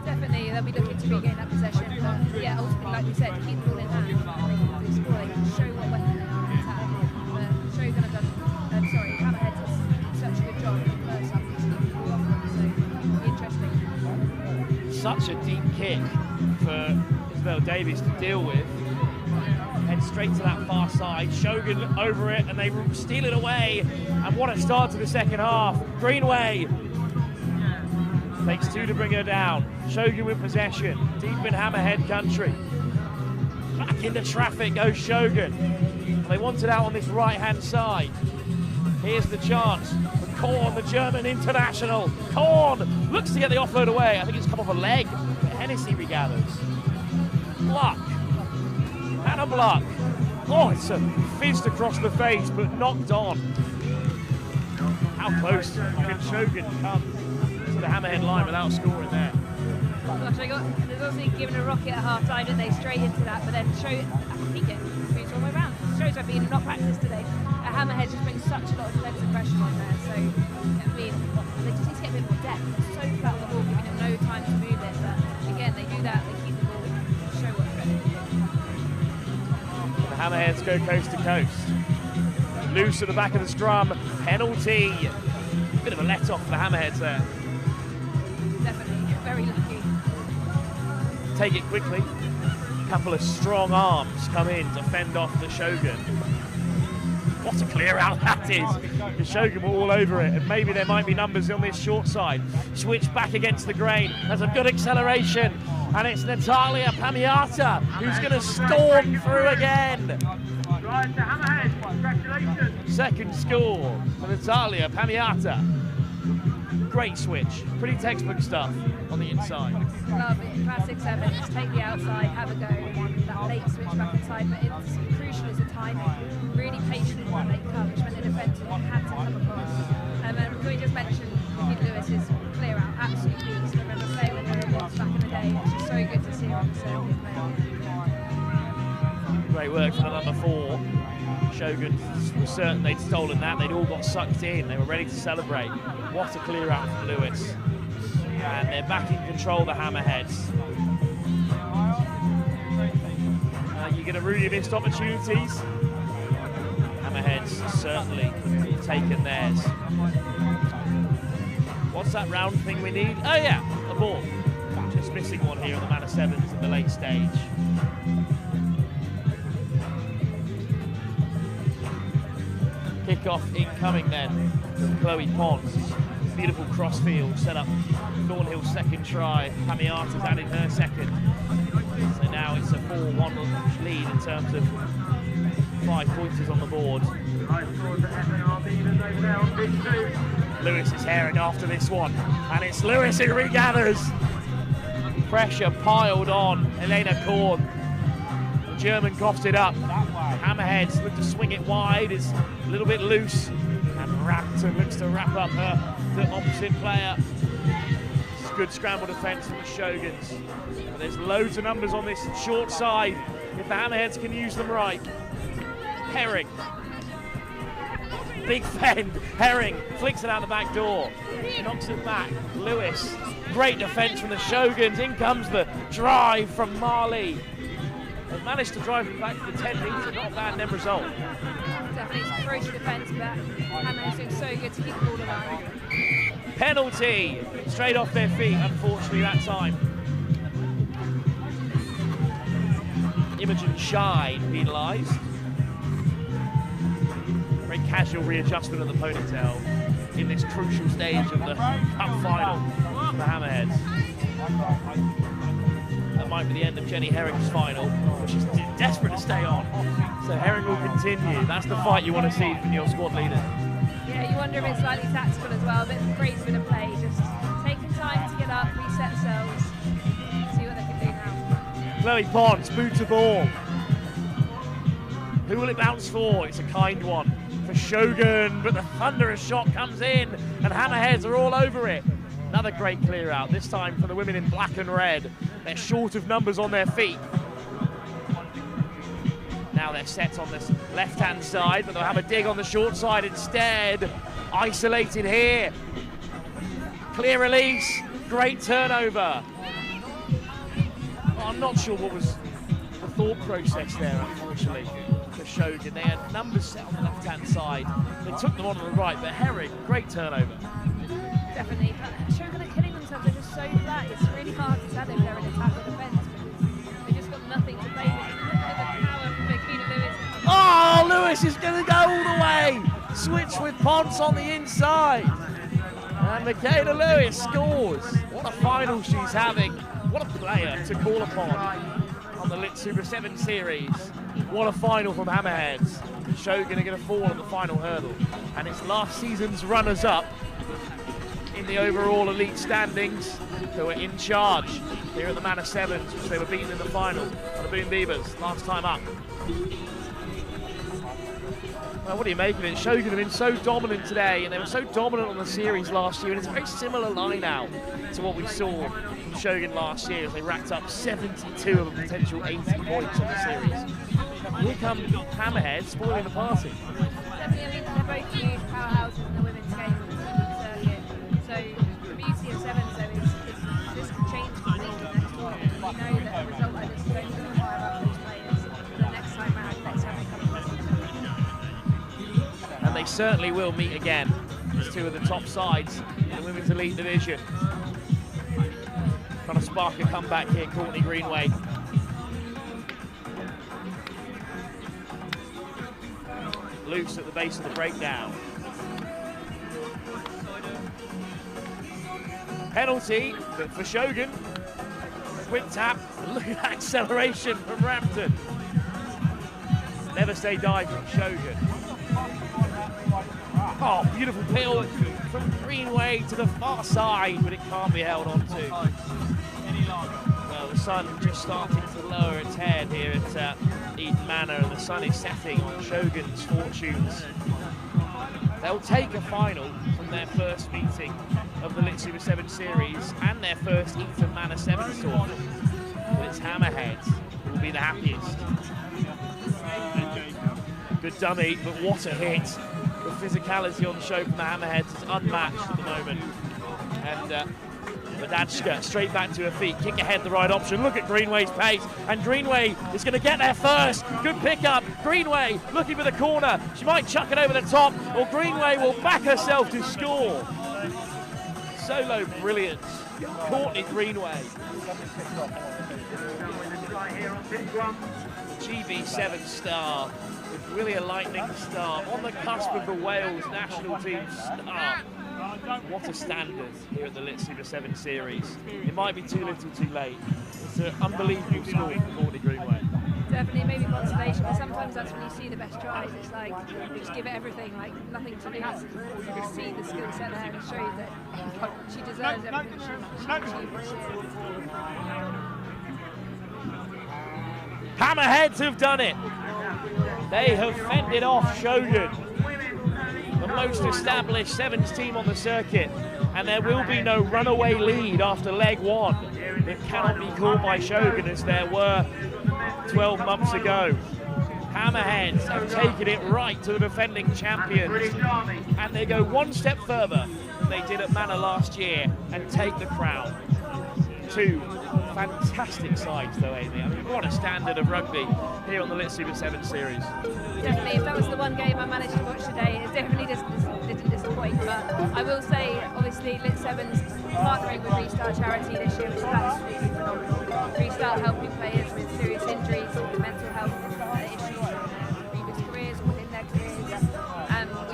Speaker 13: Definitely, they'll be looking to regain that possession. But yeah, ultimately, like we said, keep the ball in hand. They can score, they can show what weapon they are in attack. But Shogun have done, Hammerheads has done such a good job in the first half of keeping the ball off them, so it'll be interesting.
Speaker 2: Such a deep kick for Isabel Davies to deal with. Head straight to that far side. Shogun over it, and they steal it away. And what a start to the second half. Greenway takes 2 to bring her down. Shogun with possession, deep in Hammerhead country. Back into traffic goes Shogun. And they want it out on this right-hand side. Here's the chance for Korn, the German international. Korn looks to get the offload away. I think it's come off a leg. Hennessy regathers. Luck. Hannah Block. Oh, it's a fist across the face, but knocked on. How close can Shogun come to the Hammerhead line without scoring there?
Speaker 13: Gosh, there's also given a rocket at half time, didn't they? Straight into that, but then I think it moves all the way around. Shows I've been not practiced today. Hammerhead just brings such a lot of defensive pressure on there, so I mean, they just need to get a bit more depth. They're so flat on the ball, giving them no time to move it, but again, they do that, they keep the ball, show what's ready.
Speaker 2: The Hammerheads go coast to coast. Loose at the back of the scrum, penalty. Bit of a let-off for the Hammerheads there.
Speaker 13: Definitely, very lucky.
Speaker 2: Take it quickly. A couple of strong arms come in to fend off the Shogun. What a clear out that is. The Shogun were all over it, and maybe there might be numbers on this short side. Switch back against the grain. There's a good acceleration, and it's Natalia Pamiata who's going to storm through again.
Speaker 1: Drive to Hammerheads, congratulations.
Speaker 2: Second score for Natalia Pamiata. Great switch, pretty textbook stuff on the inside.
Speaker 13: Love it, classic sevens, take the outside, have a go, that late switch back inside, but it's crucial is the timing, really patient in that late coverage when the defence had to come across. And we just mentioned Keith Lewis's clear out, absolute beast. I remember playing with her once back in the day, it's just so good to see her on the circuit play.
Speaker 2: Great work from the number 4. Shogun was certain they'd stolen that, they'd all got sucked in, they were ready to celebrate. What a clear out from Lewis. And they're back in control, the Hammerheads. You're going to really missed opportunities. Hammerheads certainly taken theirs. What's that round thing we need? Oh yeah, a ball. Just missing one here on the Manor Sevens in the late stage. Kick-off incoming then from Chloe Pons. Beautiful crossfield set up. Thornhill's second try. Pamiata's added her second. So now it's a 4-1 lead in terms of 5 pointers on the board. Lewis is herring after this one, and it's Lewis who regathers. Pressure piled on Elena Korn. The German coughs it up. Hammerheads look to swing it wide. It's a little bit loose, and Rampton looks to wrap up the opposite player. It's good scramble defence from the Shoguns. And there's loads of numbers on this short side if the Hammerheads can use them right. Herring. Big fend. Herring flicks it out the back door. Knocks it back. Lewis. Great defence from the Shoguns. In comes the drive from Marley. They've managed to drive it back to the 10 metres. Not a bad net result.
Speaker 13: Definitely, it's ferocious defence, but Hammerheads doing so good to keep the ball alive.
Speaker 2: Penalty. Straight off their feet, unfortunately, that time. Imogen Shine penalised. Very casual readjustment of the ponytail in this crucial stage of the cup final for the Hammerheads. That might be the end of Jenny Herring's final, but she's desperate to stay on. So Herring will continue. That's the fight you want to see from your squad leader.
Speaker 13: Yeah, you wonder if it's slightly tactical as well, a bit of grace with the play, just taking time to get up, reset themselves, see what they can do now.
Speaker 2: Chloe Pons, boot to ball. Who will it bounce for? It's a kind one for Shogun, but the thunderous shot comes in, and Hammerheads are all over it. Another great clear out, this time for the women in black and red. They're short of numbers on their feet. Now they're set on this left-hand side, but they'll have a dig on the short side instead. Isolated here. Clear release, great turnover. Well, I'm not sure what was the thought process there, unfortunately, for Shogun. They had numbers set on the left-hand side. They took them on the right, but Herring, great turnover.
Speaker 13: Definitely, but Shogun are killing themselves, they're just so flat. It's really hard to tell if they're in attack or defence because they just got nothing to play with. Look at the power from Akita Lewis.
Speaker 2: Oh, Lewis is going to go all the way. Switch with Ponce on the inside. And Michaela Lewis scores. What a final she's having. What a player to call upon on the Lit Super 7 series. What a final from Hammerheads. Shogun are going to fall on the final hurdle. And it's last season's runners-up in the overall elite standings who are in charge here at the Manor Sevens, which they were beaten in the final by the Boom Beavers last time up. Well, what do you make of it? Shogun have been so dominant today, and they were so dominant on the series last year, and it's a very similar line out to what we saw from Shogun last year as they racked up 72 of a potential 80 points on the series. Here come Hammerheads spoiling the party.
Speaker 13: Definitely, I mean, they're both huge powerhouses in the women's game on the circuit. So the beauty of sevens, though, is this can change completely next week. You know that a result like this is only going to fire up those players the next time round, next time they come across.
Speaker 2: And they certainly will meet again as two of the top sides in the women's elite division. Trying to spark a comeback here, Courtney Greenway. loose at the base of the breakdown. Penalty, but for Shogun. Quick tap. Look at that acceleration from Rampton. Never say die from Shogun. Oh, beautiful peel from Greenway to the far side, but it can't be held on to. Well, the sun just starting to lower its head here at Eton Manor, and the sun is setting on Shogun's fortunes. They'll take a final from their first meeting of the Lit Super 7 series and their first Eton Manor 7 tournament. But it's Hammerheads who will be the happiest. Good dummy, but what a hit. The physicality on show from the Hammerheads is unmatched at the moment. And Madadshka straight back to her feet, kick ahead, the right option. Look at Greenway's pace, and Greenway is going to get there first. Good pickup. Greenway looking for the corner. She might chuck it over the top, or Greenway will back herself to score. Solo brilliance. Courtney Greenway. GB7 star with really a lightning start on the cusp of the Wales national team start. What a standard here at the Lit Super 7 series. It might be too little too late. It's an unbelievable score for Courtney Greenway.
Speaker 13: Definitely, maybe consolation, but sometimes that's when you see the best tries. It's like, you just give it everything, like nothing to lose. You just see the skill set there and show you that she deserves everything she achieved this year.
Speaker 2: Hammerheads have done it. They have fended off Shogun, the most established Sevens team on the circuit, and there will be no runaway lead after leg one. It cannot be called by Shogun as there were 12 months ago. Hammerheads have taken it right to the defending champions, and they go one step further than they did at Manor last year and take the crown. Two fantastic sides though, Amy. I mean, what a standard of rugby here on the Lit Super 7 series.
Speaker 13: Definitely, if that was the one game I managed to watch today, it definitely didn't disappoint. But I will say, obviously, Lit 7's partnering with Restart Charity this year, which is absolutely phenomenal. Restart helping players with serious injuries, with mental health issues, with previous careers, within their careers.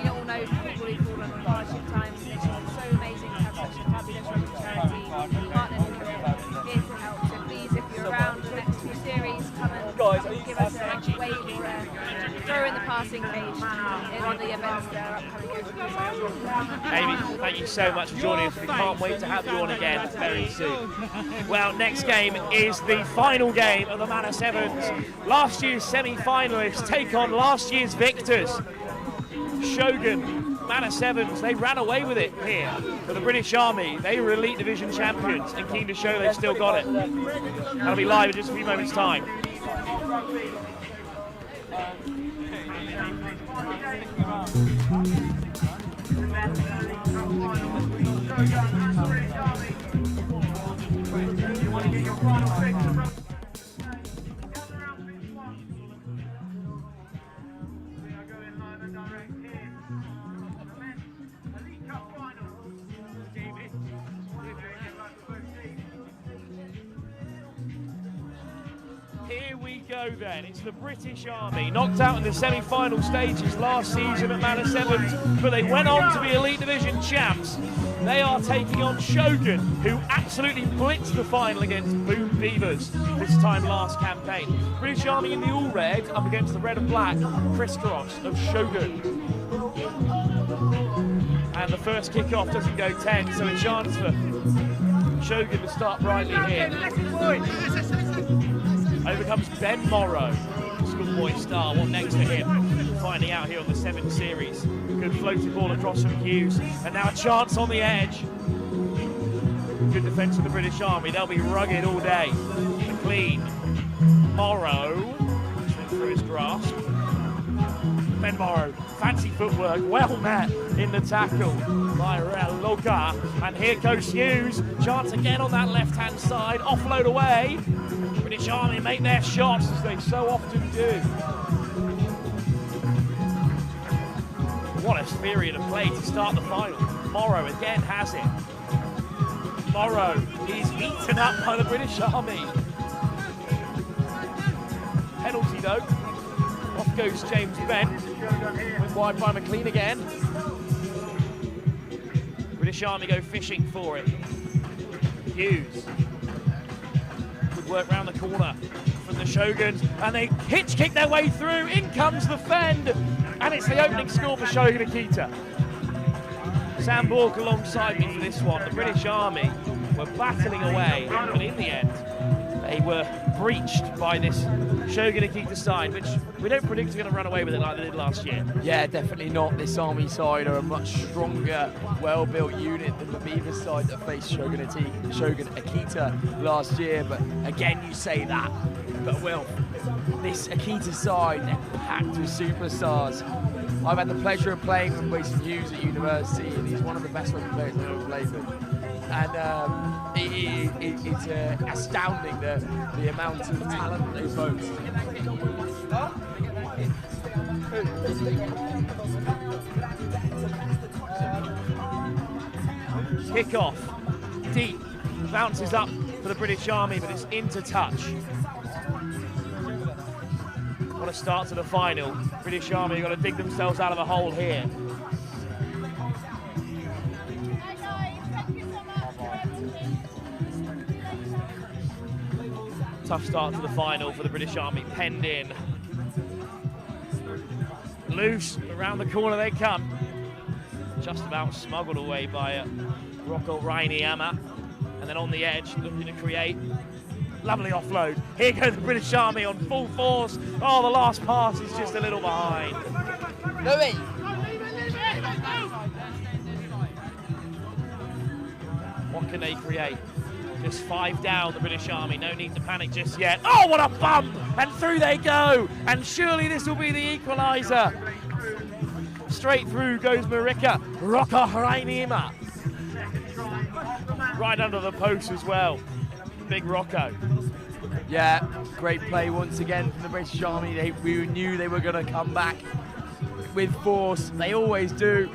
Speaker 13: We all know people who fall on hardship times. It's just so amazing to have such a fabulous rugby charity partnered with them, here to help. So please, if you're around the next few series, come and give us a wave or a throw in the passing page in one of the events that are upcoming.
Speaker 2: Amy, thank you so much for joining us. We can't wait to have you on again very soon. Well, next game is the final game of the Manor Sevens. Last year's semi-finalists take on last year's victors. Shogun, Manor Sevens, they ran away with it here for the British Army. They were Elite Division champions and keen to show they've still got it. That'll be live in just a few moments' time. Here we go then, it's the British Army, knocked out in the semi-final stages last season at Manor Sevens, but they went on to be Elite Division champs. They are taking on Shogun, who absolutely blitzed the final against Beavers this time last campaign. British Army in the all red up against the red and black crisscross of Shogun. And the first kick-off doesn't go 10, so a chance for Shogun to start brightly here. Over comes Ben Morrow, schoolboy star. What next for him? Finding out here on the 7 series. Good floated ball across from Hughes, and now a chance on the edge. Good defence of the British Army. They'll be rugged all day. McLean, Morrow, through his grasp. Ben Morrow, fancy footwork, well met in the tackle by Loka. And here goes Hughes. Chance again on that left-hand side. Offload away. British Army make their shots as they so often do. What a period of play to start the final. Morrow again has it. Morrow is eaten up by the British Army. Penalty though. Off Off goes James Bent. Went wide by McLean again. British Army go fishing for it. Hughes. Good work round the corner from the Shoguns, and they hitch kick their way through. In comes the fend, and it's the opening score for Shogun Akita. Sam Bork alongside me for this one. The British Army were battling away, but in the end, they were breached by this Shogun Akita side, which we don't predict are going to run away with it like they did last year.
Speaker 6: Yeah, definitely not. This Army side are a much stronger, well-built unit than the Beavers side that faced Shogun Akita last year. But again, you say that, but Will, this Akita side, they're packed with superstars. I've had the pleasure of playing with Mason Hughes at university, and he's one of the best rugby players I've ever played with. And it's astounding the amount of talent they boast.
Speaker 2: Kick off, deep, bounces up for the British Army, but it's into touch. What a start to the final. British Army have got to dig themselves out of a hole here. Tough start to the final for the British Army, penned in. Loose, around the corner they come. Just about smuggled away by Rocco Rainiyama. And then on the edge, looking to create. Lovely offload. Here goes the British Army on full force. Oh, the last pass is just a little behind.
Speaker 6: Louis!
Speaker 2: What can they create? Just 5 down, the British Army. No need to panic just yet. Oh, what a bump! And through they go. And surely this will be the equaliser. Straight through goes Marika. Rocco Rainiyama. Right under the post as well. Big Rocco.
Speaker 6: Yeah, great play once again from the British Army. We knew they were going to come back with force. They always do.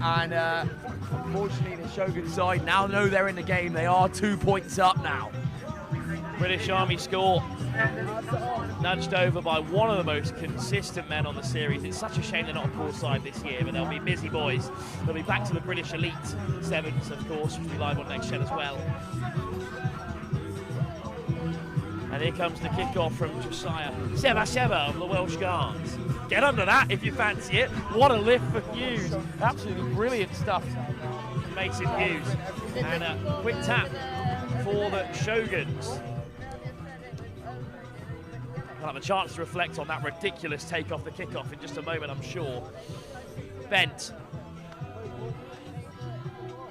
Speaker 6: And unfortunately, the Shogun side now know they're in the game. They are 2 points up now.
Speaker 2: British Army score. Nudged over by one of the most consistent men on the series. It's such a shame they're not a core side this year, but they'll be busy boys. They'll be back to the British Elite Sevens, of course, which will be live on Next Gen as well. And here comes the kick-off from Josiah Seva of the Welsh Guards. Get under that if you fancy it. What a lift for Hughes. Absolutely brilliant stuff from Mason Hughes. And a quick tap for the Shoguns. I'll have a chance to reflect on that ridiculous take off the kick-off in just a moment, I'm sure. Bent.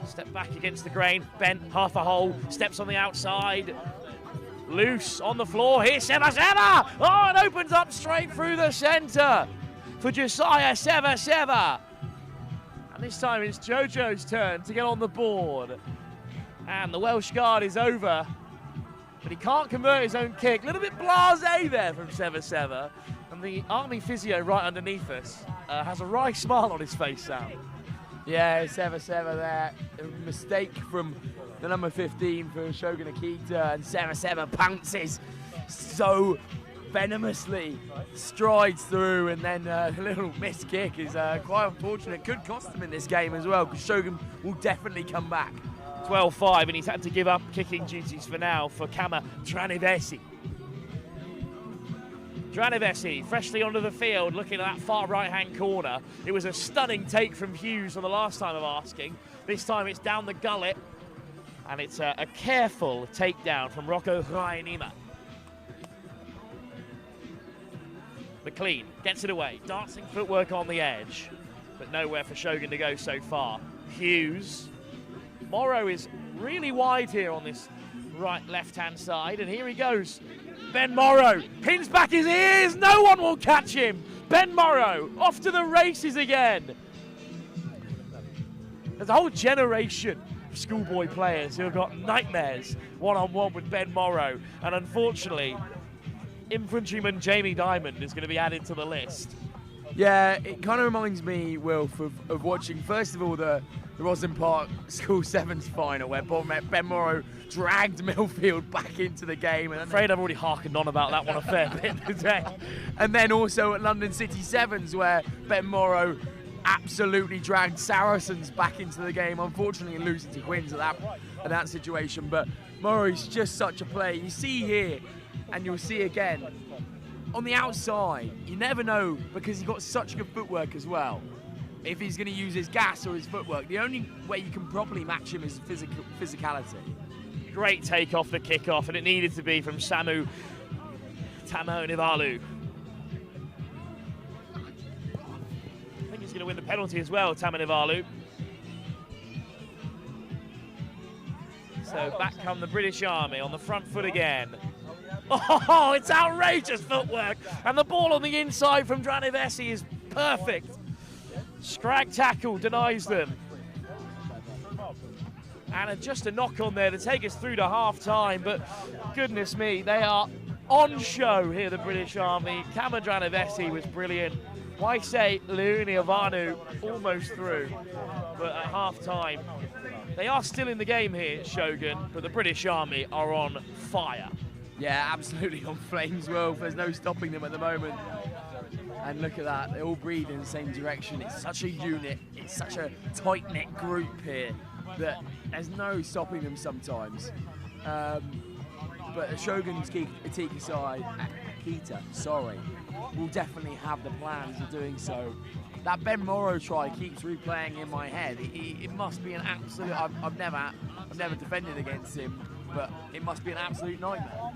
Speaker 2: Step back against the grain. Bent, half a hole, steps on the outside. Loose on the floor. Here's Seva! Oh, it opens up straight through the centre for Josiah Seva. And this time it's Jojo's turn to get on the board. And the Welsh Guard is over. But he can't convert his own kick. A little bit blasé there from Seva. And the Army physio right underneath us has a wry smile on his face, Sam.
Speaker 6: Yeah, Seva there. A mistake from the number 15 for Shogun Akita, and Seva pounces so venomously, strides through, and then a little missed kick is quite unfortunate. Could cost them in this game as well, because Shogun will definitely come back.
Speaker 2: 12-5, and he's had to give up kicking duties for now for Kama Tranivesi. Tranivesi freshly onto the field, looking at that far right-hand corner. It was a stunning take from Hughes on the last time of asking. This time it's down the gullet, and it's a careful takedown from Rocco Rainiyama. McLean gets it away, dancing footwork on the edge, but nowhere for Shogun to go so far. Hughes. Morrow is really wide here on this right left-hand side, and here he goes. Ben Morrow pins back his ears. No one will catch him. Ben Morrow off to the races again. There's a whole generation of schoolboy players who have got nightmares one-on-one with Ben Morrow, and unfortunately, infantryman Jamie Diamond is going to be added to the list.
Speaker 6: Yeah, it kind of reminds me, Wilf, of watching, first of all, the Roslyn Park School Sevens final, where Ben Morrow dragged Millfield back into the game. And
Speaker 2: I'm afraid I've already harkened on about that one a fair bit today.
Speaker 6: And then also at London City Sevens, where Ben Morrow absolutely dragged Saracens back into the game, unfortunately losing to Quins at that situation. But Morrow's just such a player. You see here, and you'll see again, on the outside, you never know, because he's got such good footwork as well, if he's going to use his gas or his footwork. The only way you can properly match him is physicality.
Speaker 2: Great take off the kick-off, and it needed to be from Samu Tamonivalu. I think he's going to win the penalty as well, Tamonivalu. So back come the British Army on the front foot again. Oh, it's outrageous footwork. And the ball on the inside from Dranivesi is perfect. Scrag tackle denies them. And just a knock on there to take us through to half-time. But goodness me, they are on show here, the British Army. Cameron Dranivesi was brilliant. Waisei Leuniavanu almost through. But at half-time, they are still in the game here, Shogun, but the British Army are on fire.
Speaker 6: Yeah, absolutely on flames, Wolf. There's no stopping them at the moment. And look at that, they all breathe in the same direction. It's such a unit, it's such a tight-knit group here that there's no stopping them sometimes. But the Shogun's Akita side, Akita, will definitely have the plans of doing so. That Ben Morrow try keeps replaying in my head. It must be an absolute. I've never defended against him, but it must be an absolute nightmare.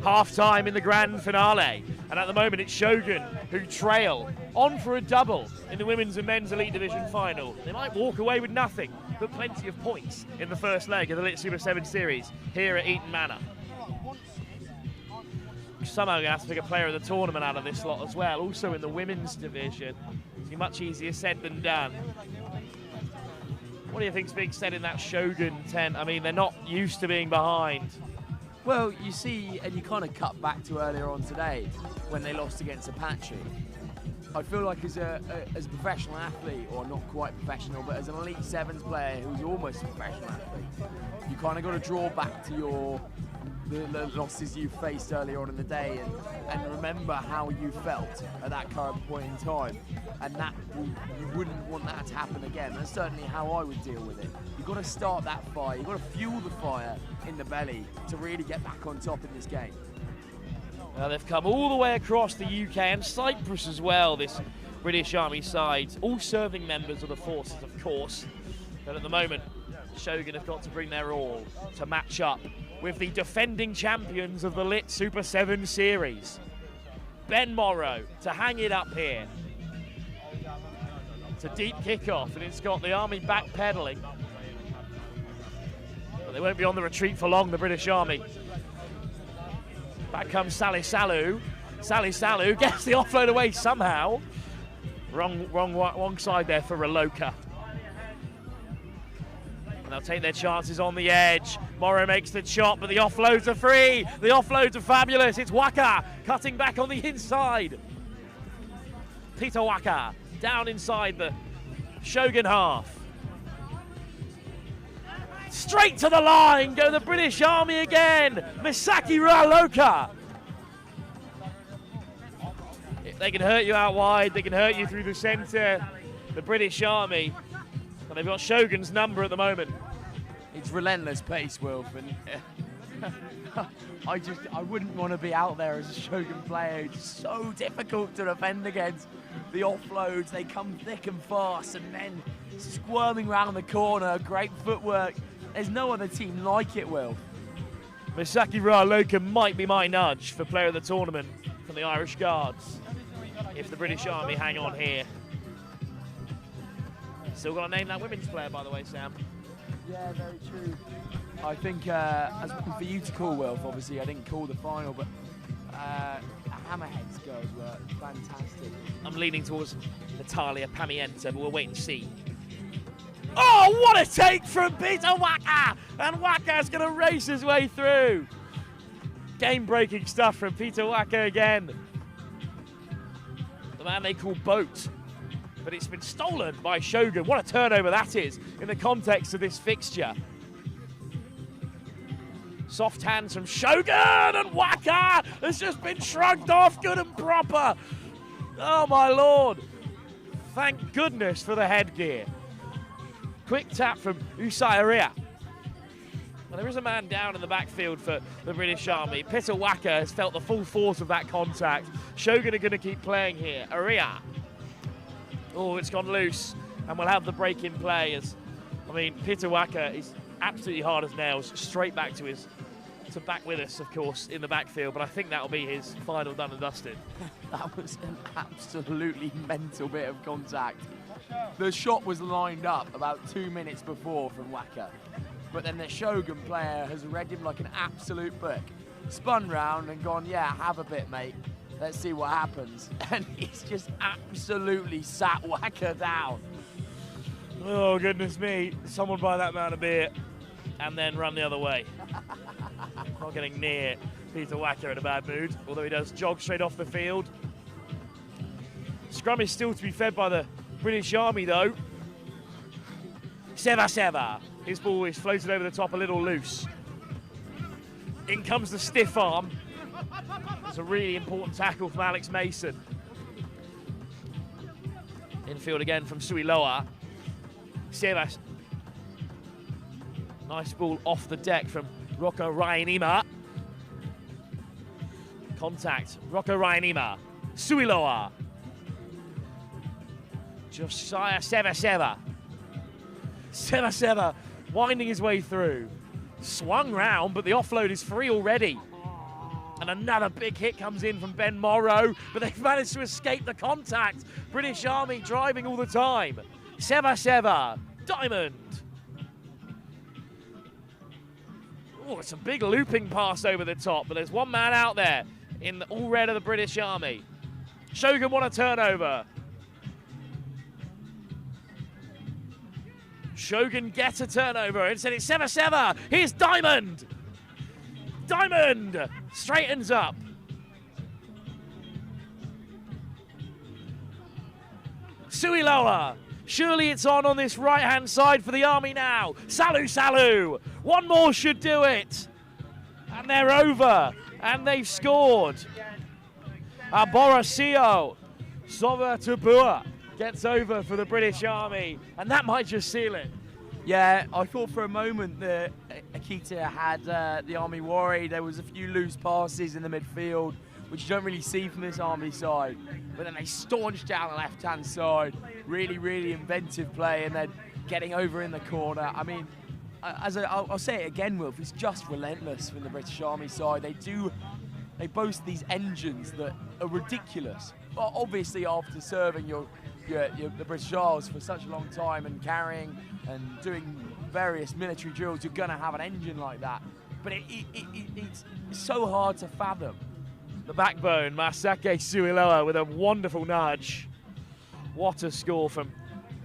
Speaker 2: Half-time in the grand finale, and at the moment it's Shogun who trail on for a double in the women's and men's elite division final. They might walk away with nothing, but plenty of points in the first leg of the Lit Super 7 series here at Eton Manor. Somehow going to have to pick a player of the tournament out of this lot as well, also in the women's division. It's much easier said than done. What do you think's being said in that Shogun tent? I mean, they're not used to being behind.
Speaker 6: Well, you see, and you kind of cut back to earlier on today when they lost against Apache. I feel like as a professional athlete, or not quite professional, but as an Elite Sevens player who's almost a professional athlete, you kind of got to draw back to the losses you faced earlier on in the day and remember how you felt at that current point in time. And you wouldn't want that to happen again. That's certainly how I would deal with it. You've got to start that fire. You've got to fuel the fire in the belly to really get back on top in this game.
Speaker 2: Well, they've come all the way across the UK and Cyprus as well, this British Army side. All serving members of the forces, of course. But at the moment, Shogun have got to bring their all to match up with the defending champions of the Lit Super 7 series. Ben Morrow to hang it up here. It's a deep kickoff, and it's got the Army backpedaling. But they won't be on the retreat for long, the British Army. Back comes Sally Salu. Sally Salu gets the offload away somehow. Wrong side there for Reloka. And they'll take their chances on the edge. Morrow makes the chop, but the offloads are free. The offloads are fabulous. It's Waka cutting back on the inside. Peter Waka down inside the Shogun half. Straight to the line go the British Army again. Misaki Reloka. They can hurt you out wide. They can hurt you through the centre. The British Army. But they've got Shogun's number at the moment.
Speaker 6: It's relentless pace, Wilf, and I wouldn't want to be out there as a Shogun player. It's so difficult to defend against. The offloads, they come thick and fast, and then squirming around the corner, great footwork. There's no other team like it, Wilf.
Speaker 2: Misaki Reloka might be my nudge for player of the tournament from the Irish Guards, if the British Army hang on here. Still got to name that women's player, by the way, Sam.
Speaker 6: Yeah, very true. I think, as for you to call, Wilf, obviously I didn't call the final, but Hammerheads girls were fantastic.
Speaker 2: I'm leaning towards Natalia Pamienta, but we'll wait and see. Oh, what a take from Peter Waka! And Waka's going to race his way through. Game-breaking stuff from Peter Waka again. The man they call Boat. But it's been stolen by Shogun. What a turnover that is in the context of this fixture. Soft hands from Shogun, and Waka has just been shrugged off good and proper. Oh my lord. Thank goodness for the headgear. Quick tap from Usai Aria. Well, there is a man down in the backfield for the British Army. Peter Waka has felt the full force of that contact. Shogun are going to keep playing here. Aria. Oh, it's gone loose. And we'll have the break in play as, I mean, Peter Waka is absolutely hard as nails, straight back to back with us, of course, in the backfield, but I think that'll be his final done and dusted.
Speaker 6: That was an absolutely mental bit of contact. The shot was lined up about 2 minutes before from Waka, but then the Shogun player has read him like an absolute book, spun round and gone, yeah, have a bit, mate. Let's see what happens. And he's just absolutely sat Waka down.
Speaker 2: Oh, goodness me. Someone buy that man a beer and then run the other way. Not getting near Peter Waka in a bad mood, although he does jog straight off the field. Scrum is still to be fed by the British Army, though. Seva. His ball is floated over the top a little loose. In comes the stiff arm. It's a really important tackle from Alex Mason. Infield again from Suiloa. Sevas. Nice ball off the deck from Rocco Ryanima. Contact. Rocco Ryanima. Suiloa. Josiah Seva. Seva winding his way through. Swung round, but the offload is free already. And another big hit comes in from Ben Morrow, but they've managed to escape the contact. British Army driving all the time. Seva. Diamond. Oh, it's a big looping pass over the top, but there's one man out there in the all red of the British Army. Shogun want a turnover. Shogun get a turnover. Instead it's Seva. Here's Diamond. Diamond straightens up. Suiloa. Surely it's on this right-hand side for the Army now. Salu. One more should do it. And they're over. And they've scored. Aborasio. Sova Tabua gets over for the British Army. And that might just seal it.
Speaker 6: Yeah, I thought for a moment that Akita had the Army worried. There was a few loose passes in the midfield, which you don't really see from this Army side. But then they staunched down the left-hand side. Really inventive play, and then getting over in the corner. I mean, I'll say it again, Wilf, it's just relentless from the British Army side. They boast these engines that are ridiculous. But obviously after serving the British Isles for such a long time and carrying and doing various military drills, you're going to have an engine like that. But it's so hard to fathom.
Speaker 2: The backbone, Masake Suiloa, with a wonderful nudge. What a score from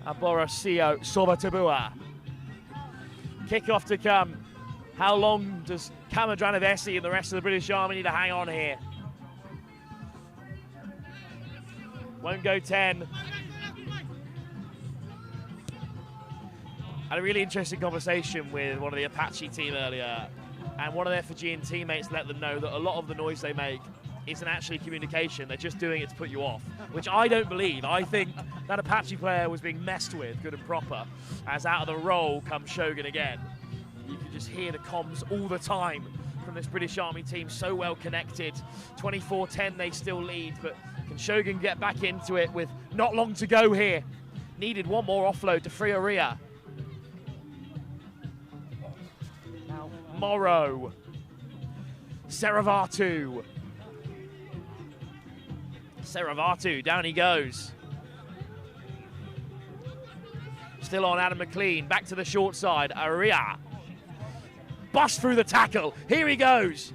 Speaker 2: Aborasio Sobatabua. Kick-off to come. How long does Kamadranavesi and the rest of the British Army need to hang on here? Won't go 10. Had a really interesting conversation with one of the Apache team earlier, and one of their Fijian teammates let them know that a lot of the noise they make isn't actually communication. They're just doing it to put you off, which I don't believe. I think that Apache player was being messed with, good and proper, as out of the roll comes Shogun again. You can just hear the comms all the time from this British Army team, so well connected. 24-10 they still lead, but can Shogun get back into it with not long to go here? Needed one more offload to free Aria. Now Morrow. Seravatu, down he goes. Still on Adam McLean, back to the short side, Aria. Bust through the tackle, here he goes.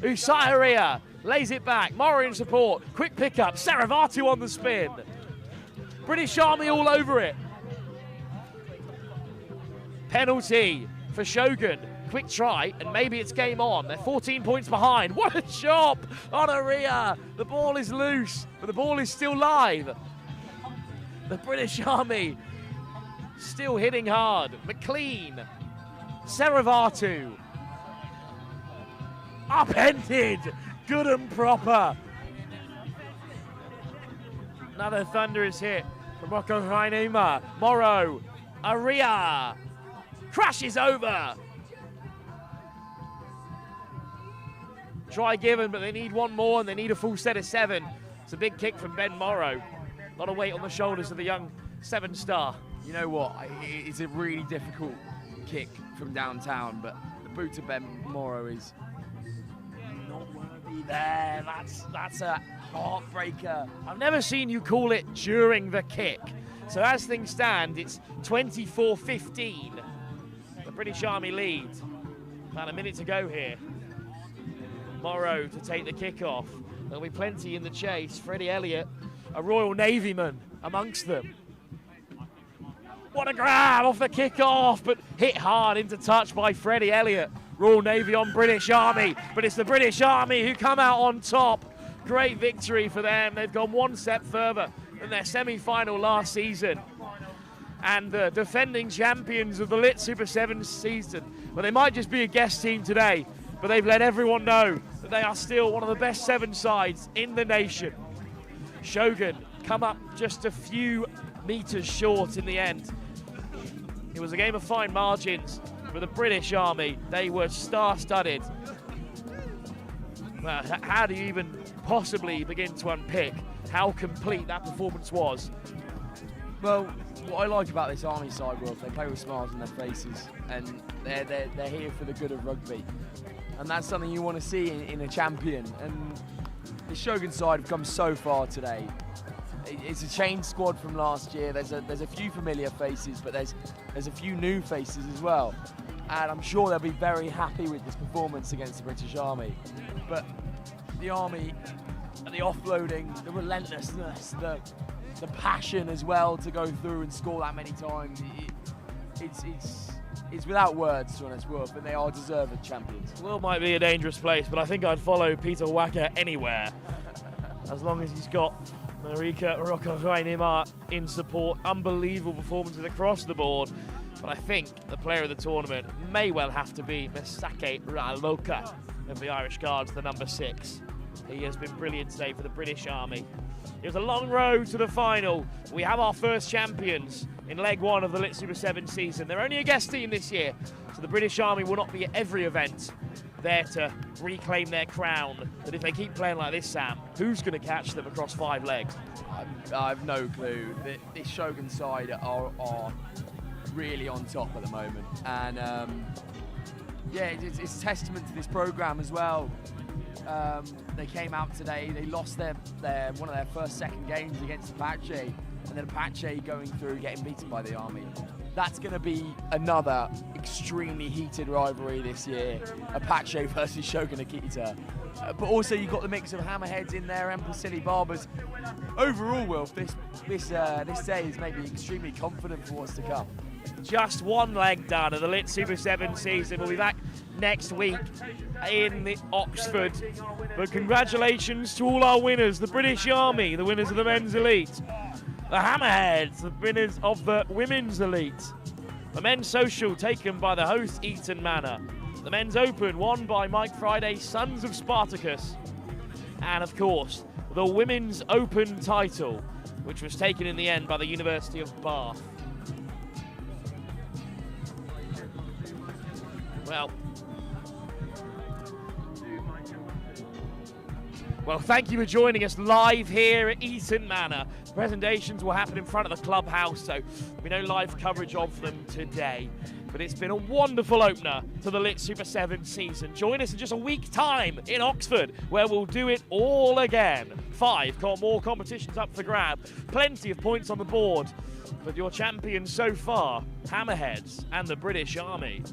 Speaker 2: Usai Aria lays it back, Morrow in support, quick pickup, Seravatu on the spin. British Army all over it. Penalty for Shogun. Quick try, and maybe it's game on. They're 14 points behind. What a chop on Aria. The ball is loose, but the ball is still live. The British Army still hitting hard. McLean, Seravatu. Upended. Good and proper. Another thunderous hit from Rocco Rainema. Morrow. Aria. Crashes over. Try given, but they need one more and they need a full set of 7. It's a big kick from Ben Morrow. A lot of weight on the shoulders of the young 7-star.
Speaker 6: You know what? It's a really difficult kick from downtown, but the boot to Ben Morrow is not worthy there. That's a heartbreaker.
Speaker 2: I've never seen you call it during the kick. So as things stand, it's 24-15. The British Army lead. About a minute to go here. Morrow to take the kick off. There'll be plenty in the chase. Freddie Elliott, a Royal Navyman amongst them. What a grab off the kick-off, but hit hard into touch by Freddie Elliott. Royal Navy on British Army, but it's the British Army who come out on top. Great victory for them. They've gone one step further than their semi-final last season. And the defending champions of the Lit Super 7 season. Well, they might just be a guest team today, but they've let everyone know that they are still one of the best 7 sides in the nation. Shogun come up just a few meters short in the end. It was a game of fine margins for the British Army. They were star-studded. Well, how do you even possibly begin to unpick how complete that performance was?
Speaker 6: Well, what I like about this Army side, Wolf, they play with smiles on their faces, and they're here for the good of rugby. And that's something you want to see in a champion. And the Shogun side have come so far today. It's a changed squad from last year. There's a few familiar faces, but there's a few new faces as well. And I'm sure they'll be very happy with this performance against the British Army. But the Army, and the offloading, the relentlessness, the passion as well to go through and score that many times. It's without words, to be honest, Wolf, and they are deserved champions.
Speaker 2: The world might be a dangerous place, but I think I'd follow Peter Wacker anywhere. As long as he's got Marika Rocco-Rainema in support. Unbelievable performances across the board. But I think the player of the tournament may well have to be Mesake Raloka of the Irish Guards, the number 6. He has been brilliant today for the British Army. It was a long road to the final. We have our first champions in leg 1 of the Lit Super 7 season. They're only a guest team this year, so the British Army will not be at every event there to reclaim their crown. But if they keep playing like this, Sam, who's going to catch them across 5 legs?
Speaker 6: I have no clue. This Shogun side are really on top at the moment. And yeah, it's a testament to this programme as well. They came out today, they lost one of their first second games against Apache, and then Apache going through getting beaten by the Army. That's going to be another extremely heated rivalry this year, Apache versus Shogun Akita. But also you've got the mix of Hammerheads in there and Preseli Barbers. Overall, Wilf, this day is maybe extremely confident for what's to come.
Speaker 2: Just one leg done of the Lit Super 7 season. We'll be back next week in Oxford. But congratulations to all our winners, the British Army, the winners of the Men's Elite, the Hammerheads, the winners of the Women's Elite, the Men's Social taken by the host Eton Manor, the Men's Open won by Mike Friday's Sons of Spartacus, and of course the Women's Open title, which was taken in the end by the University of Bath. Well, thank you for joining us live here at Eton Manor. Presentations will happen in front of the clubhouse, so there'll be no live coverage of them today. But it's been a wonderful opener to the Lit Super 7 season. Join us in just a week's time in Oxford, where we'll do it all again. 5 more competitions up for grab. Plenty of points on the board. But your champions so far, Hammerheads and the British Army.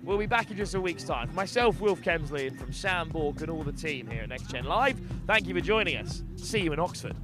Speaker 2: We'll be back in just a week's time. For myself, Wilf Kemsley, and from Sam Bork and all the team here at Next Gen Live, thank you for joining us. See you in Oxford.